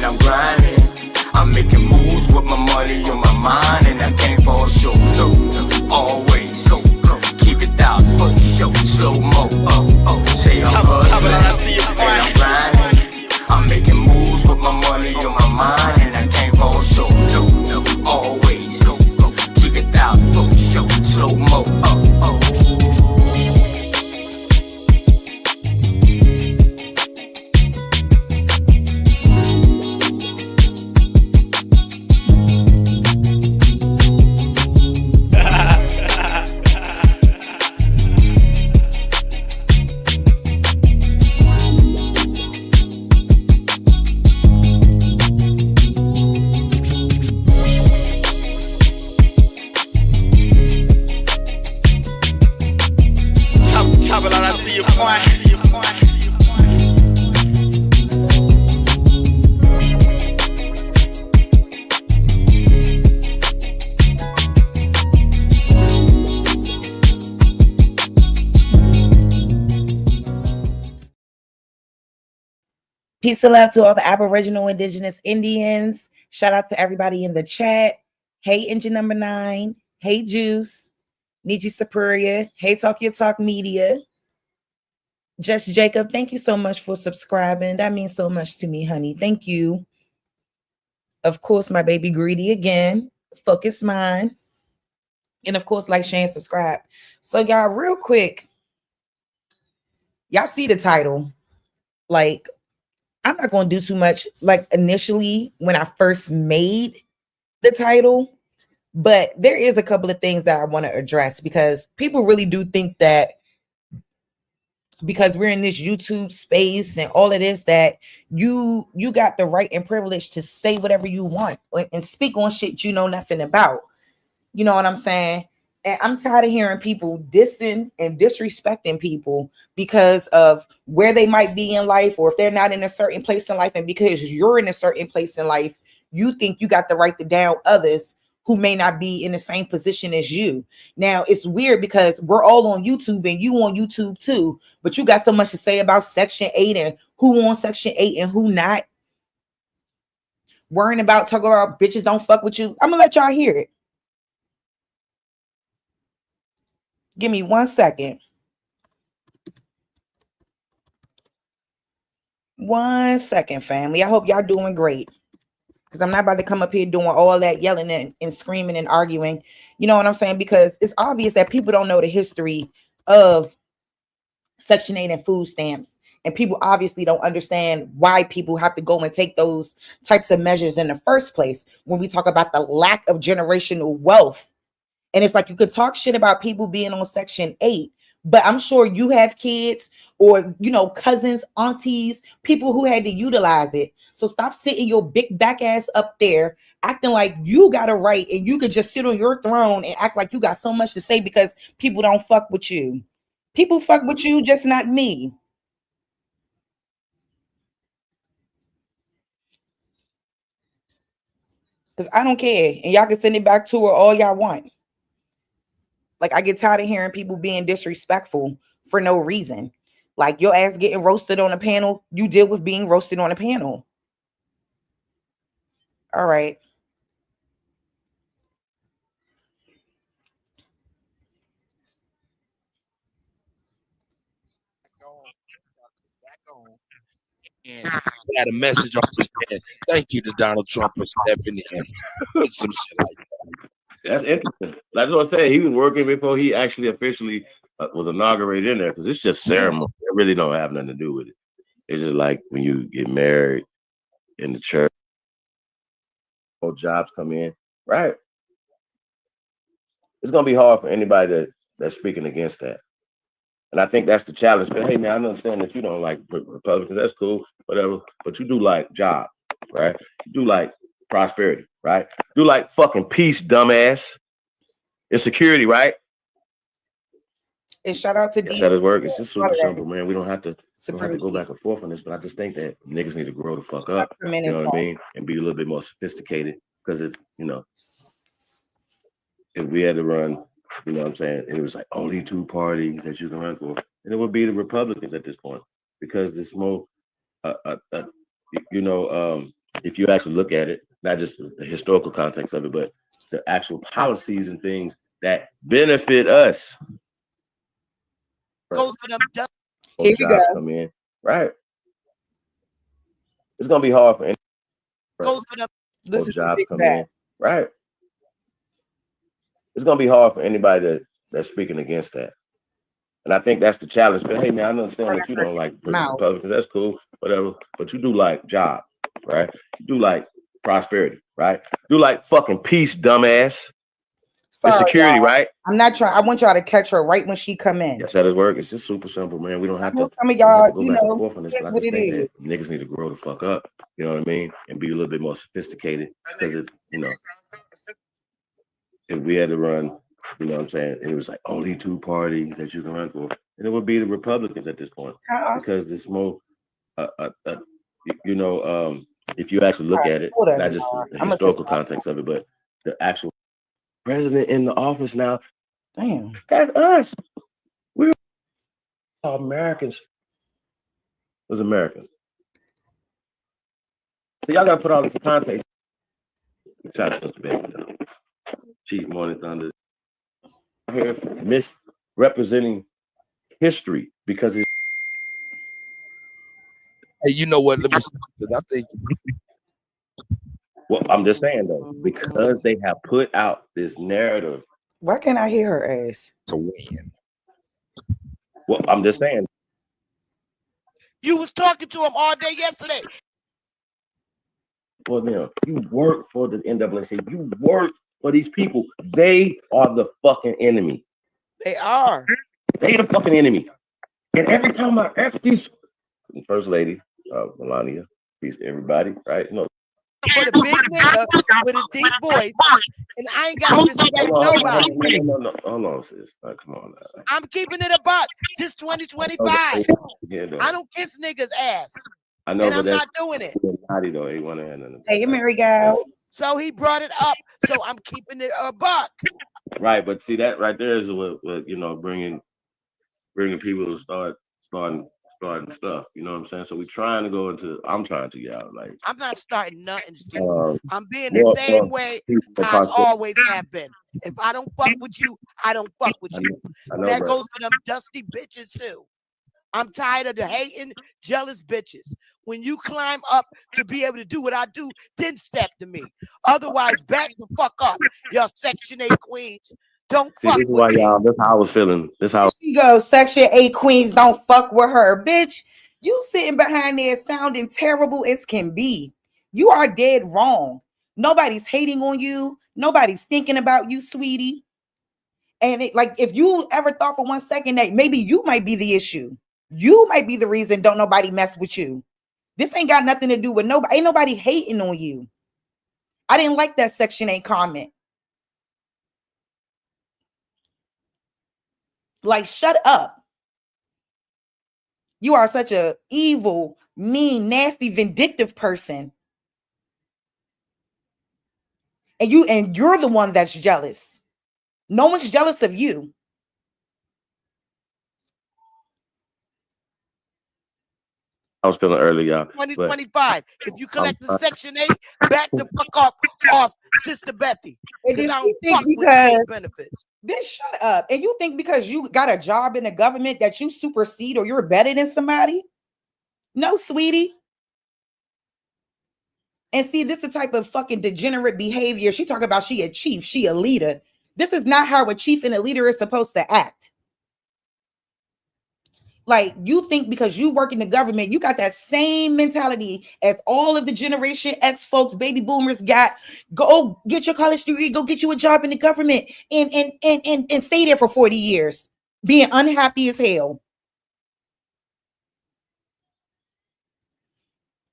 I'm grinding. I'm making moves with my money on my mind, and I can't fall short. No, always keep it thousand. Slow mo. Say I'm hustling and I'm grinding. I'm making moves with my money on my mind, and I can't fall short. Always keep it thousand. Slow mo. Peace and love to all the Aboriginal, Indigenous, Indians. Shout out to everybody in the chat. Hey, Engine Number 9. Hey, Juice. Niji Superior. Hey, Talk Your Talk Media. Just Jacob, thank you so much for subscribing. That means so much to me, honey. Thank you. Of course, my baby Greedy again. Focus Mind. And of course, like, share, and subscribe. So, y'all, real quick, y'all see the title. Like, I'm not going to do too much like initially when I first made the title, but there is a couple of things that I want to address because people really do think that because we're in this YouTube space and all of this, that you got the right and privilege to say whatever you want and speak on shit you know nothing about. You know what I'm saying? And I'm tired of hearing people dissing and disrespecting people because of where they might be in life, or if they're not in a certain place in life, and because you're in a certain place in life, you think you got the right to down others who may not be in the same position as you. Now, it's weird because we're all on YouTube and you on YouTube too, but you got so much to say about Section 8 and who on Section 8 and who not. Worrying about talking about bitches don't fuck with you. I'm gonna let y'all hear it. Give me 1 second. 1 second, family. I hope y'all doing great. Because I'm not about to come up here doing all that yelling and screaming and arguing. You know what I'm saying? Because it's obvious that people don't know the history of Section 8 and food stamps. And people obviously don't understand why people have to go and take those types of measures in the first place when we talk about the lack of generational wealth. And it's like you could talk shit about people being on Section 8, but I'm sure you have kids or, you know, cousins, aunties, people who had to utilize it. So stop sitting your big back ass up there acting like you got a right and you could just sit on your throne and act like you got so much to say because people don't fuck with you. People fuck with you, just not me. Because I don't care. And y'all can send it back to her all y'all want. Like, I get tired of hearing people being disrespectful for no reason. Like, your ass getting roasted on a panel, you deal with being roasted on a panel. All right. And had a message on his head. Thank you to Donald Trump for stepping in. Some shit like that. That's interesting. That's what I said. He was working before he actually officially was inaugurated in there, because it's just ceremony. It really don't have nothing to do with it. It's just like when you get married in the church, more jobs come in, right? It's gonna be hard for anybody that's speaking against that. And I think that's the challenge. But hey, man, I understand that you don't like Republicans. That's cool, whatever. But you do like job, right? You do like prosperity, right? You do like fucking peace, dumbass. It's security, right? And shout out to That's how it works. It's just super simple, man. We don't have to go back and forth on this, but I just think that niggas need to grow the fuck up. You know what I mean? And be a little bit more sophisticated. Because if we had to run, you know what I'm saying, it was like only two parties that you can run for, and it would be the Republicans at this point, because it's more if you actually look at it, not just the historical context of it, but the actual policies and things that benefit us. Goes for them. Here we Jobs go. come in, right? It's gonna be hard for Goes for them. This is jobs Big come Back. in, right? It's gonna be hard for anybody that's speaking against that. And I think that's the challenge. But hey, man, I understand that you don't like Republicans. That's cool, whatever. But you do like job, right? You do like prosperity, right? You do like fucking peace, dumbass. Sorry, security, y'all. right? I'm not trying. I want y'all to catch her right when she come in. Yes, that is work. It's just super simple, man. We don't have to. Some of y'all, go you back and know, forth on this, that's but I what just it think is. that niggas need to grow the fuck up. You know what I mean? And be a little bit more sophisticated. Because if if we had to run, you know what I'm saying, and it was like only two parties that you can run for, and it would be the Republicans at this point. Because it's more if you actually look at it, not just the historical context of it, but the actual president in the office now. Damn. That's us. We're Americans. As Americans. So y'all gotta put all this in context. Shout out to Mr. Chief Morning Thunder. Here misrepresenting history because it's Hey, you know what? Let me say, because I think well, I'm just saying though, because they have put out this narrative. Why can't I hear her ass? To win. Well, I'm just saying. You was talking to him all day yesterday. Well, you work for the NAACP. You work for these people. They are the fucking enemy. They are. They the fucking enemy. And every time I ask these First Lady, Melania, peace to everybody, right? No. For the big nigga with a deep voice, and I ain't got to respect nobody. No. Hold on, sis. Come on now. I'm keeping it a buck. This 2025. I don't kiss niggas' ass. I know, and but I'm not doing it. Hey, Mary Gal. So he brought it up. So I'm keeping it a buck. Right, but see that right there is what bringing people to starting stuff. You know what I'm saying? So we're trying to go into. I'm trying to like. I'm not starting nothing, Steve. I'm being the same way I always have been. If I don't fuck with you, I don't fuck with you. That goes for them dusty bitches too. I'm tired of the hating, jealous bitches. When you climb up to be able to do what I do, then step to me. Otherwise, back the fuck up. Y'all Section 8 queens. Don't fuck with me. That's how I was feeling. This how she goes. Section 8 queens don't fuck with her, bitch. You sitting behind there sounding terrible as can be. You are dead wrong. Nobody's hating on you. Nobody's thinking about you, sweetie. And if you ever thought for 1 second that maybe you might be the issue, you might be the reason don't nobody mess with you. This ain't got nothing to do with nobody. Ain't nobody hating on you. I didn't like that Section 8 comment. Like, shut up. You are such a evil, mean, nasty, vindictive person. And you're the one that's jealous. No one's jealous of you. I was feeling early, y'all. 2025. If you collect the Section 8, back the fuck off Sister Bethy. And then I she don't think fuck with state benefits. Bitch, shut up. And you think because you got a job in the government that you supersede or you're better than somebody? No, sweetie. And see, this is the type of fucking degenerate behavior. She talk about she a chief, she a leader. This is not how a chief and a leader is supposed to act. Like, you think because you work in the government, you got that same mentality as all of the Generation X folks, baby boomers got. Go get your college degree, go get you a job in the government and stay there for 40 years, being unhappy as hell.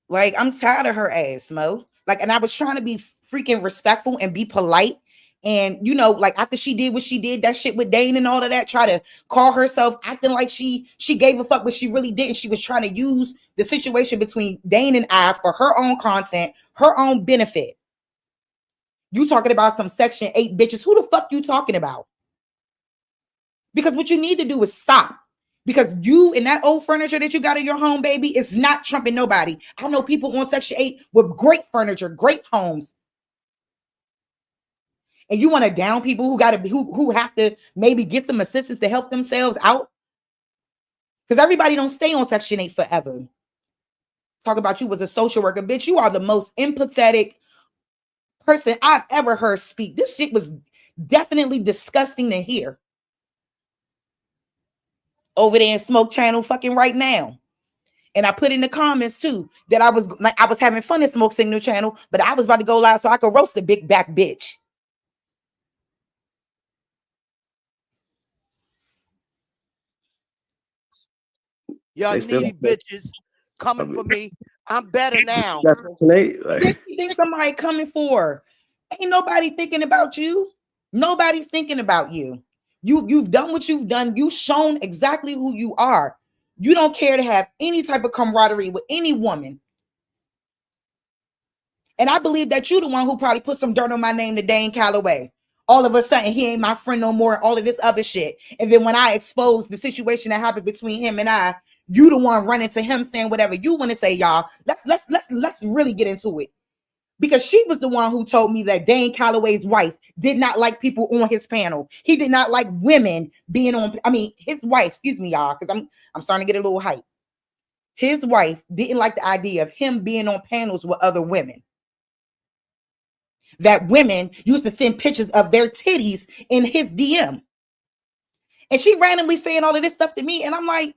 Like, I'm tired of her ass, Mo. Like, and I was trying to be freaking respectful and be polite. And, after she did what she did, that shit with Dane and all of that, try to call herself acting like she gave a fuck, but she really didn't. She was trying to use the situation between Dane and I for her own content, her own benefit. You talking about some Section 8 bitches. Who the fuck you talking about? Because what you need to do is stop. Because you and that old furniture that you got in your home, baby, is not trumping nobody. I know people on Section 8 with great furniture, great homes. And you want to down people who have to maybe get some assistance to help themselves out? Because everybody don't stay on Section 8 forever. Talk about you was a social worker. Bitch, you are the most empathetic person I've ever heard speak. This shit was definitely disgusting to hear. Over there in Smoke Channel fucking right now. And I put in the comments too that I was having fun in Smoke Signal Channel, but I was about to go live so I could roast the big back bitch. Y'all needy bitches coming for me. I'm better now. What you think somebody coming for? Ain't nobody thinking about you. Nobody's thinking about you. You've done what you've done. You've shown exactly who you are. You don't care to have any type of camaraderie with any woman. And I believe that you're the one who probably put some dirt on my name to Dane Calloway. All of a sudden, he ain't my friend no more, all of this other shit. And then when I exposed the situation that happened between him and I, you the one running to him saying whatever you want to say, y'all. Let's really get into it. Because she was the one who told me that Dane Calloway's wife did not like people on his panel. He did not like women being on, his wife, excuse me, y'all, because I'm starting to get a little hype. His wife didn't like the idea of him being on panels with other women. That women used to send pictures of their titties in his DM. And she randomly saying all of this stuff to me. And I'm like,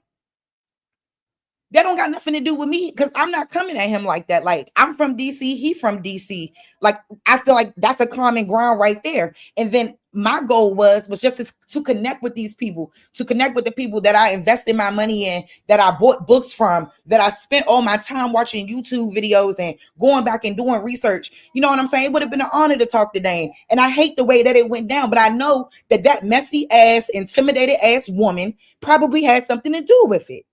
that don't got nothing to do with me because I'm not coming at him like that. Like, I'm from DC, he from DC. Like, I feel like that's a common ground right there. And then my goal was just to connect with these people, to connect with the people that I invested my money in, that I bought books from, that I spent all my time watching YouTube videos and going back and doing research. You know what I'm saying? It would have been an honor to talk to Dane. And I hate the way that it went down, but I know that messy ass, intimidated ass woman probably had something to do with it.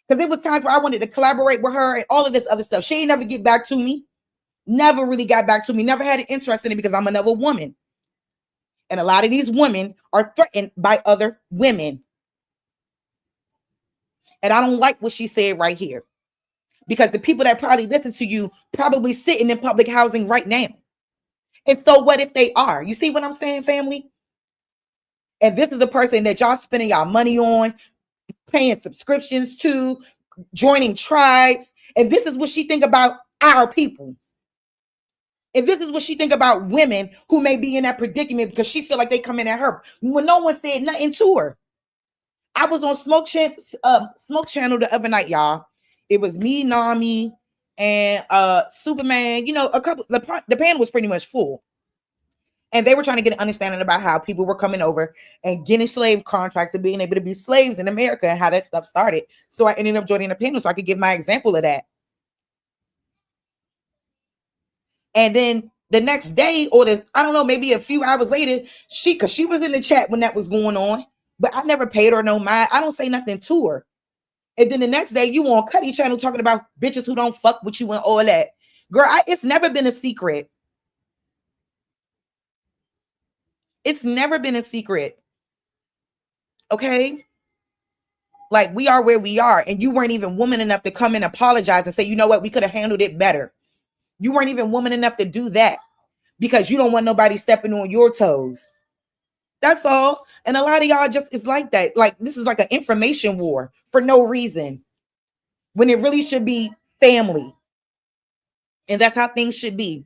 Because there was times where I wanted to collaborate with her and all of this other stuff. She ain't never get back to me. Never really got back to me. Never had an interest in it because I'm another woman. And a lot of these women are threatened by other women. And I don't like what she said right here. Because the people that probably listen to you probably sitting in public housing right now. And so what if they are? You see what I'm saying, family? And this is the person that y'all spending y'all money on, paying subscriptions to, joining tribes. And this is what she think about our people. And this is what she think about women who may be in that predicament because she feel like they come in at her when no one said nothing to her. I was on Smoke Channel the other night, y'all. It was me, Nami, and Superman. You know, the panel was pretty much full. And they were trying to get an understanding about how people were coming over and getting slave contracts and being able to be slaves in America and how that stuff started. So I ended up joining the panel so I could give my example of that. And then the next day, I don't know, maybe a few hours later, because she was in the chat when that was going on, but I never paid her no mind. I don't say nothing to her. And then the next day, you on Cuddy Channel talking about bitches who don't fuck with you and all that. Girl, it's never been a secret. It's never been a secret. Okay? Like, we are where we are. And you weren't even woman enough to come and apologize and say, you know what, we could have handled it better. You weren't even woman enough to do that because you don't want nobody stepping on your toes. That's all. And a lot of y'all just is like that. Like, this is like an information war for no reason when it really should be family. And that's how things should be.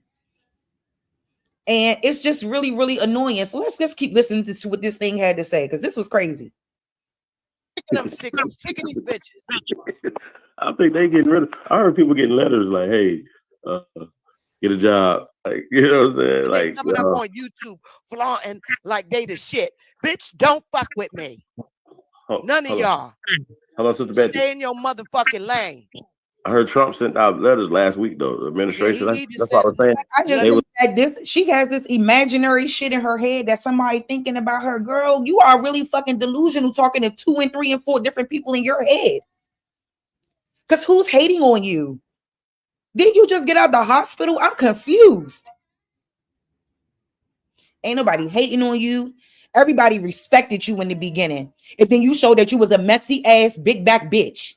And it's just really, really annoying. So let's just keep listening to what this thing had to say because this was crazy. I'm sick of these bitches. I think they getting rid of. I heard people getting letters like, "Hey, get a job." Like, you know what I'm saying? Like, coming up on YouTube flaunting like they the shit. Bitch, don't fuck with me. None of y'all. Hold on, Sister Betty. Stay in your motherfucking lane. I heard Trump sent out letters last week, though. The administration. Yeah, that's what I was saying. I just think that she has this imaginary shit in her head that somebody thinking about her. Girl, you are really fucking delusional talking to 2 and 3 and 4 different people in your head. Because who's hating on you? Didn't you just get out of the hospital? I'm confused. Ain't nobody hating on you. Everybody respected you in the beginning. If then you showed that you was a messy ass big back bitch.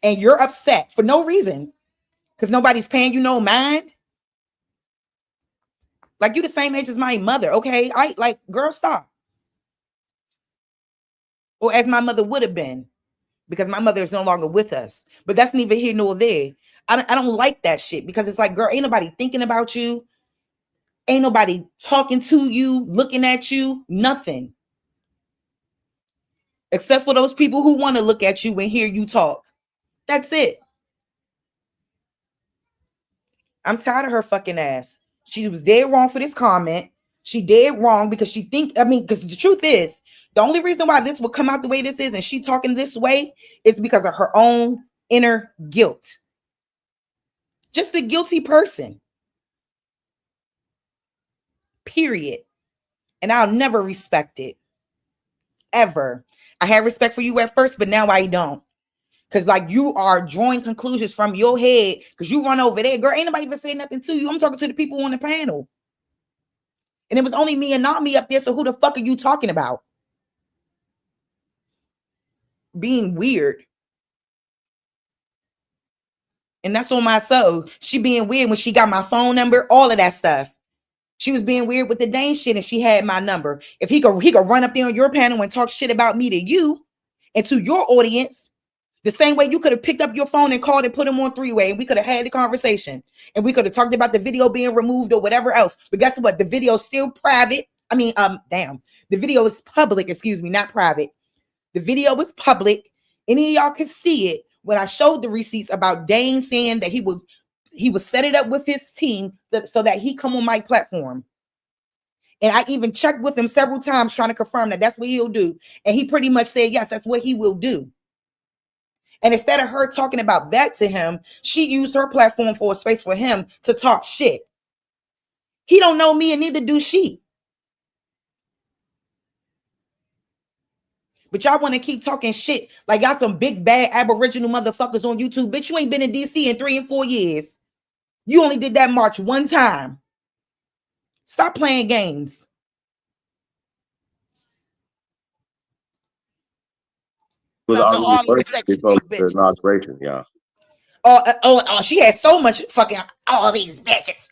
And you're upset for no reason because nobody's paying you no mind. Like, you the same age as my mother, okay? I like, girl, stop. Or as my mother would have been, because my mother is no longer with us. But that's neither here nor there. I don't like that shit because it's like, girl, ain't nobody thinking about you. Ain't nobody talking to you, looking at you, nothing. Except for those people who want to look at you and hear you talk. That's it. I'm tired of her fucking ass. She was dead wrong for this comment. She did wrong because she because the truth is, the only reason why this would come out the way this is and she talking this way is because of her own inner guilt. Just a guilty person. Period. And I'll never respect it. Ever. I had respect for you at first, but now I don't. Because like you are drawing conclusions from your head because you run over there. Girl, ain't nobody even saying nothing to you. I'm talking to the people on the panel. And it was only me and not me up there. So who the fuck are you talking about? Being weird. And that's on my soul. She being weird when she got my phone number, all of that stuff. She was being weird with the Dane shit and she had my number. If he could run up there on your panel and talk shit about me to you and to your audience, the same way you could have picked up your phone and called and put him on three-way and we could have had the conversation and we could have talked about the video being removed or whatever else. But guess what? The video is still private. I mean, the video is public, excuse me, not private. The video was public. Any of y'all could see it when I showed the receipts about Dane saying that he would set it up with his team so that he come on my platform. And I even checked with him several times trying to confirm that that's what he'll do. And he pretty much said, yes, that's what he will do. And instead of her talking about that to him, she used her platform for a space for him to talk shit. He don't know me and neither do she. But y'all want to keep talking shit like y'all some big bad Aboriginal motherfuckers on YouTube. Bitch, you ain't been in DC in 3 and 4 years. You only did that march one time. Stop playing games. With all the inauguration, yeah. Oh, she has so much fucking all these bitches.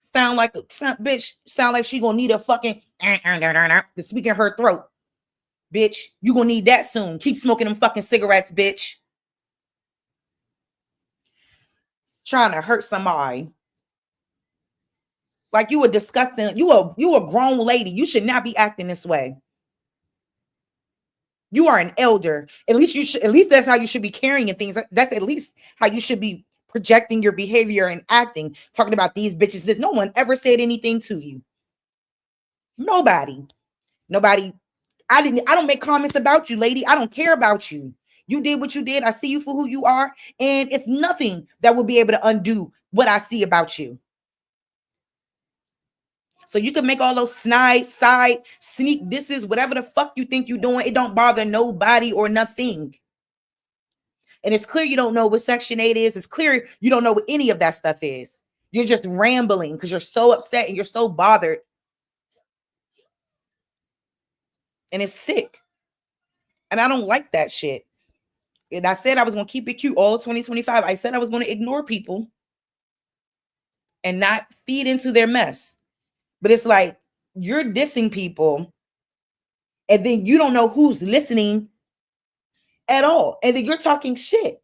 Sound like she gonna need a fucking to speak in her throat. Bitch, you gonna need that soon. Keep smoking them fucking cigarettes, bitch. Trying to hurt somebody. Like you were disgusting. You a grown lady. You should not be acting this way. You are an elder. At least that's how you should be carrying things. That's at least how you should be projecting your behavior and acting. Talking about these bitches. There's no one ever said anything to you. Nobody. I don't make comments about you, lady. I don't care about you. You did what you did. I see you for who you are. And it's nothing that will be able to undo what I see about you. So you can make all those side sneak disses, whatever the fuck you think you're doing. It don't bother nobody or nothing. And it's clear you don't know what Section 8 is. It's clear you don't know what any of that stuff is. You're just rambling because you're so upset and you're so bothered. And it's sick. And I don't like that shit. And I said I was going to keep it cute all 2025. I said I was going to ignore people and not feed into their mess. But it's like you're dissing people and then you don't know who's listening at all. And then you're talking shit.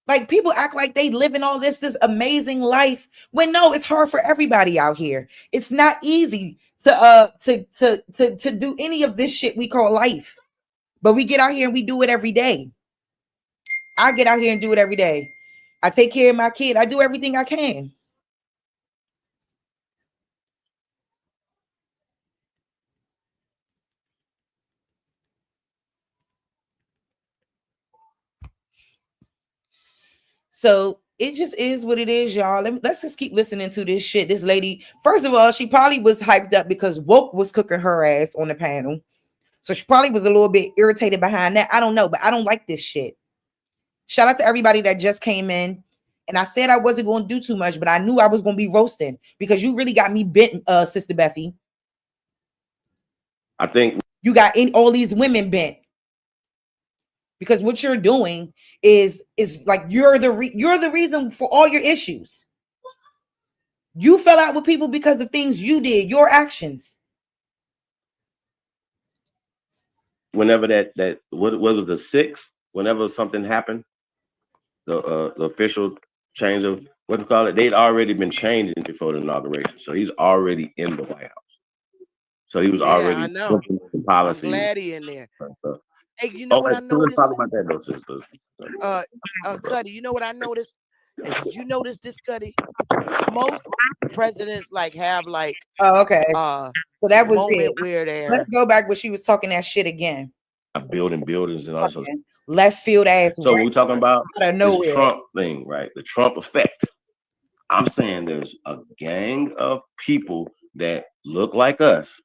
Like people act like they live in all this amazing life when no, it's hard for everybody out here. It's not easy to do any of this shit we call life. But we get out here and we do it every day. I get out here and do it every day. I take care of my kid. I do everything I can. So it just is what it is, y'all. Let's just keep listening to this shit. This lady, first of all, she probably was hyped up because Woke was cooking her ass on the panel. So she probably was a little bit irritated behind that. I don't know, but I don't like this shit. Shout out to everybody that just came in. And I said I wasn't going to do too much, but I knew I was going to be roasting because you really got me bent, Sister Bethy. I think you got all these women bent because what you're doing is like you're the reason for all your issues. You fell out with people because of things you did, your actions. Whenever what was the 6th? Whenever something happened, the official change of what do you call it? They'd already been changing before the inauguration, so he's already in the White House. So he was already implementing policies. I'm glad he in there. Hey, you know what I noticed? Let's talk about that, though, sisters. Cuddy, you know what I noticed? And did you notice this, Cuddy? Most presidents like have like okay. So that was moment it. Where they're let's go back when she was talking that shit again. Building buildings and all that. Left field ass. So we're talking about this Trump thing, right? The Trump effect. I'm saying there's a gang of people that look like us,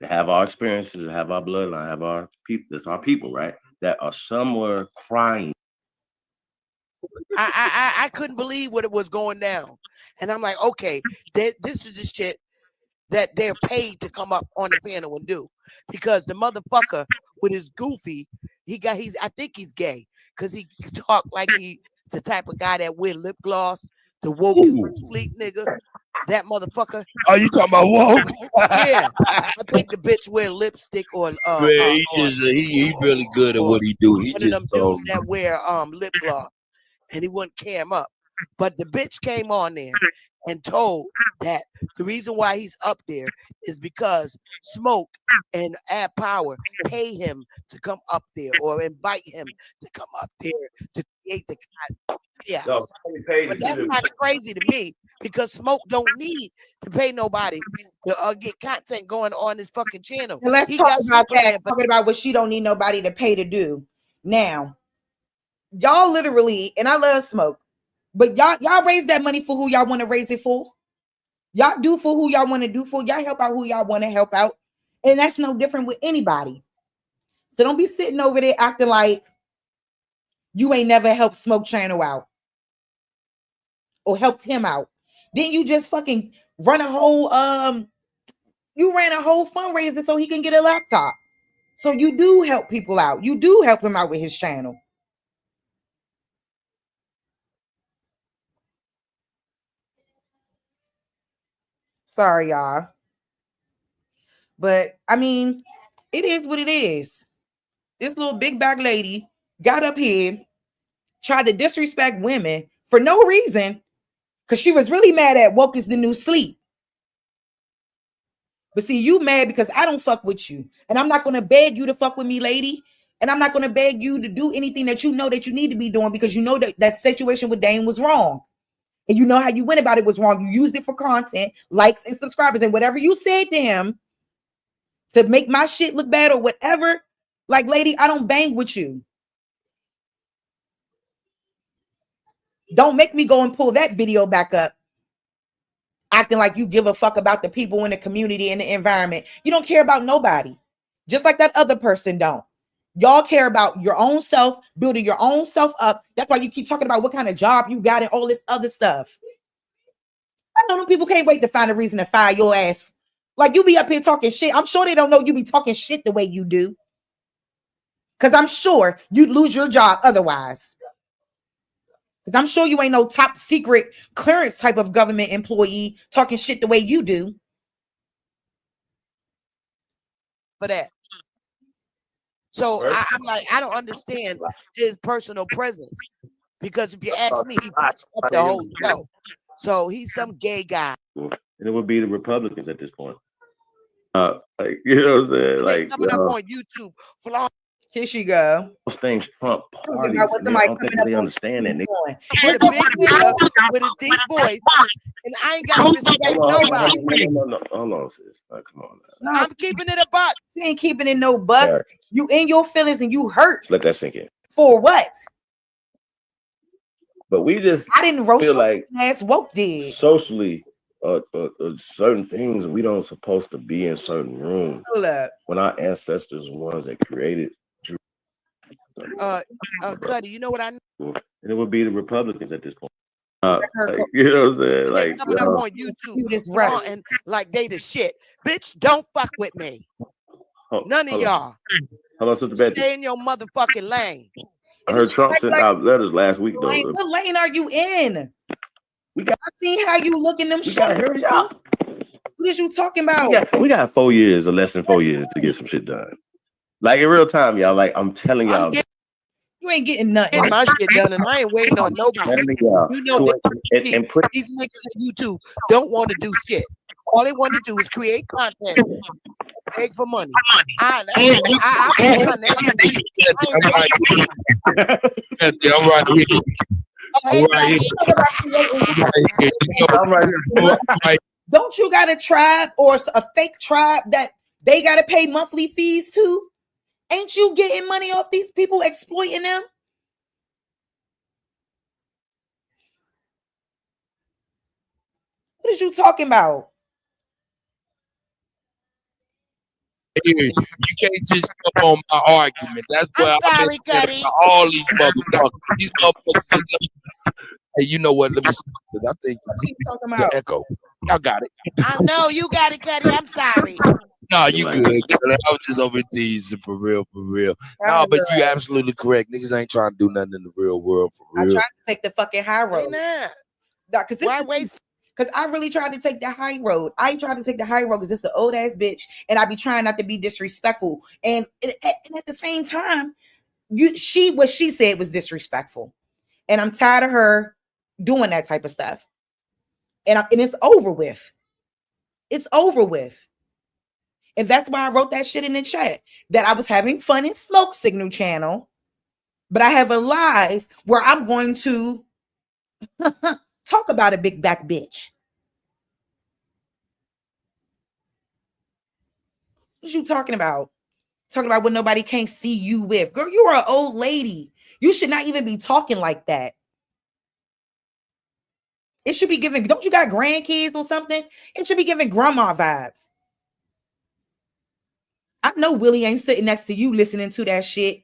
that have our experiences, that have our bloodline, have our people. That's our people, right? That are somewhere crying. I couldn't believe what it was going down, and I'm like, okay, this is the shit that they're paid to come up on the panel and do, because the motherfucker with his goofy, I think he's gay because he talk like he's the type of guy that wear lip gloss, the woke fleet nigga. That motherfucker. Are you talking about woke? Yeah, I think the bitch wear lipstick or Man, he really good at what he do. He one just of them dudes that wear lip gloss, and he wouldn't cam up. But the bitch came on there and told that the reason why he's up there is because Smoke and Ad Power pay him to come up there or invite him to come up there to create the chaos. No, but that's kind of crazy to me because Smoke don't need to pay nobody to get content going on his fucking channel. And let's talk about that. Talking about what she don't need nobody to pay to do. Now, y'all literally, and I love Smoke, but y'all raise that money for who y'all want to raise it for. Y'all do for who y'all want to do for. Y'all help out who y'all want to help out. And that's no different with anybody. So don't be sitting over there acting like you ain't never helped Smoke Channel out or helped him out. Then you just fucking run a whole you ran a whole fundraiser so he can get a laptop. So you do help people out. You do help him out with his channel. Sorry, y'all. But I mean, it is what it is. This little big bag lady got up here, tried to disrespect women for no reason, because she was really mad at woke is the new sleep. But see, you mad because I don't fuck with you. And I'm not going to beg you to fuck with me, lady. And I'm not going to beg you to do anything that you know that you need to be doing, because you know that that situation with Dane was wrong. And you know how you went about it was wrong. You used it for content, likes, and subscribers. And whatever you said to him to make my shit look bad or whatever, like, lady, I don't bang with you. Don't make me go and pull that video back up, acting like you give a fuck about the people in the community and the environment. You don't care about nobody, just like that other person don't. Y'all care about your own self, building your own self up. That's why you keep talking about what kind of job you got and all this other stuff. I know them people can't wait to find a reason to fire your ass. Like, you be up here talking shit. I'm sure they don't know you be talking shit the way you do, because I'm sure you'd lose your job otherwise. Because I'm sure you ain't no top secret clearance type of government employee talking shit the way you do. For that. So I'm like, I don't understand his personal presence. Because if you ask me, he fucks up the whole show. So he's some gay guy. And it would be the Republicans at this point. Like, you know what I'm saying? Like, coming up on YouTube. Here she go. Those things Trump parties. About what somebody I don't think they understand that. With a big nigga with a deep voice, and I ain't got to respect nobody. No, hold on, sis. Like, come on. No, I'm keeping it a buck. She ain't keeping it no buck. Yeah. You in your feelings and you hurt. Just let that sink in. For what? But we just I didn't roast feel like ass woke did. Socially, certain things we don't supposed to be in certain rooms. When our ancestors were ones that created. Cuddy, you know what I know? And it would be the Republicans at this point. You know what I'm saying? They Like, coming up on YouTube flaunting like they the shit. Bitch, don't fuck with me. None of y'all. How about Sister Betty? Stay in your motherfucking lane. I heard Trump sent out letters last week, though. What lane are you in? I see how you look in them shit. Hurry up. What is you talking about? We got 4 years or less than 4 years to get some shit done. Like in real time, y'all. Like I'm telling y'all. You ain't getting nothing. Get my shit done, and I ain't waiting on nobody. You know, these niggas at YouTube don't want to do shit. All they want to do is create content, beg for money. I'm right here. Don't you got a tribe or a fake tribe that they got to pay monthly fees to? Ain't you getting money off these people exploiting them? What is you talking about? You can't just jump on my argument. That's why I'm sorry, Cuddy. All these motherfuckers. These motherfuckers. Hey, you know what? Let me see. I think the echo. Y'all got it. I know you got it, Cuddy. I'm sorry. No, you good. I was just over teasing for real. No, but you absolutely correct. Niggas ain't trying to do nothing in the real world for real. I tried to take the fucking high road. Why waste? Because I really tried to take the high road. I tried to take the high road because it's the old ass bitch, and I be trying not to be disrespectful. And at the same time, what she said was disrespectful, and I'm tired of her doing that type of stuff. And it's over with. It's over with. And that's why I wrote that shit in the chat, that I was having fun in Smoke Signal channel, but I have a live where I'm going to talk about a big back bitch. What you talking about? Talking about what nobody can't see you with. Girl, you are an old lady. You should not even be talking like that. It should be giving, don't you got grandkids or something? It should be giving grandma vibes. I know Willie ain't sitting next to you listening to that shit.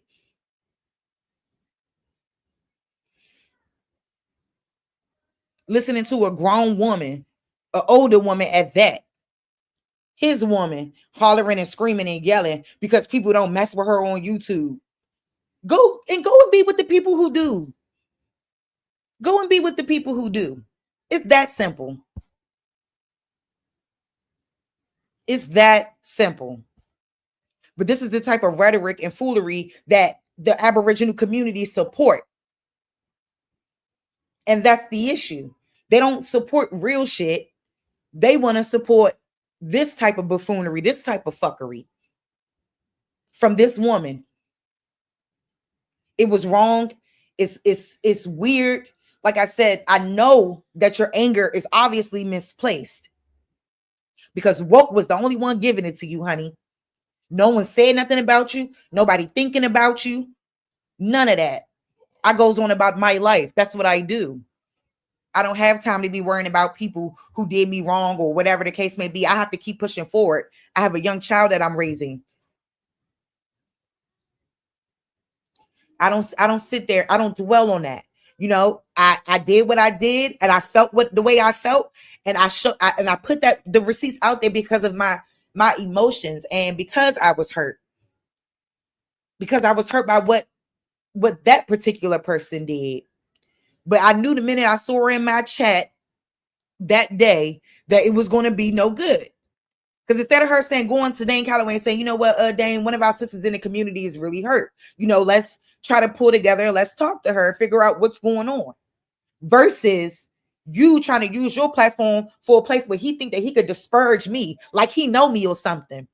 Listening to a grown woman, an older woman at that. His woman hollering and screaming and yelling because people don't mess with her on YouTube. Go and be with the people who do. Go and be with the people who do. It's that simple. It's that simple. But this is the type of rhetoric and foolery that the Aboriginal community support. And that's the issue. They don't support real shit. They want to support this type of buffoonery, this type of fuckery from this woman. It was wrong. It's weird. Like I said, I know that your anger is obviously misplaced because woke was the only one giving it to you, honey. No one said nothing about you. Nobody thinking about you. None of that. I goes on about my life. That's what I do. I don't have time to be worrying about people who did me wrong or whatever the case may be. I have to keep pushing forward. I have a young child that I'm raising. I don't sit there. I don't dwell on that. You know, I did what I did and I felt the way I felt. And I put the receipts out there because of my emotions and because I was hurt. Because I was hurt by what that particular person did. But I knew the minute I saw her in my chat that day that it was going to be no good. Because instead of her saying, going to Dane Calloway and saying, you know what, Dane, one of our sisters in the community is really hurt. You know, let's try to pull together. Let's talk to her, figure out what's going on. Versus you trying to use your platform for a place where he think that he could disparage me like he know me or something.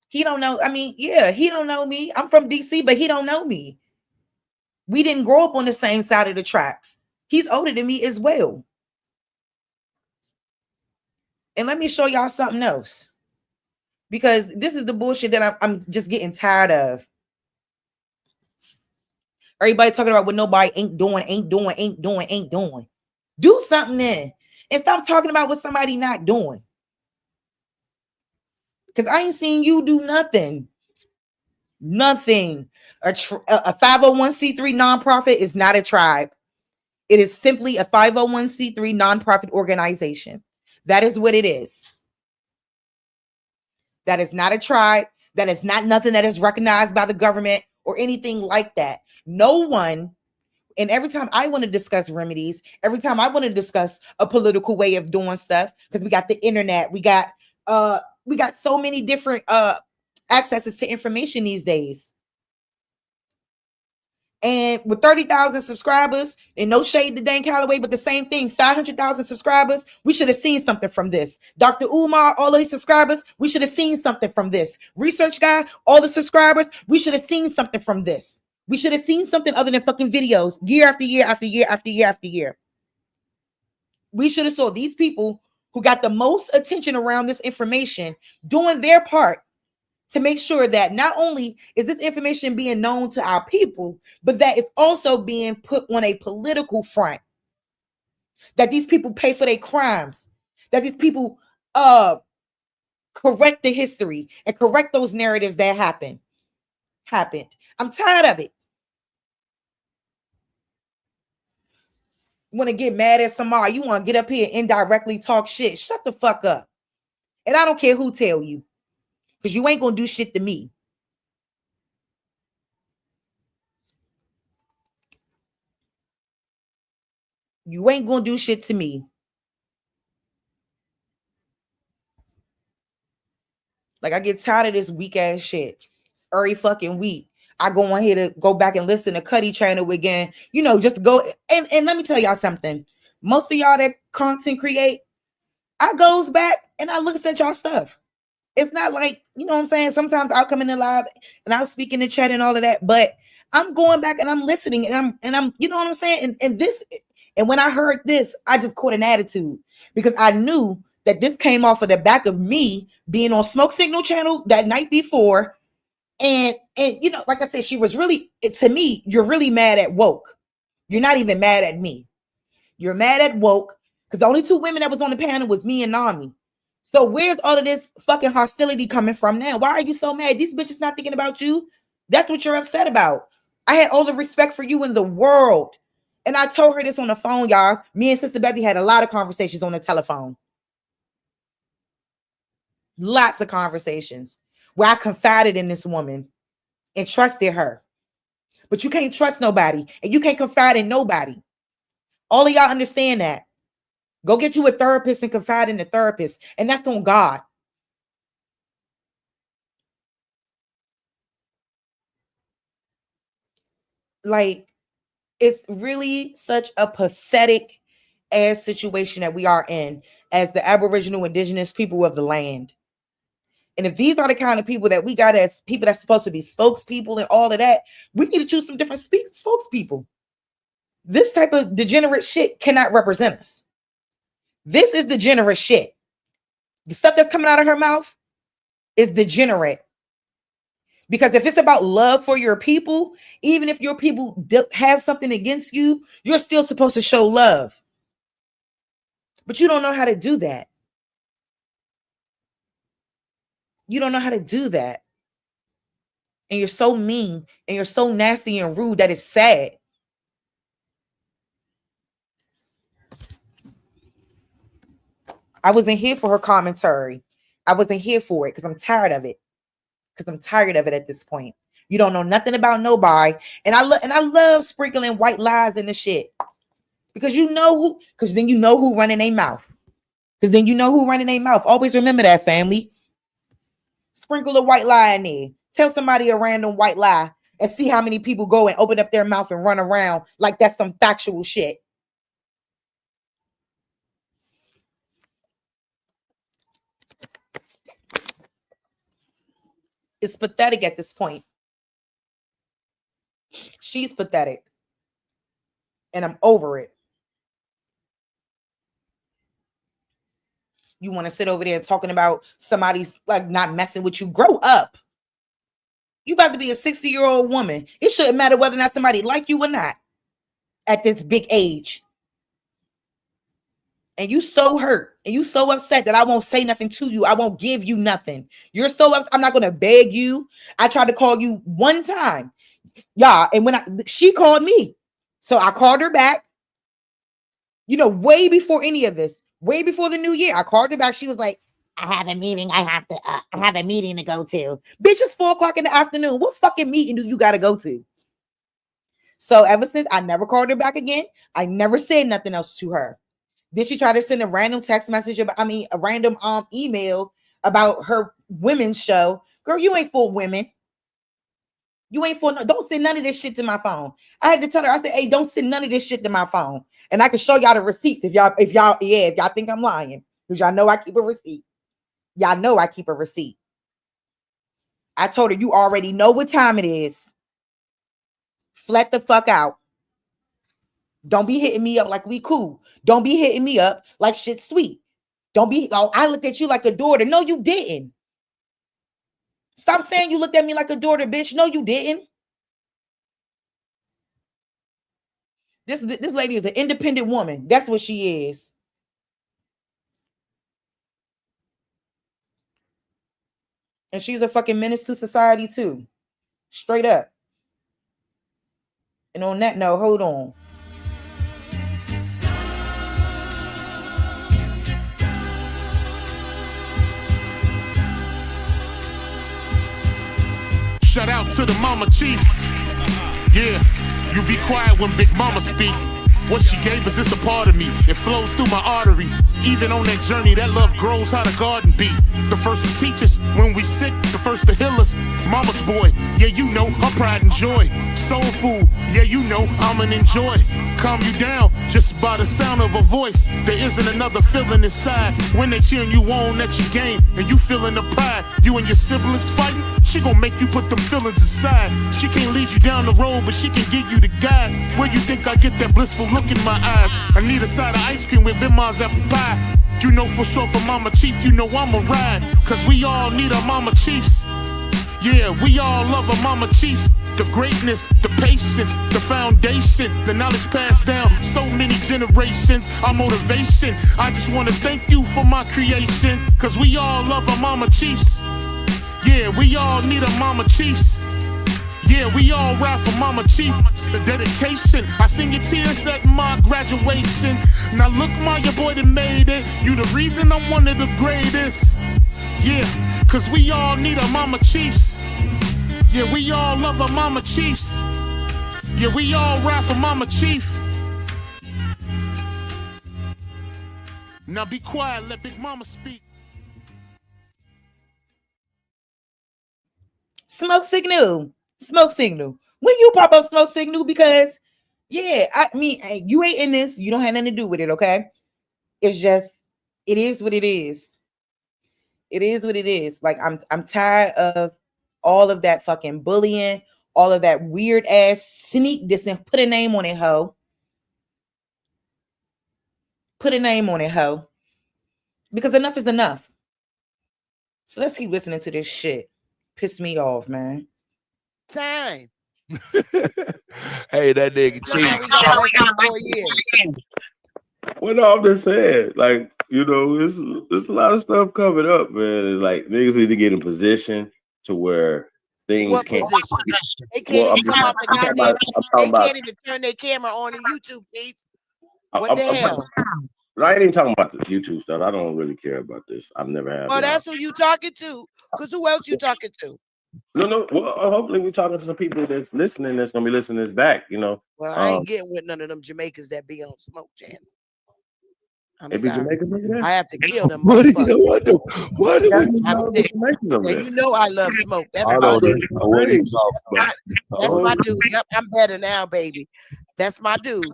He don't know. I mean, yeah, he don't know me. I'm from DC, but he don't know me. We didn't grow up on the same side of the tracks. He's older than me as well. And let me show y'all something else. Because this is the bullshit that I'm just getting tired of. Everybody talking about what nobody ain't doing. Do something then. And stop talking about what somebody not doing. Because I ain't seen you do nothing. Nothing. A 501c3 nonprofit is not a tribe. It is simply a 501c3 nonprofit organization. That is what it is. That is not a tribe. That is not nothing that is recognized by the government or anything like that. No one, and every time I want to discuss remedies, every time I want to discuss a political way of doing stuff, because we got the internet, we got so many different accesses to information these days. And with 30,000 subscribers, and no shade to Dan Calloway, but the same thing, 500,000 subscribers, we should have seen something from this. Dr. Umar, all these subscribers, we should have seen something from this. Research guy, all the subscribers, we should have seen something from this. We should have seen something other than fucking videos year after year after year after year after year. We should have saw these people who got the most attention around this information doing their part to make sure that not only is this information being known to our people, but that it's also being put on a political front. That these people pay for their crimes. That these people correct the history and correct those narratives that happened. I'm tired of it. Want to get mad at somebody? You want to get up here and indirectly talk shit? Shut the fuck up. And I don't care who tell you, because you ain't gonna do shit to me. You ain't gonna do shit to me. Like, I get tired of this weak ass shit. Every fucking week, I go on here to go back and listen to Cuddy channel again. You know, just go and let me tell y'all something. Most of y'all that content create, I goes back and I looks at y'all stuff. It's not like, you know what I'm saying? Sometimes I'll come in the live and I'll speak in the chat and all of that, but I'm going back and I'm listening and I'm, you know what I'm saying? And when I heard this, I just caught an attitude because I knew that this came off of the back of me being on Smoke Signal channel that night before. And you know, like I said, she was really, to me, you're really mad at woke. You're not even mad at me. You're mad at woke because the only two women that was on the panel was me and Nami. So where's all of this fucking hostility coming from now? Why are you so mad? These bitches not thinking about you. That's what you're upset about. I had all the respect for you in the world. And I told her this on the phone, y'all. Me and Sister Betty had a lot of conversations on the telephone. Lots of conversations where I confided in this woman and trusted her. But you can't trust nobody and you can't confide in nobody. All of y'all understand that. Go get you a therapist and confide in the therapist. And that's on God. Like, it's really such a pathetic ass situation that we are in as the Aboriginal indigenous people of the land. And if these are the kind of people that we got as people that's supposed to be spokespeople and all of that, we need to choose some different spokespeople. This type of degenerate shit cannot represent us. This is degenerate shit. The stuff that's coming out of her mouth is degenerate. Because if it's about love for your people, even if your people have something against you, you're still supposed to show love. But you don't know how to do that. You don't know how to do that. And you're so mean and you're so nasty and rude that it's sad. I wasn't here for her commentary. I wasn't here for it because I'm tired of it. Because I'm tired of it at this point. You don't know nothing about nobody. And I love sprinkling white lies in the shit. Because you know who, because then you know who running their mouth. Because then you know who running their mouth. Always remember that, family. Sprinkle a white lie in there. Tell somebody a random white lie and see how many people go and open up their mouth and run around like that's some factual shit. It's pathetic at this point. She's pathetic. And I'm over it. You want to sit over there talking about somebody's like not messing with you. Grow up. You about to be a 60-year-old woman. It shouldn't matter whether or not somebody like you or not at this big age. and you so hurt and you so upset that I won't say nothing to you. I won't give you nothing. You're so upset. I'm not going to beg you. I tried to call you one time. Yeah. And when she called me, so I called her back, you know, way before any of this, way before the new year. I called her back. She was like, I have a meeting. I have a meeting to go to. Bitch, it's 4:00 in the afternoon. What fucking meeting do you got to go to? So ever since, I never called her back again. I never said nothing else to her. Then she tried to send a random text message about, a random email about her women's show. Girl, you ain't for women. You ain't for, don't send none of this shit to my phone. I had to tell her, I said, hey, don't send none of this shit to my phone. And I can show y'all the receipts if y'all think I'm lying. Because y'all know I keep a receipt. Y'all know I keep a receipt. I told her, you already know what time it is. Flat the fuck out. Don't be hitting me up like we cool. Don't be hitting me up like shit's sweet. Don't be, I looked at you like a daughter. No, you didn't. Stop saying you looked at me like a daughter, bitch. No, you didn't. This lady is an independent woman. That's what she is. And she's a fucking menace to society too. Straight up. And on that note, hold on. Shout out to the mama chief. Yeah, you be quiet when Big Mama speak. What she gave us is a part of me. It flows through my arteries. Even on that journey, that love grows how the garden be. The first to teach us when we sick, the first to heal us. Mama's boy, yeah, you know, her pride and joy. Soul food, yeah, you know, I'm an enjoy. Calm you down just by the sound of a voice. There isn't another feeling inside when they cheering you on at your game and you feeling the pride. You and your siblings fighting, she gon' make you put them feelings aside. She can't lead you down the road, but she can give you the guide. Where you think I get that blissful look in my eyes? I need a side of ice cream with Bim's apple pie. You know for sure for Mama Chief, you know I'ma ride. Cause we all need our Mama Chiefs. Yeah, we all love our Mama Chiefs. The greatness, the patience, the foundation, the knowledge passed down so many generations, our motivation. I just wanna thank you for my creation. Cause we all love our Mama Chiefs. Yeah, we all need our Mama Chiefs. Yeah, we all ride for Mama Chief. The dedication, I seen your tears at my graduation. Now look, your boy that made it. You the reason I'm one of the greatest. Yeah, cause we all need our Mama Chiefs. Yeah, we all love our Mama Chiefs. Yeah, we all ride for Mama Chief. Now be quiet, let Big Mama speak. Smoke signal. Smoke signal. When you pop up smoke signal, because yeah, I mean, you ain't in this, you don't have nothing to do with it, okay? It's just, it is what it is. It is what it is. Like, I'm tired of all of that fucking bullying, all of that weird ass sneak dissing. Put a name on it, hoe. Put a name on it, hoe. Because enough is enough. So let's keep listening to this shit. Piss me off, man. Time. Hey, that nigga cheap. Well, no, I'm just saying, like, you know, there's a lot of stuff coming up, man. Like, niggas need to get in position to where things what can't. Position? They can't even come off the goddamn. They can't even turn their camera on in YouTube, Pete. What the hell? I ain't even talking about the YouTube stuff. I don't really care about this. I've never had. Well, that's who you talking to. Because who else you talking to? No. Well, hopefully we're talking to some people that's listening. That's gonna be listening to this back. You know. Well, I ain't getting with none of them Jamaicans that be on Smoke Channel. I'm sorry. Jamaican, I have to kill them. What? And you know I love Smoke. That's my dude. Yep, I'm better now, baby. That's my dude.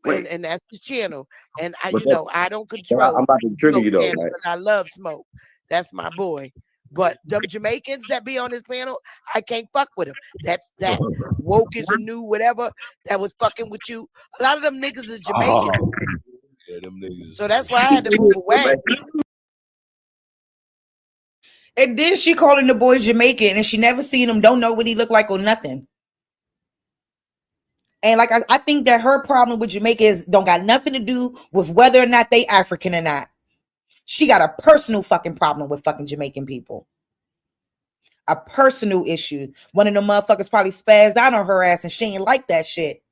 And that's the channel. And I don't control. I'm about to trigger you though, right? Because I love Smoke. That's my boy. But them Jamaicans that be on this panel, I can't fuck with them. That woke is a new whatever that was fucking with you. A lot of them niggas are Jamaican. Yeah, them niggas. So that's why I had to move away. And then she calling the boy Jamaican, and she never seen him, don't know what he looked like or nothing. And like I think that her problem with Jamaica is don't got nothing to do with whether or not they African or not. She got a personal fucking problem with fucking Jamaican people. A personal issue. One of the motherfuckers probably spazzed out on her ass and she ain't like that shit.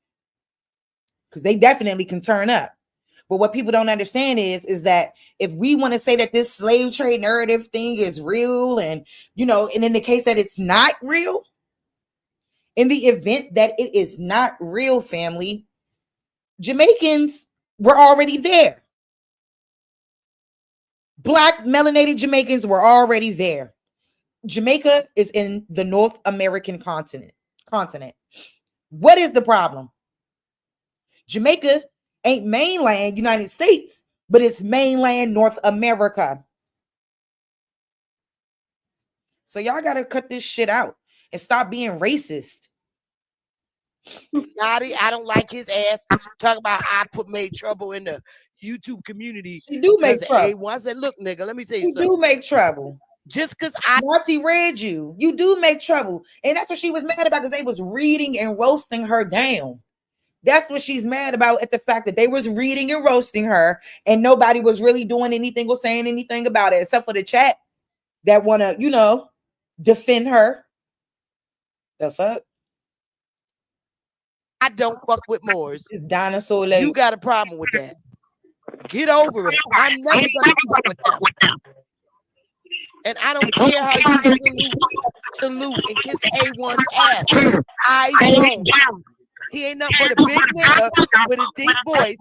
Because they definitely can turn up. But what people don't understand is that if we want to say that this slave trade narrative thing is real and, you know, and in the case that it's not real, in the event that it is not real, family, Jamaicans were already there. Black melanated Jamaicans were already there. Jamaica is in the North American continent. What is the problem? Jamaica ain't mainland United States, but it's mainland North America. So y'all got to cut this shit out and stop being racist. Naughty, I don't like his ass. Talk about made trouble in the YouTube community. She do make trouble. I said, look, nigga, let me tell you something. You do make trouble. Just because Monty read you do make trouble. And that's what she was mad about, because they was reading and roasting her down. That's what she's mad about, at the fact that they was reading and roasting her and nobody was really doing anything or saying anything about it, except for the chat that want to, you know, defend her. The fuck? I don't fuck with Moors. It's dinosaur lady. You got a problem with that. Get over it. I'm never gonna fuck with them. And I don't care how you salute and kiss A1's ass. I don't. He ain't nothing but a big nigga with a deep voice.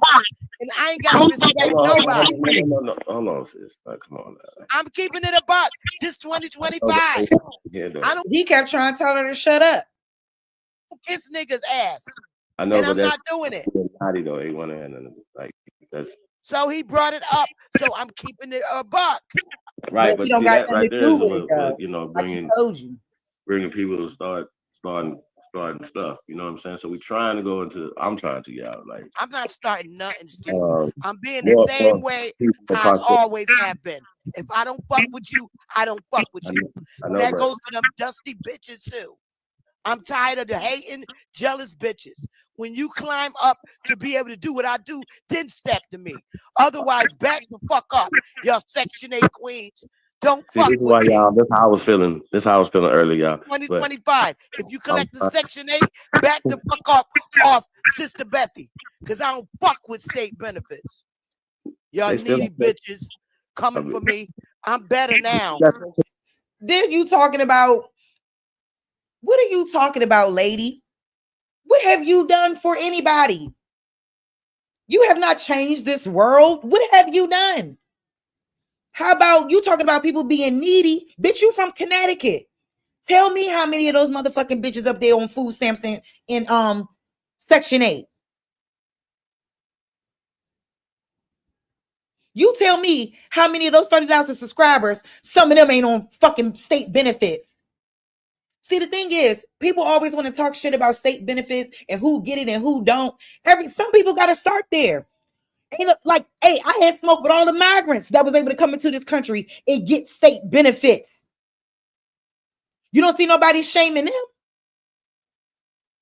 And I ain't got to respect nobody. No. Hold on, sis. Come on. I'm keeping it a buck. This 2025. He kept trying to tell her to shut up. Kiss niggas' ass. I know, and but I'm not doing it. Though, he wanted like that's. So he brought it up. So I'm keeping it a buck. Right, but see, that right there is a little, you know, bringing people to starting stuff. You know what I'm saying? So we're trying to go into. I'm trying to get out. Like, I'm not starting nothing, stupid. I'm being the same way I always have been. If I don't fuck with you, I don't fuck with you. That goes for them dusty bitches too. I'm tired of the hating, jealous bitches. When you climb up to be able to do what I do, then step to me. Otherwise, back the fuck up. Y'all Section 8 queens. Don't fuck with why me. Y'all, this how I was feeling. This how I was feeling earlier, y'all. 2025. If you collect the Section 8, back the fuck up off Sister Bethy. Because I don't fuck with state benefits. Y'all needy bitches coming for me. I'm better now. Then you talking about, what are you talking about, lady? What have you done for anybody? You have not changed this world. What have you done? How about you talking about people being needy? Bitch, you from Connecticut. Tell me how many of those motherfucking bitches up there on food stamps in Section 8. You tell me how many of those 30,000 subscribers, some of them ain't on fucking state benefits. See, the thing is, people always want to talk shit about state benefits and who get it and who don't. Some people got to start there. Ain't like, hey, I had smoke with all the migrants that was able to come into this country and get state benefits. You don't see nobody shaming them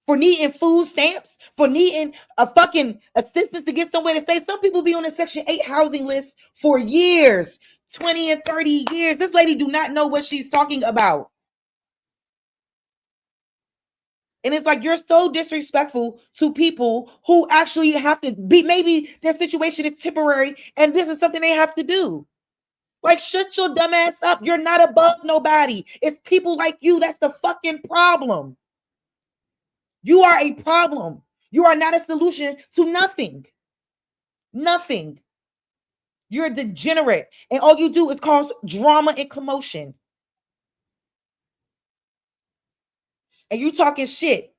for needing food stamps, for needing a fucking assistance to get somewhere to stay. Some people be on the Section 8 housing list for years, 20 and 30 years. This lady do not know what she's talking about. And it's like, you're so disrespectful to people who actually have to be, maybe their situation is temporary and this is something they have to do. Like, shut your dumb ass up. You're not above nobody. It's people like you. That's the fucking problem. You are a problem. You are not a solution to nothing. Nothing. You're a degenerate. And all you do is cause drama and commotion. And you talking shit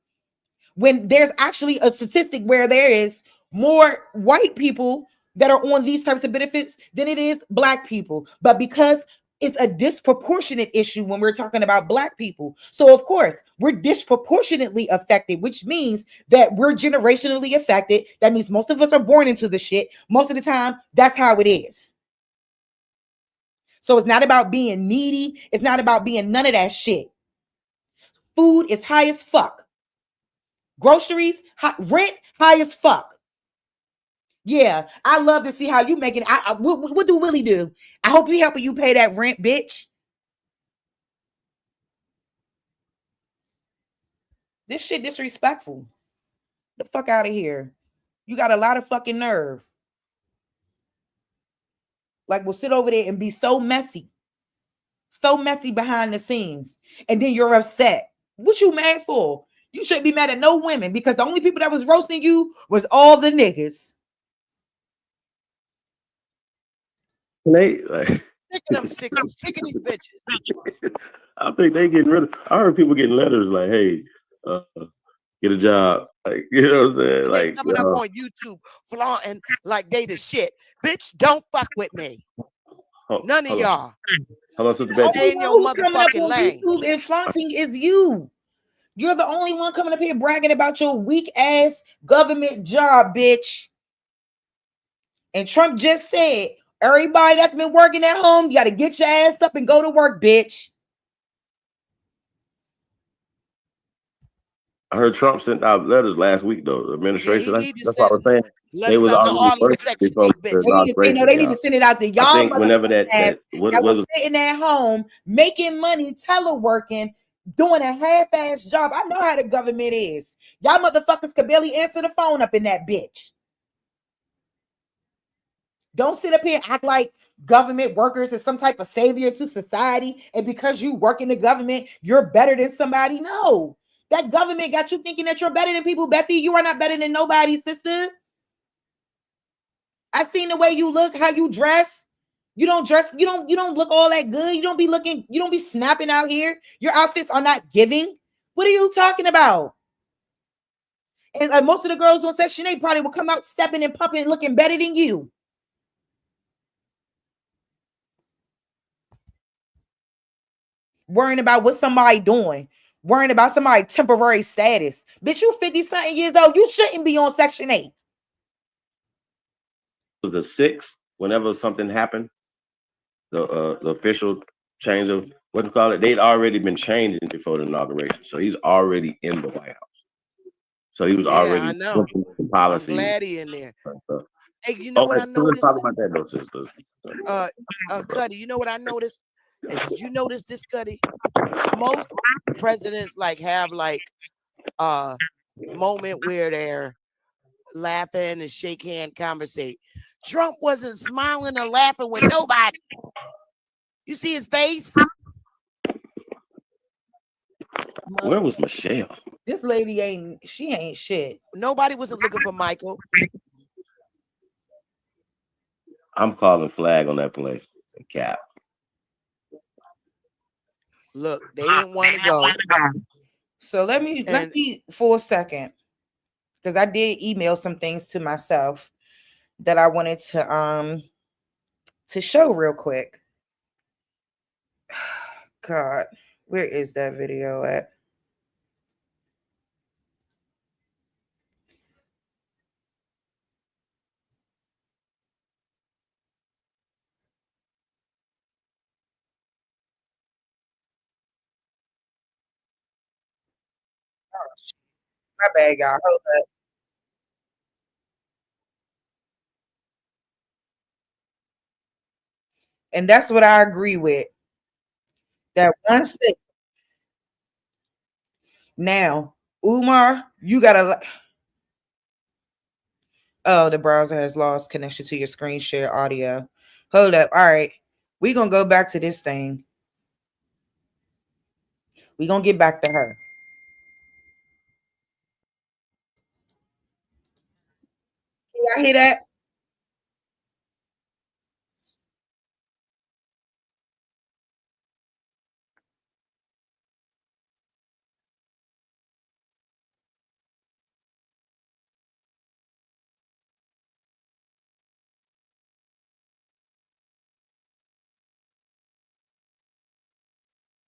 when there's actually a statistic where there is more white people that are on these types of benefits than it is black people. But because it's a disproportionate issue when we're talking about black people. So of course, we're disproportionately affected, which means that we're generationally affected. That means most of us are born into the shit. Most of the time, that's how it is. So it's not about being needy. It's not about being none of that shit. Food is high as fuck. Groceries, rent, high as fuck. Yeah, I love to see how you making. What do Willie do? I hope he helping you pay that rent, bitch. This shit disrespectful. The fuck out of here. You got a lot of fucking nerve. Like, we'll sit over there and be so messy behind the scenes, and then you're upset. What you mad for? You shouldn't be mad at no women, because the only people that was roasting you was all the niggas. They like I'm sick of these bitches. I think they getting rid of. I heard people getting letters like, "Hey, get a job." Like, you know what I'm saying? They Like, coming up on YouTube flaunting like they the shit. Bitch, don't fuck with me. None of y'all. Hold on, Sister Stay in your motherfucking lane. YouTube and flaunting is you. You're the only one coming up here bragging about your weak ass government job, bitch. And Trump just said, everybody that's been working at home, you got to get your ass up and go to work, bitch. I heard Trump sent out letters last week, though. The administration. Yeah, that's what I was saying. They was already they need to send it out to y'all. I think whenever that was sitting at home making money, teleworking, doing a half-ass job. I know how the government is. Y'all motherfuckers could barely answer the phone up in that bitch. Don't sit up here and act like government workers is some type of savior to society, and because you work in the government, you're better than somebody. No, that government got you thinking that you're better than people. Bethy, you are not better than nobody, sister. I seen the way you look, how you dress. You don't look all that good. You don't be snapping out here. Your outfits are not giving. What are you talking about? And most of the girls on Section 8 probably will come out stepping and pumping, looking better than you. Worrying about what somebody doing. Worrying about somebody's temporary status. Bitch, you 50-something years old. You shouldn't be on Section 8. The 6th, whenever something happened, the official change of what you call it, they'd already been changing before the inauguration. So he's already in the White House. So he was already looking at the policy. I'm glad he in there. Hey, you know what I noticed? Let's talk about that, though, sister. Cuddy, you know what I noticed? And did you notice this, Cuddy? Most presidents have a moment where they're laughing and shake hand, conversate. Trump wasn't smiling or laughing with nobody. You see his face? Where was Michelle? This lady ain't shit. Nobody wasn't looking for Michael. I'm calling flag on that play. Cap. Look, they didn't want to go. So let me for a second, because I did email some things to myself that I wanted to show real quick. God, where is that video at? My bad, y'all. Hold up. And that's what I agree with. That 1/6. Now, Umar, you gotta. Oh, the browser has lost connection to your screen share audio. Hold up. All right. We're gonna go back to this thing. We're gonna get back to her. Can y'all hear that?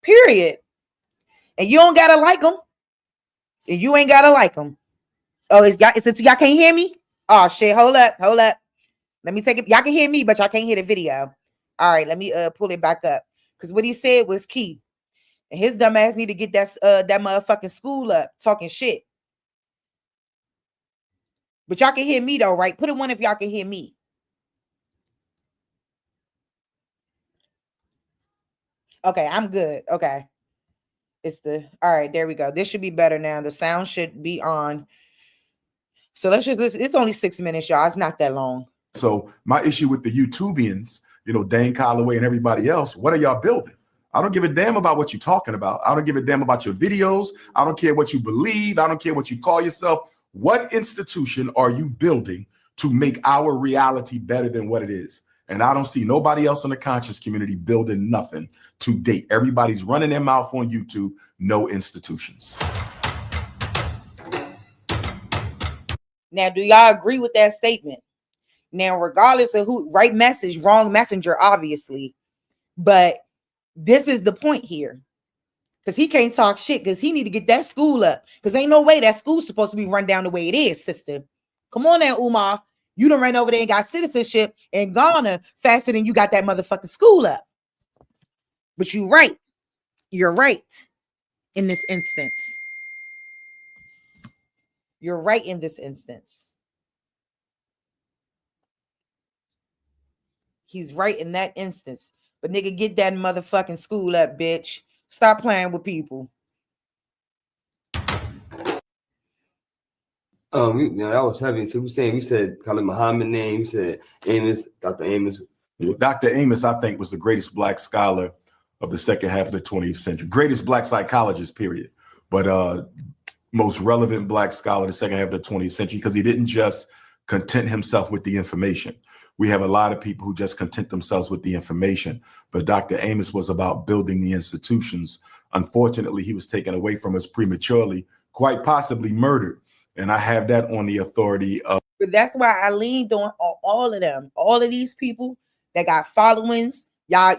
Period. And you don't gotta like them. And you ain't gotta like them. Oh, y'all can't hear me? Oh shit, hold up. Let me take it. Y'all can hear me, but y'all can't hear the video. All right, let me pull it back up. Because what he said was key. And his dumb ass need to get that motherfucking school up talking shit. But y'all can hear me though, right? Put it one if y'all can hear me. Okay, I'm good. Okay. All right, there we go. This should be better now. The sound should be on. So let's just listen. It's only 6 minutes, y'all. It's not that long. So my issue with the YouTubians, Dane Calloway and everybody else, what are y'all building? I don't give a damn about what you're talking about. I don't give a damn about your videos. I don't care what you believe. I don't care what you call yourself. What institution are you building to make our reality better than what it is? And I don't see nobody else in the conscious community building nothing to date. Everybody's running their mouth on YouTube, no institutions. Now, do y'all agree with that statement? Now, regardless of who, right message, wrong messenger, obviously. But this is the point here. Because he can't talk shit because he need to get that school up. Because ain't no way that school's supposed to be run down the way it is, sister. Come on now, Umar. You done ran over there and got citizenship in Ghana faster than you got that motherfucking school up. But you're right. You're right in this instance. You're right in this instance. He's right in that instance. But nigga, get that motherfucking school up, bitch. Stop playing with people. That was heavy. So we said Khalid Muhammad name. We said Amos, Dr. Amos. Dr. Amos, I think, was the greatest Black scholar of the second half of the 20th century. Greatest Black psychologist, period. But most relevant Black scholar of the second half of the 20th century, because he didn't just content himself with the information. We have a lot of people who just content themselves with the information. But Dr. Amos was about building the institutions. Unfortunately, he was taken away from us prematurely, quite possibly murdered. And I have that on the authority of. But that's why I leaned on all of them, all of these people that got followings. Y'all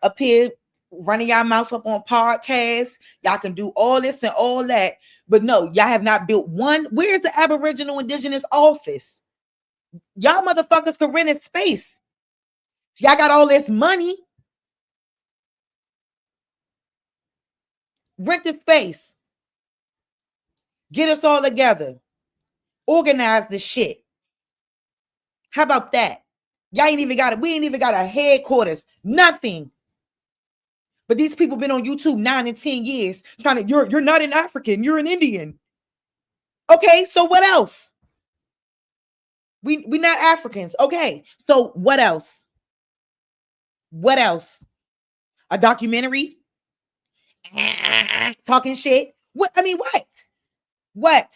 up here running y'all mouth up on podcasts. Y'all can do all this and all that. But no, y'all have not built one. Where's the Aboriginal Indigenous office? Y'all motherfuckers can rent a space. Y'all got all this money. Rent the space. Get us all together. Organize the shit. How about that? Y'all ain't even got it. We ain't even got a headquarters. Nothing. But these people been on YouTube 9 and 10 years trying to, you're not an African, you're an Indian. Okay, so what else? We not Africans. Okay, so what else? What else? A documentary? Talking shit? What? I mean, what? What?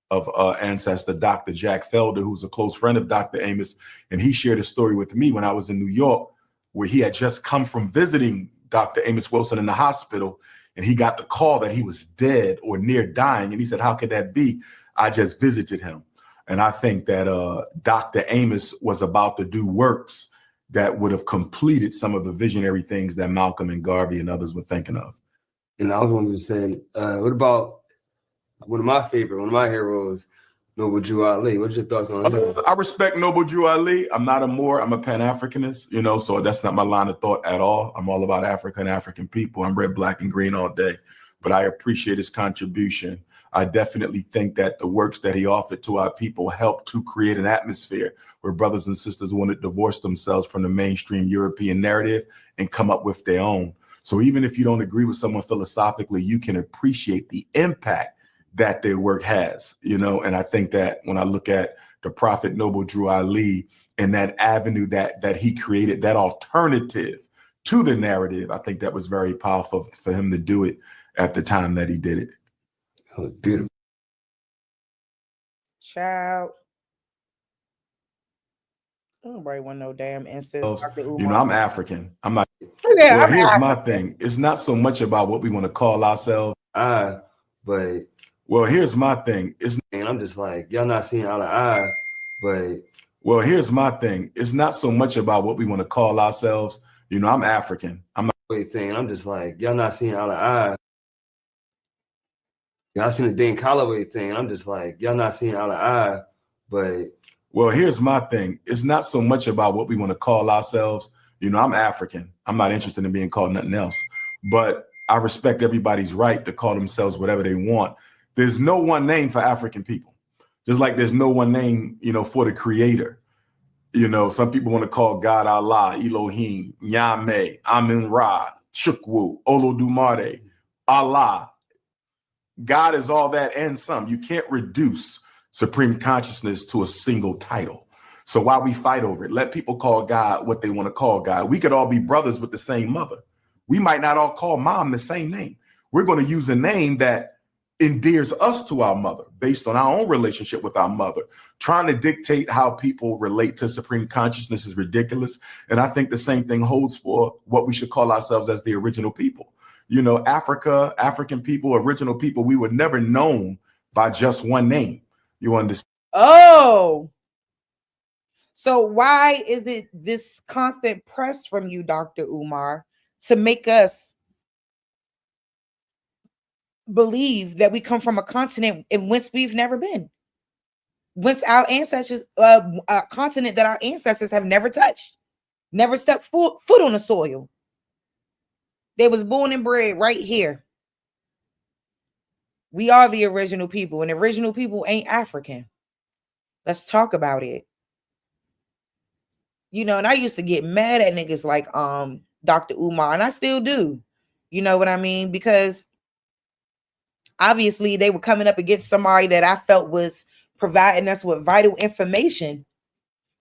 Of ancestor Dr. Jack Felder, who's a close friend of Dr. Amos. And he shared a story with me when I was in New York, where he had just come from visiting Dr. Amos Wilson in the hospital. And he got the call that he was dead or near dying. And he said, how could that be? I just visited him. And I think that Dr. Amos was about to do works that would have completed some of the visionary things that Malcolm and Garvey and others were thinking of. And I was wondering, saying, what about one of my heroes, Noble Drew Ali? What's your thoughts on him? I respect Noble Drew Ali. I'm a Pan-Africanist, so that's not my line of thought at all. I'm all about Africa and African people. I'm red, black, and green all day. But I appreciate his contribution. I definitely think that the works that he offered to our people helped to create an atmosphere where brothers and sisters want to divorce themselves from the mainstream European narrative and come up with their own. So even if you don't agree with someone philosophically, you can appreciate the impact that their work has, and I think that when I look at the Prophet Noble Drew Ali and that avenue that he created, that alternative to the narrative, I think that was very powerful for him to do it at the time that he did it. Oh, beautiful. Child. Nobody want no damn incest. I'm African. I'm not. Yeah, well, here's my thing. It's not so much about what we want to call ourselves. But well, here's my thing. And I'm just like, y'all not seeing eye to eye, but well, here's my thing. It's not so much about what we want to call ourselves. I'm African. I'm not thing. I'm just like, y'all not seeing eye to eye. Y'all seen the Dane Calloway thing. I'm just like, y'all not seeing eye to eye, but well, here's my thing. It's not so much about what we want to call ourselves. You know, I'm African. I'm not interested in being called nothing else. But I respect everybody's right to call themselves whatever they want. There's no one name for African people. Just like there's no one name, you know, for the creator. You know, some people want to call God Allah, Elohim, Yahweh, Amun-Ra, Chukwu, Olodumare, Allah. God is all that and some. You can't reduce supreme consciousness to a single title. So why we fight over it? Let people call God what they want to call God. We could all be brothers with the same mother. We might not all call mom the same name. We're going to use a name that endears us to our mother based on our own relationship with our mother. Trying to dictate how people relate to supreme consciousness is ridiculous. And I think the same thing holds for what we should call ourselves as the original people. You know, Africa, African people, original people, we were never known by just one name. You understand? Oh, so why is it this constant press from you, Dr. Umar, to make us believe that we come from a continent in which we've never been? Whence our ancestors, a continent that our ancestors have never touched, never stepped foot on the soil. They was born and bred right here. We are the original people, and the original people ain't African. Let's talk about it. You know, and I used to get mad at niggas like Dr. Umar, and I still do. You know what I mean? Because obviously they were coming up against somebody that I felt was providing us with vital information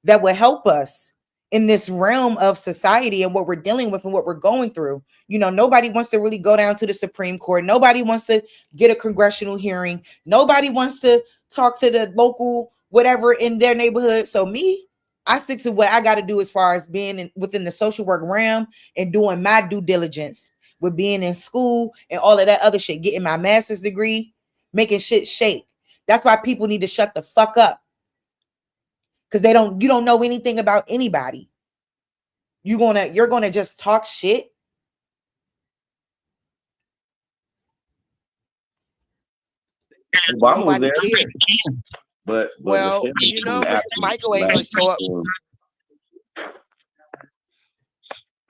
that would help us in this realm of society and what we're dealing with and what we're going through. You know, nobody wants to really go down to the Supreme Court. Nobody wants to get a congressional hearing. Nobody wants to talk to the local whatever in their neighborhood. So me, I stick to what I got to do as far as being within the social work realm and doing my due diligence with being in school and all of that other shit, getting my master's degree, making shit shake. That's why people need to shut the fuck up. Because you don't know anything about anybody. You're gonna just talk shit. Obama was Nobody there, cared. but Well, Michelle you know, was Michael ain't gonna show up.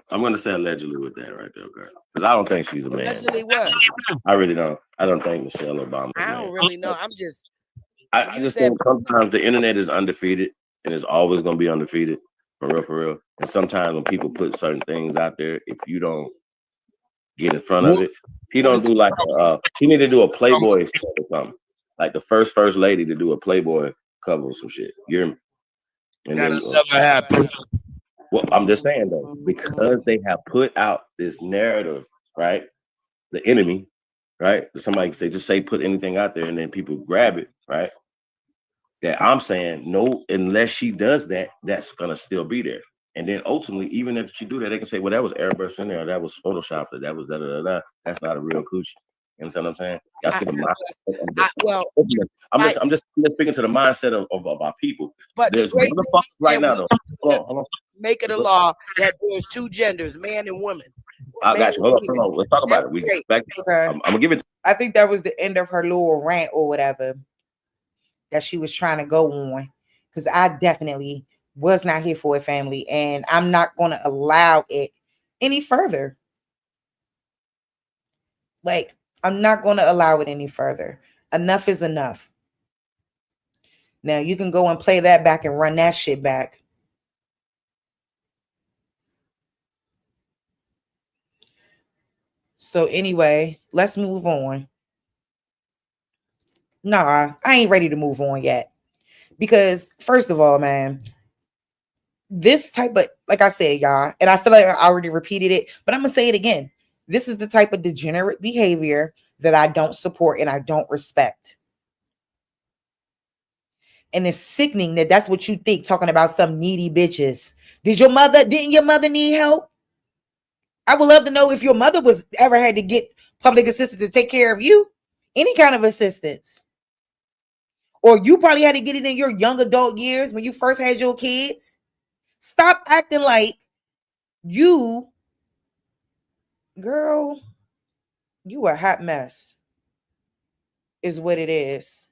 I'm gonna say allegedly with that right there, okay? Because I don't think she's a man. Allegedly what? I really don't. I don't think Michelle Obama. I don't really know. I'm just. I just think sometimes the internet is undefeated and it's always gonna be undefeated, for real, for real. And sometimes when people put certain things out there, if you don't get in front of it, she don't do like she need to do a Playboy or something. Like the first lady to do a Playboy cover or some shit. You hear me? And That'll then never happen. well, I'm just saying though, because they have put out this narrative, right? The enemy, right? Somebody can say, just say put anything out there and then people grab it, right? That I'm saying, no, unless she does that, that's gonna still be there. And then ultimately, even if she do that, they can say, well, that was airbrushed in there, that was photoshopped, that was da. That's not a real coochie. You understand what I'm saying? Y'all see the mindset. I'm just speaking to the mindset of our people. But there's motherfuckers right now, though. Hold on. Make it a law that there's two genders, man and woman. I got you. Hold on. Let's talk about it. We get back. Okay. I'm gonna give it. I think that was the end of her little rant or whatever that she was trying to go on. Because I definitely was not here for a family, and I'm not going to allow it any further. Like, I'm not going to allow it any further. Enough is enough. Now you can go and play that back and run that shit back. So anyway, let's move on. Nah, I ain't ready to move on yet. Because first of all, man, this type of, like I said, y'all, and I feel like I already repeated it, but I'm going to say it again. This is the type of degenerate behavior that I don't support and I don't respect. And it's sickening that that's what you think, talking about some needy bitches. Didn't your mother need help? I would love to know if your mother was ever had to get public assistance to take care of you. Any kind of assistance. Or you probably had to get it in your young adult years when you first had your kids. Stop acting like you, girl, you a hot mess is what it is.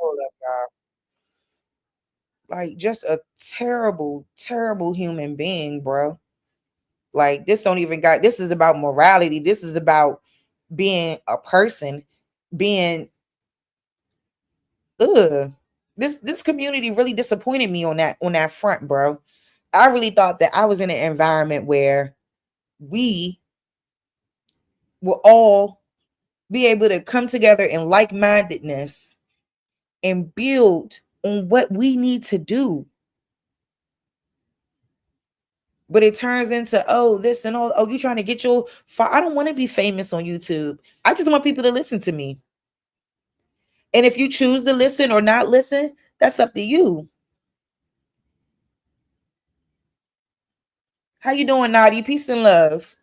Hold up, y'all. Like, just a terrible, terrible human being, bro. Like, this is about morality. This is about being a person, being this community really disappointed me on that front, bro. I really thought that I was in an environment where we will all be able to come together in like-mindedness and build on what we need to do. But it turns into, this and you trying to get your I don't want to be famous on YouTube. I just want people to listen to me. And if you choose to listen or not listen, that's up to you. How you doing, Naughty? Peace and love.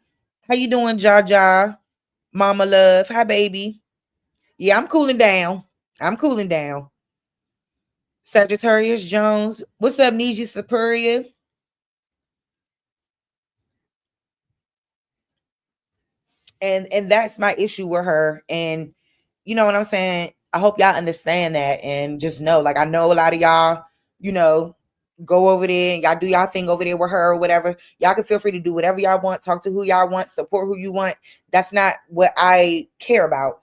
How you doing, Jaja? Mama love. Hi, baby. Yeah, I'm cooling down. Sagittarius Jones. What's up, Niji Superior? And that's my issue with her. And you know what I'm saying? I hope y'all understand that and just know, like, I know a lot of y'all, go over there and y'all do y'all thing over there with her or whatever. Y'all can feel free to do whatever y'all want, talk to who y'all want, support who you want. That's not what I care about.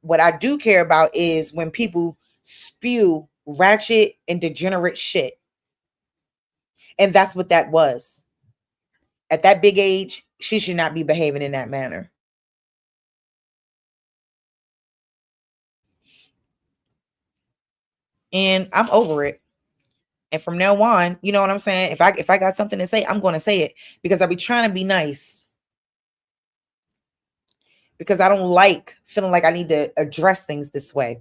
What I do care about is when people spew ratchet and degenerate shit. And that's what that was. At that big age, she should not be behaving in that manner. And I'm over it. And from now on, you know what I'm saying? If I got something to say, I'm going to say it because I be trying to be nice. Because I don't like feeling like I need to address things this way.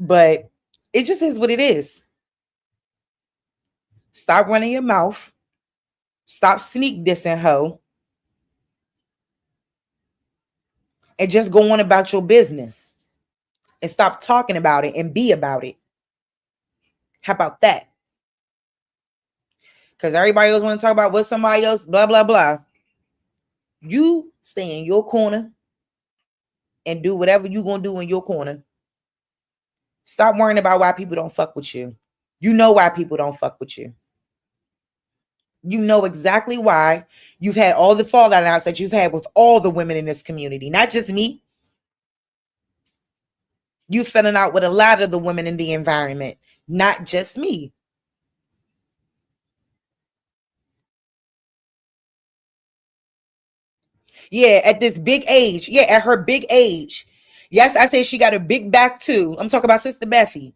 But it just is what it is. Stop running your mouth. Stop sneak dissing, hoe. And just go on about your business. And stop talking about it and be about it. How about that? Because everybody else want to talk about what somebody else, blah, blah, blah. You stay in your corner and do whatever you're going to do in your corner. Stop worrying about why people don't fuck with you. You know why people don't fuck with you. You know exactly why you've had all the fallout outs that you've had with all the women in this community, not just me. You filling out with a lot of the women in the environment, not just me. Yeah, at this big age. Yeah, at her big age. Yes, I say she got a big back too. I'm talking about Sister Bethy.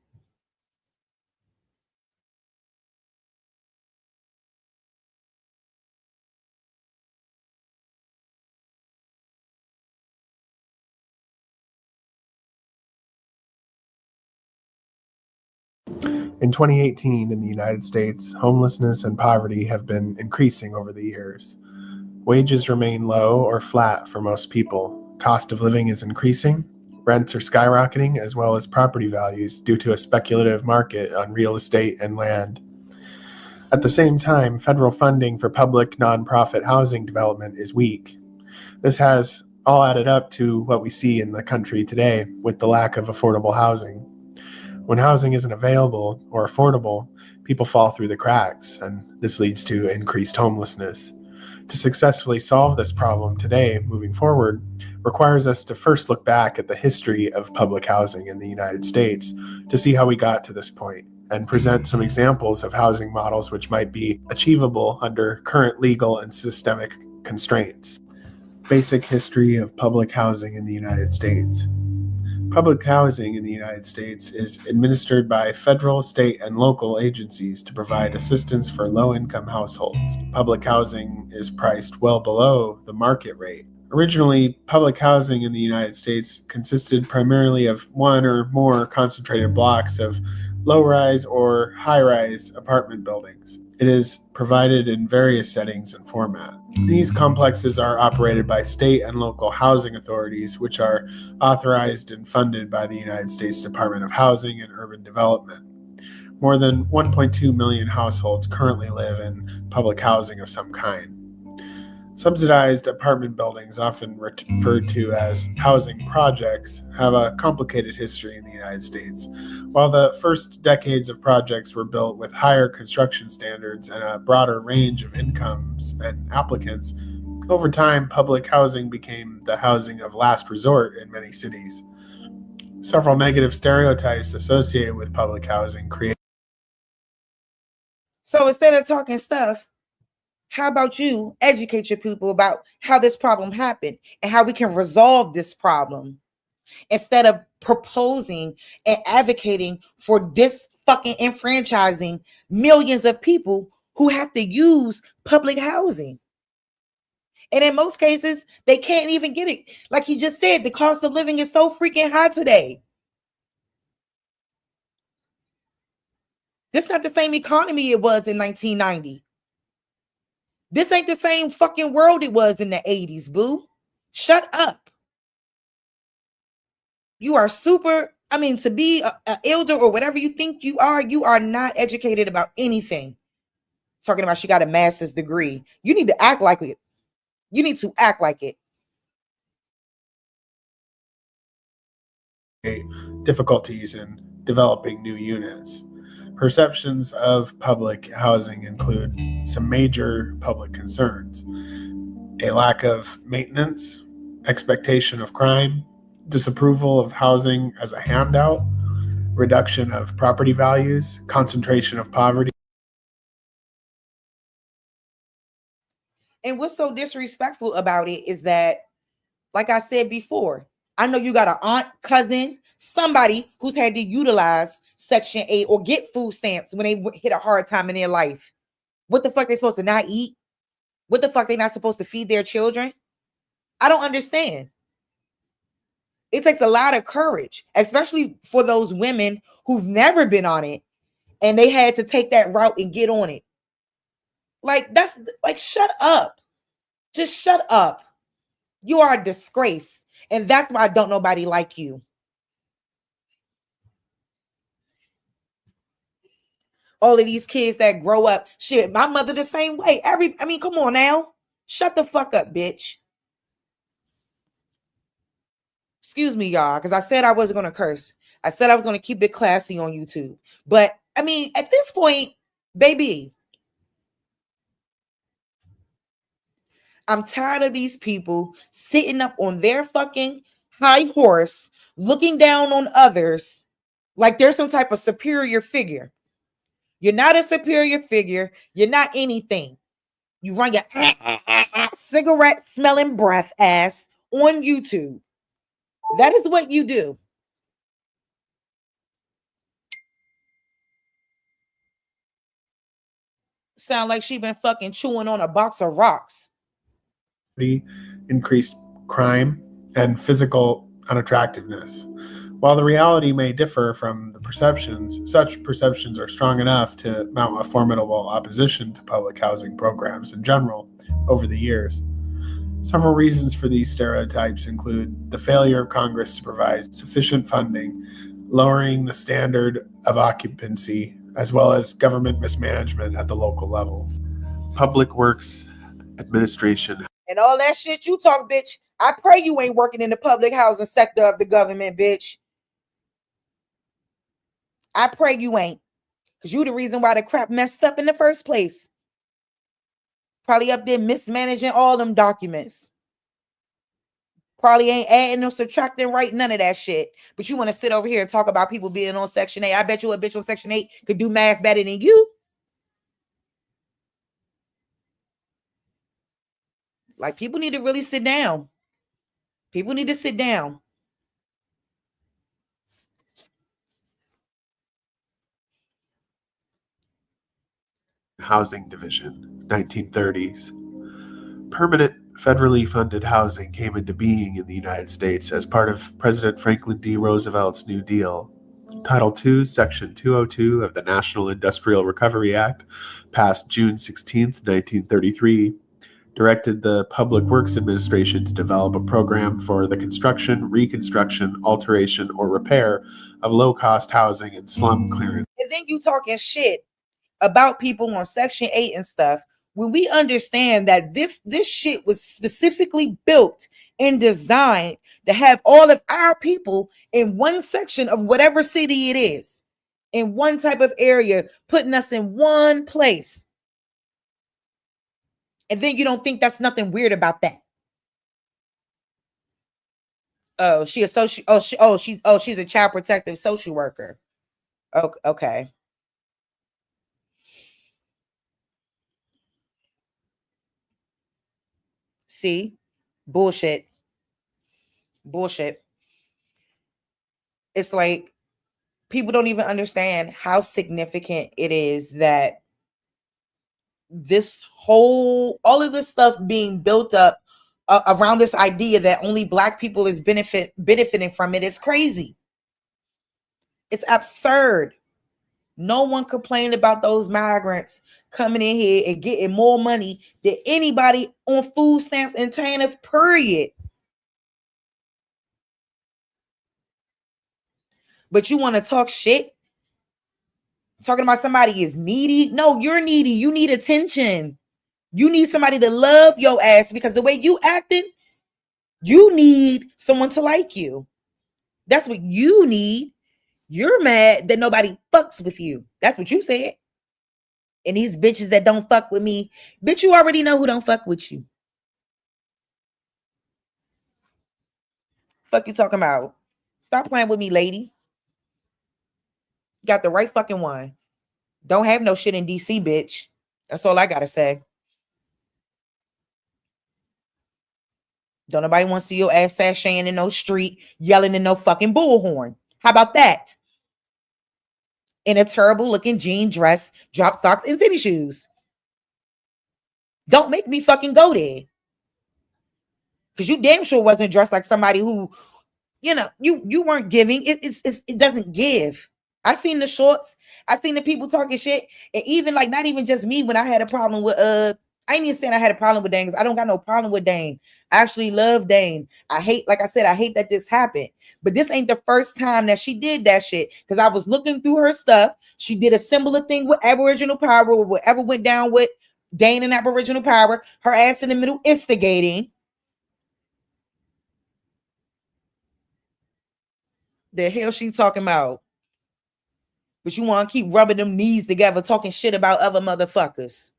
In 2018, in the United States, homelessness and poverty have been increasing over the years. Wages remain low or flat for most people. Cost of living is increasing. Rents are skyrocketing, as well as property values due to a speculative market on real estate and land. At the same time, federal funding for public nonprofit housing development is weak. This has all added up to what we see in the country today with the lack of affordable housing. When housing isn't available or affordable, people fall through the cracks, and this leads to increased homelessness. To successfully solve this problem today, moving forward, requires us to first look back at the history of public housing in the United States to see how we got to this point, and present some examples of housing models which might be achievable under current legal and systemic constraints. Basic history of public housing in the United States. Public housing in the United States is administered by federal, state, and local agencies to provide assistance for low-income households. Public housing is priced well below the market rate. Originally, public housing in the United States consisted primarily of one or more concentrated blocks of low-rise or high-rise apartment buildings. It is provided in various settings and formats. These complexes are operated by state and local housing authorities, which are authorized and funded by the United States Department of Housing and Urban Development. More than 1.2 million households currently live in public housing of some kind. Subsidized apartment buildings, often referred to as housing projects, have a complicated history in the United States. While the first decades of projects were built with higher construction standards and a broader range of incomes and applicants, over time, public housing became the housing of last resort in many cities. Several negative stereotypes associated with public housing create. So instead of talking stuff, how about you educate your people about how this problem happened and how we can resolve this problem instead of proposing and advocating for this fucking enfranchising millions of people who have to use public housing. And in most cases, they can't even get it. Like he just said, the cost of living is so freaking high today. This is not the same economy it was in 1990. This ain't the same fucking world it was in the 80s, boo. Shut up. You are to be an elder or whatever you think you are not educated about anything. Talking about she got a master's degree. You need to act like it. You need to act like it. Difficulties in developing new units. Perceptions of public housing include some major public concerns: a lack of maintenance, expectation of crime, disapproval of housing as a handout, reduction of property values, concentration of poverty. And what's so disrespectful about it is that, like I said before, I know you got an aunt, cousin, somebody who's had to utilize Section 8 or get food stamps when they hit a hard time in their life. What the fuck they supposed to not eat? What the fuck they not supposed to feed their children? I don't understand. It takes a lot of courage, especially for those women who've never been on it and they had to take that route and get on it. Like, that's like, shut up. Just shut up. You are a disgrace. And that's why I don't nobody like you. All of these kids that grow up, shit, my mother the same way. Come on now. Shut the fuck up, bitch. Excuse me, y'all, because I said I wasn't going to curse. I said I was going to keep it classy on YouTube. But, at this point, baby, I'm tired of these people sitting up on their fucking high horse, looking down on others like they're some type of superior figure. You're not a superior figure. You're not anything. You run your cigarette smelling breath ass on YouTube. That is what you do. Sound like she been fucking chewing on a box of rocks. Increased crime and physical unattractiveness. While the reality may differ from the perceptions, such perceptions are strong enough to mount a formidable opposition to public housing programs in general over the years. Several reasons for these stereotypes include the failure of Congress to provide sufficient funding, lowering the standard of occupancy, as well as government mismanagement at the local level. Public Works Administration. And all that shit you talk, bitch. I pray you ain't working in the public housing sector of the government, bitch. I pray you ain't. Because you the reason why the crap messed up in the first place. Probably up there mismanaging all them documents. Probably ain't adding or subtracting right, none of that shit. But you want to sit over here and talk about people being on Section 8. I bet you a bitch on Section 8 could do math better than you. Like, people need to really sit down. People need to sit down. Housing Division, 1930s. Permanent federally funded housing came into being in the United States as part of President Franklin D. Roosevelt's New Deal. Title II, Section 202 of the National Industrial Recovery Act, passed June 16, 1933, directed the Public Works Administration to develop a program for the construction, reconstruction, alteration, or repair of low-cost housing and slum clearance. And then you talking shit about people on Section 8 and stuff when we understand that this shit was specifically built and designed to have all of our people in one section of whatever city it is, in one type of area, putting us in one place. And then you don't think that's nothing weird about that. Oh, she's a child protective social worker. Okay. See? Bullshit. It's like people don't even understand how significant it is that all of this stuff being built up around this idea that only Black people is benefiting from it is crazy. It's absurd. No one complained about those migrants coming in here and getting more money than anybody on food stamps and TANF, period. But you want to talk shit? Talking about somebody is needy? No, you're needy. You need attention. You need somebody to love your ass because the way you acting, you need someone to like you. That's what you need. You're mad that nobody fucks with you. That's what you said. And these bitches that don't fuck with me, bitch, you already know who don't fuck with you. Fuck you talking about? Stop playing with me, lady. Got the right fucking one. Don't have no shit in DC, bitch. That's all I gotta say. Don't nobody want to see your ass sashaying in no street, yelling in no fucking bullhorn. How about that? In a terrible looking jean dress, drop socks, and tennis shoes. Don't make me fucking go there. Because you damn sure wasn't dressed like somebody who, you weren't giving. It doesn't give. I seen the shorts. I seen the people talking shit. And even like, not even just me, when I had a problem with I ain't even saying I had a problem with Dane, because I don't got no problem with Dane. I actually love Dane. I hate that this happened. But this ain't the first time that she did that shit. Because I was looking through her stuff. She did a similar thing with Aboriginal power, or whatever went down with Dane and Aboriginal power. Her ass in the middle instigating. The hell she talking about? But you want to keep rubbing them knees together, talking shit about other motherfuckers.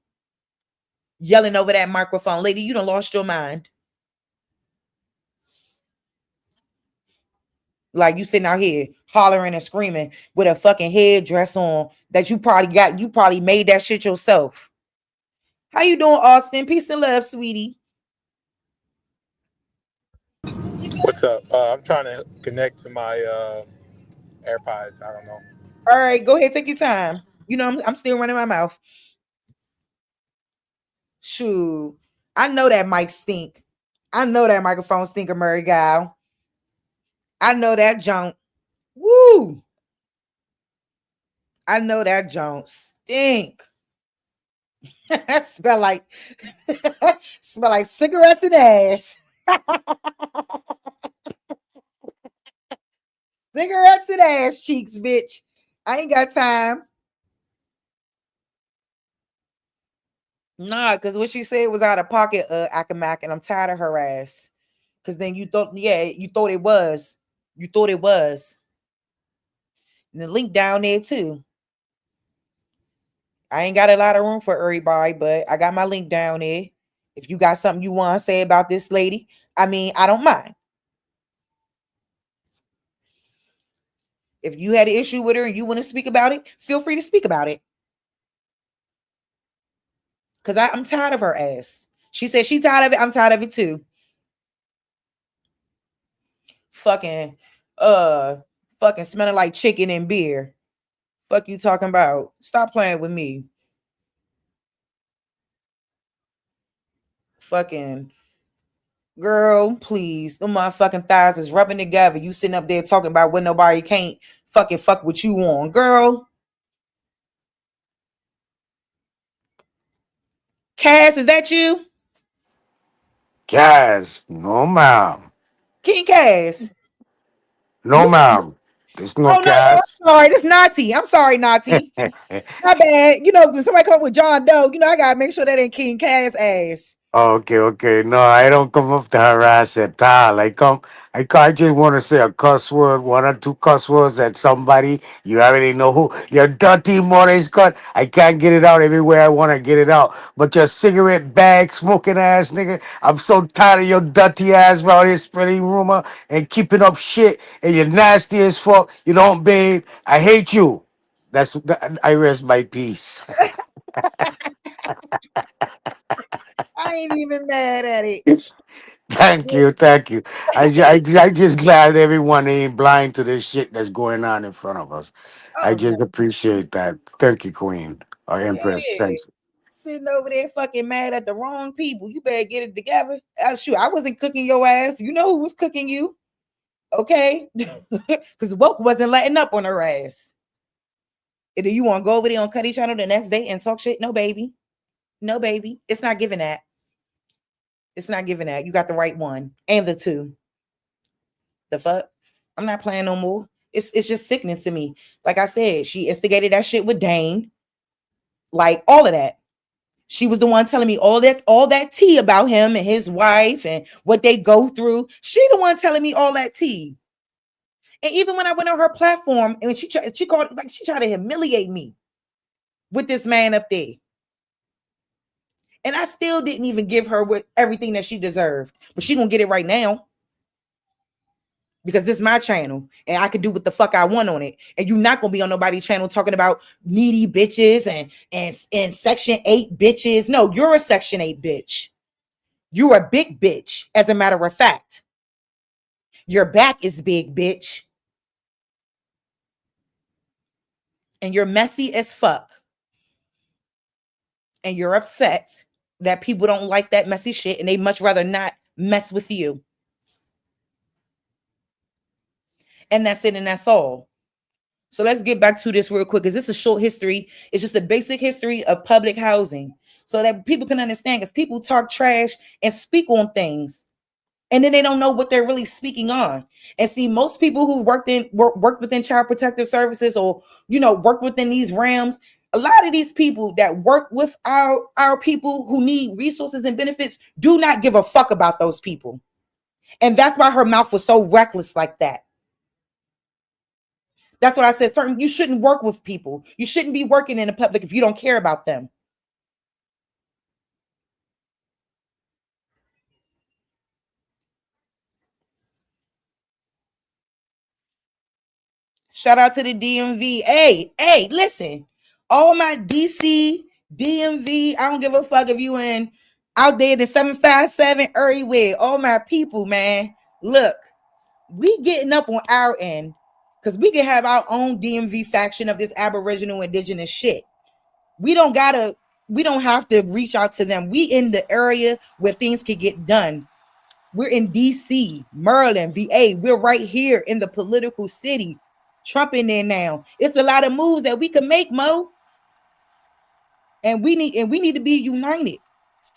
Yelling over that microphone. Lady, you done lost your mind. Like you sitting out here hollering and screaming with a fucking headdress on that you probably made that shit yourself. How you doing, Austin? Peace and love, sweetie. What's up? I'm trying to connect to my AirPods. I don't know. All right, go ahead, take your time. You know, I'm still running my mouth. Shoot, I know that mic stink. I know that microphone stink, Murray gal. I know that junk. Woo! I know that junk stink. smell like cigarettes and ass. Cigarettes and ass cheeks, bitch. I ain't got time. Nah, because what she said was out of pocket, Akamac, and I'm tired of her ass. Because then you thought it was. You thought it was. And the link down there too. I ain't got a lot of room for everybody, but I got my link down there. If you got something you want to say about this lady, I mean, I don't mind. If you had an issue with her and you want to speak about it, feel free to speak about it. Because I'm tired of her ass. She said she's tired of it. I'm tired of it too. Fucking smelling like chicken and beer. Fuck you talking about? Stop playing with me. Fucking girl, please. Them motherfucking thighs is rubbing together. You sitting up there talking about what nobody can't fucking fuck with you on, girl. Cass, is that you? Cass, no ma'am. King Cass. No ma'am. There's no Oh no, I'm gas. sorry. That's Naughty. I'm sorry, Naughty. My bad. You know, when somebody come up with John Doe, you know, I gotta make sure that ain't King Cass ass. Okay. No, I don't come up to harass at all. I just want to say a cuss word, one or two cuss words at somebody. You already know who. Your dirty Morris cut. I can't get it out everywhere I want to get it out. But your cigarette bag smoking ass nigga, I'm so tired of your dirty ass out here spreading rumor and keeping up shit. And you're nasty as fuck. You don't bathe. I hate you. I rest my peace. I ain't even mad at it. Thank you. I just glad everyone ain't blind to this shit that's going on in front of us. I Oh no. just appreciate that. Thank you, Queen or Empress. Yeah. Thanks. Sitting over there fucking mad at the wrong people. You better get it together. Shoot, I wasn't cooking your ass. You know who was cooking you. Okay? Because the woke wasn't letting up on her ass. Either you want to go over there on Cuddy Channel the next day and talk shit? No, baby. No, baby. It's not giving that. It's not giving that. You got the right one and the two. The fuck? I'm not playing no more. It's just sickening to me. Like I said, she instigated that shit with Dane. Like all of that. She was the one telling me all that tea about him and his wife and what they go through. She the one telling me all that tea. And even when I went on her platform and she tried to humiliate me with this man up there. And I still didn't even give her with everything that she deserved. But she gonna get it right now. Because this is my channel and I can do what the fuck I want on it. And you're not gonna be on nobody's channel talking about needy bitches and Section 8 bitches. No, you're a Section 8 bitch. You're a big bitch, as a matter of fact. Your back is big, bitch. And you're messy as fuck. And you're upset that people don't like that messy shit and they much rather not mess with you. And that's it, and that's all. So let's get back to this real quick because this is a short history. It's just a basic history of public housing so that people can understand, because people talk trash and speak on things and then they don't know what they're really speaking on. And see, most people who worked within child protective services or, you know, work within these realms, a lot of these people that work with our people who need resources and benefits do not give a fuck about those people. And that's why her mouth was so reckless like that. That's what I said. You shouldn't work with people. You shouldn't be working in the public if you don't care about them. Shout out to the DMV. Hey, listen. All my DC, DMV, I don't give a fuck if you in out there the 757 everywhere. All my people, man. Look, we getting up on our end because we can have our own DMV faction of this Aboriginal indigenous shit. We don't have to reach out to them. We in the area where things can get done. We're in DC, Maryland, VA. We're right here in the political city. Trump in there now. It's a lot of moves that we can make, Mo. And we need to be united.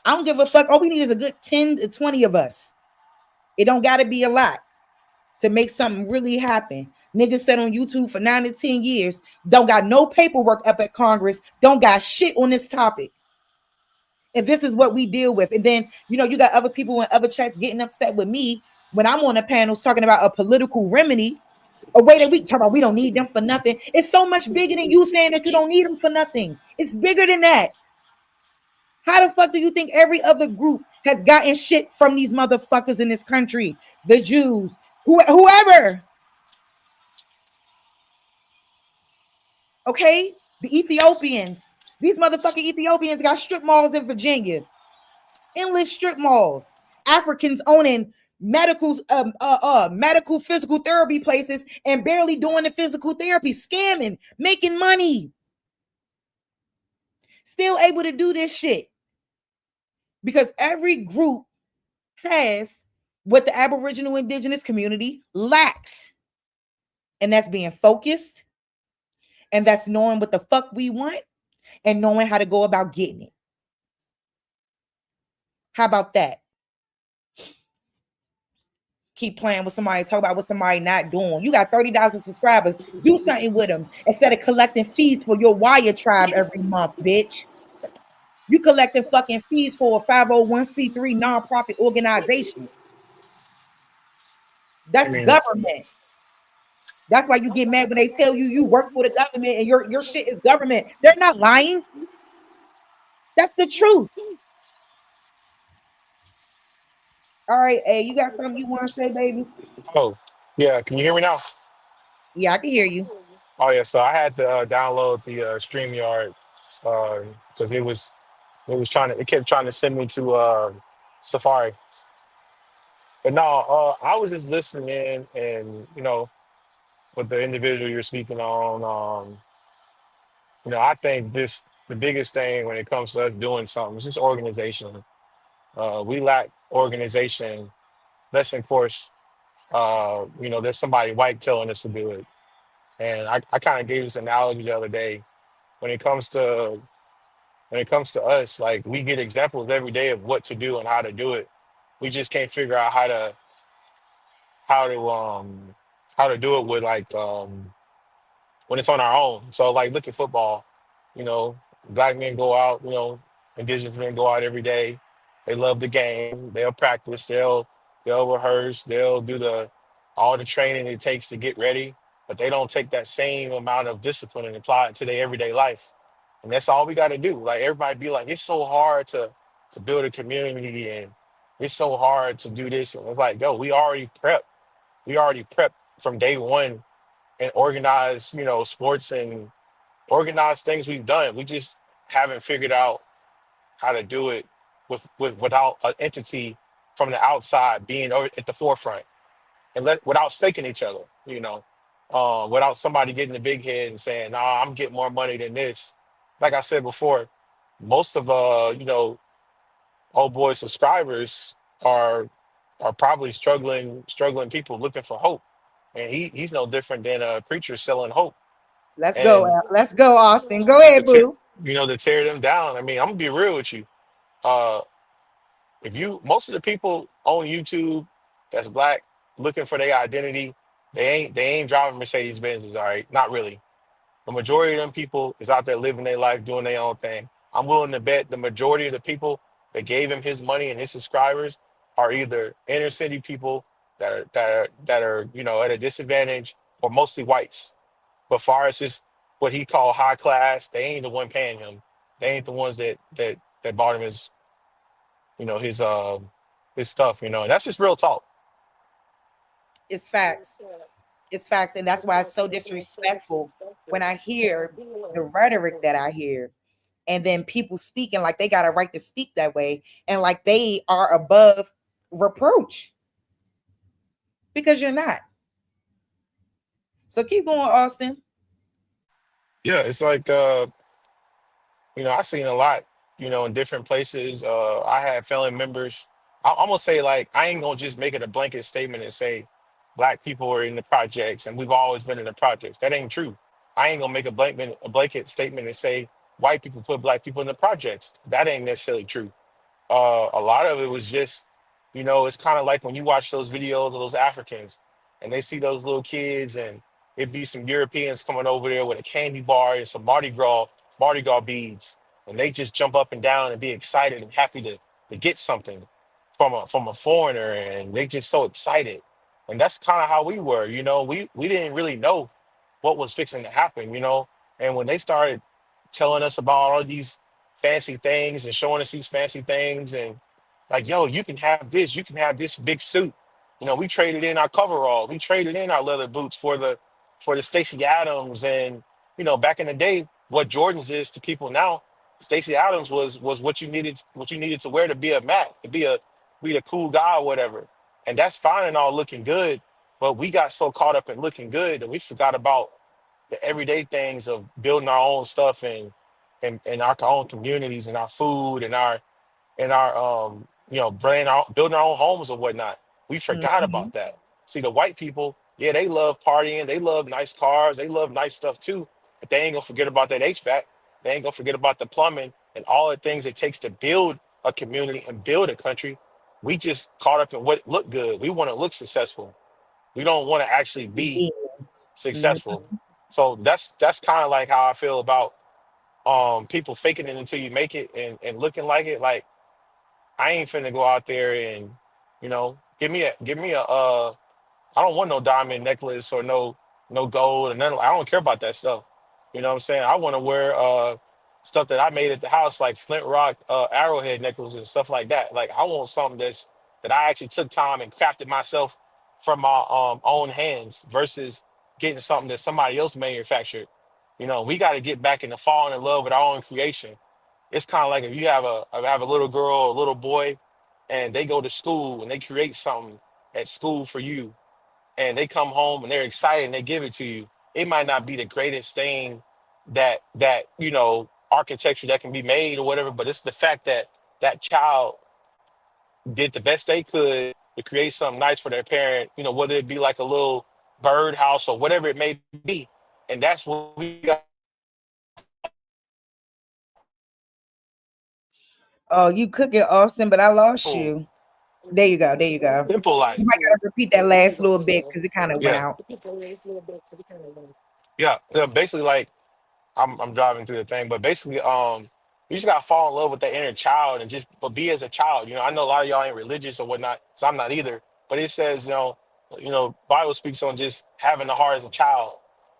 I don't give a fuck. All we need is a good 10 to 20 of us. It don't gotta be a lot to make something really happen. Niggas said on YouTube for 9 to 10 years, don't got no paperwork up at Congress, don't got shit on this topic. And this is what we deal with. And then, you know, you got other people in other chats getting upset with me when I'm on the panels talking about a political remedy, a way that we talk about we don't need them for nothing. It's so much bigger than you saying that you don't need them for nothing. It's bigger than that. How the fuck do you think every other group has gotten shit from these motherfuckers in this country? The Jews, whoever. Okay? The Ethiopians. These motherfucking Ethiopians got strip malls in Virginia. Endless strip malls. Africans owning medical physical therapy places and barely doing the physical therapy, scamming, making money. Still able to do this shit. Because every group has what the Aboriginal indigenous community lacks. And that's being focused. And that's knowing what the fuck we want and knowing how to go about getting it. How about that? keep playing with somebody, talk about what somebody not doing. You got 30,000 subscribers. Do something with them instead of collecting fees for your wire tribe every month, bitch. You collecting fucking fees for a 501c3 nonprofit organization. I That's mean, government. That's why you get mad when they tell you you work for the government and your shit is government. They're not lying. That's the truth. All right, hey, you got something you want to say, baby? oh, yeah. Can you hear me now? Yeah, I can hear you. Oh, yeah. So I had to download the StreamYard because it was trying to, it kept trying to send me to Safari. But no, I was just listening in, and with the individual you're speaking on, I think the biggest thing when it comes to us doing something is just organization. We lack organization. Let's enforce. There's somebody white telling us to do it, and I kind of gave this analogy the other day. When it comes to us, like we get examples every day of what to do and how to do it. We just can't figure out how to um how to do it with like when it's on our own. So like look at football, you know, black men go out, indigenous men go out every day. They love the game. They'll practice. They'll rehearse. They'll do the all the training it takes to get ready. But they don't take that same amount of discipline and apply it to their everyday life. And that's all we got to do. Like everybody be like, it's so hard to build a community and it's so hard to do this. And it's like, yo, we already prepped. We already prepped from day one and organize, sports and organize things we've done. We just haven't figured out how to do it without an entity from the outside being at the forefront and without staking each other, without somebody getting the big head and saying, nah, I'm getting more money than this. Like I said before, most of old boy subscribers are probably struggling people looking for hope. And he's no different than a preacher selling hope. Let's go. And Let's go, Austin. Go ahead, boo. to tear them down. I mean, I'm gonna be real with you. Uh, if you most of the people on YouTube that's black looking for their identity, they ain't driving Mercedes Benzes. All right, not really. The majority of them people is out there living their life, doing their own thing. I'm willing to bet the majority of the people that gave him his money and his subscribers are either inner city people that are at a disadvantage or mostly whites. But far as just what he called high class, they ain't the one paying him. They ain't the ones that bought him his stuff. And that's just real talk. It's facts. It's facts. And that's why it's so disrespectful when I hear the rhetoric that I hear. And then people speaking like they got a right to speak that way and like they are above reproach because you're not. So keep going, Austin. Yeah, it's like I've seen a lot, in different places. I had family members. I'm gonna say like I ain't gonna just make it a blanket statement and say black people are in the projects and we've always been in the projects. That ain't true. I ain't gonna make a blanket statement and say white people put black people in the projects. That ain't necessarily true. A lot of it was just, it's kind of like when you watch those videos of those Africans and they see those little kids and it'd be some Europeans coming over there with a candy bar and some Mardi Gras beads, and they just jump up and down and be excited and happy to get something from a foreigner, and they just so excited. And that's kind of how we were, we didn't really know what was fixing to happen, and when they started telling us about all these fancy things and showing us these fancy things and like, yo, you can have this big suit. We traded in our coverall, we traded in our leather boots for the Stacey Adams. And back in the day, what Jordans is to people now, Stacey Adams was what you needed to wear to be a Mac, to be the cool guy or whatever. And that's fine and all looking good, but we got so caught up in looking good that we forgot about the everyday things of building our own stuff and our own communities and our food and our building our own homes or whatnot. We forgot Mhm. about that. See, the white people, yeah, they love partying, they love nice cars, they love nice stuff too, but they ain't gonna forget about that HVAC. They ain't gonna forget about the plumbing and all the things it takes to build a community and build a country. We just caught up in what looked good. We want to look successful. We don't want to actually be Mhm. successful. So that's kind of like how I feel about people faking it until you make it and looking like it. Like I ain't finna go out there and give me a I don't want no diamond necklace or no gold and none. I don't care about that stuff. You know what I'm saying? I want to wear stuff that I made at the house, like flint rock arrowhead necklaces and stuff like that. Like I want something that I actually took time and crafted myself from my own hands versus getting something that somebody else manufactured. We got to get back into falling in love with our own creation. It's kind of like if you have a little girl or a little boy, and they go to school and they create something at school for you, and they come home and they're excited and they give it to you. It might not be the greatest thing that architecture that can be made or whatever, but it's the fact that that child did the best they could to create something nice for their parent, whether it be like a little bird house or whatever it may be. And that's what we got. Oh, you cooking, Austin, but I lost you. There you go. There you go. Simple You life. might gotta repeat that last little bit because it kind of went Yeah. out. Yeah. Basically, like, I'm driving through the thing, but basically, you just gotta fall in love with that inner child and just but be as a child. I know a lot of y'all ain't religious or whatnot, so I'm not either. But it says, Bible speaks on just having the heart as a child.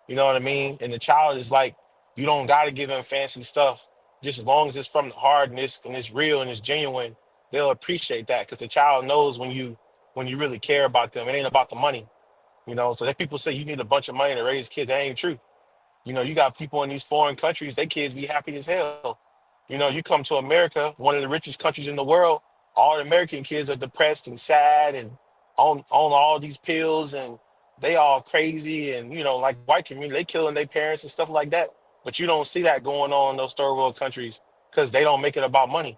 You know what I mean? And the child is like, you don't gotta give them fancy stuff. Just as long as it's from the heart and it's real and it's genuine, they'll appreciate that because the child knows when you really care about them. It ain't about the money. So that people say you need a bunch of money to raise kids. That ain't true. You got people in these foreign countries, their kids be happy as hell. You come to America, one of the richest countries in the world, all the American kids are depressed and sad and on all these pills and they all crazy and like white community, they killing their parents and stuff like that. But you don't see that going on in those third world countries because they don't make it about money.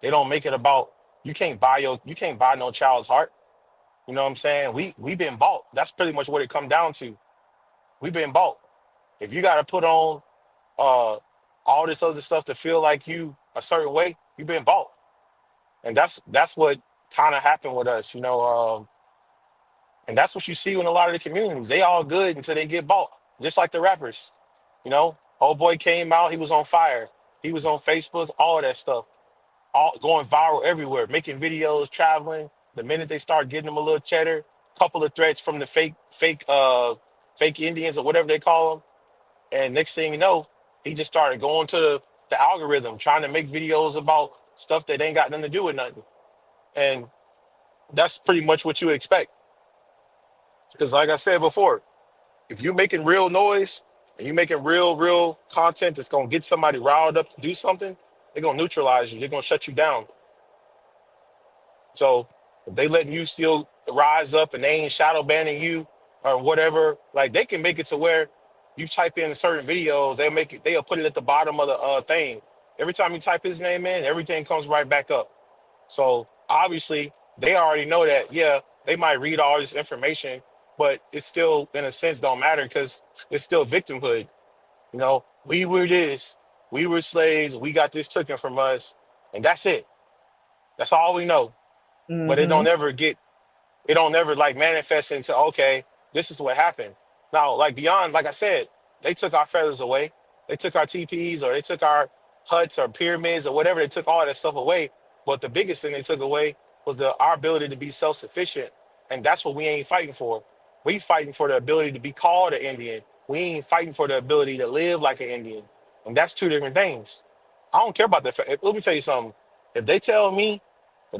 They don't make it about you can't buy no child's heart. You know what I'm saying? We been bought. That's pretty much what it come down to. We've been bought. If you gotta put on uh all this other stuff to feel like you a certain way, you've been bought. And that's what kind of happened with us, and that's what you see in a lot of the communities. They all good until they get bought, just like the rappers. Old boy came out, he was on fire. He was on Facebook, all of that stuff, all going viral everywhere, making videos, traveling. The minute they start getting them a little cheddar, couple of threats from the fake Indians or whatever they call them, and next thing you know, he just started going to the algorithm, trying to make videos about stuff that ain't got nothing to do with nothing. And that's pretty much what you expect. Because like I said before, if you're making real noise and you're making real content that's gonna get somebody riled up to do something, they're gonna neutralize you. They're gonna shut you down. So if they letting you still rise up and they ain't shadow banning you or whatever, like they can make it to where you type in certain videos, they'll put it at the bottom of the thing. Every time you type his name in, everything comes right back up. So obviously they already know that, yeah, they might read all this information, but it still in a sense don't matter because it's still victimhood. We were this, we were slaves, we got this taken from us, and that's it. That's all we know. But it Mm-hmm. don't ever get it don't ever like manifest into, okay, this is what happened. Now, like beyond, like I said, they took our feathers away. They took our TPs or they took our huts or pyramids or whatever. They took all that stuff away. But the biggest thing they took away was our ability to be self-sufficient. And that's what we ain't fighting for. We fighting for the ability to be called an Indian. We ain't fighting for the ability to live like an Indian. And that's two different things. I don't care about that. Let me tell you something. If they tell me that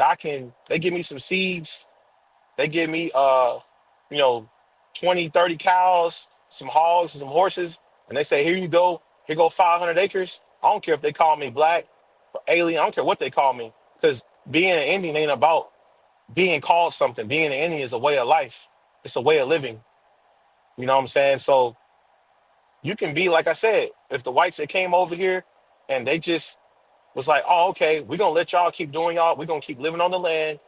they give me some seeds, they give me you know, 20, 30 cows, some hogs, and some horses, and they say, here you go, here go 500 acres. I don't care if they call me black or alien, I don't care what they call me. Because being an Indian ain't about being called something. Being an Indian is a way of life. It's a way of living. You know what I'm saying? So you can be, like I said, if the whites that came over here and they just was like, oh, okay, we're gonna let y'all keep doing y'all, we're gonna keep living on the land,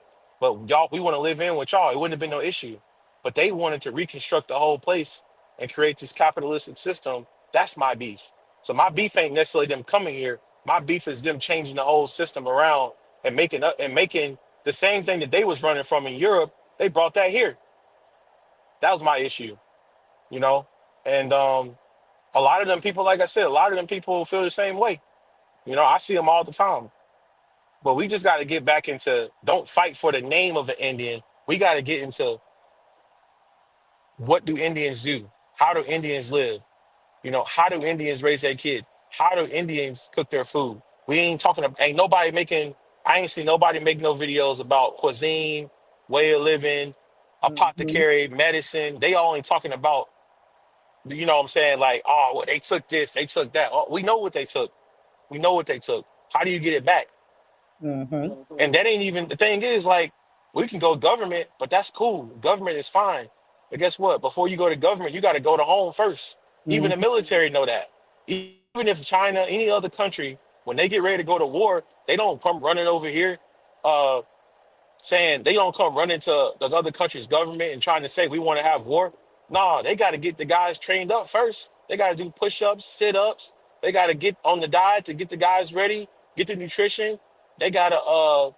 but y'all, we want to live in with y'all. It wouldn't have been no issue. But they wanted to reconstruct the whole place and create this capitalistic system. That's my beef. So my beef ain't necessarily them coming here. My beef is them changing the whole system around and making The same thing that they was running from in Europe, they brought that here. That was my issue, you know. And a lot of them people, like I said, a lot of them people feel the same way. You know, I see them all the time. But we just got to get back into don't fight for the name of an Indian. We got to get into what do Indians do? How do Indians live? You know, how do Indians raise their kids? How do Indians cook their food? We ain't talking about, ain't nobody making, I ain't seen nobody make no videos about cuisine, way of living, apothecary, medicine. They all ain't talking about, you know what I'm saying? Like, oh, well, they took this, they took that. Oh, we know what they took. We know what they took. How do you get it back? Mm-hmm. And that ain't even, the thing is, like, we can go government, but that's cool. Government is fine. But guess what? Before you go to government, you got to go to home first. Even the military know that. Even if China, any other country, when they get ready to go to war, they don't come running over here uh, saying they don't come running to the other country's government and trying to say we want to have war. No, they got to get the guys trained up first. They got to do push-ups, sit-ups. They got to get on the diet to get the guys ready, get the nutrition. They got to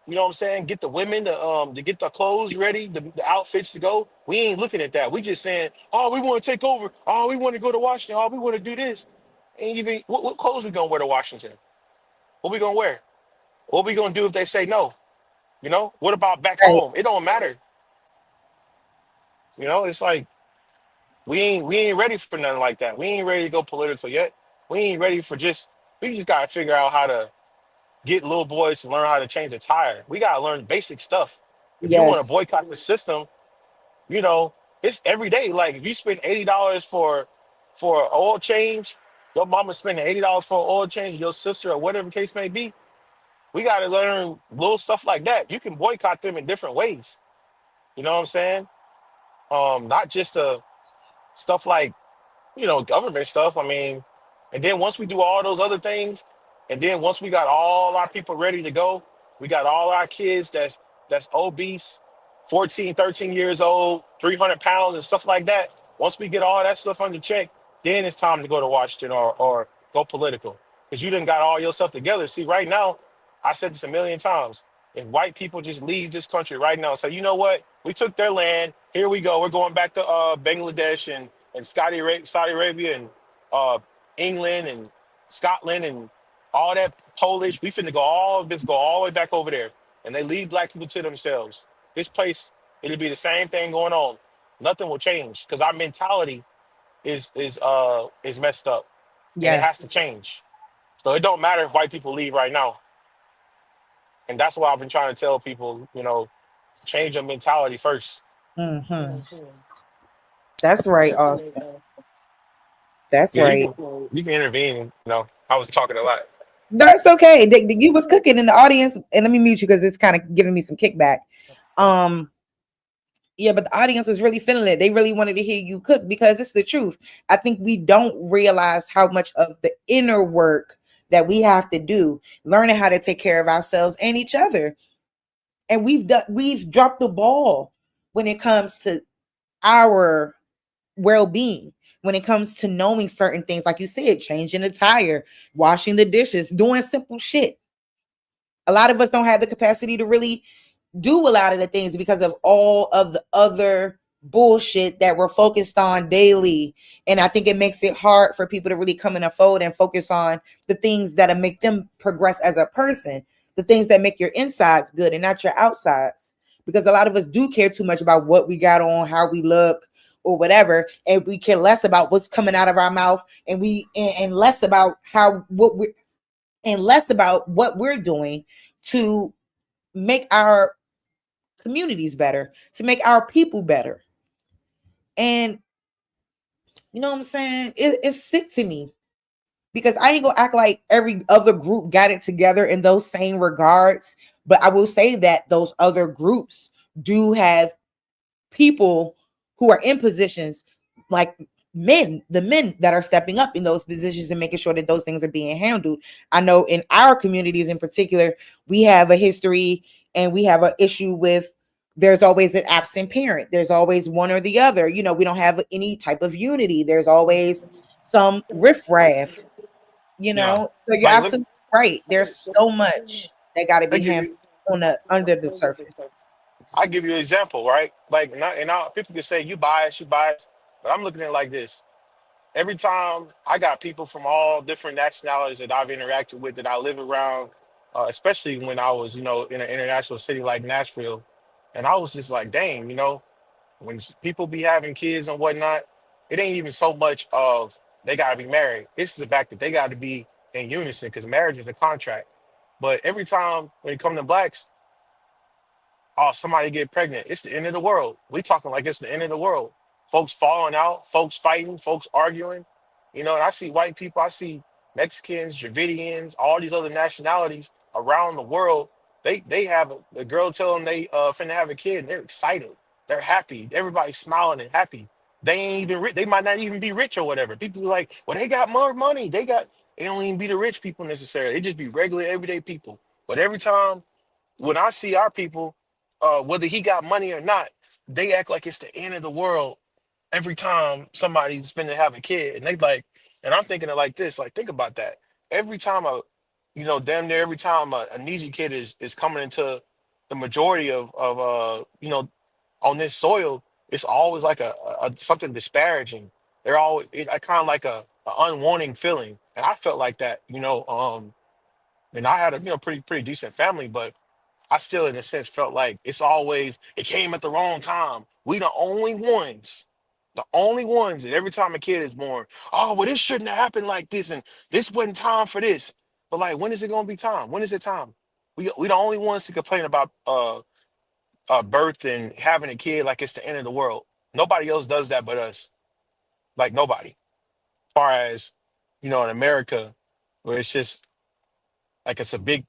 you know what I'm saying? Get the women to get the clothes ready, the outfits to go. We ain't looking at that. We just saying, oh, we want to take over. Oh, we want to go to Washington. Oh, we want to do this. And even what clothes we gonna wear to Washington? What we gonna wear? What we gonna do if they say no? You know? What about back Right. home? It don't matter. You know, it's like we ain't ready for nothing like that. We ain't ready to go political yet. We ain't ready for we just gotta figure out how to get little boys to learn how to change a tire. We gotta learn basic stuff. If you want to Yes. boycott the system, you know, it's every day. Like if you spend $80 for an oil change, your mama spending $80 for an oil change, your sister or whatever the case may be. We gotta learn little stuff like that. You can boycott them in different ways. You know what I'm saying? Not just stuff like government stuff. I mean, and then once we do all those other things, and then once we got all our people ready to go, we got all our kids that's obese, 14, 13 years old, 300 pounds and stuff like that. Once we get all that stuff under check, then it's time to go to Washington or go political. Because you done got all your stuff together. See, right now, I said this a million times. If white people just leave this country right now, say, you know what? We took their land. Here we go. We're going back to Bangladesh and Saudi Arabia and uh, England and Scotland and all that Polish. We finna go all the way back over there, and they leave black people to themselves. This place, it'll be the same thing going on. Nothing will change because our mentality is messed up, and it has Yes. to change. So it don't matter if white people leave right now, and that's why I've been trying to tell people, change your mentality first. Mm-hmm. That's right, Austin. That's Yeah, right. you can intervene. I was talking a lot. That's okay. You was cooking in the audience, and let me mute you because it's kind of giving me some kickback. Yeah, but the audience was really feeling it. They really wanted to hear you cook because it's the truth. I think we don't realize how much of the inner work that we have to do, learning how to take care of ourselves and each other. And we've dropped the ball when it comes to our well-being, when it comes to knowing certain things, like you said, changing a tire, washing the dishes, doing simple shit. A lot of us don't have the capacity to really do a lot of the things because of all of the other bullshit that we're focused on daily. And I think it makes it hard for people to really come in a fold and focus on the things that make them progress as a person, the things that make your insides good and not your outsides. Because a lot of us do care too much about what we got on, how we look, or whatever, and we care less about what's coming out of our mouth, and less about less about what we're doing to make our communities better, to make our people better. And you know what I'm saying? It's sick to me because I ain't gonna act like every other group got it together in those same regards. But I will say that those other groups do have people who are in positions like the men that are stepping up in those positions and making sure that those things are being handled. I know in our communities in particular, we have a history and we have an issue with there's always an absent parent. There's always one or the other. We don't have any type of unity. There's always some riffraff. Yeah, So you're like absolutely right. There's so much that got to let be me give handled. you on the under the surface. I give you an example, right? Like, people can say you biased, but I'm looking at it like this. Every time I got people from all different nationalities that I've interacted with, that I live around, especially when I was, in an international city like Nashville, and I was just like, dang, when people be having kids and whatnot, it ain't even so much of they gotta be married. It's the fact that they gotta be in unison because marriage is a contract. But every time when it comes to blacks, oh, somebody get pregnant. It's the end of the world. We talking like it's the end of the world. Folks falling out, folks fighting, folks arguing. And I see white people, I see Mexicans, Dravidians, all these other nationalities around the world. They have the girl tell them they finna have a kid, and they're excited. They're happy. Everybody's smiling and happy. They ain't even rich. They might not even be rich or whatever. People be like, well, they got more money. They don't even be the rich people necessarily. They just be regular, everyday people. But every time when I see our people, whether he got money or not, they act like it's the end of the world every time somebody's finna have a kid. And they like, and I'm thinking it like this, like, think about that. Every time damn near every time a needy kid is coming into the majority of on this soil, it's always like a something disparaging. They're always kind of like a unwanting feeling. And I felt like that, and I had a pretty decent family, but I still, in a sense, felt like it came at the wrong time. We the only ones that every time a kid is born, oh, well, this shouldn't have happened like this, and this wasn't time for this. But like, when is it gonna be time? When is it time? We the only ones to complain about birth and having a kid like it's the end of the world. Nobody else does that but us. Like nobody. As far as in America, where it's just like it's a big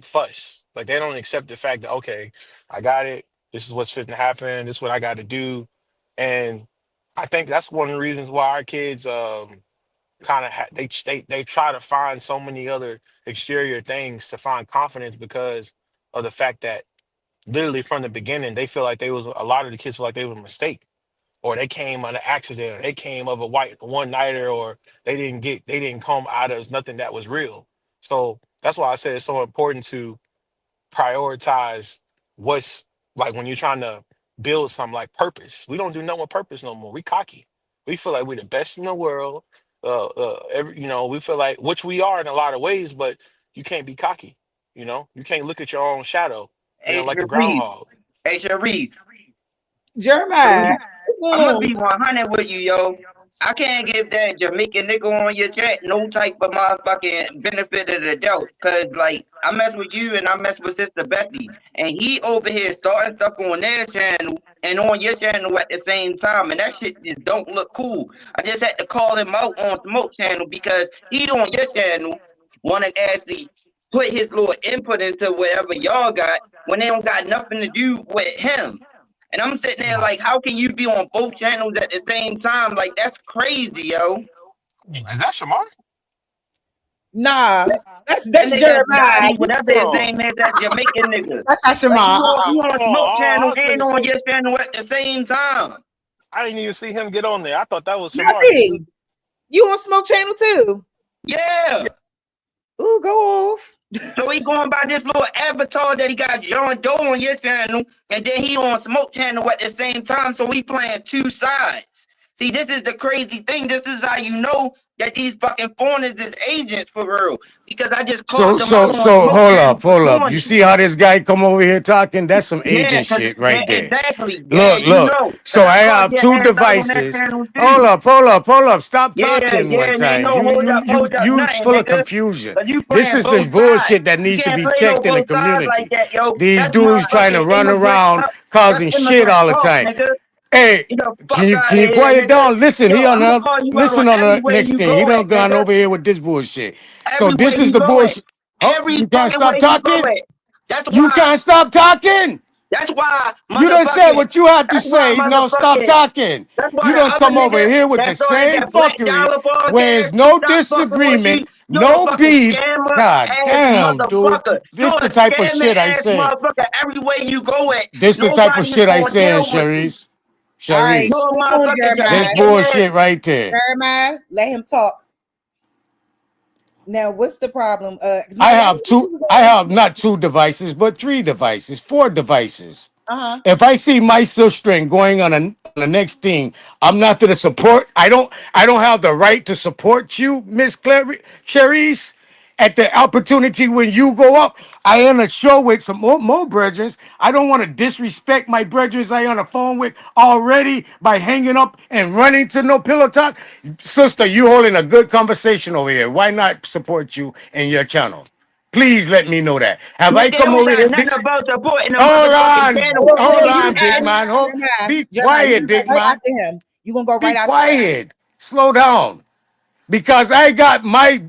fuss. Like they don't accept the fact that okay, I got it. This is what's fitting to happen. This is what I got to do, and I think that's one of the reasons why our kids kind of they try to find so many other exterior things to find confidence because of the fact that literally from the beginning they feel like they was a lot of the kids feel like they were a mistake or they came on an accident or they came of a white one nighter or they didn't come out of nothing that was real. So that's why I said it's so important to prioritize what's like when you're trying to build something like purpose. We don't do nothing with purpose no more. We cocky. We feel like we're the best in the world. We feel like which we are in a lot of ways, but you can't be cocky. You can't look at your own shadow. Hey, Like the Sharif. groundhog. Hey, Sharif. Jeremiah. I'm gonna be 100 with you, yo. I can't give that Jamaican nigga on your chat no type of motherfucking benefit of the doubt, cause like I mess with you and I mess with Sister Betty, and he over here starting stuff on their channel and on your channel at the same time, and that shit just don't look cool. I just had to call him out on Smoke channel because he on your channel want to actually put his little input into whatever y'all got when they don't got nothing to do with him. And I'm sitting there like, how can you be on both channels at the same time? Like, that's crazy, yo. Is that Shamar? Nah, that's That nigga Jeremiah. Gotti, whatever his name is, that Jamaican nigga. That's not Like, Shamar. you on Smoke I channel was and finna on say your channel at the same time. I didn't even see him get on there. I thought that was Shamar. Nutty, you on Smoke Channel too? Yeah. Ooh, go off. So he going by this little avatar that he got John Doe on your channel, and then he on Smoke channel at the same time. So we playing two sides. See, this is the crazy thing. This is how you know that these fucking foreigners is agents for real. Because I just So called them out so on so Smoke channel this hold up. You morning. see how this guy come over here talking? That's some Yeah, agent shit yeah, right there. exactly. Yeah, Look, you look. know. So Because I I called have your two ass out on that devices. channel Hold too. up, hold up, hold up. Stop Yeah, talking yeah, one and ain't time. no hold up, You nothing, full of nigga. confusion. Cause you This playing is the both sides. bullshit that You needs to can't be play no checked in the both sides like community. that, yo. These That's dudes trying to motherfucking run immigrant around talk. That's causing shit immigrant all the talk, time. nigga. Hey, Get the can fuck you out can of you here, quiet nigga. down? Listen, Yo, I'm gonna call you out on listen on the everywhere next you thing. He go done at, gone nigga. over here with this bullshit. So Everywhere this is you the go at. bullshit. Oh, Every you can't fucking stop way you go talking? at. That's You why. can't stop talking? That's why You done said motherfucking. what you had to That's why say. Now stop motherfucking. talking. That's why You the done other come over nigga here with that the started same that Black fuckery Dollar where podcast, there's no stop fucking with you. disagreement, You're a no fucking beef. scammer God ass damn, dude. motherfucker. This You're the a type of scamming shit I ass say. motherfucker. Every way you go at, This the type of nobody is shit I gonna say, deal with you. Sharice. All right, Sharice. You're a come on, motherfucking This Jeremiah. Jamaican ass. bullshit right there. Jeremiah, let him talk. Now, what's the problem? 'Cause I now y'all have two. I have not two devices, but three devices, four devices. uh-huh. If I see my sister going on the next thing, I'm not going to support. I don't have the right to support you, Miss Cherise. At the opportunity when you go up, I in a show with some more brethren. I don't want to disrespect my brethren I on the phone with already by hanging up and running to no pillow talk. Sister, you holding a good conversation over here. Why not support you and your channel? Please let me know that. Have I Nigga, it come don't over got here? nothing about supporting the Hold motherfucking on, channel. hold Nigga, you on, big asked. man. Hold, be Jeremiah, you quiet, go big right man. after him. You gonna go Be right after him. quiet. Slow down, because I got my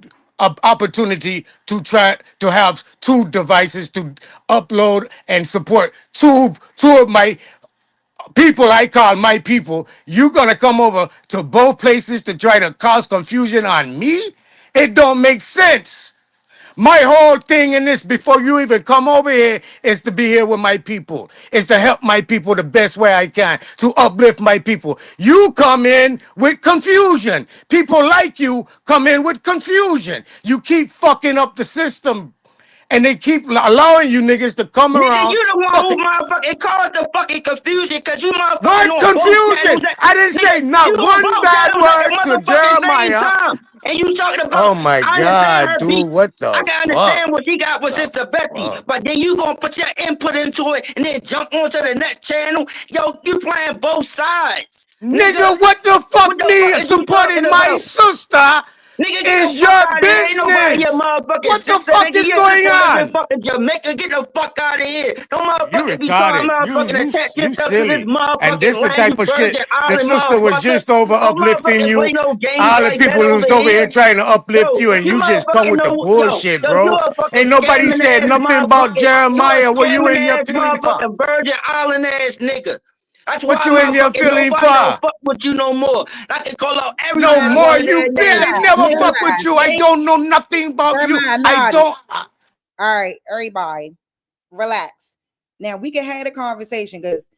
opportunity to try to have two devices to upload and support two of my people. I call my people. You gonna come over to both places to try to cause confusion on me? It don't make sense. My whole thing in this, before you even come over here, is to be here with my people. Is to help my people the best way I can, to uplift my people. You come in with confusion. People like you come in with confusion. You keep fucking up the system. And they keep allowing you niggas to come Nigga, around you the one who fucking. motherfucking caused the fucking confusion because you motherfucking What on both channels. confusion? I didn't Nigga, say you not on one both bad channels at the word to motherfucking same Jeremiah. time. And you talking Oh about, my I understand God, her beat. dude, what I the can fuck? understand what she got with The Sister Betty, fuck? but then you gonna put your input into it and then jump onto the next channel. Yo, you playing both sides. Nigga, Nigga, what the what fuck the me fuck is you talking supporting my about? sister Nigga, get the is fuck your out of here. Ain't nobody your business. motherfucking What the sister, fuck nigga. is Your going sister live in on? fucking Jamaica. Get the fuck out of here. No You motherfucker be trying retarded. motherfucking attach You yourself to this silly. And motherfucking this the land, you type of shit. Virgin The Island sister was motherfucker. just over Don't uplifting motherfucking play you. no games All the like that people over who's over here here. trying to uplift Yo, you, and you you just come motherfucking with the know, bullshit, yo, you bro. a fucking Ain't nobody scamming said ass nothing about motherfucker. You a Jeremiah. What you scamming in your ass feeling for? motherfucking Virgin Island ass nigga. That's What why you in your motherfucking feeling nobody don't for? fuck with you no more. I can call out every No last more. one of their You names. barely Jeremiah, never Nigga, fuck with Jeremiah, you. I don't know nothing about you. Jeremiah, I naughty. don't. All right, everybody, relax. Now we can have a conversation because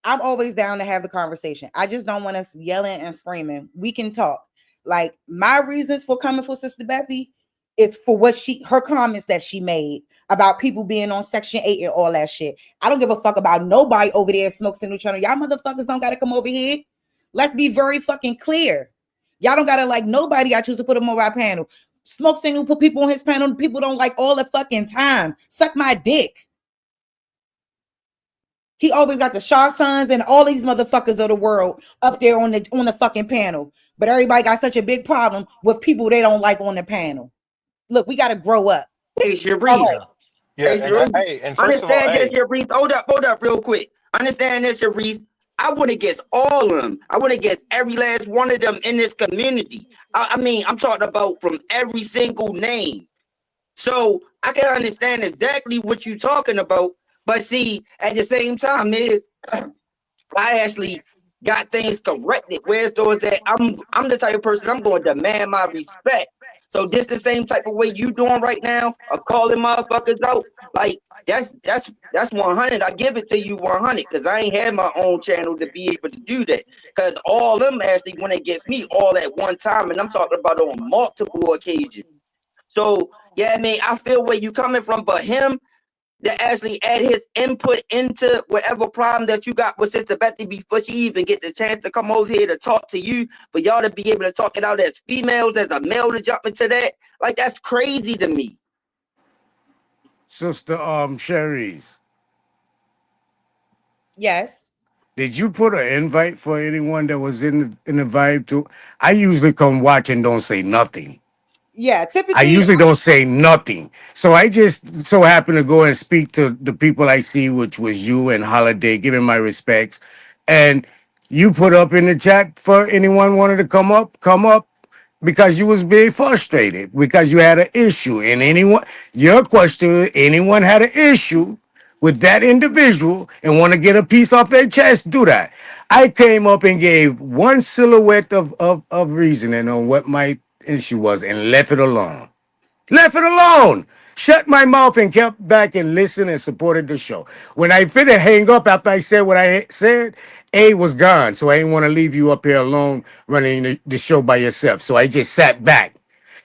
I'm always down to have the conversation. I just don't want us yelling and screaming. We can talk. Like my reasons for coming for Sister Bethy is for what her comments that she made about people being on Section 8 and all that shit. I don't give a fuck about nobody over there at Smokes the New Channel. Y'all motherfuckers don't gotta come over here. Let's be very fucking clear. Y'all don't gotta like nobody I choose to put them on our panel. Smoke Signal put people on his panel. People don't like all the fucking time. Suck my dick. He always got the Shaw Sons and all these motherfuckers of the world up there on the fucking panel. But everybody got such a big problem with people they don't like on the panel. Look, we gotta grow up. hey, All Sharice. right. Yeah, yeah, Hey, and I, Sharice. hey, and first of all, Understand this, hey, Sharice. Hold up, real quick. Understand this, Sharice. I went against all of them. I went against every last one of them in this community. I mean, I'm talking about from every single name. So I can understand exactly what you're talking about. But see, at the same time, is I actually got things corrected. Where's those that I'm the type of person I'm going to demand my respect. So this the same type of way you doing right now, of calling motherfuckers out. Like that's 100. I give it to you 100 because I ain't had my own channel to be able to do that. Because all them actually went against me all at one time, and I'm talking about on multiple occasions. So yeah, I mean, I feel where you coming from, but him to actually add his input into whatever problem that you got with Sister Betty before she even get the chance to come over here to talk to you, for y'all to be able to talk it out as females, as a male to jump into that, like that's crazy to me. Sister Sherry's. Yes. Did you put an invite for anyone that was in the vibe too? I usually come watch and don't say nothing. Yeah. I Typically, usually don't say nothing. So I just so happen to go and speak to the people I see, which was you and Holiday, giving my respects. And you put up in the chat for anyone wanted to come up because you was being frustrated because you had an issue. And anyone, your question, anyone had an issue with that individual and want to get a piece off their chest, do that. I came up and gave one silhouette of reasoning on what my issue was and left it alone. Left it alone. Shut my mouth and kept back and listened and supported the show. When I finna hang up after I said what I said, A was gone. So I didn't want to leave you up here alone running the show by yourself. So I just sat back.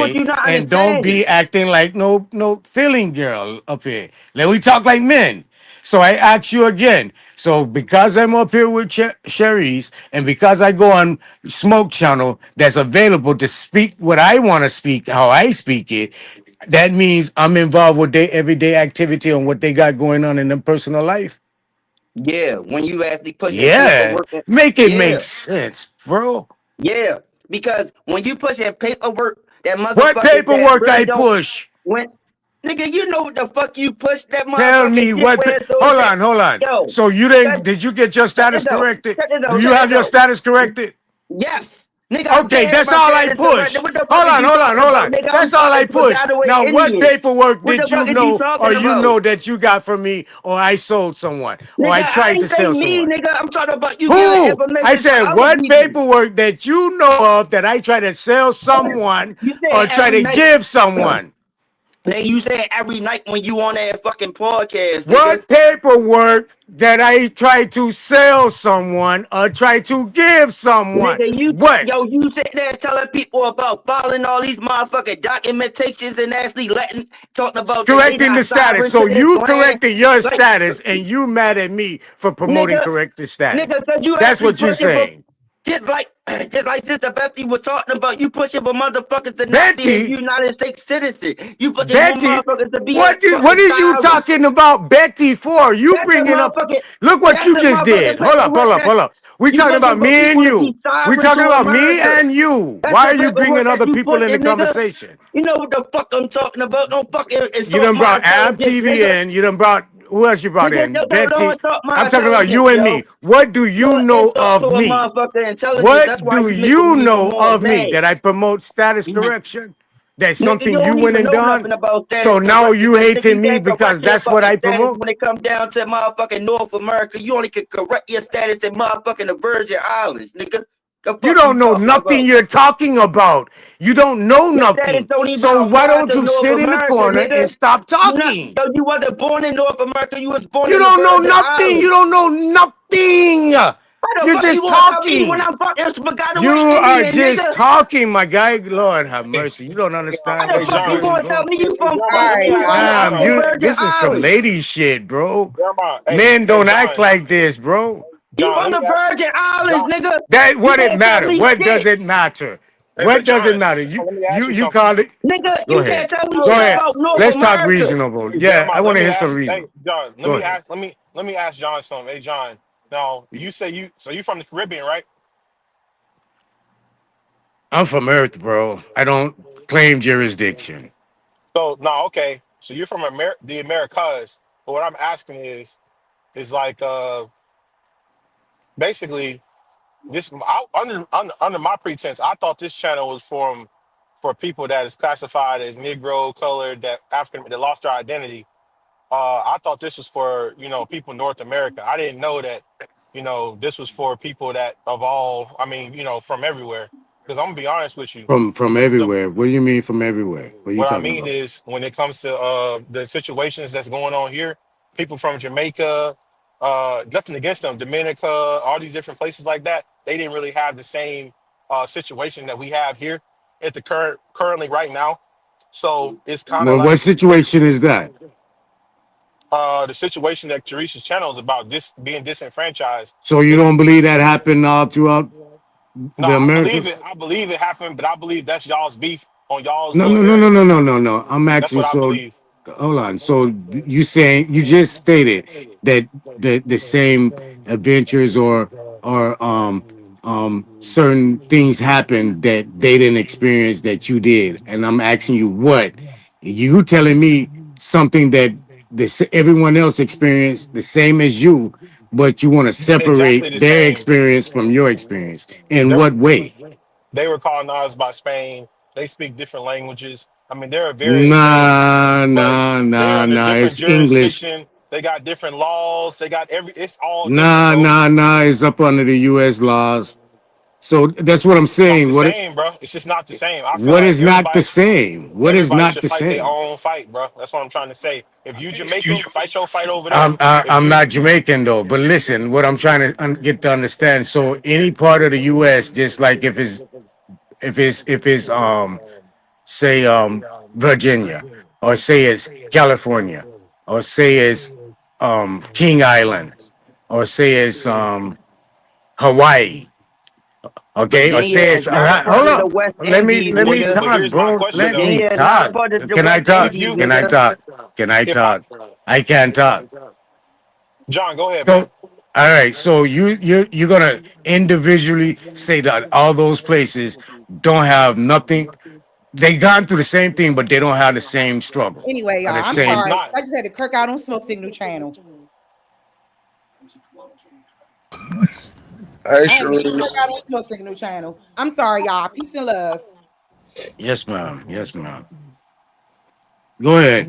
what way, you not and don't understanding. be acting like no feeling girl up here. Let we talk like men. So I ask you again. So because I'm up here with Cherise, and because I go on Smoke Channel that's available to speak what I want to speak, how I speak it, that means I'm involved with their everyday activity on what they got going on in their personal life. Yeah, when you actually pushing forth for Yeah, work, make it yeah, make sense, bro. yeah. Because when you pushing paperwork, that What motherfuckers that paperwork really I don't push? when nigga, you know what the fuck you push that Tell motherfucking me shit what. where so Hold that on, hold on. yo, So you check, didn't? Did you get your check status this out. corrected? Check this Do out, you check have this your out. status corrected? Yes. Nigga, I'm Okay, paying that's my all I status director. push. What the fuck Hold is on, you hold on, talking hold about, on. nigga? I'm That's all I fucking push. predominant Now, what Indian. paperwork What did the you fuck is you know, talking or you about? know that you got from me, or I sold someone, or Nigga, I I tried to ain't say sell me, someone? nigga. I'm talking about you giving Who? I information to said, other what people. paperwork that you know of that I try to sell someone You say or it try every to night. give someone? Nigga, you say it every night when you on that fucking podcast, nigga. What paperwork that I try to sell someone or try to give someone? Nigga, What? you sit there telling people about filing all these motherfucking documentations and actually talking about that they Correcting not the status. sovereign So to this you land. corrected your Like, status and you mad at me for promoting nigga, corrected status. cause you That's actually what you're pushing for saying. just like just like Sister Bethany was talking about, you pushing for motherfuckers to not be a Betty, United States citizen. You pushing for Betty, motherfuckers to be a what fucking is you sovereign. talking about Betty for? You That's a bringing up, motherfucking look what that's you a just motherfucking did. Hold up, hold paperwork up, that hold up. We you talking pushing about for me and people to be you. We sovereign to talking about me America. and you. That's Why the are you paperwork bringing that other you people in the pushing, nigga. conversation? You know what the fuck I'm talking about. Don't fucking You insult done my brought Ab intelligence, TV nigga. in. You done brought, who else you brought Nigga, in? don't Betty. insult my I'm talking about intelligence, you and yo. me. What do you Don't know insult to of a me? motherfucker intelligence. That's What why do you making you me even know more of me? mad. That I promote status correction? That's Nigga, you something you don't went even and know done? nothing about So status now correction. you Cause nigga, you hating me can't because correct your that's what fucking I status promote? when it comes down to motherfucking North America. You only can correct your status in motherfucking the Virgin Islands, nigga. The You fuck you don't know talking nothing about? you're talking about. You don't know Your status nothing. don't even So why apply don't to you North sit in the America, corner nigga. and stop You not talking? yo, you wasn't born in North America. You was born You in the don't know Virgin nothing. You Islands. don't know nothing. How the You're fuck you just gonna tell me when talking. I'm fucking You Spaghetti are Indian, just nigga? talking, my guy. Lord have Hey, mercy. You don't understand How the where hey, you're fuck you John. getting, gonna tell bro. me Hey, you hey, from Grandma, All let me right, you ask from you the y'all. Damn, something. fucking you. Virgin This is some Islands? lady shit, bro. Grandma, Men hey, don't act John, like this, bro. You John, from let me the ask, Virgin Islands, John, nigga. That You what it can't tell matter? me What does shit. it matter? hey, but What does John, it matter? You let me ask you you you something. called it. Nigga, Go you ahead. can't tell me Go shit ahead. about North Let's talk America. reasonable. Hey, Yeah, I Grandma, want let to me hear some ask. Hey, reason. John, Go ahead. let me ask John something. Hey, John. Now you say you from the Caribbean, right? I'm from Earth, bro. I don't claim jurisdiction. So no, okay. So you're from the Americas. But what I'm asking is like basically this under my pretense, I thought this channel was for people that is classified as Negro, colored, that African that lost their identity. I thought this was for people in North America. I didn't know that this was for people that of all. I mean from everywhere. Because I'm gonna be honest with you, From the everywhere. What do you mean from everywhere? What are you what I talking mean about? is when it comes to the situations that's going on here, people from Jamaica, nothing against them, Dominica, all these different places like that, they didn't really have the same situation that we have here at the currently right now. So it's kind of Well, what like situation is that? the situation that Teresa's channel is about, this being disenfranchised. So you It's don't believe that happened all throughout no, the Americas? I believe it happened, but I believe that's y'all's beef on y'all's No, little no, no, area. no, no, no, no, no. I'm That's actually what I so. believe. Hold on. So you saying you just stated that the same adventures or certain things happened that they didn't experience that you did, and I'm asking you what you telling me something that this everyone else experienced the same as you, but you want to Not separate exactly the their same. experience from your experience. In They're, what way? they were colonized by Spain. They speak different languages. I mean, there are various things, Nah, but nah, they're nah, under nah. different It's English. jurisdiction. They got different laws. They got it's all different, Nah, bro. nah, nah. It's up under the U.S. laws. So that's what I'm It's not saying. the same, bro. It's just not the same. I feel What like is not the same? What is everybody not should the fight their same? own fight, bro. That's what I'm trying to say. If you Jamaican, fight your fight over there. If I'm you not Jamaican though. But listen, what I'm trying to get to understand. So any part of the U.S., just like if it's say Virginia, or say it's California, or say it's King Island, or say it's Hawaii. Okay, or Virginia say is it's not a part hold of the up. West Let me Indies, let me nigga. but talk, here's my bro. question Let though. me Virginia is not a talk. part of the Can I West talk? If Indies, you Can I nigga. talk? Can I if I talk? I can't talk. John, go ahead, man. So All right, so you're gonna individually say that all those places don't have nothing. They gone through the same thing, but they don't have the same struggle Anyway, or y'all, the I'm No, it's same. sorry. not. I just had to kirk out on Smoke Signal Channel. Hey, I had to Sharice. kirk out on Smoke Signal Channel. I'm sorry, y'all. Peace and love. Yes, ma'am. Yes, ma'am. Go ahead.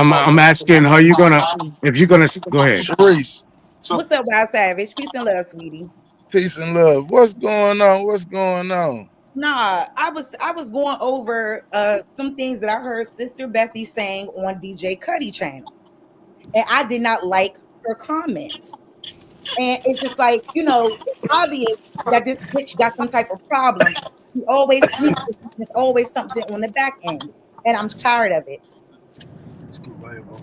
So, I'm asking how you gonna if you're gonna go ahead. Sharice. so What's up, Wild Savage? Peace and love, sweetie. Peace and love. What's going on? What's going on? Nah, I was going over some things that I heard Sister Bethy saying on DJ Cuddy channel, and I did not like her comments. And it's just like, it's obvious that this bitch got some type of problem. She always sneaks. There's always something on the back end, and I'm tired of it.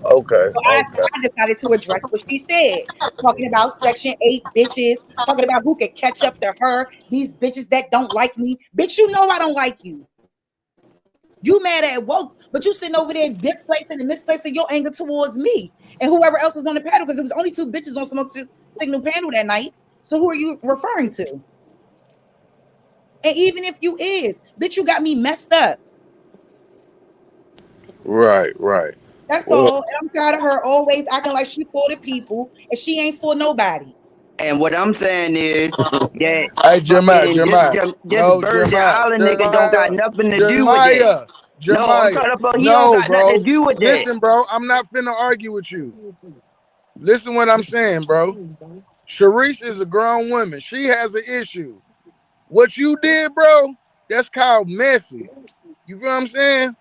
Okay, So okay. I decided to address what she said, talking about Section 8 bitches, talking about who could catch up to her, these bitches that don't like me. Bitch, you know I don't like you. You mad at woke, but you sitting over there displacing and misplacing your anger towards me and whoever else was on the panel, because it was only two bitches on Smoke Signal panel that night. So who are you referring to? And even if you is, bitch, you got me messed up. Right, right. That's Well, all. And I'm tired of her always acting like she for the people and she ain't for nobody. And what I'm saying is that hey, Jeremiah, fucking this Jeremiah. this No, Virgin Jeremiah, Island nigga don't got Jeremiah, nothing to do with that. Jeremiah, No, I'm Jeremiah. talking about he don't No, got nothing to bro. do with that. Listen, bro. I'm not finna argue with you. Listen what I'm saying, bro. Sharice is a grown woman. She has an issue. What you did, bro, that's called messy. You feel what I'm saying?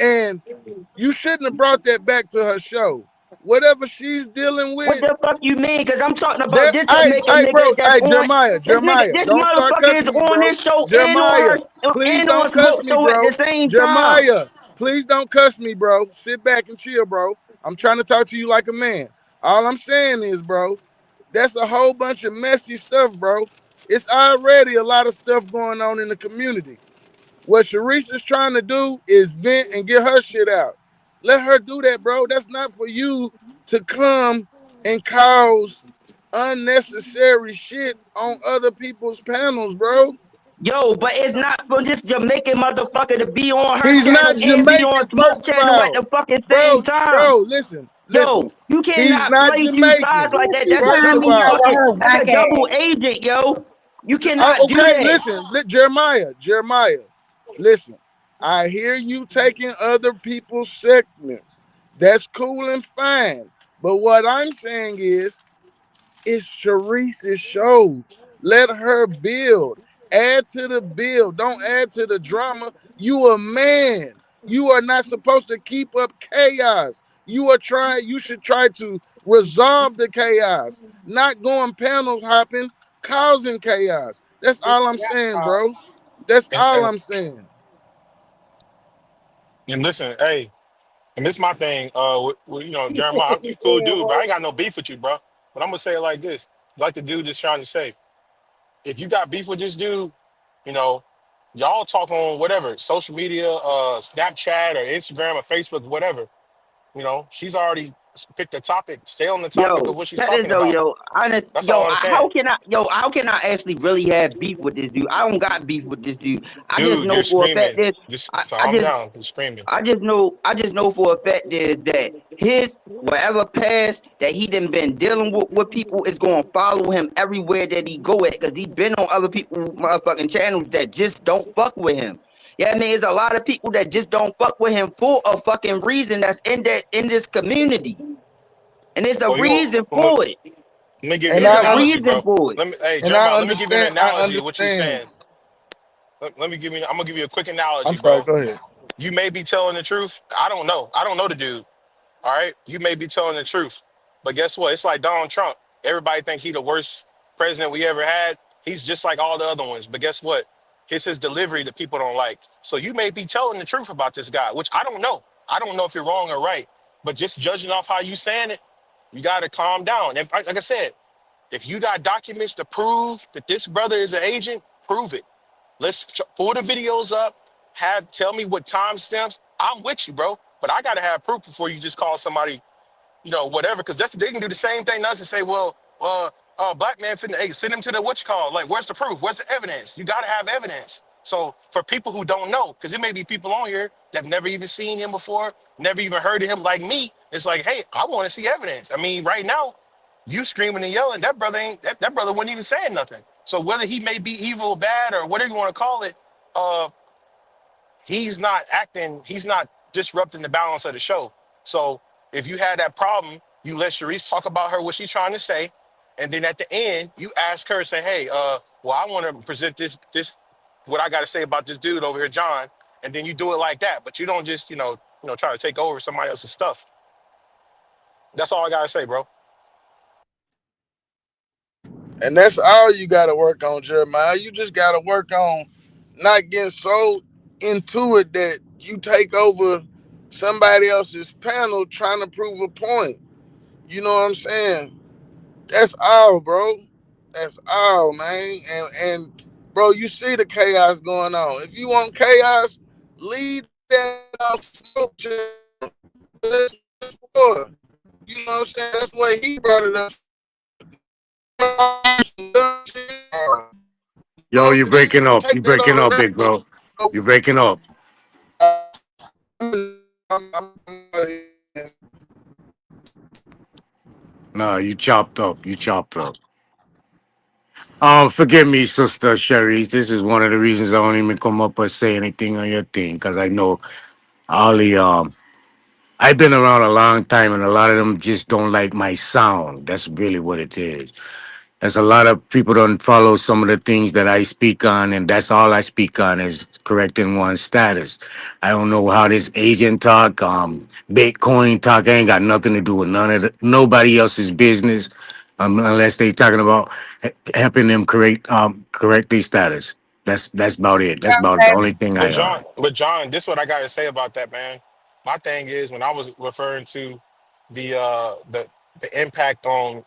And you shouldn't have brought that back to her show. Whatever she's dealing What with, the fuck you mean? Cause I'm talking about that this Jamaican I bro, nigga that's hey on Jeremiah, this nigga, Jeremiah, this don't start motherfucker is cussing me, on bro. this show and on Jeremiah, her please and on don't cuss smoke me, show at the bro. same time. Jeremiah, please don't cuss me, bro. Sit back and chill, bro. I'm trying to talk to you like a man. All I'm saying is, bro, that's a whole bunch of messy stuff, bro. It's already a lot of stuff going on in the community. What Sharice is trying to do is vent and get her shit out. Let her do that, bro. That's not for you to come and cause unnecessary shit on other people's panels, bro. Yo, but it's not for this Jamaican motherfucker to be on her He's channel not and be on Jamaican, smoke first of channel at all. the fucking same Bro, time. bro, listen, listen. Yo, you He's cannot not play two sides Jamaican, Who like is that. she That's first calling of me double out all. with fucking. her That's a whack double ass? agent, yo. You cannot do Okay, that. listen, Jeremiah, listen. I hear you taking other people's segments. That's cool and fine. But what I'm saying is, it's Sharice's show. Let her build. Add to the build. Don't add to the drama. You a man. You are not supposed to keep up chaos. You should try to resolve the chaos, not going panels hopping, causing chaos. That's all I'm saying, bro. That's and, all and I'm saying. and listen, hey, and this my thing. Jeremiah, you cool Yeah, dude, but I bro. ain't got no beef with you, bro. But I'm gonna say it like this: like the dude just trying to say, if you got beef with this dude, you know, y'all talk on whatever social media, Snapchat or Instagram or Facebook, whatever. You know, she's already picked a topic. Stay on the topic of Yo, what she's check this talking though, about. yo. Honest, That's all yo, I'm how saying. can I actually really have beef with this dude? I don't got beef with this dude. I just Dude, know you're for a fact screaming. this. Just I, I calm just down. You're screaming. I just know for a fact is that his whatever past that he done been dealing with people is gonna follow him everywhere that he go at because he been on other people's motherfucking channels that just don't fuck with him. Yeah, I mean, there's a lot of people that just don't fuck with him for a fucking reason that's in this community, and there's a Well, you reason want, for it. let me give you And an There's a analogy, reason bro. for it. Hey, I Jeremiah, let me give you an understand. I analogy of what you're understand. saying. I'm gonna give you a quick analogy, I'm sorry. bro. Go ahead. You may be telling the truth. I don't know. I don't know the dude. All right. You may be telling the truth. But guess what? It's like Donald Trump. Everybody think he the worst president we ever had. He's just like all the other ones. But guess what? It's his delivery that people don't like. So you may be telling the truth about this guy, which I don't know. I don't know if you're wrong or right. But just judging off how you saying it, you gotta calm down. And like I said, if you got documents to prove that this brother is an agent, prove it. Let's pull the videos up. Tell me what timestamps. I'm with you, bro. But I gotta have proof before you just call somebody, whatever. Because they can do the same thing to us and say, well, black man finna, hey, send him to the what you call, like, where's the proof? Where's the evidence? You gotta have evidence. So for people who don't know, because there may be people on here that have never even seen him before, never even heard of him like me, it's like, hey, I want to see evidence. I mean, right now, you screaming and yelling, that brother ain't that brother wasn't even saying nothing. So whether he may be evil, bad, or whatever you want to call it, uh, he's not acting, he's not disrupting the balance of the show. So if you had that problem, you let Sharice talk about her, what she's trying to say. And then at the end, you ask her, say, hey, well, I want to present this, what I got to say about this dude over here, John. And then you do it like that. But you don't just, try to take over somebody else's stuff. That's all I got to say, bro. And that's all you got to work on, Jeremiah. You just got to work on not getting so into it that you take over somebody else's panel trying to prove a point. You know what I'm saying? That's all, bro. That's all, man. And bro, you see the chaos going on. If you want chaos, lead that off smoke. You know what I'm saying? That's why he brought it up. Yo, you're breaking up. You're breaking up, big bro. You're breaking up. No, you chopped up. You chopped up. Forgive me, Sister Sherry. This is one of the reasons I don't even come up or say anything on your thing, because I know all the I've been around a long time, and a lot of them just don't like my sound. That's really what it is. There's a lot of people don't follow some of the things that I speak on, and that's all I speak on is correcting one's status. I don't know how this agent talk, Bitcoin talk. I ain't got nothing to do with none of nobody else's business, unless they talking about helping them correct their status. That's about it. That's about the only thing But I John, but John, this is what I got to say about that, man. My thing is, when I was referring to the impact on,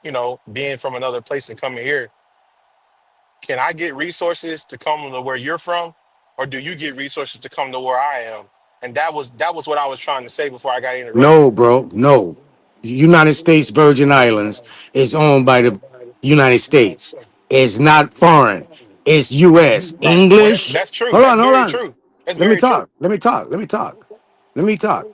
being from another place and coming here, can I get resources to come to where you're from, or do you get resources to come to where I am? And that was what I was trying to say before I got interrupted. No, bro, no. United States Virgin Islands is owned by the United States. It's not foreign. It's U.S. Right. Well, English. that's true. Hold That's on, hold very on. true. That's Let me very true. talk. Let me talk. Let me talk. Let me talk.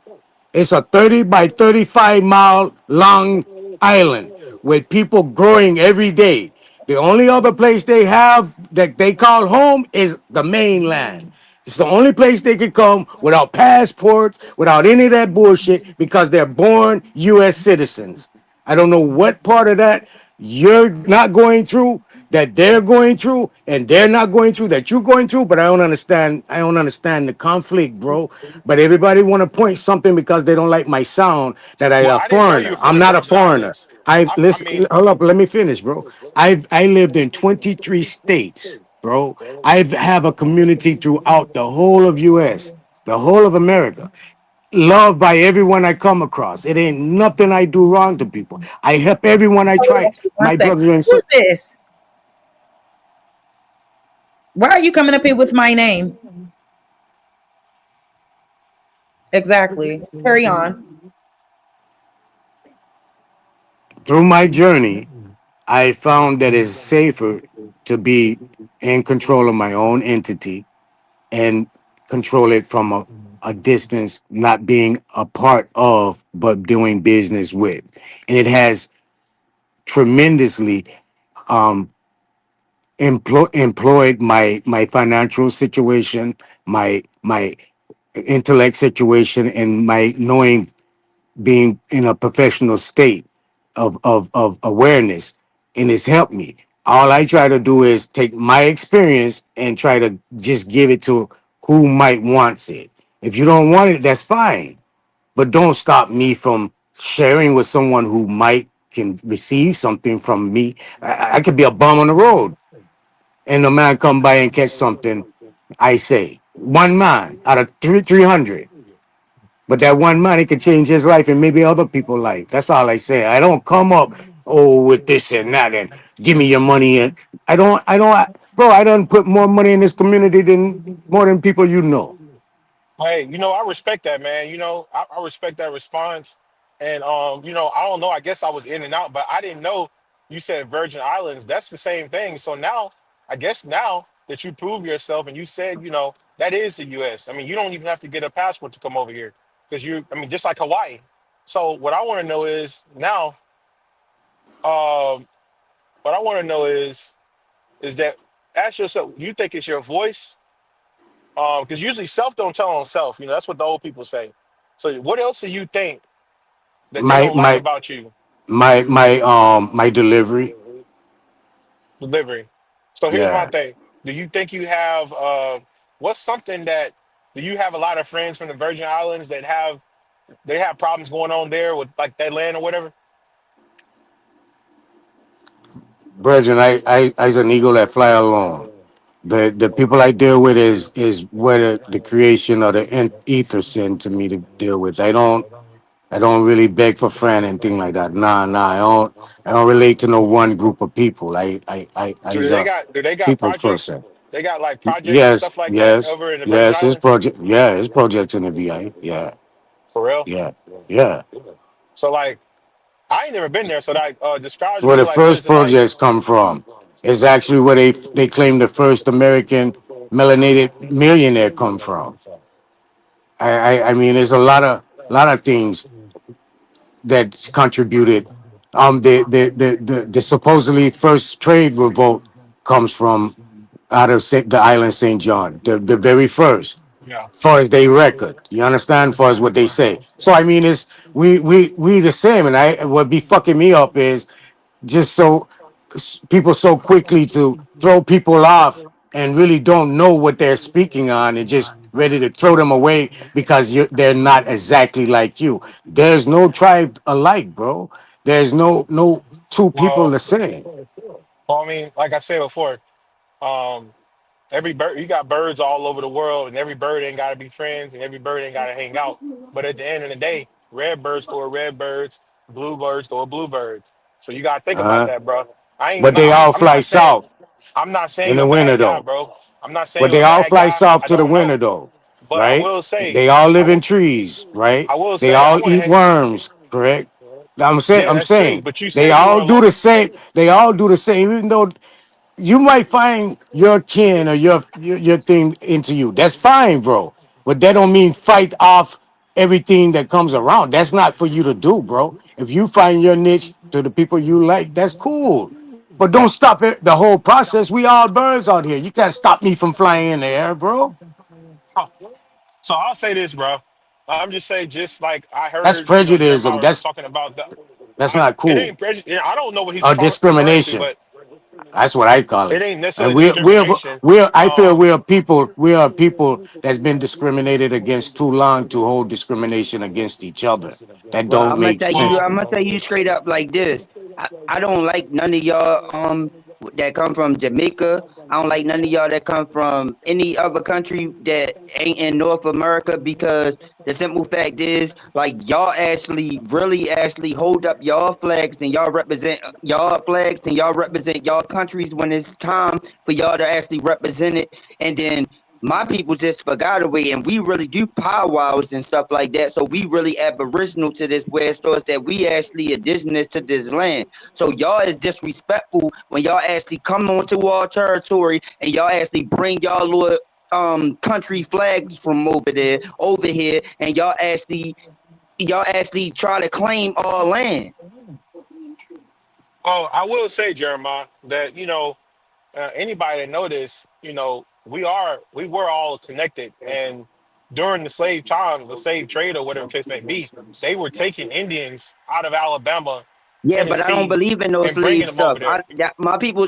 It's a 30 by 35-mile long island with people growing every day. The only other place they have that they call home is the mainland. It's the only place they can come without passports, without any of that bullshit, because they're born U.S. citizens. I don't know what part of that you're not going through, that they're going through, and they're not going through, that you're going through, but I don't understand. I don't understand the conflict, bro. But everybody want to point something because they don't like my sound that I Well, a I didn't know you foreigner. were from I'm the not a Virgin foreigner. Islands. I I listen, mean, hold up, let me finish, bro. I lived in 23 states, bro. I have a community throughout the whole of US, the whole of America, loved by everyone I come across. It ain't nothing I do wrong to people. I help everyone I try. One My second. brothers and Who's sisters. this? Why are you coming up here with my name? Exactly. Carry on. Through my journey, I found that it's safer to be in control of my own entity and control it from a distance, not being a part of, but doing business with. And it has tremendously um, employed my financial situation, my intellect situation, and my knowing, being in a professional state of awareness, and it's helped me. All I try to do is take my experience and try to just give it to who might wants it. If you don't want it, that's fine, but don't stop me from sharing with someone who might can receive something from me. I could be a bum on the road, and a man come by and catch something. I say one man out of 300. But that one man, it could change his life and maybe other people's life. That's all I say. I don't come up, with this and that and give me your money. And bro, I don't put more money in this community than more than people you know. hey, I respect that, man. I respect that response. And I don't know. I guess I was in and out, but I didn't know you said Virgin Islands. That's the same thing. So now, I guess now that you prove yourself and you said, that is the U.S. I mean, you don't even have to get a passport to come over here because I mean, just like Hawaii. So what I want to know is now, um, what I want to know is that ask yourself, you think it's your voice? Because usually self don't tell on self. That's what the old people say. So what else do you think that they My don't like my about you? my delivery. Delivery. So here's my Yeah. thing. Do you think you have what's something that do you have a lot of friends from the Virgin Islands that have problems going on there with like that land or whatever? Brethren, I's an eagle that fly alone. The people I deal with is where the creation or the ether sent to me to deal with. I don't really beg for friend and thing like that. Nah. I don't relate to no one group of people. So I's a do they got people's projects? person. They got like projects and Yes, stuff like that yes, over in the Virgin yes. His Islands? project. Yeah, his projects in the VI. Yeah, For real? yeah, yeah. So like I ain't never been there, so that describes to Where me the like what first is it like? projects come from is actually where they claim the first American melanated millionaire come from. I mean, there's a lot of things that's contributed. The supposedly first trade revolt comes from out of the island St. John, the very first, Yeah. far as they record. You understand? Far as what they say. So I mean, it's we the same. And what be fucking me up is just people so quickly to throw people off and really don't know what they're speaking on and just ready to throw them away because they're not exactly like you. There's no tribe alike, bro. There's no two people Well, the same. I mean, like I said before, um, every bird you got birds all over the world, and every bird ain't gotta be friends, and every bird ain't gotta hang out. But at the end of the day, red birds go with red birds, blue birds go with bluebirds. So you gotta think about Uh-huh. that, bro. I ain't. But they I'm. all I'm fly not saying. south I'm not saying in you're the a winter bad guy, though. bro. I'm not saying But you're they a all bad fly guy. south I to the don't winter know, though, but I right? will say, They all live in trees, right? I will They say, I all wouldn't. eat worms, correct? I'm saying Yeah, I'm that's true. saying But you they said you were all do alone. the same. They all do the same, even though you might find your kin or your thing into you. That's fine, bro. But that don't mean fight off everything that comes around. That's not for you to do, bro. If you find your niche to the people you like, that's cool. But don't stop it, the whole process. We all birds out here. You can't stop me from flying in the air, bro. Oh, so I'll say this, bro. I'm just saying, just like I That's heard, prejudice. Jeremiah was talking about the. That's not It cool. ain't prejudice. I don't know what he's Or referring to, discrimination. but That's what I call it it. ain't And necessarily we're discrimination. we're I feel Um, we are people that's been discriminated against too long to hold discrimination against each other. That Well, don't make sense. I'm gonna tell you straight up like this. I don't like none of y'all that come from Jamaica. I don't like none of y'all that come from any other country that ain't in North America because the simple fact is like y'all actually really actually hold up y'all flags and y'all represent y'all flags and y'all represent y'all countries when it's time for y'all to actually represent it, and then my people just forgot away, and we really do powwows and stuff like that. So we really aboriginal to this West Coast that we actually indigenous to this land. So y'all is disrespectful when y'all actually come onto our territory and y'all actually bring y'all little country flags from over there over here, and y'all actually try to claim our land. well, I will say, Jeremiah, that anybody that know this, we were all connected, and during the slave time, the slave trade or whatever the case may be, they were taking Indians out of Alabama, Yeah, but I don't Tennessee, believe in no and bringing slave them stuff. over there. My people,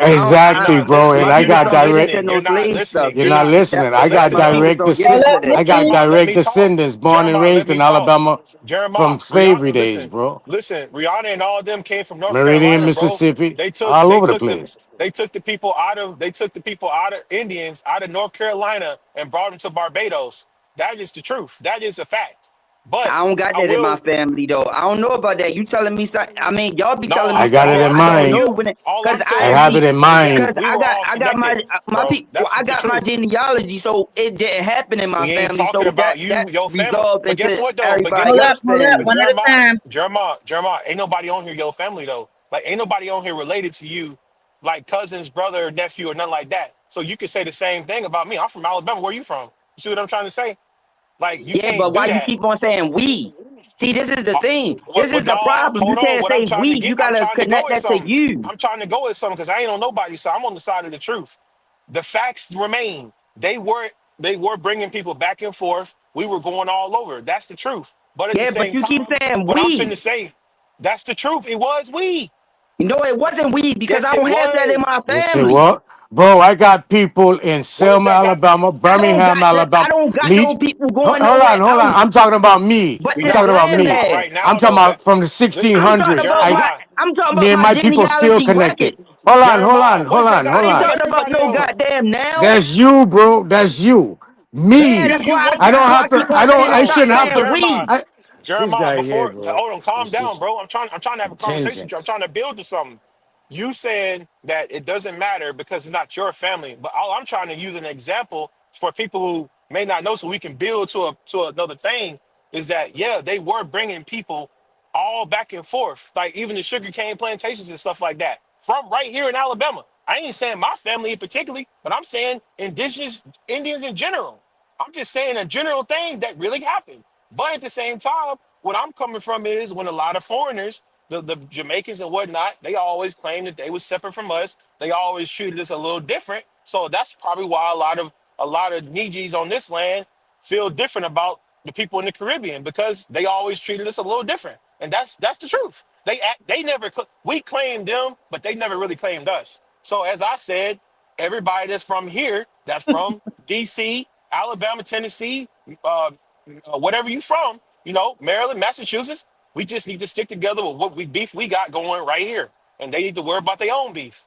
You're Exactly, not bro. listening. And my I You're people got not don't get direct. listening. into You're no not slave stuff. listening. You're You're not not. listening. I got Listen, bro. direct Hold descent. up, I got listen. Jeremiah, let direct me talk. descendants born and Jeremiah, let raised me in talk. Alabama Jeremiah, from slavery Rihanna, days, listen, bro. listen. Rihanna and all of them came from North Meridian, Carolina, bro. Mississippi, They took all they over the took the place. they took the people out of Indians out of North Carolina and brought them to Barbados. That is the truth. That is a fact. But I don't got I that in my will family though. I don't know about that. You telling me something? I mean, y'all be no. telling me I stuff got it that All in I'm I don't saying mind. know, though, but all because I'm I I saying have it actually in is that mind. because we were all connected, bro. That's I the got my truth. genealogy, so it didn't happen in my We ain't family. talking So about that you, your family. resolved But guess into what though? But guess everybody Hold what? up, else's hold up, But family. one at a time. Jeremiah, ain't nobody on here your family though. Like, ain't nobody on here related to you, like cousins, brother, nephew, or nothing like that. So you could say the same thing about me. I'm from Alabama. Where you from? You see what I'm trying to say? Like, you Yeah, can't but do why you that. keep on saying we? See, this is the thing. This is But the no, problem. You hold on. can't What I'm say trying to we. get, You I'm gotta trying to go connect at that to something. you. I'm trying to go at something because I ain't on nobody, so I'm on the side of the truth. The facts remain. They were bringing people back and forth. We were going all over. That's the truth. But at the Yeah, but same you keep time, saying what I'm we. finna say, that's the truth. It was we. You know, it wasn't we because Yes, I it don't have that in my was. You say family. what? Bro, I got people in What does Selma, that got? Alabama, Birmingham, I Alabama. don't got Me? no people Hold going on, nowhere hold on. else I'm talking about me. but We I'm this talking not about talking me. about land. right I'm now, talking though. about from the Listen, I'm talking 1600s. about Jeremiah. Me and my my people still genealogy connected. record. What does that got I to ain't do with Hold on. talking about everybody, no though? goddamn now. That's you, bro. That's you. Yeah, Me. that's why I don't that's why I have to, keep on saying to I stop shouldn't have saying to. we. Jeremiah, I, this Jeremiah, guy here, before bro. hold on, calm It's down, just bro. I'm trying to have a conversation with you. I'm tensions. trying to build to something. You said that it doesn't matter because it's not your family, but all I'm trying to use an example for people who may not know, so we can build to another thing. Is that yeah, they were bringing people all back and forth, like even the sugarcane plantations and stuff like that, from right here in Alabama. I ain't saying my family in particularly, but I'm saying indigenous Indians in general. I'm just saying a general thing that really happened. But at the same time, what I'm coming from is when a lot of foreigners, the Jamaicans and whatnot, they always claimed that they was separate from us. They always treated us a little different. So that's probably why a lot of Nijis on this land feel different about the people in the Caribbean because they always treated us a little different. And that's the truth. They never we claimed them, but they never really claimed us. So as I said, everybody that's from here, that's from DC, Alabama, Tennessee, whatever you from, Maryland, Massachusetts, we just need to stick together with what beef we got going right here. And they need to worry about their own beef.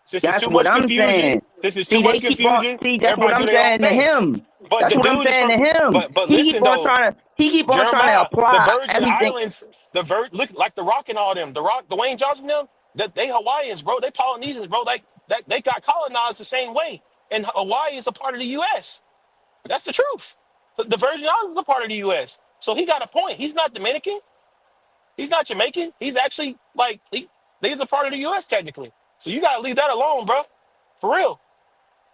Since there's That's too what much I'm confusion, saying. since there's too See, much confusion, that's what everybody do I'm their own saying to thing. him. But That's the what I'm dude is saying from, to him. but listen though, He keep on trying to Jeremiah, the apply Virgin everything. Islands, look like the Rock and all them, the Rock, Dwayne Johnson them, that they Hawaiians, bro, they Polynesians, bro, like that they got colonized the same way, and Hawaii is a part of the U.S. That's the truth. The Virgin Islands is a part of the U.S. So he got a point. He's not Dominican. He's not Jamaican. He's actually like he's a part of the U.S. technically. So you gotta leave that alone, bro. For real.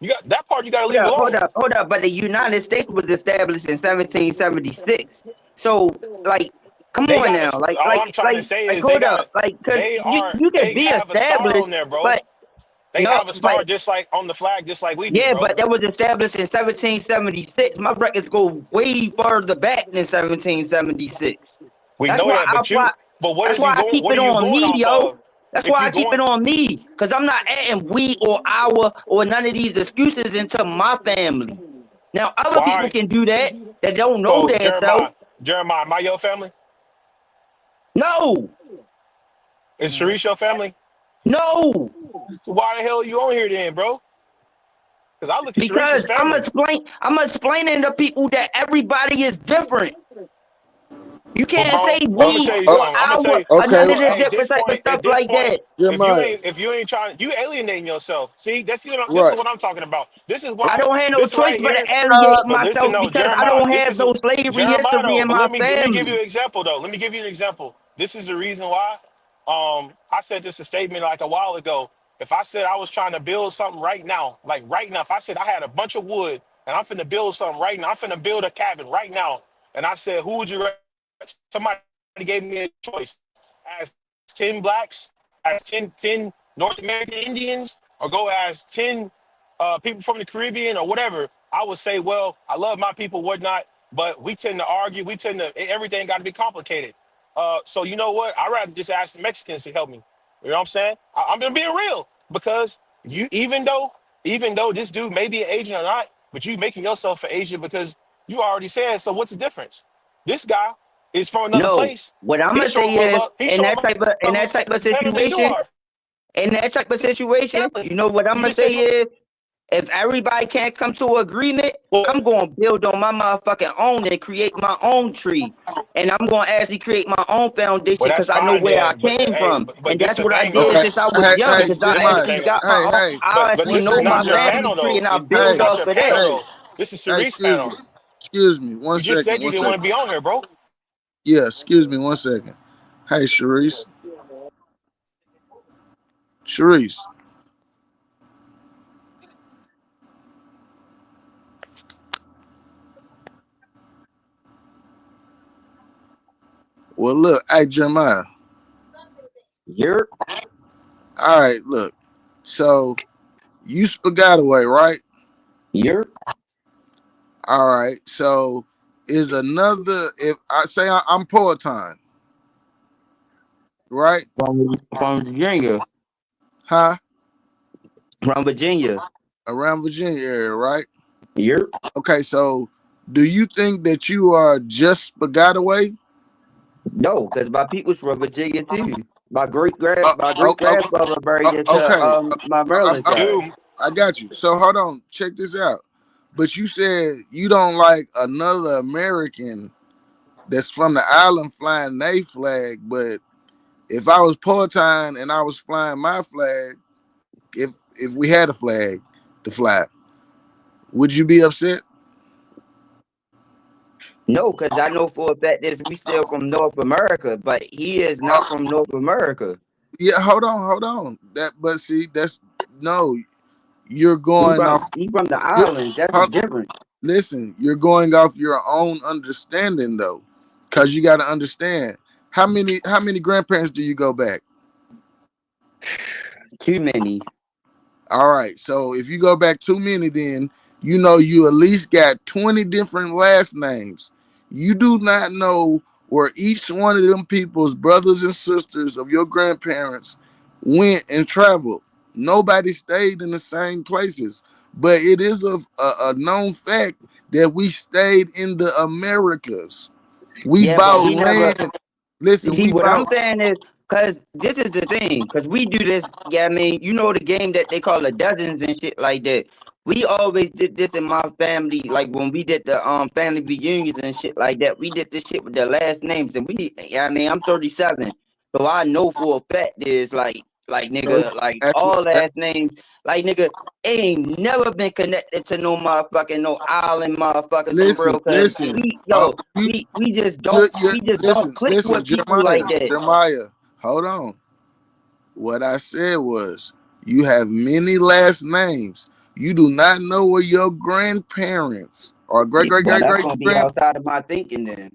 You got that part. You gotta leave alone. Hold up. But the United States was established in 1776. So, like, come They on got now, us. All I'm trying to say is they hold got up, it. cause you can They be have a star established, on there, bro. but They no, have a star just like on the flag, just like we do, yeah, bro. but that was established in 1776. My records go way further back than 1776. We That's know why that, but what that's is why you I going? keep What it are you on going me, off yo. of? That's If why you I keep it going, on me, because I'm not adding we or our or none of these excuses into my family. Now, other people why? can do that don't know So that, though. Jeremiah, am I your family? No, Is Sharice your family? no, So why the hell are you on here then, bro? Because I look at Sharice as because family. I'm explaining to people that everybody is different. You Well, can't say bro, I'm gonna we tell you or something. I'm gonna tell our you. or You know none of Okay, what? the Hey, different type of stuff at this like point, that. Jeremiah. if you ain't trying, you alienating yourself. See, this is Right. what I'm talking about. This is I why don't have no this choice right but to here. alienate But listen myself though, because I Jeremiah, don't this have is no slavery Jeremiah history though. in But my let me give you family. an example though. Let me give you an example. This is the reason why. I said this a statement like a while ago. If I said I was trying to build something right now, like right now, if I said I had a bunch of wood and I'm finna build something right now, I'm finna build a cabin right now, and I said, who would you? Somebody gave me a choice as 10 blacks, as 10 North American Indians, or go as 10 people from the Caribbean or whatever, I would say, well, I love my people, whatnot, but we tend to argue. Everything got to be complicated. So you know what? I'd rather just ask the Mexicans to help me. You know what I'm saying? I'm just being real because even though this dude may be an Asian or not, but you making yourself an Asian because you already said, so what's the difference? This guy is from another No, place. what I'm He's gonna say showing more is love. He's showing more in love that type of better than you situation, are. Exactly. you know what I'm You gonna just say said you. is if everybody can't come to agreement, What? I'm gonna build on my motherfucking own and create my own tree. And I'm gonna actually create my own Well, foundation that's because I know fine where I then. But came hey, from. but And this that's the what I thing did though. Okay. since I was Hey, young hey, because This is the Jeremiah. thing. I But actually this is know my not your Jeremiah. family panel tree though. and I This is build Hey, not off your of that. panel hey, though. This is hey, Sharice panel. excuse me. One You just second. said you One didn't want second. to be on here, bro. Yeah, excuse me. One second. Hey, Sharice. Sharice. Well, look, hey Jeremiah. You're All right, look. So you Spaghetti, right? you're All right. So is another if I say I'm Portine, right? from Virginia. Huh? From Virginia. Around Virginia area, right? You're Okay, so do you think that you are just Spaghetti? no, because my people's from Virginia too. My great Okay, grandfather buried into okay. my I, Maryland I, side. You I got you. So hold on, check this out. But you said you don't like another American that's from the island flying their flag. But if I was Portine and I was flying my flag, if we had a flag to fly, would you be upset? No, because I know for a fact that we still from North America, but he is not from North America. Yeah, hold on. That, but see, that's no. You're going off. He from the You islands. That's hold, different. listen. You're going off your own understanding though, because you got to understand how many grandparents do you go back? Too many. All right. So if you go back too many, then you know you at least got 20 different last names. You do not know where each one of them people's brothers and sisters of your grandparents went and traveled. Nobody stayed in the same places. But it is a known fact that we stayed in the Americas. We Yeah, but bought we never. land. Listen, See, we what I'm bought. saying is, because this is the thing, because we do this, yeah, I mean, you know the game that they call the dozens and shit like that. We always did this in my family, like when we did the family reunions and shit like that. We did this shit with their last names, and we, yeah, I mean, I'm 37, so I know for a fact there's like nigga, like That's what. all last names, like nigga, it ain't never been connected to no motherfucking no island motherfuckers for real, cause Listen. we, Uh, yo, you, we just don't you're, click listen, with people like that. Jeremiah, hold on. What I said was, you have many last names. You do not know where your grandparents or great Yeah, great well, great that's great gonna be grand. outside of my thinking then.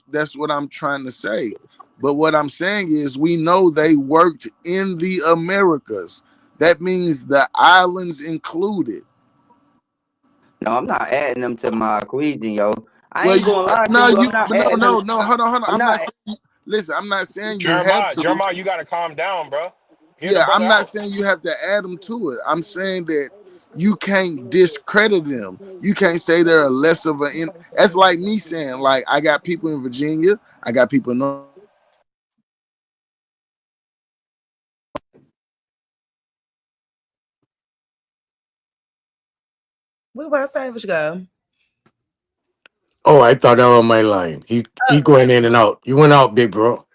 That's what I'm trying to say. But what I'm saying is, we know they worked in the Americas. That means the islands included. No, I'm not adding them to my equation, yo. I Well, ain't gonna lie to no, you. I'm not no, adding them. no. Hold on, hold on. I'm I'm not not. saying. Listen, I'm not saying you have Jeremiah, to. Jeremiah, you gotta calm down, bro. Hear the Yeah, brother I'm not out. saying you have to add them to it. I'm saying that you can't discredit them. You can't say they're less of an. That's like me saying, like, I got people in Virginia, I got people in North. Where about Savage go? Oh, I thought that was my line. He Oh, going in and out. You went out, big bro.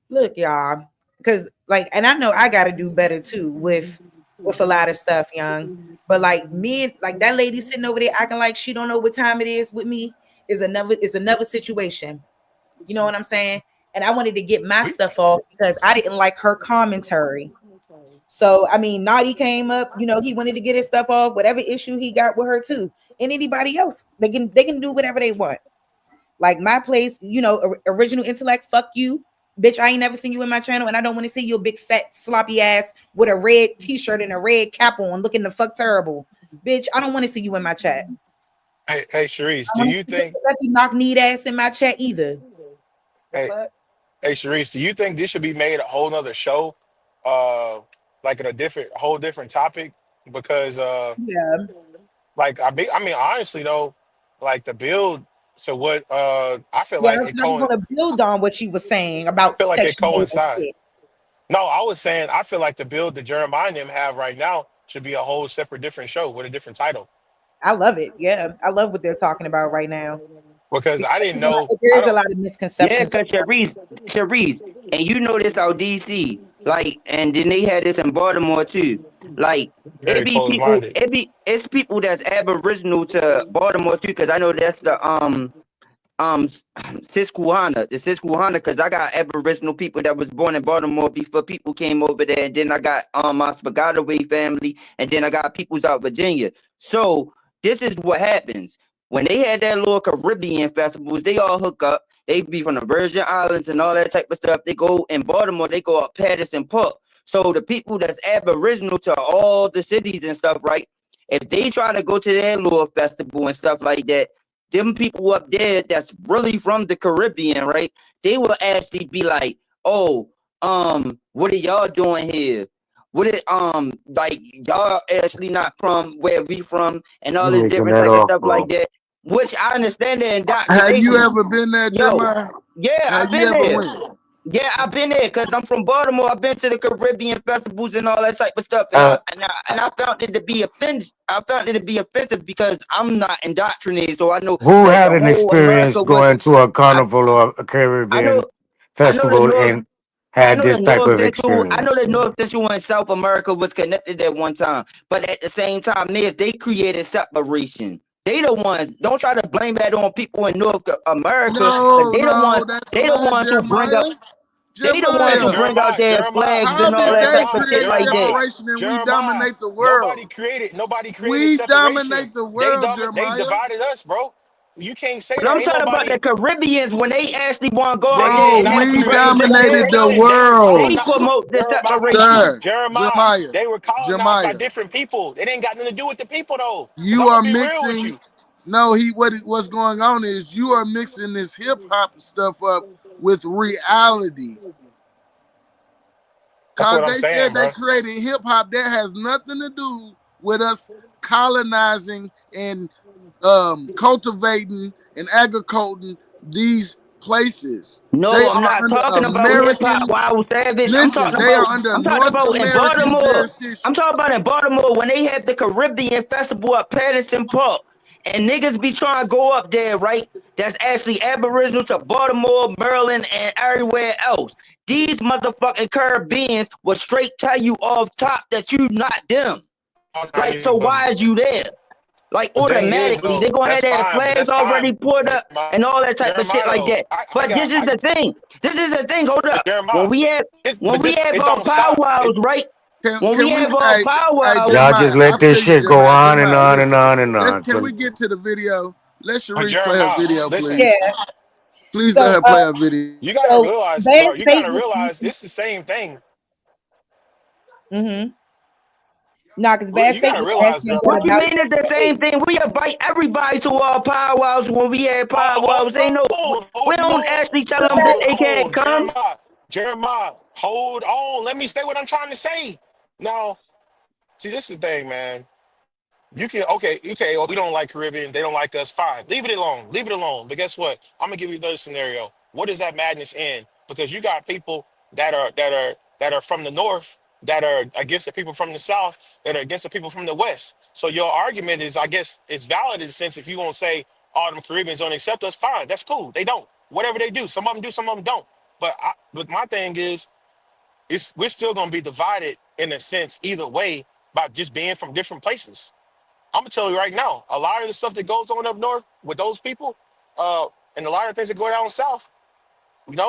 look, y'all, because like, and I know I got to do better too with a lot of stuff, young. But like me, like that lady sitting over there acting like she don't know what time it is with me is another situation. You know what I'm saying? And I wanted to get my stuff off because I didn't like her commentary. So I mean, Naughty came up, he wanted to get his stuff off, whatever issue he got with her too, and anybody else, they can do whatever they want. Like my place, original intellect, fuck you, bitch. I ain't never seen you in my channel, and I don't want to see you a big fat sloppy ass with a red t-shirt and a red cap on, looking the fuck terrible, bitch. I don't want to see you in my chat. Hey, Sharice, I do want to you see your think? knock need ass in my chat either. The Hey, fuck? hey, Sharice, do you think this should be made a whole nother show, uh, like in a whole different topic? Because, Yeah, like, I mean, honestly though, like the build to what, I feel yeah. like I was gonna build on what she was saying I about feel like it Section 8 and coincides. shit. No, I was saying I feel like the build that Jeremiah and them have right now should be a whole separate different show with a different title. I love it. Yeah, I love what they're talking about right now Because because I didn't know there I is a don't lot of Yeah, misconceptions. cause Sharice, and you know this out DC, like, and then they had this in Baltimore too. Like, very close minded. it's people that's aboriginal to Baltimore too, cause I know that's the Susquehanna, the Susquehanna, because I got Aboriginal people that was born in Baltimore before people came over there, and then I got my Spagataway family, and then I got peoples out Virginia. So this is what happens when they had that little Caribbean festivals. They all hook up. They be from the Virgin Islands and all that type of stuff. They go in Baltimore. They go up Patterson Park. So the people that's Aboriginal to all the cities and stuff, right? If they try to go to their little festival and stuff like that, them people up there that's really from the Caribbean, right? They will actually be like, "Oh, what are y'all doing here? What it like y'all actually not from where we from and all You this making different that type of up, stuff like bro. that." Which I understand the Have you indoctrination. ever been there, Yo, Jeremiah? yeah, Have I've you been ever there. went? Yeah, I've been there because I'm from Baltimore. I've been to the Caribbean festivals and all that type of stuff, and Uh, I found it to be offensive. I found it to be offensive because I'm not indoctrinated, so I know who that had the an whole experience America was. going to a I, carnival or a I know, Caribbean I know the festival North. and I had know the this type North of Central. I know experience? the North Central and South America was connected at one time, but at the same time, they created separation. They the ones. Don't try to blame that on people in North America, because No, they the ones. no, that's They the not ones who bring up. Jeremiah. They the ones Hey, who Jeremiah, bring out their flags how and all did that they type of shit create like that. separation and we dominate the world? Nobody created We separation. dominate the world, They Jeremiah. divided us, bro. You can't say But that. I'm Ain't talking about nobody. the Caribbeans when they actually want to go out They there did Bro, and not actually we create represent their dominated the separation. people. They were world. They colonized. promote the separation. Sir, Jeremiah, They were colonized by Jeremiah, different people. It ain't got nothing to do with the people though. Cause you I'm are gonna be real with mixing. you. No, what's going on is you are mixing this hip hop stuff up with reality. That's Cause what I'm they saying, said they bro. created hip hop that has nothing to do with us colonizing and cultivating and agriculturing these places. They No, I'm are not under talking about hip hop. American. Wild Savage. Listen, they are under I'm talking North about in American Baltimore. jurisdiction. I'm talking about in Baltimore when they have the Caribbean Festival at Patterson Park, and niggas be trying to go up there, right? That's actually Aboriginal to Baltimore, Maryland, and everywhere else. These motherfucking Caribbeans will straight tell you off top that you not them. I'm not Like, so even. why is you there? Like, The thing is, automatically, they're though, gonna have that's their fine, but flags that's fine. already pulled up Jeremiah, and all that type of shit Jeremiah like though, that. But this is the thing. This is the thing. Hold up. Jeremiah. When we have But this, it our don't stop. powwows, right? When we Can we? have our Hey, powwows, Y'all just Jeremiah, I let this feel you, shit go Jeremiah. on and Jeremiah, on and listen. on and on. Can we get to the video? Let But Sharice play her Jeremiah, video, listen, Yeah. please. Please let So, her play her video. you gotta so realize, bad bro. You state gotta was. realize it's the same thing. Mm-hmm. No, because bad You state gotta was realize, asking bro. what what you about mean it's the your same thing? We invite everybody to our powwows when we have powwows. Ain't no, we don't actually tell them that they can't come. Jeremiah, hold on. Let me say what I'm trying to say. Now, see, this is the thing, man. You can okay. Well, we don't like Caribbean. They don't like us. Fine, leave it alone. Leave it alone. But guess what? I'm gonna give you another scenario. What is that madness in? Because you got people that are from the north that are against the people from the south that are against the people from the west. So your argument is, I guess, it's valid in the sense if you gonna say all them Caribbeans don't accept us, fine, that's cool. They don't. Whatever they do, some of them do, some of them don't. But my thing is, we're still gonna be divided in a sense either way by just being from different places. I'm gonna tell you right now, a lot of the stuff that goes on up north with those people, uh, and a lot of things that go down south,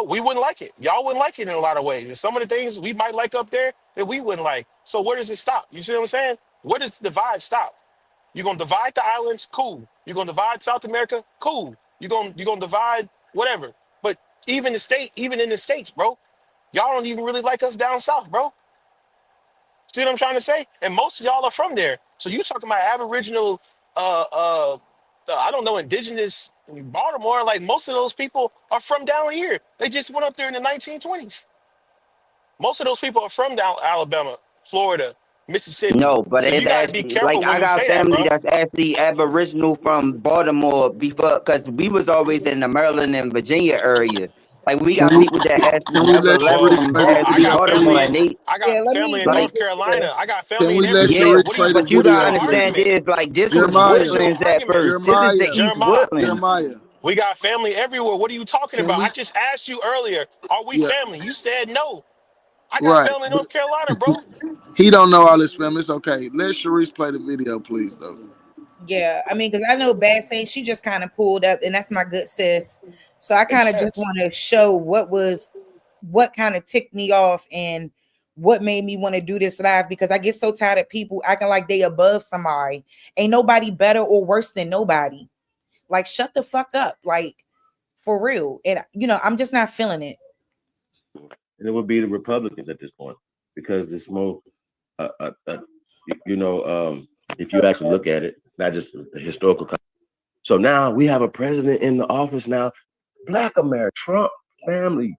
we wouldn't like it. Y'all wouldn't like it in a lot of ways. And some of the things we might like up there that we wouldn't like. So where does it stop? You see what I'm saying? Where does the divide stop? You're gonna divide the islands, cool. You're gonna divide South America, cool. You're gonna divide whatever. But even in the states, bro, y'all don't even really like us down south, bro. See what I'm trying to say? And most of y'all are from there. So you talking about Aboriginal, uh, uh, I don't know, indigenous in Baltimore. Like most of those people are from down here. They just went up there in the 1920s. Most of those people are from down Alabama, Florida, Mississippi. No, but So you it's got to be actually careful like when I you got say that, family bro. that's actually Aboriginal from Baltimore before, because we was always in the Maryland and Virginia area. Like we Can got we people that actually can we never let left Well, Sharice from play the bro, I actually video, got Baltimore, please? and family. they I yeah, got let family me in let me like North get Carolina. I this. got Can family we in let everywhere. yeah, Sharice What are play you? the but you What is gotta video, your please? understand argument? this. Like this was What is Jeremiah, your Woodlands at argument? first. This is the Jeremiah, East Jeremiah, Woodlands. Jeremiah. we got family everywhere. What are you talking Can about? we? I just asked you earlier, are we Yeah, family? You said no. I got right. family in But North Carolina, bro. he don't know all his family. It's okay. Let Sharice play the video, please, though. Yeah, I mean, because I know Bad Say she just kind of pulled up, and that's my good sis. So I kind of just want to show what kind of ticked me off and what made me want to do this live, because I get so tired of people acting like they above somebody. Ain't nobody better or worse than nobody. Like, shut the fuck up, like, for real. And I'm just not feeling it. And it would be the Republicans at this point, because it's more, if you actually look at it, not just the historical. So now we have a president in the office now, Black America, Trump family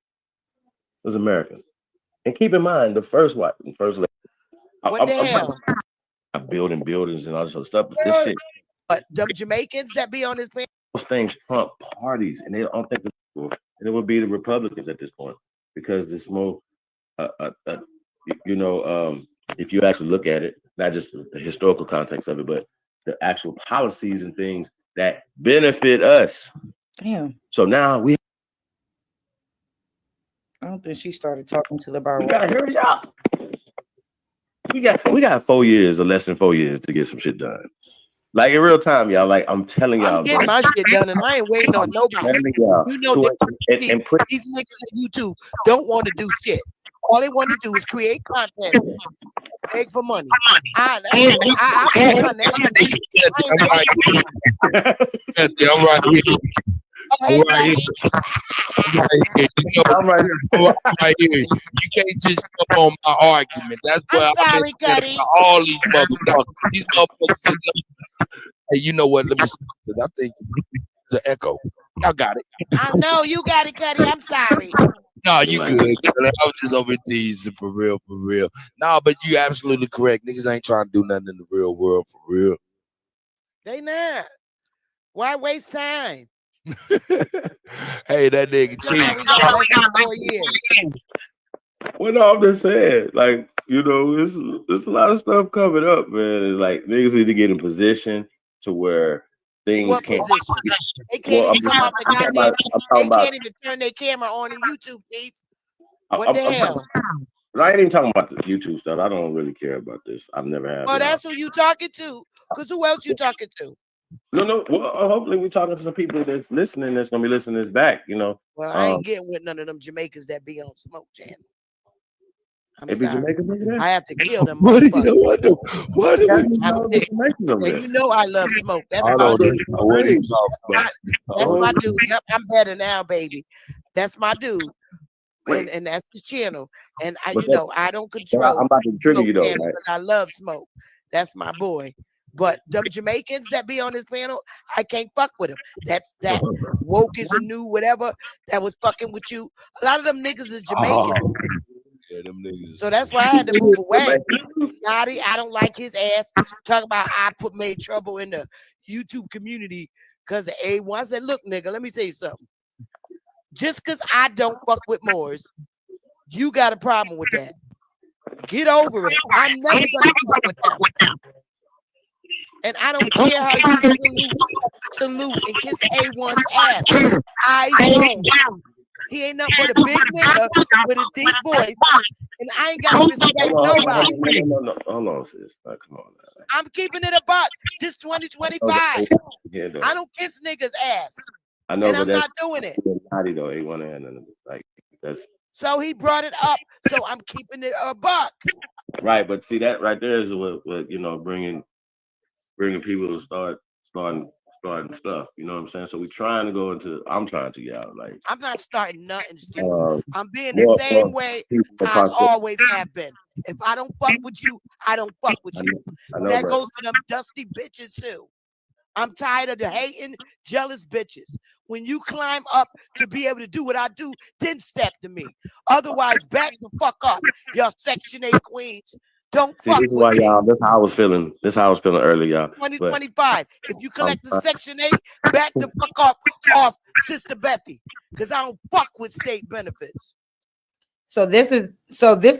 was Americans. And keep in mind, the first lady, what the hell? I'm building buildings and all this other stuff, but this shit. But them Jamaicans that be on this panel, those things trump parties, and they don't think and it would be the Republicans at this point, because it's more, if you actually look at it, not just the historical context of it, but the actual policies and things that benefit us. Damn. So now I don't think she started talking to the bar. We gotta hurry up. We got 4 years or less than 4 years to get some shit done. Like in real time, y'all. Like I'm telling y'all, I'm getting my shit done, and I ain't waiting on nobody. You know, these niggas at YouTube don't want to do shit. All they want to do is create content, beg for money. I'm right here. I'm right here. You can't just come on my argument. That's why I'm sorry, Cuddy. All these motherfuckers. These motherfuckers. Hey, you know what? Let me see, because I think it's an echo. Y'all got it. I know you got it, Cuddy. I'm sorry. No, you good. I was just over teasing, for real, for real. No, but you absolutely correct. Niggas ain't trying to do nothing in the real world, for real. They not. Why waste time? Hey, that nigga cheap. Well, no, I'm just saying, like, there's a lot of stuff coming up, man. Like, niggas need to get in position to where things can't. They can't even come off the goddamn. They can't even turn their camera on in YouTube, Steve. What the hell? I ain't even talking about the YouTube stuff. I don't really care about this. I've never had. Oh, that's who you talking to? Because who else you talking to? No. Well, hopefully we're talking to some people that's listening. That's gonna be listening to this back. Well, I ain't getting with none of them Jamaicans that be on Smoke Channel. I'm sorry. I have to kill them. What? You know I love Smoke. That's my dude. That's my dude. Yep, I'm better now, baby. That's my dude. And that's the channel. And I don't control. I'm about to trigger you though. Right? I love Smoke. That's my boy. But them Jamaicans that be on this panel, I can't fuck with them. That woke is a new whatever that was fucking with you. A lot of them niggas are Jamaican. Yeah, them niggas. So that's why I had to move away. Naughty, I don't like his ass. Talk about made trouble in the YouTube community because of A1. I said, look, nigga, let me tell you something. Just because I don't fuck with Moors, you got a problem with that. Get over it. I'm never gonna fuck with them. And I don't care how you salute and kiss A1's ass. I don't. He ain't nothing but a big nigga with a deep voice. And I ain't got to respect nobody. No. Hold on, sis. Come on. I'm keeping it a buck. This 2025. Yeah, I don't kiss niggas' ass. I know, and but I'm not doing it. Naughty though. He want to have nothing like that's. So he brought it up. So I'm keeping it a buck. Right, but see that right there is what bringing people to starting stuff. You know what I'm saying? So we're trying to go into. I'm trying to get out. Like I'm not starting nothing, Steve. I'm being the same way I always have been. If I don't fuck with you, I don't fuck with you. That goes for them dusty bitches too. I'm tired of the hating, jealous bitches. When you climb up to be able to do what I do, then step to me. Otherwise, back the fuck up, y'all Section 8 queens. Don't fuck with me. Y'all. That's how I was feeling. Earlier, y'all. 2025. If you collect the Section 8, back the fuck off Sister Bethy, because I don't fuck with state benefits. So this is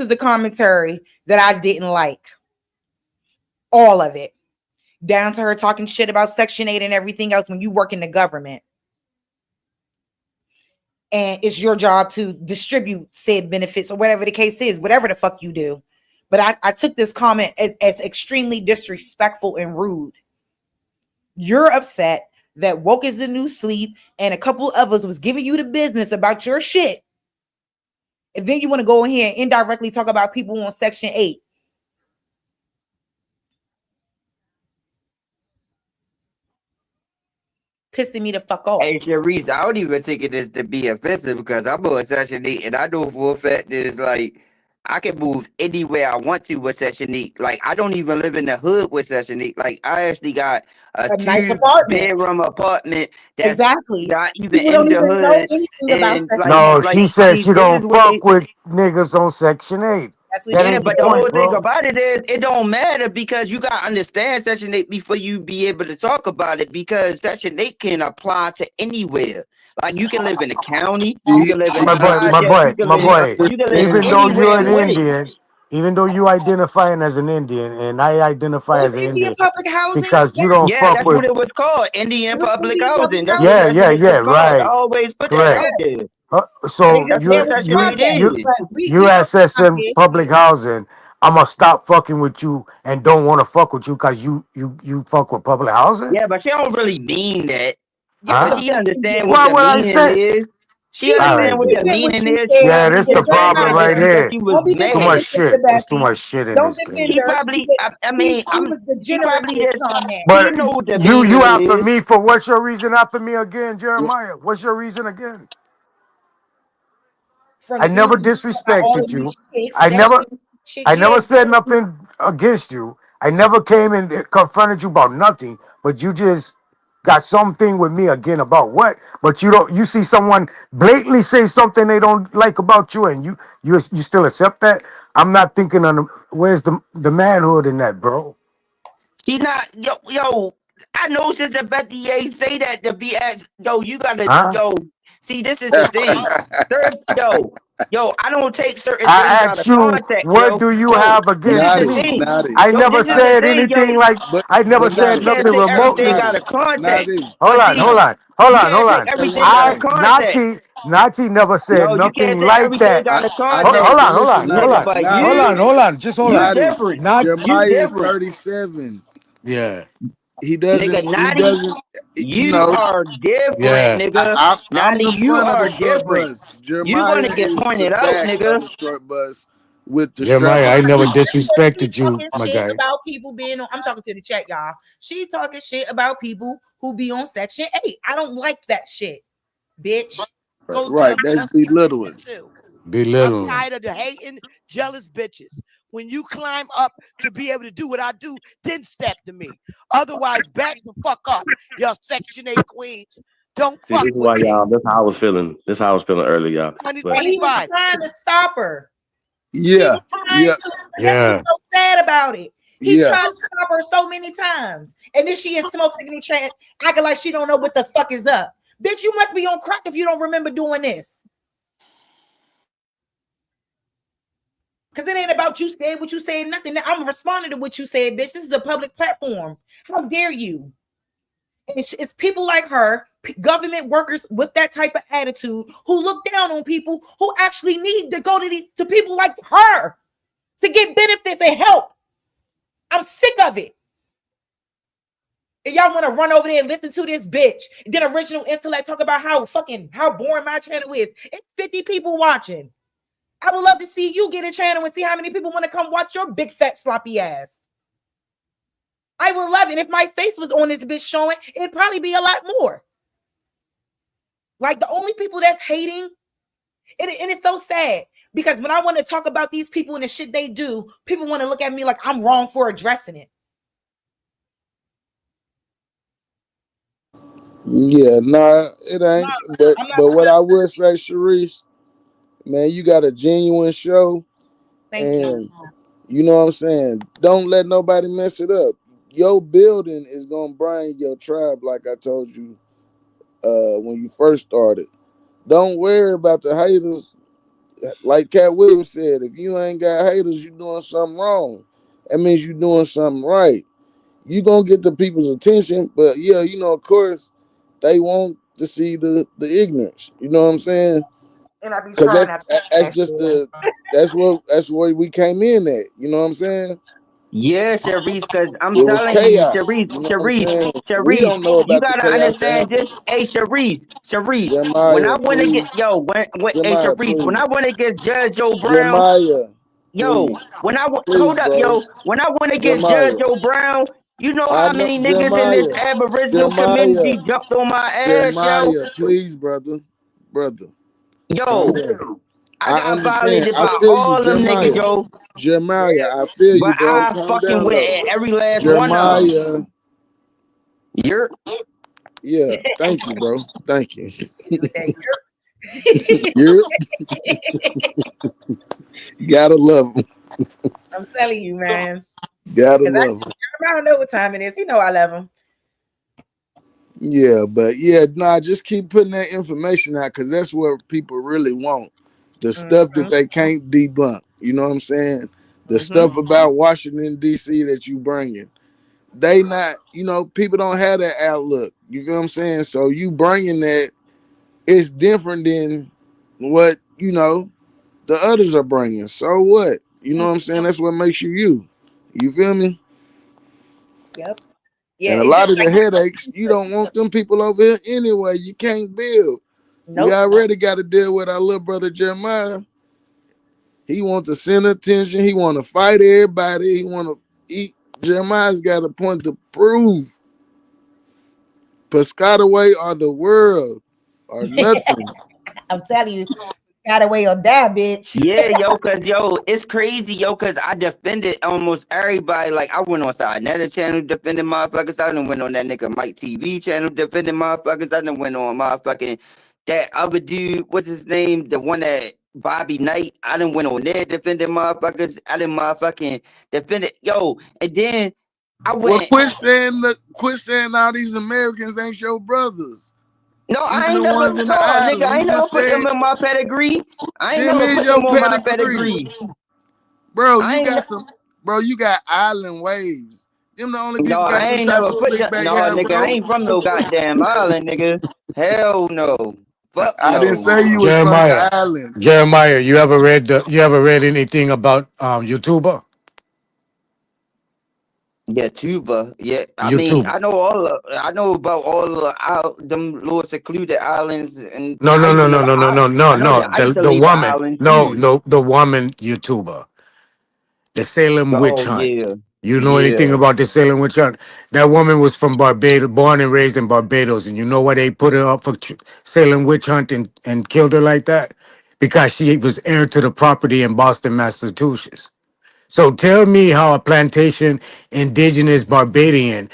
the commentary that I didn't like. All of it. Down to her talking shit about Section 8 and everything else when you work in the government. And it's your job to distribute said benefits or whatever the case is, whatever the fuck you do. But I took this comment as extremely disrespectful and rude. You're upset that woke is the new sleep, and a couple of us was giving you the business about your shit. And then you want to go in here and indirectly talk about people on Section 8. Pissing me the fuck off. Hey, Sharice, I don't even take it as to be offensive because I'm on Section 8 and I know for a fact that it's like I can move anywhere I want to with Section 8. Like, I don't even live in the hood with Section 8. Like, I actually got a A nice two apartment. bedroom apartment that's Exactly. not even People in don't the even know hood. anything about And Section 8. No, like, she said see, she this don't is what fuck with niggas on Section 8. That's what That she yeah, ain't the but the said. whole point, thing bro. about it is it don't matter because you gotta understand Section 8 before you be able to talk about it because Section 8 can apply to anywhere. Like you can live in the county, you can live in the My boy, my project, boy, my boy. you can live Even though you're anywhere an with it. Indian, even though you identifying as an Indian, and I identify Was as an Indian Indian, public housing? because you Yes. don't Yeah, fuck that's what with. it was called. Indian It was public Indian public housing. That's what Yeah, housing. yeah, Section 8 yeah. was called. I Right, always put that correct. out there. And So That's there what was Section 8 projects, you is. but you we don't talk about accessing this. public housing. I'ma stop fucking with you and don't want to fuck with you because you fuck with public housing, Yeah, but she don't really mean that. Yes, But the huh? she fuck she understand what did. Why the would I meaning say? is. She She was All understand right, what then. the consistent when meaning she is. She said Yeah, just this be the problem exaggerating right Jeremiah. because here. she was Don't be Too defending much mad. Sister shit. There's too Bessie. much shit in Don't this defend game. She her. probably, I mean, She was she probably degenerate is. on that. She But know what the you meaning after is. me for what's your reason after me again, Jeremiah? What's your reason again? From I the things never we talk about all of disrespected these you. chicks I that never shit, I yeah. never said nothing against you. I never came and confronted you about nothing, but you just got something with me again about what? But you see someone blatantly say something they don't like about you and you still accept that? I'm not thinking on where's the manhood in that, bro? She not, yo. I know Sister Betty ain't say that to be asked. Yo, you gotta, Huh? yo. See, this is the thing. Yo. I don't take certain things I out of asked you, context, what yo. do you Yo, have this is against the Naughty, me? thing. naughty, I Yo, never this is the said naughty. thing, yo. anything like But I never but You said naughty. can't nothing take remotely. everything out Naughty. of context. Naughty. Hold But on, see, hold on, hold you on, can't hold take on. Hey, everything out of I Naughty. context. Nati never said No, you nothing can't take like everything that. out of I Hold, know, context, hold but on, hold listen, on, hold nigga. on, Naughty, But hold Naughty, on, hold on, just hold you on. Naughty. different. Not You Jeremiah is different. 37. yeah, He Nigga, doesn't, he Naughty, doesn't, you you know, are different, yeah, nigga. I'm Naughty, the you front of are the short different. bus. You gonna Jeremiah get is the pointed out, back of nigga. the short bus with the strap Jeremiah. I on. never She disrespected you, talking my shit guy. about people being on. I'm talking to the chat, y'all. She talking shit about people who be on Section 8. I don't like that shit, bitch. Goes to Right, them that's dusty belittling. bitches too. I'm Belittling. tired of the hating, jealous bitches. When you climb up to be able to do what I do, then step to me. Otherwise, back the fuck up. Y'all Section 8 queens. Don't See, fuck this is with why me. y'all. This how I was feeling. This how I was feeling earlier, y'all. But And he was 2025. trying to stop her. He Yeah, was trying yeah, to, and that's what's Yeah, so sad about it. He yeah. tried to stop her so many times. And then she is smoking in the chat, acting like she don't know what the fuck is up. Bitch, you must be on crack if you don't remember doing this. Because it ain't about you saying what you said, nothing. I'm responding to what you said, bitch. This is a public platform. How dare you? And it's people like her, government workers with that type of attitude who look down on people who actually need to go to people like her to get benefits and help. I'm sick of it. And y'all want to run over there and listen to this bitch. And then original intellect talk about how boring my channel is. It's 50 people watching. I would love to see you get a channel and see how many people want to come watch your big fat sloppy ass. I would love it. If my face was on this bitch showing, it'd probably be a lot more. Like the only people that's hating, and it's so sad because when I want to talk about these people and the shit they do, people want to look at me like I'm wrong for addressing it. Yeah, nah, it No, ain't. I'm not. But what I would say, Sharice, man, you got a genuine show, Thank you. and you know what I'm saying. Don't let nobody mess it up. Your building is gonna bring your tribe, like I told you when you first started. Don't worry about the haters. Like Cat Williams said, if you ain't got haters, you doing something wrong. That means you doing something right. You gonna get the people's attention, but yeah, you know, of course, they want to see the ignorance. You know what I'm saying? And I be Because trying not to do that's that just shit. that's where we came in at. You know what I'm saying? Yeah, Sharice, because I'm It was telling you, chaos. Sharice, You know what I'm Sharice, saying? We Sharice, don't know you about the gotta chaos that understand happened. this. Hey, Sharice, when I Jeremiah, went to get, please. hey, Jeremiah, Sharice, when please. I went to get Judge Joe Brown, Jeremiah, please. when I went, Please, hold up, bro. when I went to get Judge Jeremiah. Joe Brown, you know I how know many niggas in this Jeremiah. Aboriginal Jeremiah. community jumped on my ass, Jeremiah, please, brother. Brother. Calm yo, down. I I got understand. violated I by feel you, all them niggas, Jeremiah. yo, Jeremiah, I feel but you, bro. I Calm fucking down went though. at every last one of them. Jeremiah. You're Yeah, thank you, bro. Thank you. With that You gotta love him. I'm telling you, man. Gotta Because love him. I don't know what time it is. You know I love him. Yeah, but yeah, nah, just keep putting that information out because that's what people really want. The stuff that Mm-hmm. they can't debunk. You know what I'm saying? The Mm-hmm. stuff about Washington, D.C. that you bringing. They not, people don't have that outlook. You feel what I'm saying? So you bringing that, it's different than what, the others are bringing. So what? You know what I'm saying? That's what makes you you. You feel me? Yep. Yeah, And a it's lot just of the like headaches, you don't want them people over here anyway. You can't build. We nope. already got to deal with our little brother Jeremiah. He wants to send attention. He want to fight everybody. He want to eat. Jeremiah's got a point to prove. Piscataway or the world or nothing. I'm telling you, got away or die, bitch. Yeah, it's crazy, cause I defended almost everybody. Like I went on another channel defending motherfuckers. I done went on that nigga Mike TV channel defending motherfuckers. I done went on motherfucking that other dude, what's his name? The one that Bobby Knight. I done went on there defending motherfuckers. I done motherfucking defended and then I Well, went. quit saying all these Americans ain't your brothers. No, I Even ain't the never ones in the nigga. islands. I You ain't never just put them said in my pedigree. I ain't them never is put them your on my pedigree. pedigree. Bro, I you ain't. got some. Bro, you got island waves. Them the only No, people got I them ain't type never of put slick that. back No, hair, nigga, I bro. ain't from no goddamn island, nigga. Hell no. Fuck I didn't no. say you was from Jeremiah, the islands. Jeremiah, you ever read anything about YouTuber? Yeah, Tuba. Yeah, I mean, YouTube. I know about all the them little secluded islands, and No, I no, used no, to know no, the no, no, no, no, I know no. that I used to The leave the woman. island No, too. no, the woman YouTuber. The Salem witch Oh hunt. yeah, You know anything yeah. about the Salem witch hunt? That woman was from Barbados, born and raised in Barbados, and you know why they put her up for Salem witch hunt and killed her like that? Because she was heir to the property in Boston, Massachusetts. So tell me how a plantation indigenous Barbadian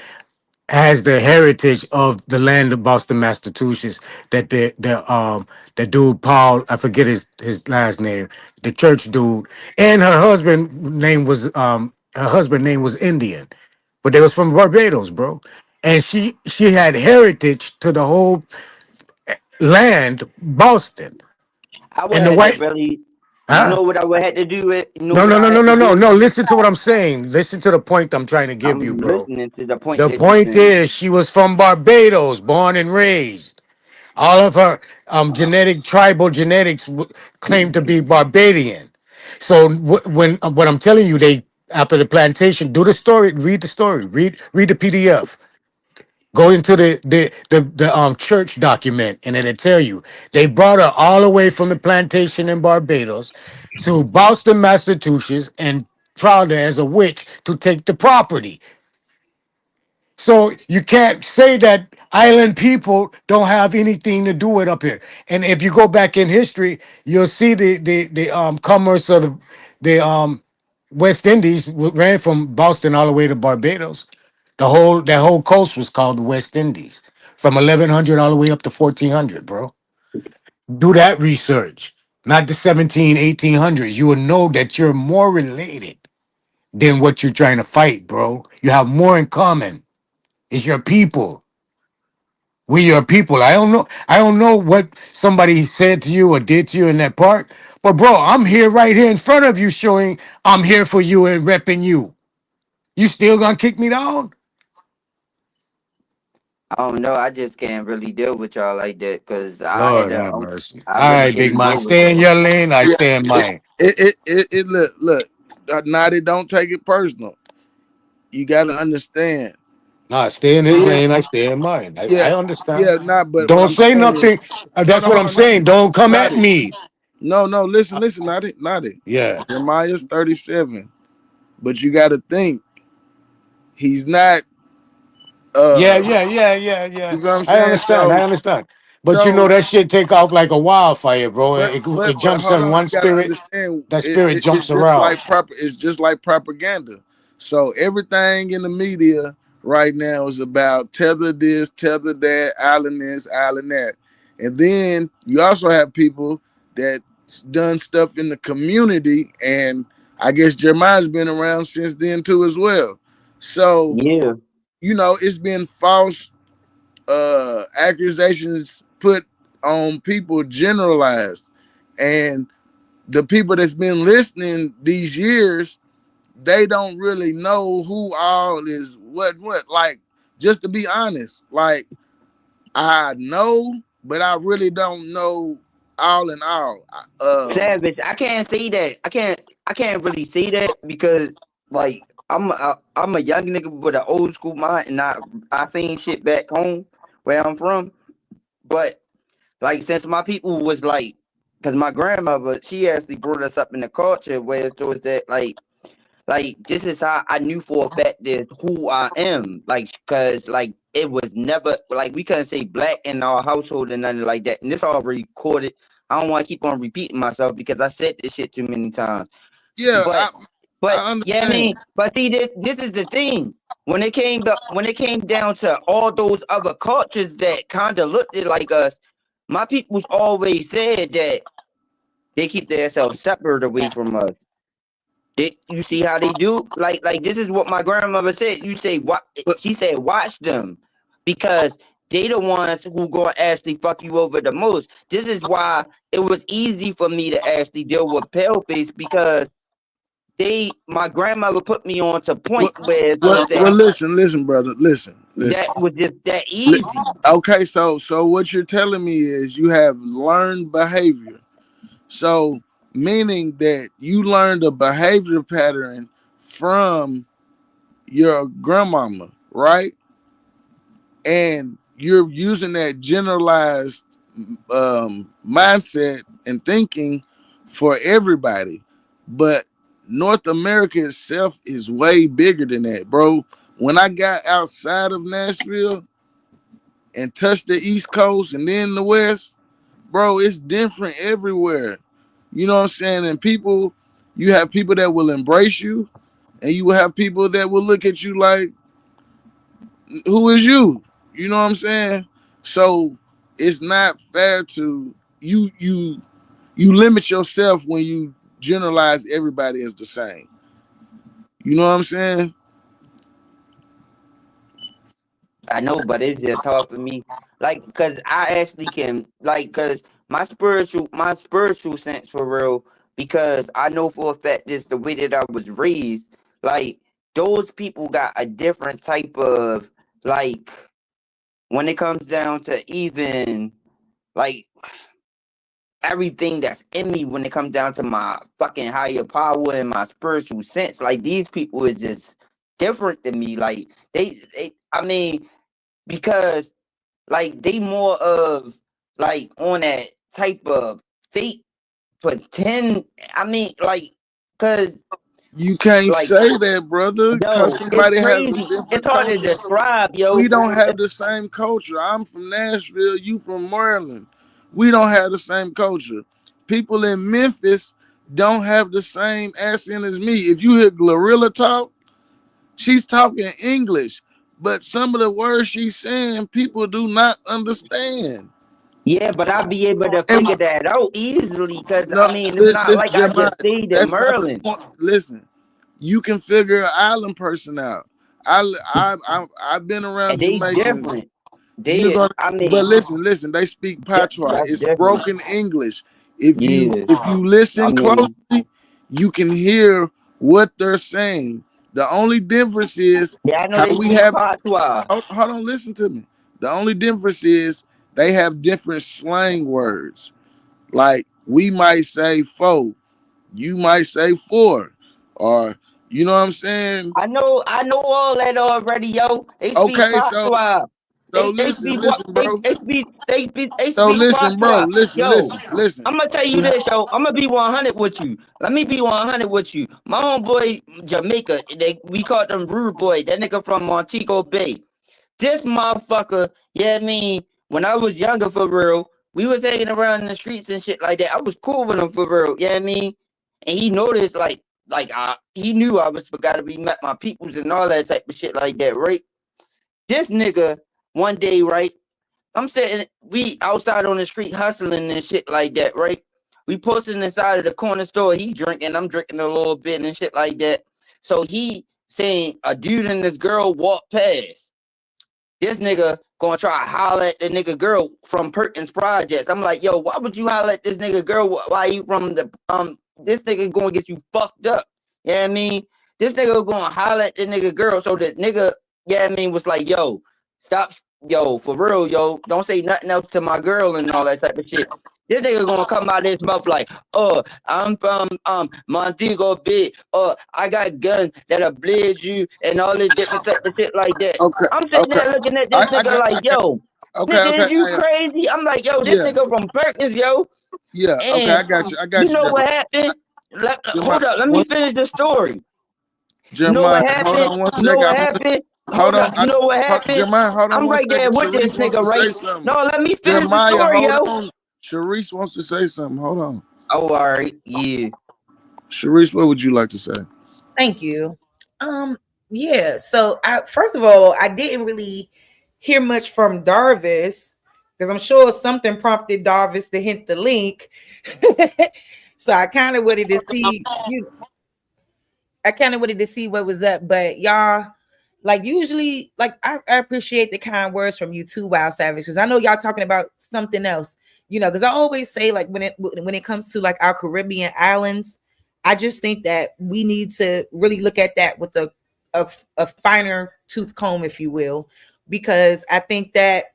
has the heritage of the land of Boston, Massachusetts. That the dude Paul, I forget his last name, the church dude, and her husband name was Indian, but they was from Barbados, bro. And she had heritage to the whole land, Boston, I would and the have to white, really. You huh? know what I would have to do? You know No, what no, I no, had no, to no, no, do? no. Listen to what I'm saying. Listen to the point I'm trying to give you, I'm bro. listening to the point The that you're point saying. is, she was from Barbados, born and raised. All of her tribal genetics claim to be Barbadian. So when what I'm telling you, they after the plantation, do the story, read the story, read the PDF. Go into the church document, and it'll tell you they brought her all the way from the plantation in Barbados to Boston, Massachusetts, and tried her as a witch to take the property. So you can't say that island people don't have anything to do with up here. And if you go back in history, you'll see the commerce of the West Indies ran from Boston all the way to Barbados. That whole coast was called the West Indies from 1100 all the way up to 1400, bro. Do that research. Not the 1800s. You will know that you're more related than what you're trying to fight, bro. You have more in common. It's your people. We your people. I don't know. I don't know what somebody said to you or did to you in that park. But bro, I'm here right here in front of you showing I'm here for you and repping you. You still gonna kick me down? I don't know. I just can't really deal with y'all like that because I had Lord to. have mercy. I All really right, big can't man. deal with Stay in y'all. your lane. I Yeah, stay in mine. look. Naughty, don't take it personal. you got to understand. Nah, stay in his lane. I stay in mine. Yeah, I understand. yeah, not. But what Don't I'm say saying is, nothing. no, That's no, what hold I'm on, not saying. Don't come not at it. me. No, listen, not it. Yeah. Jeremiah's 37, but you got to think he's not. Yeah, uh yeah, yeah, yeah, yeah. You know what I'm I saying? understand. I understand. But you know So, that shit take off like a wildfire, bro. It but jumps hold on on, one you gotta spirit. understand That spirit it's jumps just around. like it's just like propaganda. So everything in the media right now is about tether this, tether that, island this, island that. And then you also have people that done stuff in the community, and I guess Jeremiah's been around since then too as well. So, Yeah. it's been false accusations put on people, generalized, and the people that's been listening these years, they don't really know who all is what. Like, just to be honest, like, I know, but I really don't know all in all. Savage, I can't say that. I can't really say that because like I'm a young nigga with an old school mind, and I seen shit back home where I'm from. But like since my people was like, because my grandmother, she actually brought us up in the culture where it was that like this is how I knew for a fact that who I am. Like, cause like it was never like we couldn't say black in our household and nothing like that. And this all recorded. I don't want to keep on repeating myself because I said this shit too many times. Yeah, But I yeah, I understand. mean, but see, this is the thing. When it came down to all those other cultures that kind of looked it like us, my people's always said that they keep themselves separate away from us. You see how they do? Like this is what my grandmother said. You say what? But She said watch them because they the ones who gonna actually fuck you over the most. This is why it was easy for me to actually deal with paleface because my grandmother put me on to point where it was that listen, brother, listen. that was just that easy. Okay, so what you're telling me is you have learned behavior. So meaning that you learned a behavior pattern from your grandmama, right? And you're using that generalized mindset and thinking for everybody. But North America itself is way bigger than that, bro. When I got outside of Nashville and touched the East Coast and then the West, bro, it's different everywhere. You know what I'm saying? And you have people that will embrace you, and you will have people that will look at you like, who is you? You know what I'm saying? So it's not fair to you limit yourself when you generalize everybody as the same. You know what I'm saying? I know, but it's just hard for me. Like, cause I actually can cause my spiritual sense for real, because I know for a fact this the way that I was raised, like those people got a different type of like when it comes down to even like everything that's in me when it comes down to my fucking higher power and my spiritual sense. Like these people is just different than me. Like they I mean, because like they more of like on that type of fake pretend. I mean, like, cause You can't like say that, brother, because yo, it's somebody has a crazy. It's different hard to culture. describe, yo. We don't have the same culture. I'm from Nashville, you from Maryland. We don't have the same culture. People in Memphis don't have the same accent as me. If you hear Glorilla talk, she's talking English, but some of the words she's saying, people do not understand. Yeah, but I'll be able to And figure that out easily, cause I no, mean, it's not listen, like I Jeremiah, just stayed in that's not the Maryland. point. Listen, you can figure an island person out. I've been around And they Jamaicans. different. You're They, gonna, I but mean, listen, they speak patois. that's It's different. broken English. If you Yeah, if you I listen mean, closely, you can hear what they're saying. The only difference is yeah, I know how they we speak have. patois. Hold on, listen to me. The only difference is they have different slang words. Like we might say "fo," you might say "four," or You know what I'm saying? I know all that already, yo. They speak Okay, patois. so They listen, speak what listen, bro. they So speak listen, bro. patois. Yo, Listen. I'm gonna tell you You this, yo. I'm gonna be 100 with you. Let me be 100 with you. My homeboy Jamaica, we called them rude boy. That nigga from Montego Bay. This motherfucker, yeah, I mean, when I was younger for real, we was hanging around in the streets and shit like that. I was cool with him for real, yeah, I mean, and he noticed he knew I was gotta be met my peoples and all that type of shit like that, right? This nigga one day, right? I'm sitting, we outside on the street hustling and shit like that, right? We posting inside of the corner store. He drinking, I'm drinking a little bit and shit like that. So he saying a dude and this girl walk past. This nigga gonna try to holler at the nigga girl from Perkins Projects. I'm like, yo, why would you holler at this nigga girl? Why you from the this nigga gonna get you fucked up. You know what I mean? This nigga gonna holler at the nigga girl. So the nigga, yeah, I mean, was like, yo, stop, yo, for real, yo, don't say nothing else to my girl and all that type of shit. This nigga gonna come out of his mouth like, oh, I'm from Montego Bay. Oh, I got guns that'll bleed you and all this different type of shit like that. okay, I'm sitting okay. there looking at this nigga I like, got yo, okay, nigga, okay. is you crazy? I'm like, yo, this Yeah, nigga from Perkins, yo. yeah, okay, And I you got you, know Jeremiah. what happened? Jeremiah, Hold up, let me finish the story. You know Jeremiah, what hold happened? on one You know second. what happened? Hold Hold on. up, you know what happened? Jeremiah, hold on I'm one right there second. with this Sharice wants nigga, to right? say something. No, let me finish the Jeremiah, story, hold yo. on. Sharice wants to say something. Hold on. Oh, all right, yeah. Sharice, what would you like to say? Thank you. Um, yeah. So I first of all, I didn't really hear much from Darvis because I'm sure something prompted Darvis to hit the link. So I kind of wanted to see, I kind of wanted to see what was up, but y'all, like usually, like I appreciate the kind words from you too, Wild Savage, because I know y'all talking about something else, because I always say like when it comes to like our Caribbean islands, I just think that we need to really look at that with a finer tooth comb, if you will, because I think that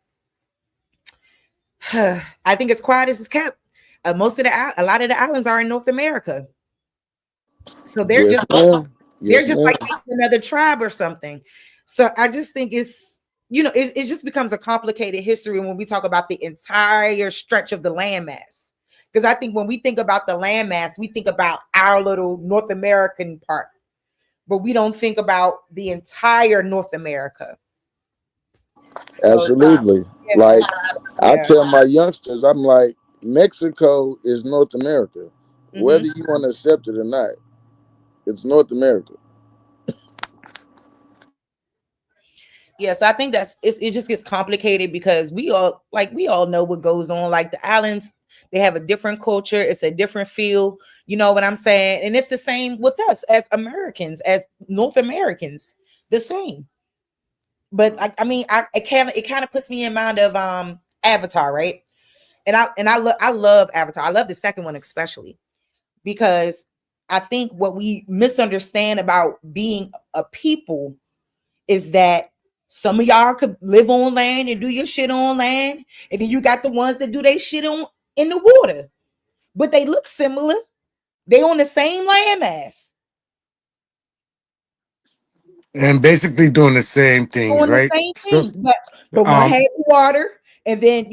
I think as quiet as it's kept, a lot of the islands are in North America, so they're Yes, just ma'am. they're Yes, just ma'am. like another tribe or something. So I just think it just becomes a complicated history when we talk about the entire stretch of the landmass. Because I think when we think about the landmass, we think about our little North American part, but we don't think about the entire North America. So Absolutely. yeah, Like I yeah. tell my youngsters, I'm like, Mexico is North America. Mm-hmm. Whether you want to accept it or not, it's North America. Yeah, so I think it just gets complicated because we all know what goes on. Like the islands, they have a different culture, it's a different feel. You know what I'm saying? And it's the same with us as Americans, as North Americans, the same. But I mean, it kind of puts me in mind of Avatar, right? And I love Avatar. I love the second one especially because I think what we misunderstand about being a people is that some of y'all could live on land and do your shit on land, and then you got the ones that do their shit on in the water, but they look similar. They on the same landmass, And basically doing the same things, doing the right? same So, thing, but one um, had the water, and then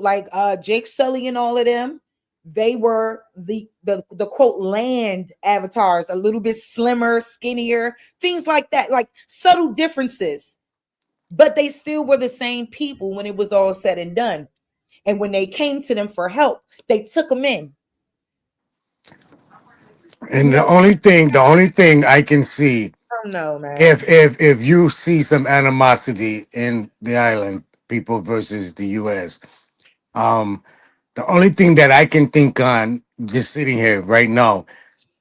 like Jake Sully and all of them, they were the quote land avatars, a little bit slimmer, skinnier, things like that, like subtle differences, but they still were the same people when it was all said and done. And when they came to them for help, they took them in. You and know, the only thing I can see, I don't know, man. if you see some animosity in the island people versus the U.S., um, the only thing that I can think on just sitting here right now,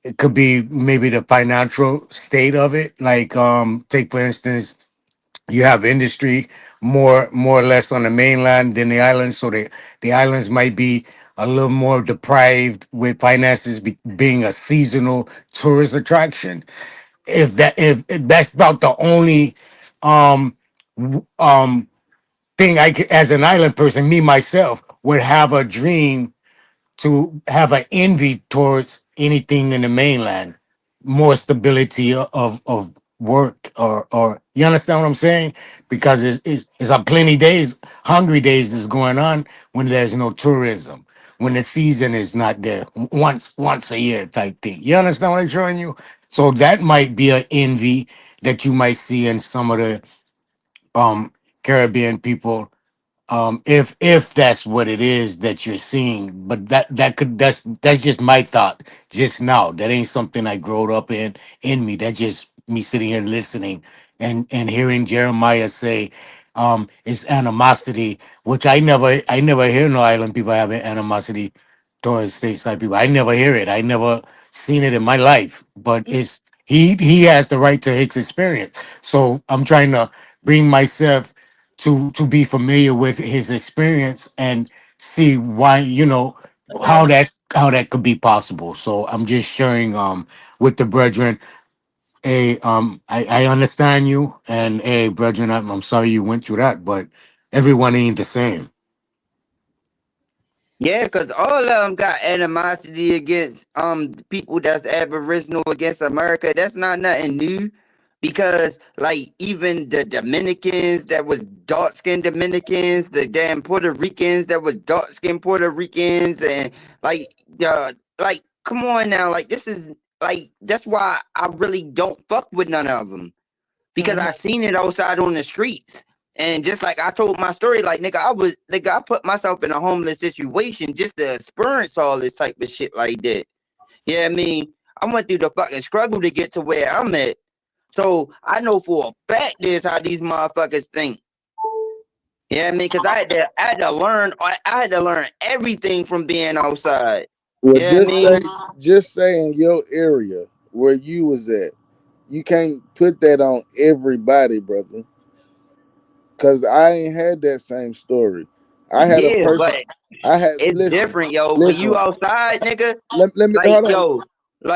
it could be maybe the financial state of it. Like, take for instance, you have industry more or less on the mainland than the islands, so the islands might be a little more deprived with finances being a seasonal tourist attraction. If that's about the only um thing as an island person, me myself would have a dream to have an envy towards anything in the mainland. more stability of work, or you understand what I'm saying? Because it's a plenty days, hungry days is going on when there's no tourism, when the season is not there, once a year type thing. You understand what I'm showing you? So that might be an envy that you might see in some of the Caribbean people, if that's what it is that you're seeing. But that's just my thought just now. That ain't something I growed up in me. That's just me sitting here listening and hearing Jeremiah say it's animosity, which I never hear no island people having animosity towards stateside people. I never hear it. I never seen it in my life. But it's he has the right to his experience. So I'm trying to bring myself to be familiar with his experience and see why, how that could be possible. So I'm just sharing with the brethren. Hey, I understand you, and hey, brethren, I'm sorry you went through that, but everyone ain't the same. Yeah, because all of them got animosity against people that's aboriginal against America. That's not nothing new. Because like even the Dominicans that was dark skinned Dominicans, the damn Puerto Ricans that was dark skinned Puerto Ricans, and like come on now, like this is like that's why I really don't fuck with none of them, because I seen it outside on the streets. And just like I told my story, like I put myself in a homeless situation just to experience all this type of shit like that. Yeah, I mean, I went through the fucking struggle to get to where I'm at. So I know for a fact this how these motherfuckers think. Yeah, I mean, because I had to learn everything from being outside. Well, Yeah, I mean, just say in your area where you was at, you can't put that on everybody, brother. Cause I ain't had that same story. I had a yeah, person. but I had it's listen, different, yo. When you listen. outside, nigga, Let me like hold on. yo,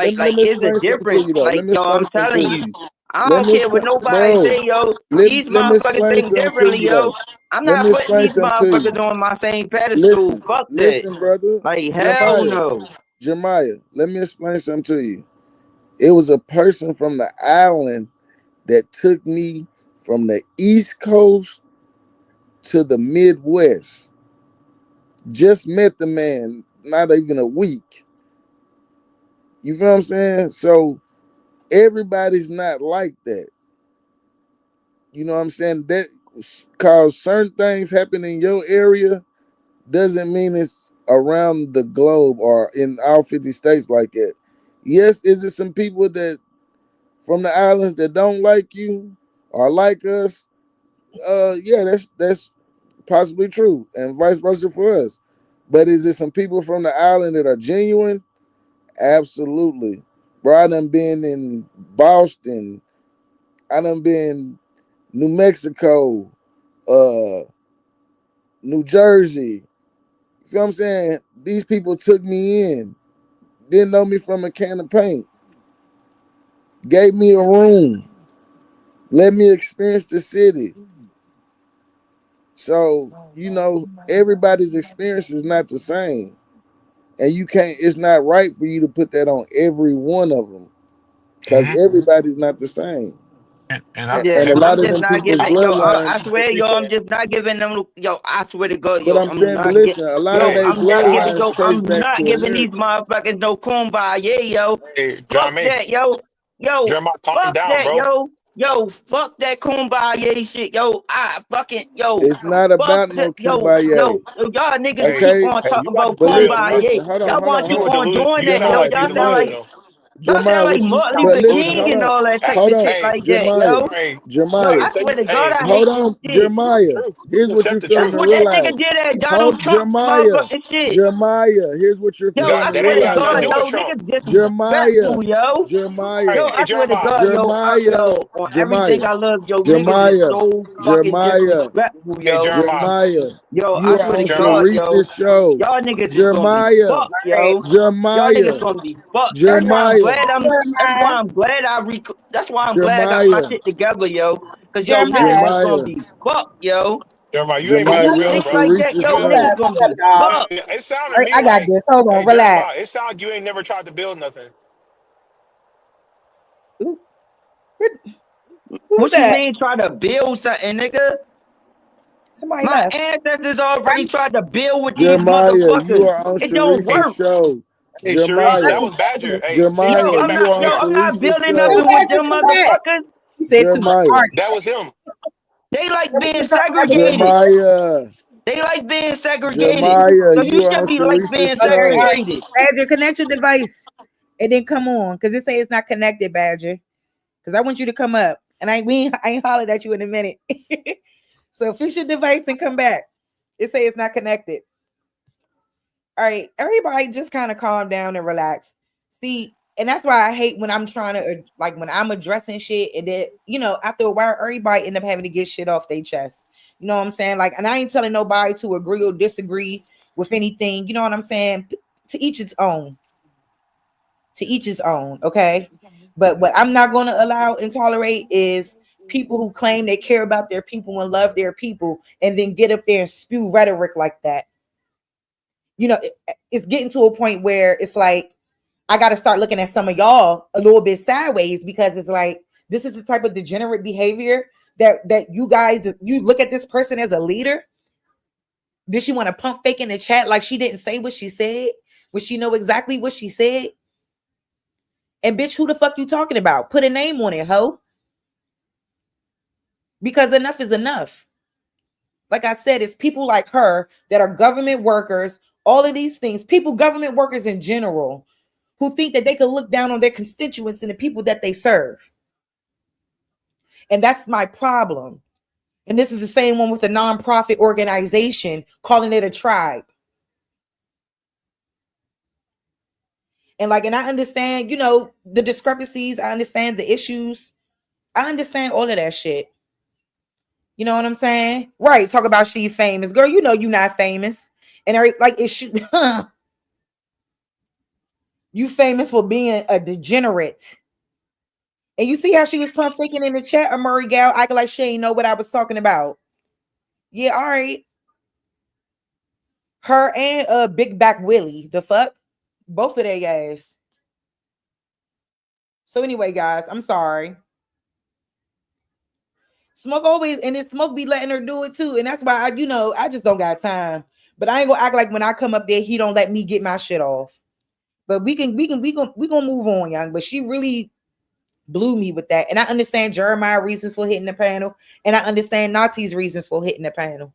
Let like me let like me it's a explain something to difference. you though. Like Let me yo, explain I'm something to telling you. you, I Let don't me care what explain, nobody bro. say, yo. These Let me motherfuckers explain think something to differently, you though. yo. I'm Let not me putting explain these something to you. motherfuckers on my same pedestal. Listen, Fuck that. listen, brother. Like hell Jeremiah, no. Jeremiah. Let me explain something to you. It was a person from the island that took me from the East Coast to the Midwest. Just met the man, not even a week. You feel what I'm saying? So everybody's not like that. You know what I'm saying? That cause certain things happen in your area doesn't mean it's around the globe or in all 50 states like that. Yes, is it some people that from the islands that don't like you or like us? Yeah, that's possibly true, and vice versa for us. But is it some people from the island that are genuine? Absolutely. Bro, I done been in Boston. I done been New Mexico, uh, New Jersey. You feel what I'm saying? These people took me in, didn't know me from a can of paint, gave me a room, let me experience the city. So, everybody's experience is not the same. And you can't, it's not right for you to put that on every one of them because Hmm. everybody's not the same. And I Yeah, And a and lot I'm of just them not people's giving yo. bloodlines, I swear, yo, I'm just not giving them. Yo, I swear to God, but yo, I'm I'm saying, but not get. listen, a lot of Yo, their I'm not giving. bloodlines Yo, trace I'm back not to giving these America. motherfuckers no kumbaya, yeah, yo. hey, Fuck Jeremy, that, yo. Yo, Jeremiah, calm fuck down, that, bro. yo. Yo, fuck that kumbaya shit, yo. I fucking yo. It's not Fuck about that, no yo. kumbaya. Y'all niggas Hey, keep Okay? on hey, you talking got about But delusional, listen, bro. kumbaya. listen, hold on, Y'all hold want on, to You hold keep are on. on delusional. doing You that, sound yo. Jeremiah, like you Y'all sound like delusional. y'all Jeremiah, sound like what you Martin Sound Luther but King hold delusional. and on, all that type hold of on, shit Hey, like that, Jeremiah, yo. hey, Yo, Jeremiah. I say swear to God, hey, I Hold hate this on, shit. Jeremiah. truth. You Here's what you're accept the failing That's to truth. what that realize. nigga did at Donald Hold Trump Jeremiah. motherfucking shit. Jeremiah, here's what you're Yo, That, failing I to that swear ain't to got nothing God, to do realize. with yo, Trump. niggas Jeremiah, disrespectful, yo. Hey, Yo, Jeremiah, hey, I swear to Jeremiah. God, yo, Jeremiah, on everything Jeremiah, I love, yo, niggas is Jeremiah, so fucking Jeremiah, disrespectful, Hey, yo. Jeremiah. Jeremiah. Yo, I You are swear to on God, Jeremiah. yo, Clarice's show. y'all niggas is gonna be Jeremiah, fucked, yo. Y'all niggas Jeremiah, gonna be fucked. Jeremiah, That's why I'm glad I got my Jeremiah, shit together, yo. Cause yo, niggas Jeremiah. is gonna Jeremiah, be fucked, yo. Jeremiah, you ain't Jeremiah. being Niggas You real, on think bro. like that, Clarice's yo, You Hold ain't. niggas up, gonna hold up, be dog. fucked. It sounded to me I got like, this. Hold on, hey, relax. Jeremiah. It sounded like you ain't never tried to build nothing. Who's What you that? mean try to build something, nigga? Somebody My left. ancestors already tried to build with these Jeremiah, you motherfuckers. are on It don't Hey, Sharice's work. show. hey, Sharice, that Jeremiah, was Badger. Hey, see, Yo, let me get Jeremiah, it back. you are on I'm not Sharice's building Who show. nothing with Badger? them Come back. motherfuckers. He said it's too much Jeremiah, art. That was him. They like We being can talk about this segregated. Jeremiah, They like being segregated. Jeremiah, So you you are should on be like being Sharice's Okay, all show. right. segregated. Badger, connect your device and then come on, because it say it's not connected, Badger. Because I want you to come up, and I ain't hollered at you in a minute. So fix your device and come back. It say it's not connected. All right, everybody, just kind of calm down and relax. See, and that's why I hate when I'm trying to like when I'm addressing shit, and then after a while, everybody end up having to get shit off their chest. You know what I'm saying? Like, and I ain't telling nobody to agree or disagree with anything. You know what I'm saying? To each its own. To each his own, okay? But what I'm not going to allow and tolerate is people who claim they care about their people and love their people and then get up there and spew rhetoric like that. It's getting to a point where it's like I got to start looking at some of y'all a little bit sideways, because it's like this is the type of degenerate behavior that you look at this person as a leader. Did she want to pump fake in the chat like she didn't say what she said? Would she know exactly what she said? And bitch, who the fuck you talking about? Put a name on it, ho. Because enough is enough. Like I said, it's people like her that are government workers, all of these things, government workers in general, who think that they can look down on their constituents and the people that they serve. And that's my problem. And this is the same one with the nonprofit organization calling it a tribe. And I understand, the discrepancies. I understand the issues. I understand all of that shit. You know what I'm saying? Right. Talk about she famous. Girl, you not famous. And it should you famous for being a degenerate. And you see how she was pump faking in the chat, or Murray Gal acting like she ain't know what I was talking about. Yeah, all right. Her and Big Back Willie. The fuck? Both of their guys. So anyway, guys, I'm sorry. Smoke always, and then Smoke be letting her do it too. And that's why I just don't got time. But I ain't gonna act like when I come up there, he don't let me get my shit off. But we gonna move on, young. But she really blew me with that. And I understand Jeremiah's reasons for hitting the panel, and I understand Nati's reasons for hitting the panel.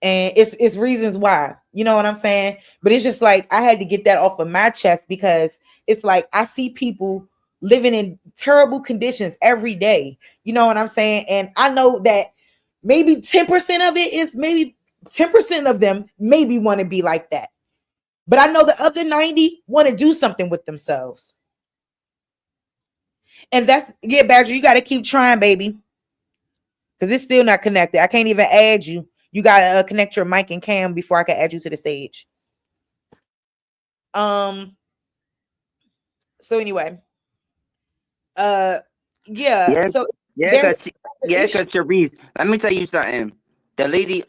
And it's reasons why, you know what I'm saying? But it's just like I had to get that off of my chest, because it's like I see people living in terrible conditions every day. You know what I'm saying? And I know that maybe 10% of it is, maybe 10% of them maybe want to be like that. But I know the other 90 want to do something with themselves. And that's, yeah, Badger, you got to keep trying, baby. Because it's still not connected. I can't even add you. You got to connect your mic and cam before I can add you to the stage. So anyway. Yeah. So Because Sharice, let me tell you something. The lady,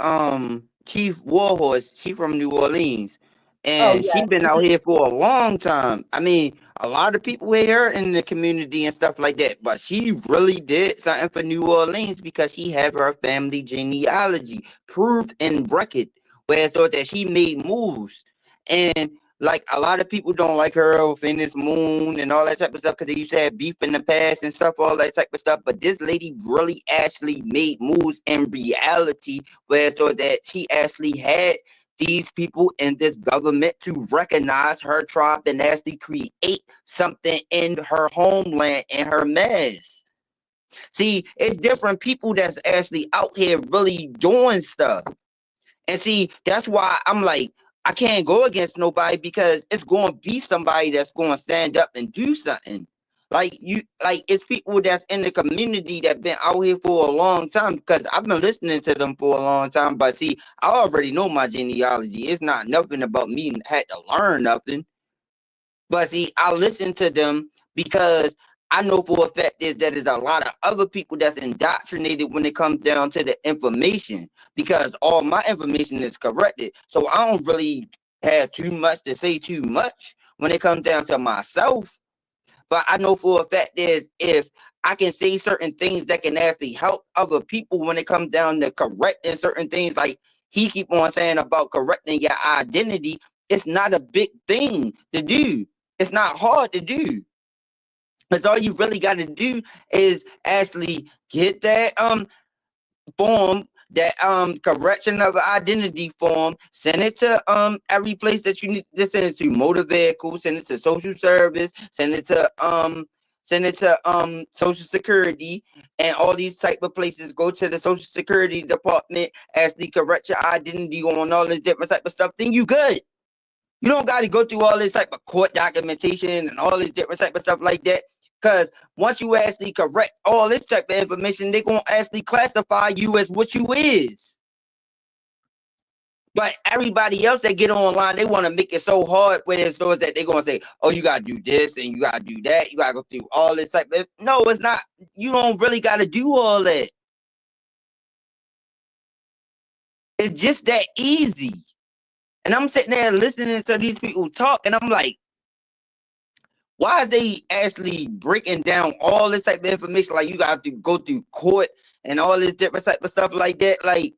Chief Warhorse, she from New Orleans. And she been out here for a long time. I mean, a lot of people here in the community and stuff like that. But she really did something for New Orleans because she have her family genealogy proof and record. Whereas thought that she made moves. And like a lot of people don't like her within this moon and all that type of stuff because they used to have beef in the past and stuff, all that type of stuff. But this lady really actually made moves in reality, whereas though that she actually had these people in this government to recognize her tribe and actually create something in her homeland and her mess. See, it's different people that's actually out here really doing stuff. And see, that's why I'm like, I can't go against nobody because it's going to be somebody that's going to stand up and do something. It's people that's in the community that been out here for a long time because I've been listening to them for a long time. But see, I already know my genealogy. It's not nothing about me had to learn nothing. But see, I listen to them because I know for a fact that there's a lot of other people that's indoctrinated when it comes down to the information because all my information is corrected. So I don't really have too much to say too much when it comes down to myself. But I know for a fact is if I can say certain things that can actually help other people when it comes down to correcting certain things, like he keep on saying about correcting your identity, it's not a big thing to do. It's not hard to do. Because all you really got to do is actually get that form, that correction of identity form, send it to every place that you need to send it to, motor vehicle, send it to social service, send it to social security, and all these type of places. Go to the social security department, actually correct your identity on all this different type of stuff, then you good. You don't got to go through all this type of court documentation and all this different type of stuff like that. Because once you actually correct all this type of information, they're going to actually classify you as what you is. But everybody else that get online, they want to make it so hard with their stores that they're going to say, oh, you got to do this and you got to do that. You got to go through all this type of... No, it's not. You don't really got to do all that. It's just that easy. And I'm sitting there listening to these people talk, and I'm like, why is they actually breaking down all this type of information? Like, you got to go through court and all this different type of stuff like that. Like,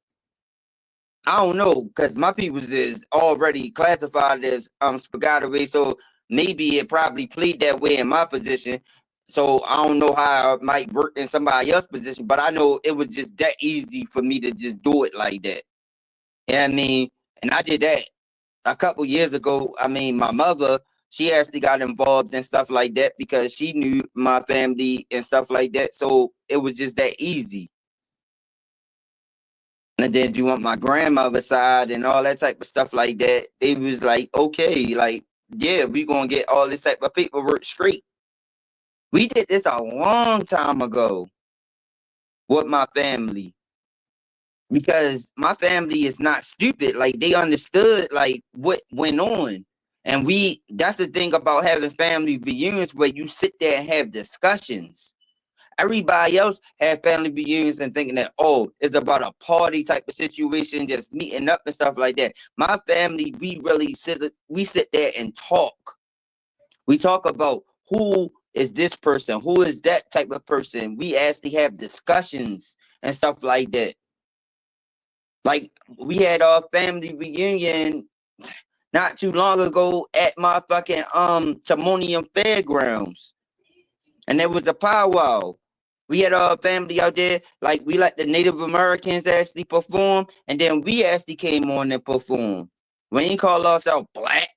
I don't know, because my people's is already classified as spaghetti, so maybe it probably played that way in my position. So I don't know how it might work in somebody else's position, but I know it was just that easy for me to just do it like that. You know what I mean? And I did that a couple years ago. I mean, my mother, she actually got involved in stuff like that because she knew my family and stuff like that. So it was just that easy. And then you want my grandmother's side and all that type of stuff like that. They was like, okay, like, yeah, we gonna get all this type of paperwork straight. We did this a long time ago with my family. Because my family is not stupid. Like, they understood like what went on. And that's the thing about having family reunions, where you sit there and have discussions. Everybody else had family reunions and thinking that, oh, it's about a party type of situation, just meeting up and stuff like that. My family, we sit there and talk. We talk about who is this person, who is that type of person. We actually have discussions and stuff like that. Like, we had our family reunion not too long ago at my fucking Timonium Fairgrounds. And there was a powwow. We had our family out there, like, we let the Native Americans actually perform, and then we actually came on and performed. We ain't call ourselves black,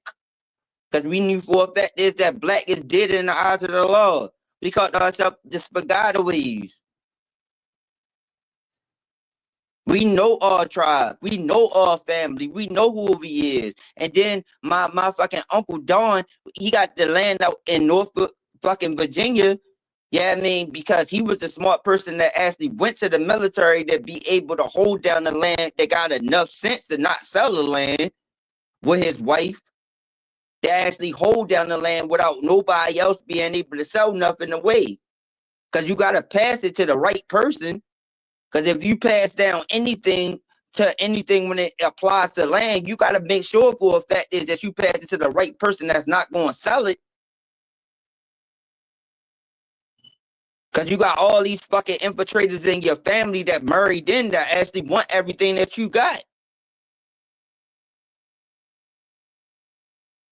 because we knew for a fact is that black is dead in the eyes of the law. We called ourselves the Spaghetti. We know our tribe. We know our family. We know who we is. And then my fucking Uncle Don, he got the land out in Norfolk fucking Virginia. Yeah, I mean, because he was the smart person that actually went to the military to be able to hold down the land. They got enough sense to not sell the land with his wife. They actually hold down the land without nobody else being able to sell nothing away. Because you got to pass it to the right person. Because if you pass down anything to anything when it applies to land, you got to make sure for a fact is that you pass it to the right person that's not going to sell it. Because you got all these fucking infiltrators in your family that married in that actually want everything that you got.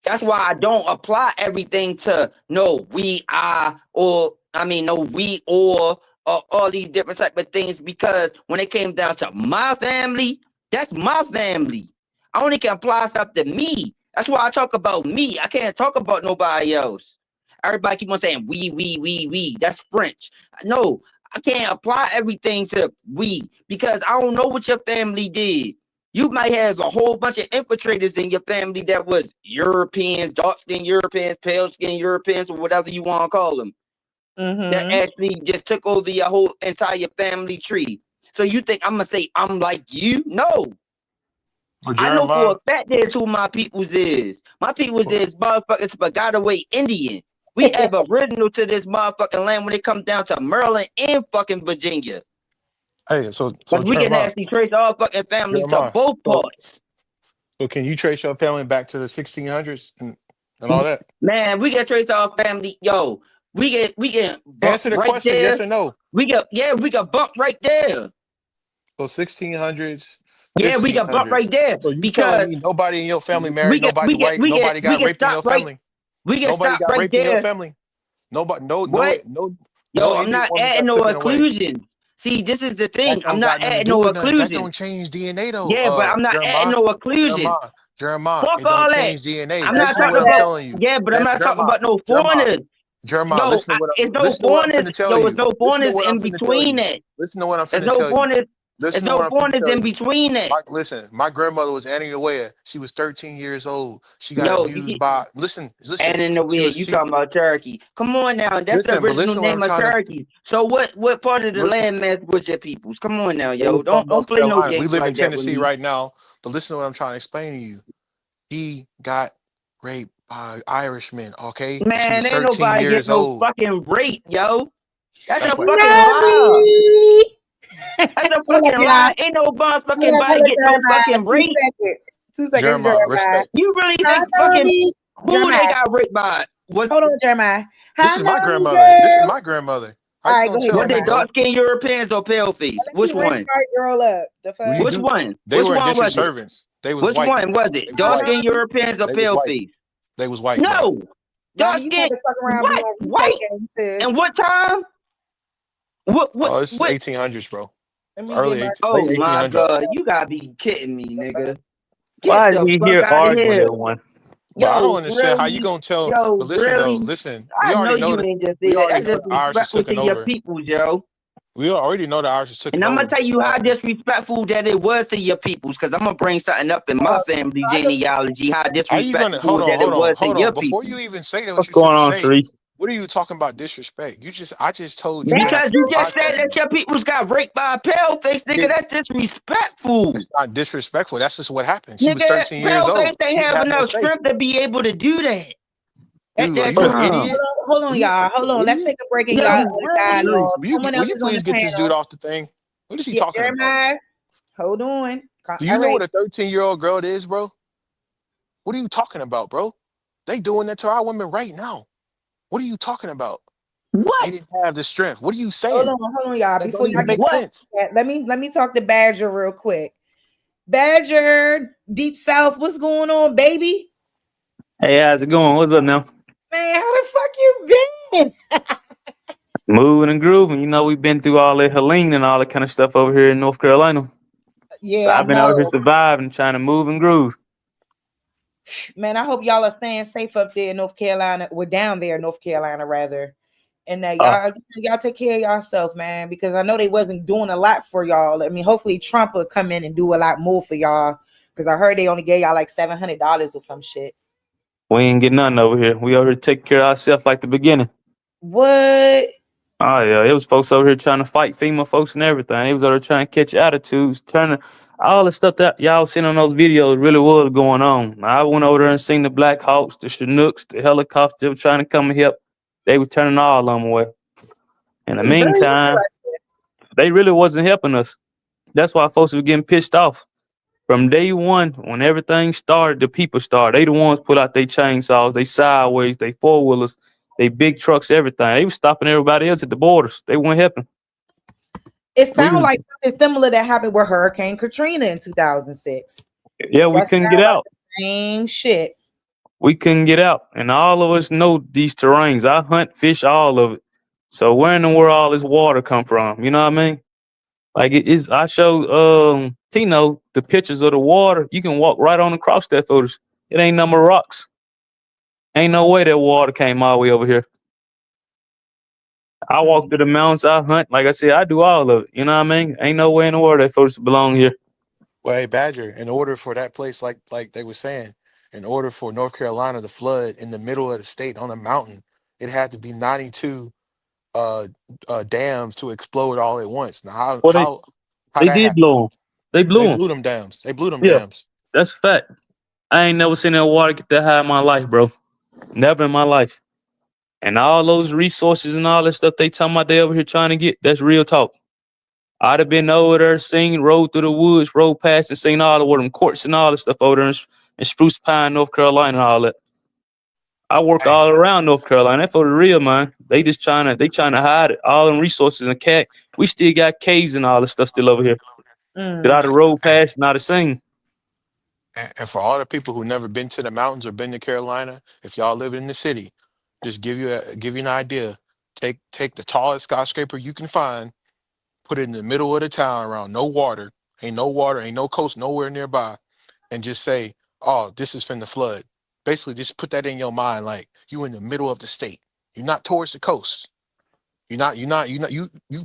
That's why I don't apply everything to no, we are, or I mean, no, we or all these different type of things, because when it came down to my family, that's my family. I only can apply stuff to me. That's why I talk about me. I can't talk about nobody else. Everybody keep on saying we. That's French. No, I can't apply everything to we, because I don't know what your family did. You might have a whole bunch of infiltrators in your family that was Europeans, dark-skinned Europeans, pale-skinned Europeans, or whatever you want to call them. That actually just took over your whole entire family tree. So you think I'm going to say I'm like you? No. I know for a fact that's who my peoples is. My peoples is motherfucking Spaghetti Indian. We aboriginal to this motherfucking land when it comes down to Maryland and fucking Virginia. Hey, so But we can actually trace our fucking families to both parts. So can you trace your family back to the 1600s and all that? Man, we can trace our family. Yo, We get bump Answer the right question, there. yes or no. We got bump right there. So 1600s, Yeah, we got bump 1500s. right there So you telling because me nobody in your family we married get nobody we get white, we get nobody we got get raped in stopped your right. family? We get Nobody stopped got right raped in your there. family? Nobody, What? no Yo, I'm Indian not woman adding got no taken away. occlusion. See, this is the That thing. I'm don't not got nothing to adding do no with nothing. That occlusion. don't change DNA though. Yeah, but I'm not adding Jeremiah, no occlusions. Jeremiah, Jeremiah. Fuck It don't all that. change DNA. I'm not Listen to talking what I'm about. telling you. Yeah, but I'm not talking Jeremiah, about no Jeremiah, foreigners. Jeremiah. Yo, it's no Listen to what I'm foreigners. finna tell Yo, it's you. no Listen to foreigners what I'm in finna tell between you. that. Listen to what I'm There's finna no tell you. foreigners. There's Listen to no what I'm finna foreigners tell in you. between that. Listen, my grandmother was Annie Aware. She was 13 years old. She got Yo, abused by listen. and in the way you She talking about Cherokee. Come on now, that's the listen, but original listen what I'm name of trying to Cherokee. So what part of the listen. landmass was your peoples? Come on now, They was yo. from Don't North play no Carolina. We games live in like that with Tennessee me. right now, but listen to what I'm trying to explain to you. He got raped by Irishmen, okay? And she Man, was ain't 13 nobody get years no old. fucking rape, yo. That's That's a what fucking happened. lie. Nani. That's a Hold up, fucking y'all. lie. Ain't no fucking Hold body up, get no Jeremiah. fucking 2 rape. seconds. 2 seconds, Jeremiah, Jeremiah. respect. You really Hi, think fucking Nani. who they Jeremiah. got raped by? Hold on, Jeremiah. This Hi, is my Nani, grandmother. This is girl. my grandmother. How All you right, go gonna ahead, tell Was they me, Jeremiah. bro? dark skinned Europeans or pale face? Let me Which bring one? my girl up. The When fuck? you Which do, one? they Which weren't one was district it? servants. They was Which white. one was it? They was Hi, Dark white. skinned Nani. Europeans or They was pale white. face? They was white, bro. No. Dark Nani, you about skin. to fuck around be What? on replay White? game, And sis. what time? Oh, this is What? 1800s, bro. Let me get Early my 18, Oh late my 1800s. god, you gotta be kidding me, nigga. Get Why is the he fuck here out of arguing here. with one? But I don't Yo, understand how you really? gonna tell. But Yo, listen though, really? listen. I know you ain't just say We that. already That's know the Irish is disrespectful taken to your over. people, yo. We already know the Irish is taken And I'm over. gonna tell you how disrespectful that it was to your peoples, because I'm gonna bring something up in my family genealogy, how How you gonna disrespectful hold on, that it hold on, was to hold your on? Before people. you even say that, what What's you going finna on, say? Therese? What are you talking about disrespect? I just told you that. Because you I just said that your peoples got raped by a pale face, nigga. That's disrespectful. It's not disrespectful. That's just what happened. She was Nigga, 13 years pale face old. ain't She didn't have have no enough say. strength to be able to do that at Dude, are that you an time. idiot? Hold on, y'all. Hold on. Let's take a break and y'all Yo, really? Therese, dialogue. Someone will else you is on the please get this dude panel. off the thing? What is he Yeah, talking about? Jeremiah. Hold on. Do you All know right. what a 13-year-old girl is, bro? What are you talking about, bro? They doing that to our women right now. What are you talking about? What? They didn't have the strength. What are you Hold saying? on, y'all. That Before don't y'all even get make sense. that, let me talk to Badger real quick. Badger, Deep South, what's going on, baby? Hey, how's it going? What's up now? Man, how the fuck you been? Moving and grooving. You know, we've been through all that Helene and all that kind of stuff over here in North Carolina. So Yeah, I I've been out here know. surviving, trying to move and groove. Man, I hope y'all are staying safe up there in North Carolina. We're down there in North Carolina, rather. And that y'all take care of yourself, man, because I know they wasn't doing a lot for y'all. I mean, hopefully Trump will come in and do a lot more for y'all, because I heard they only gave y'all like $700 or some shit. We ain't getting nothing over here. We over here take care of ourselves like the beginning. What? Oh yeah, it was folks over here trying to fight female folks and everything. They was over there trying to catch attitudes, turning all the stuff that y'all seen on those videos really was going on. I went over there and seen the Black Hawks, the Chinooks, the helicopter were trying to come and help. They was turning all of them away. In the Very meantime, interesting. they really wasn't helping us. That's why folks were getting pissed off. From day one, when everything started, the people started. They the ones put out their chainsaws, they sideways, they four-wheelers, they big trucks, everything. They was stopping everybody else at the borders. They weren't helping. It sounds like something similar that happened with Hurricane Katrina in 2006. Yeah, we That couldn't sounds get like out. the same shit. We couldn't get out. And all of us know these terrains. I hunt, fish, all of it. So where in the world all this water come from? You know what I mean? Like it is. I showed Tino the pictures of the water. You can walk right on across that footage. It ain't number rocks. Ain't no way that water came all the way over here. I walk through the mountains. I hunt. Like I said, I do all of it. You know what I mean? Ain't no way in the world that footage belong here. Well, hey, Badger, in order for that place, like they were saying, in order for North Carolina to flood in the middle of the state on a mountain, it had to be 92 dams to explode all at once. Now, Well, how they that did happened? blow them. They blew They them. blew them dams. They blew them Yeah, dams. that's a fact. I ain't never seen that water get that high in my life, bro. Never in my life. And all those resources and all that stuff they talking about they over here trying to get, that's real talk. I'd have been over there, seen, rode through the woods, rode past and seen all of them courts and all that stuff over there in Spruce Pine, North Carolina, and all that. I work all around North Carolina. That for the real, man. They trying to hide it. All them resources in the cat. We still got caves and all this stuff still over here. Get out the road past, not a scene. And for all the people who never been to the mountains or been to Carolina, if y'all live in the city, just give you an idea. Take the tallest skyscraper you can find, put it in the middle of the town around no water, ain't no coast nowhere nearby, and just say, "Oh, this is finna flood." Basically, just put that in your mind, like you in the middle of the state. You're not towards the coast. You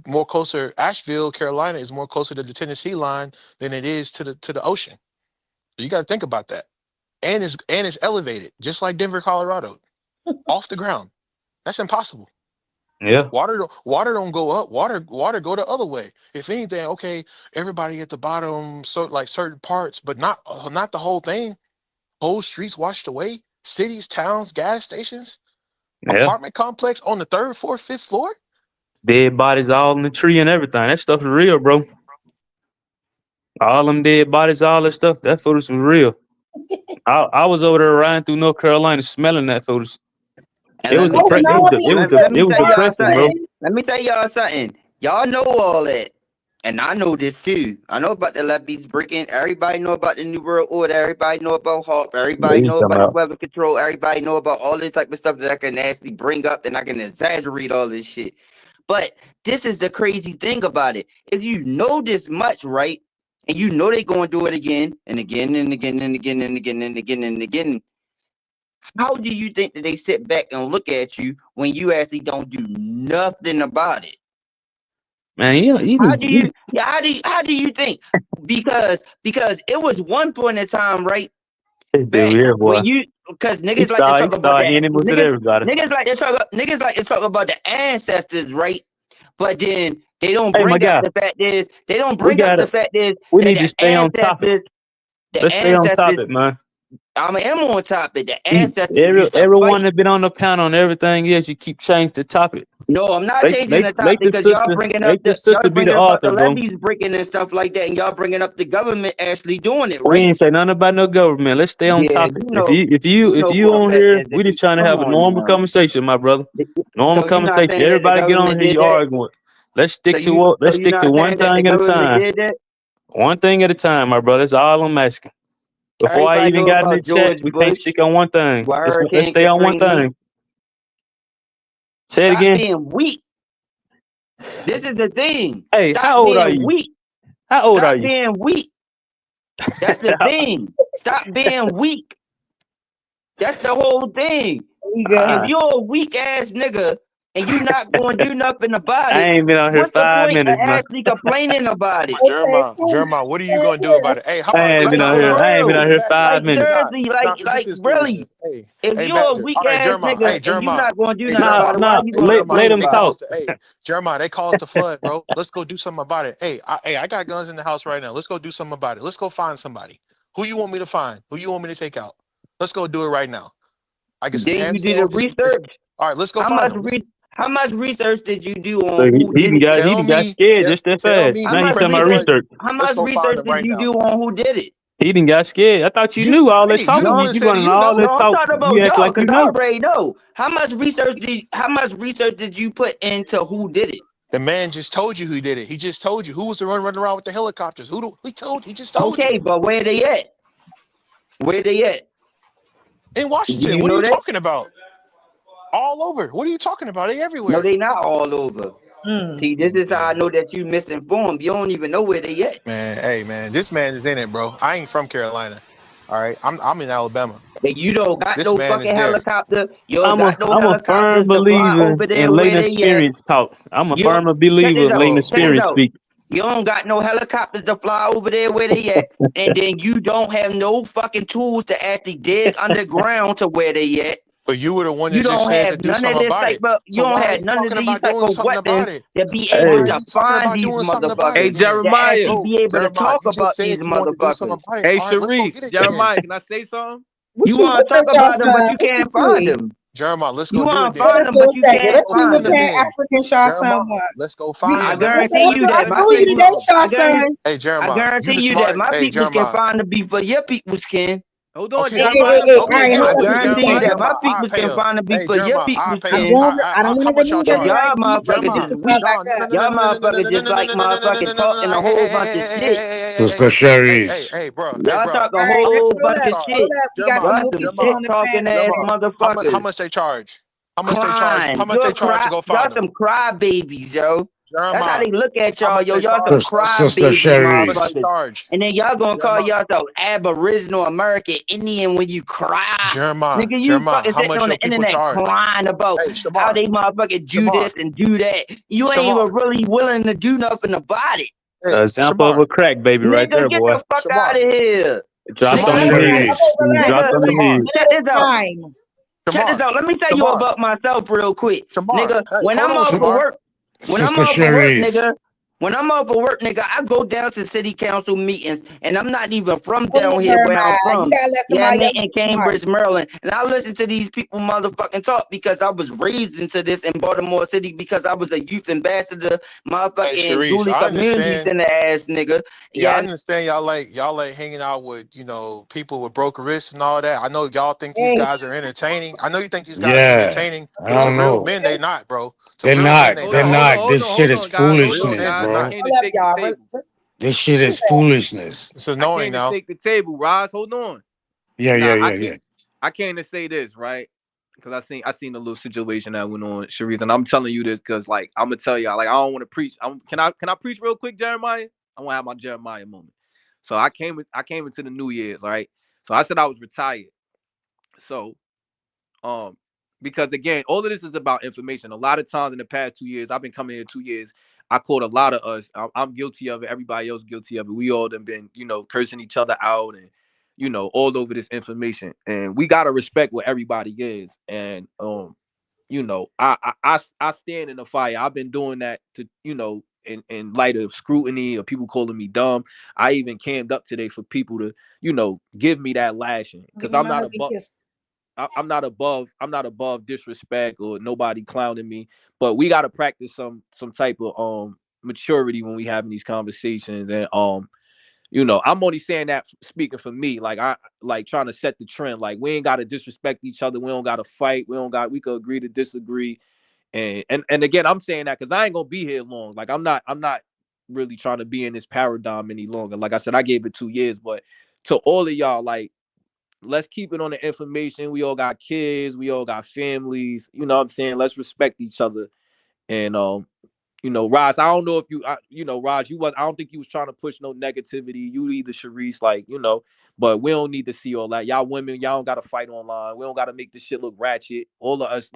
more closer. Asheville, Carolina, is more closer to the Tennessee line than it is to the ocean. So you got to think about that. And it's elevated, just like Denver, Colorado, off the ground. That's impossible. Yeah. Water don't go up. Water go the other way. If anything, okay, everybody at the bottom, so like certain parts, but not the whole thing. Whole streets washed away. Cities, towns, gas stations, Yeah. apartment complex on the 3rd, 4th, 5th floor. Dead bodies all in the tree and everything. That stuff is real, bro. All them dead bodies, all that stuff. That footage was real. I was over there riding through North Carolina, smelling that footage. And It let was me tell it was depressing, bro. Let me tell y'all something. Y'all know all that. And I know this too. I know about the levees breaking. Everybody know about the New World Order. Everybody know about HARP. Everybody know about the weather control. Everybody know about all this type of stuff that I can actually bring up and I can exaggerate all this shit. But this is the crazy thing about it. If you know this much, right? And you know they gonna do it again and again and again and again and again and again and again. How do you think that they sit back and look at you when you actually don't do nothing about it? Man, how do you think? Because it was one point in time, right? When you because he niggas like to talk about that. enemies with everybody. Niggas like to talk about the ancestors, right? But then they don't Hey, my bring guy, up the fact is we that need to the stay on topic. ancestors, Let's stay on topic, man. I am on topic. The ancestors used to Everyone fight. that been on the panel and everything else, you keep changing the topic. No, I'm not changing the topic Make the because y'all sister be the up the author, bro. levees breaking and stuff like that, and y'all bringing up the government actually doing it, We right? ain't say nothing about no government. Let's stay on Yeah, topic. If you for a on fact here, that we just trying to come have a on normal now. conversation, my brother. Normal So you not conversation. saying that the Everybody get on government here. did You that? arguing. Let's stick So let's you stick to not one saying that the thing at a government time. did that? One thing at a time, my brother. That's all I'm asking. Before I Everybody even know got in the about chat, George we can't Bush stick on one thing. with Let's Hurricane stay on one Katrina. thing. Say it Stop again. being weak. This is the thing. Hey, Stop how old are being you? weak. How old are Stop you? being weak. That's the thing. Stop being weak. That's the whole thing. If you're a weak ass nigga and you not going to do nothing about I it, ain't been on here what's the 5 point of minutes, man. actually complaining about it? Jeremiah, what are you gonna do about it? Hey, how I about ain't this? been Nah, on here. nah, I ain't been on hey, here Badger. 5 Like minutes. seriously, Forget like this really. foolishness. Hey, If hey, you're a Badger. weak All right, ass Jeremiah. nigga Hey, and you Jeremiah. not going to do Hey, nothing about Jeremiah. it, why you going to Let complain him They about it? talk. caused hey, Jeremiah, they caused the flood, bro. Let's go do something about it. I got guns in the house right now. Let's go do something about it. Let's go find somebody. Who you want me to find? Who you want me to take out? Let's go do it right now. I get some Then ham you did the sandwiches. research. All right, let's go How find much them. how much research did you do Look, on who he did done it? got Tell me, scared just that tell fast. me How Now who he much talking about pressed the research? button. research. How Let's much go find research them did right you now. do on who did it? He done got scared. I thought you knew all that You the talking. one You that you said running you all know. that No, I'm talk. talking You about act y'all like you because I know. already know. How much research did you put into who did it? The man just told you who did it. He just told you who was the one running around with the helicopters. He just told you. Okay, but where they at? Where they at? In Do Washington. you What are know you that? talking about? All over. What are you talking about? They No, everywhere. they not all over. See, this is how I know that you misinformed. You don't even know where they at. Man, hey man, this man is in it, bro. I ain't from Carolina. All right. I'm in Alabama. And you don't got This no man is fucking there. helicopter. You don't I'm got no a firm helicopters to fly believer over there in where letting they at. experience talk. I'm a You firm check believer this of letting out. Check this experience out. speak. You don't got no helicopters to fly over there where they at, and then you don't have no fucking tools to actually dig underground to where they at. But you were the one that You just don't said to have do none of something this about type it. of. You So don't why are have you none of talking these about type doing of something weapons about it? to be Why able are Hey, to you talking find about these doing something about motherfuckers. it Hey, then? To Jeremiah. actually Bro, be able to Jeremiah, talk you just about these said you wanted to do something motherfuckers. about it. Hey, All right, let's go Sharik. get it then. Jeremiah, can I say something? What You you want to talk what y'all about them, but son? you What's can't the find tea? them. Jeremiah, let's You go do it want to then. Hold find up them, for but a you second. can't Let's Let's see do what find it them. Pan then. African Shaw son Jeremiah, want. let's go You, find I them then. let's, guarantee let's, you I that You my the saw you big people. today, dog. Shaw I guarantee. son. Hey, I Jeremiah, you guarantee the you that smart. my Hey, peoples can Jeremiah. find the beef for your peoples can. Hold on, Okay, Hey, that's hey, fine. hey, Jeremiah. hey, Okay, all Okay, right, I hold cool. up. Let me guarantee say you this. that Jeremiah, my I people pay can him. find to be Hey, for your Jeremiah, people I I'm pay. can. going. I don't want How to much y'all remove Cause charge? everybody. y'all Let me say this. motherfuckers Jeremiah, This is will weak. come back no, no, no, up. no, no, Y'all no, no, no, no, motherfuckers no, just no, no, like no, no, no, no, motherfucking no, no, talking no. a Hey, hey, whole hey, bunch of hey, shit. hey, hey, hey, Sister hey, hey, hey, Cherise. hey, bro, hey, Y'all bro. talk a All right, How just whole much hold they bunch up. of charge? shit. Hold up. We got some Jeremiah, Y'all more some people shit Jeremiah, on the talking panel. ass Jeremiah. How motherfuckers. much they charge? How much they charge? How Crying. much they charge to go Y'all find them? some crybabies, yo. That's how Jeremiah, they look at how y'all, much yo. they Y'all some charge, bro? Sister crybaby How much they Cherise. motherfuckers. charge? And then y'all gonna call Jeremiah, yourself Aboriginal American Indian when you cry. Jeremiah, Nigga, you Jeremiah. fucking How sitting much on your the people internet charge? crying about Hey, how Shamar, they motherfucking do Shamar, this and do that. You ain't Shamar. even really willing to do nothing about it. Hey, Example of Shamar, a crack baby right Nigga, there, get boy. the fuck out Shamar, of here. Dropped Nigga, Sister on let the me head. tell you. Cherise. Okay, Dropped Nigga, on the relax. Shamar, head. One check at a this out. time. Check this Shamar, out. Let me tell you Shamar, about myself real quick. Shamar. Nigga, Hey, when hold I'm on, off of Shamar. work, when I'm Sister off of work, Cherise. nigga, when I'm off of work, nigga, I go down to city council meetings, and I'm not even from Hold down up, here where I'm Jeremiah. You from. gotta let Yeah, I somebody mean, else in get smart. Cambridge, Maryland. And I listen to these people motherfucking talk because I was raised into this in Baltimore City because I was a youth ambassador, Hey, motherfucking Sharice, duly I community understand. center ass nigga. Yeah, I Yeah, understand y'all like hanging out with, people with broken wrists and all that. I know y'all think these Hey, guys are entertaining. I know you think these guys are Yeah. entertaining, I but to don't real know. men, they not, bro. To They're real men, not. they hold They're on, not. hold on, not. hold This on, shit hold is on, guys, hold Real on, foolishness, men, guys. they're I bro. not. came to hold up, shake the y'all. table. Just This shit is foolishness. This is I annoying came to now. shake the table, Roz. Hold on. Yeah, yeah, Now yeah, yeah. I came to say this, right? Because I seen the little situation that went on, Sharice, and I'm telling you this because like I'm gonna tell y'all, like I don't want to preach. Can I preach real quick, Jeremiah? I want to have my Jeremiah moment. So I came into the New Year's, right? So I said I was retired. So um, because again, all of this is about information. A lot of times in the past 2 years, I've been coming here 2 years. I caught a lot of us. I'm guilty of it. Everybody else guilty of it. We all done been, cursing each other out and, all over this information. And we gotta respect what everybody is. And I stand in the fire. I've been doing that to, in light of scrutiny or people calling me dumb. I even cammed up today for people to, give me that lashing give because him I'm a not hug and above. kiss. I'm not above disrespect or nobody clowning me, but we got to practice some type of maturity when we having these conversations. And I'm only saying that speaking for me, like I like trying to set the trend. Like we ain't got to disrespect each other. We don't got to fight. We could agree to disagree. And again, I'm saying that because I ain't gonna be here long. Like I'm not really trying to be in this paradigm any longer. Like I said, I gave it 2 years, but to all of y'all, like let's keep it on the information. We all got kids, we all got families. You know what I'm saying? Let's respect each other. And Roz, I don't know if Roz, I don't think you was trying to push no negativity. You either Sharice, but we don't need to see all that. Y'all women, y'all don't gotta fight online. We don't gotta make this shit look ratchet. All of us,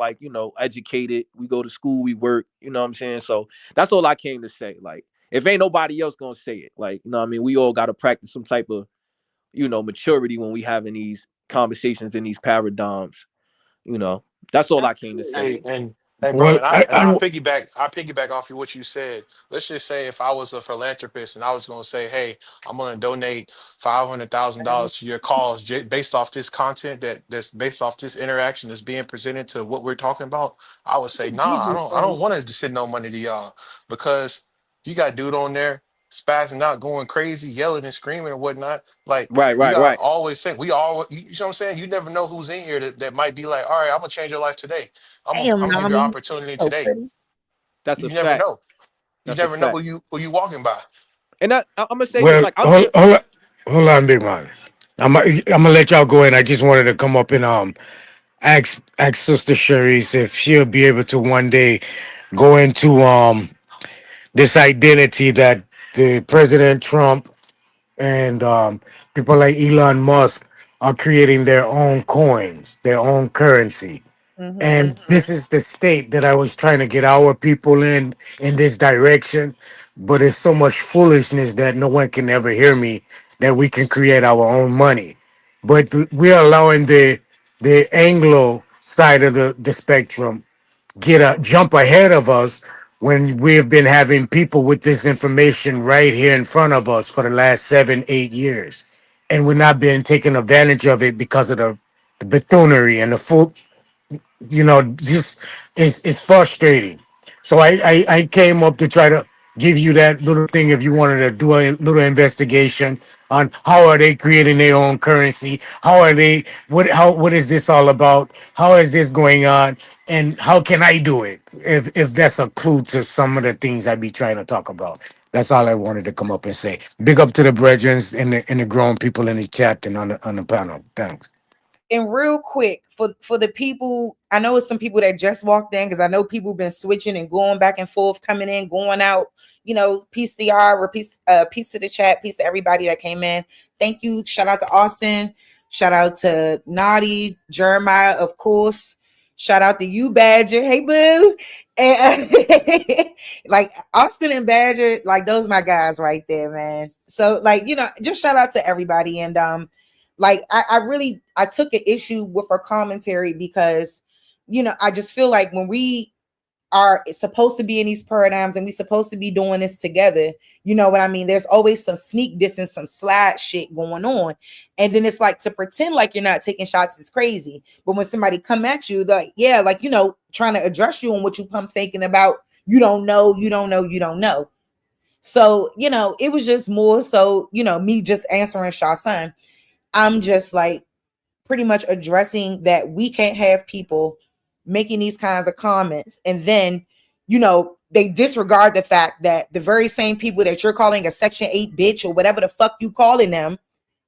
educated. We go to school, we work, you know what I'm saying? So that's all I came to say. Like, if ain't nobody else gonna say it, like, you know what I mean? We all gotta practice some type of maturity when we having these conversations in these paradigms. You know, that's all I came to say. Hey, and bro, Well, and I and I piggyback off of what you said. Let's just say if I was a philanthropist and I was gonna say, hey, I'm gonna donate $500,000 to your cause based off this content that's based off this interaction that's being presented to what we're talking about, I would say, nah, I don't want to send no money to y'all because you got dude on there spazzing out, going crazy, yelling and screaming and whatnot. Like Right, you right, gotta right. always think we all you know what I'm saying? You never know who's in here that might be like, all right, I'm gonna change your life today. Damn, I'm gonna give you an mommy. opportunity So today. pretty. That's a You never fact. know. You That's a never know fact. who you walking by. And I'm gonna say this, well, like I'm here. hold on, big man. I'm gonna let y'all go in. I just wanted to come up and ask Sister Cherise if she'll be able to one day go into this identity that the President Trump and people like Elon Musk are creating their own coins, their own currency. Mm-hmm. And this is the state that I was trying to get our people in this direction. But it's so much foolishness that no one can ever hear me that we can create our own money. But we're allowing the Anglo side of the spectrum get a jump ahead of us when we have been having people with this information right here in front of us for the last 7, 8 years. And we're not being taken advantage of it because of the buffoonery and the full, just it's frustrating. So I came up to try to give you that little thing if you wanted to do a little investigation on how are they creating their own currency, how are they, what is this all about, how is this going on, and how can I do it, if that's a clue to some of the things I be trying to talk about. That's all I wanted to come up and say. Big up to the brethren and the grown people in the chat and on the panel. Thanks. And real quick for the people, I know it's some people that just walked in, because I know people been switching and going back and forth, coming in, going out. You know, peace to y'all, or peace to the chat, peace to everybody that came in. Thank you. Shout out to Austin. Shout out to Naughty, Jeremiah, of course. Shout out to you, Badger. Hey, boo. And like Austin and Badger, like those my guys right there, man. So like, you know, just shout out to everybody. And like I took an issue with her commentary, because you know, I just feel like when we are supposed to be in these paradigms and we supposed to be doing this together, you know what I mean, there's always some sneak diss and some slide shit going on. And then it's like, to pretend like you're not taking shots is crazy, but when somebody come at you, like, yeah, like, you know, trying to address you on what you pump thinking about, you don't know. So, you know, it was just more so, you know, me just answering Shawson. I'm just like pretty much addressing that we can't have people making these kinds of comments and then, you know, they disregard the fact that the very same people that you're calling a Section 8 bitch or whatever the fuck you calling them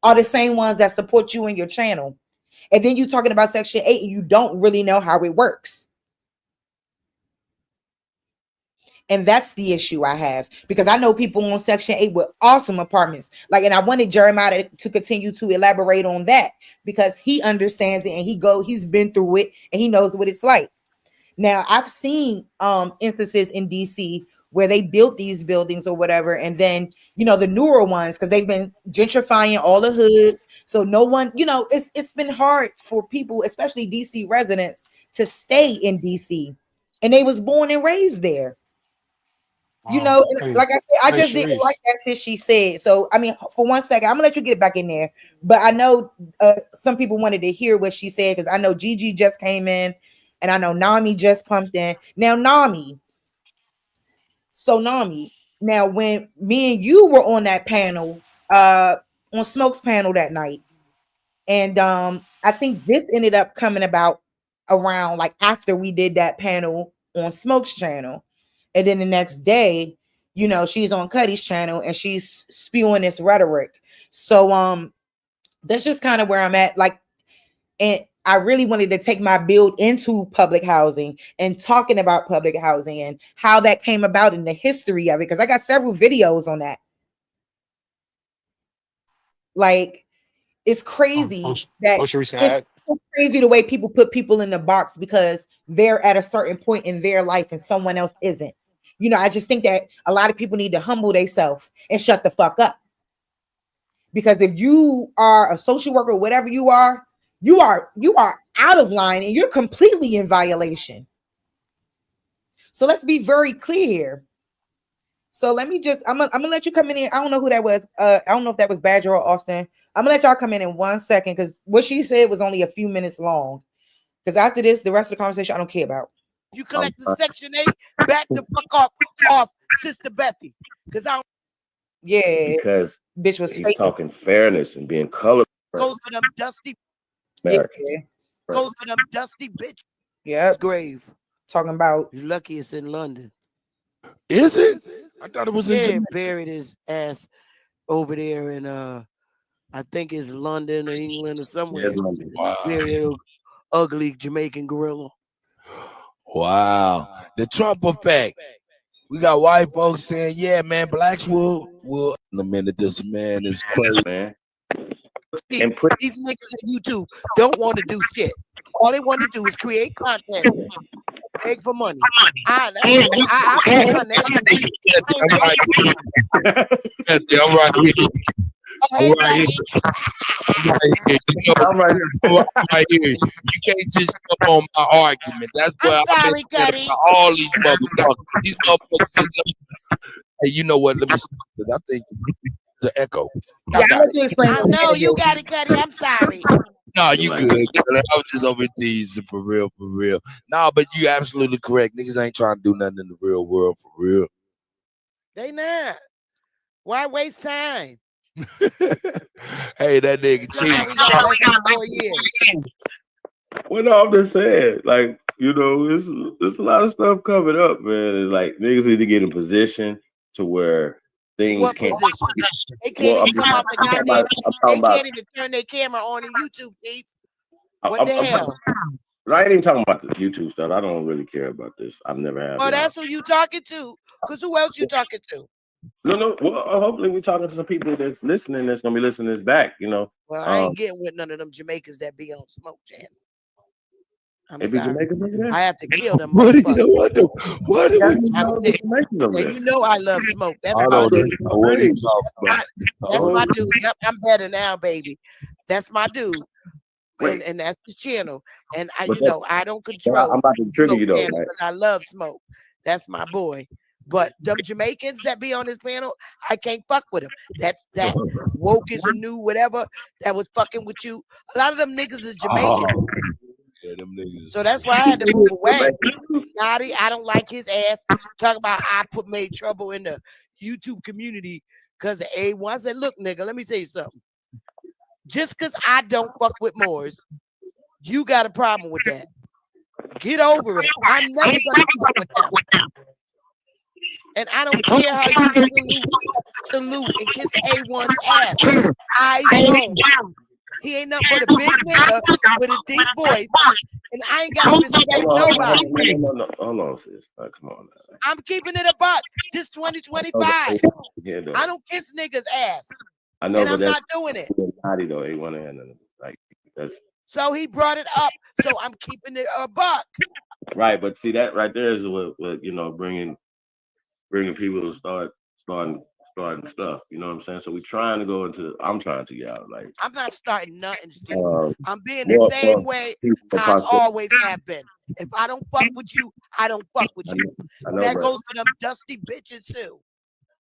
are the same ones that support you in your channel. And then you talking about Section 8 and you don't really know how it works. And that's the issue I have, because I know people on Section 8 with awesome apartments. Like, and I wanted Jeremiah to continue to elaborate on that, because he understands it and he's been through it and he knows what it's like. Now, I've seen instances in DC where they built these buildings or whatever, and then, you know, the newer ones, because they've been gentrifying all the hoods. So no one, you know, it's been hard for people, especially DC residents, to stay in DC. And they was born and raised there. You know, and Hey, like I said, I hey, just didn't like Sharice. that shit she said. So, I mean, for 1 second, I'm gonna let you get back in there. But I know some people wanted to hear what she said, because I know Gigi just came in, and I know Nami just pumped in. Now, Nami, now when me and you were on that panel, on Smoke's panel that night, and I think this ended up coming about around like after we did that panel on Smoke's channel. And then the next day, you know, she's on Cuddy's channel and she's spewing this rhetoric. So that's just kind of where I'm at. Like, and I really wanted to take my build into public housing and talking about public housing and how that came about in the history of it, because I got several videos on that. Like, it's crazy that Sharice, can I it's, add? it's crazy the way people put people in the box because they're at a certain point in their life and someone else isn't. You know, I just think that a lot of people need to humble themselves and shut the fuck up. Because if you are a social worker, whatever you are out of line and you're completely in violation. So let's be very clear here. So let me just, I'm gonna let you come in here. I don't know who that was. I don't know if that was Badger or Austin. I'm gonna let y'all come in 1 second, because what she said was only a few minutes long. Because after this, the rest of the conversation I don't care about. You collect the Section 8, back the fuck off Sister Bethy. Because I don't. Yeah, because bitch was he's fake. talking fairness and being color. Goes for them dusty. Americans. Yeah. Goes for them dusty bitch. Yep. Grave. Talking about. You're lucky it's in London. Is it? I thought it was in Yeah, Jamaica. buried his ass over there in I think it's London or England or somewhere. Wow. Very ugly Jamaican gorilla. Wow. The Trump effect. We got white folks saying, yeah, man, blacks will in a minute. This man is crazy. Man. And these niggas at YouTube don't want to do shit. All they want to do is create content, beg for money. I'm right here. I'm right here. I'm right here. I'm right here. You can't just jump on my argument. That's what I'm sorry, Cuddy. All these motherfuckers. These motherfuckers. Hey, you know what? Let me stop, because I think the echo. Yeah, I'll let you explain. No, you got it, Cuddy. I'm sorry. No, you good. I was just over teasing for real, for real. No, but you absolutely correct. Niggas ain't trying to do nothing in the real world for real. They not. Why waste time? Hey, that nigga Somehow cheap. we got less than 4 years. Well, no, I'm just saying, like, you know, there's a lot of stuff coming up, man. And like niggas need to get in position to where things What can't. position? They can't Well, even come off the I'm talking goddamn. about. I'm They talking about. can't even turn their camera on in YouTube, Steve. What I'm the talking, hell? I ain't even talking about the YouTube stuff. I don't really care about this. I've never have. Well, Y'all. that's who you talking to. Cause who else you talking to? No. Well, hopefully we're talking to some people that's listening. That's gonna be listening to this back. You know. Well, I ain't getting with none of them Jamaicans that be on Smoke Channel. I'm It be sorry. Jamaican over there. I have to kill them What motherfuckers. what Yeah, we you I'm know, sick. Jamaicans over And there. you know I love Smoke. That's I my don't dude. know what he talking about. That's my dude. Yep, I'm better now, baby. That's my dude. Wait, And that's his channel. And I, but you know, I don't I'm control about to trigger Smoke you though, channel right? because I love Smoke. That's my boy. But them Jamaicans that be on this panel, I can't fuck with them. That woke is a new whatever that was fucking with you. A lot of them niggas is Jamaican. Oh, yeah, them niggas. So that's why I had to move away. Naughty, I don't like his ass. Talk about made trouble in the YouTube community because of A1. I said, look, nigga, let me tell you something. Just because I don't fuck with Moors, you got a problem with that. Get over it. I'm never gonna fuck with them. And I don't care how you salute and kiss A1's ass. I don't. He ain't nothing but a big nigga with a deep voice, and I ain't gotta respect nobody. No. Hold on, sis. Come on. Now. I'm keeping it a buck. This 2025. Yeah, I don't kiss niggas' ass. I know, And but I'm not doing it. naughty though. They want to like that's So he brought it up. So I'm keeping it a buck. right. But see that right there is what you know bringing people to starting stuff. You know what I'm saying? So we trying to go into. I'm trying to get out. Like I'm not starting nothing, Steve. I'm being more- the same more way people I process. always have been. If I don't fuck with you, I don't fuck with you. I know, That but goes for them dusty bitches too.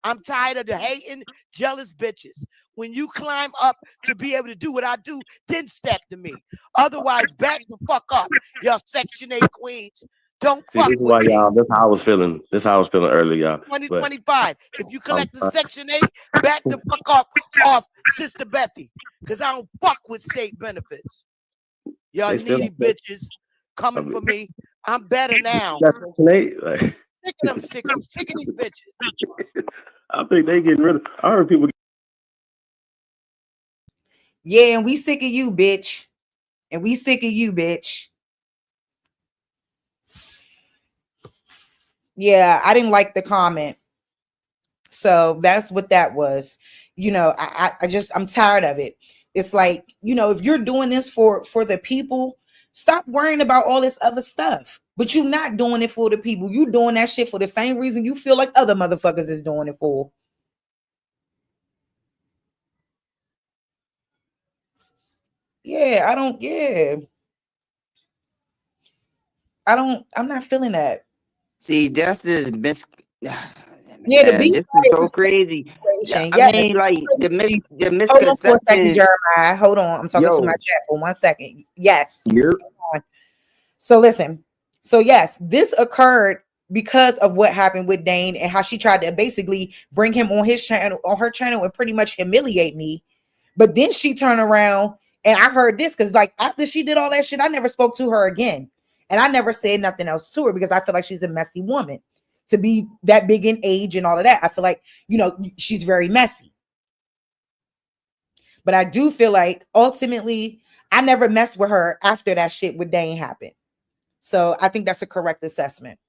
I'm tired of the hating, jealous bitches. When you climb up to be able to do what I do, then step to me. Otherwise, back the fuck up. Y'all Section 8 queens. Don't see, fuck this is with why me. y'all. This how I was feeling. This how I was feeling earlier, y'all. But 2025. If you collect the Section 8, back the fuck off Sister Bethy. Because I don't fuck with state benefits. Y'all needy bitches coming for me. I'm better now. That's Section 8. Like, Sick of them sick. I'm sick of these bitches. I think they getting rid of. I heard people. Yeah, and we sick of you, bitch. And we sick of you, bitch. Yeah, I didn't like the comment. So that's what that was. You know, I'm tired of it. It's like, you know, if you're doing this for the people, stop worrying about all this other stuff. But you're not doing it for the people. You doing that shit for the same reason you feel like other motherfuckers is doing it for. Yeah, I'm not feeling that. See, that's the Yeah, the beast this is so crazy. Yeah, I yes. mean, like the Hold on for a second, misconception. Jeremiah. Hold on. I'm talking to my chat for 1 second. Yes. You're So listen. So yes, this occurred because of what happened with Dane and how she tried to basically bring him on her channel and pretty much humiliate me. But then she turned around and I heard this because like after she did all that shit, I never spoke to her again. And I never said nothing else to her because I feel like she's a messy woman to be that big in age and all of that. I feel like, you know, she's very messy. But I do feel like ultimately I never messed with her after that shit with Dane happened. So I think that's a correct assessment.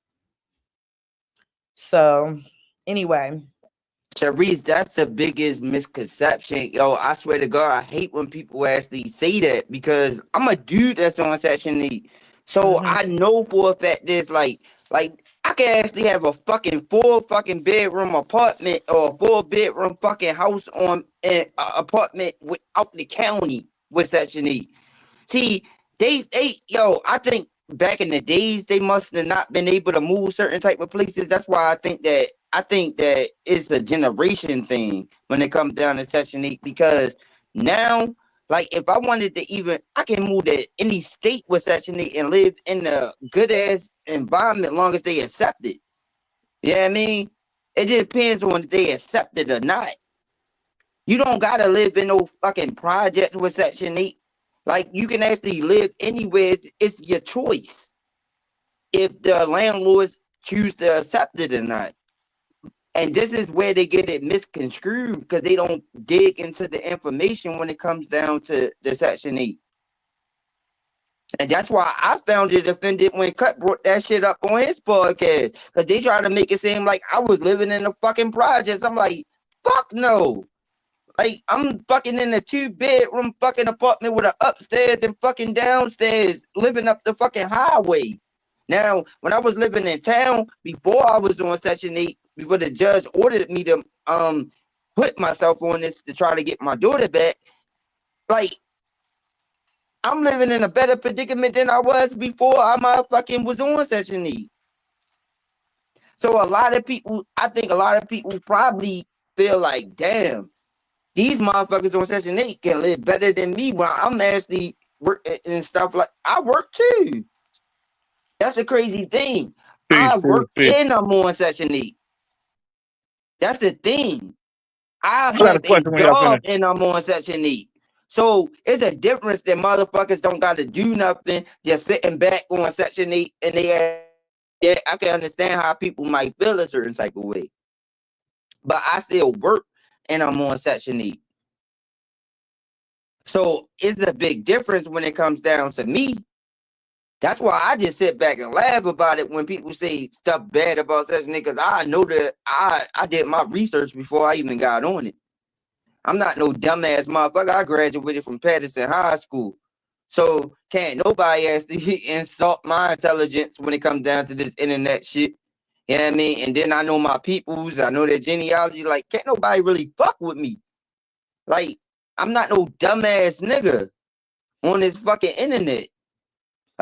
So anyway. Sharice, that's the biggest misconception. Yo, I swear to God, I hate when people actually say that because I'm a dude that's on Section 8. So I know for a fact there's like I can actually have a fucking 4 fucking bedroom apartment or a 4 bedroom fucking house on an apartment without the county with Section 8. See, I think back in the days they must have not been able to move certain type of places. That's why I think that it's a generation thing when it comes down to Section 8 because now, like if I wanted to I can move to any state with Section 8 and live in a good ass environment long as they accept it. You know what I mean? It just depends on if they accept it or not. You don't gotta live in no fucking projects with Section 8. Like, you can actually live anywhere. It's your choice. If the landlords choose to accept it or not. And this is where they get it misconstrued because they don't dig into the information when it comes down to the Section 8. And that's why I found it offended when Cut brought that shit up on his podcast. Because they try to make it seem like I was living in the fucking projects. I'm like, fuck no. Like, I'm fucking in a 2-bedroom fucking apartment with an upstairs and fucking downstairs, living up the fucking highway. Now, when I was living in town, before I was on Section 8, before the judge ordered me to put myself on this to try to get my daughter back, like, I'm living in a better predicament than I was before I motherfucking was on Section 8. So a lot of people, I think a lot of people probably feel like, damn, these motherfuckers on Section 8 can live better than me when I'm actually working and stuff like I work too. That's a crazy thing. I work and I'm on Section 8. That's the thing. I got a have a question when y'all job finish. and I'm on Section 8. So it's a difference that motherfuckers don't got to do nothing, just sitting back on Section 8 and yeah, I can understand how people might feel a certain type of way. But I still work and I'm on Section 8. So it's a big difference when it comes down to me. That's why I just sit back and laugh about it when people say stuff bad about Section 8, because I know that I did my research before I even got on it. I'm not no dumbass motherfucker. I graduated from Patterson High School. So can't nobody actually insult my intelligence when it comes down to this internet shit. You know what I mean? And then I know my peoples. I know their genealogy. Like, can't nobody really fuck with me. Like, I'm not no dumbass nigga on this fucking internet.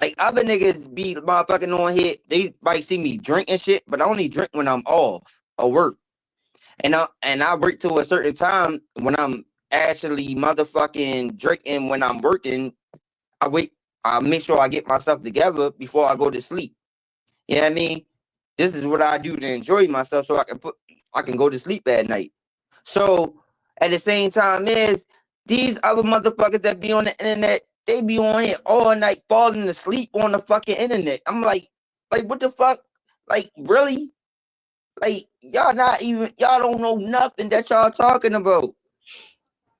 Like, other niggas be motherfucking on here. They might see me drinking shit, but I only drink when I'm off or work. And I work to a certain time when I'm actually motherfucking drinking when I'm working. I make sure I get myself together before I go to sleep. You know what I mean? This is what I do to enjoy myself so I can go to sleep at night. So at the same time is these other motherfuckers that be on the internet, they be on here all night falling asleep on the fucking internet. I'm like what the fuck? Like, really? Like, y'all don't know nothing that y'all talking about.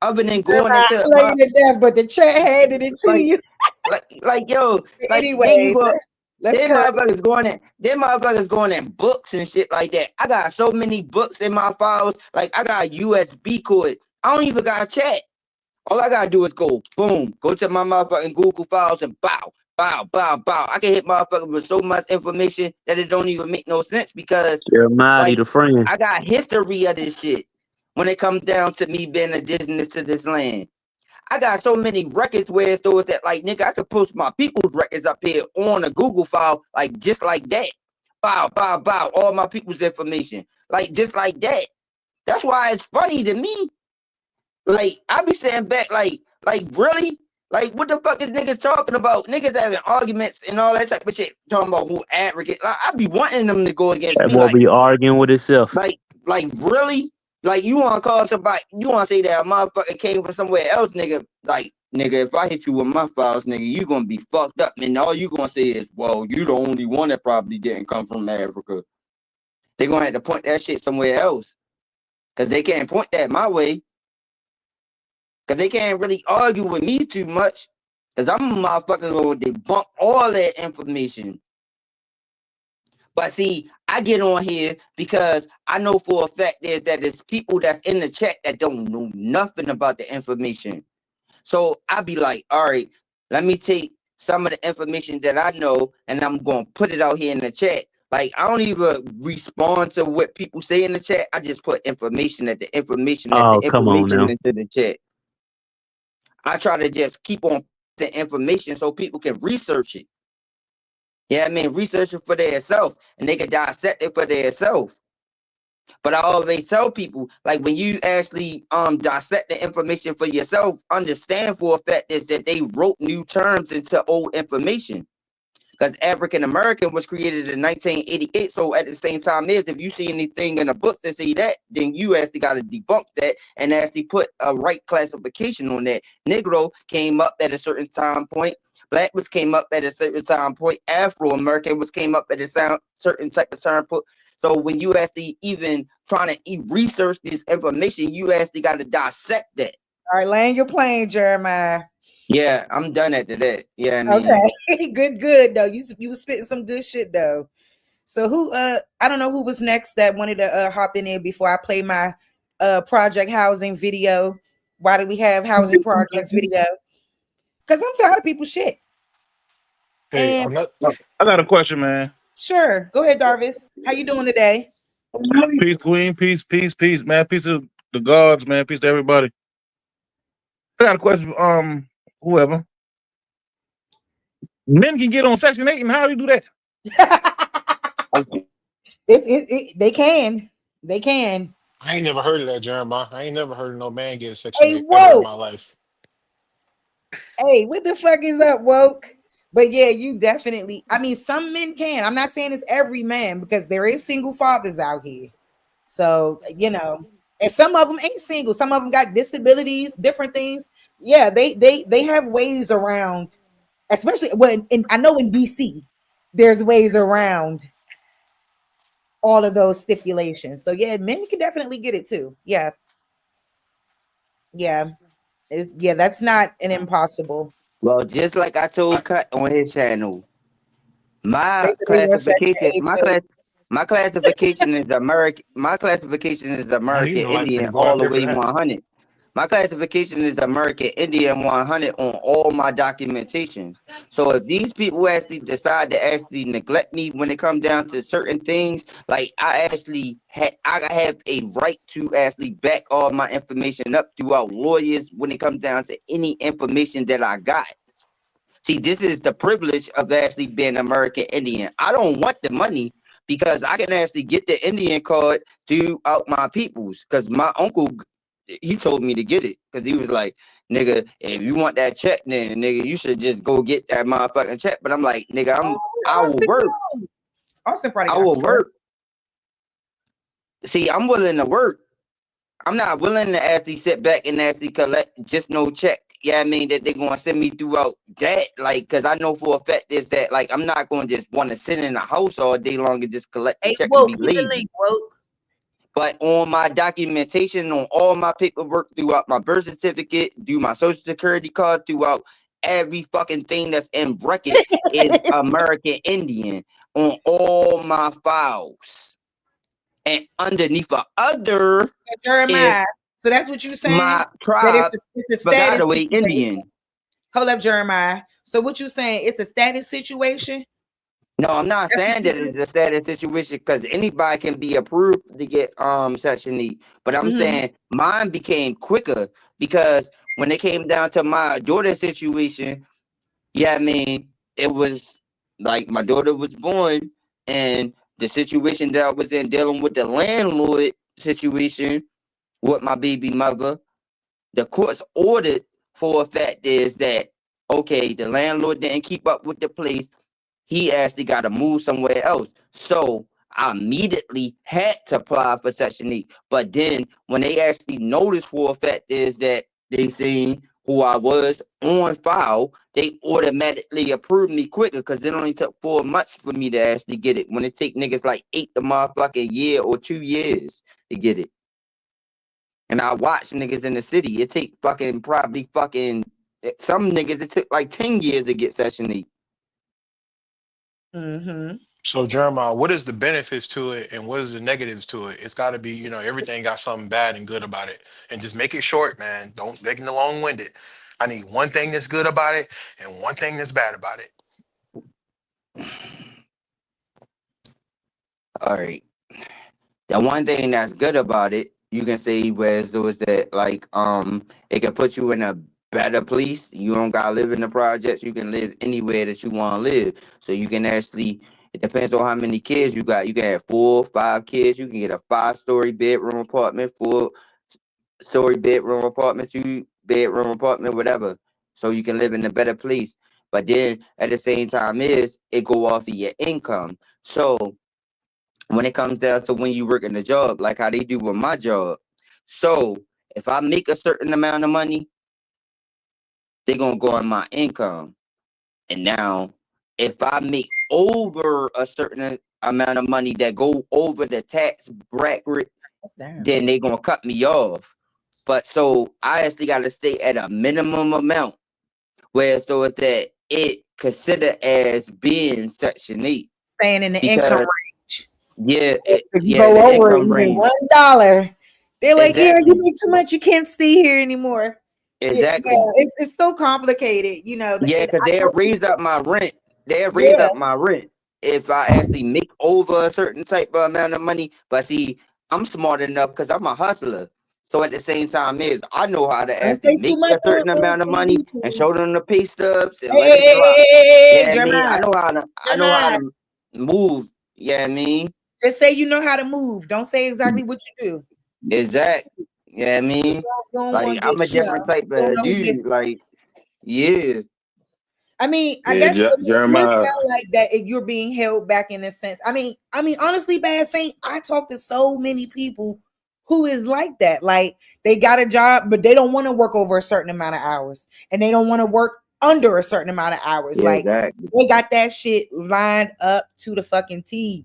Other than going into playing to death, but the chat handed it to you. yo, like Anyway, let's them motherfuckers going in books and shit like that. I got so many books in my files. Like, I got a USB cord. I don't even got a chat. All I gotta do is go boom, go to my motherfucking Google files and bow. I can hit motherfuckers with so much information that it don't even make no sense because Jeremiah, the friend. I got history of this shit when it comes down to me being indigenous to this land. I got so many records where it's those that, like, nigga, I could post my people's records up here on a Google file, like, just like that. Bow, all my people's information. Like, just like that. That's why it's funny to me. Like, I be saying back, like, really? Like, what the fuck is niggas talking about? Niggas having arguments and all that type of shit. Talking about who advocate. Like, I be wanting them to go against That me. boy Like, be arguing with himself. like, really? Like, you want to call somebody, you want to say that a motherfucker came from somewhere else, nigga. Like, nigga, if I hit you with my files, nigga, you going to be fucked up. And all you going to say is, well, you the only one that probably didn't come from Africa. They going to have to point that shit somewhere else. Because they can't point that my way. Because they can't really argue with me too much. Because I'm a motherfucker going to debunk all that information. But see, I get on here because I know for a fact that there's people that's in the chat that don't know nothing about the information. So I be like, all right, let me take some of the information that I know and I'm going to put it out here in the chat. Like, I don't even respond to what people say in the chat. I just put information into the chat. I try to just keep on the information so people can research it. Yeah, I mean, research it for themselves and they can dissect it for themselves. But I always tell people, like, when you actually dissect the information for yourself, understand for a fact is that they wrote new terms into old information. because African American was created in 1988. So at the same time, if you see anything in the books that say that, then you actually got to debunk that and actually put a right classification on that. Negro came up at a certain time point. Black was came up at a certain time point. Afro American was came up at a certain type of time point. So when you actually even trying to research this information, you actually got to dissect that. All right, land your plane, Jeremiah. Yeah, I'm done after that. Yeah, I mean, okay, good though. You was spitting some good shit though. So who I don't know who was next that wanted to hop in there before I play my project housing video. Why do we have housing projects video? Because I'm tired of people shit. Hey, And I'm not. I got a question, man. sure, go ahead, Darvis. How you doing today? Peace, queen. Peace, peace, peace, man. Peace to the gods, man. Peace to everybody. I got a question. Whoever. Men can get on Section 8, and how do you do that? They can. They can. I ain't never heard of that, Jeremiah. I ain't never heard of no man getting Section Hey, 8 ever in whoa. my life. Hey, what the fuck is up, woke? But yeah, you definitely. I mean, some men can. I'm not saying it's every man because there is single fathers out here. So and some of them ain't single. Some of them got disabilities, different things. Yeah, they have ways around. Especially when I know in BC, there's ways around all of those stipulations. So yeah, men can definitely get it too. Yeah, yeah, yeah. That's not an impossible. well, just like I told Cut on his channel, my Basically, we're classification, Section 8 my classification is American. My classification is American These are like Indian finna go all out the there for way that. 100. My classification is American Indian 100 on all my documentation. So if these people actually decide to actually neglect me when it comes down to certain things, like I have a right to actually back all my information up throughout lawyers when it comes down to any information that I got. See, this is the privilege of actually being American Indian. I don't want the money because I can actually get the Indian card throughout my peoples. Because my uncle, he told me to get it because he was like, nigga, if you want that check, then nigga, you should just go get that motherfucking check. But I'm like, nigga, I will work. Austin probably I got will work. See, I'm willing to work. I'm not willing to actually sit back and actually collect just no check. Yeah, I mean that they're gonna send me throughout that, like, cause I know for a fact is that, like, I'm not gonna just want to sit in the house all day long and just collect the Hey, check and woke, be keep it lazy. link, woke. But on my documentation, on all my paperwork, throughout my birth certificate, through my social security card, throughout every fucking thing that's in bracket is American Indian on all my files. And underneath the other Jeremiah. is So that's what you're saying? my That tribe, it's a status Forgot-away situation. Indian. Hold up, Jeremiah. So what you saying? It's a status situation? No, I'm not saying that it's a status situation because anybody can be approved to get Section 8. But I'm saying mine became quicker because when it came down to my daughter's situation, yeah, I mean, it was like my daughter was born and the situation that I was in dealing with the landlord situation with my baby mother, the court's ordered for a fact is that, okay, the landlord didn't keep up with the place. He actually got to move somewhere else. So I immediately had to apply for Section 8. But then when they actually noticed for a fact is that they seen who I was on file, they automatically approved me quicker because it only took 4 months for me to actually get it. When it take niggas like 8 the motherfucking year or 2 years to get it. And I watch niggas in the city. It take probably some niggas, it took like 10 years to get Section 8. So Jeremiah, what is the benefits to it and what is the negatives to it? It's got to be, everything got something bad and good about it. And just make it short, man. Don't make it long-winded. I need one thing that's good about it and one thing that's bad about it. All right. The one thing that's good about it, you can say was that like it can put you in a better place. You don't gotta live in the projects. You can live anywhere that you want to live. So you can actually. It depends on how many kids you got. You can have 4, 5 kids. You can get a 5-story bedroom apartment, 4-story bedroom apartment, 2-bedroom apartment, whatever. So you can live in a better place. But then at the same time it go off of your income. So when it comes down to when you work in a job, like how they do with my job. So if I make a certain amount of money, they're gonna go on my income. And now if I make over a certain amount of money that go over the tax bracket, then they're gonna cut me off. But so I actually gotta stay at a minimum amount. Whereas though it's that it considered as being Section 8. Staying in the income range. Yeah, If you yeah, go the over income even range. $1, they're like, yeah, Exactly. you make too much, you can't stay here anymore. Exactly. Yeah, it's so complicated, you know. Yeah, And because I they'll know raise up my rent. They'll raise yeah, up my rent if I actually make over a certain type of amount of money. But see, I'm smart enough because I'm a hustler. So at the same time I know how to don't actually say too make much a certain amount of on money and YouTube. show them the pay stubs and Hey, let hey, it hey, drop. hey, Yeah, I mean, Jeremiah, I know how to move. Yeah, I mean, just say you know how to move. Don't say exactly what you do. exactly. Yeah, I mean, You don't like want to I'm get, a different type you don't of know who gets. dude. Like, yeah, I mean, I Yeah, guess it may Jeremiah. sound like that if you're being held back in a sense. I mean, honestly, Bad Saint, I talk to so many people who is like that. Like they got a job, but they don't want to work over a certain amount of hours, and they don't want to work under a certain amount of hours. yeah, Like exactly. they got that shit lined up to the fucking T.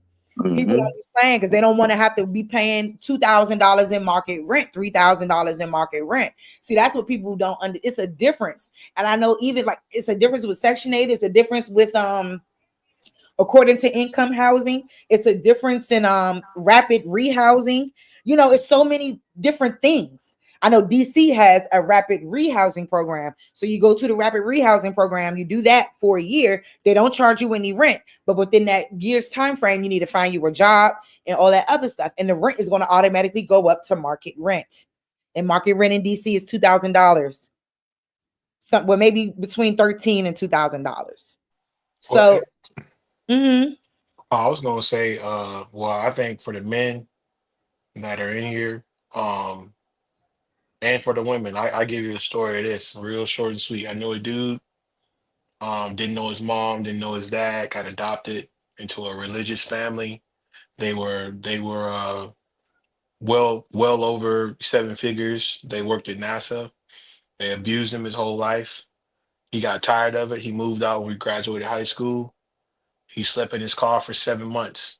People Mm-hmm. understand because they don't want to have to be paying $2,000 in market rent, $3,000 in market rent. See, that's what people don't under. It's a difference, and I know even like it's a difference with Section 8. It's a difference with according to income housing. It's a difference in rapid rehousing. You know, it's so many different things. I know DC has a rapid rehousing program. So you go to the rapid rehousing program, you do that for a year. They don't charge you any rent, but within that year's time frame, you need to find you a job and all that other stuff. And the rent is going to automatically go up to market rent. And market rent in DC is $2,000. Well, maybe between $13 and $2,000. Well, So, mhm. I was gonna say, well, I think for the men that are in here, and for the women, I give you a story of this, real short and sweet. I knew a dude, didn't know his mom, didn't know his dad, got adopted into a religious family. They were well over seven figures. They worked at NASA. They abused him his whole life. He got tired of it. He moved out when we graduated high school. He slept in his car for 7 months.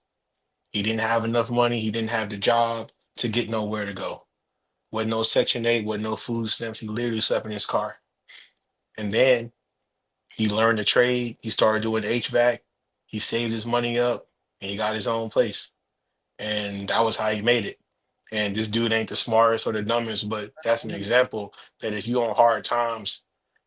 He didn't have enough money. He didn't have the job to get nowhere to go. Wasn't no Section 8, wasn't no food stamps. He literally slept in his car. And then he learned a trade. He started doing HVAC. He saved his money up and he got his own place. And that was how he made it. And this dude ain't the smartest or the dumbest, but that's an example that if you're on hard times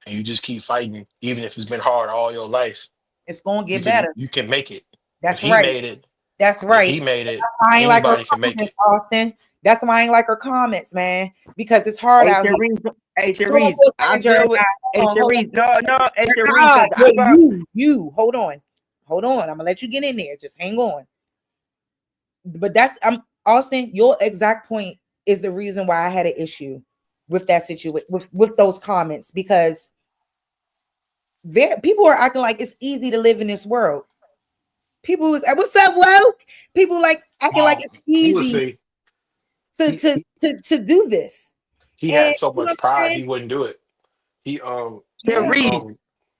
and you just keep fighting, even if it's been hard all your life, It's gonna you get can better. you can make it. If That's he right. made it, That's if right. he made it, That's why I ain't like her anybody can make comments, it. Austin. That's why I ain't like her comments, man. Because it's hard Hey, out here. Therese. Hey, Hold on Therese. for a I second, feel with. Jeremiah. Hey, Hold on. Therese. No, no. Hey, Therese. Jeremiah, Cause I yeah, got. hold on. Hold on. I'm gonna let you get in there. Just hang on. But that's I'm Austin, your exact point is the reason why I had an issue with that situation with those comments because there people are acting like it's easy to live in this world. People is what's up, woke? People like acting like it's He would easy say to he, to to do this. he And had so you know much what I'm pride saying? he wouldn't do it. He Yeah. Therese. he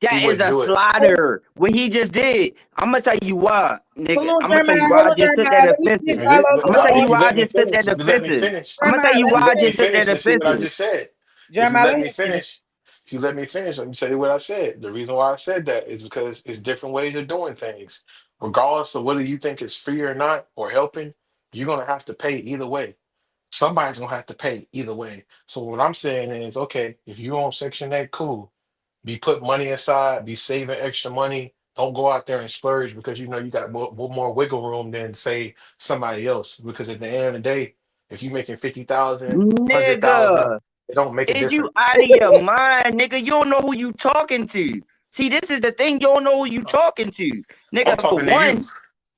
That is wouldn't a do it. slider. What he just did. I'm gonna tell you why, Hold nigga. on, I'm gonna tell you Jeremiah. why Hold I on, just took that Jeremiah. Let me finish offensive. dialogue I'm with gonna tell you If you why I let me just took finish, that if you let me offensive. finish, I'm gonna tell Jeremiah. you Let if him you why I let me just finish. took that finish and see what I offensive. just said. If you Jeremiah, let let me him finish. finish, if you let me finish, let me tell you what I said. The reason why I said that is because it's different ways of doing things. Regardless of whether you think it's free or not or helping, you're gonna have to pay either way. Somebody's gonna have to pay either way. So what I'm saying is, okay, if you on Section 8, cool. Be put money aside, be saving extra money. Don't go out there and splurge because you know you got more wiggle room than say somebody else. Because at the end of the day, if you're making 50,000, 100,000, Nigga. it don't make a Is you difference. out of your mind, nigga? You don't know who you talking to. See, this is the thing. You don't know who you talking to. I'm Nigga, for talking to you. one.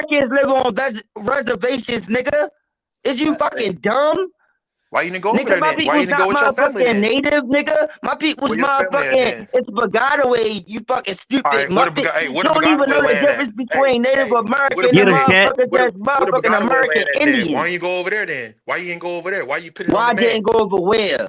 Americans live on reservations, nigga. Is you fucking dumb? Why you didn't go over Nigga, there my then? Why you people's didn't go not with your family motherfucking then? native, nigga. My people's Where your family at motherfucking, then? it's Pagotaway, you fucking All stupid right, where the muppet. hey, You where the don't even know Pagotaway the land at? difference between Native Where American the and Get a cat. motherfuckers that's where the motherfucking Pagotaway American land at then? Why Indians. don't you go over there then? Why you didn't go over there? Why you put it on Why the I map? didn't go over where?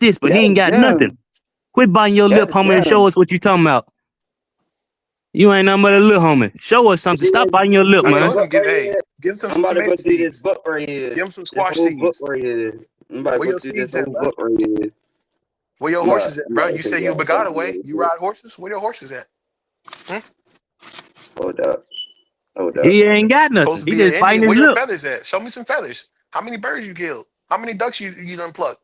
got this, but he ain't got That's nothing. dumb. Quit biting your lip, That's homie, and show dumb. us what you talking about. You ain't nothing but a little homie. Show us something. See Stop biting your lip, I this man. told him book right give him I'm some about to tomato go through this seeds. book right here. Give him some This squash whole book seeds. right here. I'm about to Where go your through this seeds at, whole bro? book right here. Where your I'm about, horses at, I'm bro? about to You take said you y'all back Bagada a way. little You bit. ride horses? Where your horses at? Hmm? Hold up. Hold up. He ain't got Supposed nothing. to He be an just biting Indian. his Where your lip. feathers at? Show me some feathers. How many birds you killed? How many ducks you done plucked?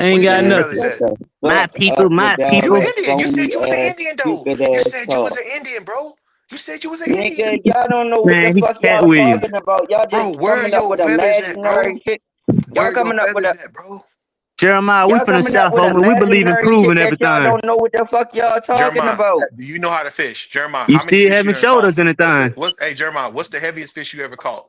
Where Ain't your got chicken Man, feathers nothing. shut at? the My fuck people, up with my all You an people. that Indian. You said phony you was an ass, Indian though. stupid You ass said you was talk. an Indian, bro. You said you was an Indian. Nigga, y'all don't know what the Man, he's fuck Cat y'all Williams. talking about. Y'all just Bro, where are coming up your with feathers at, bro? imaginary shit. Where Y'all are your coming up with feathers at, bro? Jeremiah, we y'all from the coming up South, with homie. We believe in imaginary shit proving that y'all everything. don't know what the fuck y'all talking Jeremiah, about. do you know how to fish? Jeremiah, You how many still fish you haven't done showed caught? us anything. Hey Jeremiah, what's the heaviest fish you ever caught?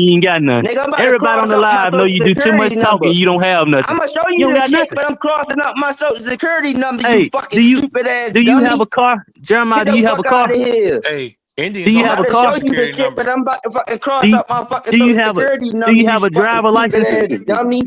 you ain't got none. Nigga, I'm about to Everybody on cross the out my live know social you do too much security talking. number. You don't have nothing. I'm gonna show You you don't the got shit, nothing. but I'm crossing out my social security number, you Hey, fucking do you stupid ass do you have dummy. a car, Jeremiah? Get Do the you have a fuck out car? of here. Hey, Do Indians you I'm don't have have a about a to car? social show you the security shit, but number. I'm about to fucking cross Do you, out my fucking do you social have a security do number, you you have a fucking driver stupid license? ass dummy.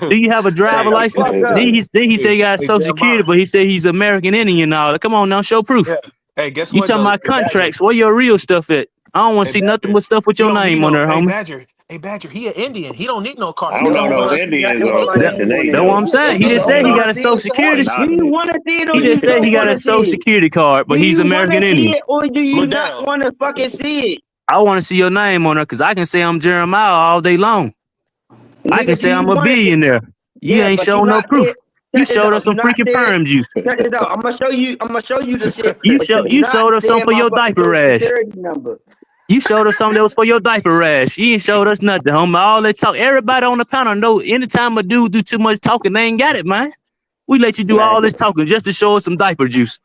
Do you have a driver Shut the Hey, license? fuck Then up. he said he got hey, Social Security, Jeremiah. but he said he's American Indian now. Come on now, show proof. Yeah. Hey, guess You what talking though? about Hey, Badger. contracts? Where your real stuff at? I don't want to Hey, see nothing Badger. but stuff with He your don't need name on no. there, Hey, homie. Badger. Hey, Badger. He an Indian. He don't need no car. I He don't can know own no a. See Indians nothing with of my Listen. that's the name on name That's there. what though. I'm saying. He Hey, just hold said You he on. got wanna a see Social it, cuz? Security. Do you wanna see it or He you just said he don't got a wanna Social see it? Security card, Do but he's you wanna American see Indian. it or do you Look not down. wanna fucking see it? I want to see your name on there because I can say I'm Jeremiah all day long. I can Nigga, do say you I'm a wanna see? billionaire. You Yeah, ain't but you shown no not proof. said. You Check this showed out. us You some not freaking said. perm juice. Check this out. I'm gonna show you the shit, but You you not showed us some saying for my your fucking diaper social rash. security number. You showed us something that was for your diaper rash. You ain't showed us nothing, homie. All that talk. Everybody on the panel know anytime a dude do too much talking, they ain't got it, man. We let you do Man, all this talking just to show us some diaper juice.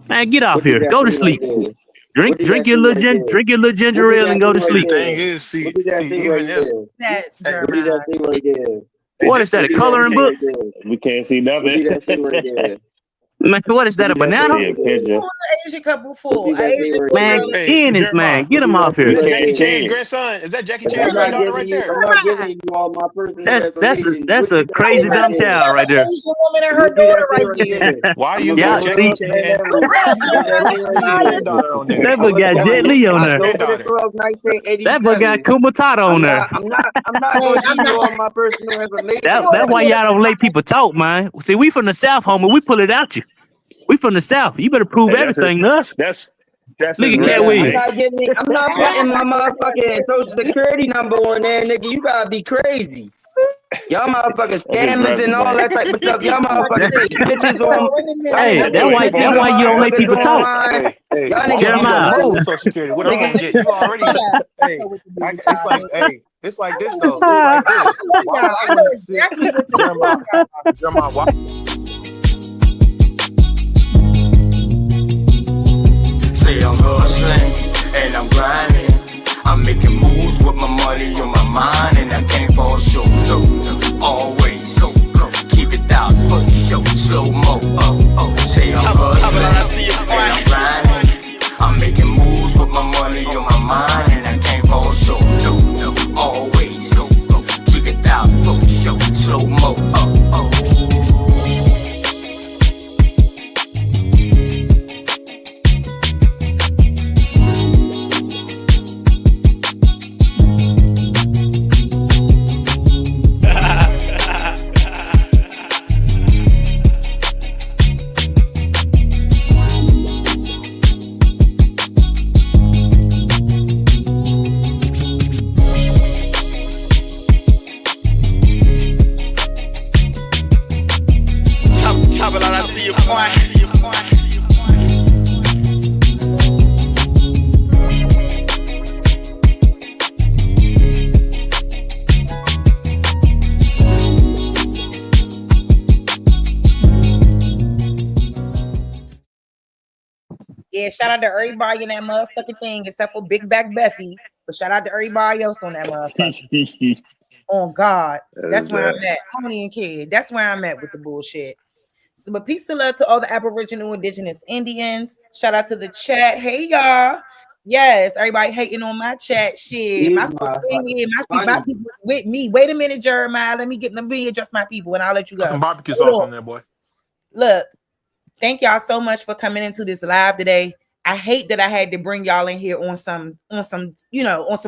Man, get off what did here. that Go to say right sleep. there? What Drink did that drink say your right there? drink your little What ginger did ale that and say go to right The sleep. thing there? is, What did that see, say even right if, there? hey, That What did that Jeremiah. say right there? hey, What is this that? the A What did that coloring say book? right there? We can't see What nothing. did that say right there? Man, what is that? A banana? An Asian couple for Asian Man, girl. Hey, Guinness, man, Jeremiah, get him off is here. that Jackie Chan's grandson? Is that Jackie Chan's I'm not granddaughter giving right you. there? I'm not giving you all my personal information. That's What a you got crazy there right dumb We there? child have right an there. Asian woman and her You see daughter that thing right right there. there? Why I'm you gonna go got Yeah, Jackie see, look and Chan? Who's that? you got that Why thing you right got his there. granddaughter on there? that boy got That like Jet Lucy Li on Liu's there. October the granddaughter. 12th, That boy got 1987. Kumatata on there. I'm not Hey, gonna I'm give you not. all my personal information. That's why y'all don't let people talk, man. See, we from the South, homie. We pull it out you. We from the South. You better prove Hey, that's his. everything to us. That's his Look at Cat Nigga, I'm Williams. resume. not giving. I'm not putting my motherfucking social security number on there, nigga. You gotta be crazy. Y'all motherfucking That's his scammers and all resume. that type of stuff. Y'all That, motherfuckers take pictures on. Wait a Y'all minute. hey, niggas Wait a that take why minute. pictures that of why you don't let motherfuckers people talk. online. Hey, Y'all mama niggas give use you a Jeremiah. whole false. social security. What I'm Niggas, gonna get? You already. I know Hey, what to do with it's y'all, like, nigga. hey, it's like I this know what to though. do. It's like I this. know Why would y'all. I I know want to sit, exactly what to do, Jeremiah? y'all. Jeremiah, why? Say I'm hustling and I'm grinding. I'm making moves with my money on my mind, and I can't fall short. No, always. Keep it thousand. Slow mo. Say I'm hustling and I'm grinding. I'm making moves with my money on my mind, and I can't fall short. No, always. Keep it thousand. Slow mo. Chop it out, I see your point. Yeah, shout out to everybody in that motherfucking thing except for Big Back Bethy. But shout out to everybody else on that motherfucker. On God. That's where I'm at. I don't even care. That's where I'm at with the bullshit. So, but peace and love to all the Aboriginal Indigenous Indians. Shout out to the chat. Hey y'all. Yes, everybody hating on my chat. Shit. These My first thing motherfuckers is my funny. people is with me. Wait a minute, Jeremiah. Let me address my people and I'll let you Put go. some barbecue sauce Hold on. on there, boy. Look, thank y'all so much for coming into this live today. I hate that I had to bring y'all in here on some, on some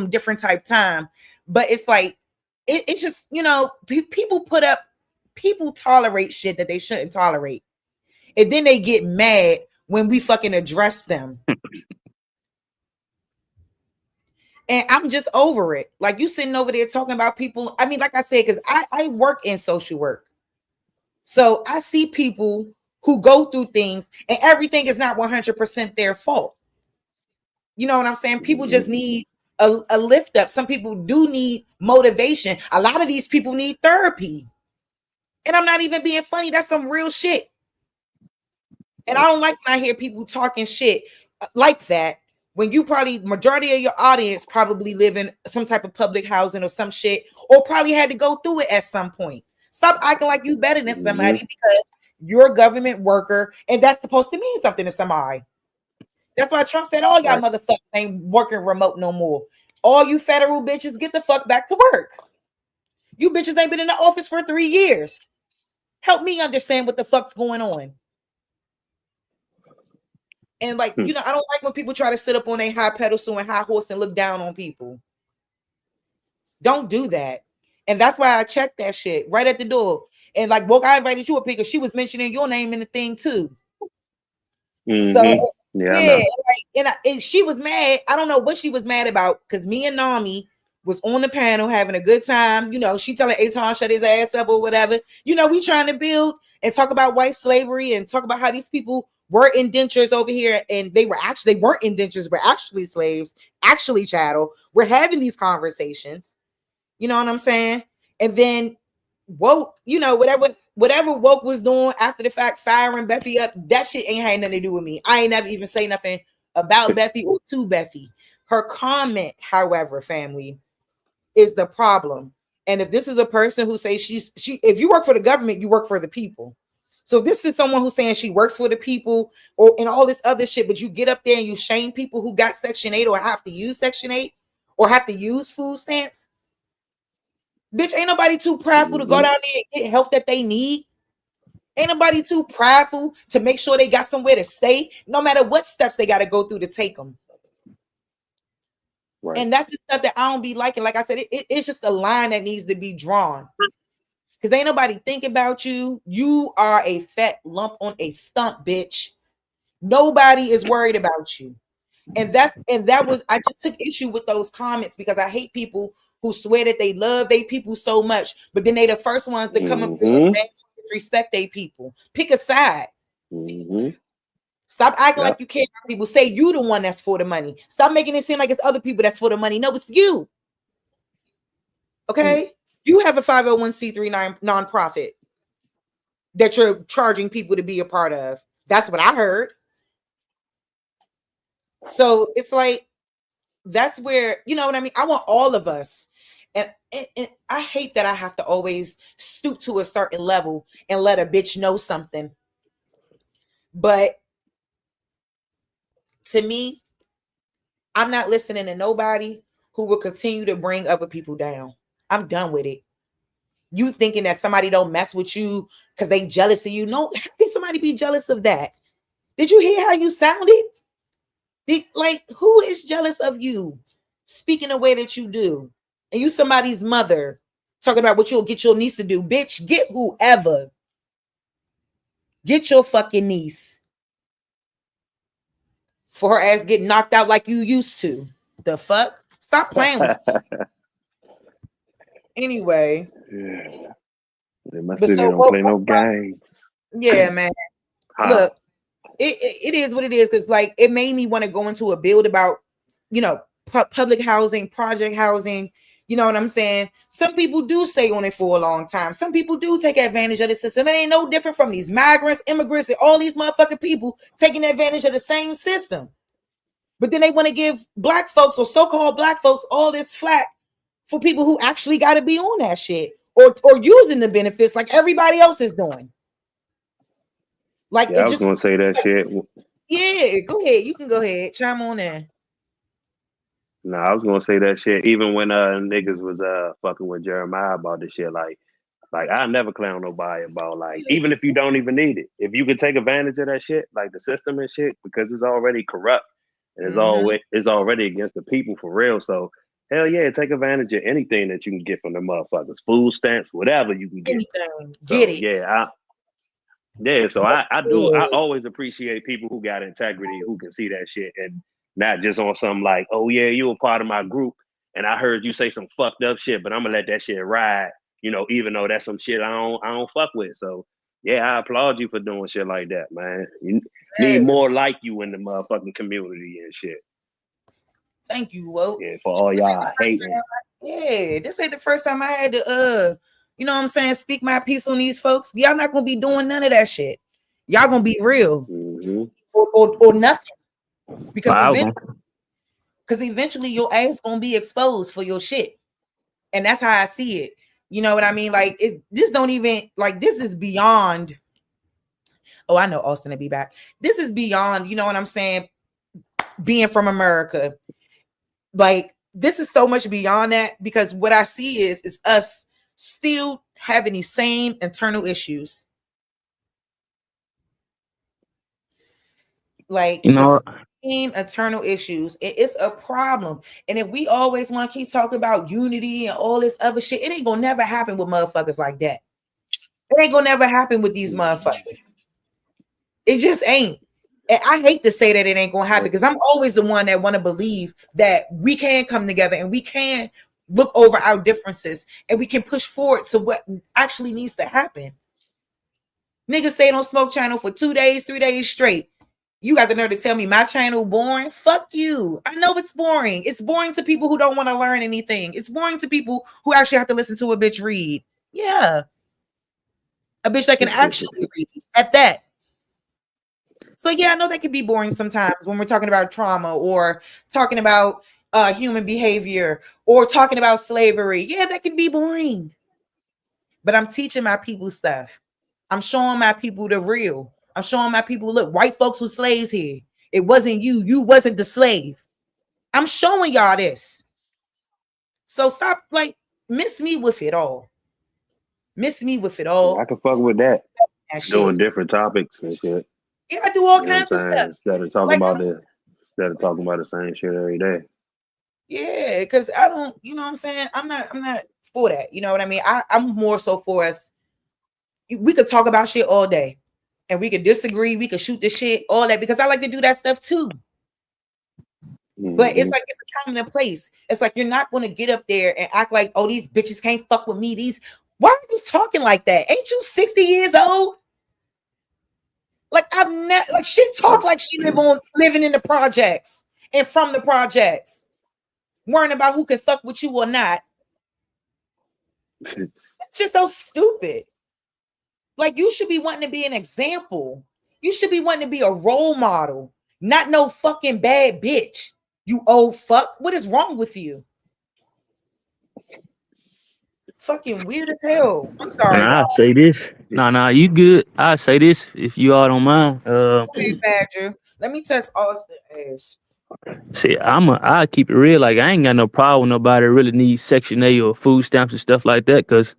different type time, but it's like it's just, people tolerate shit that they shouldn't tolerate, and then they get mad when we fucking address them. And I'm just over it. Like, you sitting over there talking about people. I mean, like I said, because I work in social work, so I see people who go through things and everything is not 100% their fault. You know what I'm saying? People just need a lift up. Some people do need motivation. A lot of these people need therapy. And I'm not even being funny. That's some real shit. And I don't like when I hear people talking shit like that when you probably, majority of your audience probably live in some type of public housing or some shit, or probably had to go through it at some point. Stop acting like you better than somebody because you're a government worker and that's supposed to mean something to somebody. That's why Trump said, all y'all motherfuckers ain't working remote no more. All you federal bitches, get the fuck back to work. You bitches ain't been in the office for 3 years. Help me understand what the fuck's going on. And like, I don't like when people try to sit up on a high pedestal and high horse and look down on people. Don't do that. And that's why I checked that shit right at the door. And like, woke, I invited you up because she was mentioning your name in the thing too. So yeah, and she was mad. I don't know what she was mad about because me and Nami was on the panel having a good time. She telling Aton shut his ass up or whatever. We trying to build and talk about white slavery and talk about how these people were indentures over here, and they weren't indentures, but actually slaves, actually chattel. We're having these conversations. You know what I'm saying? And then woke, whatever woke was doing after the fact, firing Bethy up, that shit ain't had nothing to do with me. I ain't never even say nothing about Bethy or to Bethy. Her comment, however, family, is the problem. And if this is a person who says if you work for the government, you work for the people. So this is someone who's saying she works for the people or and all this other shit, but you get up there and you shame people who got Section 8 or have to use Section 8 or have to use food stamps. Bitch, ain't nobody too prideful to go down there and get help that they need. Ain't nobody too prideful to make sure they got somewhere to stay, no matter what steps they got to go through to take them. Right. And that's the stuff that I don't be liking. Like I said, it's just a line that needs to be drawn. Because ain't nobody think about you. You are a fat lump on a stump, bitch. Nobody is worried about you. And that was, I just took issue with those comments because I hate people who swear that they love their people so much, but then they the first ones that come up and disrespect their people. Pick a side. Stop acting like you care about people. Say you the one that's for the money. Stop making it seem like it's other people that's for the money. No, it's you. Okay? You have a 501c3 nonprofit that you're charging people to be a part of. That's what I heard. So it's like, that's where, you know what I mean? I want all of us. And I hate that I have to always stoop to a certain level and let a bitch know something. But to me, I'm not listening to nobody who will continue to bring other people down. I'm done with it. You thinking that somebody don't mess with you because they jealous of you. No, how can somebody be jealous of that? Did you hear how you sounded? Like, who is jealous of you speaking the way that you do? And you somebody's mother talking about what you'll get your niece to do. Bitch, get whoever. Get your fucking niece. For her ass getting knocked out like you used to. The fuck? Stop playing with me. Anyway. Yeah. My city don't play no games. Yeah, man. Look, it is what it is. Because like it made me want to go into a build about, you know, public housing, project housing. You know what I'm saying? Some people do stay on it for a long time. Some people do take advantage of the system. It ain't no different from these migrants, immigrants, and all these motherfucking people taking advantage of the same system. But then they want to give black folks or so-called black folks all this flack for people who actually got to be on that shit or using the benefits like everybody else is doing. Like yeah, I was gonna say that shit. Yeah, go ahead. You can go ahead. Chime on in. No, I was gonna say that shit. Even when niggas was fucking with Jeremiah about this shit, like I never clown nobody about like even if you don't even need it. If you could take advantage of that shit, like the system and shit, because it's already corrupt and it's already against the people for real. So hell yeah, take advantage of anything that you can get from the motherfuckers. Food stamps, whatever you can get. Anything. So, get it. Yeah, so I always appreciate people who got integrity, who can see that shit and not just on some like, oh yeah, you a part of my group and I heard you say some fucked up shit, but I'm gonna let that shit ride, you know, even though that's some shit I don't fuck with. So yeah, I applaud you for doing shit like that, man. You need more like you in the motherfucking community and shit. Thank you, Woke. Yeah, for all y'all hating. Yeah, this ain't the first time I had to you know what I'm saying, speak my piece on these folks. Y'all not gonna be doing none of that shit. Y'all gonna be real or nothing. Because eventually your ass gonna be exposed for your shit. And that's how I see it. You know what I mean? Like this don't even like this is beyond. Oh, I know Austin to be back. This is beyond, you know what I'm saying, being from America. Like this is so much beyond that because what I see is us still having these same internal issues. Like the same internal issues. It's a problem. And if we always want to keep talking about unity and all this other shit, it ain't gonna never happen with motherfuckers like that. It ain't gonna never happen with these motherfuckers. It just ain't. And I hate to say that it ain't gonna happen because I'm always the one that want to believe that we can come together and we can look over our differences and we can push forward to what actually needs to happen. Niggas stayed on Smoke Channel for 2 days, 3 days straight. You got the nerve to tell me my channel boring? Fuck you. I know it's boring. It's boring to people who don't want to learn anything. It's boring to people who actually have to listen to a bitch read. Yeah. A bitch that can actually read at that. So yeah, I know that can be boring sometimes when we're talking about trauma or talking about human behavior or talking about slavery. Yeah, that can be boring. But I'm teaching my people stuff. I'm showing my people the real. I'm showing my people, look, white folks were slaves here. It wasn't you. You wasn't the slave. I'm showing y'all this. So stop, like, miss me with it all. Miss me with it all. Yeah, I can fuck with that. And shit. Doing different topics and shit. Yeah, I do all You know kinds what of I'm stuff. saying? Instead of talking about the same shit every day. Yeah, because I don't, you know what I'm saying? I'm not for that. You know what I mean? I'm more so for us. We could talk about shit all day and we could disagree. We could shoot the shit, all that, because I like to do that stuff too. But it's like, it's a time and a place. It's like, you're not going to get up there and act like, oh, these bitches can't fuck with me. Why are you talking like that? Ain't you 60 years old? Like, I've never, like, she talk like she living in the projects and from the projects, worrying about who can fuck with you or not. It's just so stupid. Like, you should be wanting to be an example. You should be wanting to be a role model, not no fucking bad bitch. You old fuck. What is wrong with you? Fucking weird as hell. I'm sorry, And I y'all. say this. Nah, you good. I say this if you all don't mind. Hey, Badger. Let me text Austin ass. See, I keep it real. Like, I ain't got no problem with nobody that really needs Section A or food stamps and stuff like that. Cause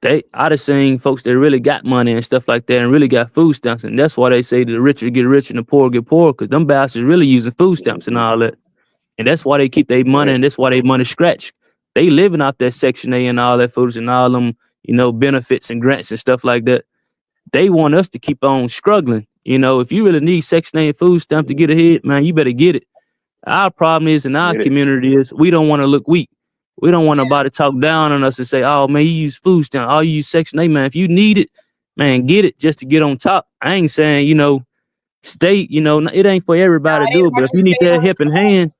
I done seen folks that really got money and stuff like that and really got food stamps. And that's why they say the richer get richer and the poor get poor. Cause them bastards really using food stamps and all that. And that's why they keep their money and that's why they money scratched. They living out that Section A and all that foods and all them, benefits and grants and stuff like that. They want us to keep on struggling. If you really need Section A and food stamp to get ahead, man, you better get it. Our problem is in our community is we don't want to look weak. We don't want nobody to talk down on us and say, oh, man, you use food stamp. Oh, you use Section A, man. If you need it, man, get it just to get on top. I ain't saying, stay, it ain't for everybody to do it. But if you need that helping hand,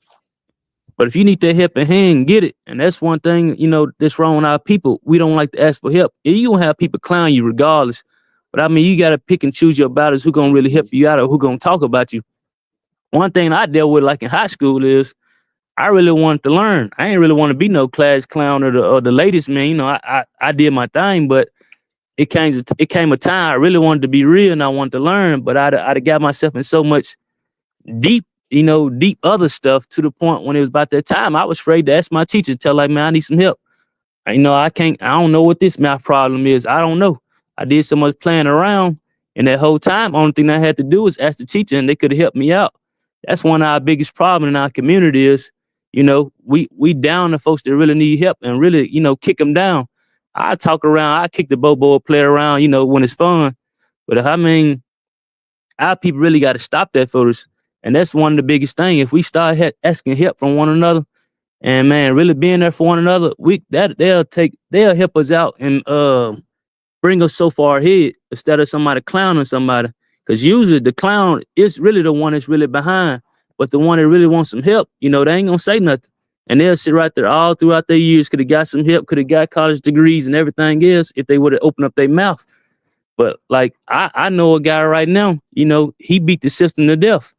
get it. And that's one thing, that's wrong with our people. We don't like to ask for help. And you gonna have people clown you regardless. But I mean, you got to pick and choose your battles. Who gonna really help you out or who gonna talk about you? One thing I dealt with, like in high school, is I really wanted to learn. I ain't really want to be no class clown or the latest man. I did my thing, but it came a time I really wanted to be real and I wanted to learn. But I'd got myself in so much deep, deep other stuff to the point when it was about that time I was afraid to ask my teacher, tell like, man, I need some help. I don't know what this math problem is. I don't know. I did so much playing around, and that whole time, only thing I had to do was ask the teacher, and they could have helped me out. That's one of our biggest problems in our community is, we down the folks that really need help and really, kick them down. I talk around, I kick the bobo, play around, when it's fun. But I mean, our people really got to stop that for us. And that's one of the biggest things. If we start asking help from one another, and man, really being there for one another, they'll help us out and bring us so far ahead instead of somebody clowning somebody. Because usually the clown is really the one that's really behind, but the one that really wants some help, they ain't gonna say nothing. And they'll sit right there all throughout their years, could have got some help, could have got college degrees and everything else if they would have opened up their mouth. But like I know a guy right now, he beat the system to death.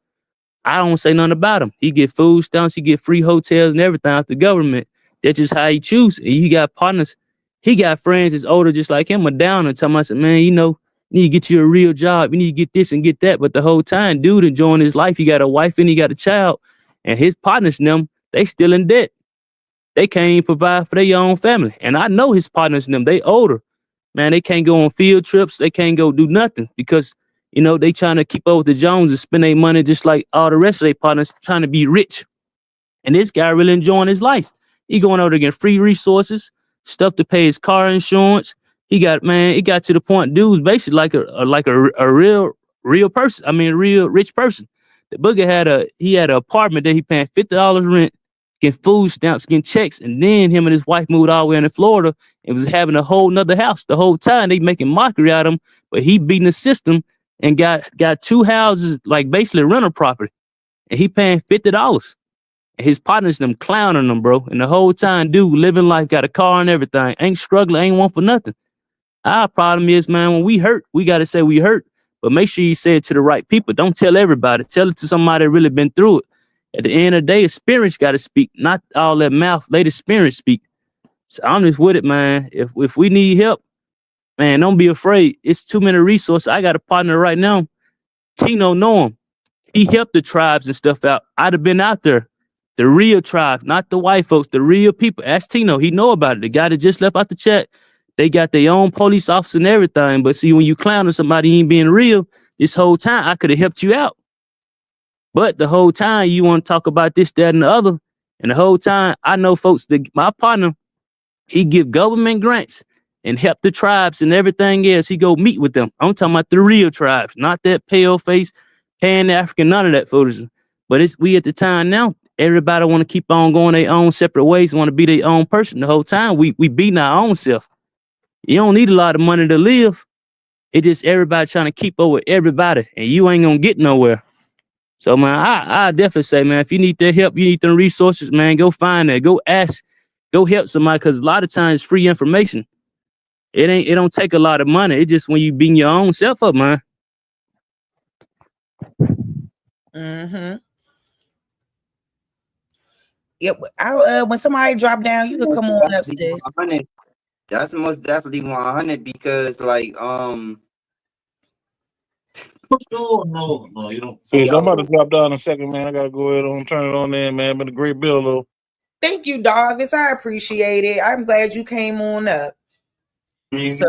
I don't say nothing about him. He get food stamps, he get free hotels and everything out the government. That's just how he choose. He got partners. He got friends that's older just like him, or down and tell me, I said, man, you need to get you a real job. You need to get this and get that. But the whole time, dude enjoying his life. He got a wife and he got a child. And his partners and them, they still in debt. They can't even provide for their own family. And I know his partners and them, they older. Man, they can't go on field trips. They can't go do nothing because they trying to keep up with the Joneses, spend their money just like all the rest of their partners, trying to be rich. And this guy really enjoying his life. He going over there getting free resources, stuff to pay his car insurance. It got to the point, dude's basically like a real person. I mean, a real rich person. The booger had an apartment that he paying $50 rent, getting food stamps, getting checks, and then him and his wife moved all the way into Florida and was having a whole nother house. The whole time they making mockery out of him, but he beating the system and got two houses, like basically rental property, and he paying $50. And his partners them clowning him, bro. And the whole time, dude living life, got a car and everything, ain't struggling, ain't want for nothing. Our problem is, man, when we hurt, we gotta say we hurt, but make sure you say it to the right people. Don't tell everybody. Tell it to somebody that really been through it. At the end of the day, experience got to speak, not all that mouth. Let experience speak. So I'm just with it, man. If we need help, Man, don't be afraid. It's too many resources. I got a partner right now. Tino know him. He helped the tribes and stuff out. I'd have been out there. The real tribe, not the white folks, the real people. Ask Tino. He know about it. The guy that just left out the chat. They got their own police officer and everything. But see, when you clowning somebody, he ain't being real. This whole time, I could have helped you out. But the whole time, you want to talk about this, that, and the other. And the whole time, I know folks, my partner, he give government grants and help the tribes and everything else. He go meet with them. I'm talking about the real tribes, not that pale face, Pan-African, none of that foolishness. But it's we at the time now. Everybody want to keep on going their own separate ways, want to be their own person. The whole time we beating our own self. You don't need a lot of money to live. It just everybody trying to keep up with everybody, and you ain't gonna get nowhere. So man, I definitely say, man, if you need that help, you need them resources, man, go find that. Go ask, go help somebody, because a lot of times it's free information. It don't take a lot of money. It's just when you beating your own self up, man. Mm-hmm. Yep. When somebody drop down, you could come on up, sis. That's most definitely 100 because like No, you don't. I'm about to drop down in a second, man. I gotta go ahead and turn it on there, man. Been a great build, though. Thank you, Darvis. I appreciate it. I'm glad you came on up. Good.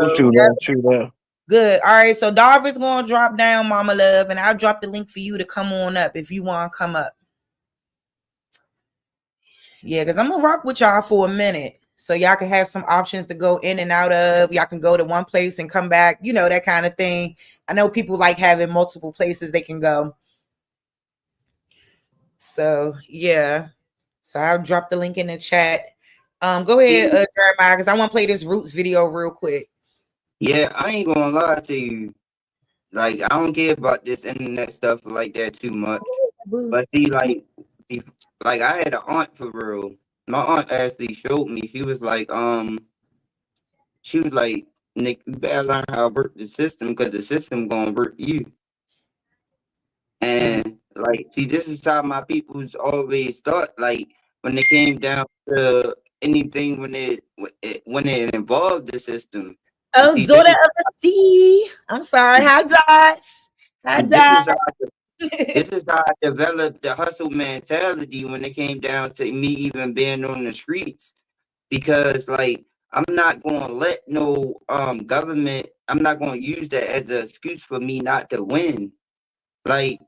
All right. So Darvis gonna drop down, Mama Love, and I'll drop the link for you to come on up if you want to come up. Yeah, because I'm gonna rock with y'all for a minute. So y'all can have some options to go in and out of. Y'all can go to one place and come back, you know, that kind of thing. I know people like having multiple places they can go. So yeah. So I'll drop the link in the chat. Go ahead, Jeremiah, because I want to play this Roots video real quick. Yeah, I ain't gonna lie to you. Like, I don't care about this internet stuff like that too much. But see, like I had an aunt for real. My aunt actually showed me. She was like, Nick, you better learn how to work the system because the system gonna work you. And like, see, this is how my people's always thought. Like, when it came down to anything, when it involved the system. Oh, see, daughter of the sea. I'm sorry. Hi, Dots. Hi, Dots. This is how I developed the hustle mentality when it came down to me even being on the streets. Because like I'm not gonna let no government, I'm not gonna use that as an excuse for me not to win. Like,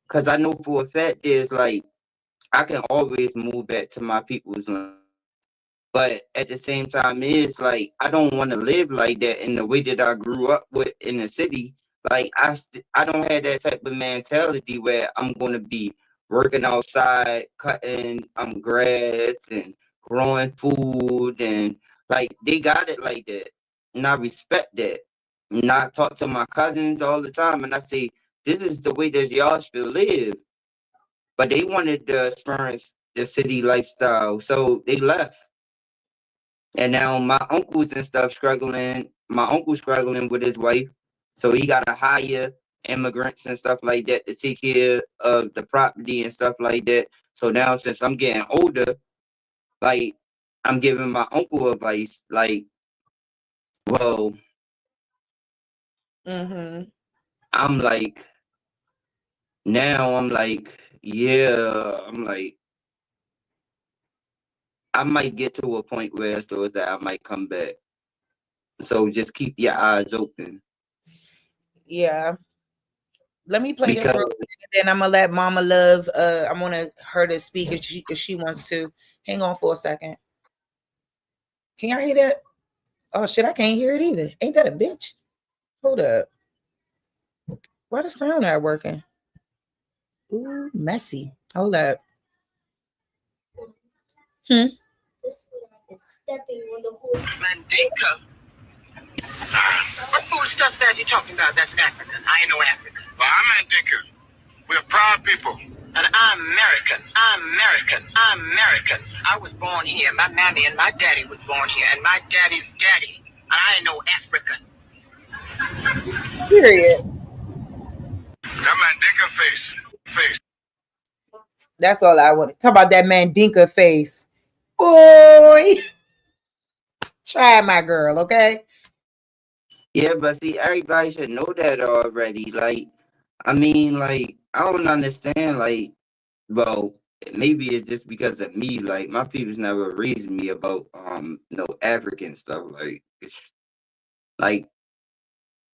cause I know for a fact there's like I can always move back to my people's land. But at the same time, it's like I don't want to live like that in the way that I grew up with in the city. Like I don't have that type of mentality where I'm gonna be working outside, cutting grass and growing food, and like they got it like that, and I respect that. And I talk to my cousins all the time, and I say this is the way that y'all should live. But they wanted to experience the city lifestyle, so they left. And now my uncles and stuff struggling. My uncle's struggling with his wife, so he got to hire immigrants and stuff like that to take care of the property and stuff like that. So now, since I'm getting older, like I'm giving my uncle advice, like, well, I'm like, now I'm like, yeah, I'm like, I might get to a point where it's that I might come back. So just keep your eyes open. Yeah. Let me play this real quick, and then I'm gonna let Mama Love. I want her to speak if she wants to. Hang on for a second. Can y'all hear that? Oh shit, I can't hear it either. Ain't that a bitch? Hold up. Why the sound not working? Ooh, messy. Hold up. Mandinka. What food stuff that you talking about? That's African. I ain't no African. Well, I'm Mandinka. We're proud people. And I'm American. I'm American. I'm American. I was born here. My mammy and my daddy was born here. And my daddy's daddy. And I ain't no African. Period. That Mandinka face. That's all I want to talk about. That Mandinka face. Boy. Try my girl, okay? Yeah, but see, everybody should know that already. Like, I mean, like, I don't understand. Like, well, maybe it's just because of me. Like, my people's never raised me about no African stuff. Like, like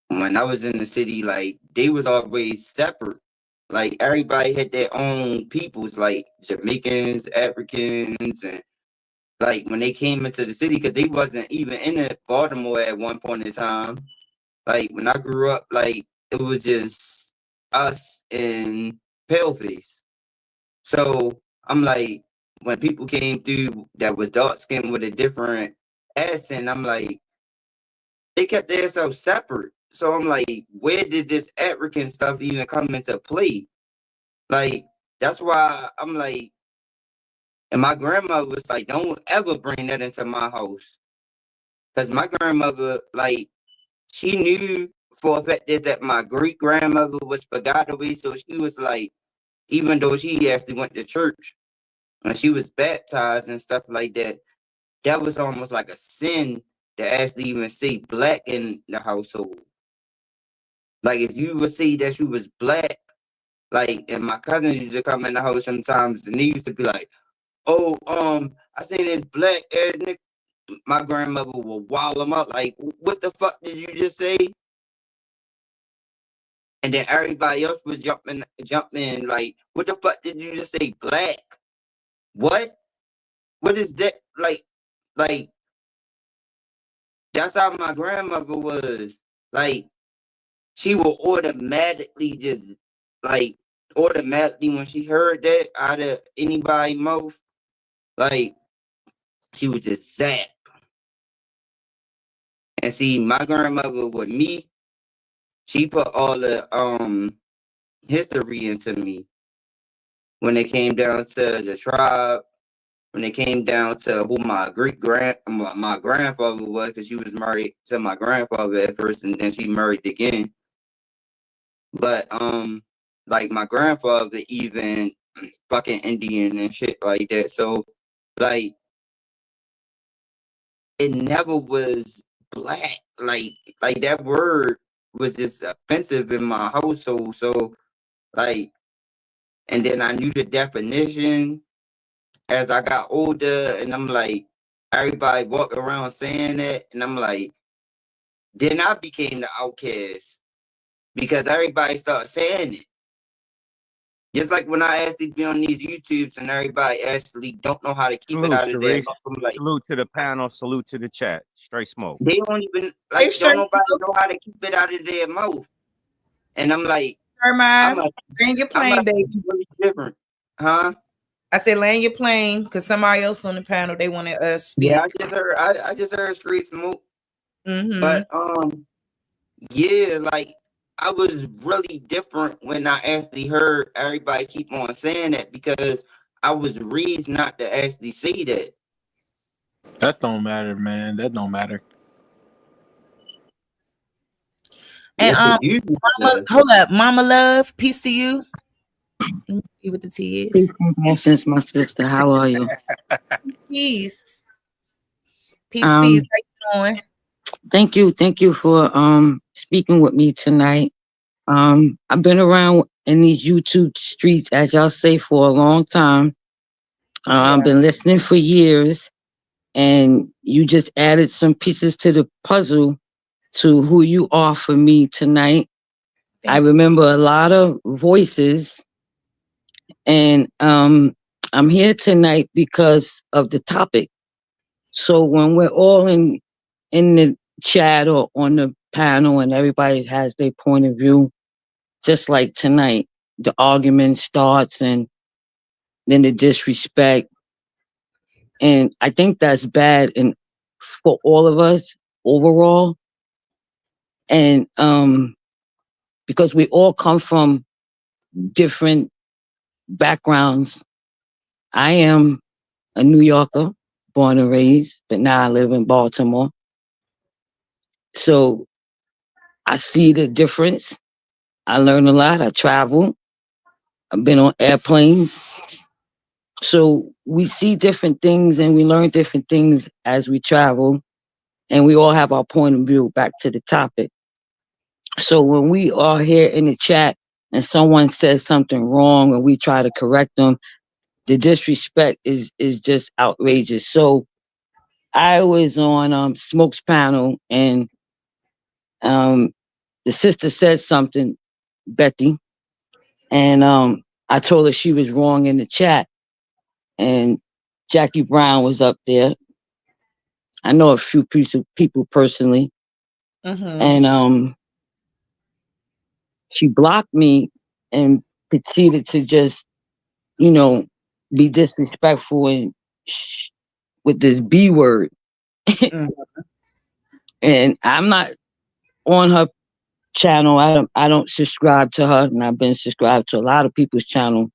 when I was in the city, like they was always separate. Like everybody had their own peoples, like Jamaicans, Africans, and like when they came into the city, because they wasn't even in Baltimore at one point in time. Like when I grew up, like it was just us and Paleface. So I'm like, when people came through that was dark skinned with a different accent, I'm like, they kept themselves separate. So I'm like, where did this African stuff even come into play? Like, that's why I'm like, and my grandmother was like, don't ever bring that into my house. Because my grandmother, like, she knew for a fact that my great grandmother was Pagadawi. So she was like, even though she actually went to church and she was baptized and stuff like that, that was almost like a sin to actually even say black in the household. Like if you would say that you was black, like, and my cousins used to come in the house sometimes, and they used to be like, "Oh, I seen this black ass nigga." My grandmother would wall them up, like, "What the fuck did you just say?" And then everybody else was jumping, like, "What the fuck did you just say, black? What? What is that?" Like that's how my grandmother was. Like, she will automatically just like automatically when she heard that out of anybody's mouth, like she would just zap. And see, my grandmother with me, she put all the history into me when it came down to the tribe, when it came down to who my grandfather was, because she was married to my grandfather at first, and then she married again. But like my grandfather even fucking Indian and shit like that. So like it never was black. Like that word was just offensive in my household. So like, and then I knew the definition as I got older, and I'm like, everybody walk around saying that, and I'm like, then I became the outcast because everybody started saying it. Just like when I actually be on these YouTubes and everybody actually don't know how to keep it Salute, out of their Sharice. mouth. I'm like, Salute to the panel. Salute to the chat. Straight smoke. they don't even Hey, like don't straight nobody know how to keep it out of their mouth. And I'm like, Jeremiah, land your plane, baby. Really different, huh? I said land your plane because somebody else on the panel they want to speak. Yeah, I just heard straight smoke. Mm-hmm. But yeah, like I was really different when I actually heard everybody keep on saying that because I was raised not to actually say that. That don't matter, man. That don't matter. And Mama, hold up, Mama Love, peace to you. Let me see what the T is. Peace, my sister. How are you? Peace. Peace. How you doing? Thank you for speaking with me tonight. I've been around in these YouTube streets, as y'all say, for a long time. I've been listening for years, and you just added some pieces to the puzzle to who you are for me tonight. I remember a lot of voices, and I'm here tonight because of the topic. So when we're all in the chat or on the panel and everybody has their point of view, just like tonight, the argument starts and then the disrespect. And I think that's bad for all of us overall. And because we all come from different backgrounds. I am a New Yorker, born and raised, but now I live in Baltimore. So I see the difference. I learn a lot. I travel. I've been on airplanes. So we see different things and we learn different things as we travel. and we all have our point of view. Back to the topic. So when we are here in the chat and someone says something wrong and we try to correct them, the disrespect is just outrageous. So I was on Smoke's panel, and the sister said something, Betty, and I told her she was wrong in the chat, and Jackie Brown was up there. I know a few people personally, and she blocked me and proceeded to just, be disrespectful and with this B word. And I'm not on her channel. I don't subscribe to her, and I've been subscribed to a lot of people's channel.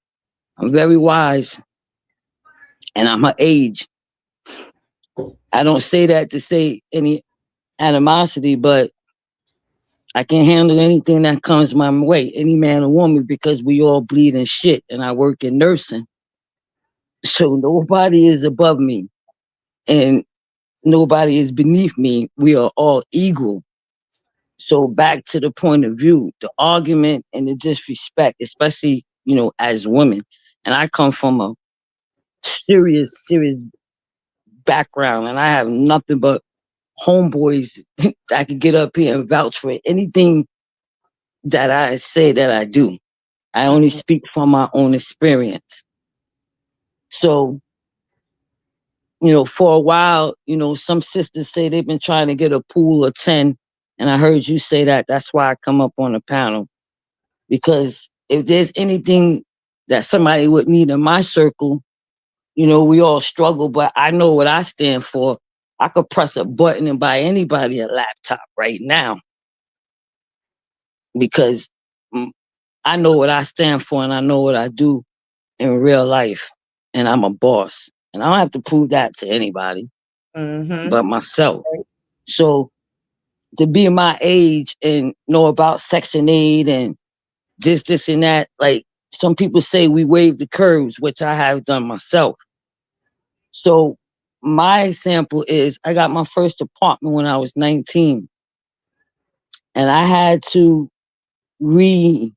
I'm very wise, and I'm her age. I don't say that to say any animosity, but I can handle anything that comes my way, any man or woman, because we all bleed and shit, and I work in nursing. So nobody is above me, and nobody is beneath me. We are all equal. So back to the point of view, the argument and the disrespect, especially, as women. And I come from a serious background, and I have nothing but homeboys that could get up here and vouch for anything that I say that I do. I only speak from my own experience. So, for a while, some sisters say they've been trying to get a pool of 10. And I heard you say that. That's why I come up on the panel. Because if there's anything that somebody would need in my circle, we all struggle, but I know what I stand for. I could press a button and buy anybody a laptop right now. Because I know what I stand for and I know what I do in real life. And I'm a boss. And I don't have to prove that to anybody but myself. So to be my age and know about Section 8 and this and that, like some people say we waive the curves, which I have done myself. So my example is I got my first apartment when I was 19. And I had to re-certify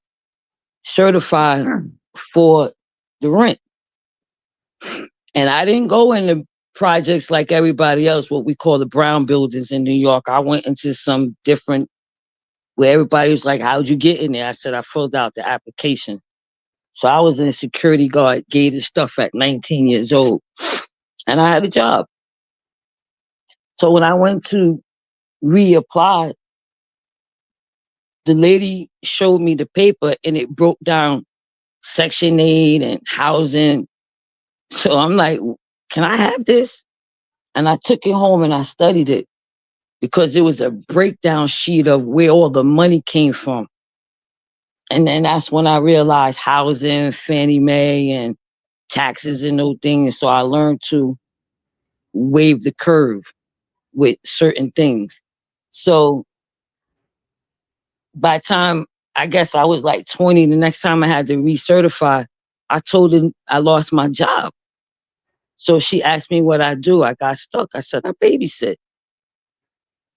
for the rent. And I didn't go into projects like everybody else, what we call the brown buildings in New York. I went into some different where everybody was like, how'd you get in there? I said, I filled out the application. So I was in a security guard, gated stuff at 19 years old. And I had a job. So when I went to reapply, the lady showed me the paper and it broke down Section 8 and housing. So I'm like, can I have this? And I took it home and I studied it because it was a breakdown sheet of where all the money came from. And then that's when I realized housing, Fannie Mae, and taxes and those things. So I learned to waive the curve with certain things. So by the time, I guess I was like 20, the next time I had to recertify, I told her I lost my job. So she asked me what I do. I got stuck. I said, I babysit.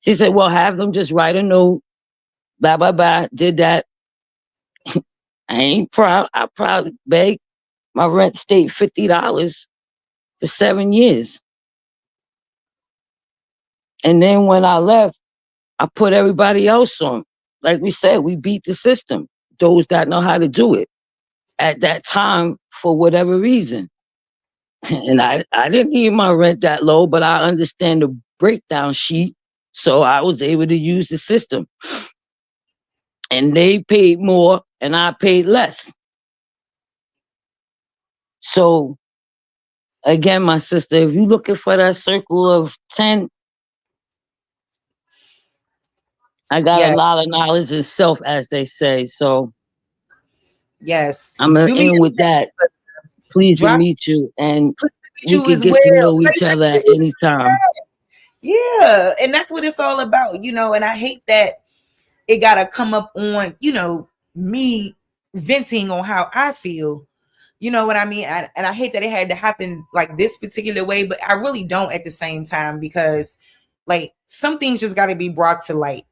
She said, well, have them just write a note, blah, blah, blah. Did that. I ain't proud. I proud beg. My rent stayed $50 for 7 years. And then when I left, I put everybody else on. Like we said, we beat the system. Those that know how to do it at that time for whatever reason. And I didn't need my rent that low, but I understand the breakdown sheet. So I was able to use the system. And they paid more and I paid less. So again, my sister, if you're looking for that circle of 10, I got a lot of knowledge and self, as they say. So yes, I'm gonna end with that. Pleased to meet you, and we can get to know each other at any time. Yeah, and that's what it's all about, and I hate that it gotta come up on, me venting on how I feel. You know what I mean? And I hate that it had to happen like this particular way, but I really don't at the same time, because Like some things just got to be brought to light.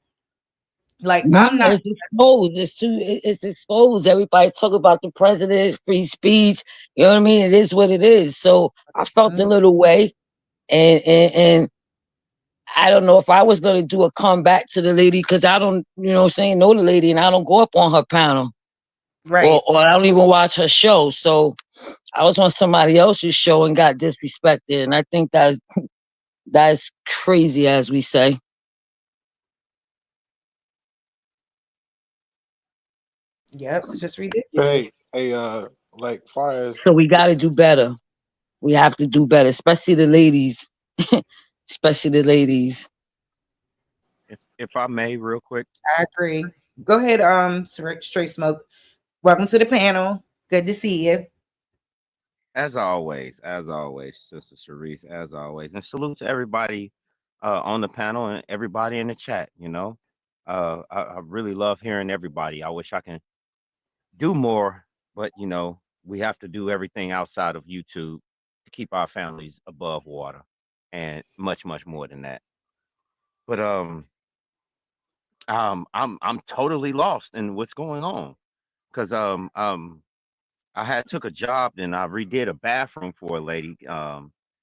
Like No, I'm not. it's exposed. It's exposed. Everybody talk about the president, free speech. You know what I mean? It is what it is. So I felt a little way, and I don't know if I was going to do a comeback to the lady because I don't, you know what I'm saying, know the lady, and I don't go up on her panel. Right. Or I don't even watch her show. So I was on somebody else's show and got disrespected. And I think that's crazy, as we say. Yep, it's just ridiculous. Hey, like far as So we got to do better. We have to do better, especially the ladies. Especially the ladies. If I may, real quick. I agree. Go ahead, Straight Smoke. Welcome to the panel. Good to see you. As always, Sister Sharice, as always. And salute to everybody on the panel and everybody in the chat, you know. I really love hearing everybody. I wish I can do more, but you know, we have to do everything outside of YouTube to keep our families above water and much, much more than that. But I'm totally lost in what's going on. Cause I had took a job and I redid a bathroom for a lady.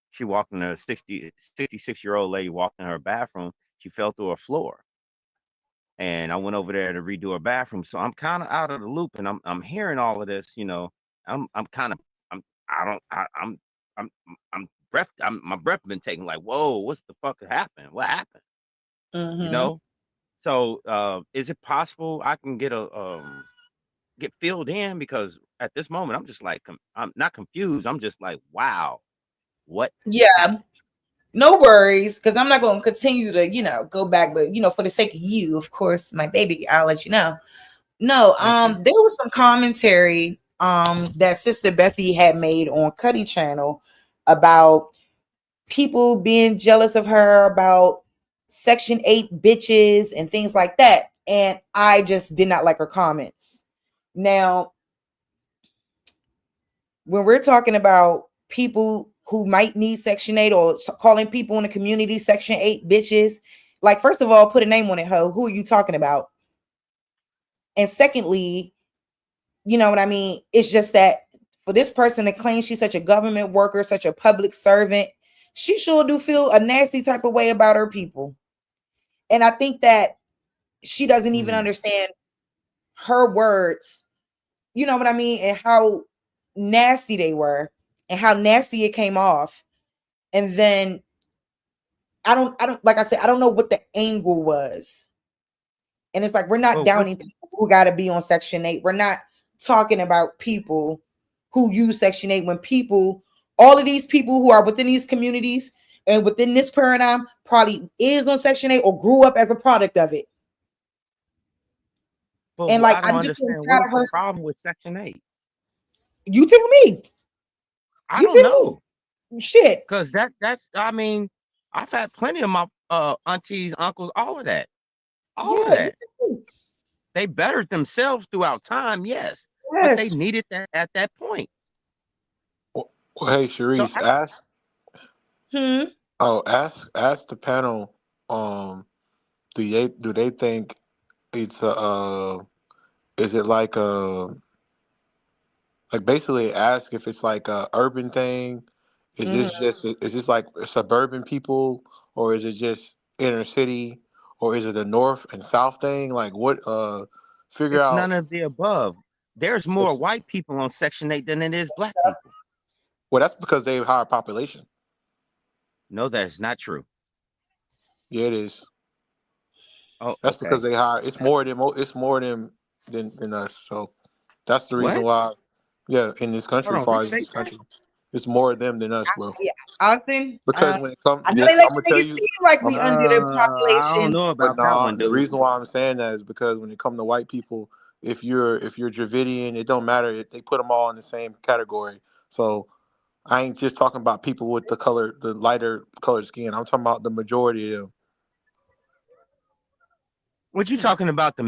She walked in a 66-year-old lady walked in her bathroom. She fell through her floor. And I went over there to redo her bathroom. So I'm kind of out of the loop and I'm hearing all of this, you know. I'm kind of I'm I don't I, I'm breath my breath been taken like, whoa, what's the fuck happened? What happened? You Mm-hmm. know? So is it possible I can get filled in, because at this moment I'm just like I'm not confused. I'm just like, wow, what Yeah, happened? no worries, because I'm not going to continue to, go back, but for the sake of you, of course, my baby, I'll let you know. No, Thank you. there was some commentary that Sister Bethy had made on Cuddy channel about people being jealous of her about Section 8 bitches and things like that. And I just did not like her comments. Now, when we're talking about people who might need Section 8 or calling people in the community Section 8 bitches, like, first of all, put a name on it, ho. Who are you talking about? And secondly, you know what I mean? It's just that for this person to claim she's such a government worker, such a public servant, she sure do feel a nasty type of way about her people. And I think that she doesn't even understand her words, you know what I mean? And how nasty they were and how nasty it came off. And then I don't, like I said, I don't know what the angle was. And it's like, we're not Well, downing people who got to be on Section 8. We're not talking about people who use Section 8 when all of these people who are within these communities and within this paradigm probably is on Section 8 or grew up as a product of it. But And like, I don't I'm just getting understand, what tired is of the her. problem with Section 8? You tell me. I You don't tell me. know. Shit. Because that's I mean, I've had plenty of my aunties, uncles, all of that. All of Yeah. You that. tell me. They bettered themselves throughout time, yes. But they Yes. needed that at that point. well, hey, So Sharice, ask Hmm. ask the panel, do they think it's is it like basically ask if it's like a urban thing? Is this like suburban people, or is it just inner city, or is it a north and south thing? Like what? Figure it's out. none of the above. There's more white people on Section 8 than it is black people. Well, that's because they have higher population. No, that's not true. Yeah, it is. Oh, That's because okay. they hire. It's more than than us. So that's the reason What? why. Yeah, in this country, Hold as on, far as restate this that. country, it's more of them than us, bro. Yeah. Austin, Because when it comes, I know this they like I'm gonna to make tell it you. seem like we Um, under the I don't population. know but about that nah, one, the dude. reason why I'm saying that is because when it comes to white people, if you're Dravidian, it don't matter. They put them all in the same category. So I ain't just talking about people with the lighter colored skin. I'm talking about the majority of them. What you talking about? The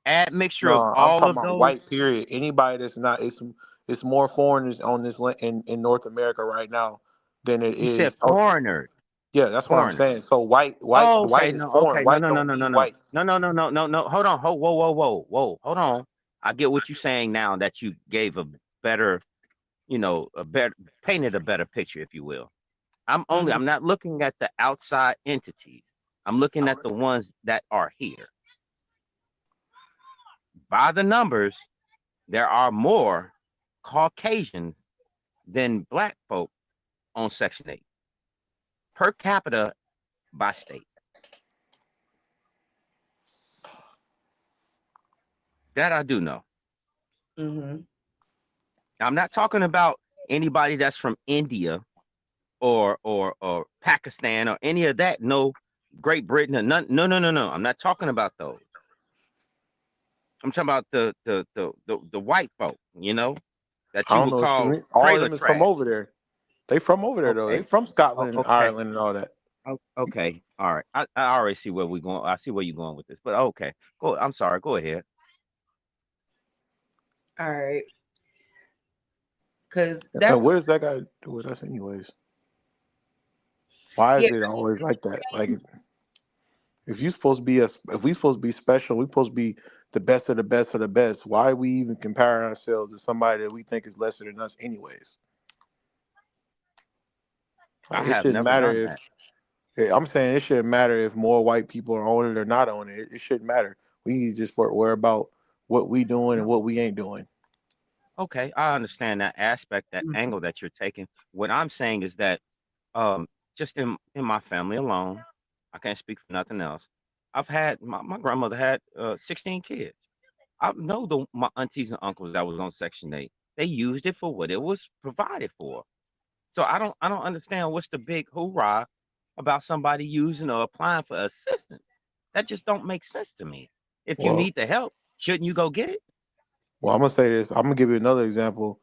admixture of No, I'm all talking of about those? white. Period. Anybody that's not. It's more foreigners on this in North America right now than it You said is. Oh, foreigners. Yeah, that's what I'm Foreigners. saying. So white Oh, white okay. is No, foreign. okay. No, White no, no, don't no, no, mean no. white. No, no, no, no, no, no. Hold on. Whoa. Hold on. I get what you're saying now that you gave a better, painted a better picture, if you will. Mhm. I'm not looking at the outside entities. I'm looking at the ones that are here. By the numbers, there are more Caucasians than black folk on Section 8 per capita by state. That I do know. Mm-hmm. I'm not talking about anybody that's from India or Pakistan or any of that. No, Great Britain or none. No. I'm not talking about those. I'm talking about the white folk, that I you don't would know what you call mean. All of trailer them is from trash. over there. They from over there though. They Okay. from Scotland and Okay. Ireland and all that. Okay. All right. I already see where we're going. I see where you're going with this. But okay. Go. I'm sorry. Go ahead. All right. Because And that's what does that got to do with us anyways? Why yeah. is it always like that? Like if you supposed to be if we supposed to be special, we supposed to be the best of the best of the best. Why are we even comparing ourselves to somebody that we think is lesser than us anyways? I Like, it have shouldn't never matter done if that. yeah, I'm saying it shouldn't matter if more white people are on it or not on it. It shouldn't matter. We need to just worry about what we doing and what we ain't doing. Okay, I understand that aspect, that angle that you're taking. What I'm saying is that um just in my family alone, I can't speak for nothing else. I've had my grandmother had 16 kids. I know my aunties and uncles that was on Section 8. They used it for what it was provided for. So I don't understand what's the big hoorah about somebody using or applying for assistance. That just don't make sense to me. If you Well, need the help, shouldn't you go get it? I'm gonna say this. I'm gonna give you another example.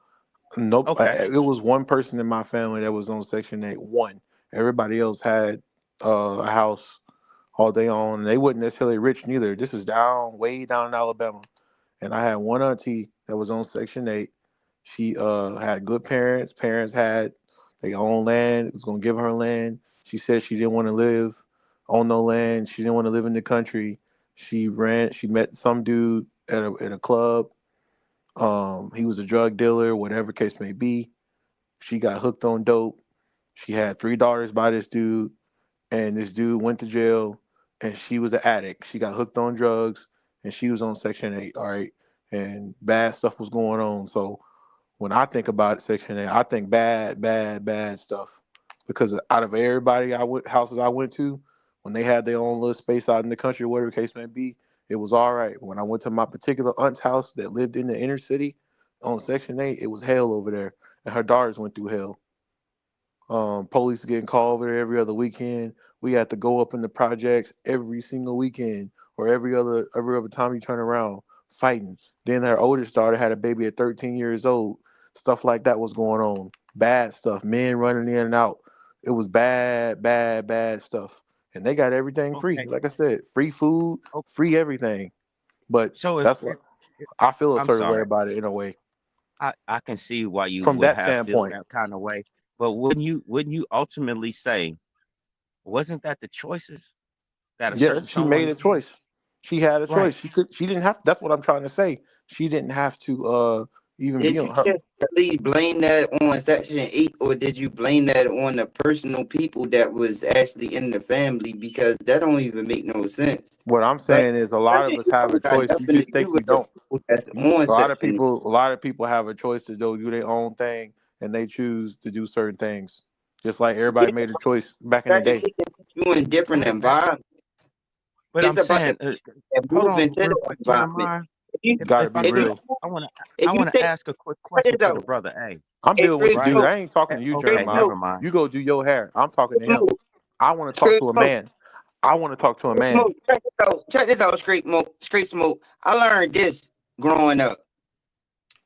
Nope. Okay. It was one person in my family that was on Section 8. One. Everybody else had a house all they own. They wasn't necessarily rich neither. This is way down in Alabama. And I had one auntie that was on Section 8. She had good parents. Parents had their own land. It was gonna give her land. She said she didn't want to live on no land. She didn't want to live in the country. She met some dude at a club. He was a drug dealer, whatever case may be. She got hooked on dope. She had 3 daughters by this dude, and this dude went to jail, and she was an addict. She got hooked on drugs, and she was on Section 8, all right? And bad stuff was going on. So when I think about Section 8, I think bad stuff. Because out of everybody houses I went to, when they had their own little space out in the country, whatever the case may be, it was all right. When I went to my particular aunt's house that lived in the inner city on Section 8, it was hell over there. And her daughters went through hell. Police getting called over there every other weekend. We had to go up in the projects every single weekend or every other time you turn around fighting. Then her oldest daughter had a baby at 13 years old. Stuff like that was going on. Bad stuff. Men running in and out. It was bad stuff. And they got everything free. Okay. Like I said, free food, Oh, free everything. But so that's what I feel a I'm certain way sorry. about it in a way. I can see why you From would that have feel standpoint. that kind of way, but wouldn't you ultimately say, wasn't that the choices that a Yes, certain she made someone a made? choice. She had a Right. choice. She didn't have that's what I'm trying to say. She didn't have to even be Did you on her. just really blame that on Section 8, or did you blame that on the personal people that was actually in the family? Because that don't even make no sense. What I'm Like, saying is a lot of us have a got choice. You nothing to just do think with you the don't. people that's on Section 8. A lot of people have a choice to do their own thing and they choose to do certain things. Just like Yeah, everybody made a choice back in the Section day. 8 can put you in different environments. But I'm It's about the saying, people that hold move on into real the quick, environments. Jeremiah. You gotta If I be If you could, real. if I you want to take ask a quick check question this to the out, brother A. I'm hey, dealing with the straight Right? dude. smoke, I ain't talking to you, straight Okay, Jeremiah. never smoke, mind. You go do your hair. I'm talking to him. smoke, I want to talk straight to a smoke. man. I want to talk to a man. Smoke, check this out. Check this out, straight smoke. I learned this growing up.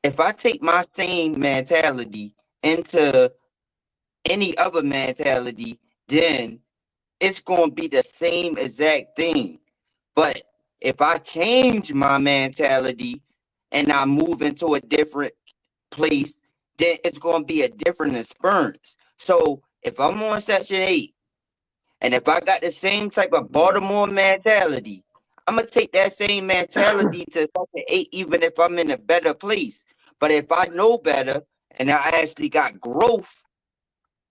If I take my same mentality into any other mentality, then it's gonna be the same exact thing. But if I change my mentality and I move into a different place, then it's gonna be a different experience. So if I'm on Section 8 And if I got the same type of Baltimore mentality, I'm gonna take that same mentality to Section 8, even if I'm in a better place. But if I know better and I actually got growth,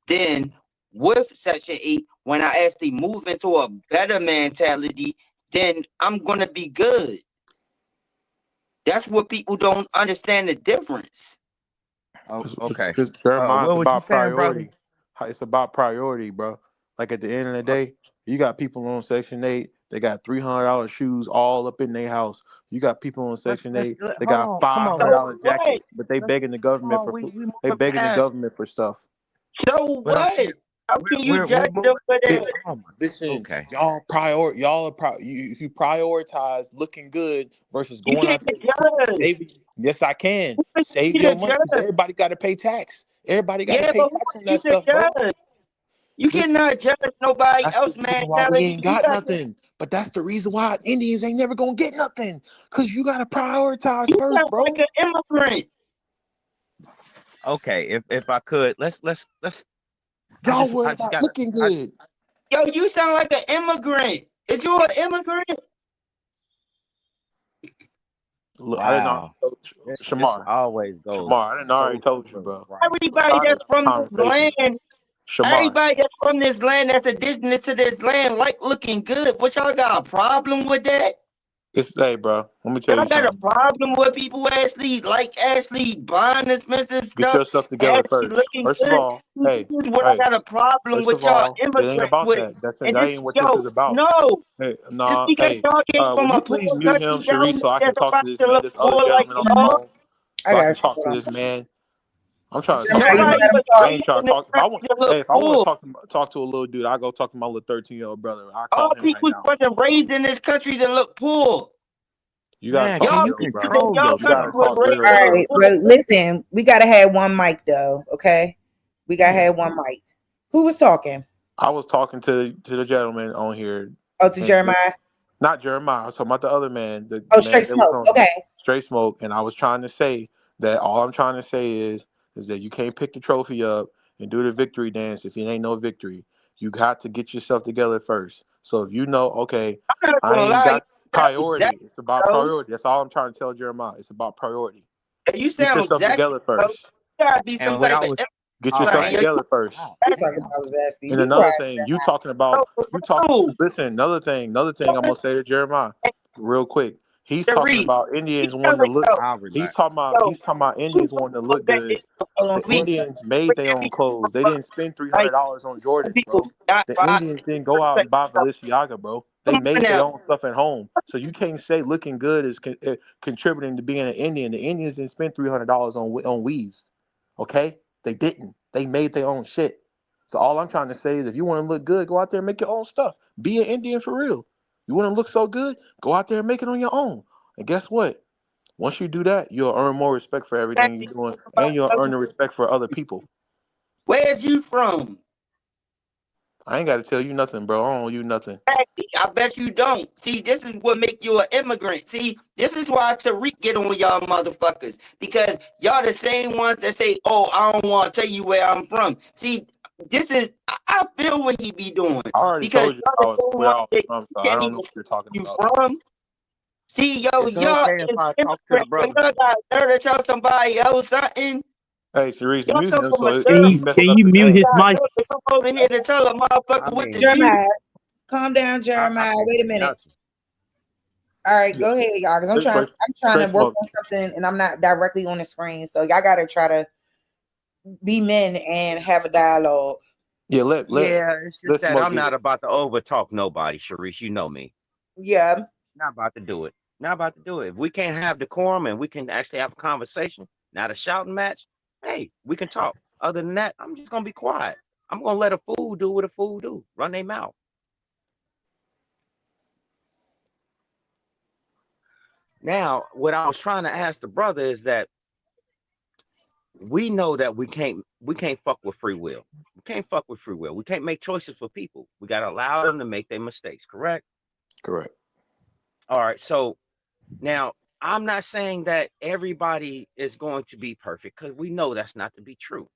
then with Section 8, when I actually move into a better mentality, then I'm gonna be good. That's what people don't understand the difference. Oh, okay. Because Jeremiah, What it's was you about saying, brother? priority. It's about priority, bro. Like at the end of the day, you got people on Section 8, they got $300 shoes all up in their house. You got people on Section 8, they Hold got on. Come on. Let's $500 let's jackets, but they let's begging the come government on. for We food. we They moving begging the past. government for stuff. So But I'm what? saying How can you we're judge moving. them for that? Oh my. Listen, Okay. you prioritize looking good versus You going can't out there judge. saving. Yes, I can Who is save you your to money because judge? everybody got to pay tax. Everybody got to Yeah, pay but who tax on is you that to stuff, bro. judge? You Listen, cannot judge nobody that's the else reason why we mentality. ain't You got got nothing. But that's the reason why Indians ain't never gonna get nothing. Cause you gotta prioritize you first, sound bro. like an immigrant. Okay. If I could, let's. Y'all I worried just about gotta. looking good. Yo, you sound like an immigrant. Is you an immigrant? Look, I didn't already Wow. told you. This Shamar. always goes Shamar, I didn't already so told you, to the bro. right. I'm Everybody tired of that's this from this conversation. land, Shamar. everybody that's from this land that's indigenous to this land like looking good. What y'all got a problem with that? Hey, bro. Let me tell Y'all you got a something. problem with people actually buying expensive Get stuff, yourself together actually first. looking First of good. all, This hey, is what I hey. got a problem First of with y'all all, it ain't immigrants about with. that. And That this, ain't what this yo, is about. no, Hey, just nah, because hey, y'all came from would you a please poor mute him, country, that Sharice, don't so mean I can that's talk about to this to man, look this other poor like gentleman on the y'all. phone, I so I can got you. talk to Hold this on. man. I'm trying to talk Jeremiah, to you him. want Nobody to let him was I talk? ain't raised trying in to this talk. country to look If I want poor. to talk to a little dude, I go talk to my little 13-year-old brother. I All call him right people now. wasn't raised in this country to look poor. You gotta Man, talk can Y'all you real, people bro. in control y'all You gotta country yourself? was talk raised real, All to look bro. right, poor. but listen, we gotta have one mic though. Okay, we gotta have one mic. Who was talking? I was talking to the gentleman on here, Oh, to and Jeremiah. not Jeremiah. I was talking about the other man, the Oh, man straight that was smoke. on Okay. Straight Smoke, and I was trying to say that all I'm trying to say is that you can't pick the trophy up and do the victory dance if it ain't no victory. You got to get yourself together first. So if you know, okay, I'm not I gonna ain't lie, you got sound priority. jacked, It's about bro. priority. That's all I'm trying to tell Jeremiah. It's about priority. You Get sound yourself jacked, together bro. first. You gotta be some And what type I of was Get all yourself immigrant. right. together first. God You talking damn. about Zesty? And Be another quiet, thing, you Jeremiah. talking about No, listen, another thing I'm gonna say to Jeremiah real quick. He's the talking read. about You Indians sound wanting to like look yo, I'll he's relax. talking about yo, he's talking about you Indians wanting to know look that good. it's hold on, The we Indians made their own clothes. They didn't spend like $300 on Jordans, people bro. not The buy. Indians didn't go out and buy Balenciaga, bro. They Come on made their now, own stuff at home. So you can't say looking good is contributing to being an Indian. The Indians didn't spend $300 on weaves. Okay? They didn't. They made their own shit. So all I'm trying to say is if you want to look good, go out there and make your own stuff. Be an Indian for real. You want to look so good, go out there and make it on your own. And guess what? Once you do that, you'll earn more respect for everything you're doing, and you'll earn the respect for other people. where's you from? I ain't got to tell you nothing, bro. I don't owe you nothing. I bet you don't. See, this is what make you an immigrant. See, this is why Tariq get on y'all motherfuckers. Because y'all the same ones that say, oh, I don't want to tell you where I'm from. See, this is, I feel what he be doing. I already Because told you y'all I the was same where ones I was that from, you so I can't don't even know what say you're where talking you about. from. See, yo, It's y'all okay if is I talk to the immigrants. When brother. y'all got there to tell somebody else something, Hey, Sharice, y'all mute come him from a so Can third he you messing can up you the mute name. his mic? to come over here to tell a I motherfucker what to mean, do. Jeremiah, calm down, I Jeremiah. Wait a minute. got you. All right, Yeah, go ahead, y'all. Because straight, I'm trying straight to work smoke. on something, and I'm not directly on the screen. So y'all gotta try to be men and have a dialogue. Yeah, let Yeah, it's just let that smoke I'm get not it. about to overtalk nobody, Sharice. You know me. Yeah. Not about to do it. Not about to do it. If we can't have decorum and we can actually have a conversation, not a shouting match, hey, we can talk. Other than that, I'm just gonna be quiet. I'm gonna let a fool do what a fool do. Run their mouth. Now, what I was trying to ask the brother is that we know that we can't fuck with free will. We can't fuck with free will. We can't make choices for people. We gotta allow them to make their mistakes, correct? Correct. All right. So now I'm not saying that everybody is going to be perfect because we know that's not to be true.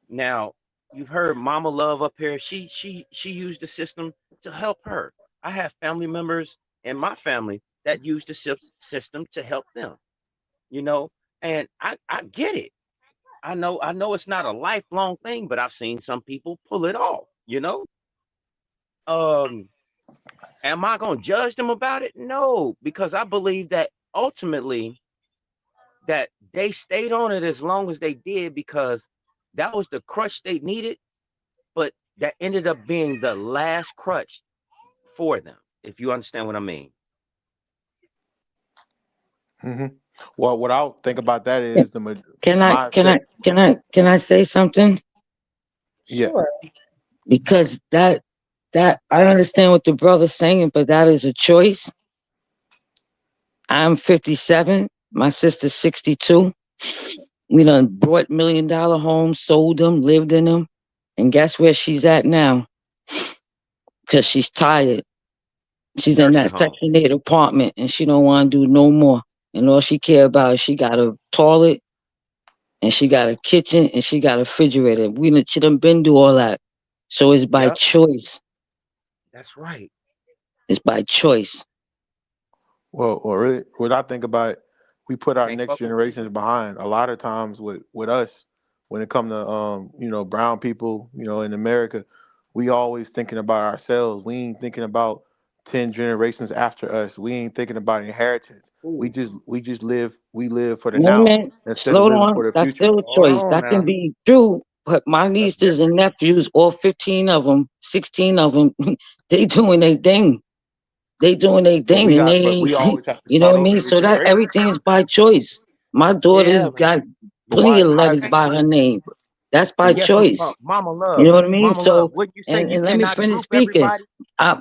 Now, You've heard Mama Love up here. She used the system to help her. I have family members in my family that use the system to help them. You know, and I get it. I know it's not a lifelong thing, but I've seen some people pull it off. You know, um, am I gonna judge them about it? No, because I believe that ultimately that they stayed on it as long as they did because that was the crutch they needed, but that ended up being the last crutch for them, if you understand what I mean. Hmm. Well, what I think about that is Can I my can I set. can I can I say something? Yeah. Sure. Because that I understand what the brother's saying, but that is a choice. I'm 57. My sister's 62. We done bought $1 million homes, sold them, lived in them, and guess where she's at now? Because she's tired. She's in Nursing that home. Section 8 apartment, and she don't want to do no more. And all she care about is she got a toilet, and she got a kitchen, and she got a refrigerator. She done been through all that. So it's by Yep, choice. that's right. It's by choice. Well, or really, what I think about, we put our Can't next fuck with you. generations behind. A lot of times with us, when it come to brown people, in America, we always thinking about ourselves. We ain't thinking about 10 generations after us. We ain't thinking about inheritance. We Ooh, just we just live. We live for the Wait a now minute. instead of Slow living down. for the That's future. still a hold choice. on That can now. be true. But my That's nieces different. and nephews, all 15 of them, 16 of them, they doing their thing. They doing their thing, and they But ain't, we always have to you know start what I over mean? every So that generation. everything is by choice. My daughter's Yeah, got But plenty why? of How is letters it? by her name. That's but by yes, choice. Mama You Love, know what I mean? Mama Love. So, Wouldn't you say you and let me cannot finish group speaking. everybody?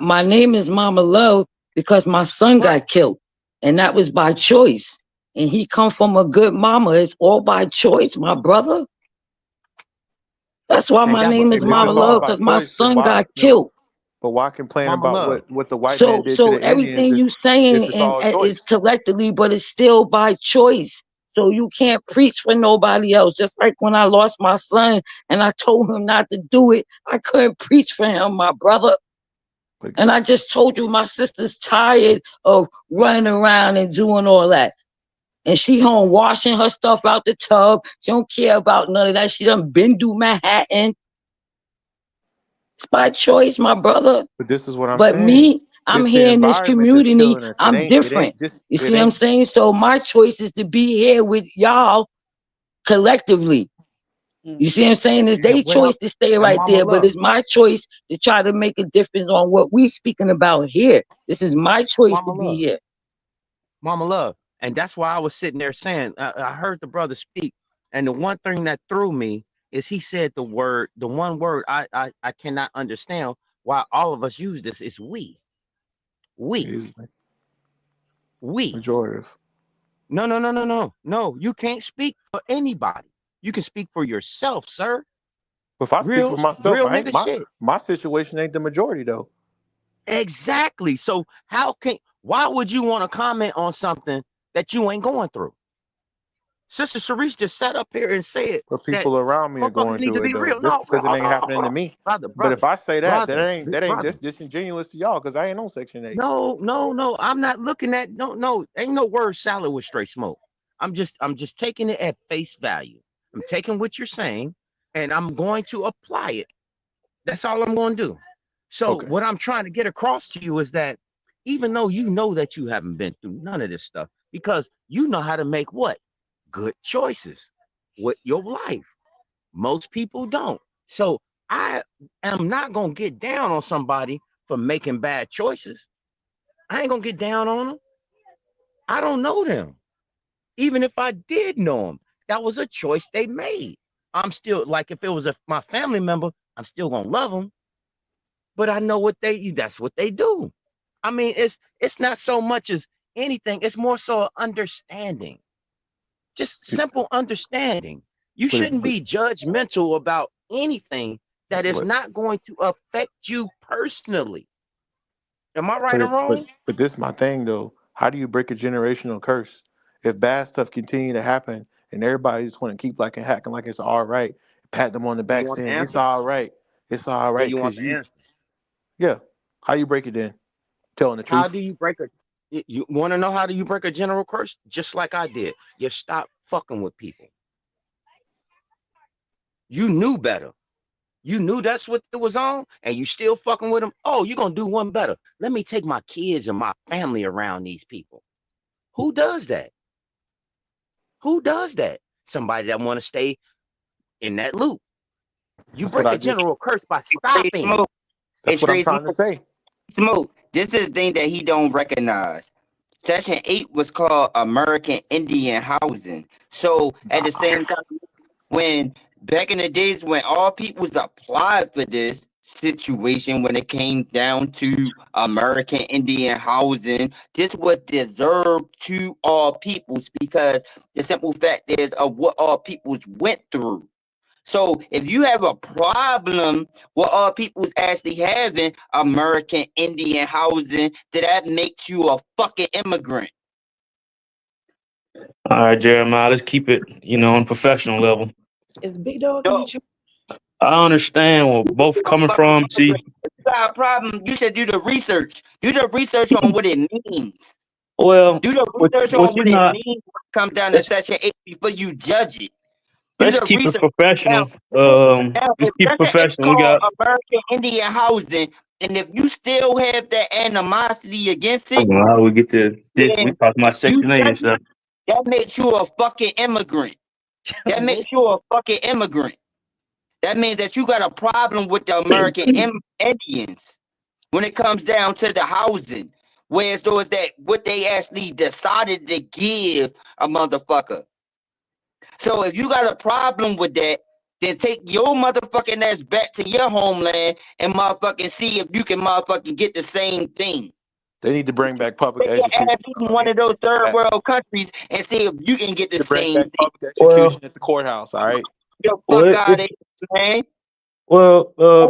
My name is Mama Love because my son Right. got killed, and that was by choice. And he come from a good mama. It's all by choice, my brother. That's why And my that's name is But if Mama it's all Love, by because my choice, then son why? got killed. But why complain Mama about Love. what the white man So did to so the Indians everything you if saying it's and all is choice? collectively, but it's still by choice. So you can't preach for nobody else. Just like when I lost my son and I told him not to do it, I couldn't preach for him, my brother. But, And I just told you my sister's tired of running around and doing all that. And she home washing her stuff out the tub. She don't care about none of that. She done been through Manhattan. It's by choice, my brother. but this is what I'm But saying. me, I'm It's the here in this environment that's community. killing us. It I'm ain't. It different. ain't just. You see It what I'm ain't. saying? So my choice is to be here with y'all collectively. You see what I'm saying? It's their And choice well, to stay and right Mama there, but Love, it's my choice to try to make a difference on what we speaking about here. This is my choice to Mama be Love, here. Mama Love. And that's why I was sitting there saying, I heard the brother speak, and the one thing that threw me is he said the one word I cannot understand why all of us use this is we. We. It's We. majorative. No, no, no, no, no. No, you can't speak for anybody. You can speak for yourself, sir. But if I speak Real, for myself, real I ain't nigga shit. my situation ain't the majority though. Exactly. So why would you want to comment on something that you ain't going through? Sister Sharice just sat up here and said But that people around me are motherfuckers going need to through it be though. real. Just No, because it ain't happening hold to on. me. Brother, But brother, if I say that, brother, that ain't brother. disingenuous to y'all because I ain't on Section 8. No, no, no. I'm not looking at no. Ain't no word salad with straight smoke. I'm just taking it at face value. I'm taking what you're saying and I'm going to apply it. That's all I'm going to do. So Okay. what I'm trying to get across to you is that even though you know that you haven't been through none of this stuff, because you know how to make what? Good choices with your life. Most people don't. So I am not going to get down on somebody for making bad choices. I ain't going to get down on them. I don't know them. Even if I did know them, that was a choice they made. I'm still like, if it was my family member, I'm still going to love them, but I know that's what they do. I mean, it's not so much as anything, it's more so understanding. Just simple understanding. You But if shouldn't be judgmental about anything that is but not going to affect you personally. Am I right but or it, wrong? but this my thing though. How do you break a generational curse? If bad stuff continue to happen and everybody just want to keep like and hacking like it's all right, pat them on the You back, want the saying it's answer? all right. It's all Do right you want because the you. answer? Yeah. How you break it then? Telling the How truth. do you break a? You want to know how do you break a general curse? Just like I did. You stop fucking with people. You knew better. You knew that's what it was on, and you still fucking with them. Oh, you're gonna do one better. Let me take my kids and my family around these people. Who does that? Who does that? Somebody that want to stay in that loop. You That's what break I a just. general curse by Hey, stopping. Smoke. Hey, That's what I'm Trey, trying to say. Smoke. This is the thing that he don't recognize. Section 8 was called American Indian Housing. So at the same time, when back in the days when all peoples applied for this situation, when it came down to American Indian housing, this was deserved to all peoples because the simple fact is of what all peoples went through. So if you have a problem with all people's actually having American Indian housing, then that makes you a fucking immigrant. All right, Jeremiah, let's keep it, on professional level. Is the big dog in the Yo, chat? I understand where both coming from. See, if you got a problem, you should do the research. Do the research on what it means. well, Do the research what on you what it not. means when it comes down to Let's Section 8 before you judge it. Do let's the keep it research. Now, professional. if Let's keep it Section 8 professional. We called got. American Indian housing, and if you still have that animosity against I it, don't know how we get to this. We then talking about you Section 8 and judge it. stuff. That makes you a fucking immigrant. That makes you a fucking immigrant. That means that you got a problem with the American Indians when it comes down to the housing. Whereas those that what they actually decided to give a motherfucker. So if you got a problem with that, then take your motherfucking ass back to your homeland and motherfucking see if you can motherfucking get the same thing. They need to bring back public Take your education. ass in one of those third world countries and see if you can get the To bring same back thing. public Well, execution at the courthouse. All right. Get the well, fuck out of here, man.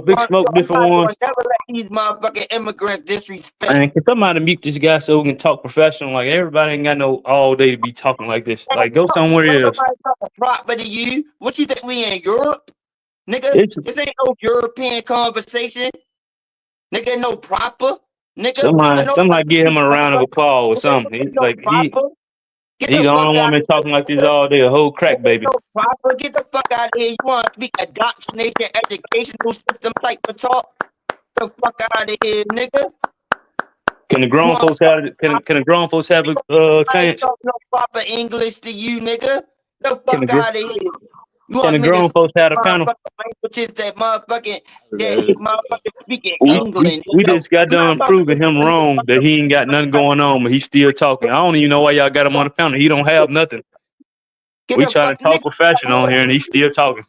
Big Smoke, I'm different not gonna ones. never let these motherfucking immigrants disrespect. Man, can somebody mute this guy so we can talk professional? Like everybody ain't got no all day to be talking like this. Like go somewhere else. Nobody talking proper to you. What you think we in Europe? Nigga, It's this ain't no European conversation. Nigga, no proper. Nigga, somebody, no somebody give him a round of applause or something. no proper. Get He the the fuck only out one been of talking like this here. all day. A whole crack baby. No proper. Get the fuck out of here. You want to speak indoctrination, educational system type of talk? Get the fuck out of here, nigga. Can the grown folks have? Can the grown folks have a I ain't chance? talking no proper English to you, nigga. The Can the fuck out of here. You can want the me to grown speak folks have a panel? motherfucking languages that motherfucking speak in We, we England, we nigga? just got I'm not done talking proving him wrong that he ain't got nothing going on, but he's still talking. I don't even know why y'all got him on the panel. He don't have nothing. get We the trying fuck to talk nigga. professional on here, and he's still talking.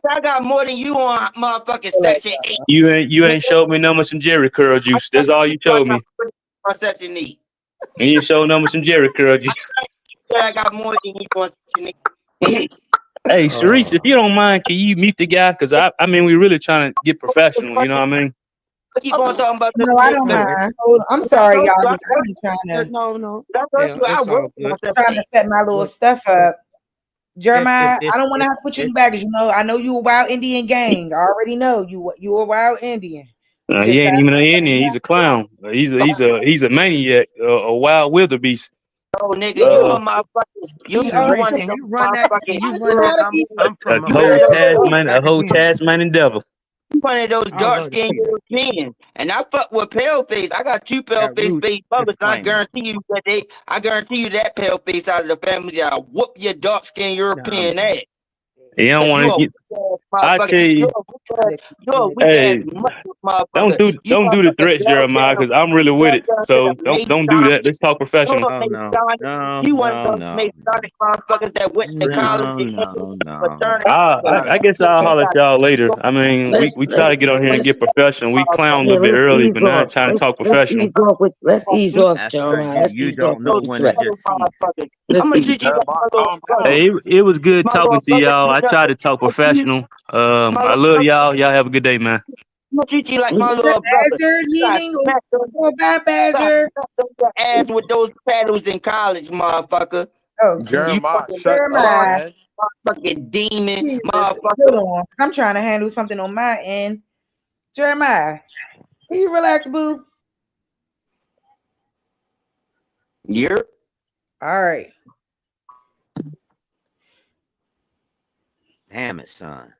I got more than you on motherfucking Section 8. You ain't showed me number some Jerry curl juice. That's all you told me. On Section 8. And you showed number some Jerry curl juice. I got more than you on Section 8. Hey, Sharice, if you don't mind, can you mute the guy? Cause I mean, we really trying to get professional. You know what I mean? Keep on talking about No, I don't mind. Hold on. I'm sorry, y'all, because I be trying to No. I Yeah, it's work all on good. Section trying to 8. set my little Look, stuff up. if Jeremiah, I this don't want to have to put you in the back, 'cause I know you a wild Indian gang. I already know you a wild Indian. You He just ain't have even an Indian. He's a clown. He's a maniac, a wild wildebeest. Oh, nigga, you a Uh, motherfucking, you Sharice, one of can those you run that? Can motherfucking, you I run just that? try to be. I'm a from whole America. Tasman, a whole Again, Tasmanian devil. one of those I would dark love to skinned see that. Europeans. And I fuck with pale face. I got two pale That face rude baby brothers. And disclaimer. I guarantee you that pale face out of the family that I'll whoop your dark skinned Nah, European ass. He don't Cause you want a to. weak ass I tell motherfucker. you, You're a weak ass hey, motherfucker. You don't do the motherfuckers threats, down Jeremiah, because I'm really with it. So don't do that. Let's talk You're professional. a Masonic. You one of those No. Masonic motherfuckers that went to college and came to fraternity. I guess I'll holler at y'all later. I mean, we try to get on here and get professional. We clown a little bit early, but now it's time to talk professional. Let's ease off, That's right. Jeremiah. Let's You ease off don't with know the when to threats. just cease. Let's I'm gonna ease treat you like Jeremiah, my little calm brother. down. Hey, it was good My talking little to brother, y'all. you I know, try to talk professional. I love y'all. Y'all have a good day, man. I'm gonna treat you like my Is it little brother. Badger You got meeting smacked on or bad you got Badger? smacked on your ass with those paddles in college, motherfucker. Oh, You Jeremiah, fucking shut up, Jeremiah. man. motherfucking demon, Jesus, motherfucker. hold on. I'm trying to handle something on my end. Jeremiah, can you relax, boo? You're all right. Damn it, son.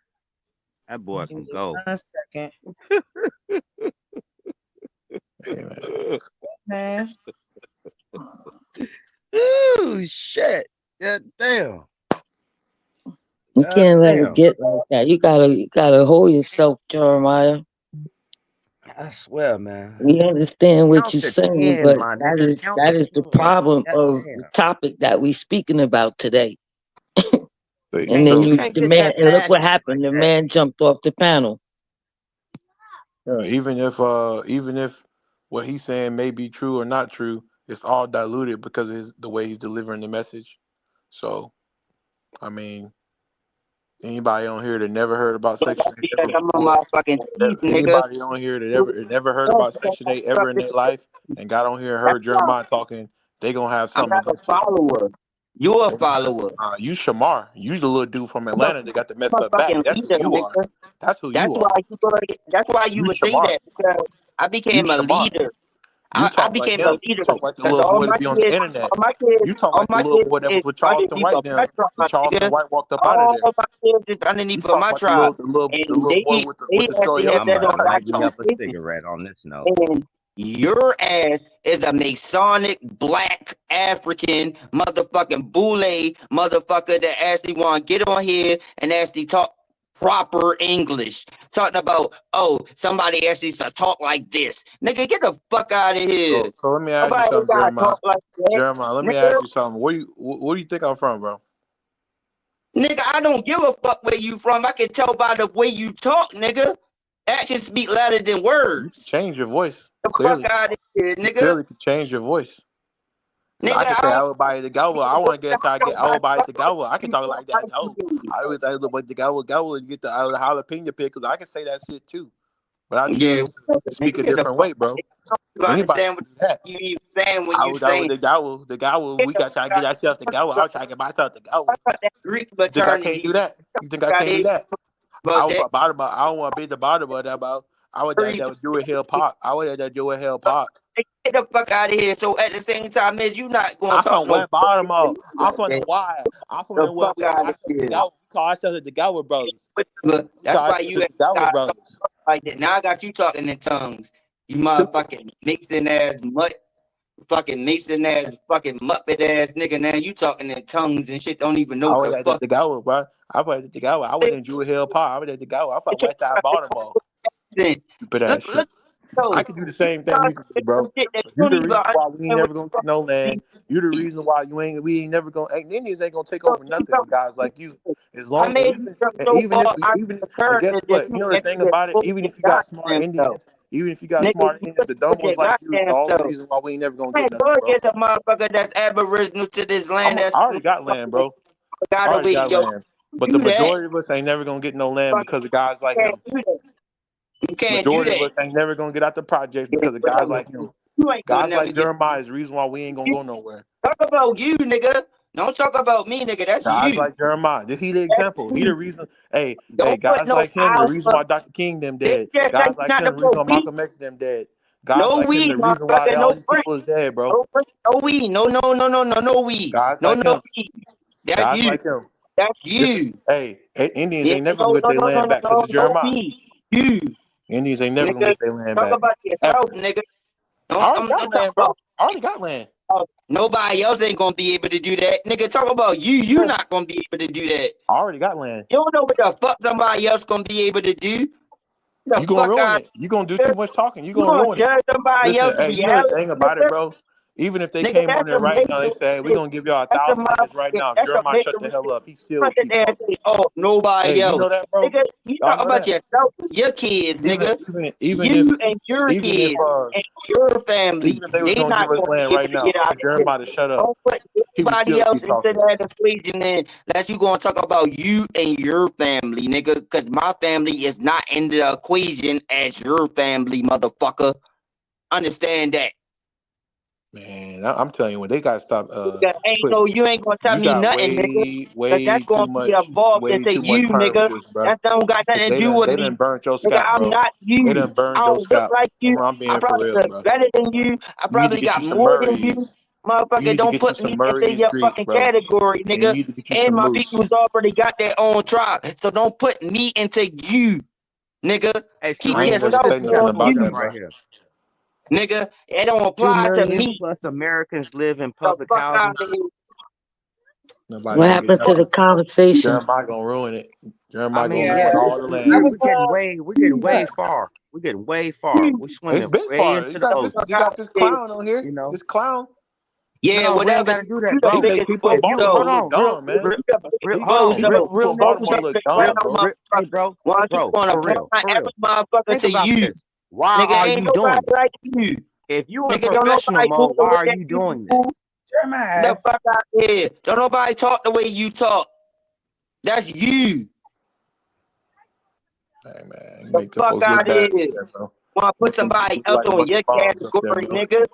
That boy can go. 1 second. Man. Oh shit. Yeah, damn. You can't let it get like that. You gotta hold yourself, Jeremiah. I swear, man. We understand what Count you're to saying, 10, but my nigga. Count that to is the 10. problem God of the damn. topic that we speaking about today. And You then can't the get man, that and look what passionate happened. like The that. man jumped off the panel. Even if what he's saying may be true or not true, it's all diluted because of the way he's delivering the message. So, I mean, anybody on here that never heard about Section 8 ever I'm on before, my fucking teeth, nigga. anybody on here that never heard about Section 8 ever in their life and got on here and heard Jeremiah talking, they gonna have I'm something not a against it. follower. You're a follower. You Shamar. You the little dude from I'm a Atlanta that got the messed up back. fucking That's who leader, you are. nigga. That's who That's you why are. you You would say Shamar. that, because I You became a Shamar. leader. You I talk like became a him. You leader talk like the because little boy to be on the internet. You talk all like the my little kids boy that is was with Charleston underneath White of my them when tribe, Charleston nigga. White walked up out of All there. my kids is You underneath of talk my like tribe, the and little boy with they the straw actually have I'm that about on to light me up a documentation. cigarette on this note. And your ass is a Masonic black African motherfucking boule motherfucker that actually want to get on here and actually talk proper English. Talking about, oh, somebody actually to talk like this. Nigga, get the fuck out of here. So let me ask you Nobody something, gotta Jeremiah. talk like that. Jeremiah, let me Nigga, ask you something. Where do you think I'm from, bro? nigga, I don't give a fuck where you from. I can tell by the way you talk, nigga. Actions speak louder than You words. change your voice. The Clearly. fuck out of here, You nigga. clearly can change your voice. So Nigga, I can say I I would buy the go. I want to try to get I would buy the go. I can talk like that. don't. I always say but the go and get the jalapeno pickles. I can say that shit too. But I Yeah, choose to speak a get the different fuck. way, bro. You Anybody understand can what do that. you even saying when I you was out saying with the go. The go. get We the got to try to get ourselves to go. I was trying to get myself to go. fuck out that Greek You think I can't fraternity. do that? You think I Got can't do it that? I about was that. about about. I don't want to be the bottom of that about. I would Get that do a hip hop. I would do a hip hop. the fuck out of here. So at the same time, as you not gonna I'm talk from no West Baltimore. I'm from the that. wire. I'm from The the where fuck we call out of ourselves the here. Gower. We call ourselves the Gower Brothers. We That's call why ourselves you the Gower got Brothers. like that. Now I got you talking in tongues. You motherfucking mixing ass mutt. Fucking mason ass, fucking muppet ass nigga. Now you talking in tongues and shit. Don't even know I what was the at fuck. the Gower, bro. I was at the Gower. I was in Jewel Hill Park. I was at the Gower. I'm from West Side Baltimore. Stupid ass shit. Look, I can do the same thing you can do, bro. But you the reason why we ain't never gonna get no land. You the reason why we ain't never gonna. Indians ain't gonna take over nothing with guys like you. As I long made you jump so even if far out even the and guess character that what? you You know the thing actually about it. Even bullshit if you got smart goddamn self. Indians, even if you got Nigga, smart you Indians, the dumb ones bullshit like you is the goddamn only self. reason why we ain't never gonna Man, get nothing, go bro. get a motherfucker that's aboriginal to this land. I That's already got land, bro. I got already away, got yo. land. But the Do that. majority of us ain't never gonna get no land because of guys like Can't him. do that. You can't do Majority of that. us ain't never gonna get out the projects because of guys like him. You ain't gonna Guys never like get. Jeremiah is the reason why we ain't gonna go nowhere. Talk about you, nigga. Don't talk about me, nigga. That's Guys you. like Jeremiah, this he the That's example. He the you. reason. Hey, Don't put guys no like him, the reason alpha. why Dr. King them They dead. just say Guys you like not him, the reason supposed why to be. Malcolm X them dead. Guys No like him, weed, the reason why motherfucker. all No these freak. people is dead, bro. No freak. No weed. No weed. Guys No like him. weed. That's Guys you. like him. That's This is you. Indians Yeah, ain't never gonna get their land back because of no Jeremiah. weed. You, Indians ain't never gonna nigga. get their land Talk back. about yourself, Ever. nigga. I already Don't got talk land, bro. about I already got land. nobody else ain't gonna be able to do that. Nigga, talk about you. You not gonna be able to do that. I already got land. You don't know what the fuck somebody else gonna be able to do. The You gonna fuck ruin out it. You gonna do here. too much talking. You You gonna gonna ruin it. judge somebody Listen, else's hey, you know the reality, thing about it, nigga? bro? Even if they Nigga, came on that's there a right now, they mental. said, we're gonna give y'all That's a 1,000 acres right motherfucking. now. If That's a Jeremiah shut the mental. hell up, he still Front would of keep that talking. say, oh, Hey, nobody you know else. that, bro? Nigga, you Y'all talk know about that? yourself, your kids, nigga. Even You and your if kids and your family, they was they gonna not give us gonna be land able right to get now out for of here. Jeremiah to shut up, Don't put he would anybody still else keep into talking. that equation, then unless you gonna talk about you and your family, nigga. Because my family is not in the equation as your family, motherfucker. Understand that. Man, I'm telling you, when they got to stop, You ain't gonna tell you me got nothing, nigga. Cause that's way gonna too be much, evolved into you, nigga. parameters, bro. That don't got nothing to do with They me. done burnt your Nigga, scalp, I'm bro. not They you. done burned I your don't look scalp. like you. I'm I being for probably real, look bro. better than you. I You need to probably get you got some more than you. Murrays. You Motherfucker, need to don't get you put some me into Murrays your grease, fucking bro. category, And you nigga. need to get you And some my moose. people's already got their own tribe. So don't put me into you, nigga. Hey, Keep I Sharice, ain't never what's yourself this say we nothing got on about going that, on you, bro. right here? nigga. It don't 2 apply to million me. plus Americans live in The public fuck out housing. of here. Nobody What gonna get happened to the nothing. conversation? Jeremiah gonna ruin it. I Jeremiah gonna mean, ruin yeah, all it's the we I land. we was we getting way what? far. We're getting way far. We're It's swimming been way far. You into the got this. ocean. You got this clown on here. You know. This clown. Yeah, No, we ain't whatever. got to do You that, the He bro. make biggest people in If you hold Baltimore bozo. look on, real, dumb, man. hold He on, make Bozo. people in real Baltimore shit. look Brown dumb, bro. Hey, motherfucker. bro, Why you bro, wanna point for real. every motherfucker Think to about you? this. Why Nigga, are ain't you doing nobody it? like you. If you in Nigga, don't professional nobody move mode, the why way are that you you doing move. this? The Jeremiah. fuck out here. Don't nobody talk the way you talk. That's you. Hey man, you The make the fuck folks look out bad here. up there, bro. Wanna You put make them somebody people look else like a on bunch your of bombs up there, category, bro. nigga.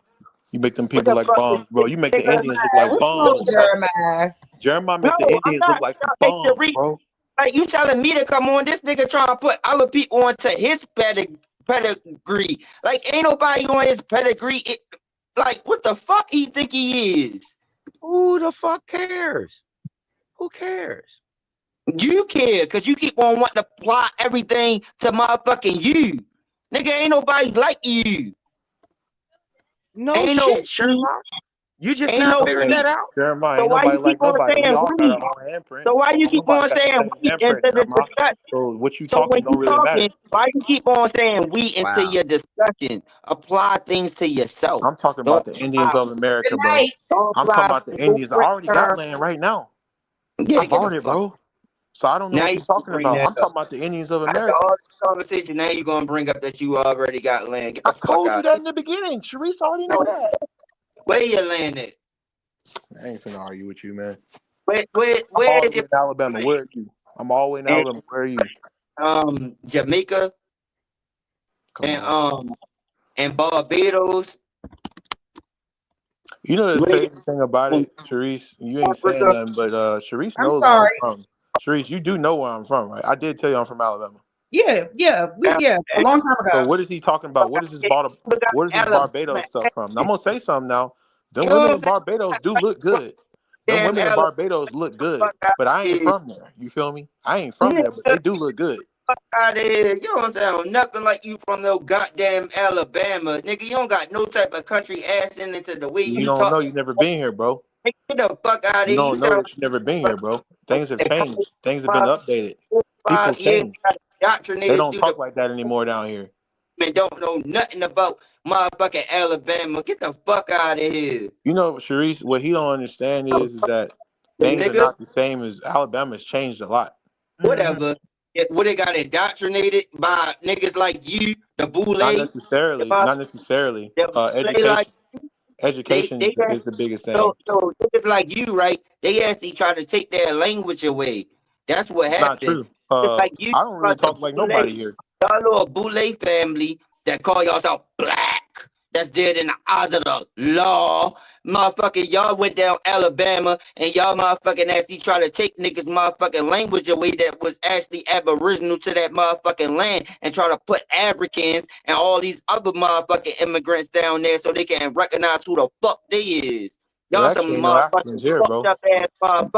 You make them What people the like fuck is bombs, bro. You make the nigga? Indians look like What's wrong with bombs, bro. Jeremiah? Jeremiah No, make the I'm Indians look not. like some Hey, bombs, Sharif, bro. like you telling me to come on, this nigga trying to put other people onto his pedigree. Like ain't nobody on his pedigree. Like what the fuck he think he is? Who the fuck cares? Who cares? You care because you keep on wanting to plot everything to motherfucking you. Nigga, ain't nobody like you. No Ain't no shit, Sherlock. You just ain't not no figured that out? Jeremiah, So ain't why nobody you keep like on nobody. We saying all got we? our own handprint. So why you Don't keep nobody on got saying the same we handprint, into the Jeremiah. discussion? So what you So when talking don't you really matter. talking, why you keep on saying we into Wow. your discussion? Apply things to yourself. I'm talking Don't about the apply, Indians of Good America, bro. night. don't I'm talking apply about the Indians. I blueprint already got terms. land right now. Yeah, I get the bought it, fuck. bro. So I don't know Now what you you're talking bring about. that I'm up. talking about the Indians of After America. all this conversation, now you gonna bring up that you already got land. Get I the fuck told you out that of in the beginning. Sharice already know here. that. Where your land at? I ain't finna argue with you, man. I'm Where all the is way your in Alabama. land? Where are you? I'm all the way in And Alabama. Where are you? Jamaica Come on. and Barbados. You know the Where crazy thing about in it, Sharice? You ain't saying Africa? nothing, but Sharice I'm knows where I'm sorry. from. Sharice, you do know where I'm from, right? I did tell you I'm from Alabama. Yeah, a long time So ago. what is he talking about? What is this Barbados stuff from? Now, I'm gonna say something now. Them women in Barbados do look good. Them Damn women in Alabama. Barbados look good, but I ain't from there. You feel me? I ain't from there, but they do look good. Out of here. You don't sound nothing like you from no goddamn Alabama. Nigga, you don't got no type of country ass in into the way You you don't know. talk. You never been here, bro. Get the fuck out of You here. You don't know sound that you never been like here, bro. Things have a changed. Things have been couple updated. 5 People years change. got They indoctrinated don't through the talk like that anymore down here. and don't know nothing about motherfucking Alabama. Get the fuck out of here. You know, Sharice, what he don't understand is that The things are nigga, not the same as Alabama's changed a lot. whatever. What they got indoctrinated by niggas like you, the boule, Not necessarily. the Not necessarily. boule like Education. Education they is the biggest so thing. niggas like you, right? They actually try to take their language away. That's what It's not happened. true. Niggas like you, I don't really the talk like boule, nobody here. y'all little boule family that call yourself black. That's dead in the eyes of the law. Motherfucking y'all went down Alabama and y'all motherfucking actually try to take niggas motherfucking language away that was actually aboriginal to that motherfucking land and try to put Africans and all these other motherfucking immigrants down there so they can recognize who the fuck they is. It Y'all actually some ain't no Africans motherfucking here, fucked bro. up ass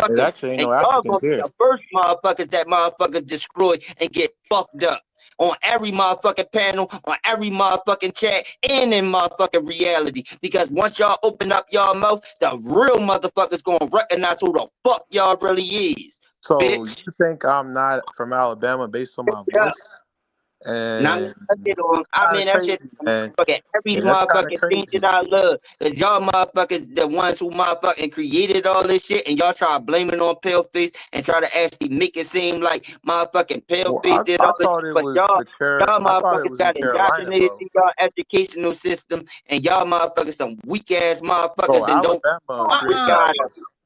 It motherfuckers. actually ain't And no y'all Africans gonna be here. the first motherfuckers that motherfuckers destroy and get fucked up on every motherfucking panel, on every motherfucking chat, and in motherfucking reality. Because once y'all open up y'all mouth, the real motherfuckers gonna recognize who the fuck y'all really is, So bitch. you think I'm not from Alabama based on my Yeah. voice? Now, And that shit on, I kind mean, of that shit crazy, on man. motherfucking every Yeah, that's kind of motherfucking thing crazy. that I love. Cause y'all motherfuckers, the ones who motherfucking created all this shit, and y'all try to blame it on Paleface and try to actually make it seem like motherfucking Well, Paleface did I all this thought shit. it But was y'all I thought it motherfuckers was in got Carolina, indoctrinated bro. through y'all educational system, and y'all motherfuckers some weak ass Bro, motherfuckers and don't Alabama oh my created all god, this.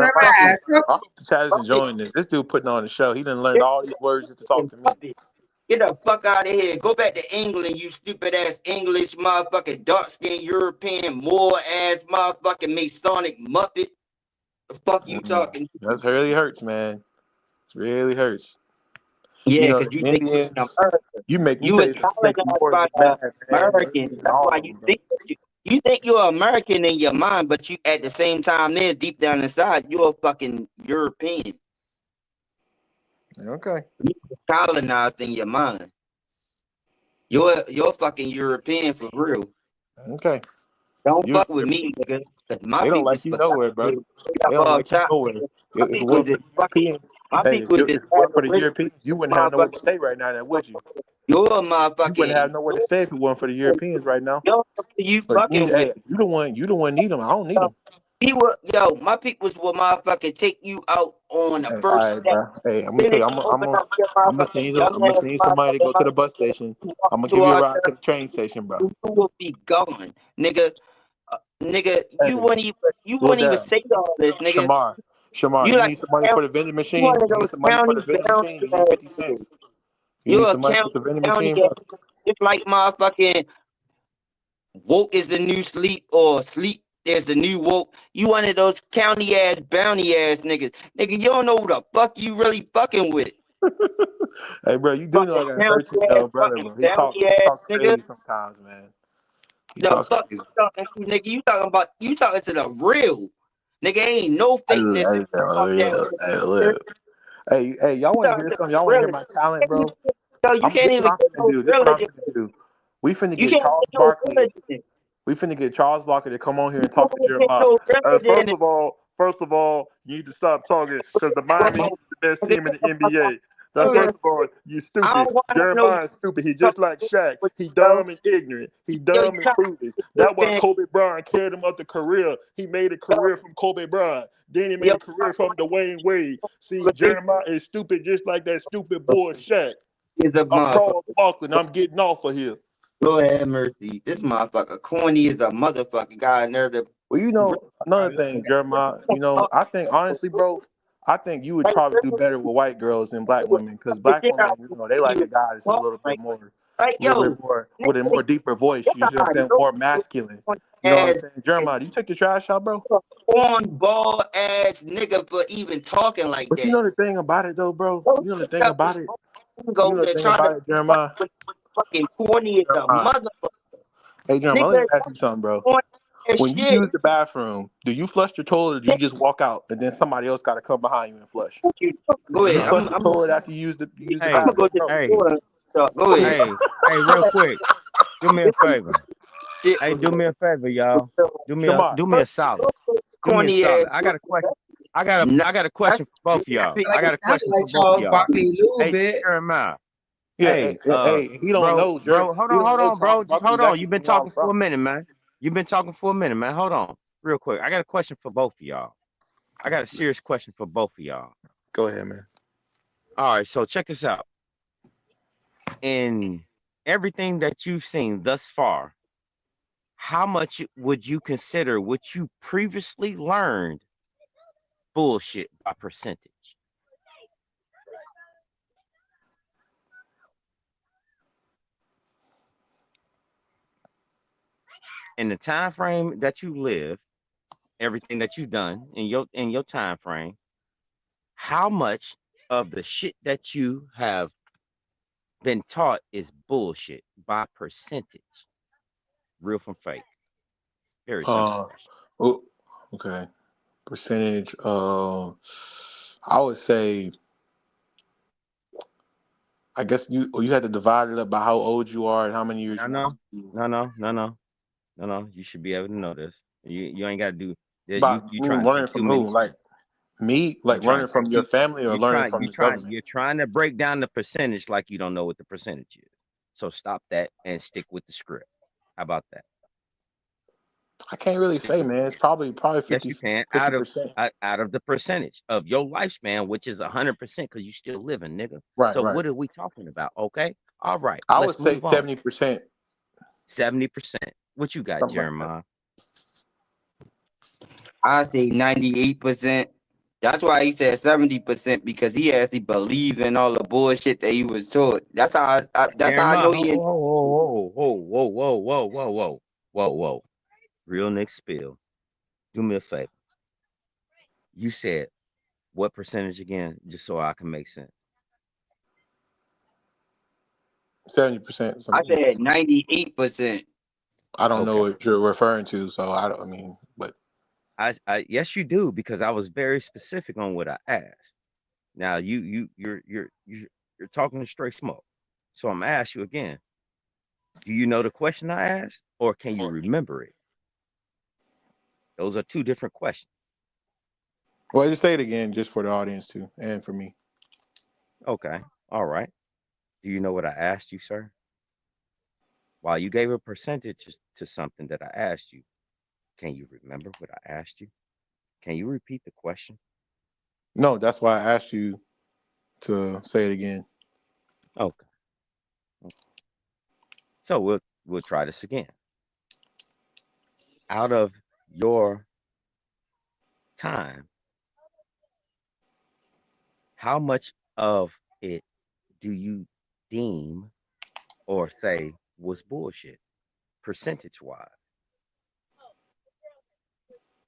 Jeremiah, Fucking, I hope the chat is fucking, enjoying this. This dude putting on the show. He done learned all these words just to talk to me. get the fuck out of here. Go back to England, you stupid ass English motherfucking dark skinned European Moor ass motherfucking Masonic Muppet. The fuck you talking? That's really hurts, man. It really hurts. You Yeah, know, because the you think you're Indians, American. you make me You tell was you something, make you colonized more by mad, man. The Americans. Indians and That's all why of you them, bro. think you think you're American in your mind, but you at the same time then deep down inside you're a fucking European. Okay. You colonized in your mind. You're fucking European for real. Okay. Don't You, fuck with me, nigga. 'Cause my they don't people like you nowhere, bro. straight They up don't like you top. nowhere. My If it people wasn't is for Europeans, My Hey, people if just it had weren't the for the wisdom. Europeans, you wouldn't have nowhere to Motherfucker, stay right now, now would you? you're a You wouldn't motherfucking. have nowhere to stay if it weren't for the Europeans right now. Yo, you But you need, fucking with. hey, you the one need them. I don't need Yo, them. my peoples will motherfucking take you out on the Hey, all first right, step. bro. Hey, I'm gonna Then tell they you, can open up your I'm gonna motherfucking send you, young I'm gonna ass send you somebody to motherfucking go to mouth the bus station. and walk I'm gonna to give you a our ride to church. the train station, bro. You will be gone, nigga. Nigga, Hey, you slow wouldn't even down. say all this, nigga. Shamar, You you like need some money for the vending you one machine? of You need those some money for county the vending machine? You bounty need ass 50 niggas. cents. You need You're a some money for the vending county machine, bro? ass, just like motherfucking woke is the new sleep or sleep is the new woke. You one of those county ass bounty ass niggas. Nigga, you don't know who the fuck you really fucking with. Hey, bro, you do know I Fucking got a county 13-year-old ass, brother, fucking bro. bounty He ass talks nigga. crazy sometimes, man. He The talks fuck crazy. you talking to, nigga? You talking to the real. Nigga, ain't no fakeness about that nigga. Hey, y'all You want to talking hear to something? the Y'all want to hear realest. my talent, bro? Yo, you can't This is even what get I'm finna no do. This is what I'm religion. finna do. We finna You get can't Charles get no Barkley. religion. We finna get Charles Barkley to come on here and You talk to can't get Jeremiah. no religion. First of all, you need to stop talking because the Miami Heat Bro, is the best nigga, team in get the the fuck out NBA. That's of here. first of all, you I stupid. don't want to have no Jeremiah is stupid. He fucking just like Shaq. with He you, bro. dumb and ignorant. He Yo, you dumb and trying foolish. to That's why get Kobe Bryant carried him up the career. He made a yo, career from Kobe Bryant. Then he yo, made a career from Dwayne Wade. See, religion Jeremiah is stupid just like that stupid boy Shaq. is a I'm motherfucker. Charles Barkley and I'm getting off of here. Lord have mercy. This motherfucker corny as a motherfucker. God nerve to Well, you know, another thing, Jeremiah, I think honestly, bro, I think you would probably do better with white girls than black women because the black shit women, out they like you. a guy that's a little bit Like, more, right, yo, with a nigga, more deeper voice. that's You see what I'm how I saying? know More you masculine. corny You know what I'm ass, saying? Jeremiah, do you take your trash out, bro? cornball ass nigga for even talking like But you that. know the thing about it, though, bro. Yo, You know the you thing got about it. You go know the there thing trying to about it, fuck Jeremiah. with fucking corny as a Jeremiah. motherfucker. Hey, Jeremiah, let Nigga, me ask you something, bro. corny as When you shit. use the bathroom, do you flush your toilet or do you just walk out and then somebody else got to come behind you and flush? Go Do you ahead. flush the toilet after you use the I'm Hey, gonna go bathroom, to the bro? hey, store and go ahead. hey, real quick, do me a favor. Shit Hey, was do me a favor, y'all. Shamar. Do me a solid. Do me a corny ass. solid. I got a question. Nah, I got a question for both of y'all. Like I got it a sounded question like for both of Charles y'all. Barkley a little Hey, bit. Jeremiah. Yeah, Hey, he don't know, bro, hold he don't know on, bro. Charles Just Barkley hold is on. actually You've been from where I'm talking for a from. minute, man. You've been talking for a minute, man. Hold on, real quick. I got a question for both of y'all. I got a serious question for both of y'all. Go ahead, man. All right, so check this out. In everything that you've seen thus far, how much would you consider what you previously learned bullshit by percentage? In the time frame that you live, everything that you've done in your time frame, how much of the shit that you have been taught is bullshit by percentage? Real from fake. It's a very simple Uh, question. oh, okay. Percentage. I would say. I guess you had to divide it up by how old you are and how many years No, you went no, to school. no, no, no, no, no, no. You should be able to know this. You ain't got to do that. By You who? trying to Learning take too from many who? steps. Like me? You Like trying learning to from take your too. family or learning from the government? You're trying to break down the percentage like you don't know what the percentage is. So stop that and stick with the script. How about that? I can't really Stick say, with the man. It's script. probably Yes, you can. 50%. Out of the percentage of your lifespan, which is 100%, because you still living, nigga. Right, So right. what are we talking about? Okay. All right. I would Let's say move on. 70%, 70%. What you got, something like that. Jeremiah? I say 98%. That's why he said 70% because he actually believed in all the bullshit that he was taught. That's how I Jeremiah. know Whoa, he. whoa, whoa, whoa, whoa, whoa, whoa, whoa, whoa, whoa, whoa. Real Nick spill. Do me a favor. You said what percentage again, just so I can make sense. 70%. I Something. said 98%. I don't know Okay. what you're referring to, so I don't. I mean, but I yes, you do, because I was very specific on what I asked. Now you're talking straight smoke. So I'm gonna ask you again. Do you know the question I asked, or can you remember it? Those are two different questions. well, just say it again, just for the audience too, and for me. Okay. All right. Do you know what I asked you, sir? While you gave a percentage to something that I asked you, can you remember what I asked you? Can you repeat the question? No, that's why I asked you to say it again. Okay. So we'll try this again. Out of your time, how much of it do you deem or say was bullshit, percentage wise?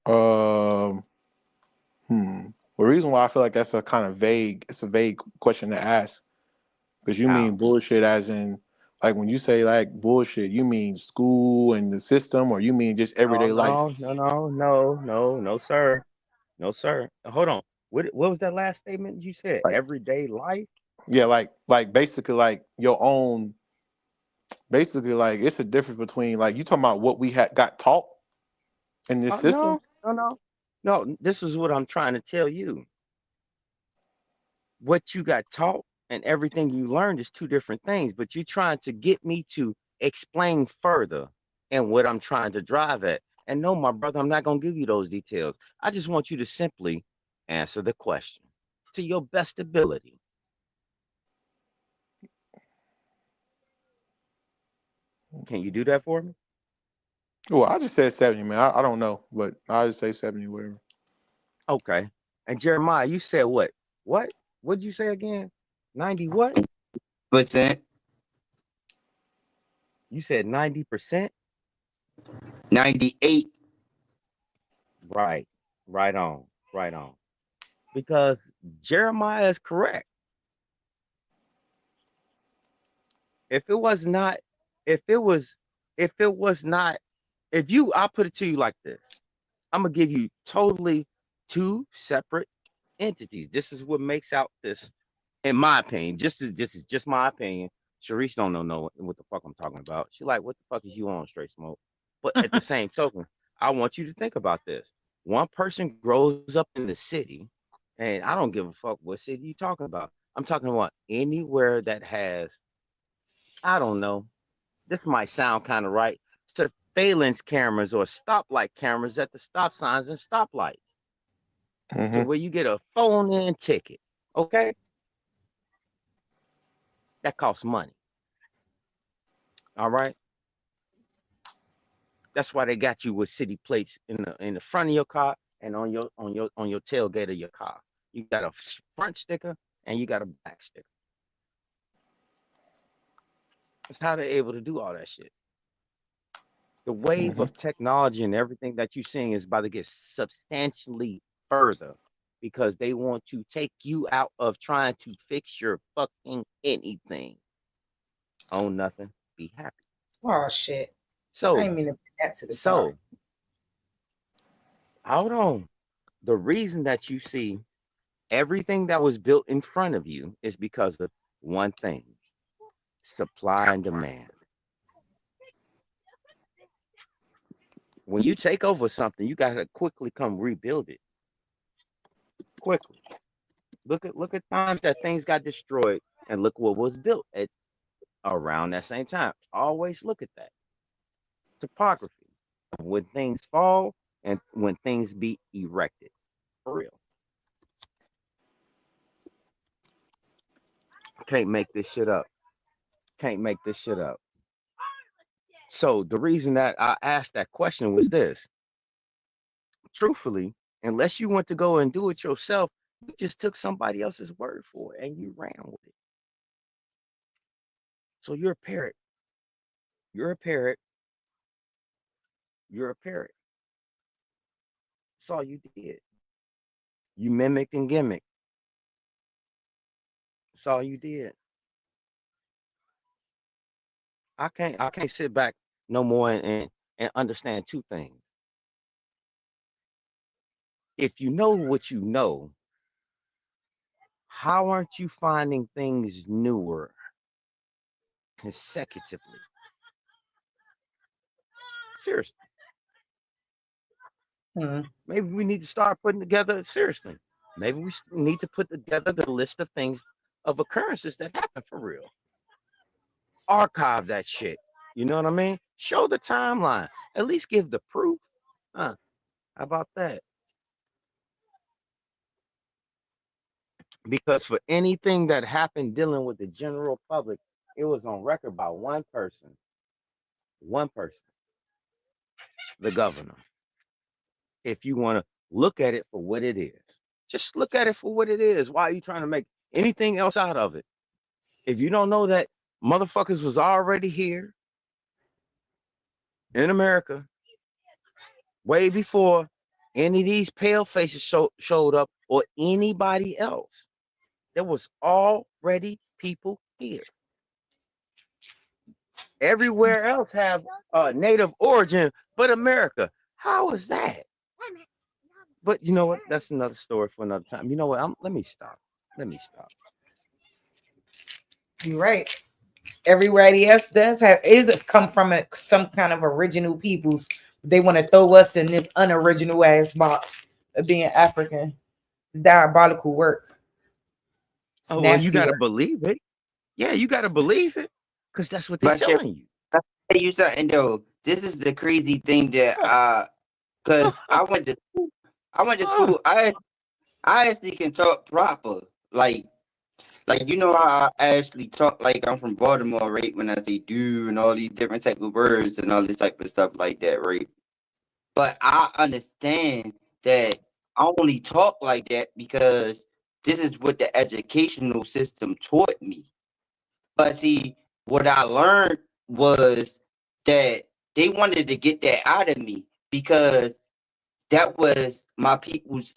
Um, The reason why I feel like that's a kind of vague, it's a vague question to ask, because you mean How? bullshit as in, like when you say like bullshit, you mean school and the system, or you mean just No, everyday life? no, no, no, no, no, no, sir. No, sir. Hold on. What was that last statement you said? Like, Everyday life? yeah, like basically like your own, basically like it's a difference between like you talking about what we had got taught in this system. No, no, no. No, this is what I'm trying to tell you. What you got taught and everything you learned is two different things, but you're trying to get me to explain further and what I'm trying to drive at. And no, my brother, I'm not going to give you those details. I just want you to simply answer the question to your best ability. Can you do that for me? Well, I just said 70, man. I don't know, but I just say 70, whatever. Okay. And Jeremiah, you said what? What? What'd you say again? 90 what? Percent. You said 90%? 98. Right. Right on. Right on. Because Jeremiah is correct. If it was not, if it was, if it was not, if you, I'll put it to you like this. I'm gonna give you totally two separate entities. This is what makes out this, in my opinion. This is just my opinion. Sharice don't know what the fuck I'm talking about. She like, what the fuck is you on, straight smoke? But at the same token, I want you to think about this. One person grows up in the city, and I don't give a fuck what city you talking about. I'm talking about anywhere that has, I don't know, this might sound kind of right, surveillance cameras or stoplight cameras at the stop signs and stoplights to Mm-hmm. where you get a phone in ticket. Okay. That costs money. All right. That's why they got you with city plates in the front of your car and on your tailgate of your car. You got a front sticker and you got a back sticker. That's how they're able to do all that shit. The wave Mm-hmm. of technology and everything that you're seeing is about to get substantially further because they want to take you out of trying to fix your fucking anything. Own nothing, be happy. Oh shit. I So, didn't mean to put that to the top. so hold on. The reason that you see everything that was built in front of you is because of one thing: supply and demand. When you take over something, you gotta quickly come rebuild it. Quickly. Look at times that things got destroyed and look what was built at around that same time. Always look at that. Topography. When things fall and when things be erected. For real. Can't make this shit up. Can't make this shit up. So the reason that I asked that question was this. Truthfully, unless you went to go and do it yourself, you just took somebody else's word for it and you ran with it. So you're a parrot. You're a parrot. You're a parrot. That's all you did. You mimicked and gimmicked. That's all you did. I can't sit back no more and understand two things. If you know what you know, how aren't you finding things newer consecutively? Seriously. Maybe we need to start putting together, seriously. Maybe we need to put together the list of things of occurrences that happen for real. Archive that shit. You know what I mean? Show the timeline. At least give the proof. Huh? How about that? Because for anything that happened dealing with the general public, it was on record by one person, the governor. If you want to look at it for what it is, just look at it for what it is. Why are you trying to make anything else out of it? If you don't know that motherfuckers was already here in America way before any of these pale faces showed up or anybody else, there was already people here. Everywhere else have native origin, but America. How is that? But you know what? That's another story for another time. You know what? Let me stop. You're right. Everybody else does have is come from some kind of original peoples. They want to throw us in this unoriginal ass box of being African. It's diabolical work. It's Oh, well, you nasty got to work. believe it. Yeah, you got to believe it because that's what they're But shit, telling you. I'll tell you something though. This is the crazy thing that cause I went to school. I actually can talk proper. Like you know how I actually talk like I'm from Baltimore, right? When I say do and all these different type of words and all this type of stuff like that, right? But I understand that I only talk like that because this is what the educational system taught me. But see, what I learned was that they wanted to get that out of me because that was my people's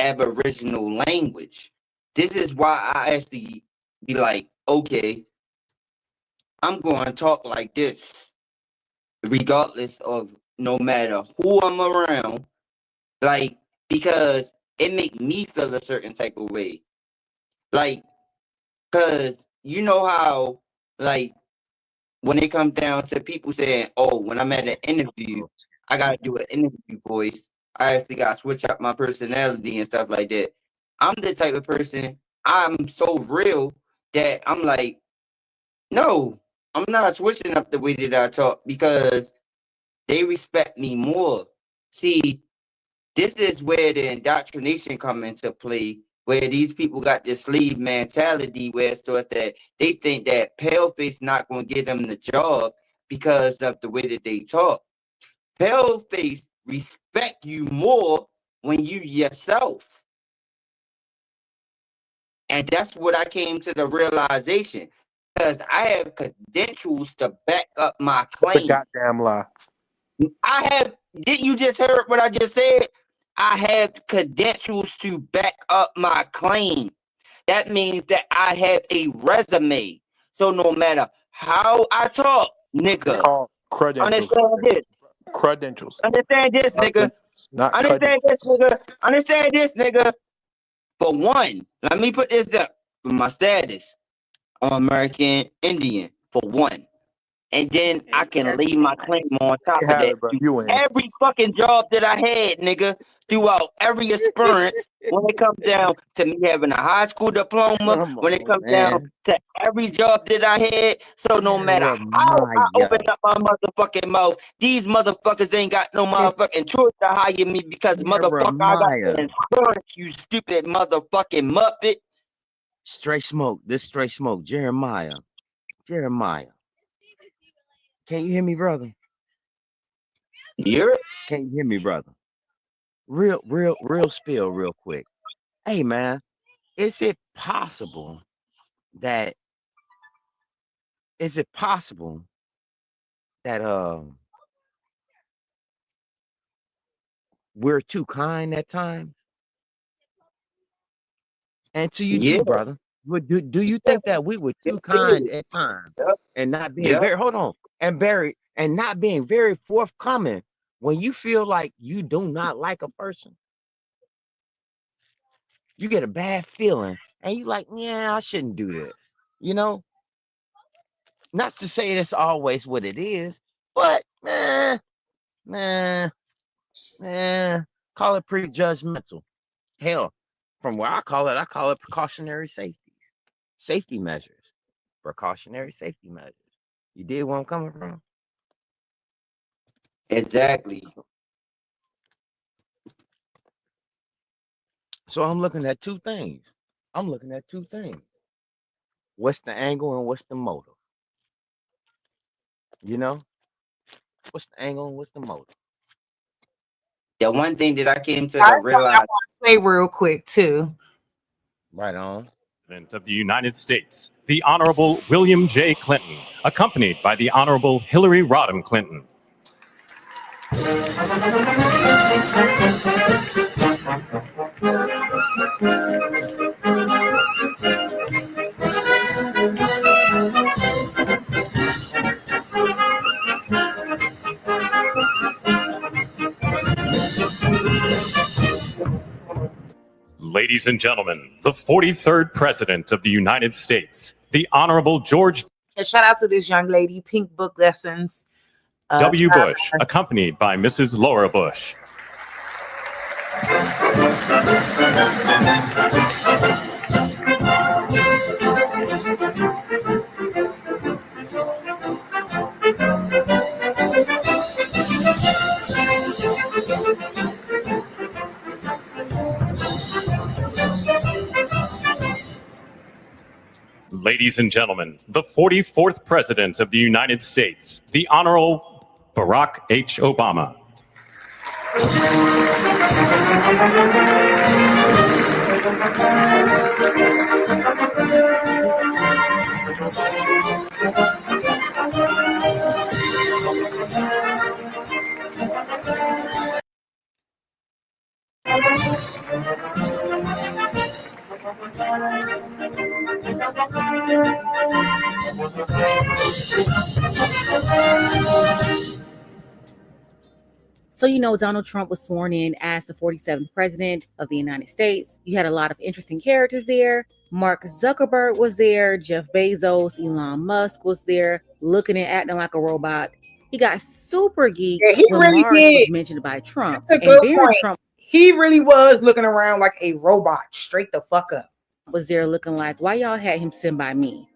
Aboriginal language. This is why I actually be like, okay, I'm going to talk like this, regardless of no matter who I'm around, like because it make me feel a certain type of way, like because you know how like when it comes down to people saying, "Oh, when I'm at an interview, I gotta do an interview voice. I actually gotta switch up my personality and stuff like that." I'm the type of person I'm so real that I'm like, no, I'm not switching up the way that I talk because they respect me more. See, this is where the indoctrination come into play, where these people got this slave mentality where it's just that they think that paleface not going to give them the job because of the way that they talk. Paleface respect you more when you yourself. And that's what I came to the realization. Because I have credentials to back up my That's a claim. goddamn lie. Didn't you just hear what I just said? I have credentials to back up my claim. That means that I have a resume. So no matter how I talk, It's nigga, called credentials. understand this. Credentials. Understand this, nigga. Not Understand this, nigga. Understand this, nigga. For one, let me put this up for my status. I'm American Indian, for one. And then I can lay my claim on top You of have that it, bro. to You ain't. every fucking job that I had, nigga, throughout every experience. When it comes down to me having a high school diploma, Come when it on, comes down man. to every job that I had, so no matter how I open Jeremiah. up my motherfucking mouth, these motherfuckers ain't got no It's motherfucking choice to hire me because motherfucker, I got the Jeremiah. insurance, you stupid motherfucking muppet. Straight smoke. This straight smoke. Jeremiah. Jeremiah. Can you hear me, brother? You're Can you hear me, brother? Real spill real quick. Hey, man, is it possible that is it possible that we're too kind at times? And to you yeah, too, brother. Do you think that we were too yeah, kind at times and not being yeah. very hold on and not being very forthcoming when you feel like you do not like a person? You get a bad feeling and you like, yeah, I shouldn't do this. You know, not to say that's always what it is, but man, call it prejudgmental. Hell, from where I call it precautionary safeties. safety measures, precautionary safety measures. You did where I'm coming from? Exactly. So I'm looking at two things. What's the angle and what's the motive? You know? What's the angle and what's the motive? The one thing that I came to the realize. Say real quick too. Right on. Of the United States, the Honorable William J. Clinton, accompanied by the Honorable Hillary Rodham Clinton. Ladies and gentlemen, the 43rd President of the United States, the Honorable George And shout out to this young lady, Pink Book Lessons. W. Bush, accompanied by Mrs. Laura Bush. Ladies and gentlemen, the 44th President of the United States, the Honorable Barack H. Obama. So, Donald Trump was sworn in as the 47th president of the United States. You had a lot of interesting characters there. Mark Zuckerberg was there. Jeff Bezos, Elon Musk was there, looking and acting like a robot. He got super geek when really Mars did. was mentioned by Trump. That's a good point. Trump, he really was looking around like a robot, straight the fuck up. Was there looking like, why y'all had him sitting by me?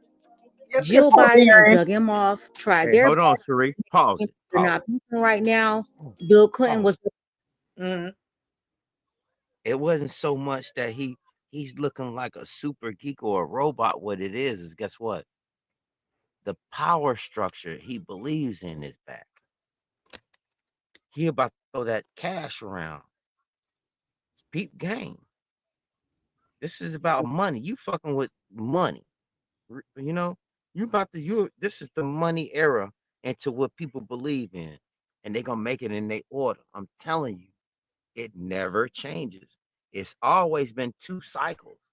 Jill Biden dug him off, tried their hold on, Sheree. Pause it. They're not peaking right now. Bill Clinton was. It wasn't so much that he's looking like a super geek or a robot. What it is guess what? The power structure he believes in is back. He about to throw that cash around. Peep game. This is about money. You fucking with money. This is the money era into what people believe in. And they're gonna make it in their order. I'm telling you, it never changes. It's always been two cycles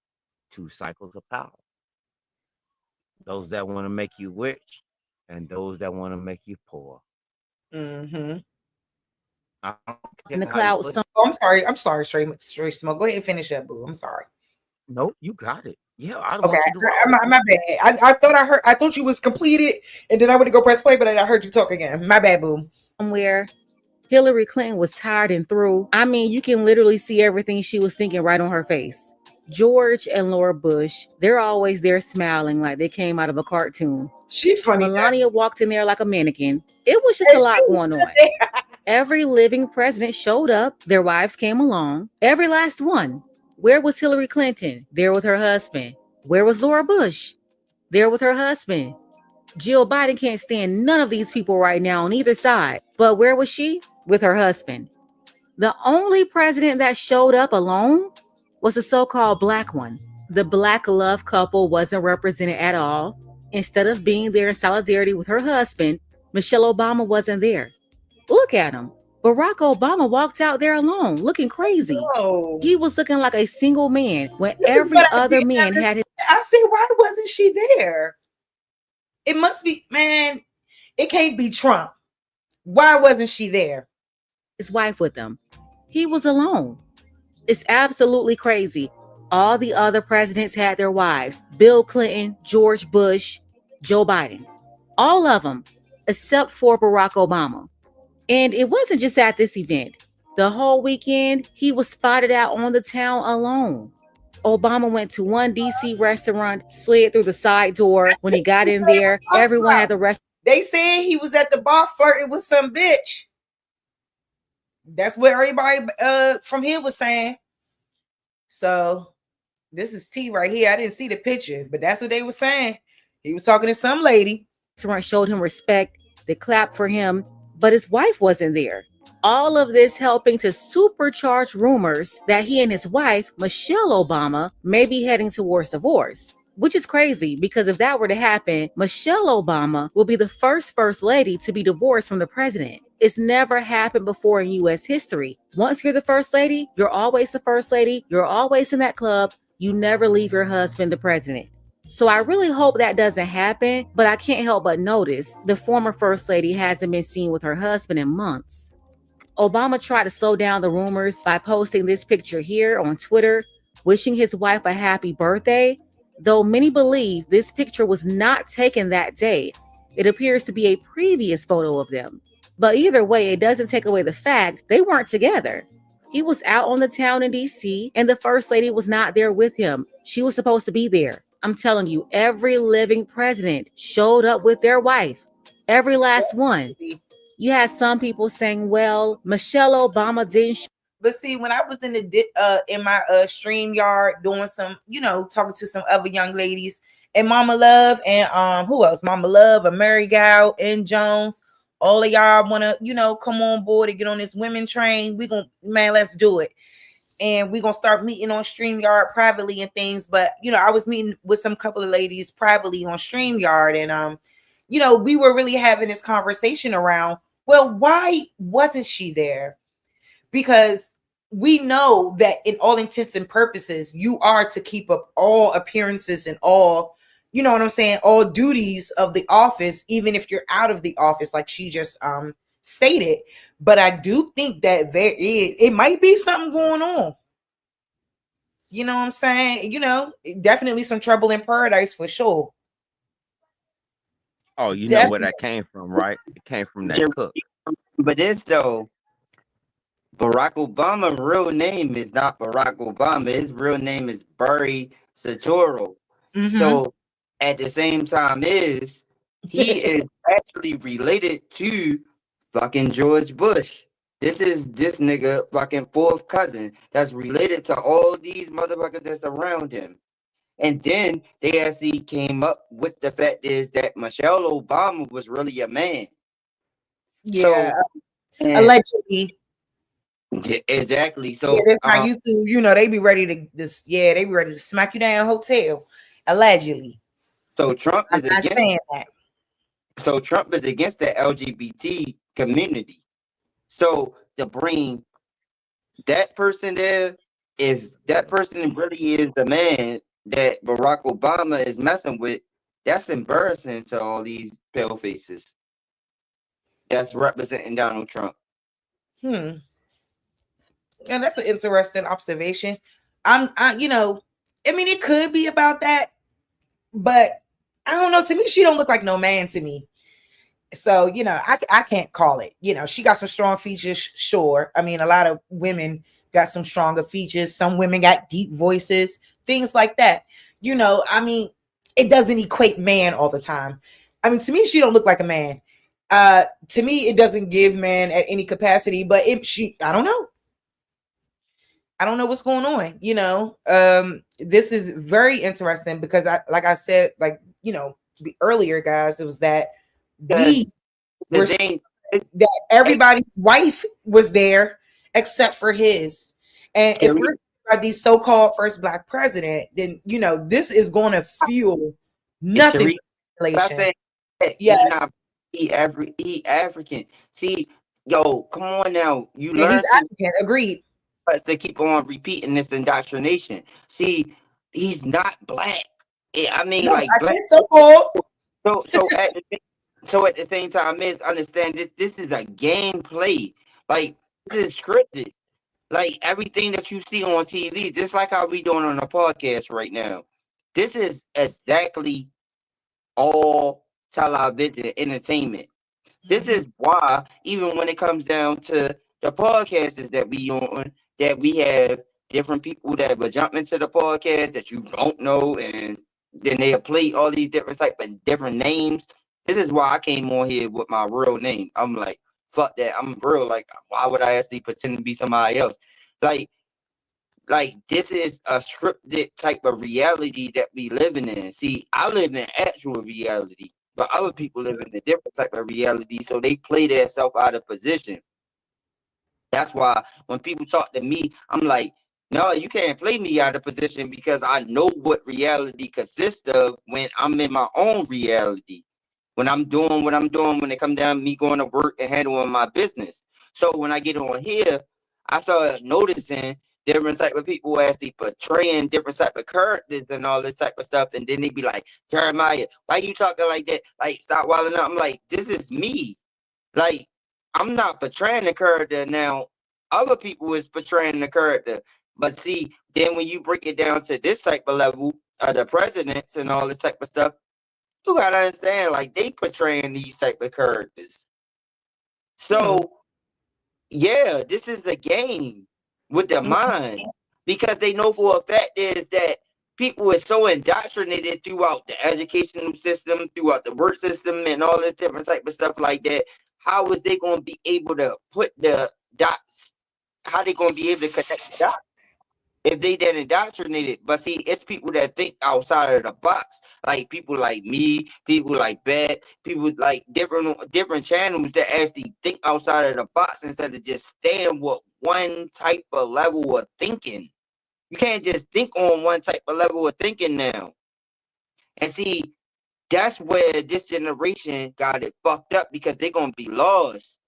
of power. Those that want to make you rich and those that want to make you poor. Mm-hmm. In the cloud. I'm sorry, straight smoke. Go ahead and finish up, boo. I'm sorry. Nope, you got it. Yeah, I don't okay. want you to My bad. I thought you was completed, and then I went to go press play, but I heard you talk again. My bad, boo. Somewhere Hillary Clinton was tired and through. I mean, you can literally see everything she was thinking right on her face. George and Laura Bush, they're always there smiling like they came out of a cartoon. She funny. Melania walked in there like a mannequin. It was just a lot going on. Every living president showed up. Their wives came along. Every last one. Where was Hillary Clinton? There with her husband. Where was Laura Bush? There with her husband. Jill Biden can't stand none of these people right now on either side. But where was she? With her husband. The only president that showed up alone was the so-called black one. The black love couple wasn't represented at all. Instead of being there in solidarity with her husband, Michelle Obama wasn't there. Look at him. Barack Obama walked out there alone, looking crazy. Oh. He was looking like a single man when every other man had his. I see. Why wasn't she there? It must be, man. It can't be Trump. Why wasn't she there? His wife with him. He was alone. It's absolutely crazy. All the other presidents had their wives. Bill Clinton, George Bush, Joe Biden. All of them, except for Barack Obama. And it wasn't just at this event. The whole weekend, he was spotted out on the town alone. Obama went to one DC restaurant, slid through the side door. When he got in there, everyone at the restaurant. They said he was at the bar flirting with some bitch. That's what everybody from here was saying. So this is T right here. I didn't see the picture, but that's what they were saying. He was talking to some lady. Restaurant showed him respect. They clapped for him, but his wife wasn't there. All of this helping to supercharge rumors that he and his wife, Michelle Obama, may be heading towards divorce. Which is crazy because if that were to happen, Michelle Obama will be the first lady to be divorced from the president. It's never happened before in US history. Once you're the first lady, you're always the first lady. You're always in that club. You never leave your husband, the president. So I really hope that doesn't happen, but I can't help but notice the former first lady hasn't been seen with her husband in months. Obama tried to slow down the rumors by posting this picture here on Twitter, wishing his wife a happy birthday, though many believe this picture was not taken that day. It appears to be a previous photo of them. But either way, it doesn't take away the fact they weren't together. He was out on the town in DC, and the first lady was not there with him. She was supposed to be there. I'm telling you, every living president showed up with their wife. Every last one. You had some people saying, well, Michelle Obama didn't. But see, when I was in my stream yard doing some, talking to some other young ladies, and Mama Love and who else? Mama Love, and Mary Gow, and Jones. All of y'all want to, come on board and get on this women train. Let's do it. And we're gonna start meeting on StreamYard privately and things. But I was meeting with some couple of ladies privately on StreamYard, and we were really having this conversation around, well, why wasn't she there? Because we know that in all intents and purposes, you are to keep up all appearances and all, you know what I'm saying, all duties of the office, even if you're out of the office, like she just stated. But I do think that it might be something going on. You know what I'm saying? Definitely some trouble in paradise for sure. Oh, you know where that came from, right? It came from that cook. But this though, Barack Obama's real name is not Barack Obama. His real name is Barry Soetoro. So at the same time he is actually related to fucking George Bush. This is this nigga fucking fourth cousin that's related to all these motherfuckers that's around him. And then they actually came up with the fact is that Michelle Obama was really a man. Yeah. So, allegedly. Exactly. So yeah, that's how YouTube, they be ready to they be ready to smack you down hotel. Allegedly. So Trump is against that. So Trump is against the LGBT community. So to bring that person there, if that person really is the man that Barack Obama is messing with, that's embarrassing to all these pale faces that's representing Donald Trump. And that's an interesting observation. It could be about that, but I don't know. To me, she don't look like no man to me. So, I can't call it. She got some strong features, sure. I mean, a lot of women got some stronger features. Some women got deep voices, things like that. It doesn't equate man all the time. I mean, to me, she don't look like a man. To me, it doesn't give man at any capacity, but I don't know. I don't know what's going on. This is very interesting because like I said, earlier, guys, it was that that everybody's wife was there except for his. And if we're about the so-called first black president, then this is going to fuel nothing. He African. See, yo, come on now. You learn he's African. Agreed. But to keep on repeating this indoctrination. See, he's not black. I mean, no, like black. So at the same time, understand this is a gameplay. Like this is scripted. Like everything that you see on TV, just like how we doing on a podcast right now. This is exactly all television entertainment. This is why, even when it comes down to the podcasts that we on, that we have different people that will jump into the podcast that you don't know, and then they'll play all these different type of different names. This is why I came on here with my real name. I'm like, fuck that. I'm real. Like, why would I actually pretend to be somebody else? Like this is a scripted type of reality that we living in. See, I live in actual reality, but other people live in a different type of reality, so they play themselves out of position. That's why when people talk to me, I'm like, no, you can't play me out of position because I know what reality consists of when I'm in my own reality. When I'm doing what I'm doing, when it come down to me going to work and handling my business. So when I get on here, I start noticing different type of people as they portraying different type of characters and all this type of stuff. And then they be like, Jeremiah, why you talking like that? Like, stop wilding out. I'm like, this is me. Like, I'm not portraying the character now. Other people is portraying the character. But see, then when you break it down to this type of level of the presidents and all this type of stuff, you gotta understand, like, they portraying these type of characters. So yeah, this is a game with the mind, because they know for a fact is that people are so indoctrinated throughout the educational system, throughout the work system, and all this different type of stuff like that. How is they going to be able to put the dots? How they going to be able to connect the dots if they that indoctrinated? But see, it's people that think outside of the box, like people like me, people like Beth, people like different channels that actually think outside of the box instead of just staying with one type of level of thinking. You can't just think on one type of level of thinking now. And see, that's where this generation got it fucked up, because they're gonna be lost.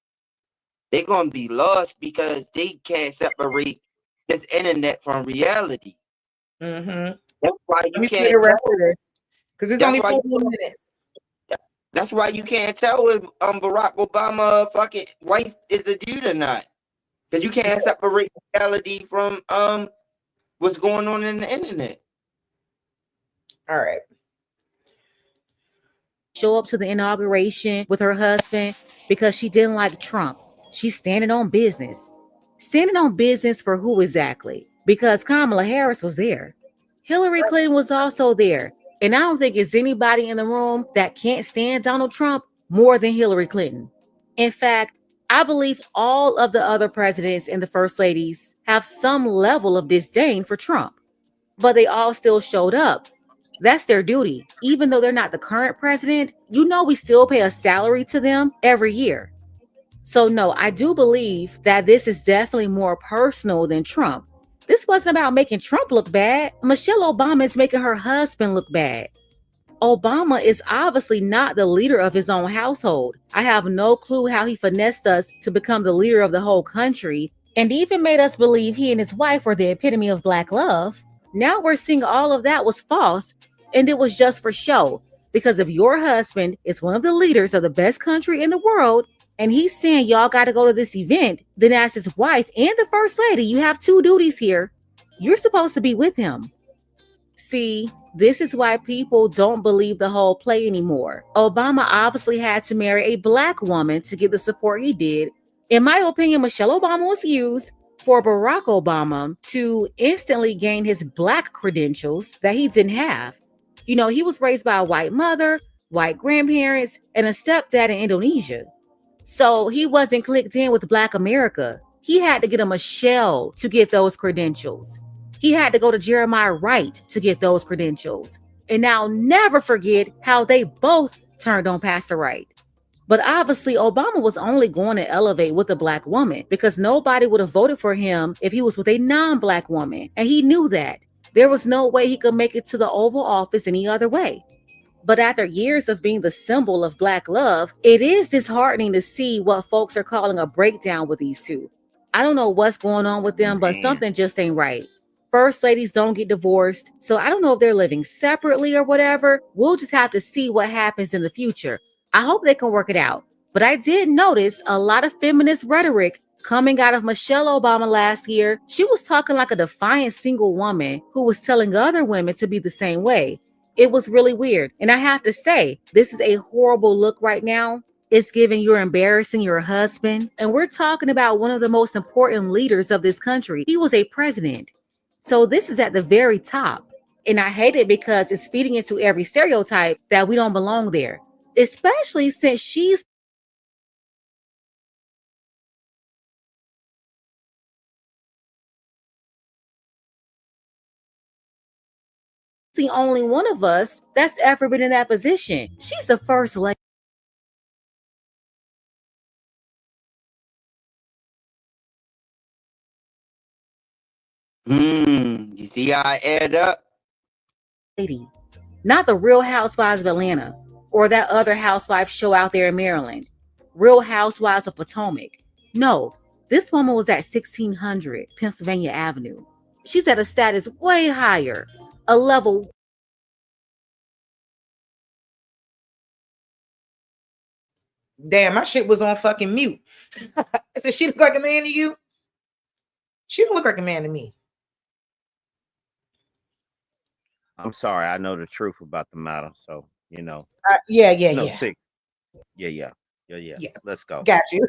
They're gonna be lost because they can't separate this internet from reality. Mm-hmm. That's why Let you me see the can't rest tell. of this, because it's That's only why 4 you, minutes. that's why you can't tell if Barack Obama fucking wife is a dude or not, because you can't separate reality from what's going on in the internet. All right. Show up to the inauguration with her husband because she didn't like Trump. She's standing on business. Standing on business for who exactly? Because Kamala Harris was there. Hillary Clinton was also there. And I don't think it's anybody in the room that can't stand Donald Trump more than Hillary Clinton. In fact, I believe all of the other presidents and the first ladies have some level of disdain for Trump, but they all still showed up. That's their duty. Even though they're not the current president, we still pay a salary to them every year. So, no, I do believe that this is definitely more personal than Trump. This wasn't about making Trump look bad. Michelle Obama is making her husband look bad. Obama is obviously not the leader of his own household. I have no clue how he finessed us to become the leader of the whole country, and even made us believe he and his wife were the epitome of black love. Now we're seeing all of that was false, and it was just for show. Because if your husband is one of the leaders of the best country in the world, and he's saying y'all got to go to this event, then as his wife and the first lady, you have two duties here. You're supposed to be with him. See, this is why people don't believe the whole play anymore. Obama obviously had to marry a black woman to get the support he did. In my opinion, Michelle Obama was used for Barack Obama to instantly gain his black credentials that he didn't have. He was raised by a white mother, white grandparents, and a stepdad in Indonesia. So he wasn't clicked in with Black America. He had to get a Michelle to get those credentials. He had to go to Jeremiah Wright to get those credentials. And I'll never forget how they both turned on Pastor Wright. But obviously, Obama was only going to elevate with a black woman, because nobody would have voted for him if he was with a non-black woman. And he knew that. There was no way he could make it to the Oval Office any other way. But after years of being the symbol of black love, it is disheartening to see what folks are calling a breakdown with these two. I don't know what's going on with them, but something just ain't right. First ladies don't get divorced, so I don't know if they're living separately or whatever. We'll just have to see what happens in the future. I hope they can work it out. But I did notice a lot of feminist rhetoric coming out of Michelle Obama last year. She was talking like a defiant single woman who was telling other women to be the same way. It was really weird. And I have to say, this is a horrible look right now. It's giving you're embarrassing your husband. And we're talking about one of the most important leaders of this country. He was a president. So this is at the very top. And I hate it because it's feeding into every stereotype that we don't belong there, especially since she's the only one of us that's ever been in that position. She's the first lady. You see how I add up? Not the Real Housewives of Atlanta or that other housewife show out there in Maryland, Real Housewives of Potomac. No, this woman was at 1600 Pennsylvania Avenue. She's at a status way higher, a level. Damn, my shit was on fucking mute. I said, she look like a man to you? She don't look like a man to me. I'm sorry. I know the truth about the matter. So, Yeah. Yeah. Let's go. Got you.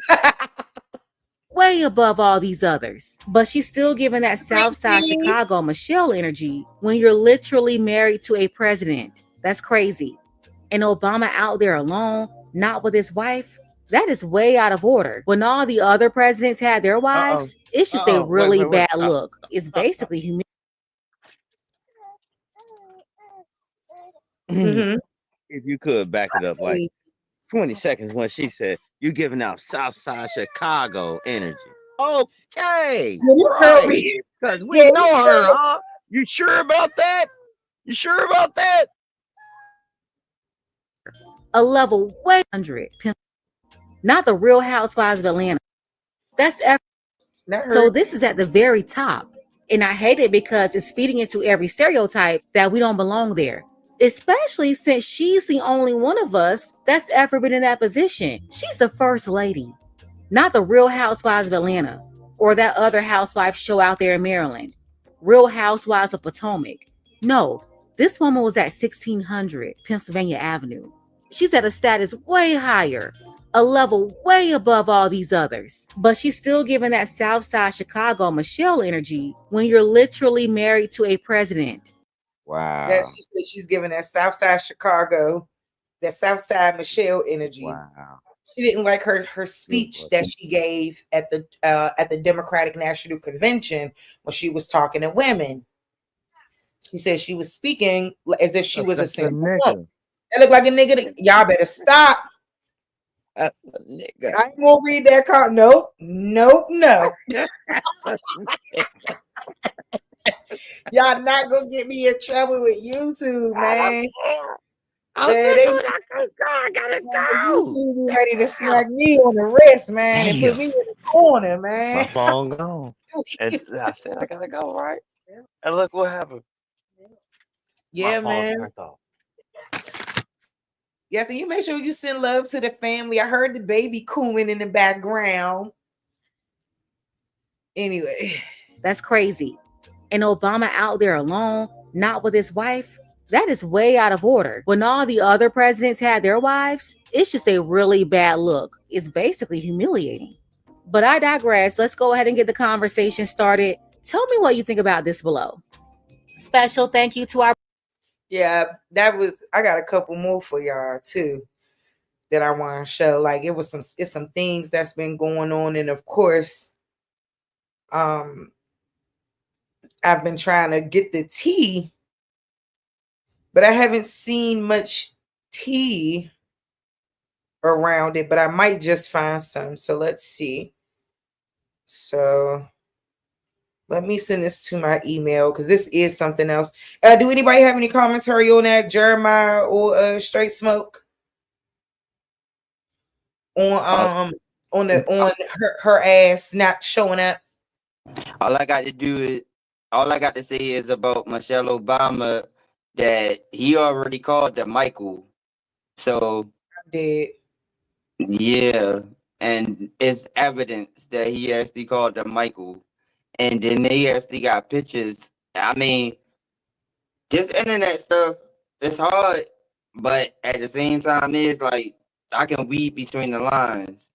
Way above all these others. But she's still giving that Southside Chicago Michelle energy when you're literally married to a president. That's crazy. And Obama out there alone, not with his wife, that is way out of order. When all the other presidents had their wives, it's just a really bad look. It's basically humiliating. If you could back it up like 20 seconds when she said, you're giving out Southside Chicago energy. Okay. Right. Because we know her, huh? You sure about that? You sure about that? A level way 100. Not the Real Housewives of Atlanta. So this is at the very top. And I hate it because it's feeding into every stereotype that we don't belong there, especially since she's the only one of us that's ever been in that position. She's the first lady, not the Real Housewives of Atlanta or that other housewife show out there in Maryland, Real Housewives of Potomac. No, this woman was at 1600 Pennsylvania Avenue. She's at a status way higher, a level way above all these others. But she's still giving that Southside Chicago Michelle energy when you're literally married to a president. Wow. Yeah, she said she's giving that Southside Chicago, that Southside Michelle energy. Wow. She didn't like her speech that she gave at the Democratic National Convention when she was talking to women. She said she was speaking as if she was a single woman. That looked like a nigga. Y'all better stop. That's a nigga. I ain't gonna read that card. Nope. No. Y'all not gonna get me in trouble with YouTube, man. I gotta go. YouTube be ready to smack me on the wrist, man, and put me in the corner, man. My phone gone. And I said I gotta go, right? And look what happened. Yeah, My phone man. turned off. Yeah, so you make sure you send love to the family. I heard the baby cooing in the background. Anyway, that's crazy. And Obama out there alone, not with his wife, that is way out of order. When all the other presidents had their wives, it's just a really bad look. It's basically humiliating. But I digress. Let's go ahead and get the conversation started. Tell me what you think about this below. Special thank you to our. Yeah, I got a couple more for y'all too that I want to show. Like it's some things that's been going on, and of course, I've been trying to get the tea, but I haven't seen much tea around it, but I might just find some. So let's see. So let me send this to my email because this is something else. Do anybody have any commentary on that, Jeremiah or Straight Smoke? On her ass not showing up. All I got to say is about Michelle Obama that he already called the Michael. So I did. Yeah. And it's evidence that he actually called the Michael. And then they actually got pictures. I mean, this internet stuff, it's hard, but at the same time, it's like I can read between the lines.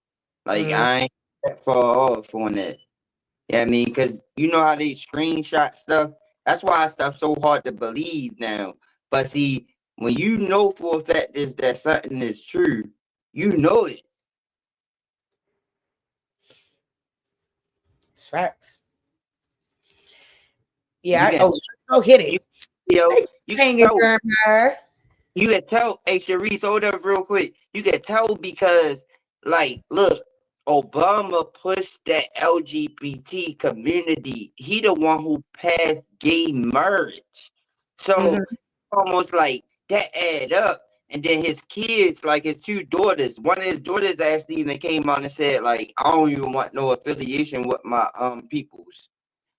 Like I ain't that far off on that. Yeah, I mean, because you know how they screenshot stuff That's why stuff's so hard to believe now. But see, when you know for a fact that something is true, you know it. It's facts. You Yeah. can, Hit it. you can tell. You can tell. Hey, Sharice, hold up real quick. You can tell because, like, look, Obama pushed that LGBT community. He the one who passed gay marriage. So almost like that add up. And then his kids, like his two daughters, one of his daughters actually even came on and said, like, I don't even want no affiliation with my peoples.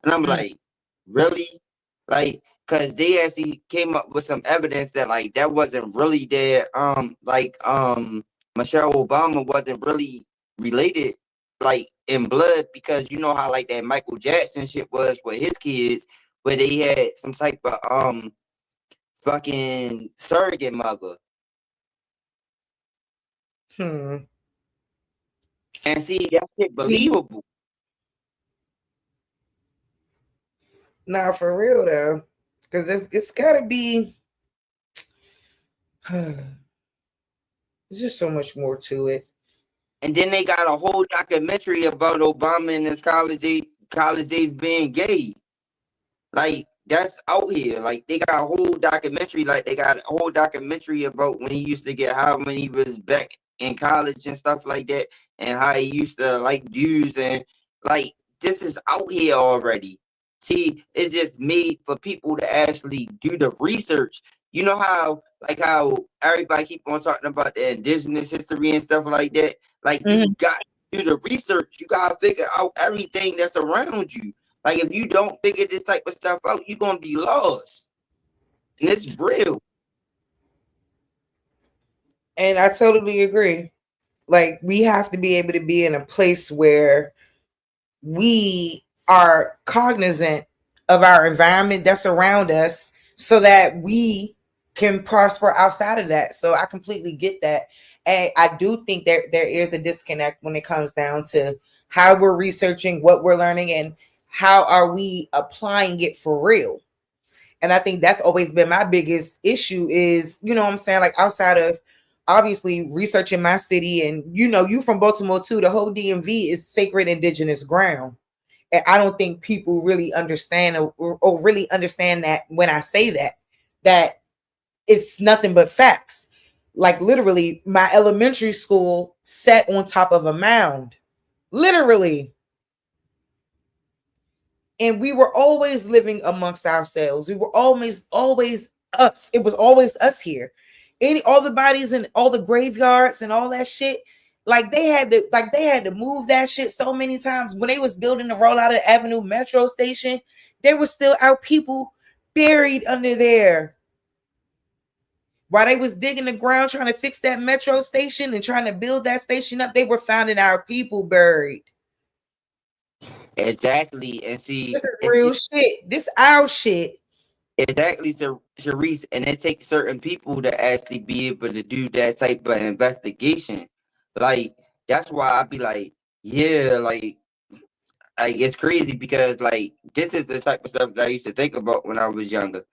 And I'm like, really? Like, cause they actually came up with some evidence that like that wasn't really their Michelle Obama wasn't really related like in blood, because you know how like that Michael Jackson shit was with his kids, where they had some type of fucking surrogate mother. And see, that shit believable. Nah, for real though, because it's gotta be. There's just so much more to it. And then they got a whole documentary about Obama and his college days being gay. Like, that's out here. Like, they got a whole documentary. Like, they got a whole documentary about when he used to get high when he was back in college and stuff like that, and how he used to like dudes, and like this is out here already. See, it's just made for people to actually do the research. You know how everybody keep on talking about the indigenous history and stuff like that. Like, you got to do the research. You gotta figure out everything that's around you. Like, if you don't figure this type of stuff out, you're gonna be lost. And it's real. And I totally agree. Like, we have to be able to be in a place where we are cognizant of our environment that's around us so that we can prosper outside of that. So I completely get that. And I do think that there is a disconnect when it comes down to how we're researching, what we're learning, and how are we applying it for real. And I think that's always been my biggest issue is, you know what I'm saying? Like, outside of obviously researching my city, and you from Baltimore too, the whole DMV is sacred indigenous ground. And I don't think people really understand or really understand that when I say that it's nothing but facts. Like, literally, my elementary school sat on top of a mound. Literally. And we were always living amongst ourselves. We were always us. It was always us here. All the bodies and all the graveyards and all that shit. Like, they had to move that shit so many times. When they was building the rollout of Avenue Metro Station, there was still our people buried under there. While they was digging the ground trying to fix that metro station and trying to build that station up, they were finding our people buried. Exactly. And see, this is real shit. This our shit. Exactly, Sharice. And it takes certain people to actually be able to do that type of investigation. Like, that's why I be like, yeah, like it's crazy, because like this is the type of stuff that I used to think about when I was younger,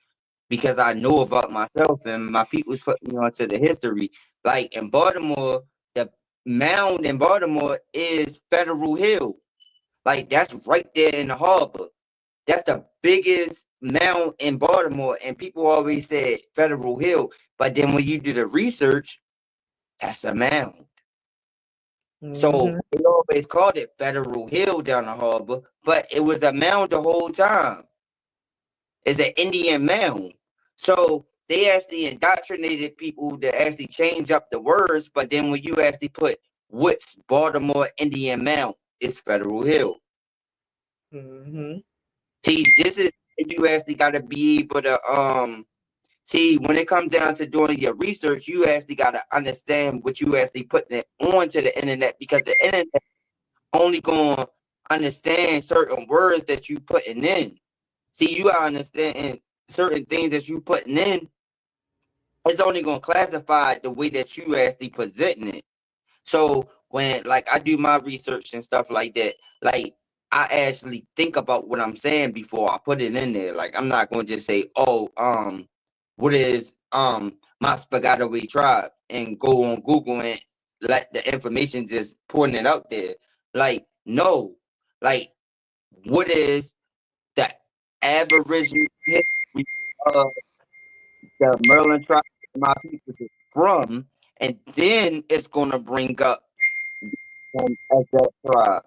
because I know about myself and my people's put me onto the history. Like, in Baltimore, the mound in Baltimore is Federal Hill. Like, that's right there in the harbor. That's the biggest mound in Baltimore, and people always said Federal Hill. But then when you do the research, that's a mound. So they always called it Federal Hill down the harbor, but it was a mound the whole time. It's an Indian mound. So they actually indoctrinated people to actually change up the words, but then when you actually put what's Baltimore Indian Mound, it's Federal Hill. See, this is, you actually got to be able to see, when it comes down to doing your research, you actually got to understand what you actually putting it onto the internet, because the internet only gonna understand certain words that you putting in. See, you gotta understand certain things that you putting in. It's only gonna classify it the way that you actually presenting it. So when like I do my research and stuff like that, like I actually think about what I'm saying before I put it in there. Like, I'm not going to just say, oh, what is my spaghetti tribe, and go on Google and let the information just putting it out there. Like, no, like, what is the Aboriginal history of the Maryland tribe my people is from, and then it's gonna bring up as that tribe.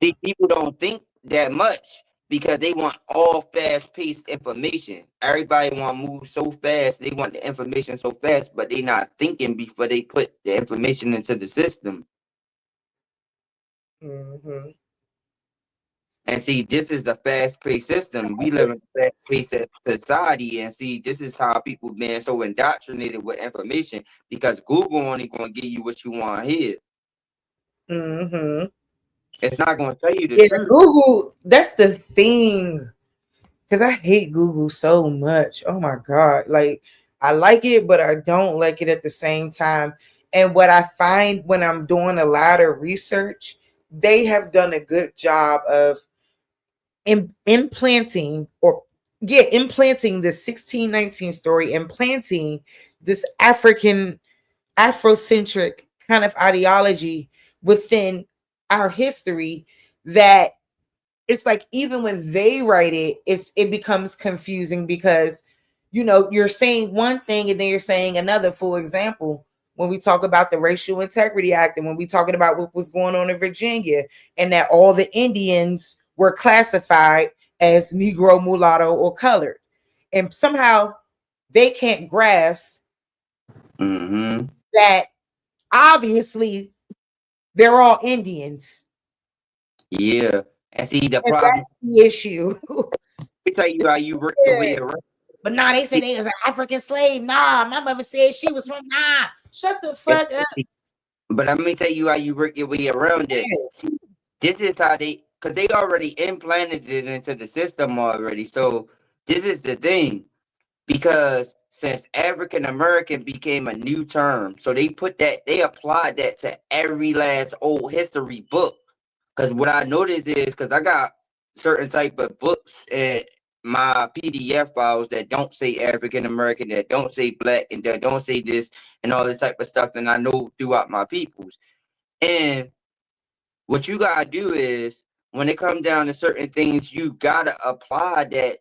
These people don't think that much because they want all fast-paced information. Everybody want to move so fast. They want the information so fast, but they not thinking before they put the information into the system. Mm-hmm. And see, this is a fast-paced system. We live in a fast-paced society, and see, this is how people been so indoctrinated with information because Google only going to give you what you want to hear. Mm-hmm. It's not going to tell you the Yeah, truth. Google. That's the thing. Because I hate Google so much. Oh my God. Like, I like it, but I don't like it at the same time. And what I find when I'm doing a lot of research, they have done a good job of implanting the 1619 story, implanting this Afrocentric kind of ideology within our history that it's like even when they write it, it becomes confusing because you're saying one thing and then you're saying another. For example, when we talk about the Racial Integrity Act and when we talking about what was going on in Virginia and that all the Indians were classified as Negro, mulatto, or colored, and somehow they can't grasp that obviously they're all Indians. Yeah. And see, the And problem, that's the issue. let me tell you how you work your way around. But nah, they say they was an African slave. Nah, my mother said she was from Shut the fuck up. But let me tell you how you work your way around it. See, this is how because they already implanted it into the system already. So this is the thing. Because since African American became a new term, so they applied that to every last old history book. Because what I noticed is, because I got certain type of books and my PDF files that don't say African American, that don't say black, and that don't say this and all this type of stuff, and I know throughout my peoples. And what you gotta do is, when it comes down to certain things, you gotta apply that.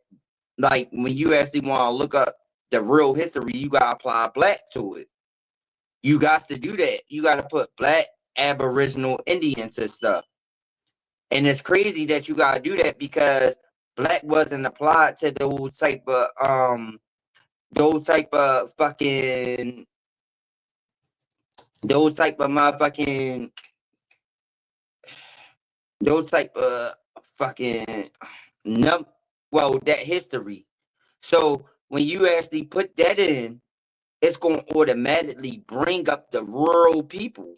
Like when you actually want to look up the real history, you gotta apply black to it. You got to do that. You gotta put black, Aboriginal, Indian to stuff. And it's crazy that you gotta do that because black wasn't applied to those type of fucking those type of motherfucking those type of fucking that history. So when you actually put that in, it's going to automatically bring up the rural people.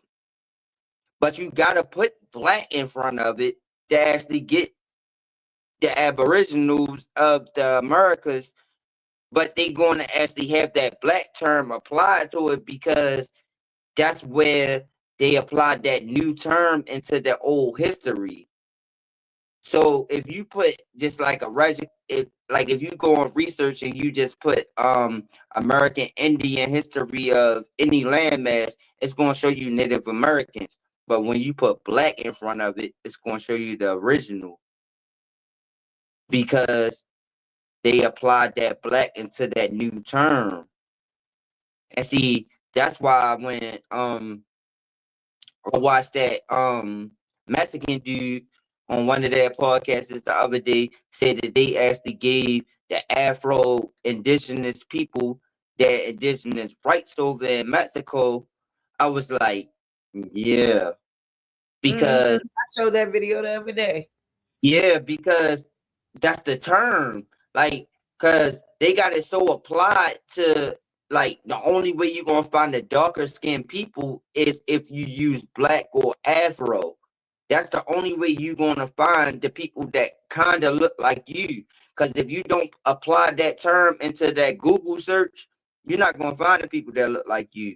But you got to put black in front of it to actually get the aboriginals of the Americas. But they going to actually have that black term applied to it because that's where they applied that new term into the old history. So if you put just like if you go on research and you just put American Indian history of any landmass, it's going to show you Native Americans. But when you put black in front of it, it's going to show you the original because they applied that black into that new term. And see, that's why when I watched that Mexican dude on one of their podcasts the other day said that they actually gave the Afro indigenous people their indigenous rights over in Mexico. I was like, yeah, because I showed that video the other day. yeah, because that's the term. Like, cause they got it so applied to like the only way you're gonna find the darker skinned people is if you use black or Afro. That's the only way you're gonna find the people that kinda look like you. Cause if you don't apply that term into that Google search, you're not gonna find the people that look like you.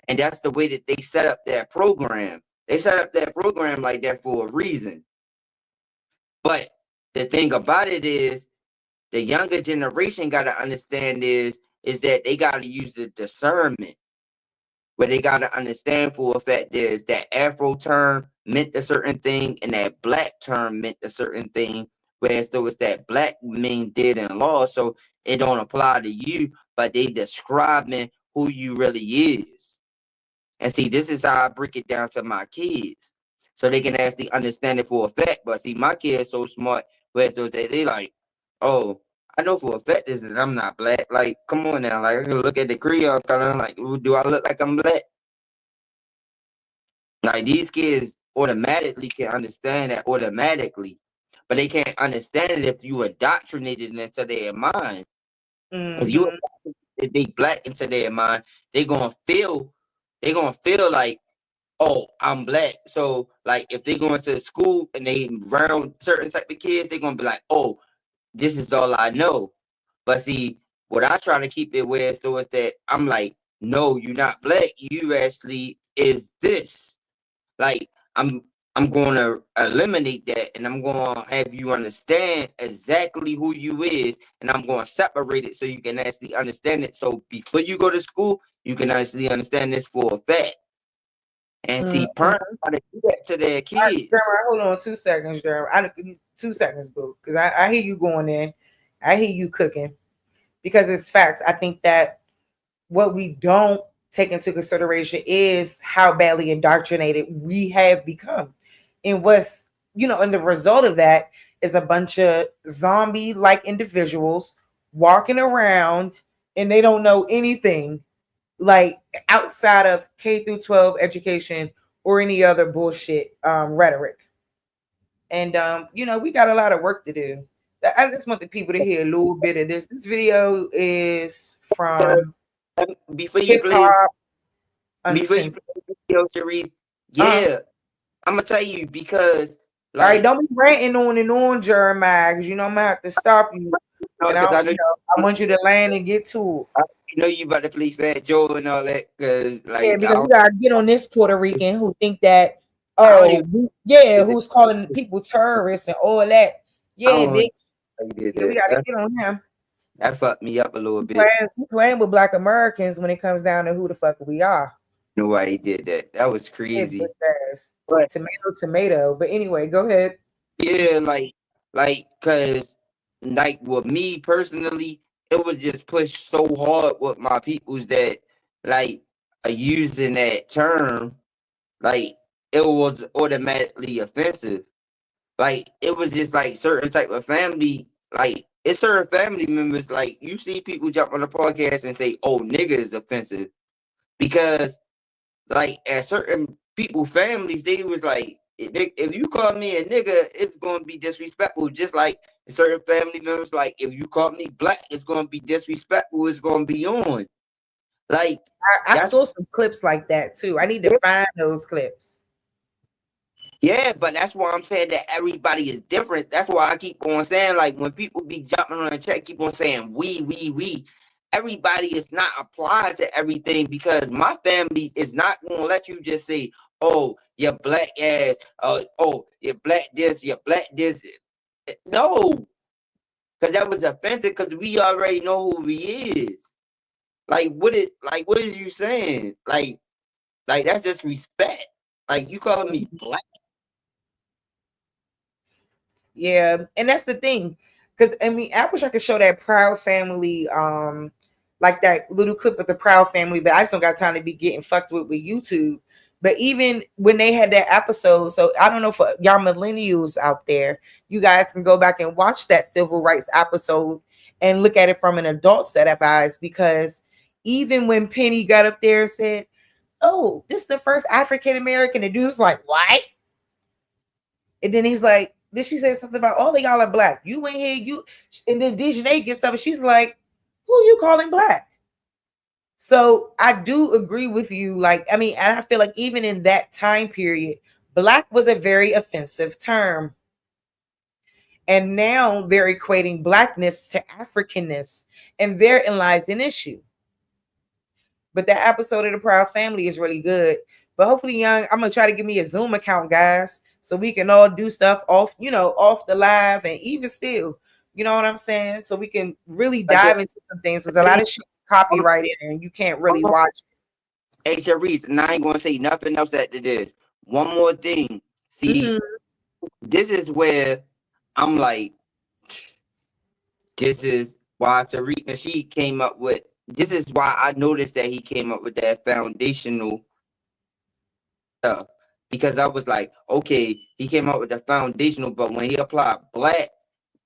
And that's the way that they set up that program. They set up that program like that for a reason. But the thing about it is, the younger generation got to understand is that they got to use the discernment, where they got to understand for a fact there's that Afro term meant a certain thing and that black term meant a certain thing, whereas there was that black mean did in law, so it don't apply to you, but they describing who you really is. And see, this is how I break it down to my kids, so they can actually understand it for a fact. But see, my kids so smart, whereas they like, oh, I know for a fact this that I'm not black. Like, come on now, like I can look at the Creole color, like, do I look like I'm black? Like these kids automatically can understand that automatically, but they can't understand it if you indoctrinated into their mind. If you they black into their mind, they gonna feel like, oh, I'm black. So like if they going to school and they around certain type of kids, they gonna be like, oh, this is all I know. But see, what I try to keep it where so is that I'm like, no, you're not black. You actually is this. Like I'm going to eliminate that, and I'm going to have you understand exactly who you is, and I'm going to separate it so you can actually understand it. So before you go to school, you can actually understand this for a fact. And see, parents try to do that to their kids. Hold on 2 seconds, Jeremy. 2 seconds, boo, because I hear you going in. I hear you cooking, because it's facts. I think that what we don't take into consideration is how badly indoctrinated we have become. And what's, and the result of that is a bunch of zombie-like individuals walking around and they don't know anything like outside of K through 12 education or any other bullshit rhetoric. And we got a lot of work to do. I just want the people to hear a little bit of this. This video is from before you Hip play Hop before you Uncensored. play the video series, yeah, I'm gonna tell you because All right, like don't be ranting on and on, Jeremiah, because I'm gonna have to stop you. And because I want you to land and get to it. I know you about to play Fat Joe and all that because Yeah, like because we gotta get on this Puerto Rican who think that, I don't even who's calling people terrorists and all that. I Yeah, don't bitch. did Yeah, we gotta that. get on him. That fucked me up a little bit. We playing with Black Americans when it comes down to who the fuck we are. No, why he did that. That was Yeah, crazy. but tomato. But anyway, go ahead. Yeah, cause like with me personally, it was just pushed so hard with my peoples that like are using that term, like it was automatically offensive. Like it was just like certain type of family, like it's certain family members, like you see people jump on the podcast and say, oh, nigga is offensive. Because like at certain people families, they was like, if you call me a nigga, it's gonna be disrespectful. Just like certain family members, like if you call me black, it's gonna be disrespectful. It's gonna be on. Like I saw some clips like that too. I need to find those clips. Yeah, but that's why I'm saying that everybody is different. That's why I keep on saying, like, when people be jumping on the chat, keep on saying we. Everybody is not applied to everything because my family is not going to let you just say, oh, you're black ass, oh, you're black this, you're black this. No, because that was offensive because we already know who he is. Like, what is you saying? Like that's just respect. Like, you calling me black? Yeah, and that's the thing. Because I mean, I wish I could show that Proud Family, like that little clip of the Proud Family, but I just don't got time to be getting fucked with YouTube. But even when they had that episode, so I don't know for y'all millennials out there, you guys can go back and watch that civil rights episode and look at it from an adult set of eyes. Because even when Penny got up there and said, "Oh, this is the first African American," the dude's like, "What?" And then he's like, then she said something about all of y'all are black. You ain't here, you. And then Dejanay gets up and she's like, who you calling black? So I do agree with you. Like, I mean, and I feel like even in that time period, black was a very offensive term. And now they're equating blackness to Africanness. And therein lies an issue. But that episode of the Proud Family is really good. But hopefully, I'm gonna try to give me a Zoom account, guys, so we can all do stuff off, off the live, and even still, you know what I'm saying? So we can really dive into some things, because a lot of shit copyrighted and you can't really watch it. Hey, Sharice, and I ain't gonna say nothing else after this. One more thing. See, this is where I'm like, this is why Tariq she came up with. This is why I noticed that he came up with that foundational stuff, because I was like, okay, he came up with the foundational, but when he applied Black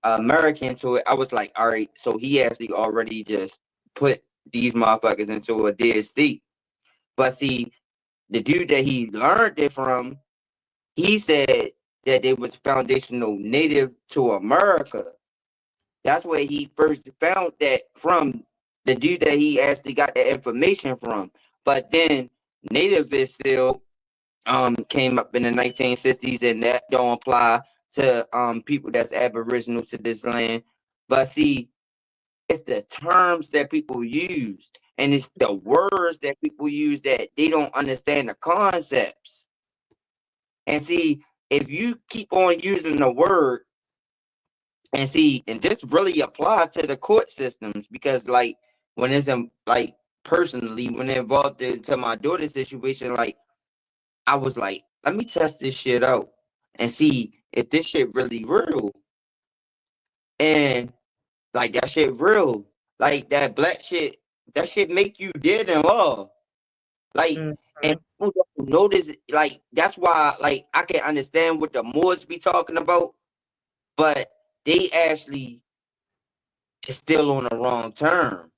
American to it, I was like, all right, so he actually already just put these motherfuckers into a dead state. But see, the dude that he learned it from, he said that it was foundational native to America. That's where he first found that from, the dude that he actually got that information from. But then native is still came up in the 1960s, and that don't apply to people that's aboriginal to this land. But see, it's the terms that people use, and it's the words that people use that they don't understand the concepts. And see, if you keep on using the word, and see, and this really applies to the court systems, because like when it's like personally, when it involved into my daughter's situation, like I was like, let me test this shit out and see if this shit really real. And like that shit real. Like that Black shit, that shit make you dead in law. Like, and people don't notice, like, that's why, like, I can understand what the Moors be talking about, but they actually is still on the wrong term,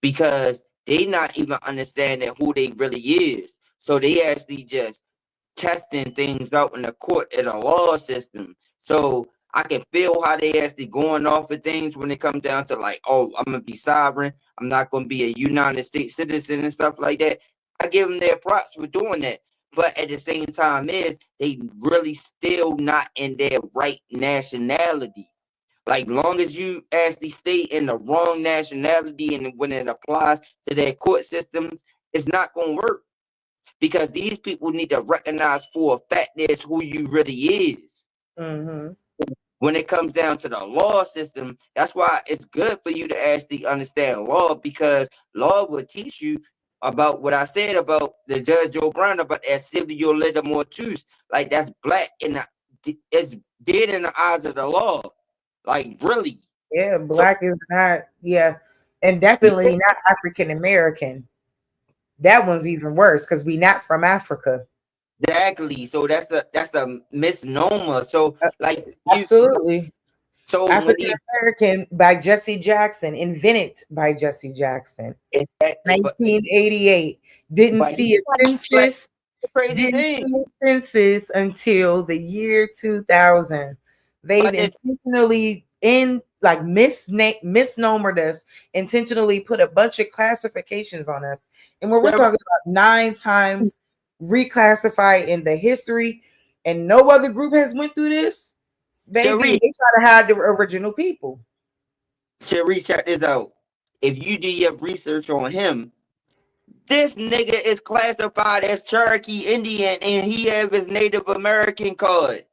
because they not even understanding who they really is. So they actually just testing things out in the court in a law system. So I can feel how they actually going off of things when it comes down to like, oh, I'm gonna be sovereign. I'm not gonna be a United States citizen and stuff like that. I give them their props for doing that. But at the same time, is they really still not in their right nationality. Like long as you actually stay in the wrong nationality, and when it applies to their court systems, it's not gonna work, because these people need to recognize for a fact that's who you really is. When it comes down to the law system, that's why it's good for you to actually understand law, because law will teach you about what I said about the Judge Joe Brown, about that civil letter mortuus. Like that's Black in it's dead in the eyes of the law. Like really. Yeah, Black is not, and definitely not African American. That one's even worse, because we not from Africa. Exactly. So that's a misnomer. So like absolutely. So African American by Jesse Jackson, invented by Jesse Jackson. Exactly. 1988. Didn't see a census. Didn't see a census until the year 2000. They've intentionally misnomered us, intentionally put a bunch of classifications on us. And we're talking about 9 times reclassified in the history, and no other group has went through this. Baby, they try to hide the original people. Cherie, check this out. If you do your research on him, this nigga is classified as Cherokee Indian, and he have his Native American card.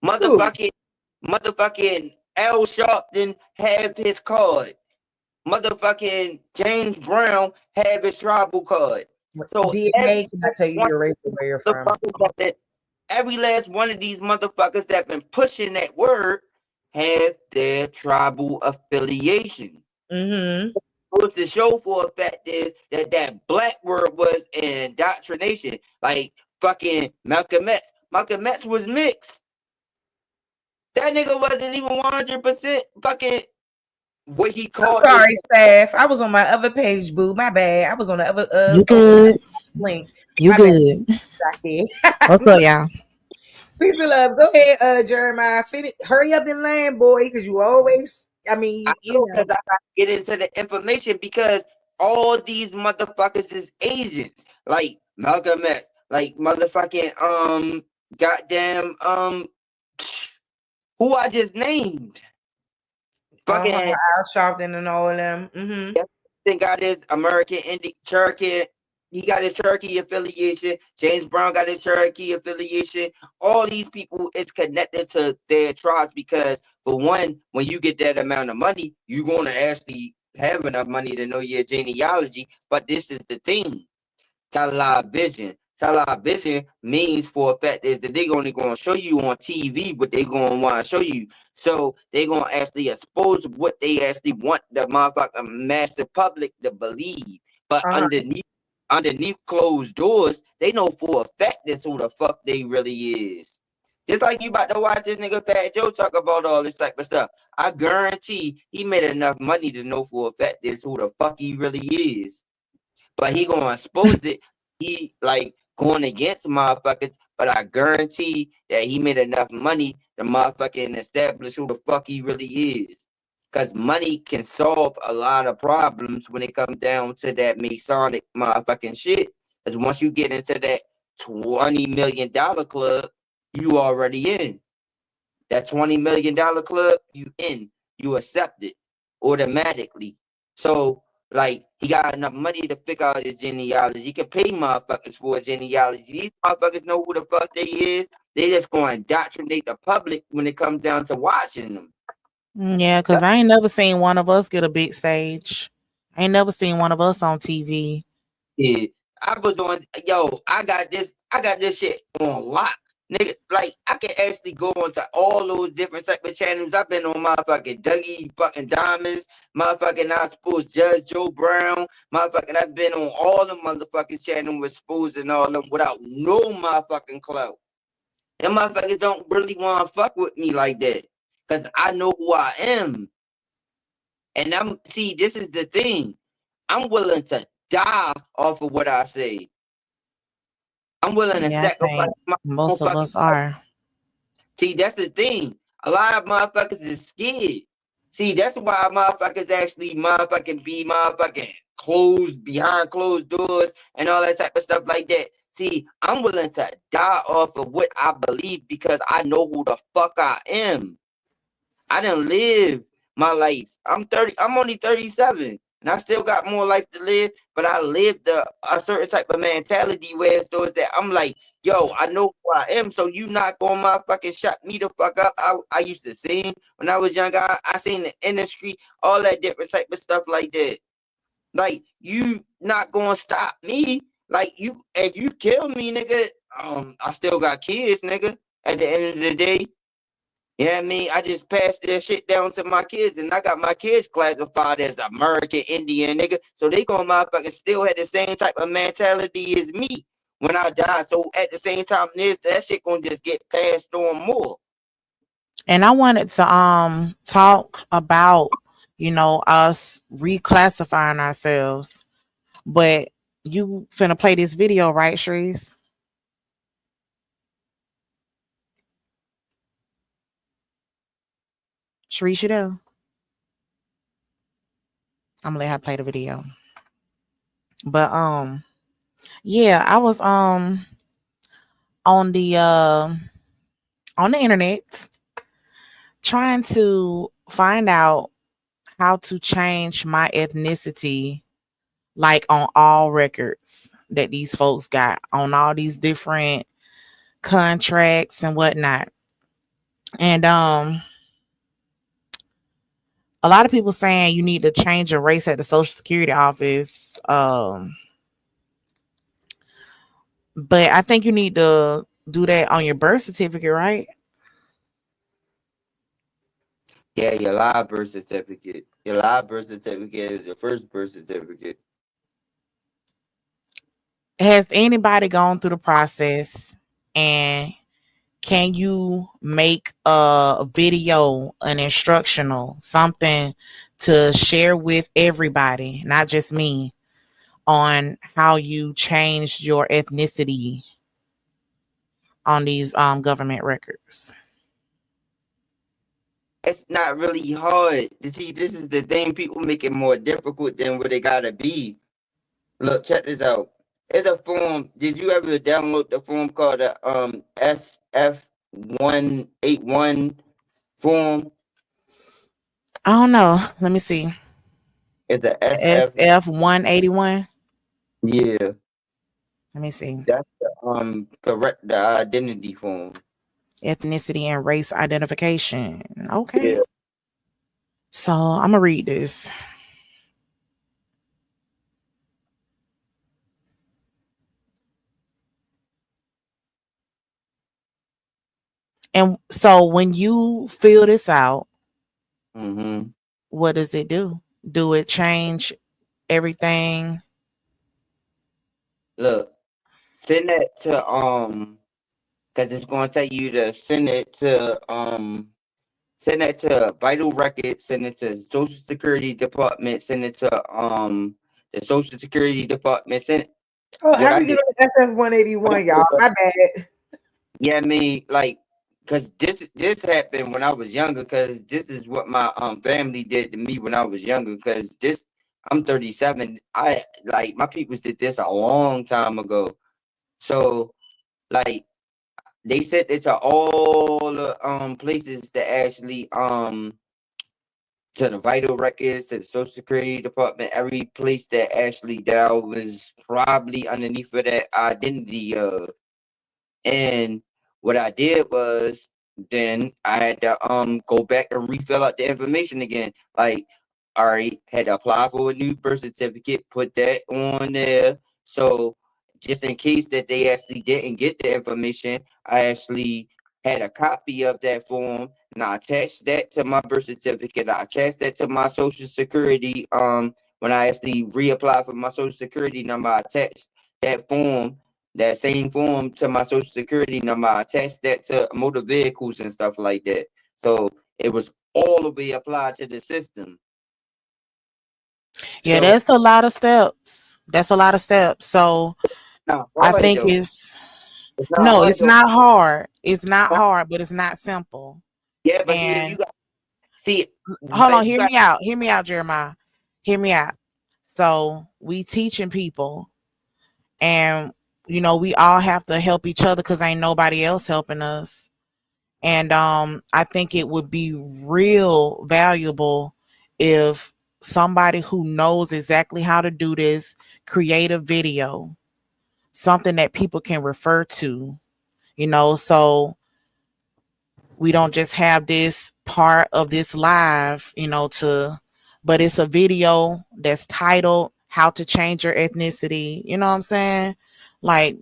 Motherfucking Al Sharpton have his card. Motherfucking James Brown have his tribal card. So DNA cannot tell you your race or where you're from. Every last one of these motherfuckers that been pushing that word have their tribal affiliation. What the show for a fact is that Black word was indoctrination. Like fucking Malcolm X. Malcolm X was mixed. That nigga wasn't even 100% fucking what he called. I'm sorry, staff. I was on my other page, boo. My bad. I was on the other you good link. You my good What's up, y'all? Peace and love. Go ahead, Jeremiah. Hurry up and land, boy, because you always, you know. I gotta get into the information, because all these motherfuckers is Asians. Like Malcolm X, like motherfucking goddamn who I just named. Fucking Al Sharpton and all of them. They got his American Indian Cherokee he got his Cherokee affiliation. James Brown got his Cherokee affiliation. All these people is connected to their tribes because, for one, when you get that amount of money, you're going to actually have enough money to know your genealogy. But this is the thing. Television. Television means for a fact is that they only going to show you on TV, but they going to want to show you. So they going to actually expose what they actually want the motherfucking massive public to believe. But underneath closed doors, they know for a fact that's who the fuck they really is. Just like you about to watch this nigga Fat Joe talk about all this type of stuff. I guarantee he made enough money to know for a fact that's who the fuck he really is. But he gonna expose it. He like going against motherfuckers, but I guarantee that he made enough money to motherfucking establish who the fuck he really is. Cause money can solve a lot of problems when it comes down to that Masonic motherfucking shit. Cause once you get into that $20 million club, you already in. That $20 million club, you in. You accept it automatically. So like he got enough money to figure out his genealogy. He can pay motherfuckers for his genealogy. These motherfuckers know who the fuck they is. They just gonna indoctrinate the public when it comes down to watching them. Yeah, because I ain't never seen one of us get a big stage. I ain't never seen one of us on TV. Yeah. I was on I got this shit on lock. Nigga, like I can actually go onto all those different type of channels. I've been on motherfucking Dougie fucking Diamonds, motherfucking I suppose Judge Joe Brown, motherfucking I've been on all the motherfucking channels exposing all of them without no motherfucking clout. Them motherfuckers don't really want to fuck with me like that. Cause I know who I am. And this is the thing. I'm willing to die off of what I say. I'm willing to Yeah, I sacrifice think my own most of fucking us are. See, that's the thing. A lot of motherfuckers is scared. See, that's why motherfuckers actually motherfucking be motherfucking closed behind closed doors and all that type of stuff like that. See, I'm willing to die off of what I believe because I know who the fuck I am. I didn't live my life. I'm only 37. And I still got more life to live, but I lived a certain type of mentality where it's those that I'm like, yo, I know who I am, so you not gonna motherfucking shut me the fuck up. I used to sing when I was younger. I seen the industry, all that different type of stuff like that. Like, you not gonna stop me. Like, if you kill me, nigga, I still got kids, nigga, at the end of the day. You know what I mean? I just passed that shit down to my kids, and I got my kids classified as American Indian, nigga. So they gonna motherfucking still have the same type of mentality as me when I die. So at the same time, that shit gonna just get passed on more. And I wanted to talk about, us reclassifying ourselves. But you finna play this video, right, Shrees? Shrees, you there? I'm gonna let her play the video. But yeah, I was on the internet trying to find out how to change my ethnicity, like on all records that these folks got on all these different contracts and whatnot. And a lot of people saying you need to change your race at the Social Security office. But I think you need to do that on your birth certificate, right? Yeah, your live birth certificate. Your live birth certificate is your first birth certificate. Has anybody gone through the process, and can you make a video, an instructional, something to share with everybody, not just me, on how you changed your ethnicity on these government records? It's not really hard. You see, this is the thing. People make it more difficult than what they gotta be. Look, check this out. It's a form. Did you ever download the form called the SF181 form? I don't know. Let me see. It's the SF. SF 181. Yeah. Let me see. That's correct the identity form. Ethnicity and race identification. Okay. Yeah. So I'm gonna read this. And so when you fill this out, Mm-hmm. what does it do? Do it change everything? Look, send that to because it's gonna tell you to send that to vital records, send it to Social Security Department, send it to the Social Security Department, send Oh, what how I we did. doing SF 181, y'all? My bad. Yeah, I mean, like, cause this happened when I was younger. Cause this is what my family did to me when I was younger. Cause I'm 37. I like my peoples did this a long time ago. So like they sent it to all the places that actually to the vital records, to the Social Security Department, every place that actually that I was probably underneath of that identity of. And what I did was then I had to go back and refill out the information again. Like, all right, had to apply for a new birth certificate, put that on there. So just in case that they actually didn't get the information, I actually had a copy of that form and I attached that to my birth certificate. I attached that to my social security. When I actually reapplied for my social security number, I attached that same form to my social security number. I attached that to motor vehicles and stuff like that. So it was all the way applied to the system. Yeah, So that's a lot of steps. That's a lot of steps. So not I hard think though. It's not no, hard it's though. not hard. It's not hard, but it's not simple. Yeah, but see if you And got see hold on, if you got hear me out, Jeremiah. Hear me out. So we teaching people, and we all have to help each other because ain't nobody else helping us. And I think it would be real valuable if somebody who knows exactly how to do this create a video, something that people can refer to, so we don't just have this part of this live, but it's a video that's titled How to Change Your Ethnicity. You know what I'm saying? Like,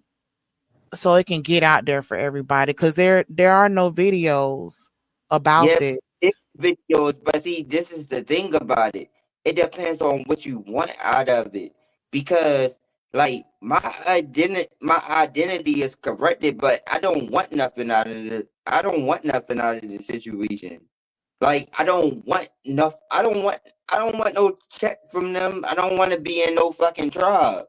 so it can get out there for everybody because there are no videos about yeah, this. it's videos, but see, this is the thing about it. It depends on what you want out of it. Because like my identity is corrected, but I don't want nothing out of it. I don't want nothing out of the situation. Like I don't want no check from them. I don't want to be in no fucking tribe.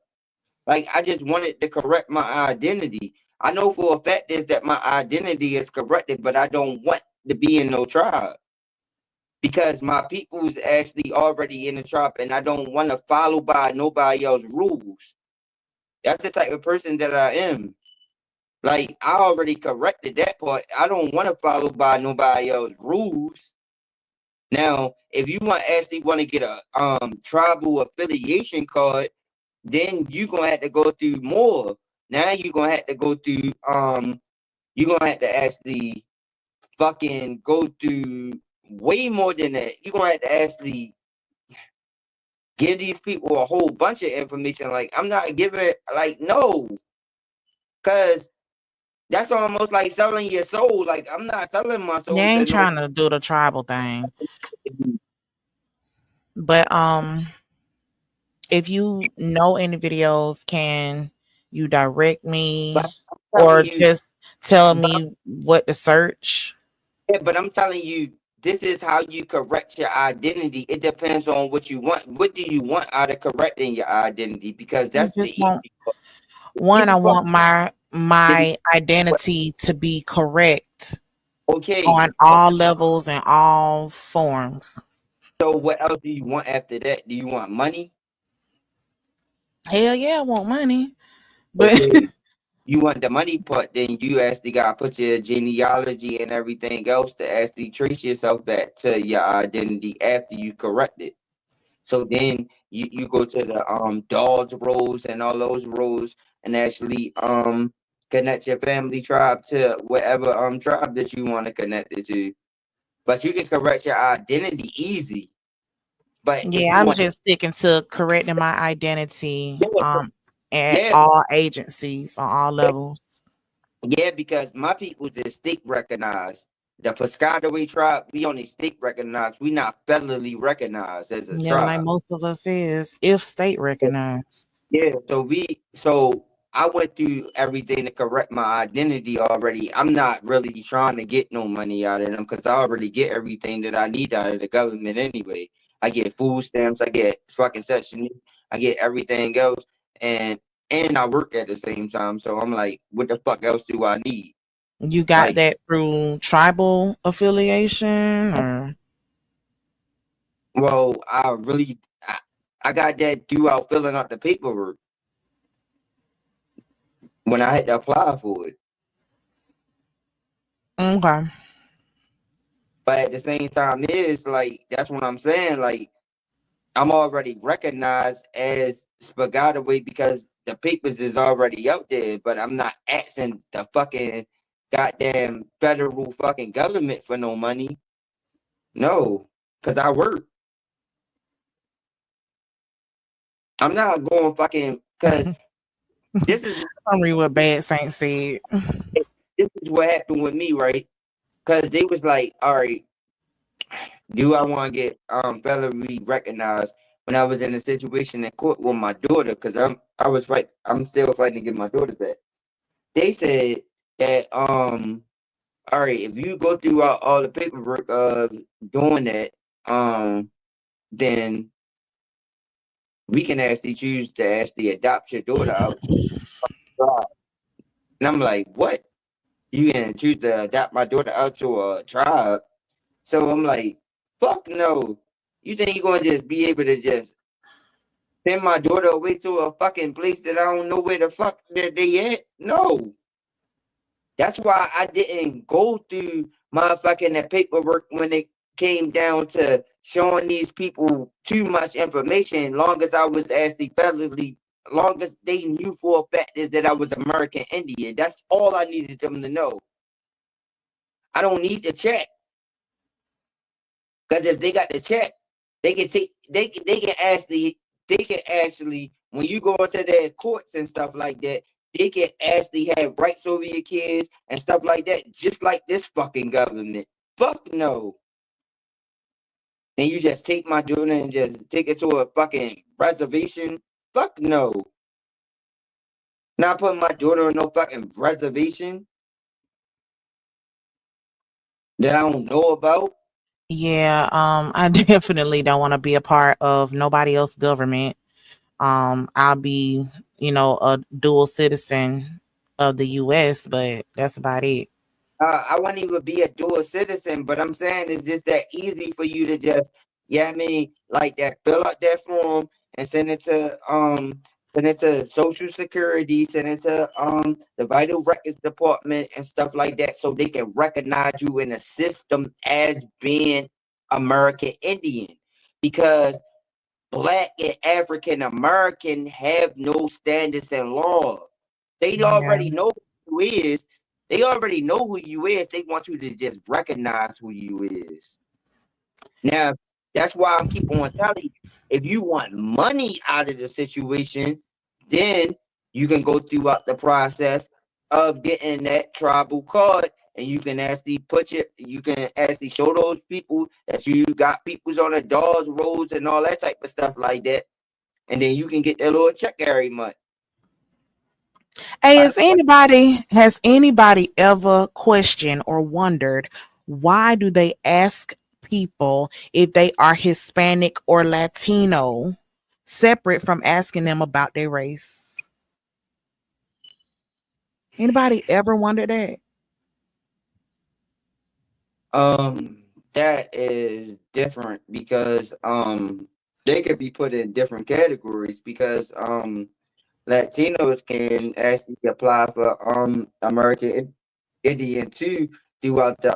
Like I just wanted to correct my identity. I know for a fact is that my identity is corrected, but I don't want to be in no tribe because my people's actually already in the tribe, and I don't want to follow by nobody else's rules. That's the type of person that I am. Like I already corrected that part. I don't want to follow by nobody else's rules. Now, if you actually want to get a tribal affiliation card, then you're gonna have to go through more. Now you're gonna have to go through you're gonna have to actually fucking go through way more than that. You're gonna have to actually give these people a whole bunch of information. Like I'm not giving like no, cause that's almost like selling your soul. Like I'm not selling my You soul to ain't no. trying to do the tribal thing. But if you know any videos, can you direct me But I'm telling or you, just tell but me what to search? yeah, but I'm telling you, this is how you correct your identity. It depends on what you want. What do you want out of correcting your identity? Because I that's the just easy want part. one, I Easy part want my is my identity to be correct okay. on all levels and all forms. So what else do you want after that? Do you want money? Hell yeah, I want money. But Okay. You want the money part, then you actually gotta put your genealogy and everything else to actually trace yourself back to your identity after you correct it. So then you go to the dolls roles and all those roles and actually connect your family tribe to whatever tribe that you want to connect it to. But you can correct your identity easy. But if Yeah, you I'm want, just sticking to correcting my identity at yeah, all agencies on all levels. yeah, because my people just stick recognized. The Piscataway tribe, we only stick recognized. We not federally recognized as a Yeah, like tribe. most of us is, if state recognized. Yeah, so I went through everything to correct my identity already. I'm not really trying to get no money out of them because I already get everything that I need out of the government anyway. I get food stamps, I get fucking Section 8, I get everything else, and I work at the same time. So I'm like, what the fuck else do I need? You got Like, that through tribal affiliation or well, I got that throughout filling out the paperwork when I had to apply for it. okay. But at the same time, is like that's what I'm saying. Like I'm already recognized as Spagataway because the papers is already out there, but I'm not asking the fucking goddamn federal fucking government for no money. No, because I work. I'm not going fucking because this is I read what Bad Saint said. this is what happened with me, right? Because they was like, all right, do I want to get federally recognized when I was in a situation in court with my daughter? Because I'm still fighting to get my daughter back. They said that all right, if you go through all the paperwork of doing that, then we can actually choose to actually adopt your daughter out to tribe. And I'm like, what? You can choose to adopt my daughter out to a tribe? So I'm like, fuck no. You think you're gonna just be able to just send my daughter away to a fucking place that I don't know where the fuck that they at? No. That's why I didn't go through motherfucking that paperwork when it came down to showing these people too much information. Long as I was actually federally, long as they knew for a fact is that I was American Indian. That's all I needed them to know. I don't need to check because if they got the check, they can take they can actually when you go into their courts and stuff like that, they can actually have rights over your kids and stuff like that, just like this fucking government. Fuck no. And you just take my daughter and just take it to a fucking reservation. Fuck no. Not putting my daughter on no fucking reservation that I don't know about. Yeah, I definitely don't want to be a part of nobody else's government. I'll be, a dual citizen of the US, but that's about it. I wouldn't even be a dual citizen, but I'm saying it's just that easy for you to just, yeah, I mean, like that, fill out that form and send it to Social Security, send it to the Vital Records Department and stuff like that, so they can recognize you in the system as being American Indian, because Black and African American have no standards in law. They Yeah. already know who is. They already know who you is. They want you to just recognize who you is. Now, that's why I'm keep on telling you, if you want money out of the situation, then you can go throughout the process of getting that tribal card, and you can actually you can actually show those people that you got peoples on the dolls, roads, and all that type of stuff like that, and then you can get that little check every month. Hey, has anybody ever questioned or wondered why do they ask people if they are Hispanic or Latino separate from asking them about their race? Anybody ever wondered that? That is different because they could be put in different categories because Latinos can actually apply for American Indian too throughout the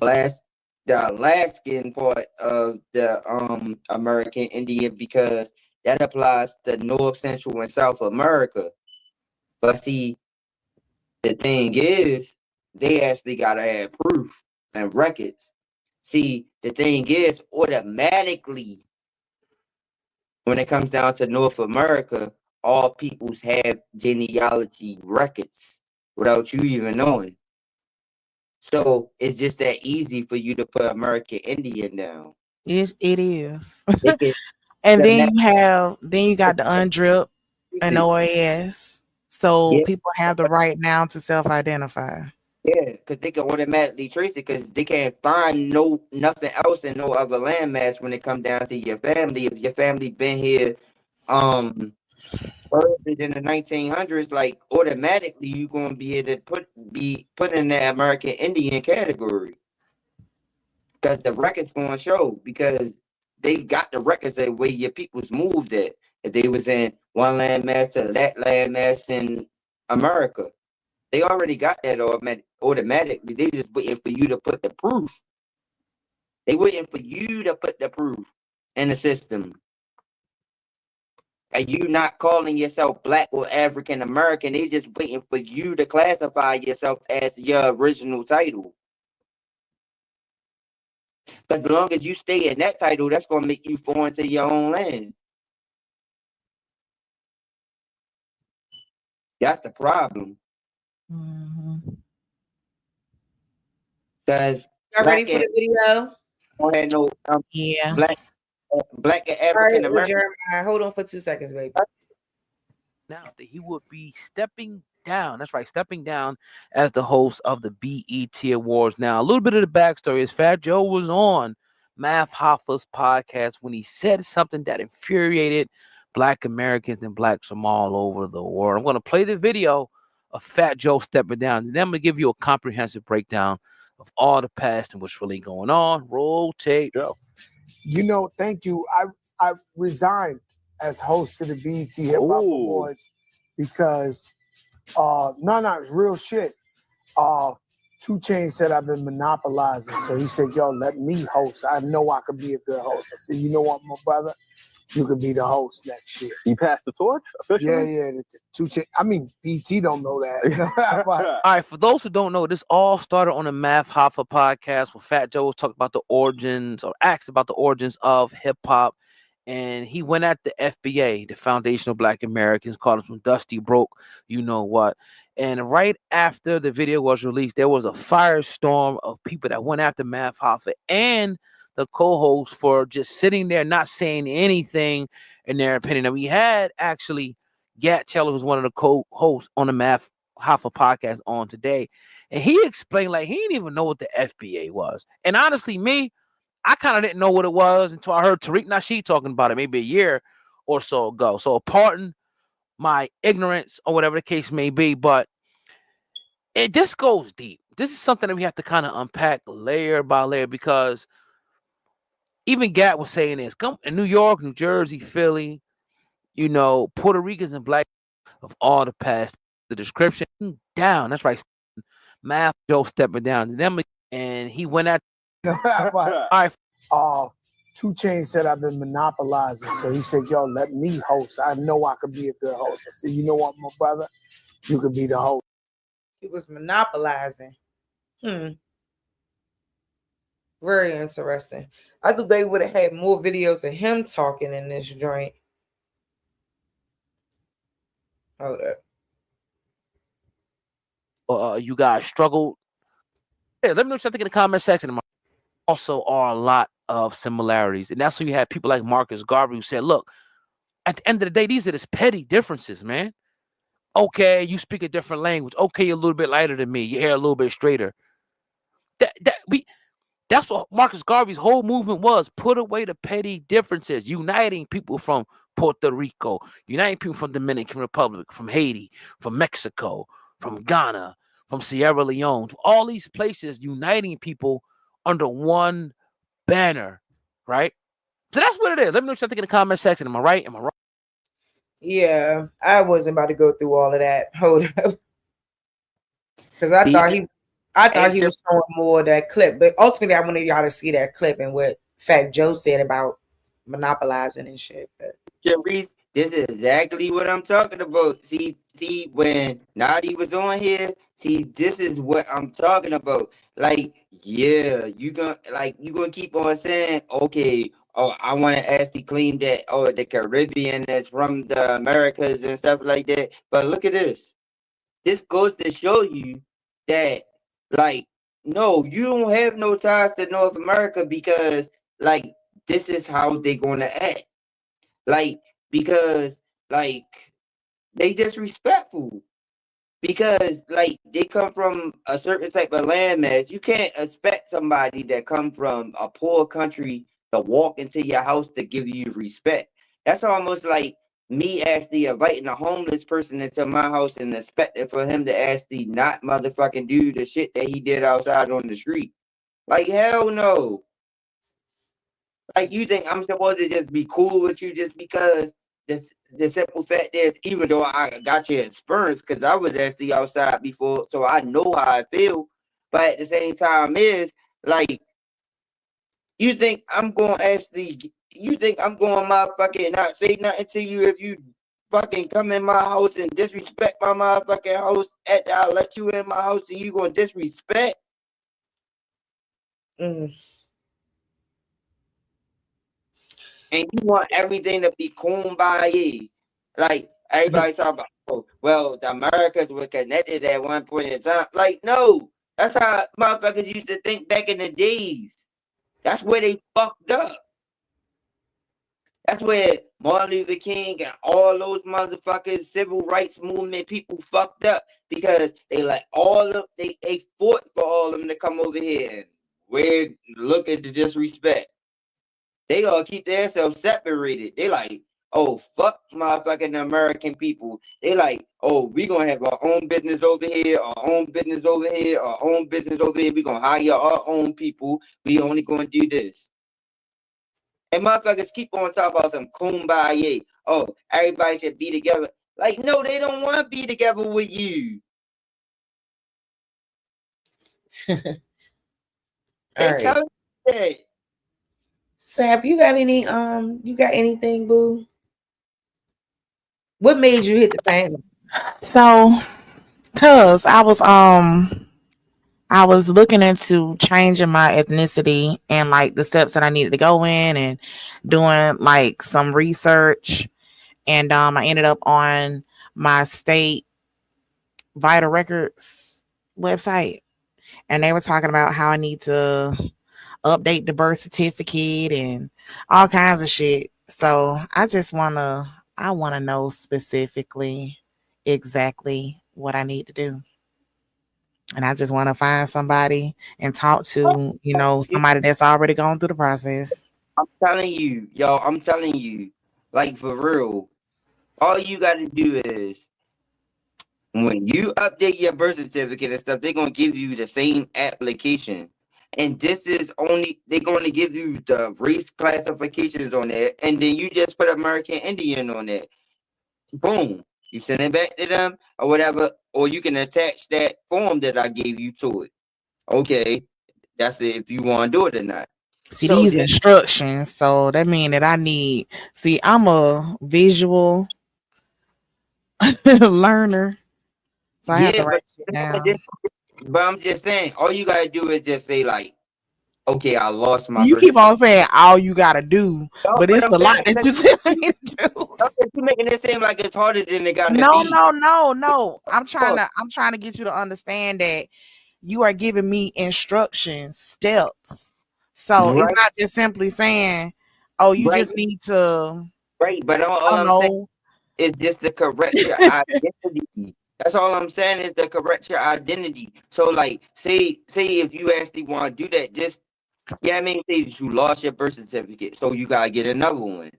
last the Alaskan part of the American Indian because that applies to North, Central, and South America. But see, the thing is, they actually gotta have proof and records. See, the thing is, automatically, when it comes down to North America, all peoples have genealogy records without you even knowing. So it's just that easy for you to put American Indian down. It is. They can And the then map. you got the undrip and OAS. So Yeah, people have the right now to self-identify. yeah, because they can automatically trace it because they can't find nothing else in no other landmass when it come down to your family. If your family been here further than the 1900s, like automatically you gonna be able to be put in the American Indian category because the records gonna show because they got the records of where your peoples moved at. If they was in one landmass to that landmass in America. They already got that automatically. They just waiting for you to put the proof. They waiting for you to put the proof in the system. And you not calling yourself Black or African American. They just waiting for you to classify yourself as your original title. Because as long as you stay in that title, that's gonna make you foreign to your own land. That's the problem. Because Y'all ready for the video? don't have no Yeah. black and All right, African American. Jeremiah, hold on for 2 seconds, baby. Now that he would be stepping down. That's right, stepping down as the host of the BET Awards. Now, a little bit of the backstory is Fat Joe was on Math Hoffa's podcast when he said something that infuriated Black Americans and Blacks from all over the world. I'm going to play the video of Fat Joe stepping down, and then I'm going to give you a comprehensive breakdown of all the past and what's really going on. Roll tape. Joe. Thank you. I resigned as host of the BET Hip Hop Awards because it's real shit. 2 Chainz said I've been monopolizing, so he said, "Yo, let me host. I know I could be a good host." I said, "You know what, my brother, you could be the host next year." You passed the torch officially. Yeah. The 2 Chainz. I mean, BT don't know that. All right, for those who don't know, this all started on the Math Hoffa podcast where Fat Joe was talking about the origins or asked about the origins of hip hop. And he went at the FBA, the Foundation of Black Americans, called him some dusty broke, you know what. And right after the video was released, there was a firestorm of people that went after Math Hoffa and the co-host for just sitting there not saying anything in their opinion. And we had actually Gat Taylor, who's one of the co-hosts on the Math Hoffa podcast on today. And he explained like he didn't even know what the FBA was. And honestly, I kind of didn't know what it was until I heard Tariq Nasheed talking about it maybe a year or so ago. So pardon my ignorance or whatever the case may be, but this goes deep. This is something that we have to kind of unpack layer by layer because even Gat was saying this. Come in New York, New Jersey, Philly, Puerto Ricans and Black of all the past. The description down. That's right. Math Joe stepping down. And he went at All right. 2 Chainz said I've been monopolizing, so he said, "Yo, let me host. I know I could be a good host." I said, "You know what, my brother, you could be the host." He was monopolizing. Very interesting. I thought they would have had more videos of him talking in this joint. Hold up. You guys struggled. Hey, let me know what you think in the comment section. Also are a lot of similarities. And that's when you had people like Marcus Garvey who said, look, at the end of the day, these are just petty differences, man. Okay, you speak a different language. Okay, you're a little bit lighter than me. Your hair a little bit straighter. That's what Marcus Garvey's whole movement was. Put away the petty differences, uniting people from Puerto Rico, uniting people from Dominican Republic, from Haiti, from Mexico, from Ghana, from Sierra Leone, all these places, uniting people under one banner, right? So that's what it is. Let me know what you think in the comment section. Am I right? Am I wrong? Yeah, I wasn't about to go through all of that. Hold up. Because I thought he I thought Ask he your was showing more of that clip, but ultimately, I wanted y'all to see that clip and what Fat Joe said about monopolizing and shit. But Reese, this is exactly what I'm talking about. See, when Nadi was on here, see, this is what I'm talking about. Like, yeah, you gonna keep on saying, okay, oh, I want to actually claim that, oh, the Caribbean is from the Americas and stuff like that. But look at this. This goes to show you that, like, no, you don't have no ties to North America because, like, this is how they gonna act. Like, because, like, they disrespectful. Because, like, they come from a certain type of landmass. You can't expect somebody that come from a poor country to walk into your house to give you respect. That's almost like me actually inviting a homeless person into my house and expecting for him to actually not motherfucking do the shit that he did outside on the street. Like, hell no. Like, you think I'm supposed to just be cool with you just because the simple fact is, even though I got your experience, because I was actually outside before, so I know how I feel. But at the same time, is like, you think I'm going to actually, you think I'm going to motherfucking not say nothing to you if you fucking come in my house and disrespect my motherfucking house after I let you in my house and you going to disrespect? And you want everything to be kumbaya. Like, everybody talking about, oh, well, the Americas were connected at one point in time. Like, no. That's how motherfuckers used to think back in the days. That's where they fucked up. That's where Martin Luther King and all those motherfuckers, civil rights movement people fucked up because they like they fought for all of them to come over here and we're looking to disrespect. They all keep themselves separated. They like, oh, fuck motherfucking American people. They like, oh, we gonna have our own business over here, our own business over here, our own business over here. We gonna hire our own people. We only gonna do this. And motherfuckers keep on talking about some kumbaya. Oh, everybody should be together. Like, no, they don't want to be together with you. They telling you that. Sap, you got anything, boo? What made you hit the panel? So, cause I was looking into changing my ethnicity and like the steps that I needed to go in and doing like some research, and I ended up on my state vital records website, and they were talking about how I need to update the birth certificate and all kinds of shit. So I wanna know specifically exactly what I need to do. And I just want to find somebody and talk to, somebody that's already gone through the process. I'm telling you, yo, I'm telling you, like, for real, all you got to do is when you update your birth certificate and stuff, they're gonna give you the same application. And this is only they're gonna give you the race classifications on there, and then you just put American Indian on there. Boom. You send it back to them or whatever, or you can attach that form that I gave you to it. Okay. That's it if you want to do it or not. See So these this instructions, so that mean that I'm a visual learner, so I have to yeah, write shit down. but I'm just saying, all you gotta do is just say like, okay, I lost my You birth keep on certificate. saying all you gotta do, No, but but it's I'm a lot saying that you tell me to do. you're making it seem like it's harder than it gotta No, be. no, no, no. I'm trying to get you to understand that you are giving me instructions, steps. So it's Right, not just simply saying, oh, you right, just need to, right. But I all don't I'm saying know. is just to correct your identity. That's all I'm saying is to correct your identity. So like say if you actually want to do that, just yeah, I mean, say that you lost your birth certificate, so you gotta get another one.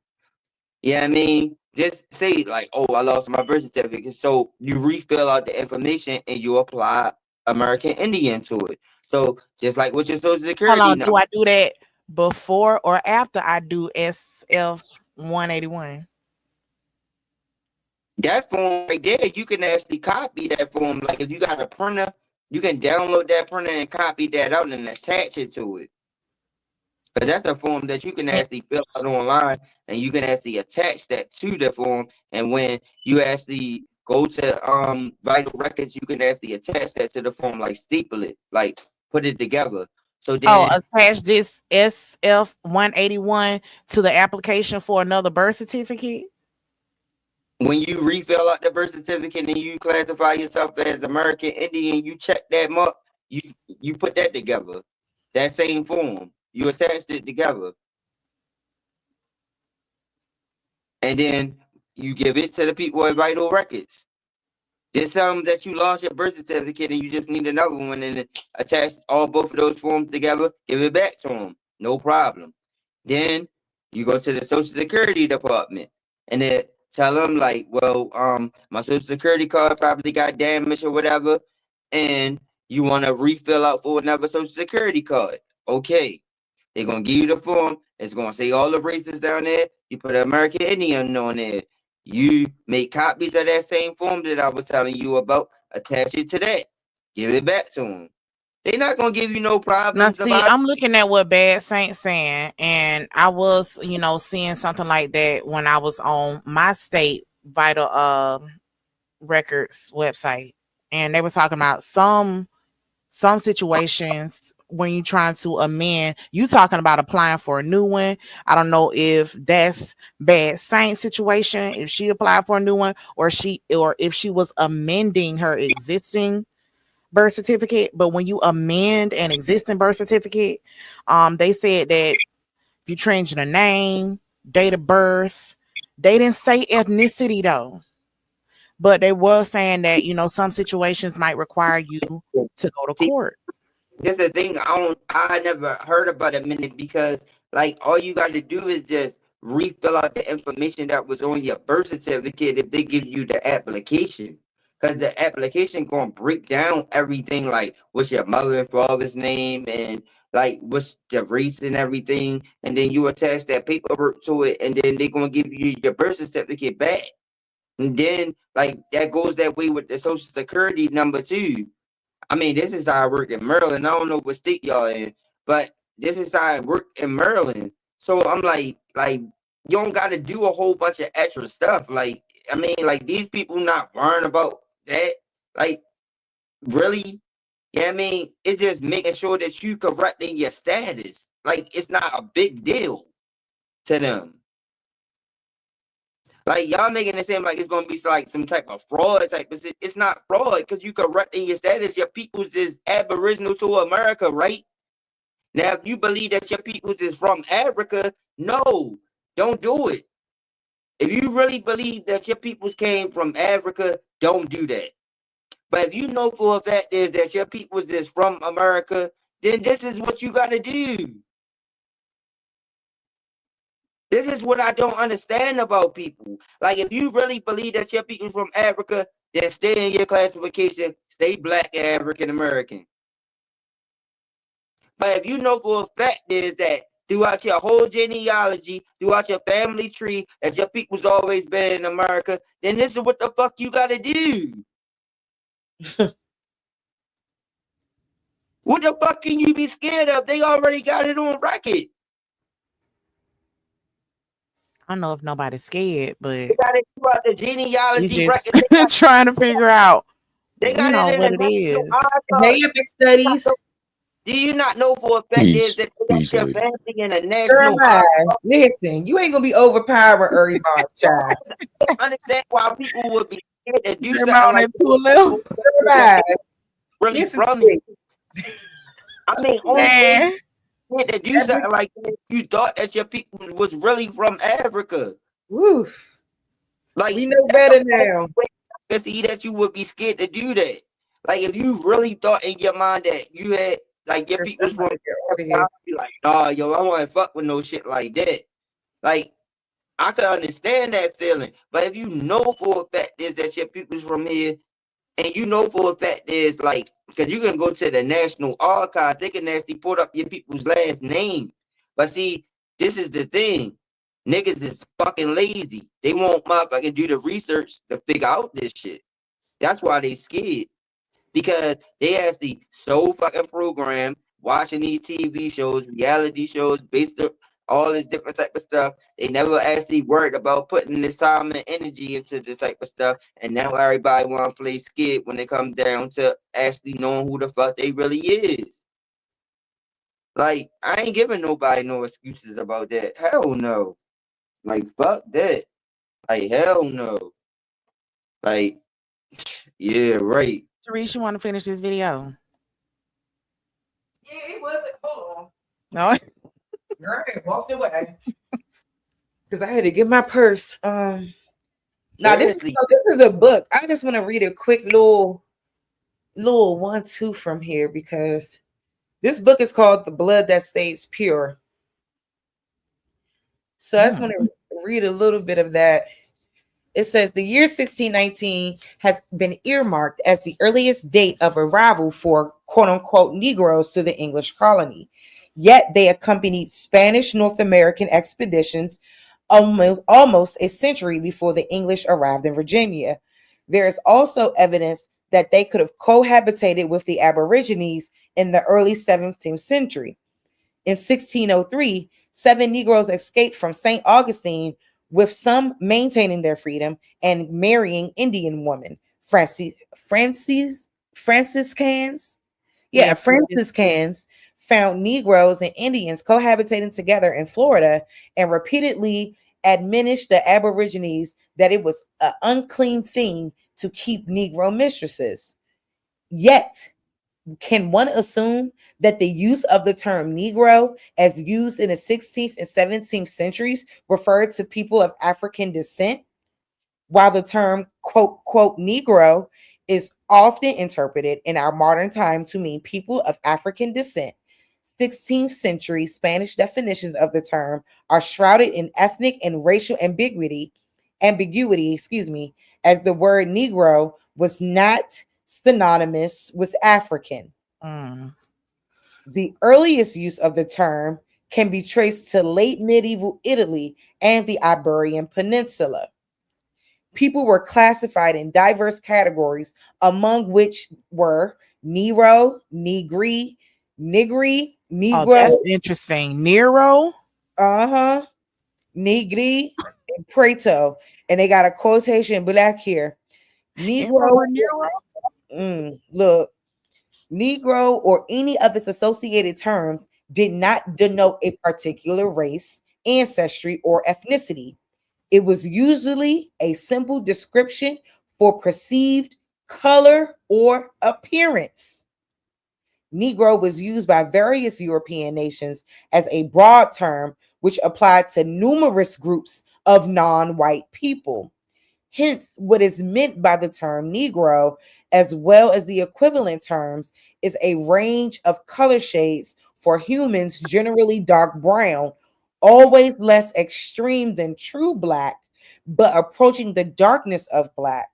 Yeah, I mean, just say like, oh, I lost my birth certificate. So you refill out the information and you apply American Indian to it. So just like with your social Hold security on. Do number, I do that before or after I do SF 181? that form right there, you can actually copy that form. Like if you got a printer, You can download that printer and copy that out and attach it to it. But that's a form that you can actually fill out online, and you can actually attach that to the form. And when you actually go to vital records, you can actually attach that to the form, like staple it, like put it together. So then, attach this SF 181 to the application for another birth certificate. when you refill out the birth certificate and you classify yourself as American Indian, you check that mark. You put that together, that same form. You attached it together. And then you give it to the people at Vital Records. Just tell them that you lost your birth certificate and you just need another one, and attach both of those forms together, give it back to them. No problem. Then you go to the Social Security Department and then tell them, like, well, my Social Security card probably got damaged or whatever, and you want to refill out for another Social Security card. Okay. They're going to give you the form. It's going to say all the races down there. You put American Indian on there. You make copies of that same form that I was telling you about. Attach it to that. Give it back to them. They're not going to give you no problems Now, see, about I'm looking at what Bad Saint saying, and I was, seeing something like that when I was on my state Vital Records website, and they were talking about some situations when you're trying to amend. You talking about applying for a new one. I don't know if that's Bad Saint situation, if she applied for a new one, or if she was amending her existing birth certificate. But when you amend an existing birth certificate, they said that if you change the name, date of birth, they didn't say ethnicity though, but they were saying that some situations might require you to go to court. That's the thing. I never heard about a minute, because like all you got to do is just refill out the information that was on your birth certificate if they give you the application. Because the application gonna break down everything, like what's your mother and father's name, and like what's the race and everything, and then you attach that paperwork to it, and then they're gonna give you your birth certificate back. And then like that goes that way with the social security number too. I mean, this is how I work in Maryland. I don't know what state y'all in, but this is how I work in Maryland. So I'm like you don't got to do a whole bunch of extra stuff. Like, I mean, like these people not worrying about that. Like, really? Yeah, I mean, it's just making sure that you correcting your status. Like, it's not a big deal to them. Like, y'all making it seem like it's gonna be like some type of fraud type of shit. It's not fraud, because you correcting your status. Your peoples is aboriginal to America, right? Now, if you believe that your peoples is from Africa, no, don't do it. If you really believe that your peoples came from Africa, don't do that. But if you know for a fact is that your peoples is from America, then this is what you gotta do. This is what I don't understand about people. Like, if you really believe that your people from Africa, then stay in your classification, stay Black and African American. But if you know for a fact is that throughout your whole genealogy, throughout your family tree, that your people's always been in America, then this is what the fuck you gotta do. What the fuck can you be scared of? They already got it on record. I don't know if nobody's scared, but They got it throughout the genealogy we record. just trying to figure out, They got it in what the it national is. Hey, epic studies. Do you not know for a fact is Peace. that they Peace, got your lady. family in a national Jeremiah, listen, you ain't gonna be overpowering everybody, child. I don't understand why people would be scared to do Jeremiah something on like that 211. Jeremiah, really listen from to you. me. I mean, only way Man, you scared to do something like that, you thought that your people was really from Africa. Woo. Like, We know that's better the only now. way I can see that you would be scared to do that. Like, if you really thought in your mind that you had, like, your people was from Africa, I'd be like, nah, yo, I want to fuck with no shit like that. Like, I can understand that feeling. But if you know for a fact is that your people's from here, and you know for a fact is like, because you can go to the National Archives, they can actually put up your people's last name. But see, this is the thing. Niggas is fucking lazy. They won't motherfucking do the research to figure out this shit. That's why they scared. because they actually so fucking programmed watching these TV shows, reality shows, based on all this different type of stuff. They never actually worried about putting this time and energy into this type of stuff. And now everybody want to play scared when it comes down to actually knowing who the fuck they really is. Like, I ain't giving nobody no excuses about that. Hell no. Like, fuck that. Like, hell no. Like, yeah, right. Therese, you want to finish this video? Yeah, it wasn't. Hold on. No. Girl, I walked away because I had to get my purse. Now this is a book. I just want to read a quick little 1-2 from here because this book is called The Blood That Stays Pure. So I just want to read a little bit of that. It says the year 1619 has been earmarked as the earliest date of arrival for quote unquote Negroes to the English colony. Yet they accompanied Spanish North American expeditions almost a century before the English arrived in Virginia. There is also evidence that they could have cohabitated with the Aborigines in the early 17th century. In 1603, 7 Negroes escaped from St. Augustine, with some maintaining their freedom and marrying Indian women. Franciscans? Yeah, Franciscans found Negroes and Indians cohabitating together in Florida and repeatedly admonished the Aborigines that it was an unclean thing to keep Negro mistresses. Yet, can one assume that the use of the term Negro, as used in the 16th and 17th centuries, referred to people of African descent, while the term quote Negro is often interpreted in our modern time to mean people of African descent? 16th century Spanish definitions of the term are shrouded in ethnic and racial ambiguity, as the word Negro was not synonymous with African. The earliest use of the term can be traced to late medieval Italy and the Iberian Peninsula. People were classified in diverse categories, among which were Nero, Negri, Negro. Oh, that's interesting. Nero? Negri, and Prato. And they got a quotation black here. Negro. Look. Negro or any of its associated terms did not denote a particular race, ancestry, or ethnicity. It was usually a simple description for perceived color or appearance. Negro was used by various European nations as a broad term which applied to numerous groups of non-white people. Hence, what is meant by the term Negro, as well as the equivalent terms, is a range of color shades for humans, generally dark brown, always less extreme than true black, but approaching the darkness of black,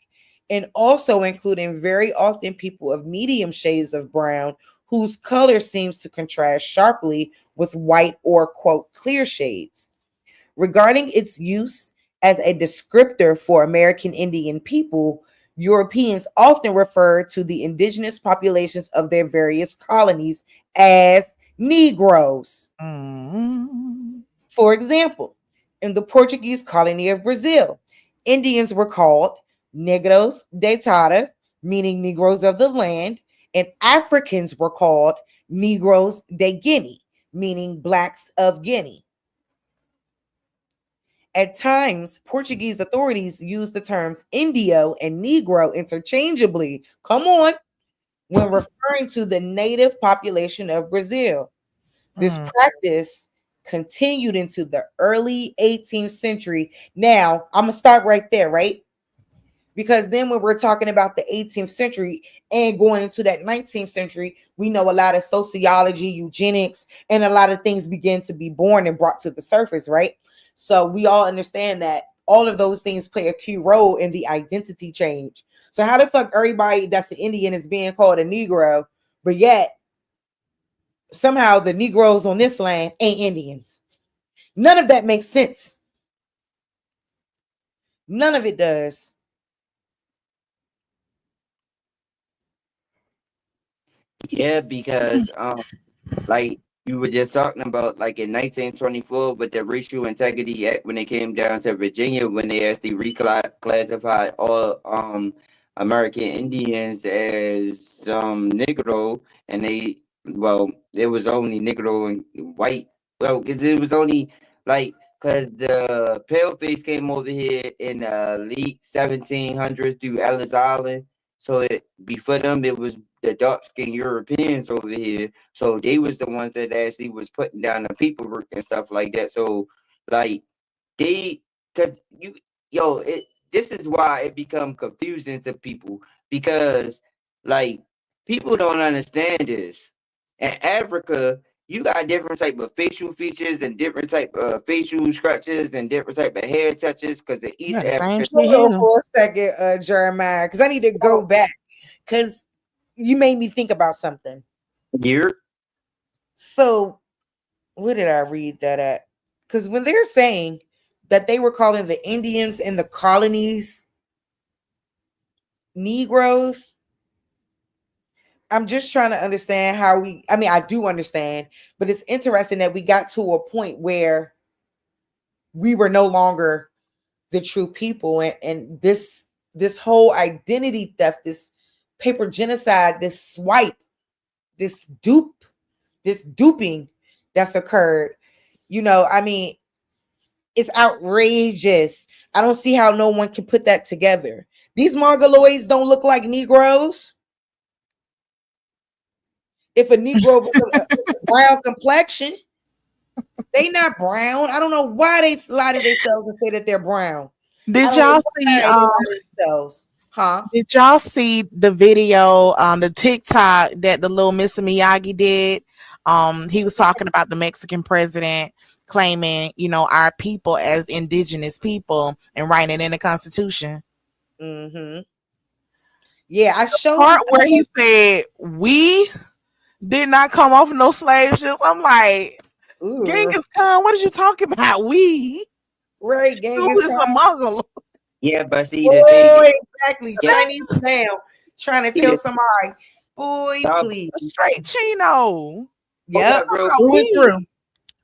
and also including very often people of medium shades of brown whose color seems to contrast sharply with white or quote clear shades. Regarding its use as a descriptor for American Indian people, Europeans often refer to the indigenous populations of their various colonies as Negroes. For example, in the Portuguese colony of Brazil, Indians were called Negros de Terra, meaning Negroes of the land, and Africans were called Negros de Guinea, meaning blacks of Guinea. At times, Portuguese authorities used the terms Indio and Negro interchangeably. Come on, when referring to the native population of Brazil. This practice continued into the early 18th century. Now, I'm going to start right there, right? Because then when we're talking about the 18th century and going into that 19th century, we know a lot of sociology, eugenics, and a lot of things begin to be born and brought to the surface, right? So we all understand that all of those things play a key role in the identity change. So how the fuck everybody that's an Indian is being called a Negro, but yet somehow the Negroes on this land ain't Indians? None of that makes sense. None of it does. Yeah, because like you were just talking about, like in 1924 with the Racial Integrity Act, when it came down to Virginia, when they actually reclassified all American Indians as Negro, and it was only Negro and white. Well, because it was only like because the paleface came over here in the late 1700s through Ellis Island. So before them, it was the dark skinned Europeans over here. So they was the ones that actually was putting down the paperwork and stuff like that. So like cause this is why it become confusing to people, because like people don't understand this. In Africa, you got different type of facial features and different type of facial scratches and different type of hair touches, because the East African. Hold on for a second, Jeremiah, because I need to go back, because you made me think about something. Here. So, where did I read that at? Because when they're saying that they were calling the Indians in the colonies Negroes, I'm just trying to understand how I do understand, but it's interesting that we got to a point where we were no longer the true people, and this whole identity theft, this paper genocide, this swipe, this duping that's occurred, it's outrageous. I don't see how no one can put that together. These Mongoloids don't look like Negroes. If a Negro was a brown complexion, they not brown. I don't know why they lie to themselves and say that they're brown. Did y'all see Huh? Did y'all see the video, the TikTok that the little Mr. Miyagi did? He was talking about the Mexican president claiming, our people as indigenous people and writing it in the Constitution. Mm-hmm. Yeah, I showed part where he said we did not come off no slave ships. I'm like, Genghis Khan, what are you talking about? We right, Genghis is a Mongol. Yeah, but see the thing. Exactly. Chinese now trying to tell somebody, boy, please. Straight Chino. Yeah,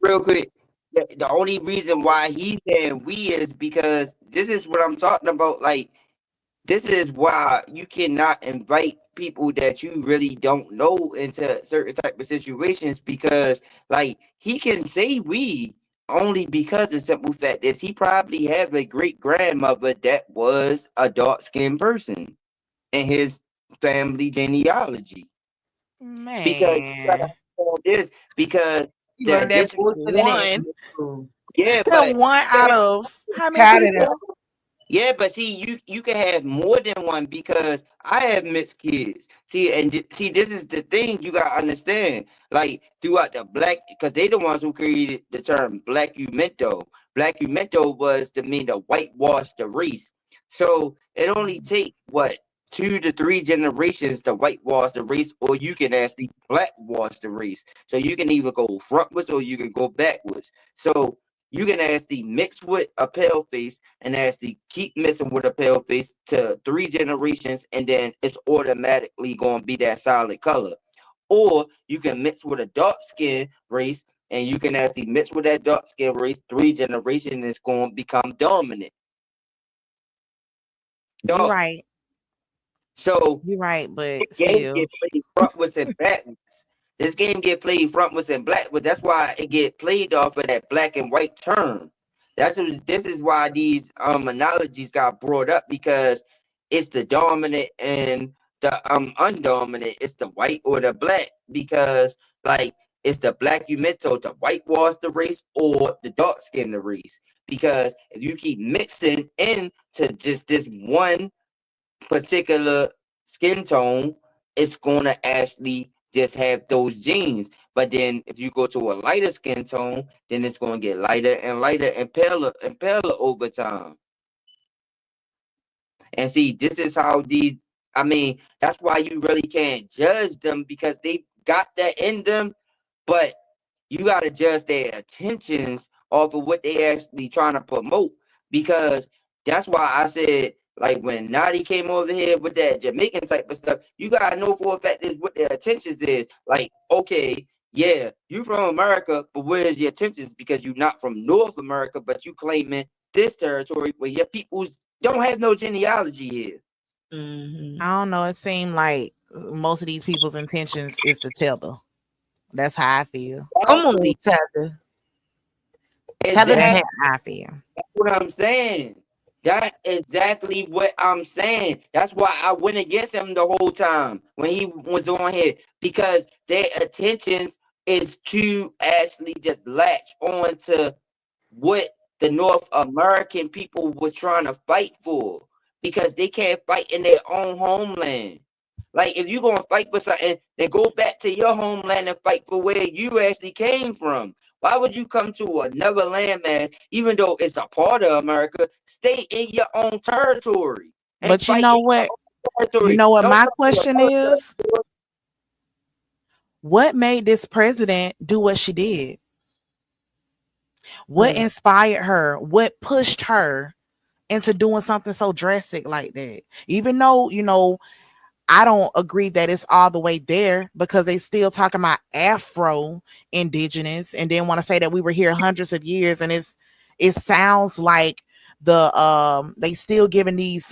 real quick. The only reason why he's saying we is because this is what I'm talking about. Like, this is why you cannot invite people that you really don't know into certain type of situations, because like he can say we only because the simple fact is he probably have a great grandmother that was a dark skinned person in his family genealogy. Man, because this because you learned that one. yeah, but one out of how many people? Yeah, but see, you can have more than one, because I have mixed kids. See, see, this is the thing you gotta understand. Like throughout the black, because they the ones who created the term blackumento. Blackumento was to mean to whitewash the race. So it only take 2 to 3 generations to whitewash the race, or you can actually blackwash the race. So you can either go frontwards or you can go backwards. So you can actually mix with a pale face and actually keep mixing with a pale face to 3 generations, and then it's automatically going to be that solid color. Or you can mix with a dark skin race, and you can actually mix with that dark skin race 3 generations, and it's going to become dominant. You're right. So you're right, but this game get played frontwards and backwards. This game get played frontwards and backwards. That's why it get played off of that black and white term. This is why these analogies got brought up, because it's the dominant and the undominant. It's the white or the black, because like it's the blackumento to whitewash the race or the dark skin the race. Because if you keep mixing into just this one particular skin tone, it's gonna actually just have those genes. But then if you go to a lighter skin tone, then it's gonna get lighter and lighter and paler over time. And see, this is how that's why you really can't judge them, because they got that in them, but you gotta judge their intentions off of what they actually trying to promote. Because that's why I said Like when Nadi came over here with that Jamaican type of stuff, you gotta know for a fact is what their intentions is. Like, okay, yeah, you from America, but where's your intentions? Because you're not from North America, but you claiming this territory where your peoples don't have no genealogy here. I don't know. It seemed like most of these people's intentions is to tether. That's how I feel. Come on, Tether. Tether That's how I feel. what I'm saying. That's exactly what I'm saying. That's why I went against him the whole time when he was on here, because their intentions is to actually just latch on to what the North American people were trying to fight for, because they can't fight in their own homeland. Like, if you're going to fight for something, then go back to your homeland and fight for where you actually came from. Why would you come to another landmass, even though it's a part of America? Stay in your own territory and But you fight know in your what? own territory. You know what Don't my come to question another is? territory. What made this president do what she did? What inspired her? What pushed her into doing something so drastic like that? Even though, you know, I don't agree that it's all the way there, because they still talking about Afro indigenous and then want to say that we were here hundreds of years, and it sounds like they still giving these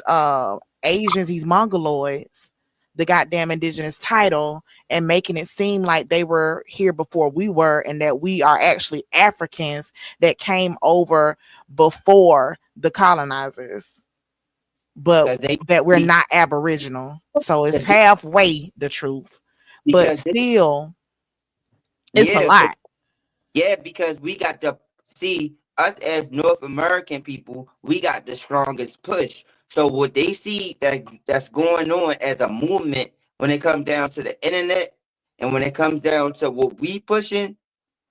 Asians, these mongoloids, the goddamn indigenous title and making it seem like they were here before we were, and that we are actually Africans that came over before the colonizers, but that we're not Aboriginal. So it's halfway the truth, but still it's a lot. Yeah, because we got the see us as North American people, we got the strongest push. So what they see that's going on as a movement when it comes down to the internet, and when it comes down to what we pushing,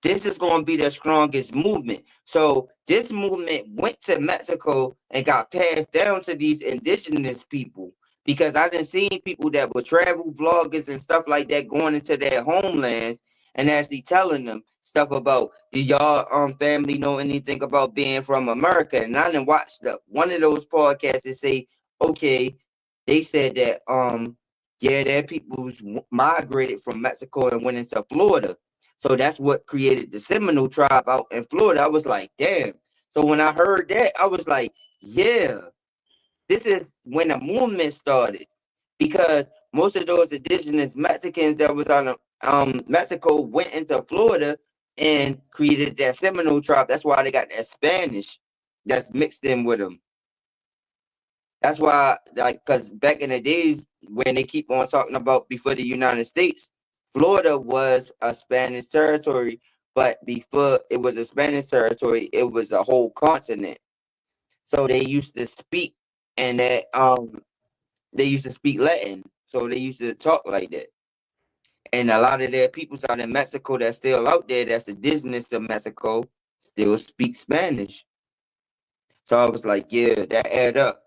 this is going to be the strongest movement. So this movement went to Mexico and got passed down to these indigenous people, because I done seen people that were travel vloggers and stuff like that going into their homelands and actually telling them stuff about, do y'all family know anything about being from America? And I done watched one of those podcasts that say, okay, they said that yeah, their peoples migrated from Mexico and went into Florida. So that's what created the Seminole tribe out in Florida. I was like, damn. So when I heard that, I was like, yeah, this is when the movement started, because most of those indigenous Mexicans that was on Mexico went into Florida and created that Seminole tribe. That's why they got that Spanish that's mixed in with them. That's why, like, because back in the days when they keep on talking about before the United States, Florida was a Spanish territory, but before it was a Spanish territory, it was a whole continent. So they used to speak, and that they used to speak Latin. So they used to talk like that. And a lot of their peoples out in Mexico that's still out there, that's indigenous to Mexico, still speak Spanish. So I was like, yeah, that add up.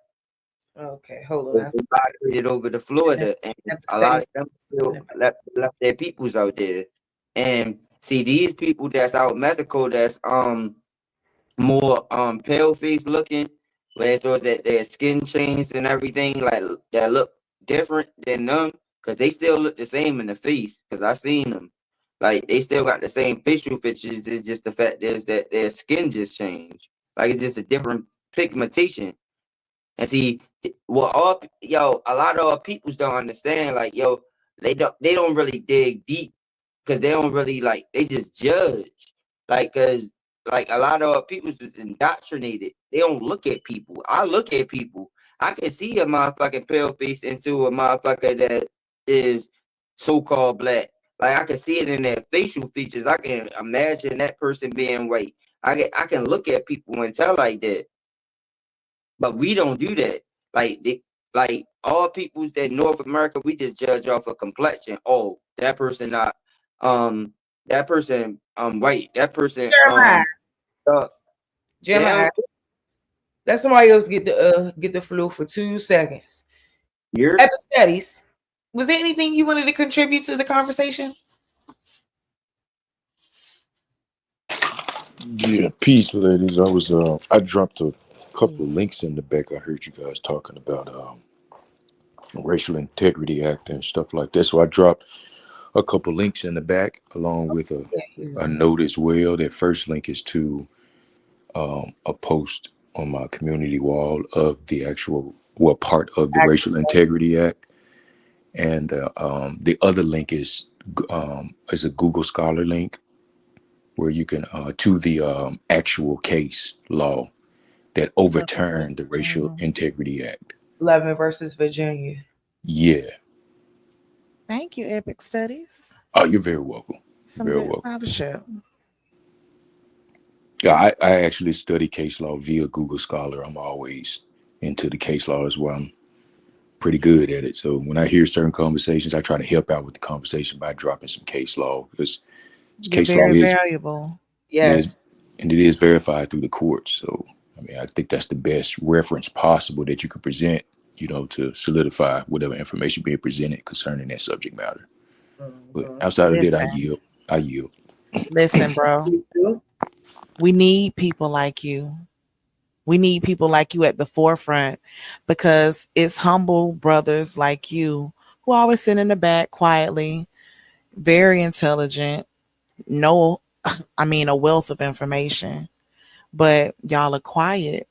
Okay, hold on. They migrated over to Florida, and a lot of them still left their peoples out there. And see, these people that's out in Mexico, that's more pale face looking, where those that their skin changed and everything, like that look different than them, because they still look the same in the face. Because I seen them, like they still got the same facial features. It's just the fact is that their skin just changed. Like it's just a different pigmentation. And see, what a lot of our peoples don't understand. Like, yo, they don't really dig deep, because they don't really like, they just judge. Like, cause like a lot of our peoples is indoctrinated. They don't look at people. I look at people. I can see a motherfucking pale face into a motherfucker that is so-called black. Like I can see it in their facial features. I can imagine that person being white. I can look at people and tell like that. But we don't do that. Like all peoples that North America, we just judge off of complexion. Oh, that person not that person white. That person Jeremiah. Let somebody else get the floor for 2 seconds. Epic Studies. Was there anything you wanted to contribute to the conversation? Yeah, peace, ladies. I dropped a Couple of links in the back. I heard you guys talking about racial integrity act and stuff like that. So I dropped a couple links in the back along with a note as well. That first link is to a post on my community wall of the actual part of the Racial Integrity Act, and the other link is a Google Scholar link where you can to the actual case law that overturned the Racial Integrity Act. Levin versus Virginia. Yeah. Thank you, Epic Studies. Oh, you're very welcome. Some Very good welcome. scholarship. Yeah, I actually study case law via Google Scholar. I'm always into the case law as well. I'm pretty good at it. So when I hear certain conversations, I try to help out with the conversation by dropping some case law, because You're case law very is valuable. Yes. and it is verified through the courts. So I mean, I think that's the best reference possible that you could present, to solidify whatever information being presented concerning that subject matter. But outside of that, I yield. Listen, bro. We need people like you. We need people like you at the forefront, because it's humble brothers like you who always sit in the back quietly, very intelligent, a wealth of information, but y'all are quiet,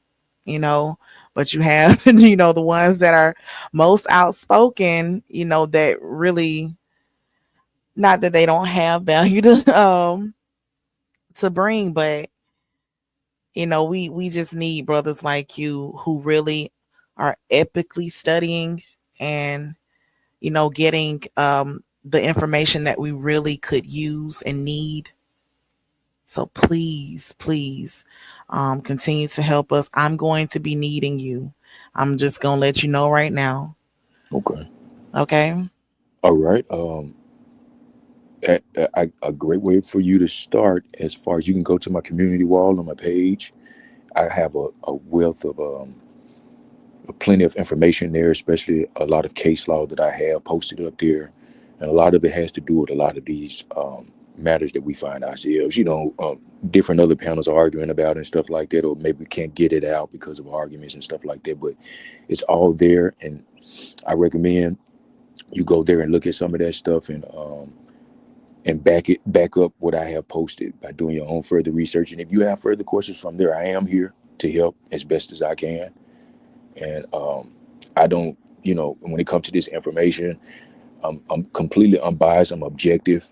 but you have, the ones that are most outspoken, that really, not that they don't have value to bring, but we just need brothers like you who really are epically studying and getting the information that we really could use and need. So please continue to help us. I'm going to be needing you. I'm just gonna let you know right now. Okay. All right. A great way for you to start, as far as you can go to my community wall on my page. I have a wealth of plenty of information there, especially a lot of case law that I have posted up there, and a lot of it has to do with a lot of these matters that we find ourselves, different other panels are arguing about and stuff like that, or maybe we can't get it out because of arguments and stuff like that. But it's all there, and I recommend you go there and look at some of that stuff and back up what I have posted by doing your own further research. And if you have further questions from there, I am here to help as best as I can. And I don't, when it comes to this information, I'm completely unbiased. I'm objective.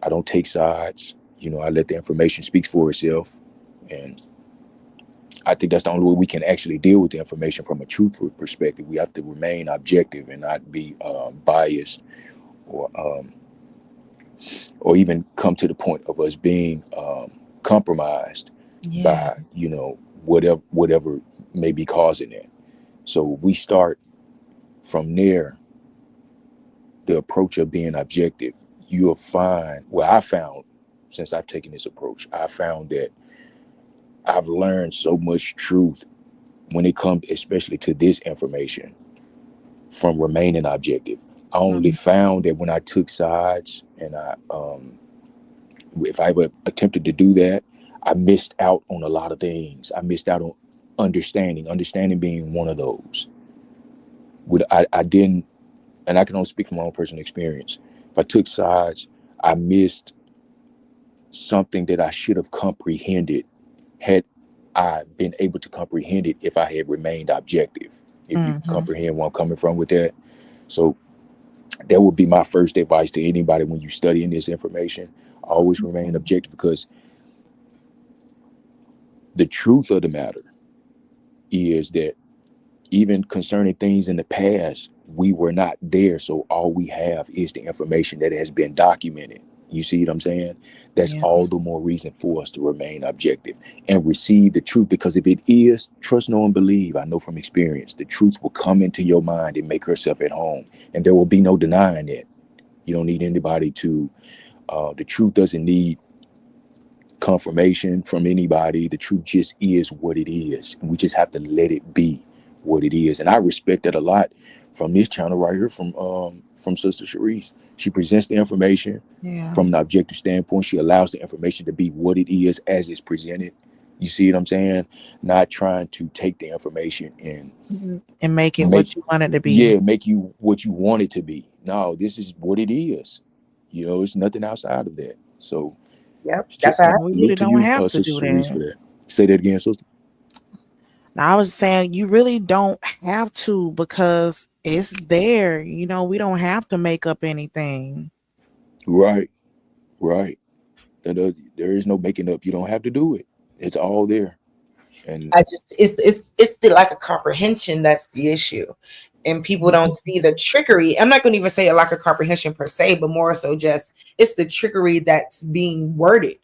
I don't take sides. I let the information speak for itself. And I think that's the only way we can actually deal with the information from a truthful perspective. We have to remain objective and not be biased or even come to the point of us being compromised by whatever may be causing it. So if we start from there, the approach of being objective, you'll find, I found, since I've taken this approach, I found that I've learned so much truth when it comes especially to this information from remaining objective. I only found that when I took sides and if I ever attempted to do that, I missed out on a lot of things. I missed out on understanding being one of those. I didn't, and I can only speak from my own personal experience. If I took sides, I missed something that I should have comprehended had I been able to comprehend it if I had remained objective. If you comprehend where I'm coming from with that. So that would be my first advice to anybody when you're studying this information. Always remain objective, because the truth of the matter is that even concerning things in the past, we were not there. So all we have is the information that has been documented. You see what I'm saying? That's all the more reason for us to remain objective and receive the truth. Because if it is, trust, know, and believe, I know from experience, the truth will come into your mind and make herself at home. And there will be no denying it. You don't need anybody to, the truth doesn't need confirmation from anybody. The truth just is what it is. And we just have to let it be what it is. And I respect that a lot from this channel right here from Sister Sharice. She presents the information from an objective standpoint. She allows the information to be what it is as it's presented. You see what I'm saying? Not trying to take the information and make it make what you want it to be. make you what you want it to be. No, this is what it is. You know, it's nothing outside of that. So Yep, that's how I We see really salute to don't you, have to Sister do Cerise, for that. that. Say that again, sister. Now, I was saying you really don't have to because it's there. You know, we don't have to make up anything. Right, right. There is no making up. You don't have to do it. It's all there. And I just it's the lack of comprehension that's the issue, and people don't see the trickery. I'm not going to even say a lack of comprehension per se, but more so just it's the trickery that's being worded.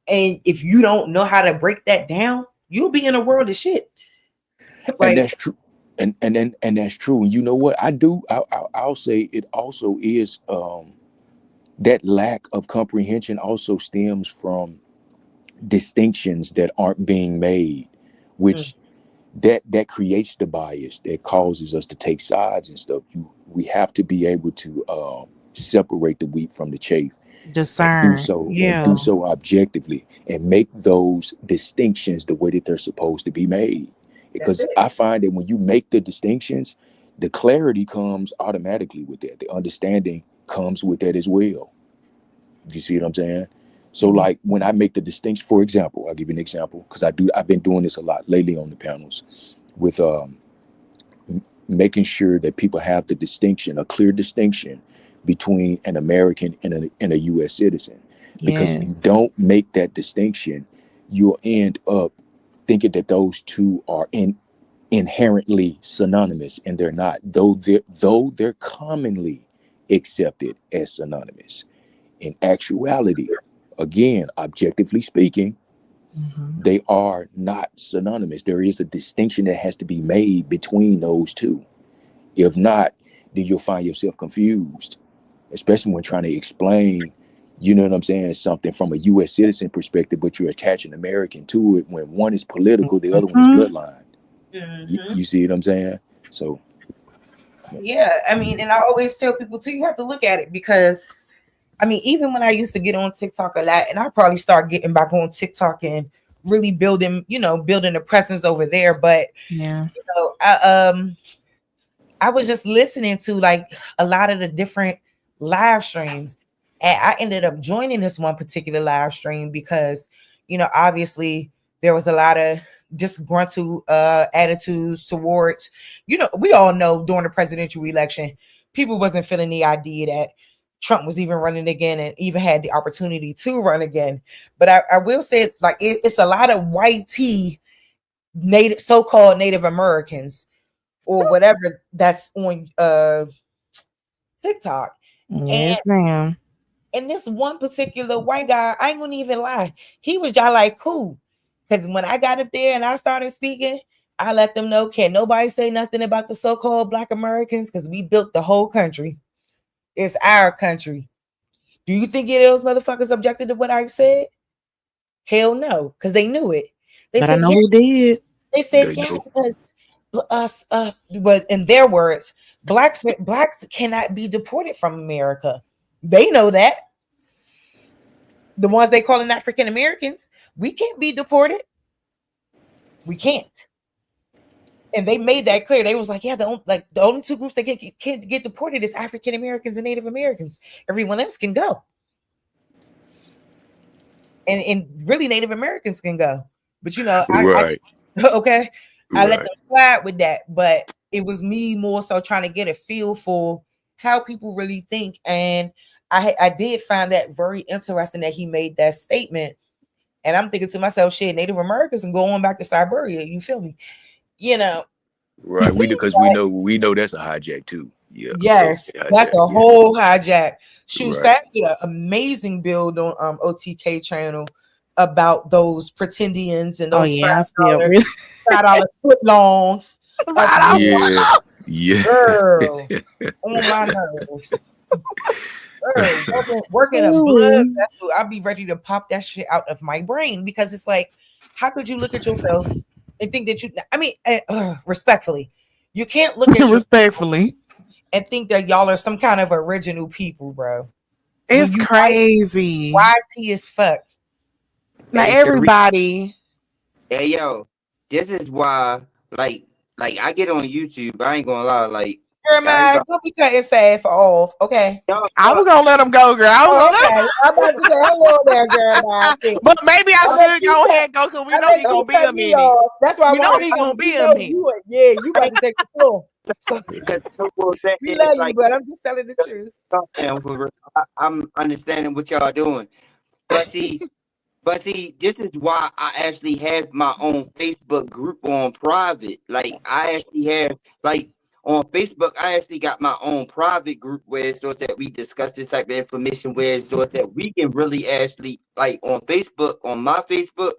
And if you don't know how to break that down, you'll be in a world of shit. and Like that's true. And that's true. And you know what? I'll say it also is that lack of comprehension also stems from distinctions that aren't being made, which that creates the bias that causes us to take sides and stuff. We have to be able to separate the wheat from the chaff, Discern. and Yeah. do so objectively, and make those distinctions the way that they're supposed to be made. that's Because it. I find that when you make the distinctions, the clarity comes automatically with that. The understanding comes with that as well. You see what I'm saying? So like when I make the distinction, for example, I'll give you an example because I've been doing this a lot lately on the panels with making sure that people have the distinction, a clear distinction between an American and a US citizen. Because if you Yes. don't make that distinction, you'll end up thinking that those two are inherently synonymous, and they're not, though they're commonly accepted as synonymous. In actuality, again, objectively speaking, they are not synonymous. There is a distinction that has to be made between those two. If not, then you'll find yourself confused, especially when trying to explain, you know what I'm saying, something from a US citizen perspective, but you're attaching American to it when one is political, the other one is bloodline. You see what I'm saying? So Yeah, I mean, and I always tell people too, you have to look at it because I mean, even when I used to get on TikTok a lot, and I probably start getting back on TikTok and really building, building a presence over there. But Yeah. I was just listening to like a lot of the different live streams, and I ended up joining this one particular live stream because, obviously there was a lot of disgruntled attitudes towards, we all know during the presidential election, people wasn't feeling the idea that Trump was even running again and even had the opportunity to run again. But I will say, like, it's a lot of white tea native, so-called Native Americans or whatever that's on TikTok. Yes, ma'am. And this one particular white guy, I ain't gonna even lie, he was just like cool. Because when I got up there and I started speaking, I let them know, can't nobody say nothing about the so-called Black Americans because we built the whole country. It's our country. Do you think any of those motherfuckers objected to what I said? Hell no, because they knew it. They But I said, know yeah. who did. They said, yeah, because us, but in their words, blacks cannot be deported from America. They know that. The ones they calling African Americans, we can't be deported. We can't. And they made that clear. They was like, yeah, the only two groups that can't get deported is African Americans and Native Americans. Everyone else can go. And really Native Americans can go. But I right, okay, I let right. them slide with that. But it was me more so trying to get a feel for how people really think. And I did find that very interesting that he made that statement. And I'm thinking to myself, shit, Native Americans can go on back to Siberia. You feel me? You know, Right. Because we know that's a hijack too. Yeah. yes, that's Hijack. a Yeah. whole hijack. Shoot, Right. Sat did an amazing build on OTK channel about those pretendians and Oh those yeah, I feel really $5 foot longs up Yeah. Yeah. girl on my nerves. Girl, working a blood Ooh. vessel. I'll be ready to pop that shit out of my brain because it's like, how could you look at yourself and think that I mean, respectfully, you can't look at yourself Respectfully. and think that y'all are some kind of original people, bro. When It's you crazy. YT as fuck. Now everybody Hey yo, this is why like I get on YouTube. I ain't gonna lie, like Jeremiah, don't be cutting sad for off, okay? I was gonna let him go, girl. I was Oh, gonna let okay. him. I'm about to say hello there, Jeremiah. But maybe I I bet should you go cut, ahead and go because we I know bet he you gonna be cut a me minute. off. That's why I We know wanted he to, gonna be you a know, minute. you about to take the floor. So because no bullshit we is love you, like but I'm just telling the truth. now for real. I'm understanding what y'all doing, but see, this is why I actually have my own Facebook group on private. Like, I actually have, like, on Facebook, I actually got my own private group where it's so that we discuss this type of information, where it's so that we can really actually, like, on Facebook, on my Facebook,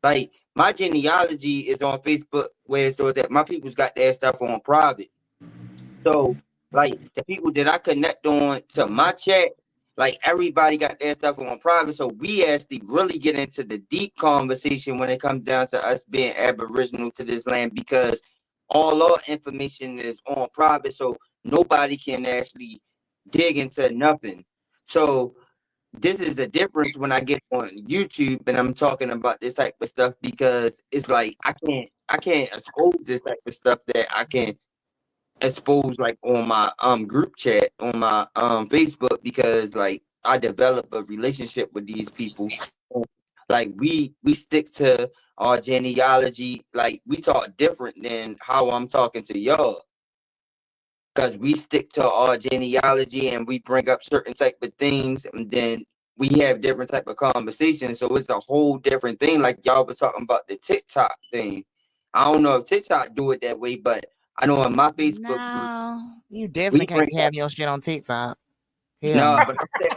like, my genealogy is on Facebook, where it's so that my people's got their stuff on private. So, like, the people that I connect on to my chat, like, everybody got their stuff on private. So we actually really get into the deep conversation when it comes down to us being aboriginal to this land, because all our information is on private. So nobody can actually dig into nothing. So this is the difference when I get on YouTube and I'm talking about this type of stuff, because it's like I can't expose this type of stuff that I can exposed like on my group chat on my Facebook, because like I develop a relationship with these people. Like we stick to our genealogy. Like we talk different than how I'm talking to y'all, because we stick to our genealogy and we bring up certain type of things, and then we have different type of conversations. So it's a whole different thing. Like y'all was talking about the TikTok thing. I don't know if TikTok do it that way, but I know in my Facebook group, No, you we definitely can't bring be up having your shit on TikTok. Hell no, no. but I'm saying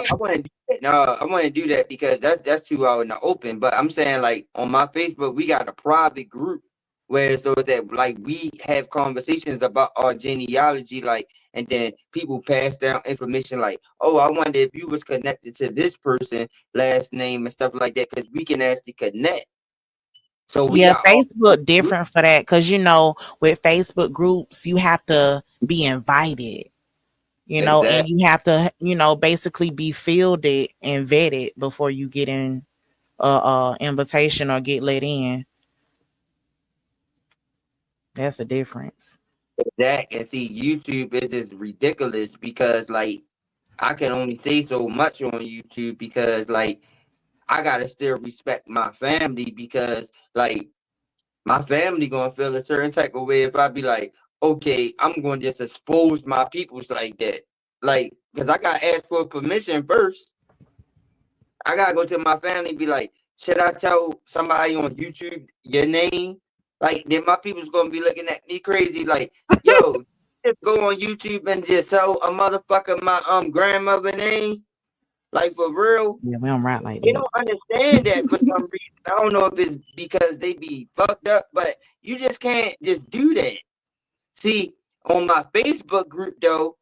I want to do that. No, I want to do that because that's too out in the open. But I'm saying like on my Facebook, we got a private group where so that like we have conversations about our genealogy, like, and then people pass down information like, oh, I wonder if you was connected to this person, last name and stuff like that, because we can actually connect. So we Yeah, got all Facebook different for that because with Facebook groups you have to be invited, and exactly. you have to basically be fielded and vetted before you get in a invitation or get let in. That's the difference. That and see, YouTube is just ridiculous because like I can only say so much on YouTube, because like I gotta still respect my family, because like my family gonna feel a certain type of way if I be like, okay, I'm gonna just expose my peoples like that. Like, cause I gotta ask for permission first. I gotta go to my family and be like, should I tell somebody on YouTube your name? Like, then my people's gonna be looking at me crazy, like, yo, just go on YouTube and just tell a motherfucker my grandmother name. Like for real. Yeah, we don't ride like They that. don't understand that for some reason. I don't know if it's because they be fucked up, but you just can't just do that. See, on my Facebook group though,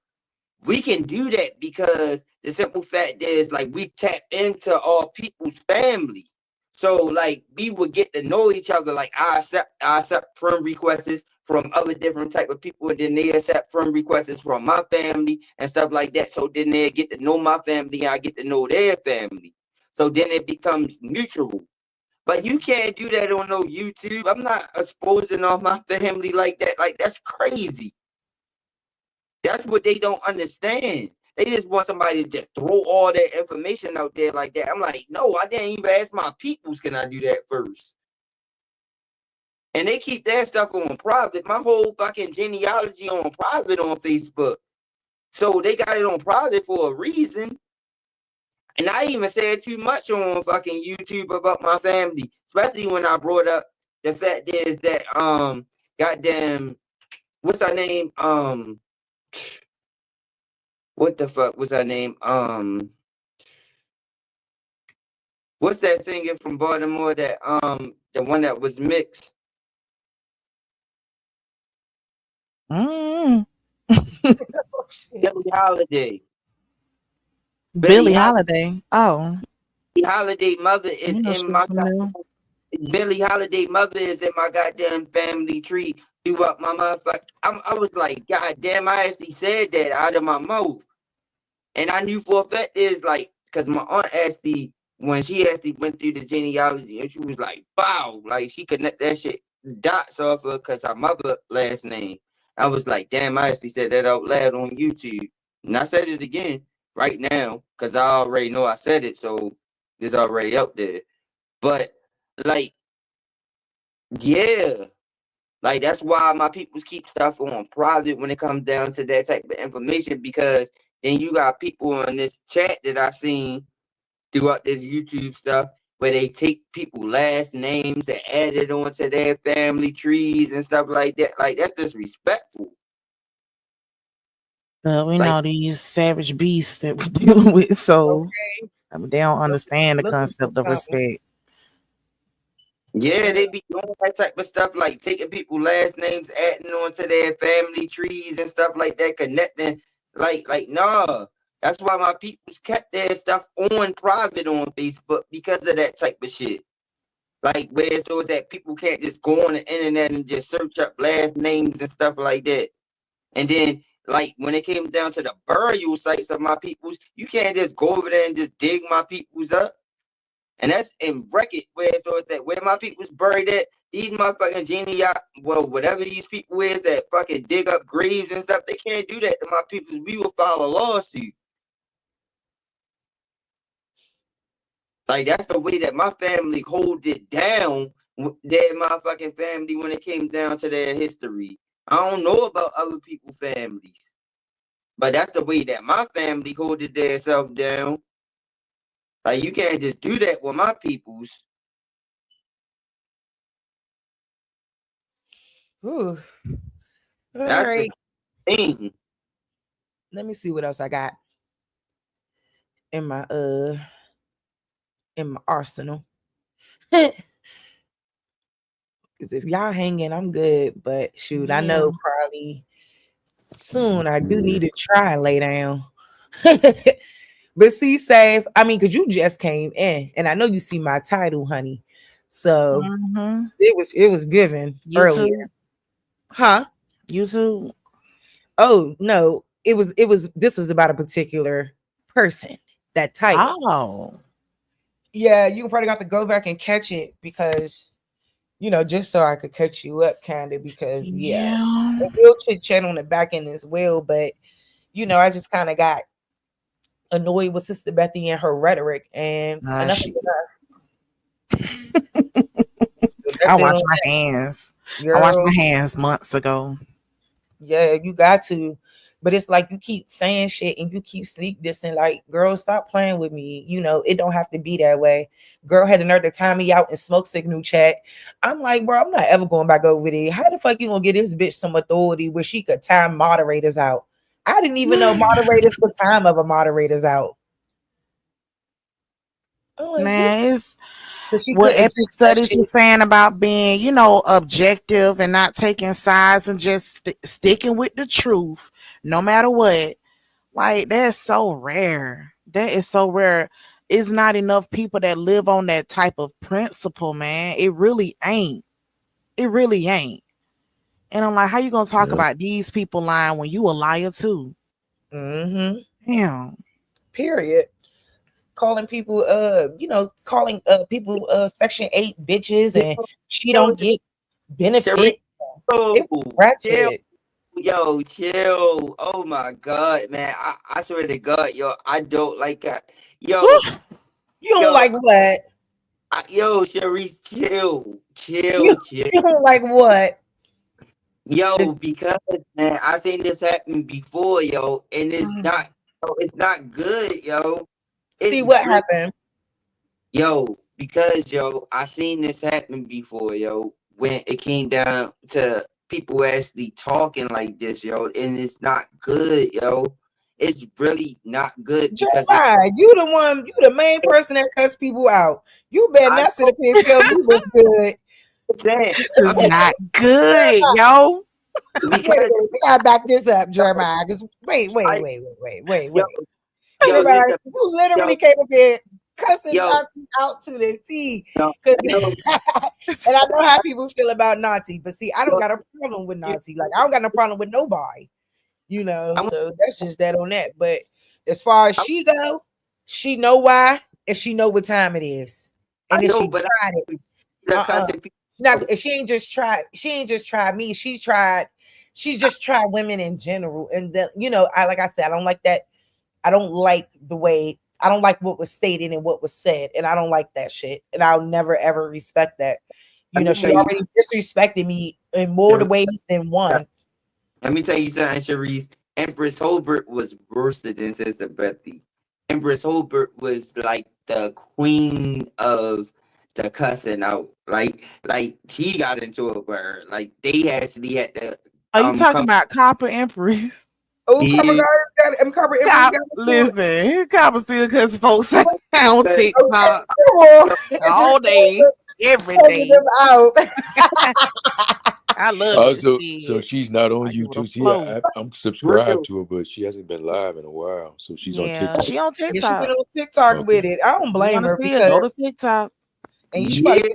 we can do that because the simple fact is like we tap into all people's family. So like we would get to know each other. Like I accept friend requests from other different type of people, and then they accept friend requests from my family and stuff like that. So then they get to know my family, and I get to know their family. So then it becomes mutual. But you can't do that on no YouTube. I'm not exposing all my family like that. Like that's crazy. That's what they don't understand. They just want somebody to just throw all that information out there like that. I'm like, no, I didn't even ask my peoples, can I do that first? And they keep that stuff on private. My whole fucking genealogy on private on Facebook. So they got it on private for a reason. And I even said too much on fucking YouTube about my family, especially when I brought up the fact is that goddamn, what's her name? What the fuck was her name? What's that singer from Baltimore that the one that was mixed? Mm. Billie Holiday. Billie Holiday. Oh, Billie Holiday mother you is know in she my from there. Billie Holiday mother is in my goddamn family tree. Do up my motherfucker. I was like, God damn, I actually said that out of my mouth. And I knew for a fact is like, because my aunt actually when she actually went through the genealogy and she was like, wow, like she connect that shit dots off of because her mother last name. I was like, damn, I actually said that out loud on YouTube. And I said it again right now because I already know I said it, so it's already up there. But like, yeah. Like that's why my people keep stuff on private when it comes down to that type of information, because then you got people on this chat that I seen throughout this YouTube stuff where they take people last names and add it onto their family trees and stuff like that. Like that's disrespectful. We know these savage beasts that we deal with, so they don't understand the concept of respect. Yeah, they be doing that type of stuff, like taking people last names, adding onto their family trees and stuff like that, connecting. Like, nah. That's why my peoples kept their stuff on private on Facebook because of that type of shit. Like, where so that people can't just go on the internet and just search up last names and stuff like that. And then, like, when it came down to the burial sites of my peoples, you can't just go over there and just dig my peoples up. And that's in record where so it's that where my people's buried at, these motherfucking whatever these people is that fucking dig up graves and stuff, they can't do that to my people's. We will file a lawsuit. Like that's the way that my family hold it down. Their motherfucking family when it came down to their history. I don't know about other people's families, but that's the way that my family hold it their self down. Like you can't just do that with my people's. Ooh. All That's right. the thing. Let me see what else I got in my arsenal. Because if y'all hanging, I'm good. But shoot, I know probably soon I do need to try and lay down. But see, safe. I mean, because you just came in, and I know you see my title, honey. So it was given earlier. Huh? YouTube. Oh no, it was this is about a particular person. That title. Oh. Yeah, you probably got to go back and catch it because just so I could catch you up kind of because and we'll chit chat on the back end as well, but I just kind of got annoyed with Sister Bethy and her rhetoric and enough of I washed my hands. I washed my hands months ago. Yeah, you got to. But it's like you keep saying shit and you keep sneak dissing. Like, girl, stop playing with me. It don't have to be that way. Girl had the nerve to time me out in smoke signal chat. I'm like, bro, I'm not ever going back over there. How the fuck you gonna get this bitch some authority where she could time moderators out? I didn't even know moderators could time other moderators out. Man, it's what Epic Studies was saying about being, objective and not taking sides and just sticking with the truth, no matter what. Like, that's so rare. That is so rare. It's not enough people that live on that type of principle, man. It really ain't. It really ain't. And I'm like, how you gonna talk about these people lying when you a liar too? Damn. Period. Calling people calling people section 8 bitches and she don't get benefits. It was ratchet. Yo, chill. Oh my god, man. I swear to God, yo, I don't like that. Yo, you don't like what? Yo, Sharice, chill. You don't like what? Yo, because man, I seen this happen before, yo, and it's not good, yo. See what happened? Yo, because yo, I seen this happen before, yo, when it came down to people actually talking like this, yo, and it's not good, yo. It's really not good because Jeremiah, you the main person that cuts people out. You better not sit up here and tell me what's good. It's not good, yo. Wait, we gotta back this up, Jeremiah. Because wait. Jeremiah, you literally came up here cussing Nazi out to the T. And I know how people feel about Nazi, but see, I don't got a problem with Nazi. Like I don't got no problem with nobody. So that's just that on that. But as far as she go, she know why and she know what time it is. And I then know, she but tried it. the cussing people. She ain't just tried me. She just tried women in general. And then, like I said, I don't like that. I don't like the way, I don't like what was stated and what was said. And I don't like that shit. And I'll never ever respect that. Let me She tell you, already disrespected me in more ways than one. let me tell you something, Sharice. Empress Holbert was worse than Sister Bethy. Empress Holbert was like the queen of the cussing out. Like she got into it for her. Like they actually had to Are you talking come. about Copper Empress? Oh, Yeah. Copper Empress got Listen, Copper still cuts folks out on But TikTok all day, every taking day. them out. I love it. So she's not on YouTube. See, flow. I'm subscribed to her, but she hasn't been live in a while. So she's on Yeah, TikTok. she on Yeah, she TikTok. been on TikTok Okay. with it. I don't You blame want to her see her? because, Go to TikTok. and you should probably get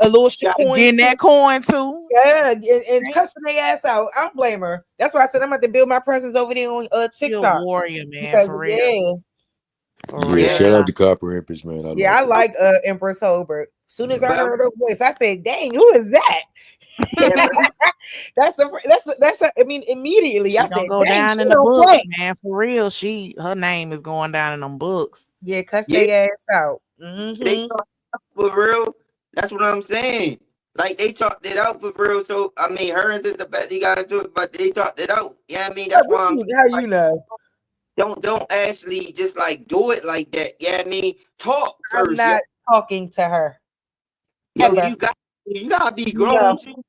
a little shit coin. Getting that coin too. Yeah, and cussing their ass out. I don't blame her. That's why I said I'm about to build my presence over there on She a TikTok. warrior, man, Because, for real. For Yeah, real. shout out to Copper Empress, man. I her. like Empress Holbert. As soon as I heard her voice, I said, "Dang, who is that?" I mean, immediately She I gonna said, go "Dang, down she in the don't books, play." man. For real. Her name is going down in them books. Yeah, cuss Yeah. their ass out. They talked for real. That's what I'm saying. Like they talked it out for real. So I mean, her and Sister Betty got into it, but they talked it out. Yeah, I mean that's why I'm saying, How you know? don't actually just like do it like that. Yeah, I mean talk I'm first. Yeah, not talking to her. yo, Ever. you gotta be You grown know, too.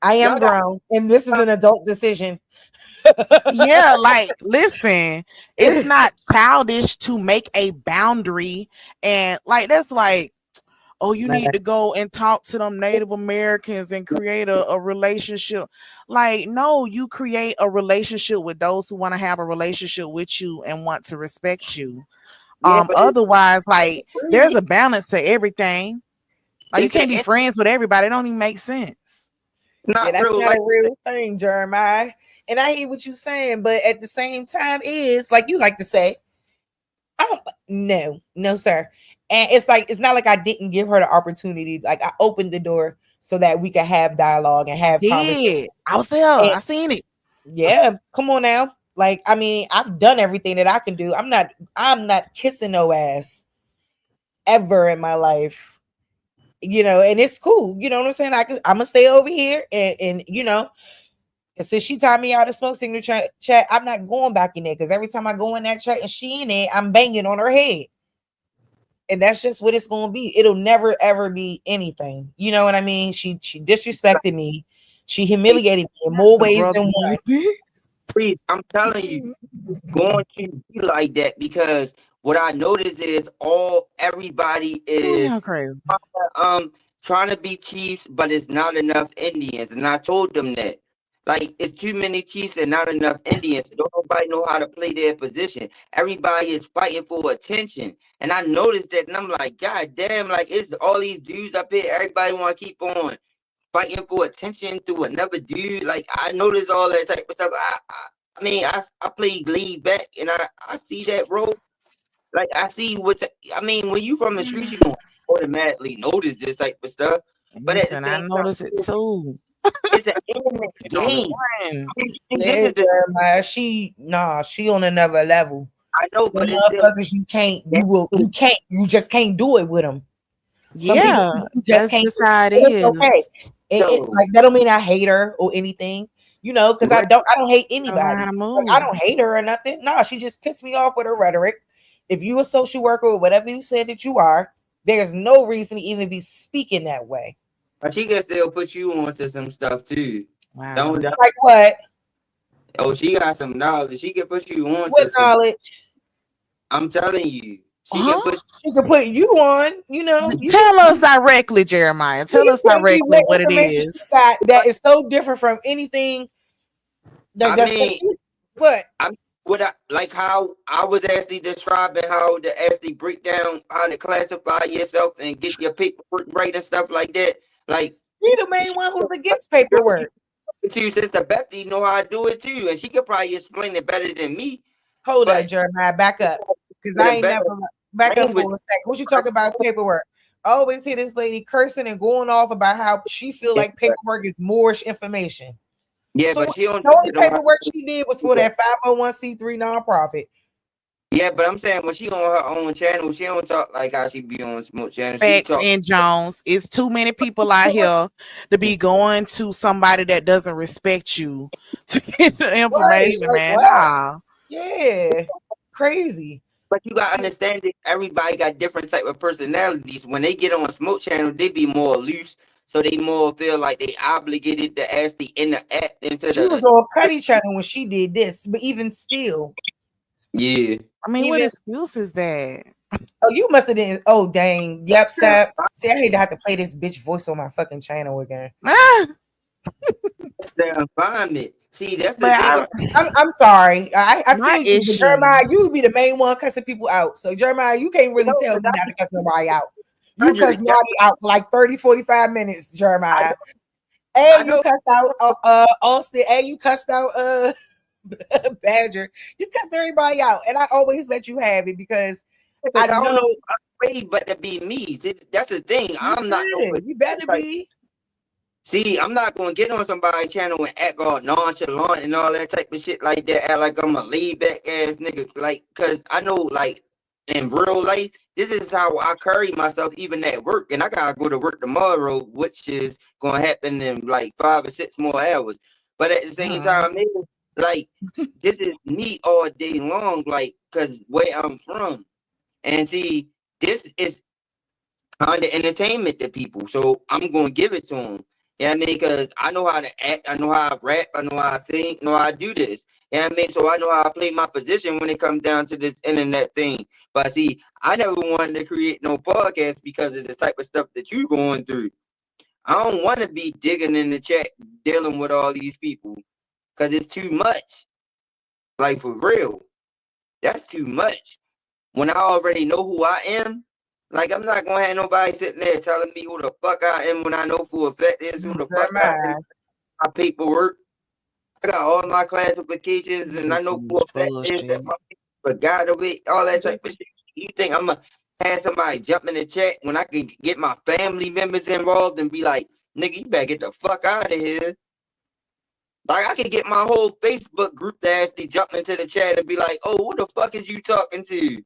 I am Y'all got grown, and this is an adult decision. Yeah, like listen, it's not childish to make a boundary and like that's like, oh, you need to go and talk to them Native Americans and create a relationship. Like, no, you create a relationship with those who want to have a relationship with you and want to respect you. Yeah, but Otherwise, like there's a balance to everything. Like you it's can't be friends with everybody. It don't even make sense. Yeah, not that's real not like a real thing, Jeremiah. And I hear what you're saying, but at the same time, is like you like to say, no, sir. And it's not like I didn't give her the opportunity. Like I opened the door so that we could have dialogue and have conversation. I was there. I seen it. Yeah, come on now. Like, I mean, I've done everything that I can do. I'm not kissing no ass ever in my life. And it's cool. You know what I'm saying? I'm gonna stay over here and and since she taught me how to smoke signal chat, I'm not going back in there because every time I go in that chat and she in it, I'm banging on her head. And that's just what it's gonna be. It'll never ever be anything. You know what I mean? She disrespected me. She humiliated me in more ways than one. Please, I'm telling you, going to be like that because what I notice is everybody is crazy. Trying to be chiefs, but it's not enough Indians, and I told them that. Like it's too many chiefs and not enough Indians. Don't nobody know how to play their position. Everybody is fighting for attention, and I noticed that, and I'm like, God damn! Like it's all these dudes up here. Everybody want to keep on fighting for attention through another dude. Like I noticed all that type of stuff. I mean, I play lead back, and I see that, bro. Like I see I mean, when you from the streets, you don't automatically notice this type of stuff. But at the Listen, I same time, noticed it too. it's an internet game. Yeah, Jeremiah, she on another level. I know, Some but it's still motherfuckers you just can't do it with them. Some people Yeah, you just that's can't. just how it It's is. okay. Like that don't mean I hate her or anything, because I don't hate anybody. Like, I don't hate her or nothing. No, she just pissed me off with her rhetoric. If you a social worker or whatever you said that you are, there's no reason to even be speaking that way. But she can still put you on to some stuff too. Wow. Like what? Oh, she got some knowledge. She can put you on What to some. knowledge? I'm telling you, she can put. She can put you on. Tell us directly, Jeremiah. Tell us directly what it is. That is so different from anything that I mean, what? Like how I was actually describing how to actually break down how to classify yourself and get your paperwork right and stuff like that. Like you the main one who's against paperwork. Too, Sister Bethy know how to do it too, and she could probably explain it better than me. Hold on, Jeremiah, back up, because I ain't never. back up for a second. What you talking about paperwork? I always hear this lady cursing and going off about how she feel like paperwork is more information. Yeah, So but she don't the do only it on her. paperwork she did was for that 501c3 nonprofit. Yeah, but I'm saying when she on her own channel, she don't talk like how she be on Smoke Channel. She Facts talk. and Jones. It's too many people out here to be going to somebody that doesn't respect you to get the Right, information, like man. what? Nah. Yeah, crazy. But you gotta understand that everybody got different type of personalities. When they get on Smoke Channel, they be more loose, so they more feel like they obligated to actually interact into She was the. on Cuddy channel when she did this, but even still, Yeah. I mean, what even excuse is that? oh, you must have did. Oh, dang. Yep, Sap. See, I hate to have to play this bitch voice on my fucking channel again. The environment. See, that's the But thing. I'm sorry. I my feel you, but issue. Jeremiah, you would be the main one cussing people out. So Jeremiah, you can't really tell me not to cuss nobody out. You cuss Naughty out for like 30, 45 minutes, Jeremiah. And you cussed out Austin, and you cussed out Badger. You cussed everybody out, and I always let you have it because I don't know know a way but to be me. See, that's the thing. I'm not no. you better be. See, I'm not gonna get on somebody's channel and act all nonchalant and all that type of shit like that. Act like I'm a laid back ass nigga. Like, cause I know, like, in real life, this is how I carry myself even at work. And I gotta go to work tomorrow, which is gonna happen in like 5 or 6 more hours. But at the same time, nigga, like, this is me all day long, like, cause where I'm from. And see, this is kind of entertainment to people. So I'm gonna give it to them. You know what I mean? Because I know how to act, I know how I rap, I know how I sing, I know how I do this. You know what I mean? So I know how I play my position when it comes down to this internet thing. But see, I never wanted to create no podcast because of the type of stuff that you going through. I don't want to be digging in the chat dealing with all these people because it's too much. Like, for real. That's too much. When I already know who I am, like, I'm not gonna have nobody sitting there telling me who the fuck I am when I know for a fact is who the fuck I am. My paperwork, I got all my classifications, and I know for a fact is that my people forgot of it, all that type of shit. You think I'm gonna have somebody jump in the chat when I can get my family members involved and be like, nigga, you better get the fuck out of here? Like, I could get my whole Facebook group to actually jump into the chat and be like, oh, who the fuck is you talking to?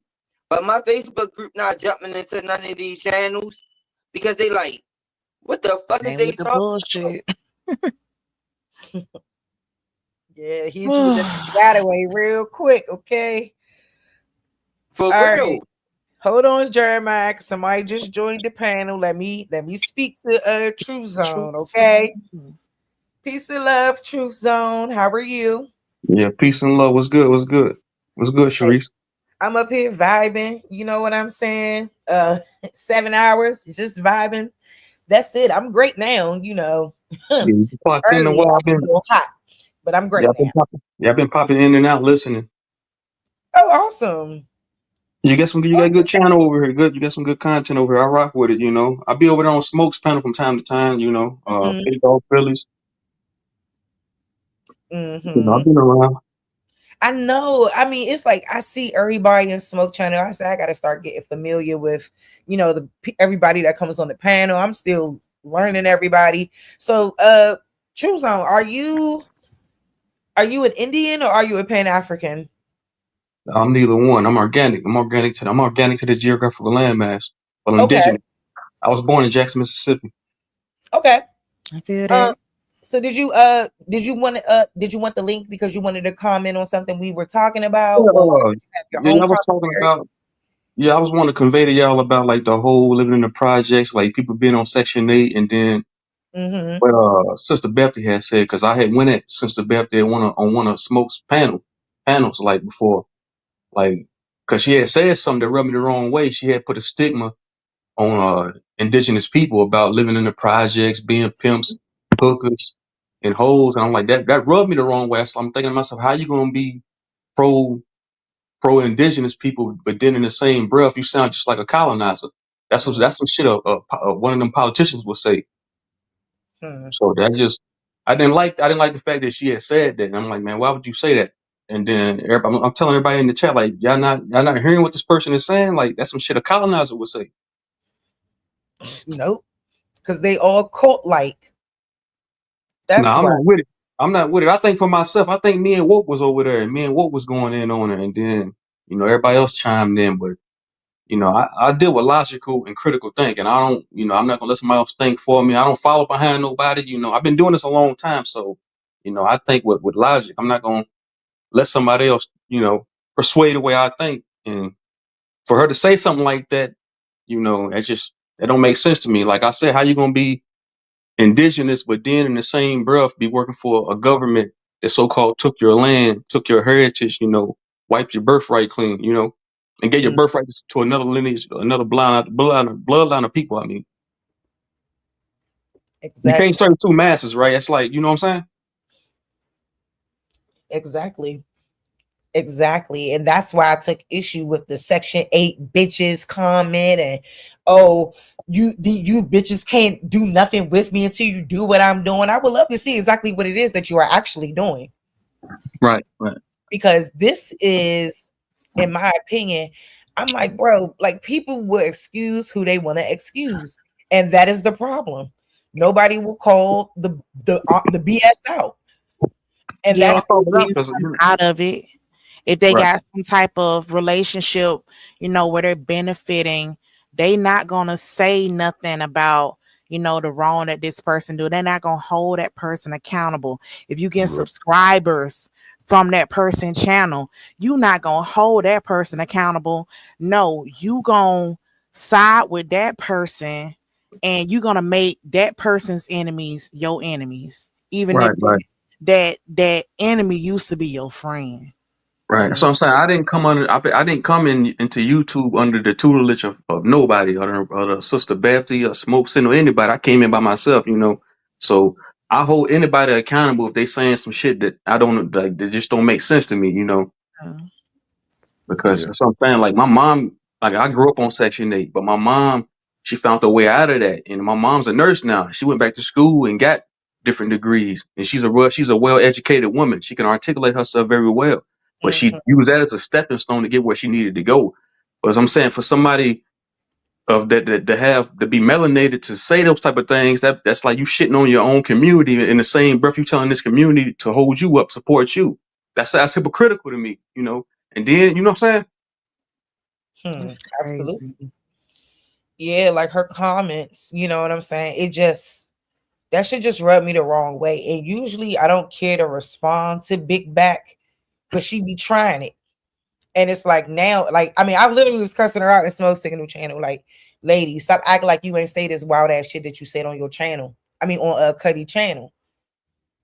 But my Facebook group not jumping into none of these channels because they like, what the fuck is they with the talking bullshit. Yeah, he hit you with that away real quick, okay? For All real. right. Hold on, Jeremiah. Somebody just joined the panel. Let me speak to Truth Zone, okay? Peace and love, Truth Zone. How are you? Yeah, peace and love. What's good? What's good? What's good, Sharice? I'm up here vibing. You know what I'm saying? 7 hours, just vibing. That's it. I'm great now. You know, Yeah, you popped in a earlier I while. was a little hot, but I'm great now. I've been popping in and out listening. Oh, awesome. You got a good channel over here. Good, you got some good content over here. I rock with it. You know, I be over there on Smoke's panel from time to time. You know, Big Dog Phillies. You know, I've been around. I know. I mean, it's like I see everybody in Smoke Channel. I say I got to start getting familiar with, you know, everybody that comes on the panel. I'm still learning everybody. So, True Zone, are you an Indian or are you a Pan African? I'm neither one. I'm organic. I'm organic to the geographical landmass. Well, Okay. indigenous. I was born in Jackson, Mississippi. Okay. I feel that. So did you want the link because you wanted to comment on something we were talking about, or did you have your own I was talking commentary? about. Yeah, I was wanting to convey to y'all about like the whole living in the projects, like people being on Section 8, and then what Sister Bethany had said, because I had went at Sister Bethany on one of Smoke's panels like before, like because she had said something that rubbed me the wrong way. She had put a stigma on indigenous people about living in the projects, being pimps, hookers, and hoes, and I'm like that rubbed me the wrong way. So I'm thinking to myself, how you gonna be pro indigenous people, but then in the same breath, you sound just like a colonizer. That's some shit one of them politicians would say. So I didn't like the fact that she had said that. And I'm like, man, why would you say that? And then everybody, I'm telling everybody in the chat, like, y'all not hearing what this person is saying? Like, that's some shit a colonizer would say. Nope. Because they all cult like. That's I'm why. not with it. I'm not with it. I think for myself, I think me and Woke was over there, and me and Woke was going in on it, and then everybody else chimed in. But I deal with logical and critical thinking. I don't, I'm not gonna let somebody else think for me. I don't follow behind nobody. I've been doing this a long time, so I think with logic. I'm not gonna let somebody else, persuade the way I think. And for her to say something like that, that don't make sense to me. Like I said, how you gonna be indigenous, but then in the same breath be working for a government that so-called took your land, took your heritage, wiped your birthright clean, and gave your birthright to another lineage, another bloodline of people. I mean, you Exactly. can't serve two masters, right? It's like, you know what I'm saying? Exactly. Exactly. And that's why I took issue with the Section 8 bitches comment and you bitches can't do nothing with me until you do what I'm doing. I would love to see exactly what it is that you are actually doing. Right. Because this is, in my opinion, I'm like, bro, like people will excuse who they want to excuse. And that is the problem. Nobody will call the BS out. And Yeah, that's if they get something out of it. If they Right. got some type of relationship, where they're benefiting, they not gonna say nothing about, the wrong that this person do. They're not gonna hold that person accountable. If you get subscribers from that person channel, you not gonna hold that person accountable. No, you gonna side with that person and you gonna make that person's enemies your enemies, even if Right. that enemy used to be your friend. Right. So I'm saying I didn't come I didn't come into YouTube under the tutelage of nobody or the Sister Baptist or Smoke Sin or anybody. I came in by myself, So I hold anybody accountable if they saying some shit that I don't like that just don't make sense to me, Because that's what I'm saying. Like my mom, like I grew up on Section 8, but my mom, she found a way out of that. And my mom's a nurse now. She went back to school and got different degrees. And she's a well educated woman. She can articulate herself very well. But she used that as a stepping stone to get where she needed to go. But as I'm saying, for somebody of that to have to be melanated to say those type of things, that's like you shitting on your own community in the same breath you telling this community to hold you up, support you. That's hypocritical to me, And then you know what I'm saying? That's crazy. Absolutely. Yeah, like her comments, you know what I'm saying? That should just rub me the wrong way. And usually I don't care to respond to Big Back, but she be trying it. And it's like now, like, I mean, I literally was cussing her out in Smoke Signal channel. Like, lady, stop acting like you ain't say this wild ass shit that you said on your channel. I mean, on a Cuddy channel.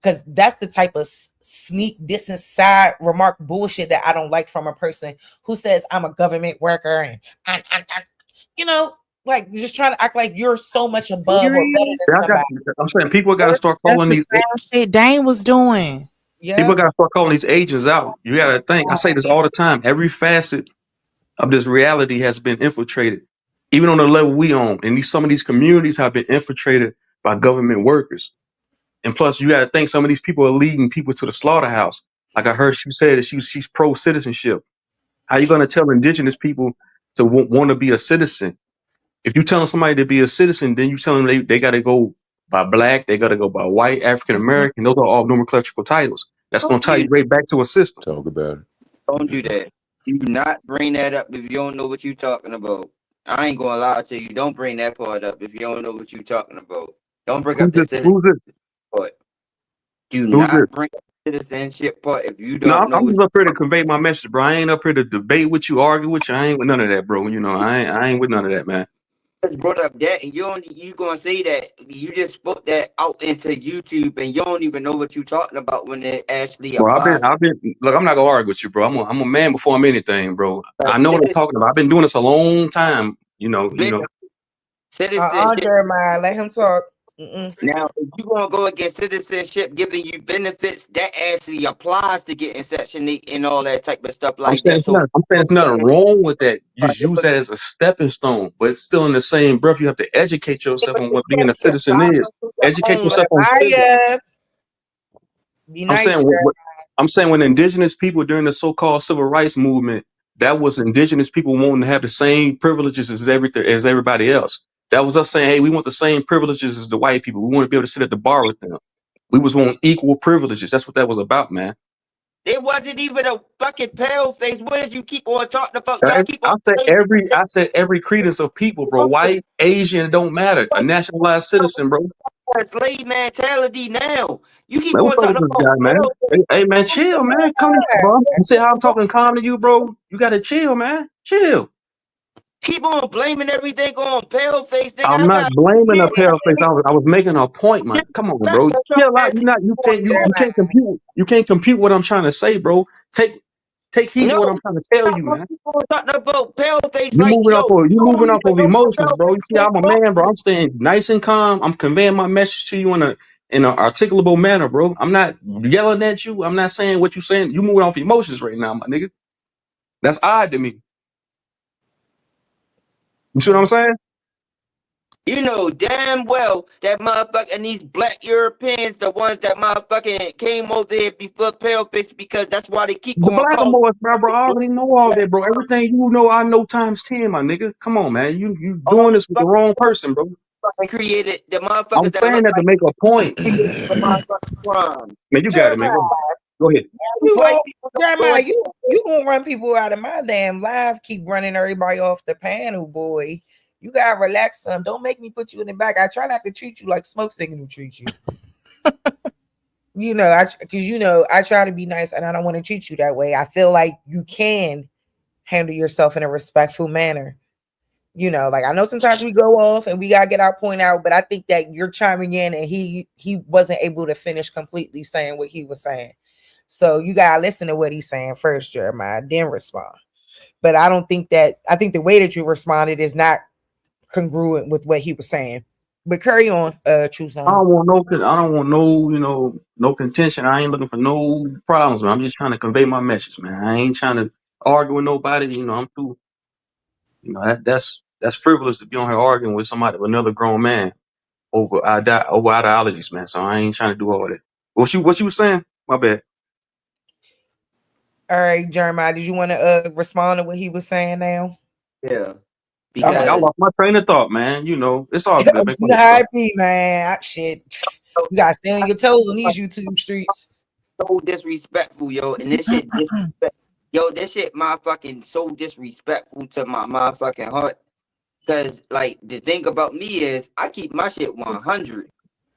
Because that's the type of sneak dissin side remark bullshit that I don't like from a person who says I'm a government worker and like just trying to act like you're so much above or better than somebody. I'm saying people got to start That's calling the these. same shit Dane was doing. People Yeah. got to start calling these agents out. You got to think. I say this all the time. Every facet of this reality has been infiltrated, even on the level we on. And some of these communities have been infiltrated by government workers. And plus, you got to think some of these people are leading people to the slaughterhouse. Like I heard she said that she's pro citizenship. How you going to tell indigenous people to want to be a citizen? If you telling somebody to be a citizen, then you tell them they got to go by black, they got to go by white, African American. Those are all nomenclatural titles. That's going to tie you right back to a system. Talk about it. Don't do that. Do not bring that up if you don't know what you're talking about. I ain't gonna lie to you. Don't bring that part up if you don't know what you're talking about. Don't bring up the citizenship part. Do not bring up the citizenship part if you No, don't know I'm what just up here to convey my message, bro. I ain't up here to debate with you, argue with you. I ain't with none of that, bro. I ain't with none of that, man. just brought up that, and you gonna say that you just put that out into YouTube, and you don't even know what you're talking about when it actually Bro, applies. look, I'm not gonna argue with you, bro. I'm a man before I'm anything, bro. I know what I'm talking about. I've been doing this a long time, Citizenship. Jeremiah, let him talk. Now, if you gonna go against citizenship giving you benefits, that actually applies to getting Section 8 and all that type of stuff I'm like saying that. So I'm saying there's nothing wrong with that. You just use that as a stepping stone, but it's still in the same breath. You have to educate yourself on what being a citizen is. Educate yourself on. Jeremiah. Be I'm nice, saying Jeremiah. I'm saying when indigenous people during the so-called civil rights movement, that was indigenous people wanting to have the same privileges as everybody else. That was us saying, hey, we want the same privileges as the white people. We want to be able to sit at the bar with them. We was wanting equal privileges. That's what that was about, man. It wasn't even a fucking pale face. What did you keep on talking about? Y'all keep on saying I said every credence of people, bro. White, Asian, it don't matter. A nationalized citizen, bro. slave mentality now. You keep Man, on what's up with talking this about guy, man? pale Hey, man, chill, man. Come to bro. You see how I'm face. talking calm to you, bro? You gotta chill, man. Chill. Keep on blaming everything on pale face, nigga. I'm I not got blaming a kids. pale face. I was making a point, man. Come on, bro. Chill out. You can't compute. You can't compute what I'm trying to say, bro. Take heed to No, what I'm trying to tell you, man. people talking about pale face You like, moving yo, off of you don't even know what emotions, pale bro. face You see, I'm a man, bro. I'm staying nice and calm. I'm conveying my message to you in an articulable manner, bro. I'm not yelling at you. I'm not saying what you saying. You moving off emotions right now, my nigga. That's odd to me. You see what I'm saying? You know damn well that motherfucking these black Europeans, the ones that motherfucking came over here before pale face, because that's why they keep The on calling. Blackamoors, bro. I already know all that, bro. Everything you know, I know times 10, my nigga. Come on, man. You All doing this with the wrong person, bro. created the I'm motherfuckers that saying look that to like make a point. created the motherfucking crime. Man, you got it, man. Jeremiah, Go ahead. you White go, people don't go Jeremiah, in. you gonna run people out of my damn live, keep running everybody off the panel, boy. You gotta relax some. Don't make me put you in the back. I try not to treat you like Smoke Signal treat you. Because I try to be nice and I don't want to treat you that way. I feel like you can handle yourself in a respectful manner. Like I know sometimes we go off and we gotta get our point out, but I think that you're chiming in and he wasn't able to finish completely saying what he was saying. So you gotta listen to what he's saying first, Jeremiah, then respond. But I think the way that you responded is not congruent with what he was saying. But carry on, True I Song. don't want no contention. I ain't looking for no problems, man. I'm just trying to convey my message, man. I ain't trying to argue with nobody. I'm through. That's frivolous to be on here arguing with another grown man over ideologies, man. So I ain't trying to do all that. What you was saying? My bad. All right, Jeremiah, did you want to respond to what he was saying now? Yeah, I because lost my train of thought, man. It's all good, man. Go You ahead, bro. happy, man. Shit. You gotta stay on your toes on these YouTube streets. so disrespectful, yo, and this shit disrespect. Yo, this shit motherfucking so disrespectful to my motherfucking heart. Cause like the thing about me is I keep my shit 100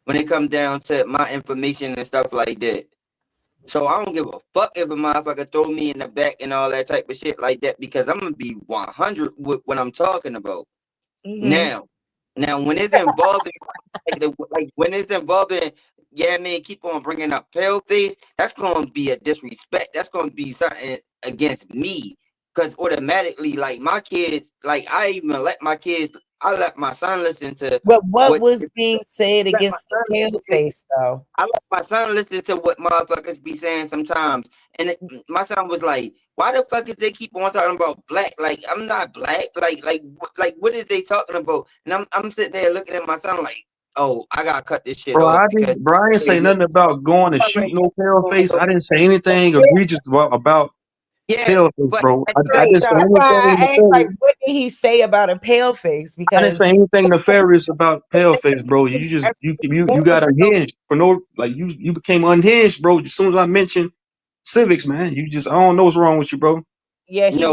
when it comes down to my information and stuff like that. So I don't give a fuck if a motherfucker throw me in the back and all that type of shit like that, because I'm gonna be 100 with what I'm talking about. Mm-hmm. Now when it's involving when it's involving, yeah, man, keep on bringing up pale face, that's gonna be a disrespect. That's gonna be something against me. Cause automatically, like my kids, like I let my son listen to But what what was being said let my against the son pale listen face, though? I let my son listen to what motherfuckers be saying sometimes. And my son was like, why the fuck is they keep on talking about black? Like, I'm not black. Like what is they talking about? And I'm sitting there looking at my son like, oh, I gotta cut this shit Bro, off because I didn't say nothing about going to shoot no pale face. I didn't say anything egregious about yeah, pale face, but bro. at the I same didn't say That's time, why anything I asked, like, nefarious. what did he say about a pale face? I didn't Because say anything nefarious about pale face, bro. You just you got unhinged for no like you became unhinged, bro. As soon as I mentioned civics, man, I don't know what's wrong with you, bro. yeah, he no,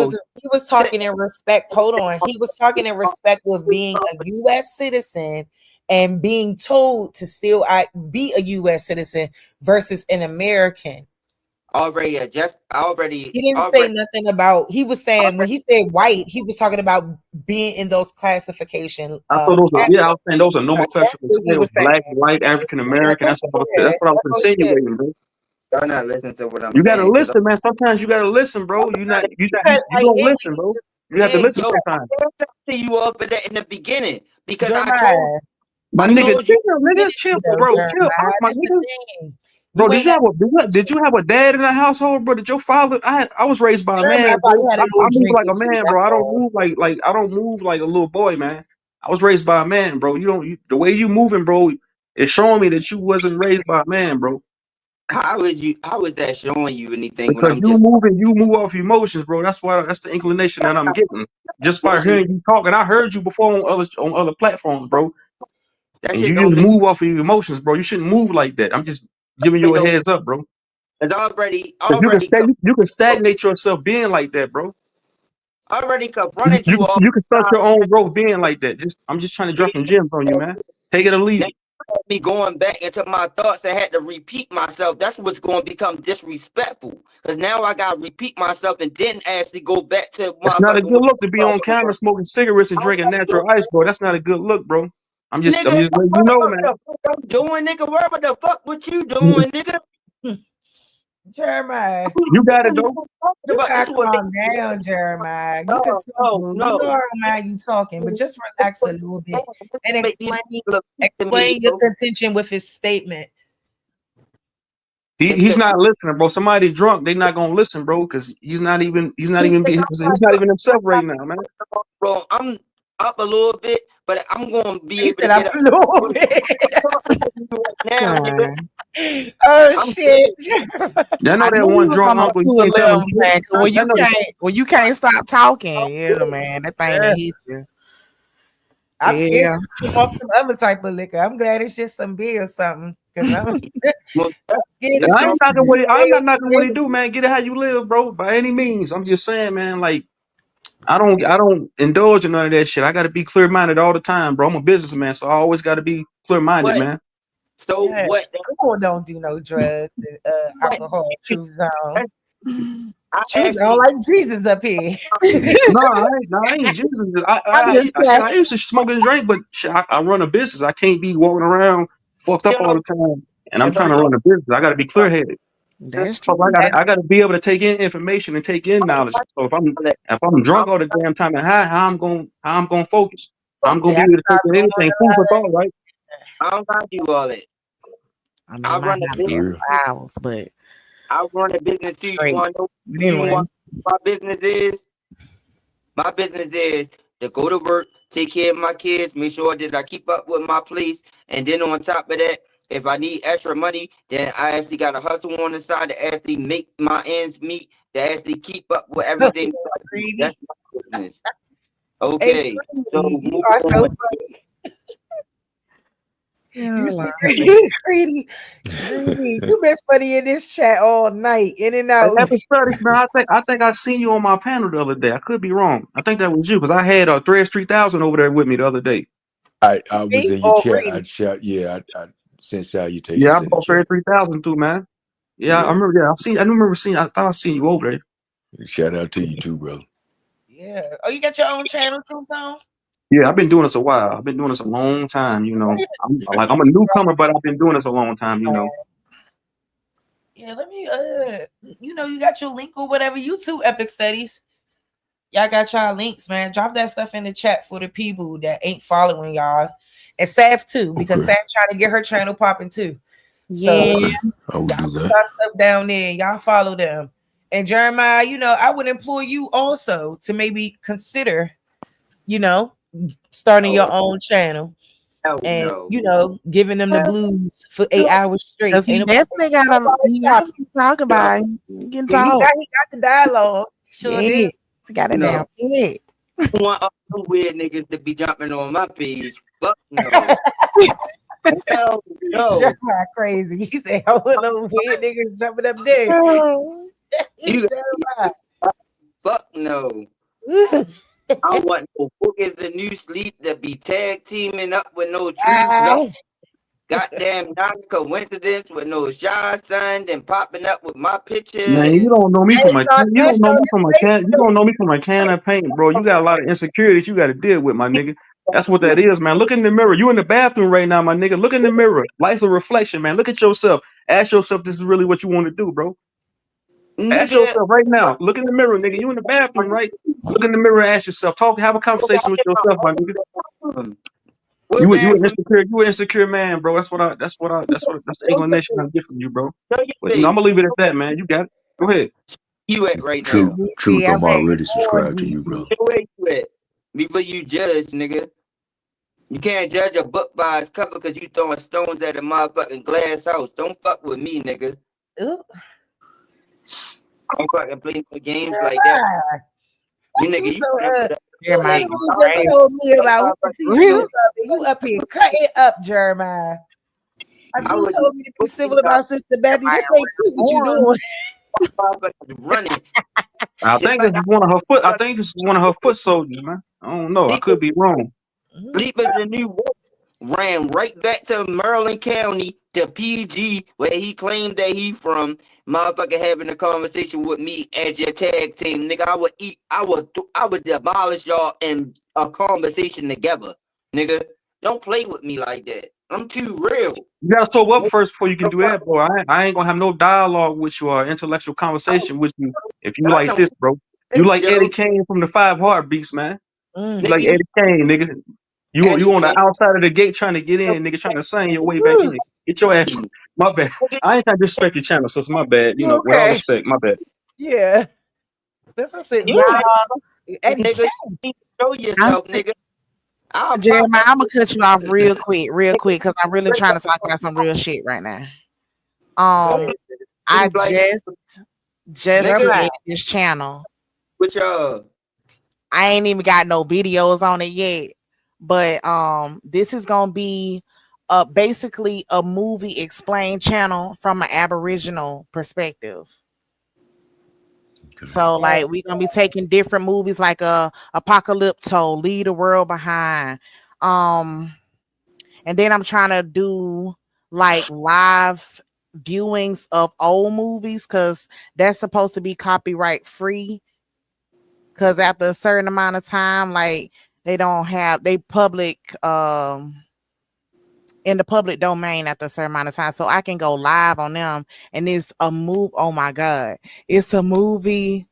was talking in respect. Hold on, he was talking in respect with being a U.S. citizen and being told to still be a U.S. citizen versus an American. I already He didn't say nothing about. He was saying when he said white, he was talking about being in those classification. I told those are, yeah, I was saying those are That's nomenclature what he was titles, saying. black, white, African American. That's what I was That's what he said. insinuating, bro. y'all not listening to what I'm You gotta saying because listen, man. Sometimes you gotta listen, bro. Because You don't listen, bro. You have to listen yo, sometimes. I answered to you all for that in the beginning because Jeremiah, My you nigga, didn't you chill, nigga, chill, though, bro, chill out, Jeremiah. my That's the nigga. thing. Bro, You ain't got did you have a dad in the household, bro? Did your father? I was raised by a Jeremiah man, probably bro. had a I little move drink like or a two. man, That's bro. I don't all. move like I don't move like a little boy, man. I was raised by a man, bro. The way you moving, bro, is showing me that you wasn't raised by a man, bro. How is that showing you anything when Because I'm just you move off emotions, bro. That's the inclination that I'm getting. Just by pushing? hearing you talk, and I heard you before on other platforms, bro. That And shit you don't just make move off of your emotions, bro. You shouldn't move like that. I'm just giving you it a don't. heads up, bro. It's Because you can already you can stagnate yourself being like that, bro. confronted you all You can the start time. your own growth being like that. I'm just trying to drop some gems on you, man. Take it or leave Now, it. me going back into my thoughts and had to repeat myself. That's what's going to become disrespectful. Because now I got to repeat myself and then actually go back to That's not a motherfucking good look to be on camera smoking cigarettes and drinking natural ice, bro. That's not a good look, bro. I'm just nigga. letting you What know, the fuck I'm doing, nigga? What the fuck what you man. doing, nigga? Jeremiah, You got it though. you This gotta is what calm down, Jeremiah. You can talk, boo. You know I don't mind you talking, but just relax a little bit and make these to me, explain your contention with his statement. He's not listening, bro. Somebody drunk, they not gonna listen, bro, because he's not even he's not even himself right now, man. Bro, I'm up a little bit, but I'm gonna be He able to said I'm get up a little bit. now, nigga. Oh I'm shit. Y'all know I that knew he one was drunk gonna uncle, you pull can't tell him them, shit. man. 'Cause Y'all know when you can't stop talking, yeah, man, that thing that hit you. I'm scared Yeah. to drink off some other type of liquor. I'm glad it's just some beer or something. Because I'm scared to I ain't see knocking what he, I'm not knocking what he some. do, man. Get it how you live, bro. By any means. I'm just saying, man, like I don't indulge in none of that shit. I gotta be clear minded all the time, bro. I'm a businessman, so I always gotta be clear minded, what? man. So Yeah, what? school don't do no drugs and alcohol. Truth zone. I Truth zone actually like Jesus up here. No, I ain't Jesus. I'm just saying. I used to smoke and drink, but shit, I run a business. I can't be walking around fucked up still all no the time. And I'm if trying I'm to run talking a business. I gotta be clear headed. That's So true. I gotta be able to take in information and take in knowledge. So if I'm drunk all the damn time and high, how I'm gonna focus? I'm See, gonna I be able to take stopped in doing anything. Food for thought, right? I don't got to do all that. I mean, I it might run a not be business. a few hours, but I run a business too. You straight. want to know? But You anyway, want my business is? My business is to go to work, take care of my kids, make sure that I keep up with my place, and then on top of that, if I need extra money, then I actually got to hustle on the side to actually make my ends meet, to actually keep up with everything. That's my business. Hey, Okay, so Greedy, you moving are so on. funny. yeah, You see, Lord. Greedy, Greedy, you been funny in this chat all night, in and Hey, out. Epic Studies, man. I think I seen you on my panel the other day. I could be wrong. I think that was you because I had Threads 3000 over there with me the other day. I was Me in your or chat. Greedy? I sent Yeah, I salutations in the bought Threads chat. 3000 too, man. Yeah, I Yeah. remember. Yeah, I remember seeing. I thought I seen you over there. Shout out to you too, brother. Yeah. Oh, you got your own channel, True Zone? Yeah, I've been doing this a while. I've been doing this a long time. You know, I'm a newcomer, but I've been doing this a long time. You know. Yeah, let me you got your link or whatever. You too, Epic Studies. Y'all got y'all links, man. Drop that stuff in the chat for the people that ain't following y'all. And Sav too, because Sav trying to get her channel popping too. So Yeah. I will do that. stuff down there. Y'all follow them. And Jeremiah, I would implore you also to maybe consider, starting your own channel and giving them the blues for 8 hours straight. Because he definitely got some talk about it. He can Yeah, talk. he got the dialogue. Sure Yeah, did. he got it down. Yeah. I want all them weird niggas to be jumping on my page. Fuck no. Hell no. Jeremiah crazy. He said, I want them weird niggas jumping up there. You Jeremiah. fuck no. I don't want no book is the new sleep that be tag teaming up with no truth. Goddamn non-coincidence with no shy son and popping up with my picture. Man, you And don't know me from a can. You That's don't know your me from a can. You don't know me from a can of paint, bro. You got a lot of insecurities you got to deal with, my nigga. That's what that is, man. Look in the mirror. You in the bathroom right now, my nigga. Look in the mirror. Life's a reflection, man. Look at yourself. Ask yourself, this is really what you want to do, bro. Ask nigga, yourself right now. Look in the mirror, nigga. You in the bathroom, right? Look in the mirror. Ask yourself. Have a conversation with yourself, my nigga. what bathroom? You an insecure man, bro. That's the inclination I get from you, bro. Where you But I'm face? gonna leave it at that, man. You got it. Go ahead. You at right Truth, now? truth. I'm I'm ready already for subscribed to you, you. brother. Where you at? Before you judge, nigga. You can't judge a book by its cover because you throwing stones at a motherfucking glass house. Don't fuck with me, nigga. Ooh. I'm fucking playing some games like that. You nigga, you remember You Jeremiah, that? you literally just crazy. told me about we can teach you Real. something. You up here cutting up, Jeremiah. I I do was told me to be civil about Sister Betty. This ain't cute what you doing. running. I It's think like this is one of her foot. I think this is one of her foot soldiers, man. I don't know. I could be wrong. Sleep is the new work. Ran right back to Maryland County to PG, where he claimed that he from. Motherfucker having a conversation with me as your tag team, nigga. I would demolish y'all in a conversation together, nigga. Don't play with me like that. I'm too real. You gotta show up first before you can do that, bro. I ain't gonna have no dialogue with you or intellectual conversation with you if you I like know, this, bro. You like yo, Eddie Kane from the Five Heartbeats, man. You like nigga. Eddie Kane, nigga. You Eddie on the Kane. outside of the gate trying to get in, nigga, trying to sing your way back in. Get your ass. My bad. I ain't trying to disrespect your channel, so it's my bad. You know, with all Okay. respect, my bad. Yeah. That's what I said. You Eddie nigga, you need to show yourself, nigga. I'll pop Jeremiah, that. I'm gonna cut you off real quick, because I'm really trying to talk about some real shit right now. I just Nigga, created this channel. with y'all. I ain't even got no videos on it yet, but this is gonna be basically a movie explained channel from an Aboriginal perspective. So like we're gonna be taking different movies like Apocalypto, Leave the World Behind. And then I'm trying to do like live viewings of old movies because that's supposed to be copyright free. Cause after a certain amount of time, like they public in the public domain after a certain amount of time. So I can go live on them. And it's a move. Oh my God. It's a movie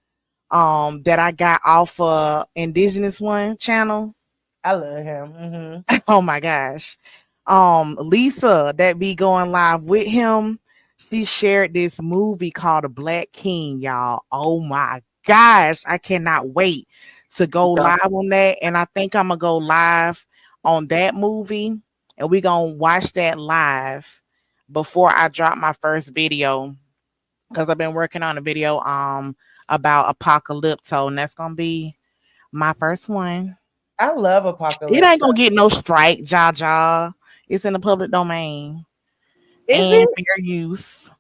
that I got off Indigenous One channel. I love him. Oh my gosh. Lisa that be going live with him, she shared this movie called The Black King, y'all. Oh my gosh, I cannot wait to go live on that. And I think I'm gonna go live on that movie and we gonna watch that live before I drop my first video. Because I've been working on a video about Apocalypto, and that's gonna be my first one. I love It Apocalypse. ain't gonna get no strike, Jaja. It's in the public domain Is and it? fair use.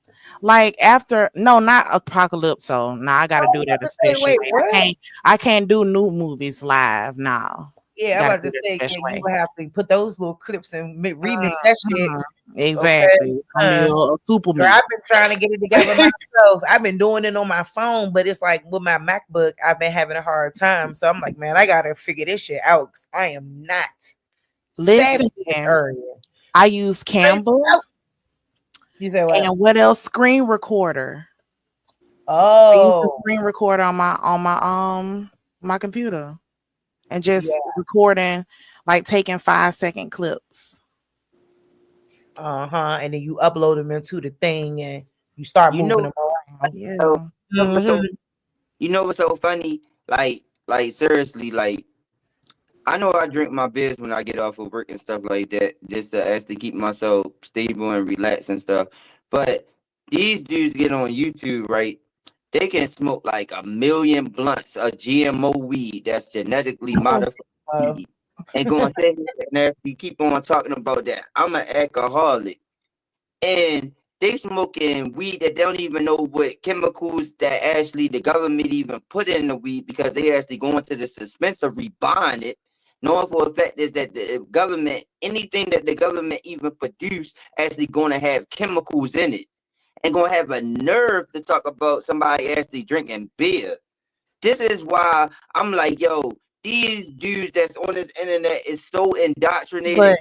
Like after no, not Apocalypso. Now I gotta Oh, do I'm that about a to say, special wait, way. what? I can't do new movies live now. Yeah, I'm Gotta about do to that say, yeah, special you way. would have to put those little clips and remix that shit. Exactly. Okay. It's gonna be a super Girl, meat. I've been trying to get it together myself. I've been doing it on my phone, but it's like with my MacBook, I've been having a hard time. So I'm like, man, I gotta figure this shit out because I am not savvy Listen, in this area. I use Canva. You say what? And what else? Screen recorder. I use the Oh, screen recorder on my computer and just yeah. recording, like taking 5-second clips. And then you upload them into the thing and you start You moving know, them around. Yeah. you know what's so funny? Like seriously, like I know I drink my beers when I get off of work and stuff like that, just to actually keep myself stable and relaxed and stuff. But these dudes get on YouTube, right? They can smoke like 1,000,000 blunts of GMO weed that's genetically modified weed, and go and say and actually keep on talking about that. I'm an alcoholic, and they smoking weed that don't even know what chemicals that actually the government even put in the weed because they actually going to the dispensary buying it, knowing for a fact is that the government, anything that the government even produce, actually going to have chemicals in it, and going to have a nerve to talk about somebody actually drinking beer. This is why I'm like, yo, these dudes that's on this internet is so indoctrinated But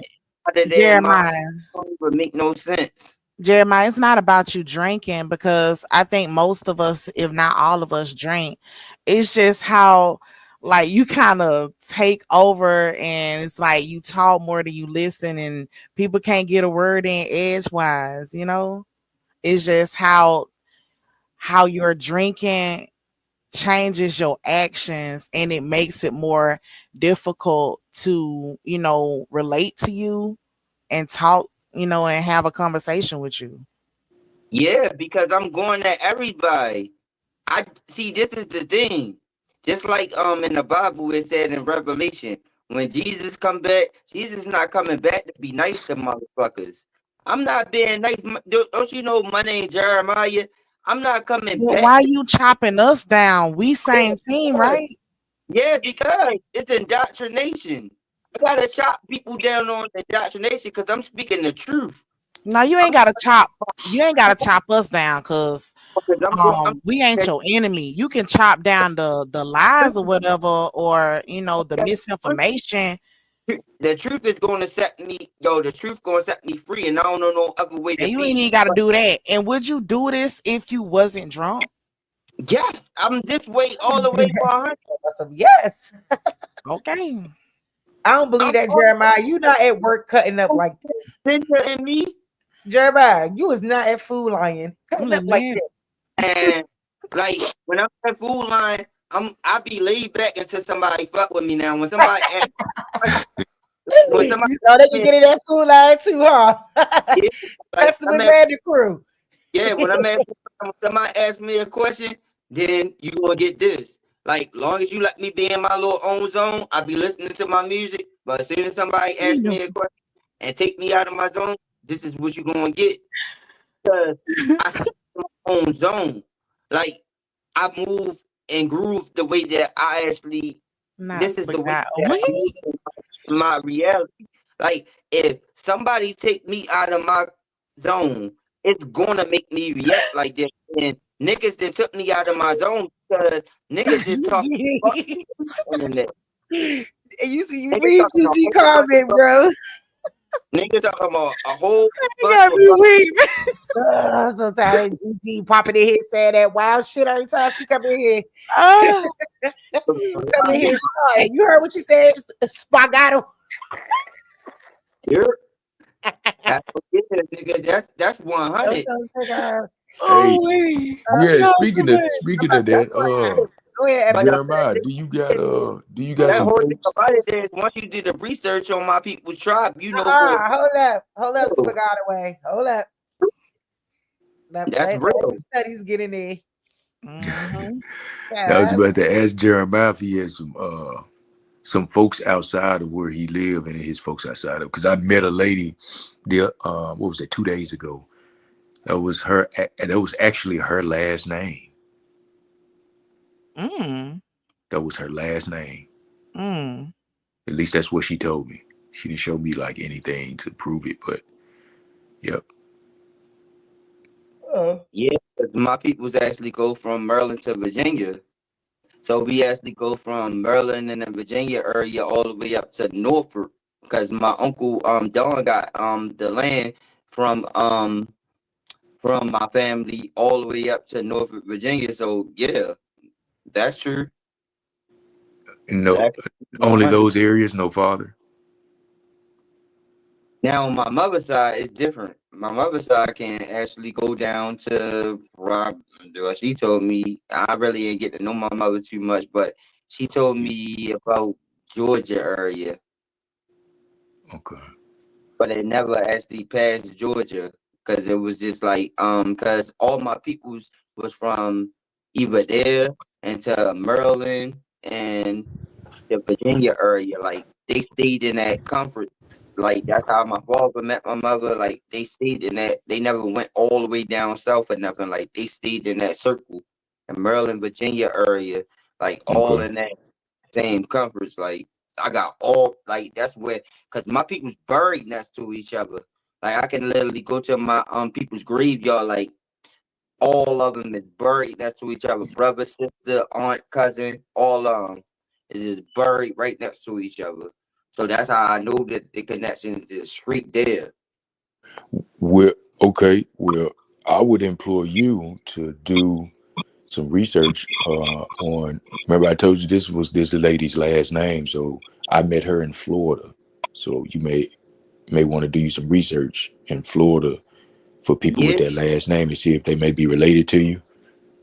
out of their mind. Jeremiah, Don't even make no sense. Jeremiah, it's not about you drinking because I think most of us, if not all of us, drink. It's just how like you kind of take over and it's like you talk more than you listen and people can't get a word in edgewise, you know? It's just how you're drinking changes your actions and it makes it more difficult to, relate to you and talk, and have a conversation with you. Yeah, because I'm going at everybody. I see. This is the thing. Just like in the Bible, it said in Revelation, when Jesus come back, Jesus not coming back to be nice to motherfuckers. I'm not being nice. Don't you know my name Jeremiah? I'm not coming Well, back. why you chopping us down? We same team, right? Yeah, because it's indoctrination. I gotta chop people down on indoctrination because I'm speaking the truth. No, you ain't gotta chop. You ain't gotta chop us down, cause I'm we ain't your enemy. You can chop down the lies or whatever, or the misinformation. the truth is going to set me, the truth going to set me free, and I don't know no other way And to you ain't be. even gotta do that. And would you do this if you wasn't drunk? Yeah, I'm this way all the way 100. Yes. Okay. I don't believe that, Jeremiah. You not at work cutting up like this. And me, Jeremiah, you was not at Food Lion cutting up like this. and like when I'm at Food Line, I be laid back until somebody fuck with me. Now, when somebody asks, when somebody You saw they can get in that Food Line too, huh? yeah, like Customers and the crew. yeah, when somebody asks me a question, then you gonna get this. Like, long as you let me be in my little own zone, I be listening to my music. But as soon as somebody asks me a question and take me out of my zone, this is what you gonna get. Because I stay in my own zone. Like, I move and groove the way that I actually. Not This is the way that spaghetti. I move in my reality. Like, if somebody take me out of my zone, it's gonna make me react like this. And niggas that took me out of my zone because niggas is talking fuck on the internet. You see, you Niggas read talking a GG whole bunch of comment, fuck. bro. Niggas talking about a whole You bunch got of me fuck. weak. I'm so tired of GG popping in here saying that wild shit every time she come in here. Oh, Come in here. You heard what she said? Spagato. You're that's 100. Hey, wait. yeah. No, Speaking go of ahead. speaking of that, Go ahead, But Jeremiah, do you got that some whole thing folks? about it is once you do the research on my people's tribe, you know for Hold up, real. Spagato way. Hold up. That's Let real. the studies get in there. Mm-hmm. I was Yeah. about to ask Jeremiah if he had some folks outside of where he lived and his folks outside of, because I met a lady the what was it, 2 days ago. That was her, and that was actually her last name. Mm. That was her last name. Mm. At least that's what she told me. She didn't show me like anything to prove it, but yep. Yeah, 'cause my peoples actually go from Maryland to Virginia. So we actually go from Maryland and the Virginia area all the way up to Norfolk. Because my uncle Don got the land from my family all the way up to Norfolk, Virginia. So yeah, that's true. No, That's only 100. those areas. No father. Now on my mother's side, it's different. My mother's side can actually go down to Rob. She told me I really didn't get to know my mother too much, but she told me about Georgia area, Okay. but it never actually passed Georgia because it was just like because all my peoples was from either there into Maryland and the Virginia area. Like they stayed in that comfort. Like that's how my father met my mother. Like they stayed in that. They never went all the way down south or nothing. Like they stayed in that circle, in Maryland, Virginia area. Like all Okay. in that same comforts. Like I got all like that's where because my people's buried next to each other. Like I can literally go to my people's graveyard. Like all of them is buried next to each other. Brother, sister, aunt, cousin, all of them is just buried right next to each other. So that's how I know that the connections is straight there. Well, okay. Well, I would implore you to do some research on. Remember, I told you this the lady's last name, so I met her in Florida. So you may want to do some research in Florida for people Yeah, with that last name to see if they may be related to you.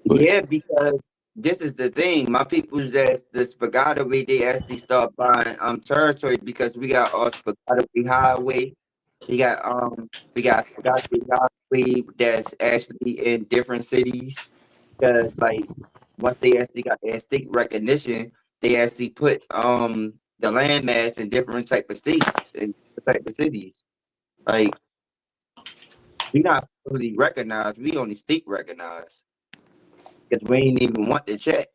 But yeah, because this is the thing. My people's that the Spaghetti they actually start buying territory because we got our Spaghetti Highway. We got that's actually in different cities because like once they actually got their state recognition, they actually put the landmass in different type of states and different type of cities. Like we not really recognized, we only state recognized because we ain't even want to check.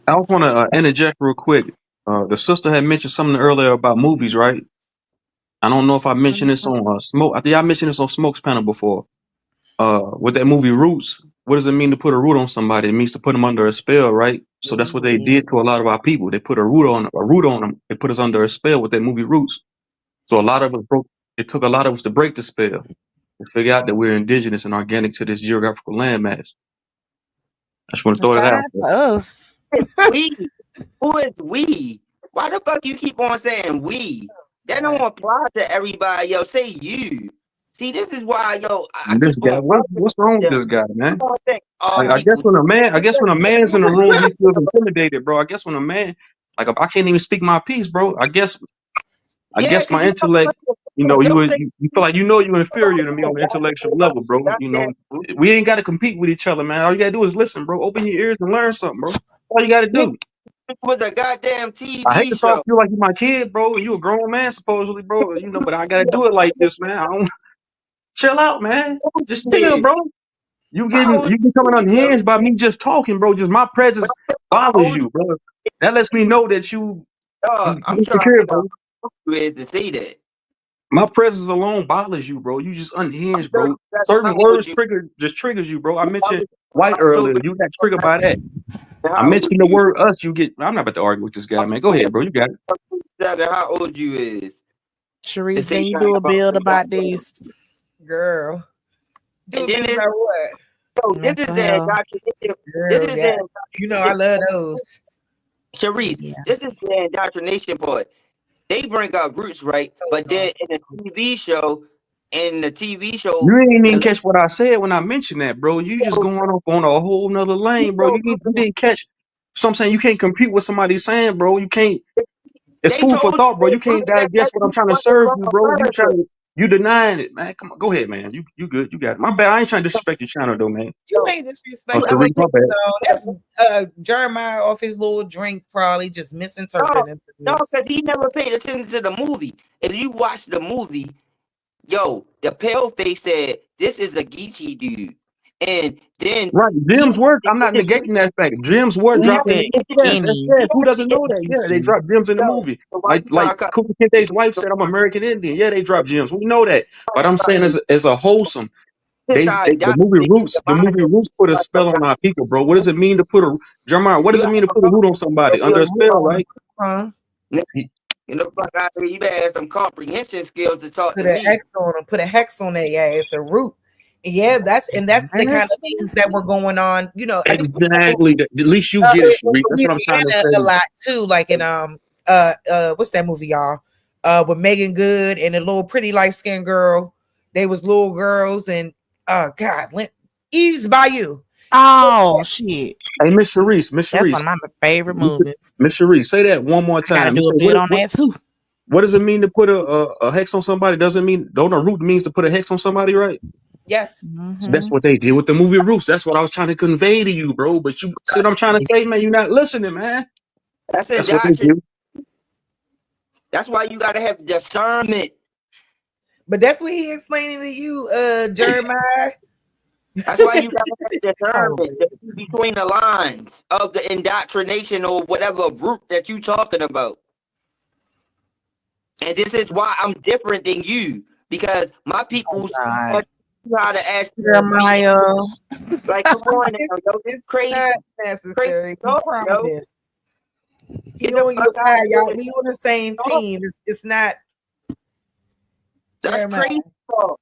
I just want to interject real quick. The sister had mentioned something earlier about movies, right? I don't know if I mentioned this on Smoke. I think I mentioned this on Smoke's panel before. With that movie Roots, what does it mean to put a root on somebody? It means to put them under a spell, right? So that's what they did to a lot of our people. They put a root on them. They put us under a spell with that movie Roots. So a lot of us broke. It took a lot of us to break the spell and figure out that we're indigenous and organic to this geographical landmass. I just want to throw that Shout out out there. to us. We, who is we? Why the fuck you keep on saying we? That don't apply to everybody. Yo, say you. See, this is why, yo, I This keep guy, on what's wrong with yeah. this guy, I man? don't think all Like, people. I guess when a man's in the room, he feels intimidated, bro. I guess when a man, like, if I can't even speak my piece, bro. I Yeah, guess because my you intellect, don't say you feel like you're inferior to me on the intellectual level, bro. You know, we ain't got to compete with each other, man. All you gotta do is listen, bro. Open your ears and learn something, bro. All you gotta do. it was a goddamn I hate TV to talk show. to you like you my kid, bro. You a grown man, supposedly, bro. You know, but I gotta do it like this, man. I don't chill out, man. Just chill, bro. How old You becoming you, yo? unhinged by me just talking, bro. Just my presence How bothers old you, bro. That lets me know that you I'm trying to insecure, figure out bro. who is to say that. My presence alone bothers you, bro. You just unhinged, bro. 37. Certain How old words you? triggers you, bro. I I mentioned was white earlier. October. You got triggered by that. I How old mentioned the you? word us. You get. I'm not about to argue with this guy, man. Go ahead, bro. You got it. 7. How old you is? The Sharice, same can you time do a about build about this? Girl. Do and a then bit it's about what? this is Mental the health. indoctrination. This Girl, is yes. the You know I indoctrination. love those. Sharice, Yeah. this is the indoctrination part. They bring up roots, right? But then in the TV show, You ain't even the catch what I said when I mentioned that, bro. You just going off on a whole nother lane, bro. You didn't catch. So I'm saying you can't compete with somebody saying, bro. You can't. It's they food for told thought, bro. you You can't digest what I'm trying to wasn't serve from you, bro. America. You denying it, man. Come on, go ahead, man. You good? You got it. My bad. I ain't trying to disrespect your channel, though, man. You So ain't Oh, disrespecting Sharif, me. my bad. No, that's Jeremiah off his little drink, probably just no, misinterpreting no, this. because he never paid attention to the movie. If you watch the movie, yo, the pale face said, "This is a Geechee dude," and then Right, he gems work. I'm not negating that fact. Gems were He dropped in the said movie. Yes, yes, any yes. Who doesn't know that? Yeah, they Gucci. dropped gems in the yo, movie. so why Like you like trying to cut? Cookie Kente's wife said, I'm American Indian. Yeah, they dropped gems. We know that. But I'm saying as a wholesome, This I the movie indoctrinated Roots, the mind of put a spell on our people, bro. What does it mean to put a Jeremiah? What you does it have mean to a put a root on somebody under a spell, right? Huh? you know, fuck out here. You better have some comprehension skills to talk Put to an me. X on them, put a hex on their ass, a root. Yeah, that's the kind of things that were going on. You know, I think Exactly. At least you get it, in Sharif. That's what I'm trying to Louisiana a say. lot too, like in what's that movie, y'all? With Megan Good and a little pretty light skinned girl. They was little girls and God, Eve's Bayou. Oh shit. Hey, Miss Sharice, That's one of my favorite movies. Miss Sharice, say that one more I gotta time. You do a say bit on that too. what does it mean to put a hex on somebody? Doesn't mean don't a root means to put a hex on somebody, right? Yes. So that's what they did with the movie Roots. That's what I was trying to convey to you, bro. But you see what I'm trying to say, man? You're not listening, man. That's That's what they indoctrination. do. That's why you gotta have discernment. But that's what he explaining to you, Jeremiah. That's why you gotta have discernment between the lines of the indoctrination or whatever root that you talking about. And this is why I'm different than you because my people's God. how to ask Jeremiah. like come on now, yo, It's crazy, not crazy necessary. We talk, yo. promise. He Get the on your fuck out side, of y'all. here. We on the same team. It's not That's Jeremiah. crazy talk.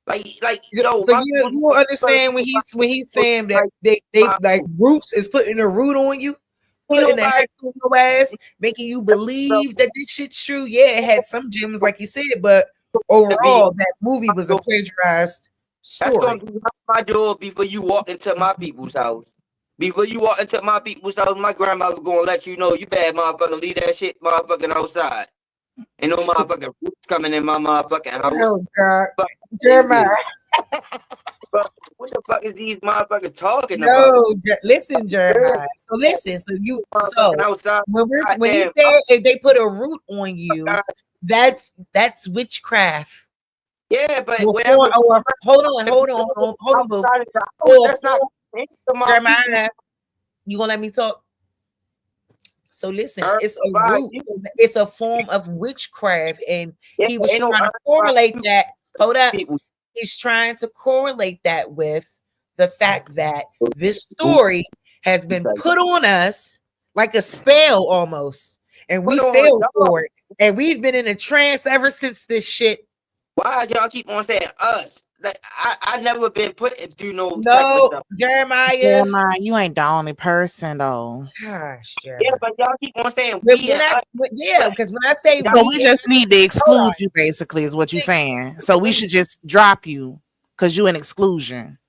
Like yo, So my you understand when he's saying that they like roots is putting a root on you, putting a hex on your ass, making you believe that this shit's true. Yeah, it had some gems, like you said, but overall, that movie was a plagiarized that's story. gonna be my door before you walk into my people's house. Before you walk into my people's house, my grandmother gonna let you know you bad motherfucker, leave that shit motherfucking outside. Ain't no motherfucking roots coming in my motherfucking house. Oh God, Fuck Jeremiah. What the fuck is these motherfuckers talking about? No, listen, Jeremiah. So listen. So outside. when he said if they put a root on you, that's witchcraft. Yeah, but Hold whatever. on, boo. That's not Jeremiah. You gonna let me talk? So listen, it's a root. It's a form of witchcraft, and he was trying to correlate that. Hold up. He's trying to correlate that with the fact that this story has been put on us like a spell almost, and we fell for it, and we've been in a trance ever since this shit. Why y'all keep on saying us? Like I never been put through no type of stuff. Jeremiah, you ain't the only person though. Gosh, Jeremiah. Yeah, but y'all keep on saying we. Because when I say we just need to exclude you, basically, is what you're saying. So we should just drop you because you an exclusion.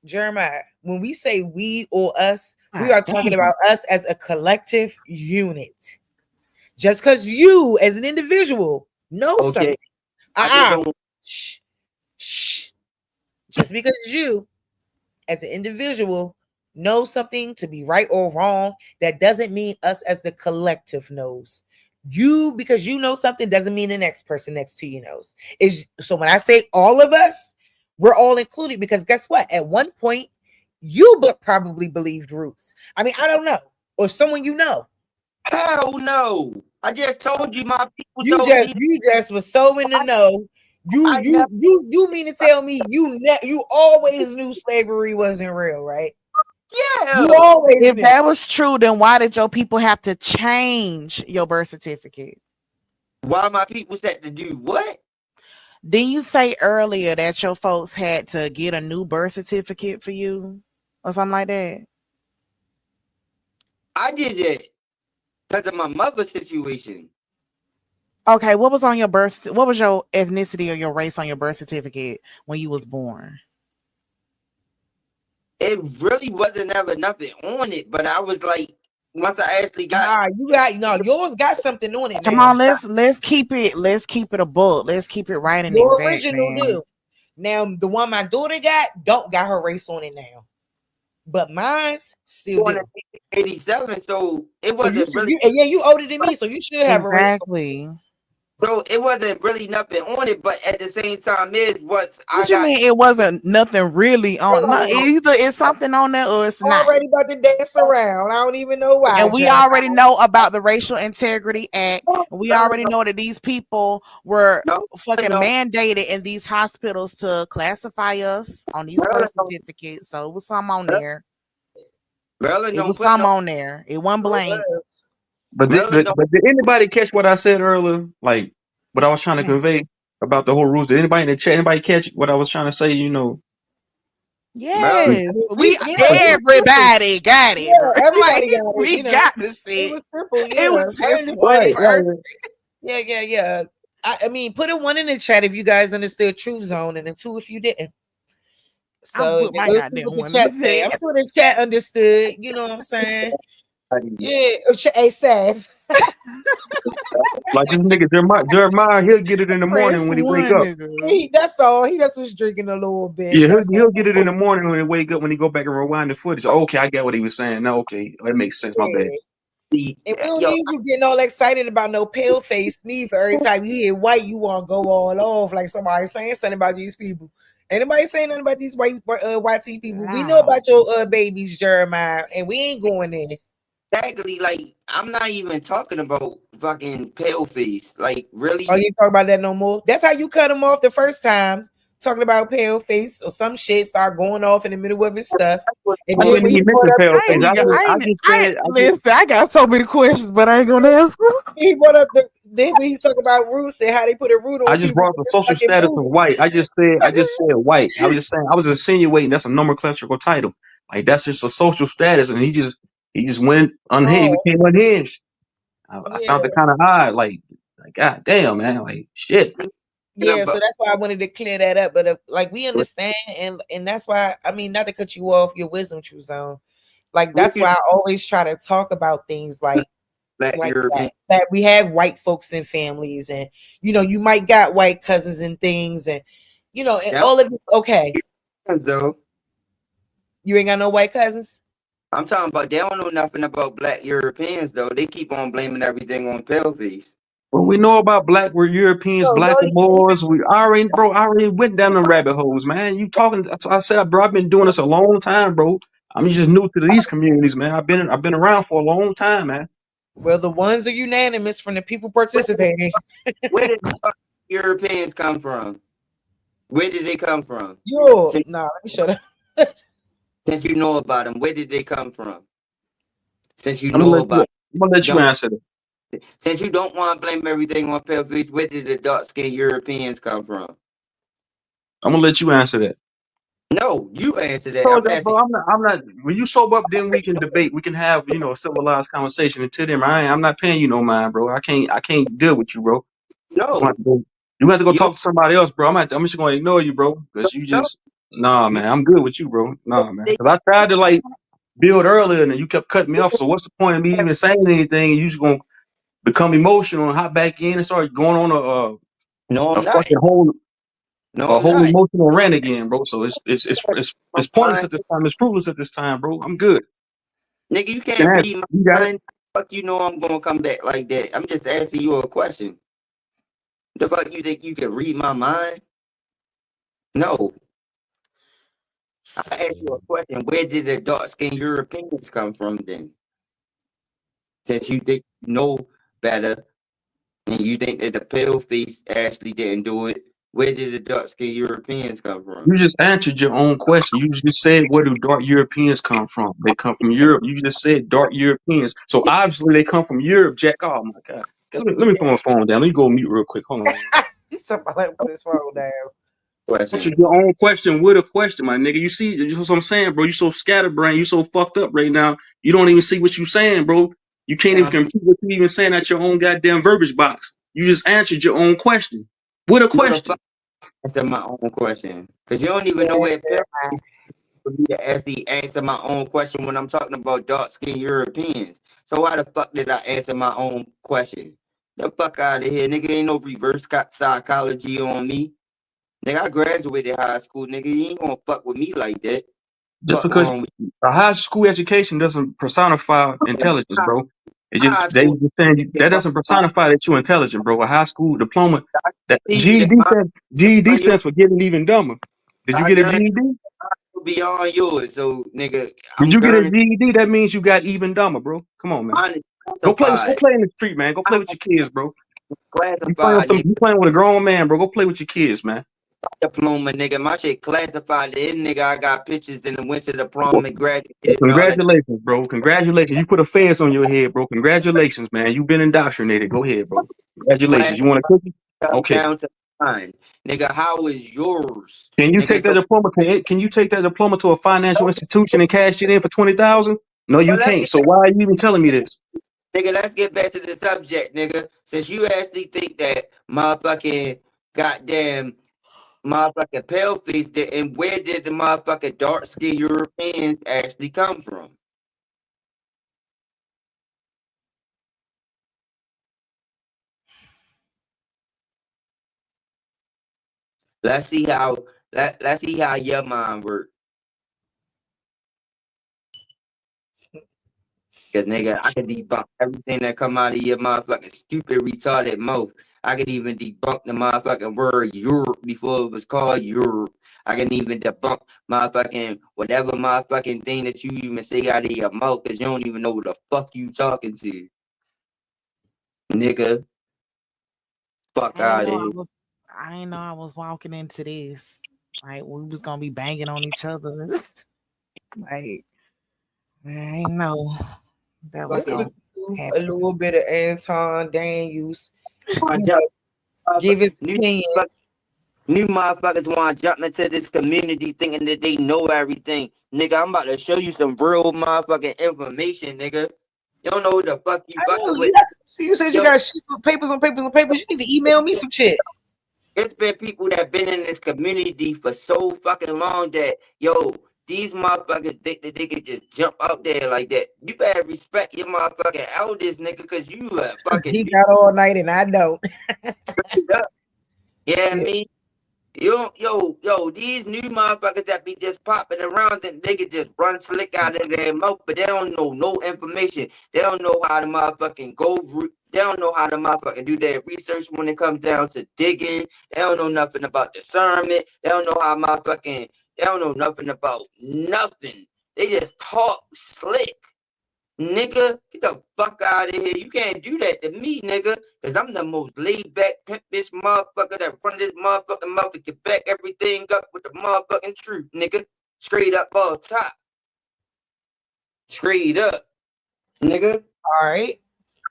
Jeremiah, when we say we or us, we are talking about us as a collective unit. Just because you as an individual know something. Shh. Just because you as an individual know something to be right or wrong, that doesn't mean us as the collective knows. You, because you know something, doesn't mean the next person next to you knows. So when I say all of us, we're all included, because guess what? At one point, you probably believed roots. I mean, I don't know. Or someone you know. Hell no. I just told you my people You just was so in the know. You mean to tell me you always knew slavery wasn't real, right? Yeah. You always if knew. that was true, then why did your people have to change your birth certificate? Why my people said to do what? Didn't you say earlier that your folks had to get a new birth certificate for you or something like that? I did it because of my mother's situation. Okay, what was on your birth? What was your ethnicity or your race on your birth certificate when you was born? It really wasn't ever nothing on it, but I was like, once I actually got, yours got something on it. Come now. on, let's keep it a book. Let's keep it right and Your exact, original man. do. Now the one my daughter don't got her race on it now, but mine's still do. 87, so it wasn't really. You older than me, so you should have a race. Exactly. So it wasn't really nothing on it, but at the same time, What you mean it wasn't nothing really on? Either it's something on there or it's not. Already about to dance around. I don't even know why. And we already know about the Racial Integrity Act. We already know that these people were fucking mandated in these hospitals to classify us on these birth certificates. So it was some on there. It was some on there. It wasn't blank. But did anybody catch what I said earlier? Like what I was trying to convey about the whole rules? Did anybody in the chat? Anybody catch what I was trying to say? You know. Yes, everybody got it, bro. Everybody got it. We got the shit. It was simple. It was just one person. Yeah. I mean, put a 1 in the chat if you guys understood Truth Zone, and a 2 if you didn't. So put my let's see goddamn what the 1 in chat the say. chat. I'm sure the chat understood. You know what I'm saying? Yeah. Hey, Sav. Like this nigga Jeremiah, he'll get it in the morning when he wake up. That's all. He just was drinking a little bit. Yeah, he'll get it in the morning when he wake up, when he go back and rewind the footage. Okay, I get what he was saying. No, okay, that makes sense. My bad. And we don't need you getting all excited about no pale face neither. Every time you hear white, you want to go all off like somebody saying something about these people. Anybody saying nothing about these white people? Wow. We know about your babies, Jeremiah, and we ain't going there. Exactly, like I'm not even talking about fucking pale face. Like really? Oh, you ain't talking about that no more? That's how you cut him off the first time. Talking about pale face or some shit, start going off in the middle of his stuff. And then when he brought up, I got so many questions, but I ain't gonna ask. He brought up then when he talk about roots and how they put a root on. I just brought up the social status of white. I just said white. I was just saying, I was insinuating that's a nomenclatural title. Like that's just a social status, and he just went unhinged. He became unhinged. I found it kind of odd. Like god damn, man. Like shit. Yeah, so that's why I wanted to clear that up. But like we understand, and that's why I mean, not to cut you off your wisdom True Zone. Like that's why I always try to talk about things like Black like European. that we have white folks in families, and you might got white cousins and things, and and Yep. all of it's okay. Though You ain't got no white cousins? I'm talking about they don't know nothing about Black Europeans though. They keep on blaming everything on pelvis. Well, we know about black Europeans, No, black no, Moors. I already went down them rabbit holes, man. You talking? That's what I said, bro. I've been doing this a long time, bro. I'm just new to these communities, man. I've been around for a long time, man. well, the ones are unanimous from the people participating. Where did the Europeans come from? Where did they come from? Let me shut up. Since you know about them, where did they come from? Since you I'm gonna know let you. about I'm gonna let you don't answer that. since you don't want to blame everything on pelvis, where did the dark skinned Europeans come from? I'm gonna let you answer that. No, you answer that. So I'm that, asking. bro, I'm not. When you sober up, then we can debate. We can have a civilized conversation. Until then, I'm not paying you no mind, bro. I can't deal with you, bro. You No, have to go. You have to go you talk to somebody else, bro. I'm just gonna ignore you, bro, because you no. just nah, man. I'm good with you, bro. Nah, man. Because I tried to build earlier, and then you kept cutting me off. So what's the point of me even saying anything? And you just gonna become emotional and hop back in and start going on No, a I'm not. fucking whole No, a I'm whole not. emotional rant again, bro. So My it's pointless mind, at this time. It's fruitless at this time, bro. I'm good. nigga, you You can't can have it. read my You got it. mind. Fuck, you know I'm gonna come back like that. I'm just asking you a question. The fuck you think you can read my mind? No. I asked you a question. Where did the dark skinned Europeans come from then? Since you think you know better and you think that the pale face actually didn't do it, where did the dark skinned Europeans come from? You just answered your own question. You just said, where do dark Europeans come from? They come from Europe. You just said dark Europeans. So obviously they come from Europe, Jack. Oh my God. Let me put my phone down. Let me go mute real quick. Hold on. He's somebody like put his phone down. Answer Question. your own question with a question, my nigga. You see, you know what I'm saying, bro? You so scatterbrained. You so fucked up right now. You don't even see what you saying, bro. You can't even compute what you even saying at your own goddamn verbiage box. You just answered your own question with a No, the question. fuck answer my own question. Because you don't even know where pale face for me to actually answer my own question when I'm talking about dark skinned Europeans. So why the fuck did I answer my own question? The fuck out of here, nigga. Ain't no reverse psychology on me. Nigga, I graduated high school, nigga. You ain't gonna fuck with me like that. Just Fuck because wrong with a high school education doesn't personify intelligence, you. bro. High They school just saying that but doesn't personify that you're intelligent, bro. A high school diploma, that see that GED on your stands for getting even dumber. Did you I get a done GED? beyond yours. So nigga, Did I'm you get a learning GED? That means you got even dumber, bro. Come on, man. honest Go classified. play in the street, man. Go play with your kids, bro. Classified, nigga. You playing with a grown man, bro. Go play with your kids, man. Diploma, nigga. My shit classified. This nigga, I got pictures and went to the prom and graduated and all that. Congratulations, bro. Congratulations. You put a fez on your head, bro. Congratulations, man. You've been indoctrinated. Go ahead, bro. Congratulations. You Classified want a cookie? Okay. down to mine. Nigga, how is yours? Can you Nigga, take that so diploma? Can you take that diploma to a financial institution and cash it in for 20,000? No, you but let's can't. get So why are you even telling me this? nigga, let's get back to the subject, nigga. Since you actually think that motherfucking goddamn motherfucking pale face did, and where did the motherfucking dark skinned Europeans actually come from? Let's see how let's see how your mind works. Cause nigga, I can debunk everything that come out of your motherfucking stupid retarded mouth. I can even debunk the motherfucking word Europe before it was called Europe. I can even debunk motherfucking whatever motherfucking thing that you even say out of your mouth because you don't even know what the fuck you talking to. Nigga, fuck I ain't out know of I here. was I ain't know I was walking into this. Like we was gonna be banging on each other. Like I ain't know that was Let's gonna listen to a happen. little bit of Anton Daniels. I jump, Give his new, opinion. new motherfuckers want to jump into this community thinking that they know everything. Nigga, I'm about to show you some real motherfucking information, nigga. You don't know what the fuck you I know fucking you with. got. You said you Yo, got sheets of papers on papers on papers. You need to email me some shit. it's been people that been in this community for so fucking long that, yo, these motherfuckers think that they could just jump out there like that. You better respect your motherfucking elders, nigga, because you fucking. He got all night and I don't. Yeah, me. Yo, these new motherfuckers that be just popping around and they could just run slick out of their mouth, but they don't know no information. They don't know how to motherfucking they don't know how to motherfucking do their research when it comes down to digging. They don't know nothing about discernment. They don't know how they don't know nothing about nothing. They just talk slick. Nigga, get the fuck out of here. You can't do that to me, nigga. Cause I'm the most laid back, pimp bitch motherfucker that run this motherfucking mouth and can back everything up with the motherfucking truth, nigga. Straight up all top. Straight up. Nigga. All right.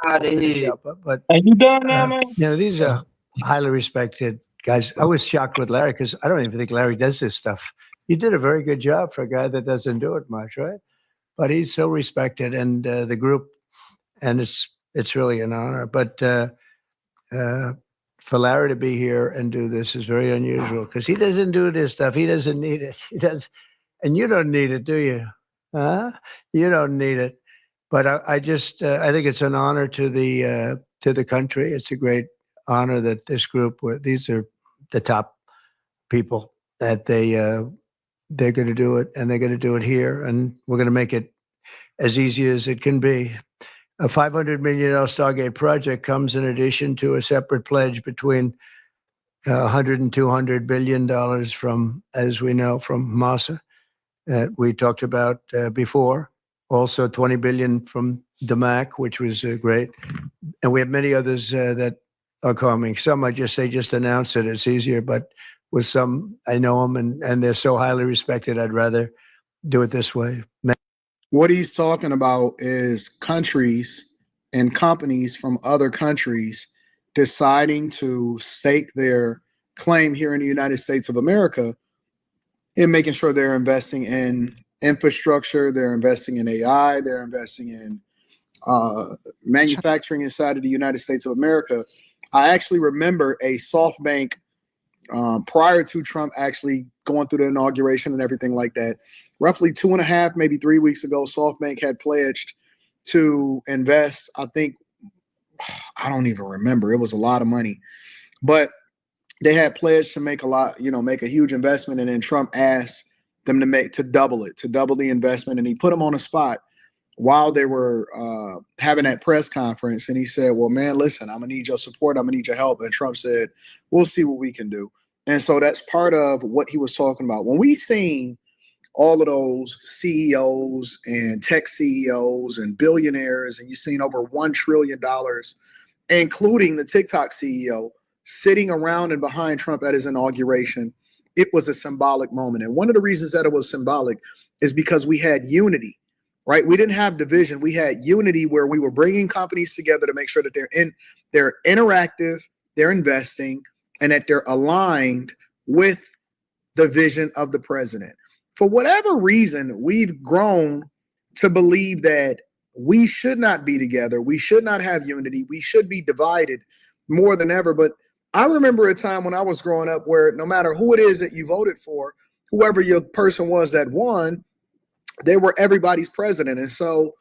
Out of here. But Are you done now, man? you know, these are highly respected guys. I was shocked with Larry because I don't even think Larry does this stuff. You did a very good job for a guy that doesn't do it much, right? But he's so respected, and the group, and it's really an honor. But for Larry to be here and do this is very unusual because he doesn't do this stuff. He doesn't need it. He does, and you don't need it, do you? Huh? You don't need it. But I just I think it's an honor to the country. It's a great honor that this group, these are the top people, that they're going to do it, and they're going to do it here, and we're going to make it as easy as it can be. A $500 million Stargate project comes in addition to a separate pledge between 100 and 200 billion dollars from, as we know, from Massa that we talked about before. Also 20 billion from DMAC, which was great. And we have many others that are coming. Some I just announce it. It's easier, but with some, I know them and they're so highly respected. I'd rather do it this way. What he's talking about is countries and companies from other countries deciding to stake their claim here in the United States of America and making sure they're investing in infrastructure, they're investing in AI, they're investing in manufacturing inside of the United States of America. I actually remember a SoftBank prior to Trump actually going through the inauguration and everything like that. Roughly 2.5, maybe 3 weeks ago, SoftBank had pledged to invest, I think, I don't even remember. It was a lot of money, but they had pledged to make make a huge investment. And then Trump asked them to double the investment. And he put them on a spot while they were having that press conference. And he said, well, man, listen, I'm gonna need your support. I'm gonna need your help. And Trump said, we'll see what we can do. And so that's part of what he was talking about. When we seen all of those CEOs and tech CEOs and billionaires, and you've seen over $1 trillion, including the TikTok CEO, sitting around and behind Trump at his inauguration, it was a symbolic moment. And one of the reasons that it was symbolic is because we had unity, right? We didn't have division. We had unity where we were bringing companies together to make sure that they're interactive, they're investing, and that they're aligned with the vision of the president. For whatever reason, we've grown to believe that we should not be together. We should not have unity. We should be divided more than ever. But I remember a time when I was growing up where no matter who it is that you voted for, whoever your person was that won, they were everybody's president. And so,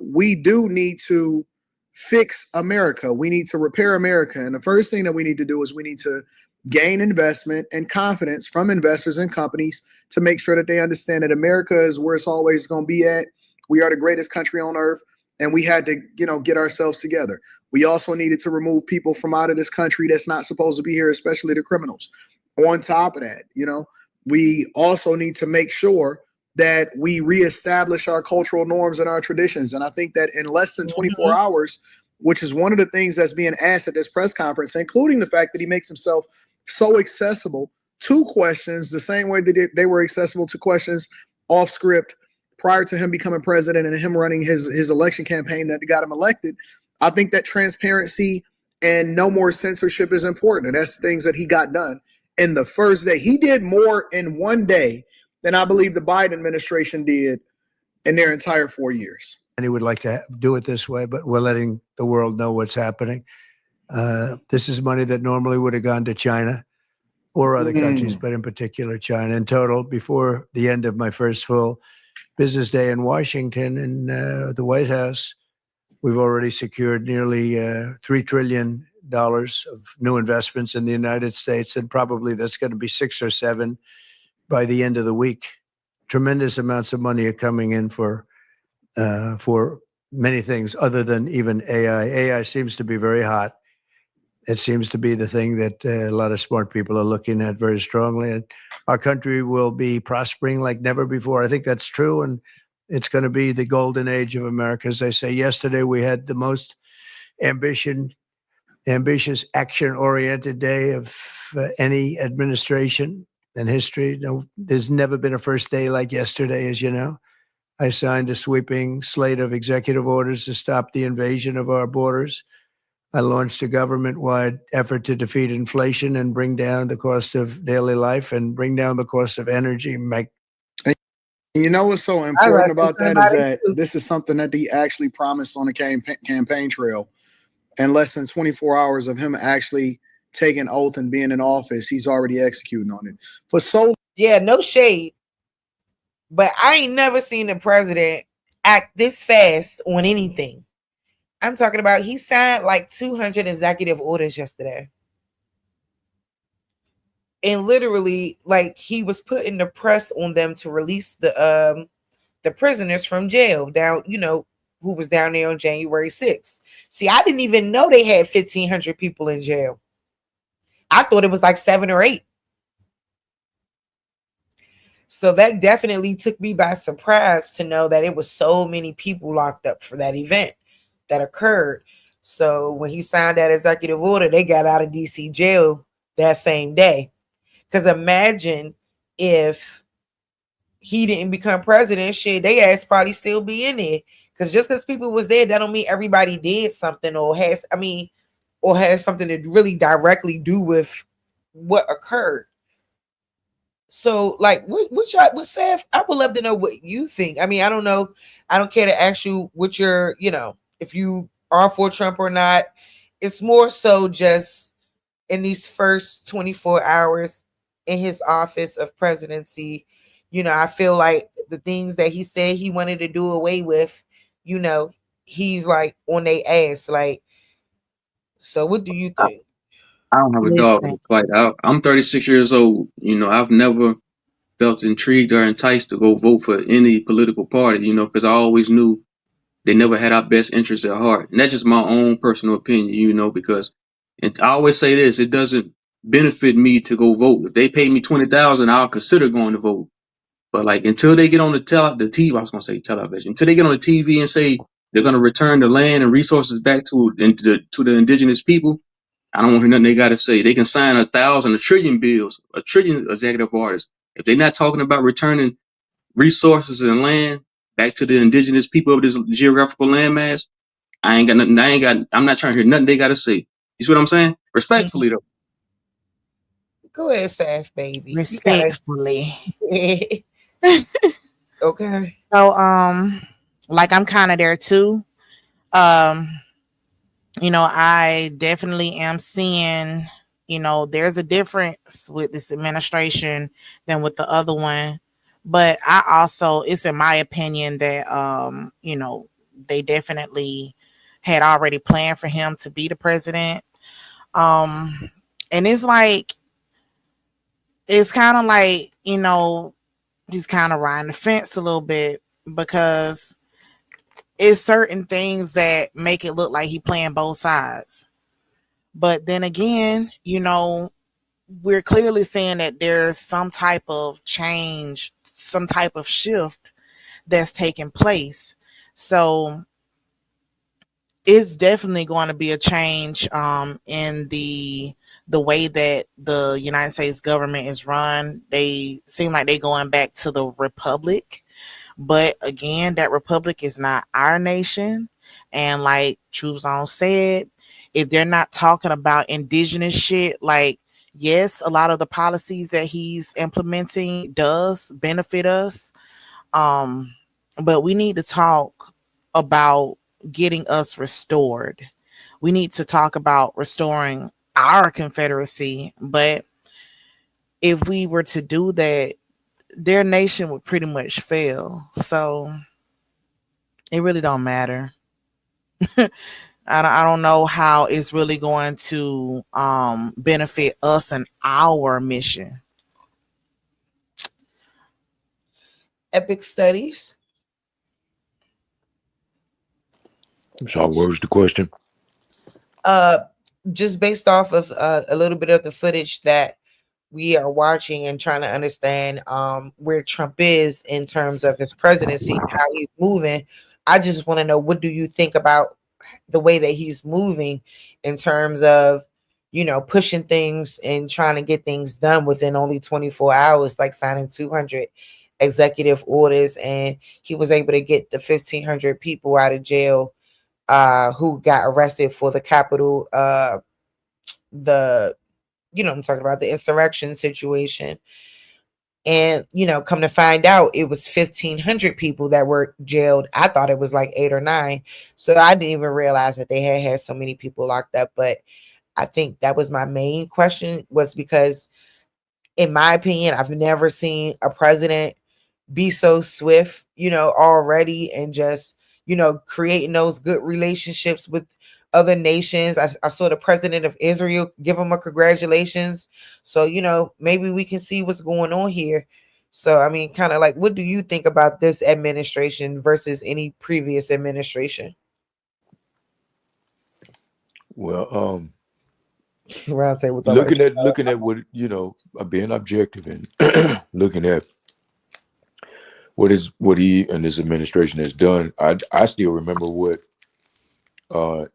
we do need to fix America. We need to repair America. And the first thing that we need to do is we need to gain investment and confidence from investors and companies to make sure that they understand that America is where it's always going to be at. We are the greatest country on earth, and we had to, get ourselves together. We also needed to remove people from out of this country that's not supposed to be here, especially the criminals. On top of that, we also need to make sure that we reestablish our cultural norms and our traditions. And I think that in less than 24 hours, which is one of the things that's being asked at this press conference, including the fact that he makes himself so accessible to questions the same way that they were accessible to questions off script prior to him becoming president and him running his election campaign that got him elected. I think that transparency and no more censorship is important. And that's things that he got done in the first day. He did more in one day than I believe the Biden administration did in their entire 4 years. And he would like to do it this way, but we're letting the world know what's happening. This is money that normally would have gone to China or other countries, but in particular China. In total, before the end of my first full business day in Washington in the White House, we've already secured nearly $3 trillion of new investments in the United States, and probably that's going to be 6 or 7 by the end of the week. Tremendous amounts of money are coming in for many things other than even AI. AI seems to be very hot. It seems to be the thing that a lot of smart people are looking at very strongly. And our country will be prospering like never before. I think that's true. And it's going to be the golden age of America. As I say, yesterday we had the most ambitious, action-oriented day of any administration in history. No, there's never been a first day like yesterday, as you know. I signed a sweeping slate of executive orders to stop the invasion of our borders. I launched a government-wide effort to defeat inflation and bring down the cost of daily life and bring down the cost of energy. And you know what's so important about that is that this is something that he actually promised on the campaign trail. In less than 24 hours of him actually taking oath and being in office, he's already executing on it. For so yeah, no shade, but I ain't never seen a president act this fast on anything. I'm talking about he signed like 200 executive orders yesterday. And literally, like, he was putting the press on them to release the prisoners from jail down, who was down there on January 6th. See, I didn't even know they had 1,500 people in jail. I thought it was like 7 or 8. So that definitely took me by surprise to know that it was so many people locked up for that event that occurred. So when he signed that executive order, they got out of DC jail that same day. Because imagine if he didn't become president, shit, they ass probably still be in there. Because just because people was there, that don't mean everybody did something or has something to really directly do with what occurred. So, like, what Saf? I would love to know what you think. I mean, I don't know. I don't care to ask you what you're, if you are for Trump or not. It's more so just in these first 24 hours in his office of presidency. I feel like the things that he said he wanted to do away with, he's like on their ass. Like, so what do you think? I don't have a dog in the fight. I'm 36 years old. I've never felt intrigued or enticed to go vote for any political party, because I always knew they never had our best interests at heart. And that's just my own personal opinion, because and I always say this, it doesn't benefit me to go vote. If they pay me $20,000, I'll consider going to vote. But like until they get on the TV, I was gonna say television, until they get on the TV and say they're gonna return the land and resources back to the indigenous people, I don't want to hear nothing they gotta say. They can sign 1,000, a trillion bills, a trillion executive orders. If they're not talking about returning resources and land back to the indigenous people of this geographical landmass, I ain't got nothing. I'm not trying to hear nothing they gotta say. You see what I'm saying? Respectfully though. Go ahead, Saf, baby. Respectfully. Okay. So, like I'm kind of there too. I definitely am seeing, there's a difference with this administration than with the other one. But it's in my opinion that, they definitely had already planned for him to be the president. And it's kind of like, he's kind of riding the fence a little bit because it's certain things that make it look like he playing both sides. But then again, we're clearly seeing that there's some type of change, some type of shift that's taking place. So it's definitely going to be a change in the way that the United States government is run. They seem like they're going back to the republic. But again, that republic is not our nation. And like True Zone said, if they're not talking about indigenous shit, like, yes, a lot of the policies that he's implementing does benefit us. But we need to talk about getting us restored. We need to talk about restoring our Confederacy. But if we were to do that, their nation would pretty much fail. So it really don't matter. I don't know how it's really going to benefit us and our mission. Epic studies. So what was the question? Just based off of a little bit of the footage that we are watching and trying to understand where Trump is in terms of his presidency, how he's moving. I just want to know, what do you think about the way that he's moving in terms of, pushing things and trying to get things done within only 24 hours, like signing 200 executive orders, and he was able to get the 1,500 people out of jail who got arrested for the Capitol, the I'm talking about the insurrection situation. And come to find out, it was 1,500 people that were jailed. I thought it was like 8 or 9, so I didn't even realize that they had so many people locked up. But I think that was my main question, was because in my opinion, I've never seen a president be so swift, already, and just, creating those good relationships with other nations. I saw the president of Israel give him a congratulations. So, maybe we can see what's going on here. So, I mean, kind of like, what do you think about this administration versus any previous administration? Well, Roundtable talk about looking at what being objective and looking at what he and his administration has done. I still remember what the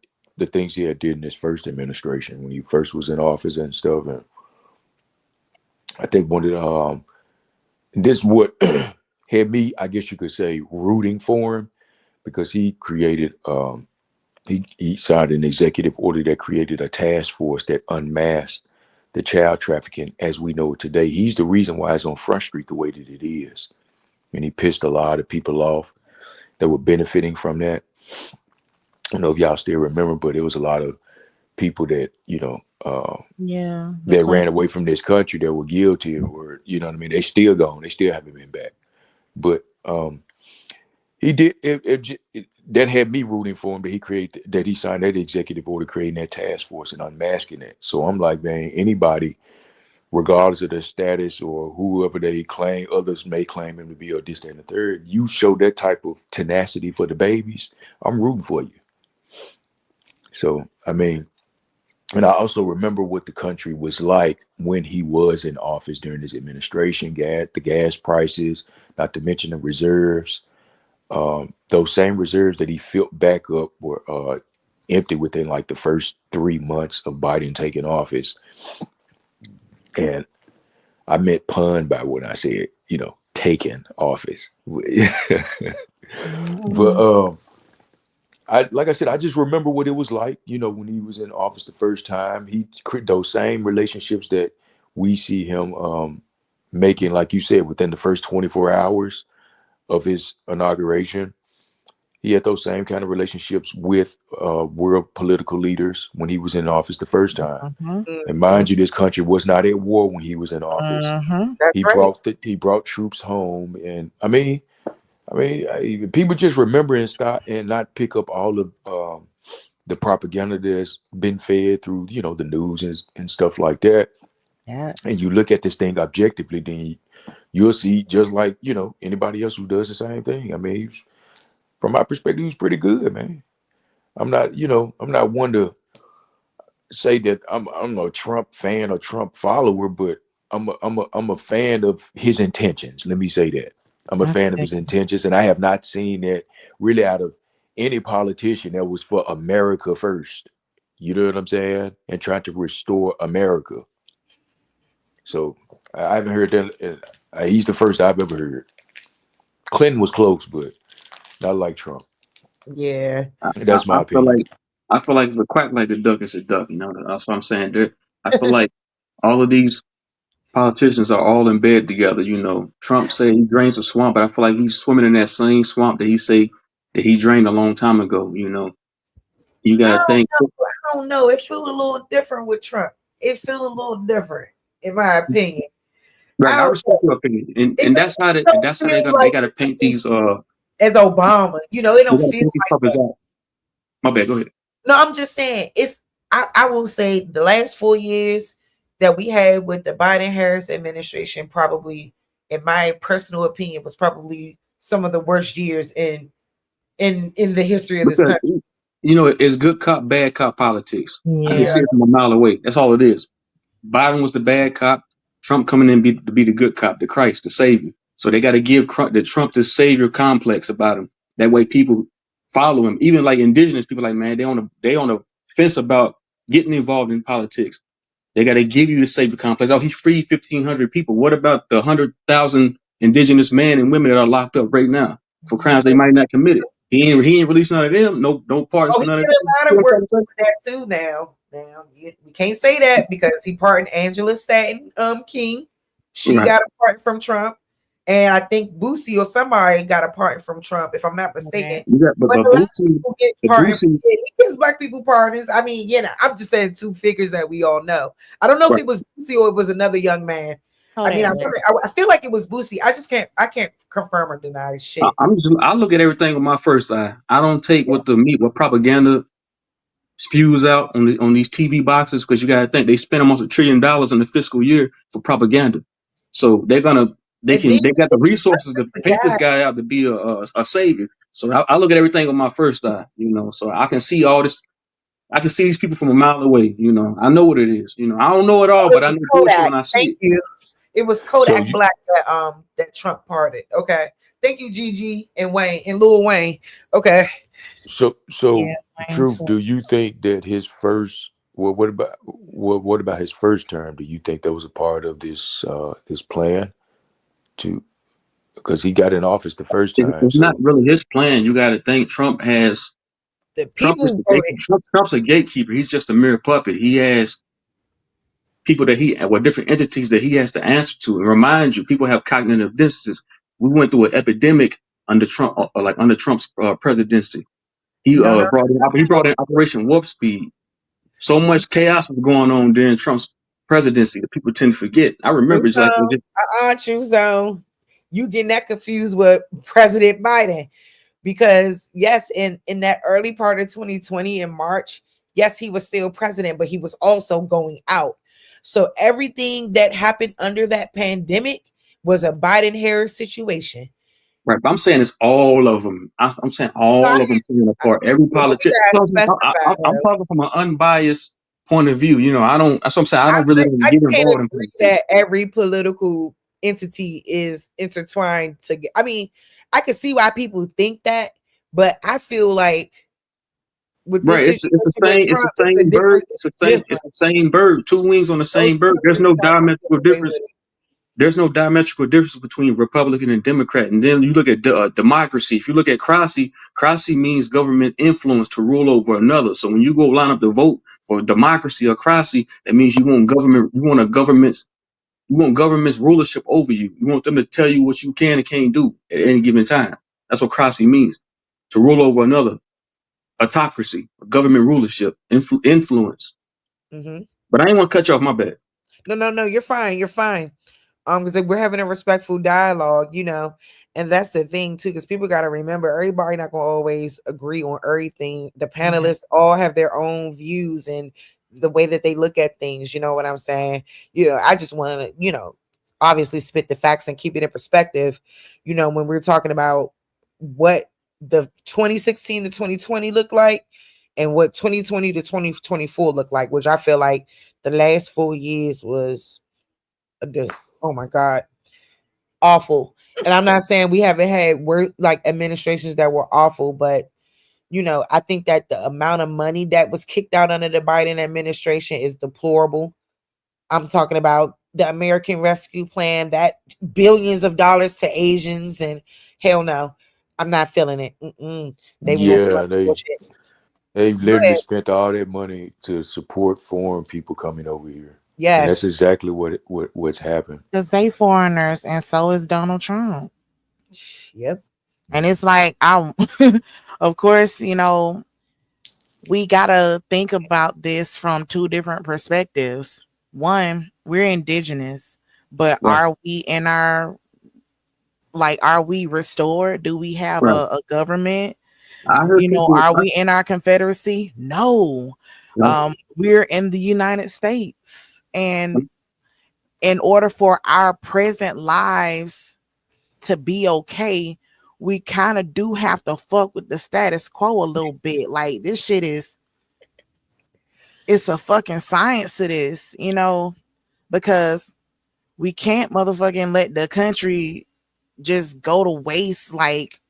things he had did in his first administration when he first was in office and stuff. And I think one of this what had me, I guess you could say, rooting for him, because he created he signed an executive order that created a task force that unmasked the child trafficking as we know it today. He's the reason why it's on Front Street the way that it is. And he pissed a lot of people off that were benefiting from that. I don't know if y'all still remember, but it was a lot of people that, that ran away from this country that were guilty, or, what I mean? They still gone. They still haven't been back. But he did that had me rooting for him, that he created, that he signed that executive order creating that task force and unmasking it. So I'm like, man, anybody, regardless of their status or whoever they claim, others may claim him to be, or this, that, and the third, you show that type of tenacity for the babies, I'm rooting for you. So, I mean, and I also remember what the country was like when he was in office during his administration, the gas prices, not to mention the reserves. Those same reserves that he filled back up were empty within like the first 3 months of Biden taking office. And I meant pun by what I said, taking office. But like I said, I just remember what it was like, when he was in office the first time. He created those same relationships that we see him making, like you said, within the first 24 hours of his inauguration. He had those same kind of relationships with world political leaders when he was in office the first time. And mind you, this country was not at war when he was in office. That's right. He brought troops home, and I mean, people just remember and stop and not pick up all of the propaganda that's been fed through, the news and stuff like that. Yeah. And you look at this thing objectively, then you'll see, just like, anybody else who does the same thing. I mean, from my perspective, he was pretty good, man. I'm not one to say that I'm a Trump fan or Trump follower, but I'm a fan of his intentions. Let me say that. I'm a fan of his intentions, and I have not seen that really out of any politician that was for America first. You know what I'm saying? And trying to restore America. So I haven't heard that. He's the first I've ever heard. Clinton was close, but not like Trump. Yeah. That's my I feel opinion. like if a quack like a duck is a duck. That's what I'm saying. I feel like all of these politicians are all in bed together. Trump said he drains the swamp, but I feel like he's swimming in that same swamp that he drained a long time ago. You I got to don't think. know. I don't know. It feels a little different with Trump. It feels a little different, in my opinion. Right, I respect your opinion, and that's how they they got to paint these as Obama. You know, it they don't got to feel paint these like puppets that. out. My bad. Go ahead. No, I'm just saying it's. I will say the last 4 years that we had with the Biden Harris administration, probably, in my personal opinion, was probably some of the worst years in the history of this Because country. you know it's good cop, bad cop politics. I can Yeah. see it from a mile away. That's all it is. Biden was the bad cop. Trump coming in to be the good cop, the Christ, the Savior. So they got to give the Trump the Savior complex about him. That way, people follow him. Even like indigenous people, like man, they on the fence about getting involved in politics. They got to give you the Savior complex. Oh, he freed 1,500 people. What about the 100,000 indigenous men and women that are locked up right now for crimes they might not committed? He ain't released none of them. No pardons Oh, for he none of did them. a lot You know of what I'm work saying? with that too. Now we can't say that because he pardoned Angela Stanton King. She Right. got a pardon from Trump, and I think Boosie or somebody got a pardon from Trump, if I'm not mistaken. You got, But but a lot of Boosie, people get the pardoned. Boosie, He gives black people pardons. I mean, I'm just saying two figures that we all know. I don't know if right. it was Boosie or it was another young man. Oh, I mean, that way. I feel like it was Boosie. I can't confirm or deny shit. I look at everything with my first eye. I don't take what propaganda spews out on these TV boxes because you got to think they spend almost $1 trillion in the fiscal year for propaganda. So they And then got the resources to paint this guy out to be a savior. So I look at everything with my first eye, so I can see all this. I can see these people from a mile away. I know what it is. I don't know it all, it but I was know bullshit Kodak. when I see Thank it. you. It was So Kodak you Black that Trump pardoned. Okay. Thank you, Gigi and Wayne and Lil Wayne. Okay. Yeah, so mine truth, too. do you think that his first what about his first term? Do you think that was a part of this plan to because he got in office the first time? It's not So really his plan. You got to think Trump has The Trump is people voted. Trump's a gatekeeper. He's just a mere puppet. He has people different entities that he has to answer to. And remind you, people have cognitive dissonance. We went through an epidemic under Trump, like under Trump's presidency. He No, no, brought in Operation Warp Speed. So much chaos was going on during Trump's presidency that people tend to forget. I remember it's like it was just True zone. You getting that confused with President Biden. Because yes, in that early part of 2020 in March, yes, he was still president, but he was also going out. So everything that happened under that pandemic was a Biden Harris situation. right. But I'm saying it's all of them. I'm saying No, all of them playing a part. Every we politician. gotta specify I'm though. talking from an unbiased point of view. I don't. That's what I'm saying. I don't really I get just can't involved in agree politics. that every political entity is intertwined together. I mean, I can see why people think that, but I feel like with this Right. It's situation the with same. It's the Trump, it's a same bird. different. It's the It's same. It's different. the same bird. Two wings on the Those same bird. There's Democrats no don't diametrical get away difference. with it. There's no diametrical difference between Republican and Democrat. And then you look at democracy. If you look at cracy means government influence to rule over another. So when you go line up to vote for democracy or cracy, that means you want government. You want government's rulership over you. You want them to tell you what you can and can't do at any given time. That's what cracy means. To rule over another. Autocracy, government rulership, influence. Mm-hmm. But I ain't want to cut you off. My bad. No, you're fine. You're fine. Because we're having a respectful dialogue, and that's the thing too. Because people got to remember, everybody not gonna always agree on everything. The panelists all have their own views and the way that they look at things. You know what I'm saying? I just want to, obviously spit the facts and keep it in perspective. When we're talking about what the 2016 to 2020 looked like and what 2020 to 2024 looked like, which I feel like the last 4 years was oh my god, awful. And I'm not saying we haven't had work like administrations that were awful, but I think that the amount of money that was kicked out under the Biden administration is deplorable. I'm talking about the American Rescue Plan, that billions of dollars to Asians, and hell no, I'm not feeling it. They was on some yeah, other bullshit. they Go literally ahead. spent all that money to support foreign people coming over here, and that's Yes. exactly what's happened. Because they foreigners, and so is Donald Trump. Yep. And it's like, of course, we gotta think about this from two different perspectives. One, we're indigenous, but Right. are we in our, like, are we restored? Do we have Right. a government? I heard people. Are we in our confederacy? No. Right. We're in the United States, and in order for our present lives to be okay, we kind of do have to fuck with the status quo a little bit. Like, this shit is, it's a fucking science to this, because we can't motherfucking let the country just go to waste, like,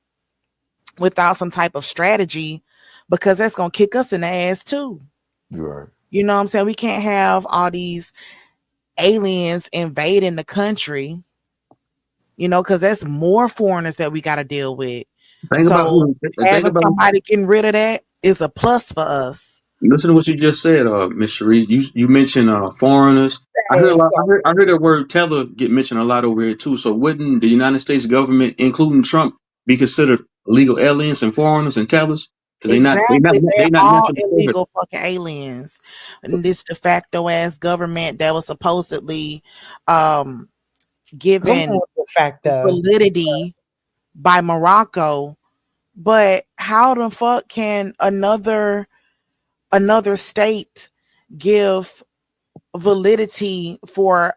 without some type of strategy, because that's gonna kick us in the ass too. Right. You know what I'm saying? We can't have all these aliens invading the country, because that's more foreigners that we got to deal with. Think about So think having about. somebody getting rid of that is a plus for us. Listen to what you just said, Miss Cherie. You mentioned foreigners. I heard a lot. I heard that word teller get mentioned a lot over here too. So wouldn't the United States government, including Trump, be considered illegal aliens and foreigners and tellers? Because Exactly. They're they not all natural born. illegal fucking aliens. And this de facto ass government that was supposedly Come given on, de facto. validity by Morocco. But how the fuck can another state give validity for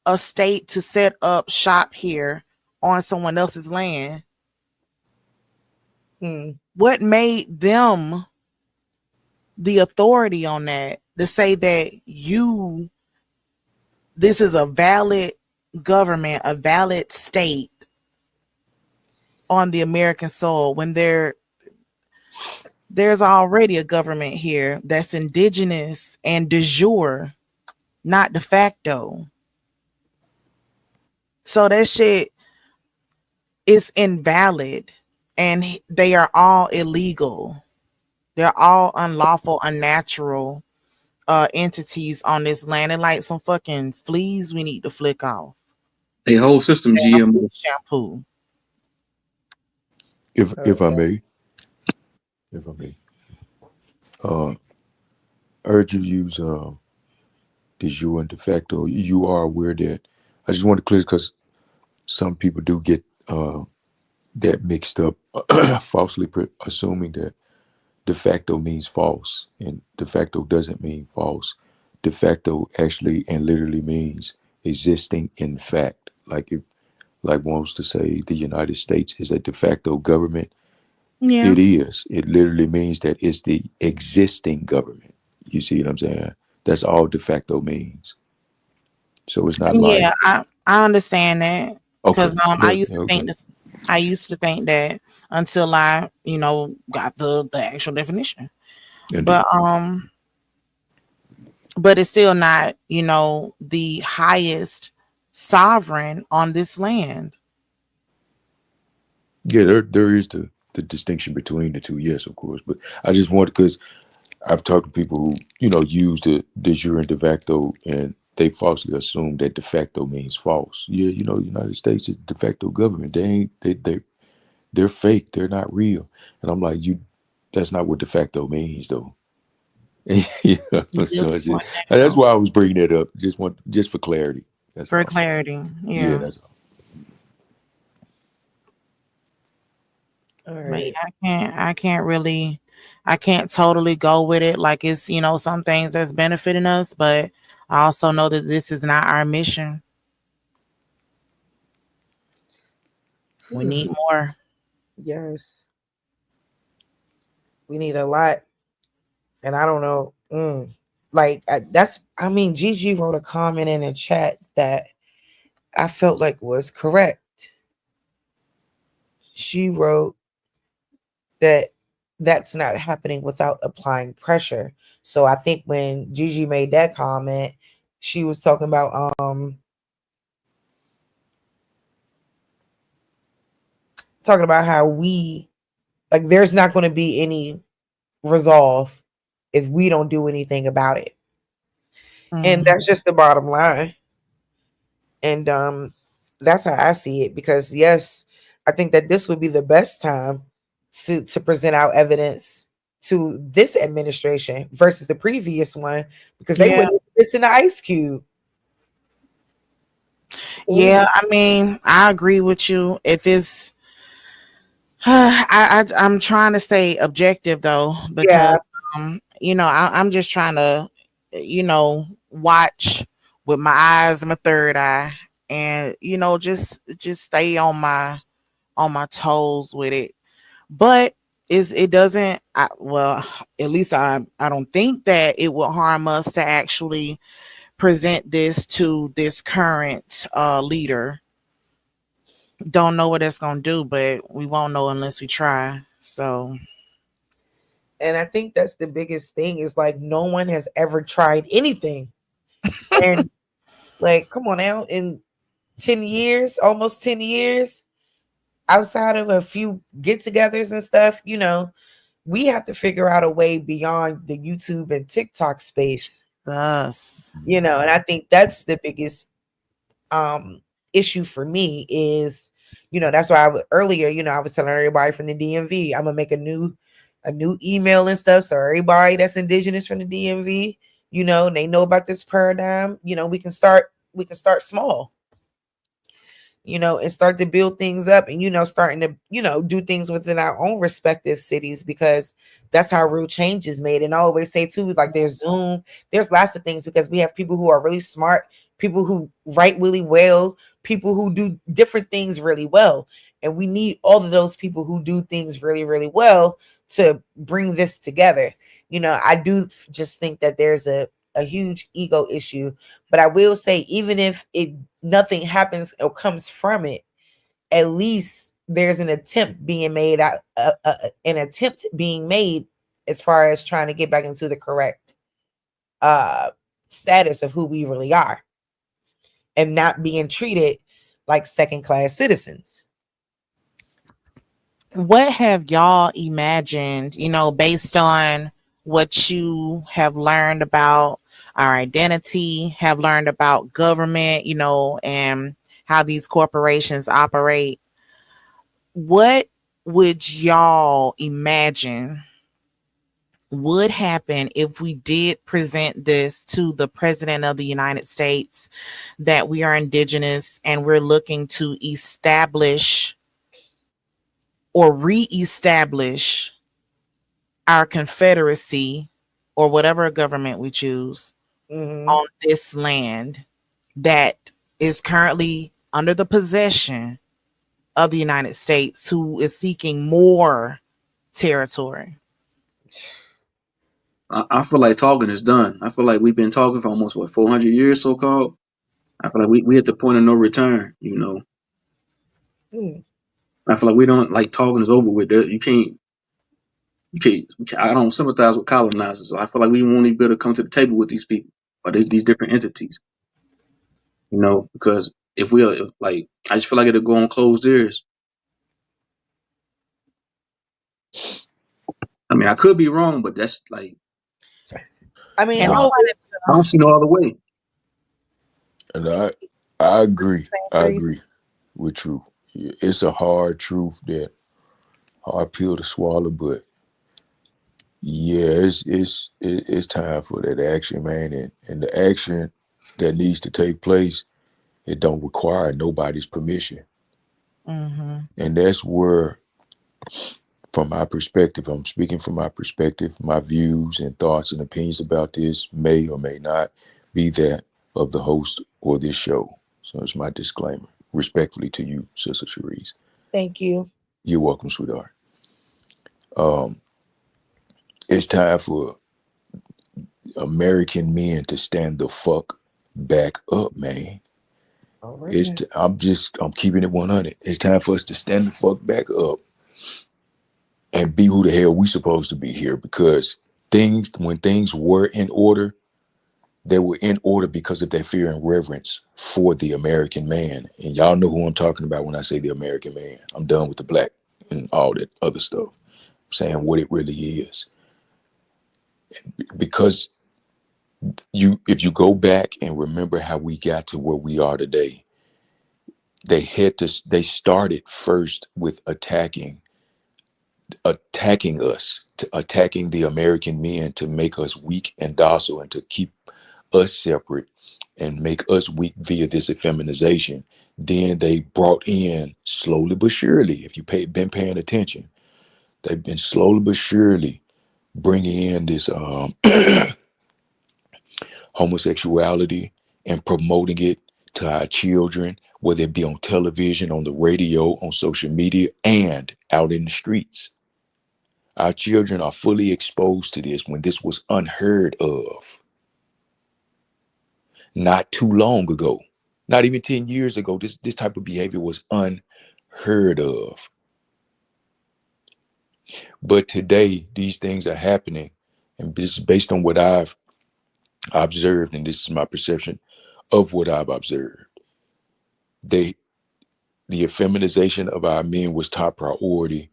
a state to set up shop here on someone else's land? What made them the authority on that to say that this is a valid government, a valid state on the American soil, when there's already a government here that's indigenous and de jure, not de facto? So that shit is invalid, and they are all illegal. They're all unlawful, unnatural entities on this land, and like some fucking fleas we need to flick off. A whole system GMO. Shampoo. If I may, uh, urge you to use de jure and de facto. You are aware that I just want to clear because some people do get that mixed up, falsely assuming that de facto means false, and de facto doesn't mean false. De facto actually and literally means existing in fact. Like if like wants to say the United States is a de facto government, Yeah. it is. It literally means that it's the existing government. You see what I'm saying? That's all de facto means. So it's not like Yeah, I understand that, okay, because I that used to think okay, this. I used to think that until I, got the actual definition. indeed. But it's still not, the highest sovereign on this land. Yeah, there is the distinction between the two. Yes, of course, but I just want because I've talked to people who use the de jure and de facto, and they falsely assume that de facto means false. Yeah, the United States is de facto government. They ain't they're fake. They're not real. And I'm like, that's not what de facto means, though. Yeah, so it's just, and that's why I was bringing that up. Just for clarity. That's For all. clarity, Yeah, yeah. that's all. All But right. I can't totally go with it. Like, it's, some things that's benefiting us, but I also know that this is not our mission. We need more. Yes. We need a lot. And I don't know. Gigi wrote a comment in the chat that I felt like was correct. She wrote that that's not happening without applying pressure. So I think when Gigi made that comment, she was talking about how we, like, there's not going to be any resolve if we don't do anything about it. And that's just the bottom line. And that's how I see it, because yes, I think that this would be the best time to present out evidence to this administration versus the previous one, because they Yeah. wouldn't listen to Ice Cube. Yeah, I mean, I agree with you. If it's, I'm trying to stay objective though, Yeah. because I'm just trying to, watch with my eyes and my third eye, and just stay on my toes with it. But it doesn't. Well, at least I don't think that it will harm us to actually present this to this current leader. Don't know what that's gonna do, but we won't know unless we try. So, and I think that's the biggest thing is like no one has ever tried anything. And like, come on now, in 10 years, almost 10 years, outside of a few get-togethers and stuff, we have to figure out a way beyond the YouTube and TikTok space. Us. And I think that's the biggest issue for me is, that's why earlier, I was telling everybody from the DMV, I'm gonna make a new email and stuff. So everybody that's indigenous from the DMV, they know about this paradigm, we can start small, and start to build things up and, starting to, do things within our own respective cities, because that's how real change is made. And I always say too, like there's Zoom, there's lots of things, because we have people who are really smart, people who write really well, people who do different things really well. And we need all of those people who do things really, really well to bring this together. I do just think that there's a huge ego issue, but I will say, even if nothing happens or comes from it, at least there's an attempt being made as far as trying to get back into the correct status of who we really are, and not being treated like second class citizens. What have y'all imagined, based on what you have learned about our identity, have learned about government, and how these corporations operate? What would y'all imagine would happen if we did present this to the president of the United States, that we are indigenous and we're looking to establish or reestablish our confederacy or whatever government we choose on this land that is currently under the possession of the United States, who is seeking more territory? I feel like talking is done. I feel like we've been talking for almost 400 years, so called. I feel like we at the point of no return. I feel like we don't like talking is over with. You can't. I don't sympathize with colonizers. So I feel like we won't even be able to come to the table with these people or these different entities. Because if I just feel like it'll go on closed ears. I mean, I could be wrong, but that's like. I mean, I don't see no other way. And I agree. I agree with you. It's a hard truth, that hard pill to swallow, but yeah, it's time for that action, man. And the action that needs to take place, it don't require nobody's permission. And that's where, from my perspective, I'm speaking from my perspective, my views and thoughts and opinions about this may or may not be that of the host or this show. So it's my disclaimer, respectfully to you, Sister Cherise. Thank you. You're welcome, sweetheart. It's time for American men to stand the fuck back up, man. I'm keeping it 100. It's time for us to stand the fuck back up and be who the hell we supposed to be here, because when things were in order, they were in order because of their fear and reverence for the American man. And y'all know who I'm talking about when I say the American man. I'm done with the black and all that other stuff. I'm saying what it really is. Because if you go back and remember how we got to where we are today, they started first with attacking us, attacking the American men, to make us weak and docile and to keep us separate and make us weak via this effeminization. Then they brought in, slowly but surely, if you been paying attention, they've been slowly but surely bringing in this homosexuality and promoting it to our children, whether it be on television, on the radio, on social media, and out in the streets. Our children are fully exposed to this when this was unheard of not too long ago. Not even 10 years ago, this type of behavior was unheard of. But today, these things are happening. And this is based on what I've observed, and this is my perception of what I've observed. The effeminization of our men was top priority,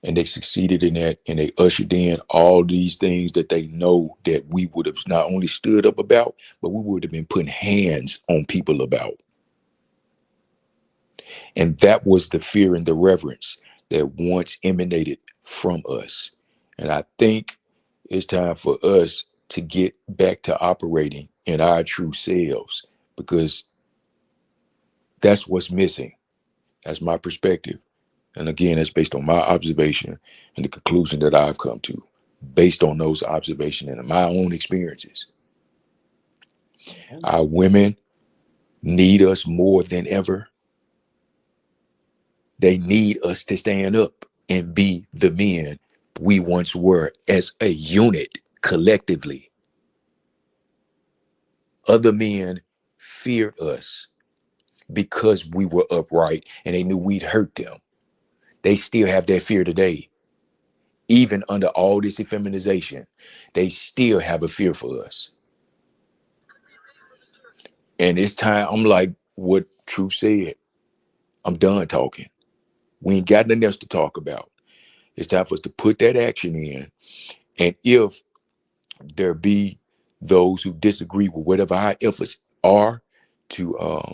and they succeeded in that, and they ushered in all these things that they know that we would have not only stood up about, but we would have been putting hands on people about. And that was the fear and the reverence that once emanated from us. And I think it's time for us to get back to operating in our true selves, because that's what's missing. That's my perspective. And again, that's based on my observation and the conclusion that I've come to, based on those observations and my own experiences. Our women need us more than ever. They need us to stand up and be the men we once were as a unit collectively. Other men feared us because we were upright and they knew we'd hurt them. They still have that fear today. Even under all this effeminization, they still have a fear for us. And it's time, I'm like what True said, I'm done talking. We ain't got nothing else to talk about. It's time for us to put that action in. And if there be those who disagree with whatever our efforts are to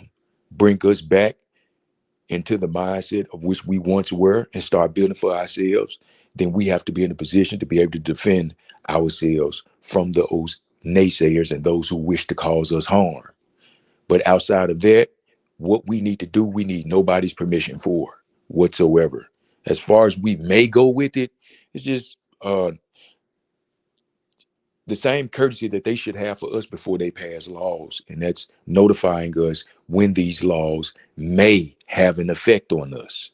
bring us back into the mindset of which we once were and start building for ourselves, then we have to be in a position to be able to defend ourselves from those naysayers and those who wish to cause us harm. But outside of that, what we need to do, we need nobody's permission for whatsoever. As far as we may go with it, it's just the same courtesy that they should have for us before they pass laws. And that's notifying us when these laws may have an effect on us.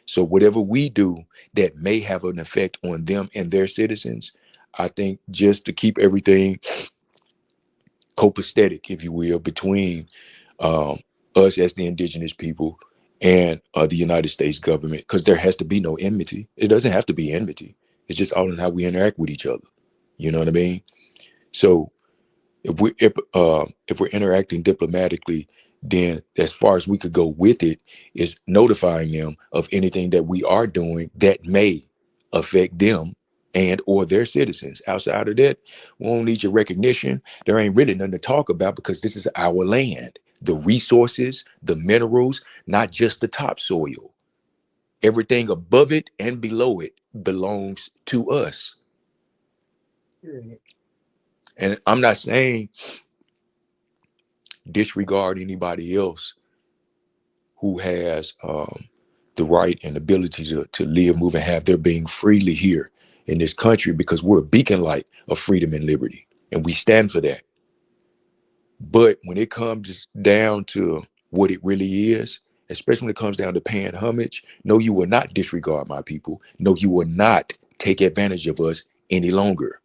So whatever we do that may have an effect on them and their citizens, I think just to keep everything copacetic, if you will, between us as the indigenous people and the United States government, because there has to be no enmity. It doesn't have to be enmity. It's just all in how we interact with each other. You know what I mean? So if we're interacting diplomatically, then as far as we could go with it is notifying them of anything that we are doing that may affect them and or their citizens. Outside of that, we don't need your recognition. There ain't really nothing to talk about because this is our land. The resources, the minerals, not just the topsoil. Everything above it and below it belongs to us. And I'm not saying disregard anybody else who has the right and ability to live, move, and have their being freely here in this country, because we're a beacon light of freedom and liberty, and we stand for that. But when it comes down to what it really is, especially when it comes down to paying homage, no, you will not disregard my people. No, you will not take advantage of us any longer.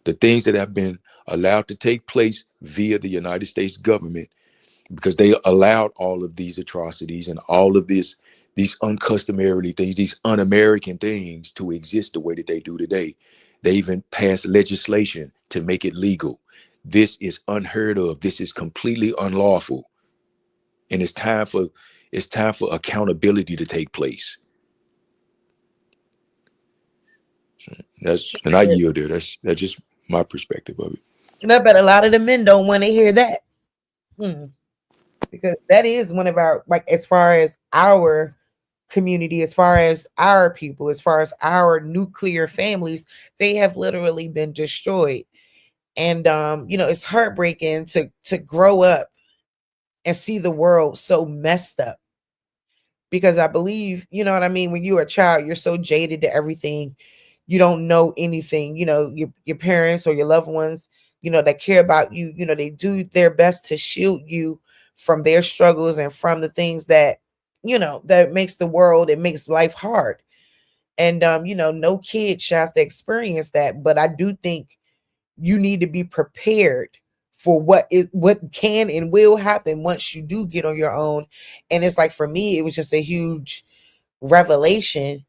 The things that have been allowed to take place via the United States government, because they allowed all of these atrocities and all of these uncustomary things, these un-American things to exist the way that they do today. They even passed legislation to make it legal. This is unheard of. This is completely unlawful. And it's time for accountability to take place. And I yield there. That's just my perspective of it. And I bet a lot of the men don't want to hear that. Because that is one of our, like, as far as our community, as far as our people, as far as our nuclear families, they have literally been destroyed. And it's heartbreaking to grow up and see the world so messed up. Because I believe, you know what I mean, when you're a child, you're so jaded to everything. You don't know anything. Your parents or your loved ones, that care about you, they do their best to shield you from their struggles and from the things that, that makes the world, it makes life hard. And no kid should have to experience that. But I do think you need to be prepared for what can and will happen once you do get on your own. And it's like, for me, it was just a huge revelation,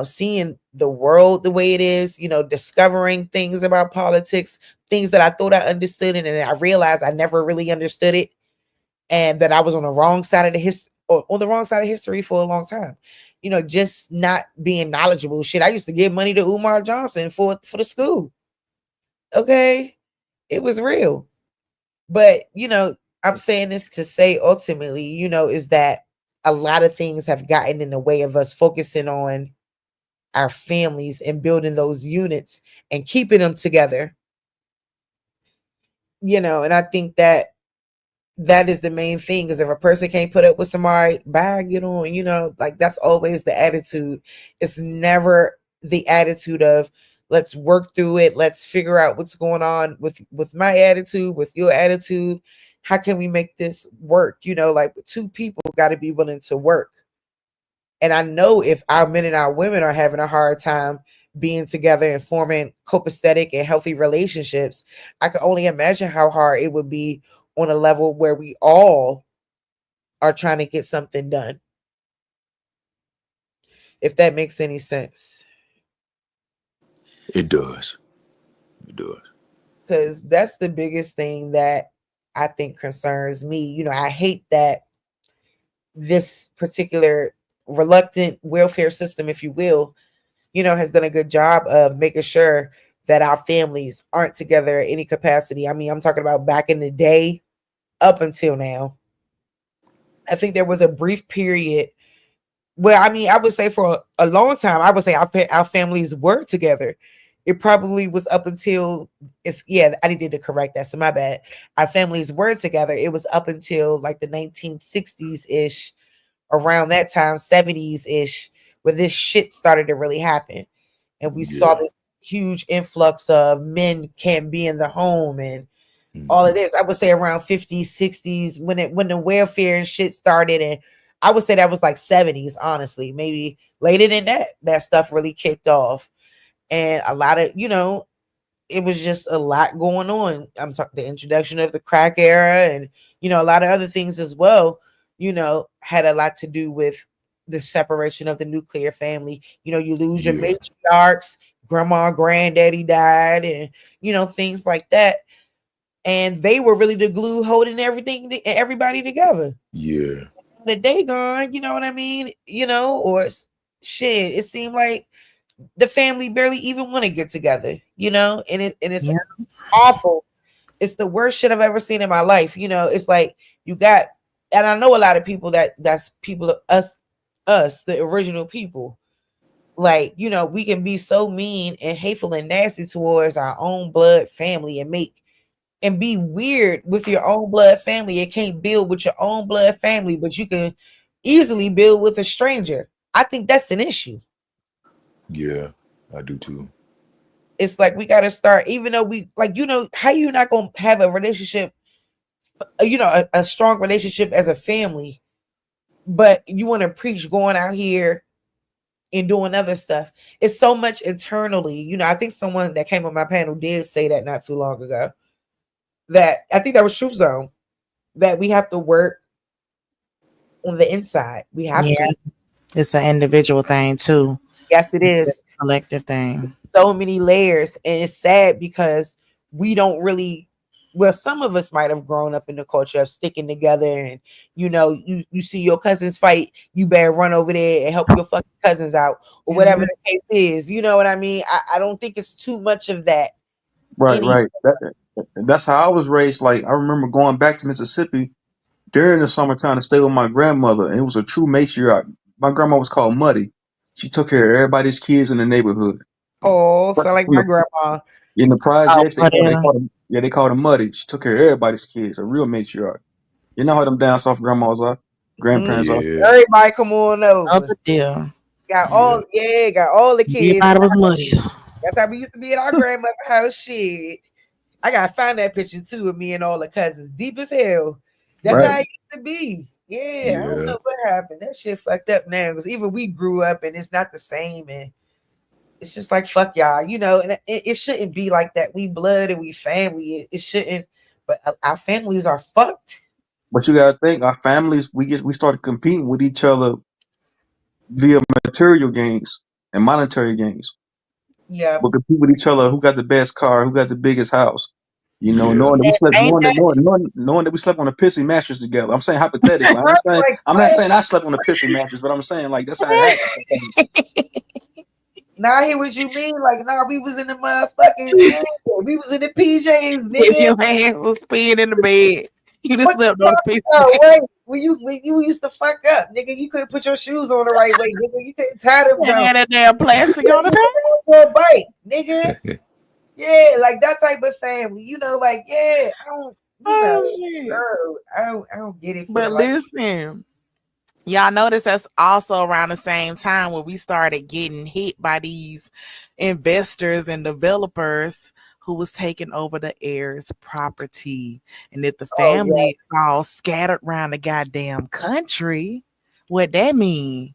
seeing the world the way it is, discovering things about politics, things that I thought I understood, and then I realized I never really understood it, and that I was on the wrong side of the history for a long time. Just not being knowledgeable. Shit, I used to give money to Umar Johnson for the school. Okay, it was real. But I'm saying this to say, ultimately, is that a lot of things have gotten in the way of us focusing on our families and building those units and keeping them together. And I think that is the main thing, because if a person can't put up with somebody, bye, get on, like, that's always the attitude. It's never the attitude of, let's work through it, let's figure out what's going on with my attitude, with your attitude, how can we make this work? Like, two people got to be willing to work. And I know if our men and our women are having a hard time being together and forming copacetic and healthy relationships, I can only imagine how hard it would be on a level where we all are trying to get something done. If that makes any sense. It does. It does. Because that's the biggest thing that I think concerns me. I hate that this particular reluctant welfare system, if you will, has done a good job of making sure that our families aren't together in any capacity. I mean, I'm talking about back in the day up until now. I think there was a brief period. Well, I mean, I would say for a long time, I would say our families were together. It probably was up until I needed to correct that. So my bad. Our families were together. It was up until like the 1960s ish, around that time, 70s ish, where this shit started to really happen. And we saw this huge influx of men can't be in the home and all of this. I would say around 50s, 60s, when the welfare and shit started. And I would say that was like 70s, honestly. Maybe later than that stuff really kicked off. And a lot of, it was just a lot going on. I'm talking the introduction of the crack era and, a lot of other things as well, had a lot to do with the separation of the nuclear family. You lose your matriarchs, grandma, granddaddy died, and, things like that. And they were really the glue holding everybody together. Yeah. The day gone, you know what I mean? Or shit, it seemed like the family barely even want to get together, and it's awful. It's the worst shit I've ever seen in my life. It's like you got, and I know a lot of people that's people, us, the original people. Like, we can be so mean and hateful and nasty towards our own blood family and be weird with your own blood family. It can't build with your own blood family, but you can easily build with a stranger. I think that's an issue. Yeah, I do too. It's like we got to start, even though we like, how you not going to have a relationship, a strong relationship as a family, but you want to preach going out here and doing other stuff. It's so much internally. I think someone that came on my panel did say that not too long ago. That I think that was Truth Zone. That we have to work on the inside. We have to. It's an individual thing too. Yes, it is. It's a collective thing. So many layers, and it's sad because we don't really. Well, some of us might have grown up in the culture of sticking together, and you see your cousins fight, you better run over there and help your fucking cousins out, or whatever the case is. You know what I mean? I don't think it's too much of that. Right. That's how I was raised. Like, I remember going back to Mississippi during the summertime to stay with my grandmother, and it was a true matriarch. My grandma was called Muddy. She took care of everybody's kids in the neighborhood. Oh, sound like my grandma. In the projects, Oh, yeah. they call them muddy. She took care of everybody's kids, a real matriarch. You know how them down south grandmas are, grandparents are. Everybody come on over. Other deal. Got all the kids. Everybody was muddy. That's how we used to be at our grandmother's house. Shit. I gotta find that picture too of me and all the cousins. Deep as hell. That's Right. how it used to be. Yeah, I don't know what happened. That shit fucked up now. Because even we grew up and it's not the same. And it's just like fuck y'all, and it shouldn't be like that. We blood and we family. It shouldn't, but our families are fucked. But you gotta think, our families, we started competing with each other via material gains and monetary gains. Yeah. We compete with each other. Who got the best car? Who got the biggest house? Knowing that we slept, Ain't knowing that we slept on a pissy mattress together. I'm saying hypothetically. I'm not saying I slept on a pissy mattress, but I'm saying like that's how it happened. Now I hear what you mean. Like, nah, we was in the motherfucking we was in the PJs, nigga. Your hands was peeing in the bed. You just slept on the piece. Wait, when you used to fuck up, nigga, you couldn't put your shoes on the right way, nigga. You couldn't tie them down. Had that damn plastic on the back for a bite, nigga. Yeah, like that type of family. Like, yeah, I don't, girl, I don't get it. But listen, y'all notice that's also around the same time where we started getting hit by these investors and developers who was taking over the heirs' property. And if the family is all scattered around the goddamn country, what that mean?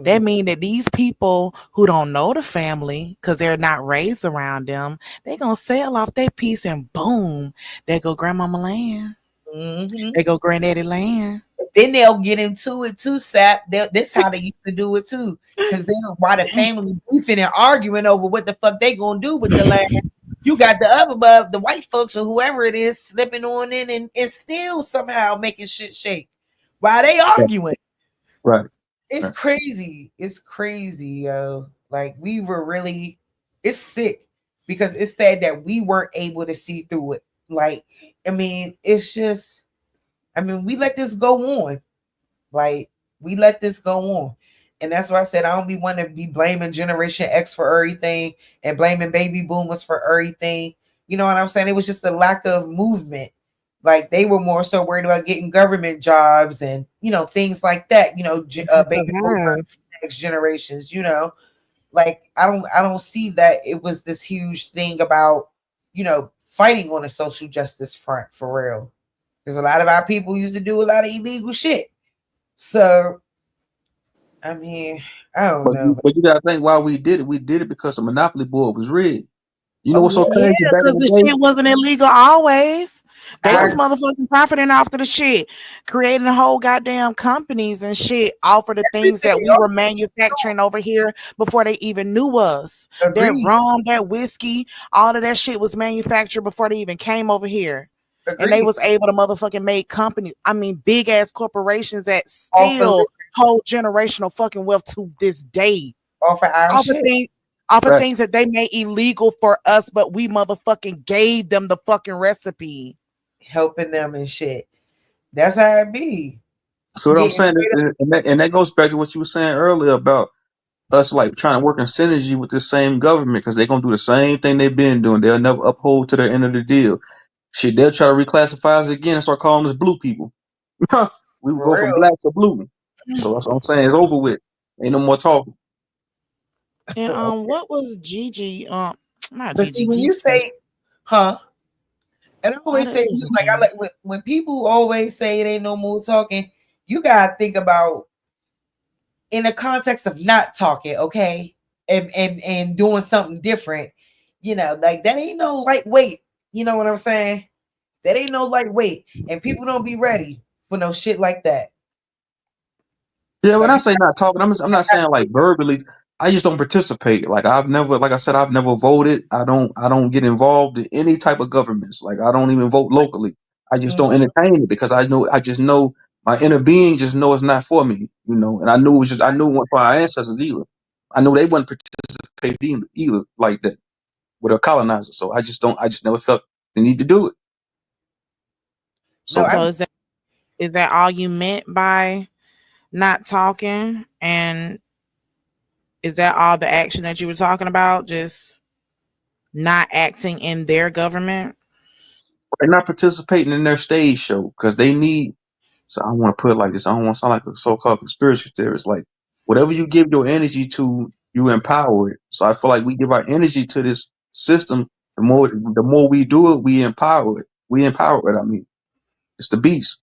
That mean that these people who don't know the family because they're not raised around them, they gonna sell off their piece and boom, they go grandmama land. They go granddaddy land. Then they'll get into it too, Sap. This how they used to do it too. Because then why the family beefing and arguing over what the fuck they gonna do with the land. You got the other above the white folks or whoever it is slipping on in and still somehow making shit shake while they arguing. Right. It's crazy. It's crazy, yo. Like we were really, it's sick because it's sad that we weren't able to see through it. Like, I mean, it's just, we let this go on. Like, we let this go on. And that's why I said I don't be want to be blaming Generation X for everything and blaming baby boomers for everything. You know what I'm saying? It was just the lack of movement. Like they were more so worried about getting government jobs and things like that. Baby boomers, next generations. Like I don't see that it was this huge thing about fighting on a social justice front for real. Because a lot of our people used to do a lot of illegal shit. So, I don't know. But you gotta think why we did it. We did it because the monopoly board was rigged. You know what's so Yeah, crazy? Back in because the the day, shit wasn't illegal always. They was motherfucking profiting off of the shit, creating the whole goddamn companies and shit off of the things that we were manufacturing over here before they even knew us. That rum, that whiskey, all of that shit was manufactured before they even came over here. And they was able to motherfucking make companies, big ass corporations that still hold generational fucking wealth to this day. Off of our shit. Off of things that they made illegal for us, but we motherfucking gave them the fucking recipe. Helping them and shit. That's how it be. So what I'm saying, and that goes back to what you were saying earlier about us like trying to work in synergy with the same government because they're gonna do the same thing they've been doing. They'll never uphold to the end of the deal. Shit, they'll try to reclassify us again and start calling us blue people. We would go from black to blue. So that's what I'm saying. It's over with. Ain't no more talking. And what was Gigi? Not but Gigi. see, when you say, huh? And I always say, like, I like when people always say it ain't no more talking. You gotta think about in the context of not talking, okay, and doing something different. Like that ain't no lightweight. You know what I'm saying? That ain't no lightweight, and people don't be ready for no shit like that. Yeah, when I say not talking, I'm not saying like verbally. I just don't participate. Like I've never, like I said, I've never voted. I don't get involved in any type of governments. Like I don't even vote locally. I just don't entertain it because I just know my inner being just know it's not for me. And I knew I knew it wasn't for our ancestors either. I knew they wouldn't participate either like that with a colonizer. So I just never felt the need to do it. So is that all you meant by not talking? And is that all the action that you were talking about? Just not acting in their government. They're not participating in their stage show because they need. So I want to put it like this. I don't want to sound like a so-called conspiracy theorist. Like whatever you give your energy to, you empower it. So I feel like we give our energy to this system. The more we do it, we empower it. We empower it. I mean, it's the beast.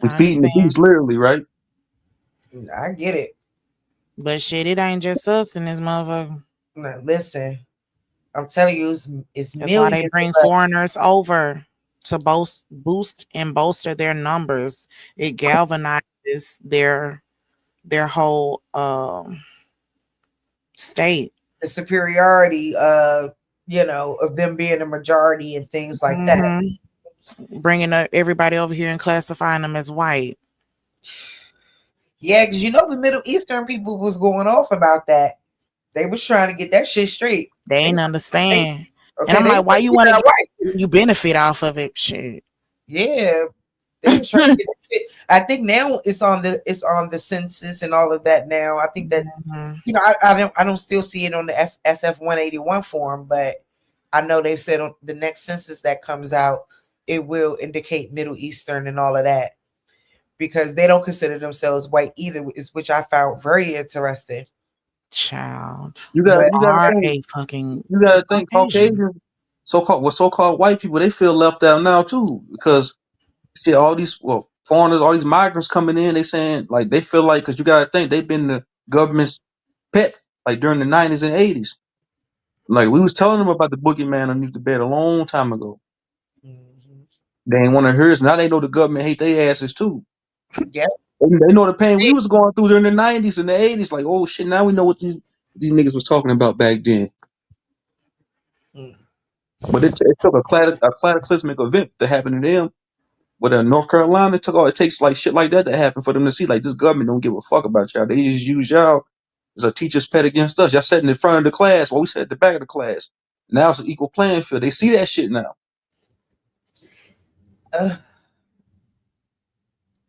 We I feeding the understand. beast literally, right? I get it. But shit, it ain't just us in this motherfucker. Now, listen, I'm telling you, it's That's why millions they bring of us. foreigners over to boost and bolster their numbers. It galvanizes their whole state. The superiority, of them being a majority and things like that. Bringing everybody over here and classifying them as white. Yeah, because the Middle Eastern people was going off about that. They was trying to get that shit straight. They ain't understand. And Okay, I'm they like, why you we want to not get white. you benefit off of it? Shit. Yeah, they was trying to get that shit. I think now it's on the census and all of that now. I think that I don't still see it on the SF 181 form, but I know they said on the next census that comes out, it will indicate Middle Eastern and all of that because they don't consider themselves white either, which I found very interesting. Child, You got you you got to are think. a fucking You got to think. Caucasian. Caucasians, so-called white people, they feel left out now too because see all these foreigners, all these migrants coming in. They saying like they feel like because you got to think they've been the government's pet like during the 90s and 80s. Like we was telling them about the boogeyman underneath the bed a long time ago. They ain't want to hear us. Now they know the government hate their asses too. Yeah. They know the pain we was going through during the 90s and the 80s. Like, oh shit, now we know what these niggas was talking about back then. But it took a cataclysmic event to happen to them. But in North Carolina, it takes like shit like that to happen for them to see like this government don't give a fuck about y'all. They just use y'all as a teacher's pet against us. Y'all sitting in front of the class while we sat at the back of the class. Now it's an equal playing field. They see that shit now.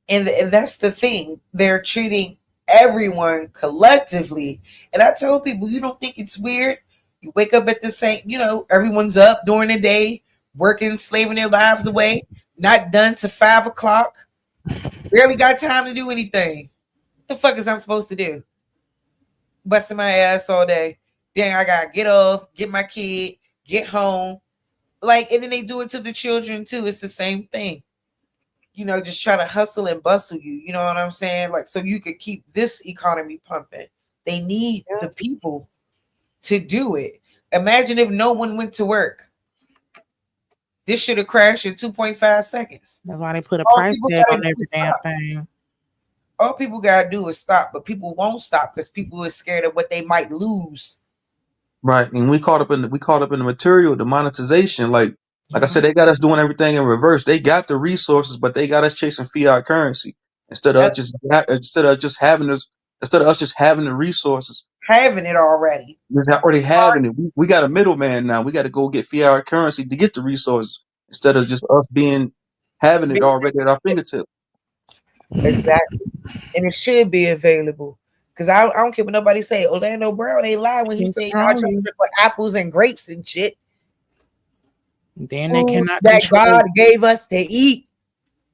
And that's the thing. They're treating everyone collectively. And I tell people, you don't think it's weird? You wake up at the same, everyone's up during the day, working, slaving their lives away, not done to 5 o'clock. Barely got time to do anything. What the fuck is I'm supposed to do? Busting my ass all day. Then I gotta get off, get my kid, get home. And then they do it to the children too. It's the same thing. Just try to hustle and bustle you. You know what I'm saying? So you could keep this economy pumping. They need the people to do it. Imagine if no one went to work. This should have crashed in 2.5 seconds. That's why they put a All price people tag gotta on do every is damn stop. thing. All people gotta do is stop, but people won't stop because people are scared of what they might lose. Right. And we caught up in the material, the monetization. Like I said, they got us doing everything in reverse. They got the resources, but they got us chasing fiat currency instead of us just having the resources. Having it already. We're already having it. We got a middleman now. We got to go get fiat currency to get the resources instead of just us having it already at our fingertips. Exactly. And it should be available. Because I don't care what nobody say. Orlando Brown ain't lie when he said, I try to for apples and grapes and shit. Then they Foods cannot that control. God gave us to eat.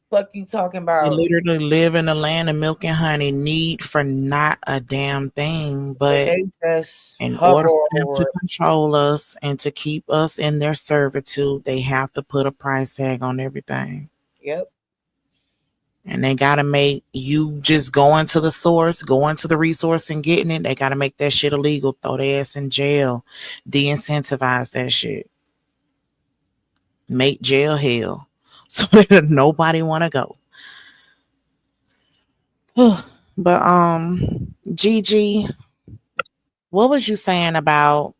Fuck you talking They about? literally live in the land of milk and honey, need for not a damn thing. But They just in hover order for them over to it. control us and to keep us in their servitude, they have to put a price tag on everything. Yep. And they gotta make you just going to the source, going to the resource and getting it. They gotta make that shit illegal, throw their ass in jail, de-incentivize that shit, make jail hell, so that nobody wanna go. But Gigi, what was you saying about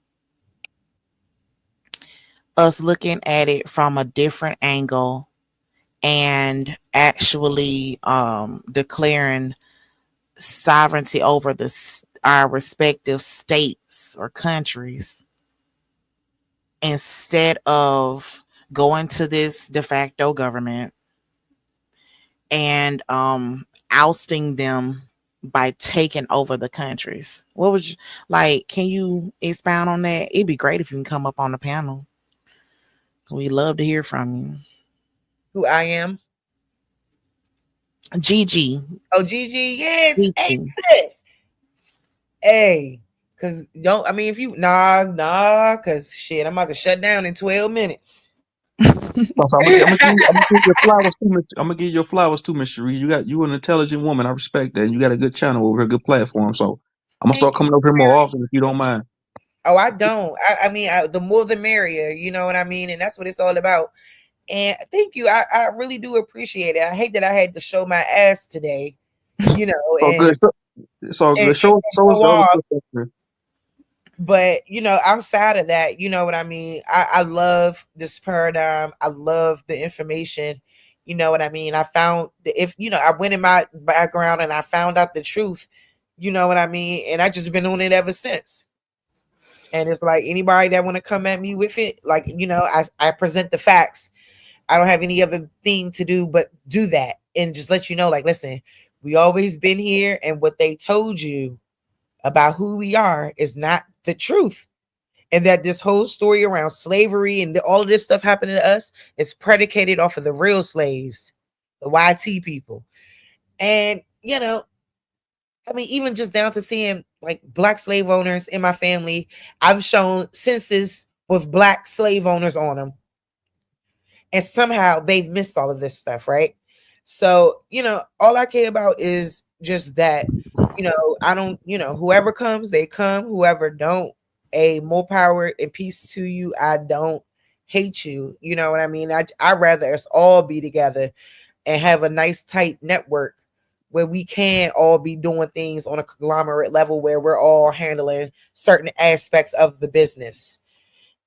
us looking at it from a different angle and actually declaring sovereignty over our respective states or countries instead of going to this de facto government and ousting them by taking over the countries. What would you like? Can you expound on that? It'd be great if you can come up on the panel. We'd love to hear from you. Who I am? Gigi. Oh, Gigi, yes. Hey, Gigi. sis. Hey, cause don't I mean if you cause shit, I'm about to shut down in 12 minutes. So I'm gonna give you your flowers too, I'm gonna give you your flowers too, Miss Cherie. You an intelligent woman. I respect that. You got a good channel over here, a good platform. So I'm gonna start Thank you coming over here more very often if you don't mind. Oh, I don't. I mean, the more the merrier, you know what I mean? And that's what it's all about. And thank you. I really do appreciate it. I hate that I had to show my ass today, you know, So good. It's all good. and Show go us the other off. sister. But you know, outside of that, you know what I mean? I love this paradigm. I love the information. You know what I mean? I found the if you know, I went in my background and I found out the truth, you know what I mean? And I just been on it ever since. And it's like anybody that want to come at me with it, like, you know, I present the facts. I don't have any other thing to do but do that and just let you know, like, listen, we always been here, and what they told you about who we are is not the truth. And that this whole story around slavery and all of this stuff happening to us is predicated off of the real slaves, the YT people. And, you know, I mean, even just down to seeing like black slave owners in my family, I've shown census with black slave owners on them. And somehow they've missed all of this stuff, right? So, you know, all I care about is just that, you know, I don't, you know, whoever comes, they come, whoever don't, a more power and peace to you. I don't hate you. You know what I mean? I rather us all be together and have a nice tight network where we can all be doing things on a conglomerate level where we're all handling certain aspects of the business,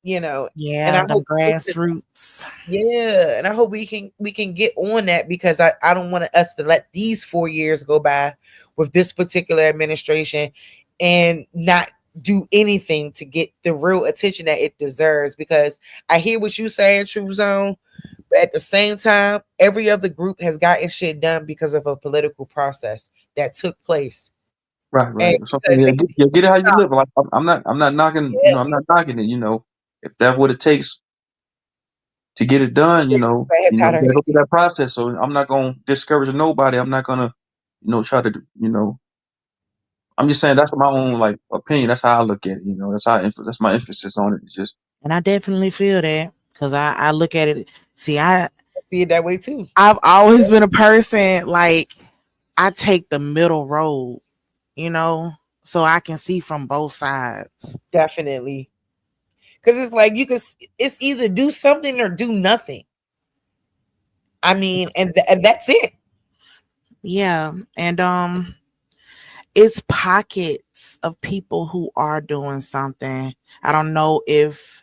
you know. And I Yeah, them hope grassroots. yeah, and I hope we can get on that, because I don't want us to let these 4 years go by with this particular administration and not do anything to get the real attention that it deserves. Because I hear what you saying, True Zone, but at the same time, every other group has gotten shit done because of a political process that took place. And Right. So because they get it how you stop. live. Like I'm not knocking. Yeah, I'm not knocking it. If that's what it takes to get it done, you gotta go through that process. So I'm not gonna discourage nobody. I'm not gonna, try to, I'm just saying that's my own like opinion. That's how I look at it. That's my emphasis on it. It's just And I definitely feel that because I look at it. See, I see it that way too. I've always been a person like I take the middle road, you know, so I can see from both sides. Definitely. Because it's like it's either do something or do nothing. I mean, and that's it. Yeah, and it's pockets of people who are doing something. I don't know if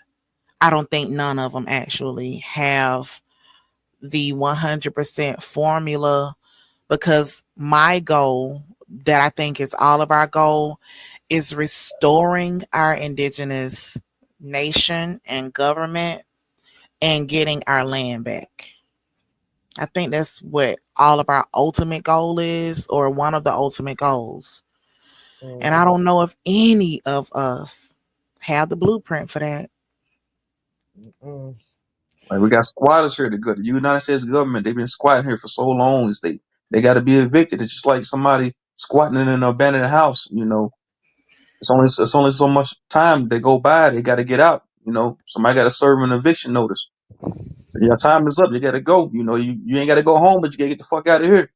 I don't think none of them actually have the 100% formula, because my goal that I think is all of our goal is restoring our indigenous nation and government and getting our land back. I think that's what all of our ultimate goal is, or one of the ultimate goals. And I don't know if any of us have the blueprint for that. like we got squatters here. The United States government, they've been squatting here for so long. They got to be evicted. It's just like somebody squatting in an abandoned house. It's only so much time they go by. They got to get out. Somebody got to serve an eviction notice. So your time is up. You got to go. You ain't got to go home, but you got to get the fuck out of here.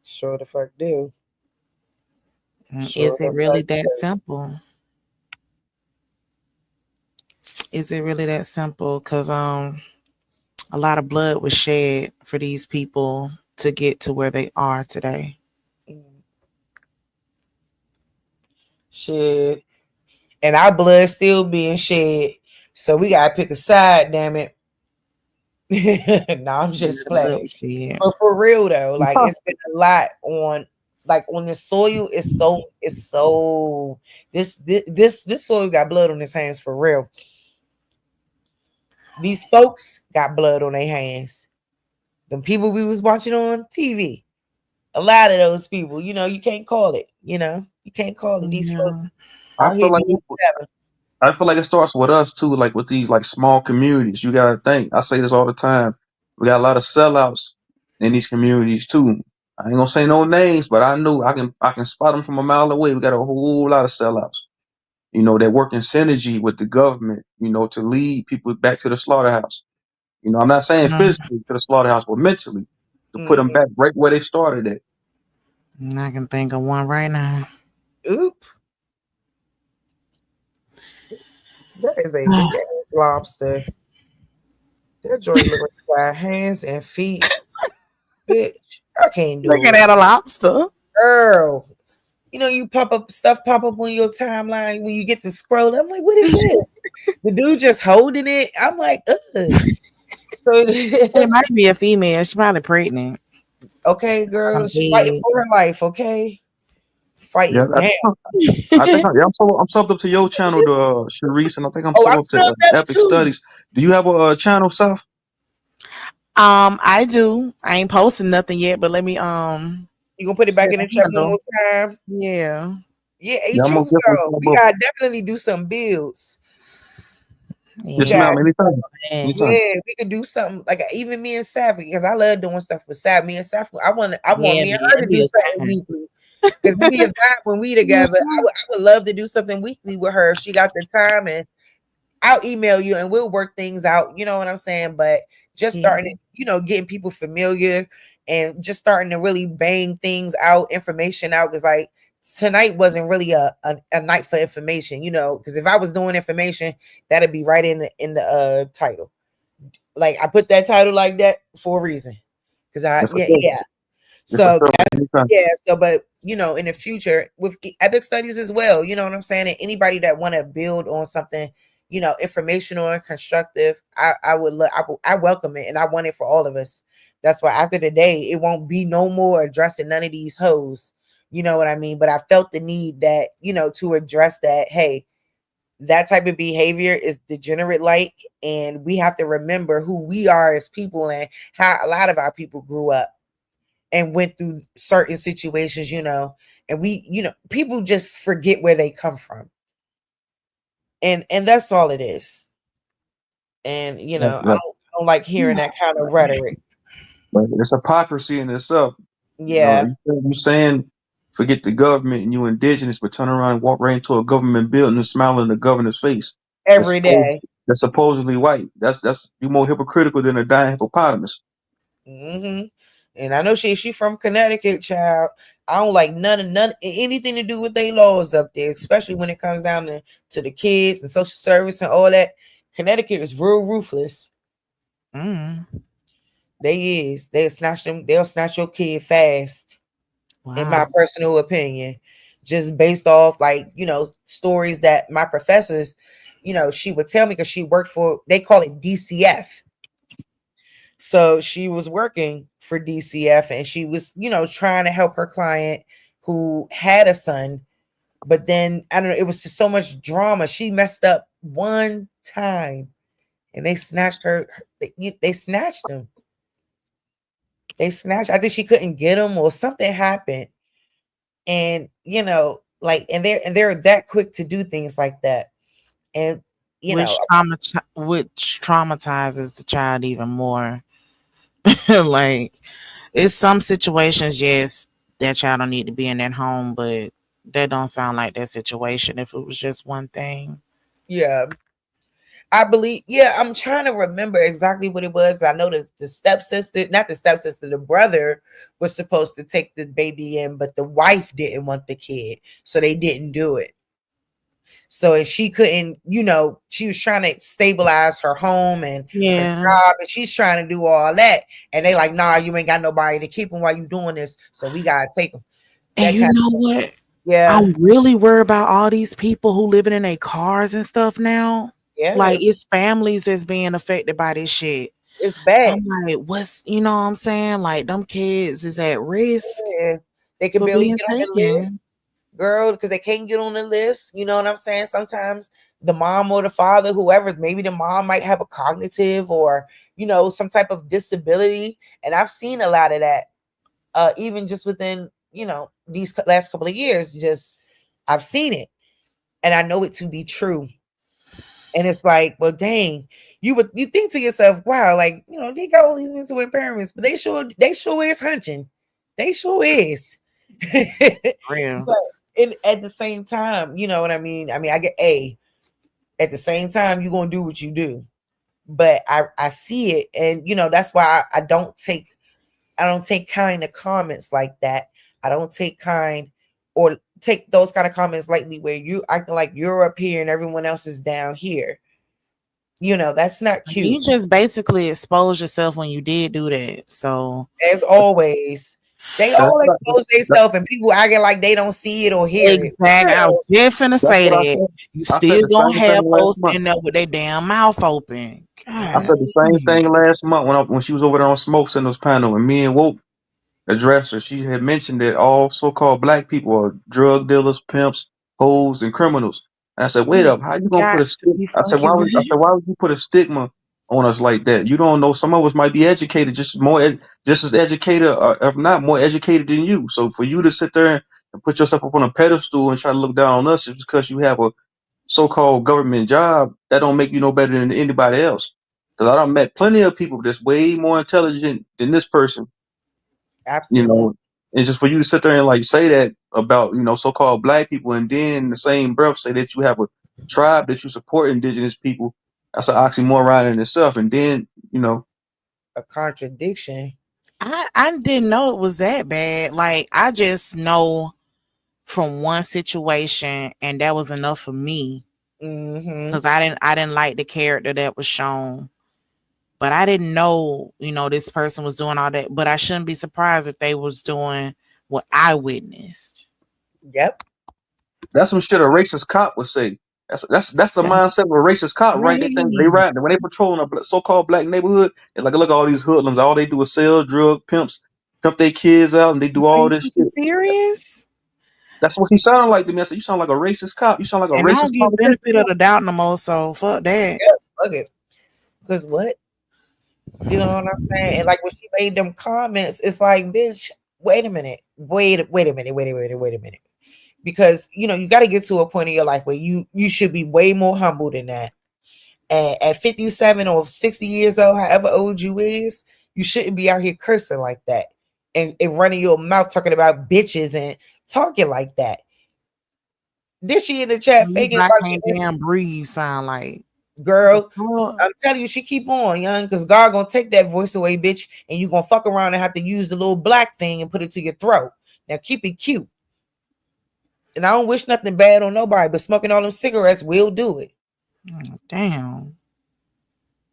Sure the fuck do. Sure Is it the really fuck that do. simple? Is it really that simple? Because a lot of blood was shed for these people to get to where they are today. Shit. And our blood still being shed. So we gotta pick a side, damn it. No, I'm just Blood playing. was shed. But for real though, like it's been a lot on this soil. It's so this soil got blood on his hands for real. These folks got blood on their hands. The people we was watching on TV, A lot of those people, you can't call it. You can't call it. These folks I out feel here like doing whatever. I feel like it starts with us too, like with these like small communities. You gotta think. I say this all the time. We got a lot of sellouts in these communities too. I ain't gonna say no names, but I know I can spot them from a mile away. We got a whole lot of sellouts. That work in synergy with the government. To lead people back to the slaughterhouse. I'm not saying physically to the slaughterhouse, but mentally to put them back right where they started at. I can think of one right now. Oop. That is a big ass lobster. That joint look like it got hands and feet. Bitch, I can't Look do at it. that, a lobster. Girl. You pop up on your timeline when you get to scroll. I'm like, what is this? The dude just holding it. I'm like, ugh. So It might be a female. She's probably pregnant. Okay, girl, she's fighting for her life. Okay, Yeah, fighting down. I think I'm subbed up to your channel, to Sharice, and I think I'm Oh, I'm subbed up to subbed up Epic too. Studies. Do you have a channel, Seth? I do. I ain't posting nothing yet, but let me You gonna put it back in the chat one more time? Yeah. Yeah, Yeah, I'm gonna true. definitely So sub we up. gotta definitely do some builds. Yes, ma'am. Anytime. Anytime. Yeah, we could do something like even me and Savvy, because I love doing stuff with Sav. Me and Sav, I want Yeah, me and be her to it'd do be a something time. weekly. Because we be a vibe when we together. I would love to do something weekly with her if she got the time, and I'll email you and we'll work things out. You know what I'm saying? But just starting, getting people familiar and just starting to really bang things out, information out. Because like tonight wasn't really a night for information, because if I was doing information, that'd be right in the title. Like I put that title like that for a reason. Because Yeah, for sure. yeah. Yeah, for So sure. Anytime. yeah, but in the future with epic studies as well, you know what I'm saying? And anybody that want to build on something, informational and constructive, I would I welcome it, and I want it for all of us. That's why after the day, it won't be no more addressing none of these hoes. You know what I mean? But I felt the need that, to address that. Hey, that type of behavior is degenerate like, and we have to remember who we are as people and how a lot of our people grew up and went through certain situations, and people just forget where they come from. And that's all it is. And Yeah, I yeah. don't like hearing that kind of rhetoric. But it's hypocrisy in itself. Yeah. You saying forget the government and you indigenous, but turn around and walk right into a government building and smile in the governor's face. Every day. That's supposedly white. That's you more hypocritical than a dying hippopotamus. And I know she from Connecticut, child. I don't like none anything to do with their laws up there, especially when it comes down to the kids and social service and all that. Connecticut is real ruthless. They'll snatch your kid fast. In my personal opinion, just based off like, stories that my professors, she would tell me, because she worked for, they call it DCF. So she was working for DCF, and she was, trying to help her client who had a son. But then I don't know, it was just so much drama. She messed up one time and they snatched her. They snatched him. I think she couldn't get him or something happened. And like, and they're that quick to do things like that. And which traumatizes the child even more. Like, it's some situations, yes, that child don't need to be in that home, but that don't sound like that situation if it was just one thing. Yeah. I believe, I'm trying to remember exactly what it was. I know the stepsister, not the stepsister, the brother was supposed to take the baby in, but the wife didn't want the kid, so they didn't do it. So she couldn't, she was trying to stabilize her home and her job, and she's trying to do all that. And they like, nah, you ain't got nobody to keep him while you doing this, so we gotta take him. And you know what? Yeah. I'm really worried about all these people who living in their cars and stuff now. Yeah. Like, it's families that's being affected by this shit. It's bad. I'm like, what's, you know what I'm saying? Like, them kids is at risk. Yeah. They can for barely being get on the taken. list, girl, because they can't get on the list. You know what I'm saying? Sometimes the mom or the father, whoever, maybe the mom might have a cognitive or, some type of disability. And I've seen a lot of that. even just within, these last couple of years. Just I've seen it, and I know it to be true. And it's like, well, dang, you think to yourself, wow, like, they got all these mental impairments, but they sure is hunching. They sure is. Real. But at the same time, you know what I mean? I mean, I get at the same time, you're gonna do what you do. But I see it, and that's why I don't take kind of comments like that. I don't take kind or take those kind of comments lightly where you acting like you're up here and everyone else is down here. That's not cute. You just basically exposed yourself when you did do that. So As always, they That's all what expose themselves and people acting like they don't see it or hear it. exactly, I was just finna that's say what I that. said. You I said still the gonna same have thing last folks month. in there with their damn mouth open. I God, said the same thing last month when she was over there on Smoke Signals panel, and me and Woke addressed her. She had mentioned that all so-called black people are drug dealers, pimps, hoes, and criminals. And I said, wait up, how you gonna put got a to stigma? be fucking Why would you put a stigma on us like that? You don't know. Some of us might be educated, just as educated, or if not more educated than you. So for you to sit there and put yourself up on a pedestal and try to look down on us just because you have a so-called government job, that don't make you no better than anybody else. Because I done met plenty of people that's way more intelligent than this person, you Absolutely. know. And just for you to sit there and like say that about, so-called black people, and then in the same breath say that you have a tribe that you support indigenous people, that's an oxymoron in itself. And then, A contradiction. I didn't know it was that bad. Like, I just know from one situation, and that was enough for me. Mm-hmm. Because I didn't like the character that was shown. But I didn't know, this person was doing all that. But I shouldn't be surprised if they was doing what I witnessed. Yep. that's some shit a racist cop would say. That's the mindset of a racist cop, right? They think they Crazy. right when they patrol in a so-called black neighborhood. It's like, look at all these hoodlums. All they do is sell drug, pimp their kids out, and they do Are all you this fucking shit. serious? That's what he sounded like to me. I said, you sound like a racist cop. You sound like a And I racist don't give politician. benefit of the doubt no more, so fuck that. Yeah, fuck it. Because what? You know what I'm saying? And like when she made them comments, it's like, bitch, wait a minute. Wait a minute. Because you got to get to a point in your life where you should be way more humble than that. And at 57 or 60 years old, however old you is, you shouldn't be out here cursing like that and running your mouth talking about bitches and talking like that. This she in the chat faking I like can't damn breathe sound like. girl. I'm telling you, she keep on, young, because God gonna take that voice away, bitch, and you gonna fuck around and have to use the little black thing and put it to your throat. Now keep it cute. And I don't wish nothing bad on nobody, but smoking all them cigarettes will do it. Damn.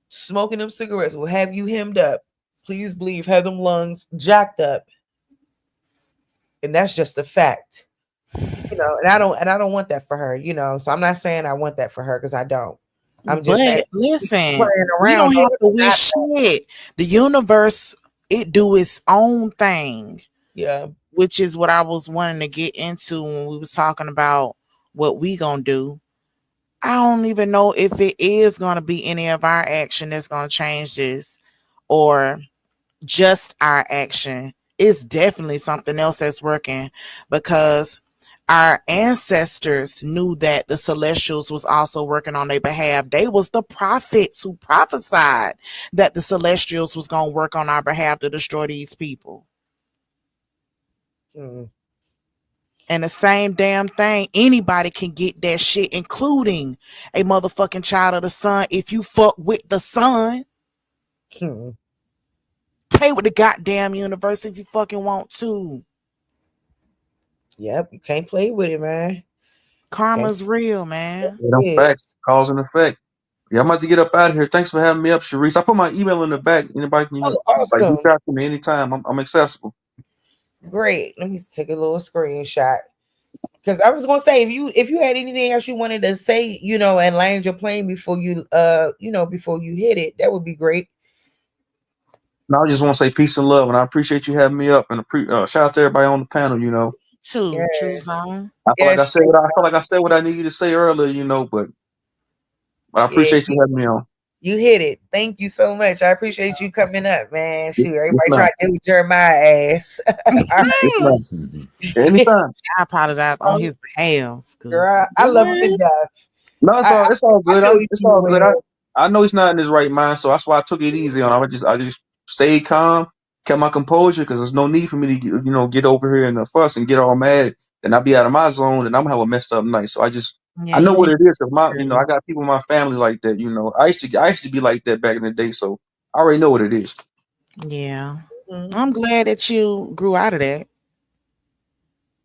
Smoking them cigarettes will have you hemmed up. Please believe, have them lungs jacked up. And that's just a fact. And I don't want that for her, so I'm not saying I want that for her because I don't. I'm just saying But listen, playing we around don't though. have to wish shit. The universe, it do its own thing. Yeah. Which is what I was wanting to get into when we was talking about what we gonna do. I don't even know if it is gonna be any of our action that's gonna change this, or just our action. It's definitely something else that's working, because our ancestors knew that the celestials was also working on their behalf. They was the prophets who prophesied that the celestials was going to work on our behalf to destroy these people. Mm. And the same damn thing, anybody can get that shit, including a motherfucking child of the sun. If you fuck with the sun, play with the goddamn universe if you fucking want to. Yep, you can't play with it, man. Karma's real, man. Facts, cause and effect. Yeah, I'm about to get up out of here. Thanks for having me up, Sharice. I put my email in the back. Anybody can Oh, like reach awesome. out to me anytime. I'm accessible. Great. Let me take a little screenshot. Because I was gonna say, if you had anything else you wanted to say, and land your plane before you before you hit it, that would be great. No, I just want to say peace and love, and I appreciate you having me up. And shout out to everybody on the panel. Too True Zone. I feel like I said what I needed to say earlier. But I Yeah, appreciate you having me on. You hit it. Thank you so much. I appreciate you coming up, man. Shoot, It's everybody try not. to do Jeremiah ass. All It's right. not. Anytime. I apologize on his behalf because Girl, I love him to death. No, it's all I good. know he It's do all good. well. I know he's not in his right mind, so that's why I took it easy on him. I just stayed calm, kept my composure, because there's no need for me to get over here and fuss and get all mad, and I'll be out of my zone and I'm gonna have a messed up night. So yeah, I know he what needs it is. If to. I got people in my family like that. I used to be like that back in the day, so I already know what it is. Yeah, Mhm. I'm glad that you grew out of that.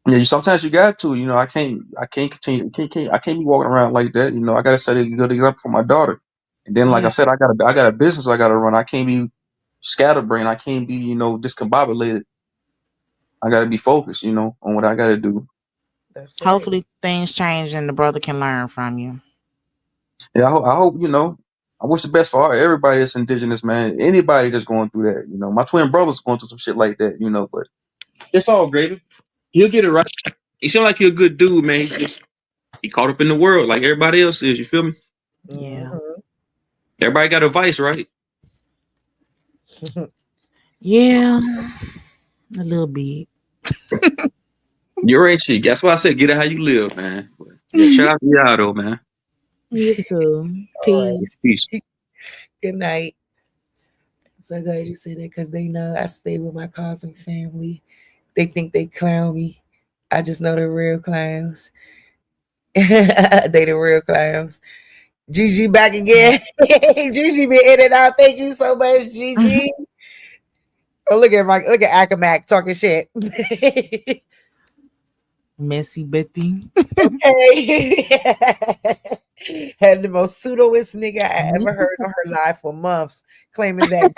Yeah, sometimes you got to. I can't continue. I can't be walking around like that. I got to set a good example for my daughter. And then, like I Yeah, said, I got a business I got to run. I can't be scatterbrained. I can't be, discombobulated. I got to be focused, on what I got to do. That's right. hopefully things change and the brother can learn from you. Yeah, I hope, I wish the best for everybody that's indigenous, man. Anybody that's going through that, my twin brother's going through some shit like that, but it's all great. He'll get it right. He seemed like he's a good dude, man. He caught up in the world like everybody else is. You feel me? Yeah, Everybody got a vice, right? yeah, a little bit. You're right, shit. That's why I said get it how you live, man. But, yeah, shout out to y'all though, man. You too. All right. Peace. Peace. Good night. So glad you said that because they know I stay with my cousin family. They think they clown me. I just know they're real clowns. They the real clowns. Gigi back again. Gigi been in and out. Thank you so much, Gigi. Oh, look at Akamac talking shit. Messy Betty. Okay. Had the most pseudoest nigga I ever heard on her live for months, claiming that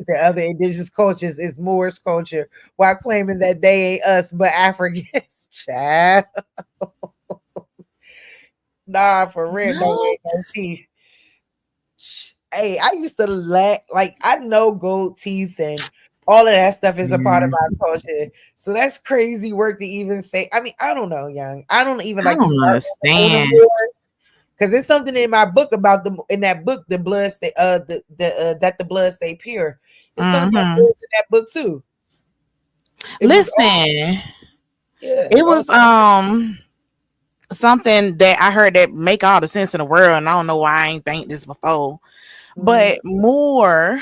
the other indigenous cultures is Moorish culture, while claiming that they ain't us but Africans. Child. Nah, for real. No, ain't no What? teeth. Hey, I used to like I know gold teeth and all of that stuff is a part of Man, my culture. So that's crazy work to even say. I mean, I don't know, young. I don't even I like to don't start on the understand. wars because it's something in my book about in that book, the blood stay that the blood stay pure. It's something about Hmm. wars in that book too. It was all Listen, yeah, it was something that I heard that make all the sense in the world, and I don't know why I ain't think this before. But more,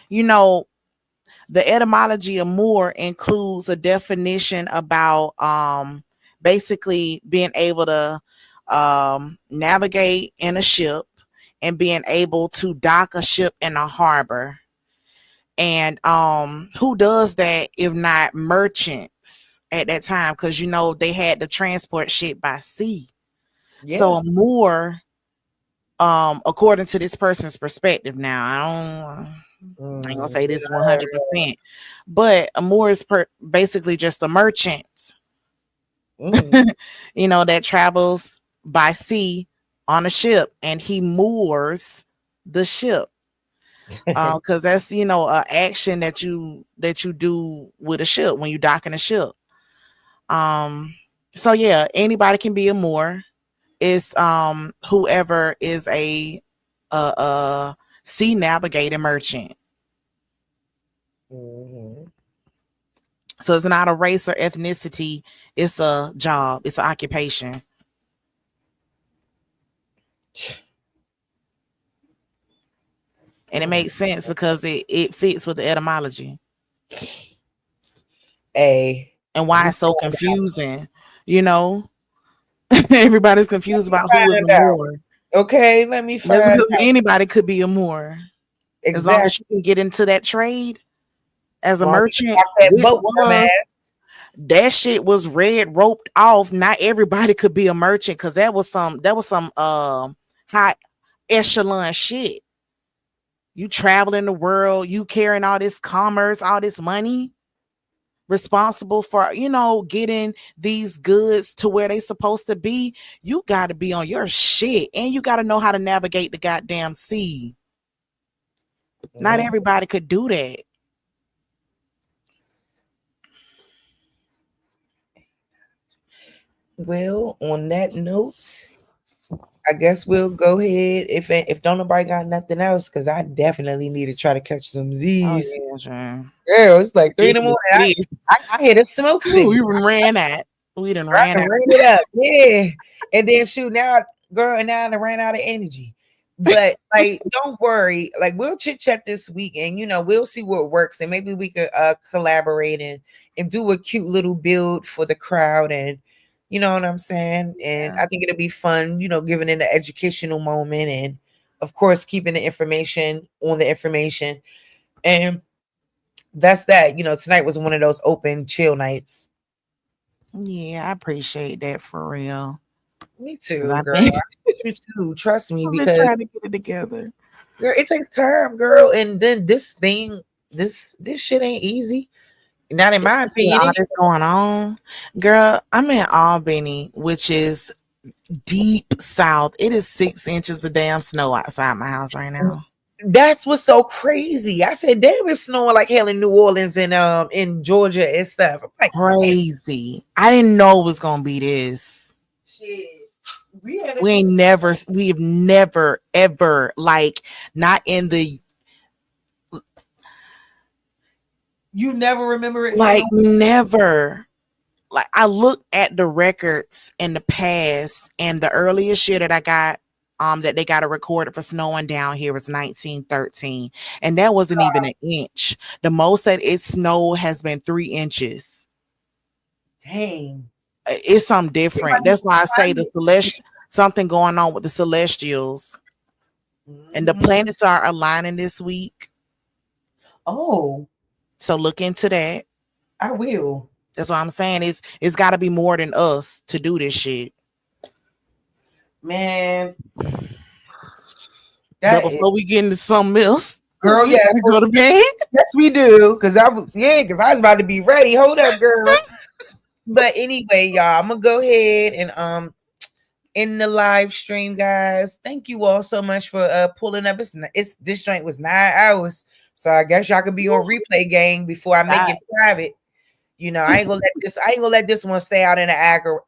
you know, the etymology of Moor includes a definition about basically being able to navigate in a ship and being able to dock a ship in a harbor. And who does that if not merchants at that time? Because they had to transport shit by sea. So yeah. a Moor, according to this person's perspective, now I ain't gonna say this 100%, but a Moor is basically just a merchant, that travels by sea on a ship, and he moors the ship. Because that's a action that you do with a ship when you dock in a ship. So yeah, anybody can be a Moor. It's whoever is a sea navigator merchant. So it's not a race or ethnicity. It's a job. It's an occupation. And it makes sense because it fits with the etymology. Hey. And why it's so confusing. Everybody's confused about who is Find a out. Moor. Okay, let me That's find because out. anybody could be a Moor. As long as Exactly. you can get into that trade as a Long as you merchant, got that which boat, was dumbass. that shit was red roped off. Not everybody could be a merchant because that was some high echelon shit. You traveling the world, you carrying all this commerce, all this money, responsible for getting these goods to where they supposed to be. You got to be on your shit, and you got to know how to navigate the goddamn sea. Not everybody could do that. Well, on that note, I guess we'll go ahead if don't nobody got nothing else, because I definitely need to try to catch some Oh Z's. yeah, sure. Girl, it's like 3 in the morning. It is. I hit a smoke Ooh, we signal. done ran out. We done I ran done out. ran it up, yeah. And then shoot now, girl, and now I done ran out of energy. But like, don't worry. Like, we'll chit chat this week, and we'll see what works, and maybe we could collaborate and do a cute little build for the crowd, and you know what I'm saying. And I think it'll be fun, giving it an educational moment, and of course keeping the information on the information. And that's that. Tonight was one of those open chill nights. Yeah, I appreciate that for real. Me 'Cause too, I girl. think I you too. Trust me, I've been because trying to get it together. girl, it takes time, girl. And then this shit ain't easy. Not in my With opinion. all this going on, girl, I'm in Albany, which is deep south. It is 6 inches of damn snow outside my house right now. That's what's so crazy. I said, damn, it's snowing like hell in New Orleans and in Georgia and stuff. I'm like, Crazy. I didn't know it was gonna be this. shit. We have never ever, like, not in the, You never remember it like, snowing? never. Like, I looked at the records in the past, and the earliest year that I got that they got a recorded for snowing down here was 1913, and that wasn't even an inch. The most that it snowed has been 3 inches. Dang. It's something different. That's why I say the something going on with the celestials, and the planets are aligning this week. Oh, so look into that. I will. That's what I'm saying. It's got to be more than us to do this shit, man. But before we get into something else, girl, we yeah, gotta go to bed. Yes, we do. Because I was about to be ready. Hold up, girl. But anyway, y'all, I'm gonna go ahead and in the live stream, guys. Thank you all so much for pulling up. It's this joint was 9 hours, so I guess y'all could be on replay gang before I make it private. I ain't gonna let this one stay out in the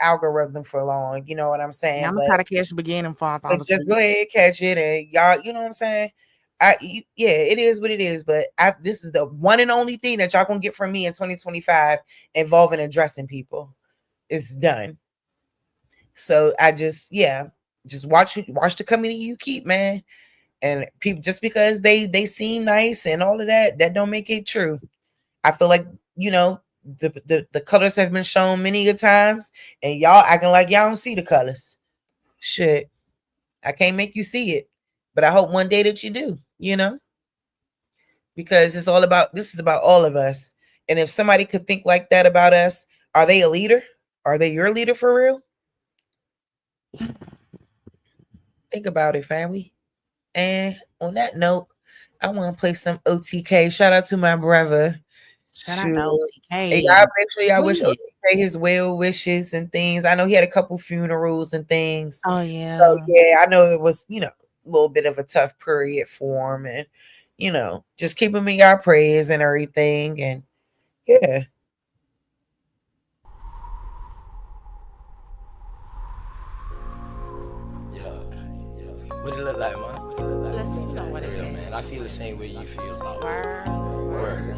algorithm for long. You know what I'm saying? I'm gonna try to catch the beginning for Just go ahead, catch it, and y'all, you know what I'm saying? Yeah, it is what it is. But this is the one and only thing that y'all gonna get from me in 2025 involving addressing people. It's done. So I just watch the community you keep, man. And people, just because they seem nice and all of that don't make it true. I feel like the colors have been shown many a times, and y'all acting like y'all don't see the colors. Shit, I can't make you see it, but I hope one day that you do. Because this is about all of us. And if somebody could think like that about us, are they a leader? Are they your leader for real? Think about it, family. And on that note, I want to play some OTK. Shout out to my brother. Shout out to OTK. Hey, y'all make sure y'all wish OTK his well wishes and things. I know he had a couple funerals and things. Oh yeah. So yeah, I know it was, a little bit of a tough period for him, and just keep him in your prayers and everything. And yeah. What it look like, man? Man, I feel the same way you feel about word.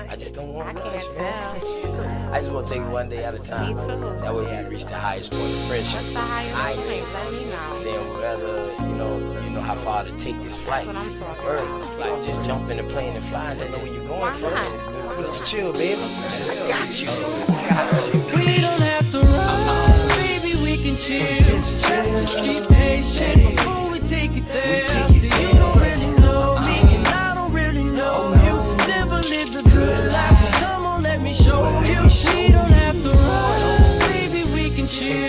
I just don't want to rush, man. I just want to take it one day at a time. That way we reach the highest point of friendship. Then whether you know how far to take this flight. Word. You don't just jump in the plane and fly and don't know where you're going first. Just chill, baby. I got you. We don't have to run, baby. We can chill. Just keep patient before we take it there. See, you don't really know me, and I don't really know you. Never lived a good life. Come on, let me show you. We don't have to run, baby. We can chill.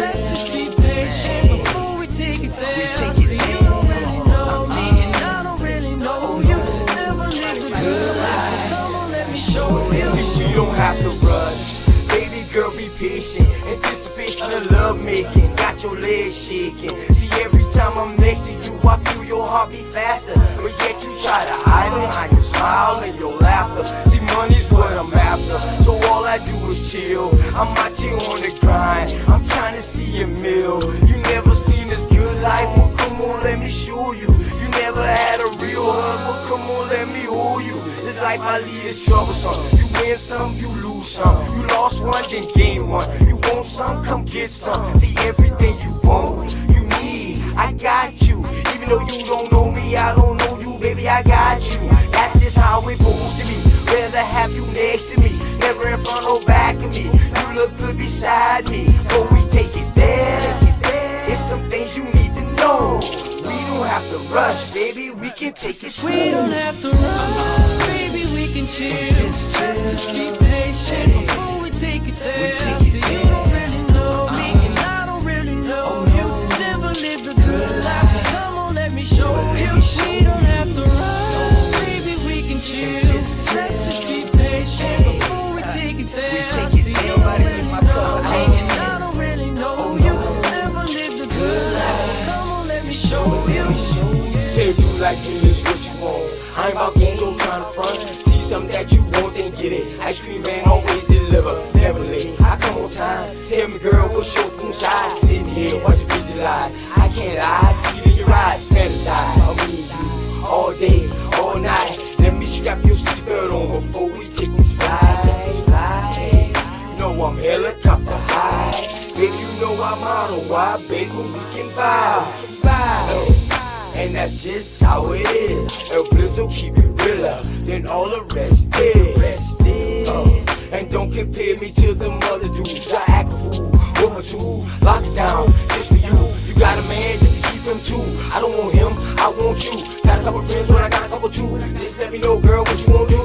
Let's just be patient before we take it there. See, you don't really know me, and I don't really know you. Never lived a good life. Come on, let me show you. See, you don't have to rush. Baby girl, be patient. Anticipation of love making. Got your legs shaking. See, every time I'm next to you, I feel your heart beat faster. But yet you try to hide behind your smile and your laughter. See, money's what I'm after, so all I do is chill. I'm out here on the grind. I'm trying to see a meal. You never seen this good life, well come on, let me show you. You never had a real hug, well come on, let me hold you. This life I lead is troublesome. You win some, you lose some. You lost one, then gain one. You want some, come get some. See everything you want, you need, I got you. Even though you don't know me, I don't know you, baby, I got you. That's just how it supposed to be. Rather have you next to me, never in front or back of me. You look good beside me, but we take it there. It's some things you need to know. We don't have to rush, baby, we can take it slow. We don't have to rush, baby, we can chill. Just be patient before we take it there. See, you don't really know me, and I don't really know you. Never lived a good life, come on, let me show you. We don't have to rush, baby, we can chill. Just be patient before we take it there. See, you don't really know me, and I don't really know you. Never lived a good life, come on, let me show you. Say if you like me, it's what you want. I ain't about games, I'm trying to front. See something that you want, then get it. Ice cream man always deliver, never late. I come on time. Tell me, girl, what's your room size? Sitting here, watch you visualize. I can't lie, see it in your eyes. Fantasize, I mean you all day, all night. Let me strap your seatbelt on before we take these flights. You know I'm helicopter high. Baby, you know I'm on a wide, baby, we can buy. And that's just how it is. El Blizzo keep it realer than all the rest is. And don't compare me to them other dudes. I act a fool, with my tool, lock it down, just for you. You got a man, you can keep him too. I don't want him, I want you. Got a couple friends, but I got a couple too. Just let me know, girl, what you wanna do.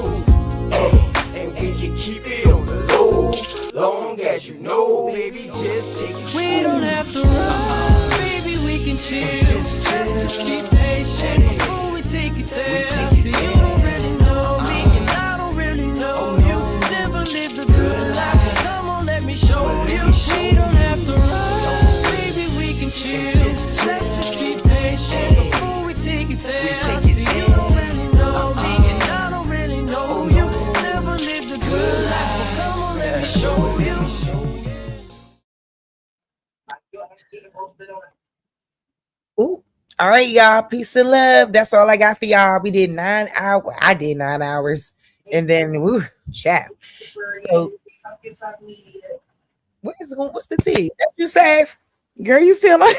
And we can keep it on the low, long as you know, baby, just take it. We don't have to run, baby, we can chill. Just be patient before we take it there. See, you don't really know me, and I don't really know you. Never lived a good life, come on, let me show you. We don't have to run, baby, we can chill. Just be patient before we take it there. See, you don't really know me, and I don't really know you. Never lived a good life, come on, let me show you. Ooh. All right, y'all. Peace and love. That's all I got for y'all. We did 9 hours. I did 9 hours. And then woo, chat. So what's the tea? That's you safe. Girl, you still like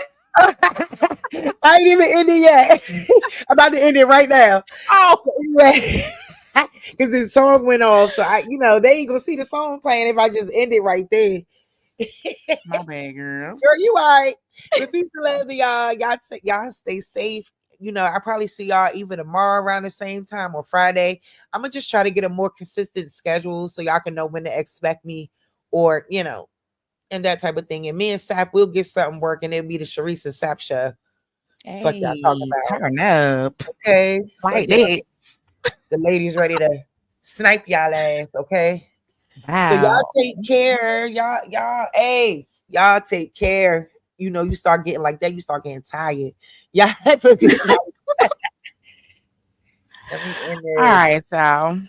I ain't even ended yet. I'm about to end it right now. Oh, anyway. Because the song went off. So they ain't gonna see the song playing if I just end it right there. my bad, girl. Girl, you all right. But peace and love to y'all. Y'all stay safe. I probably see y'all either tomorrow around the same time or Friday. I'm gonna just try to get a more consistent schedule so y'all can know when to expect me, or and that type of thing. And me and Sap will get something working. It'll be the Sharice and Sap show. Fuck y'all talking about. Turn up. Okay. Like that. The ladies ready to snipe y'all ass, okay? Wow. So y'all take care. Y'all take care. You start getting like that, you start getting tired. Y'all have a good night. Let me end All right, y'all.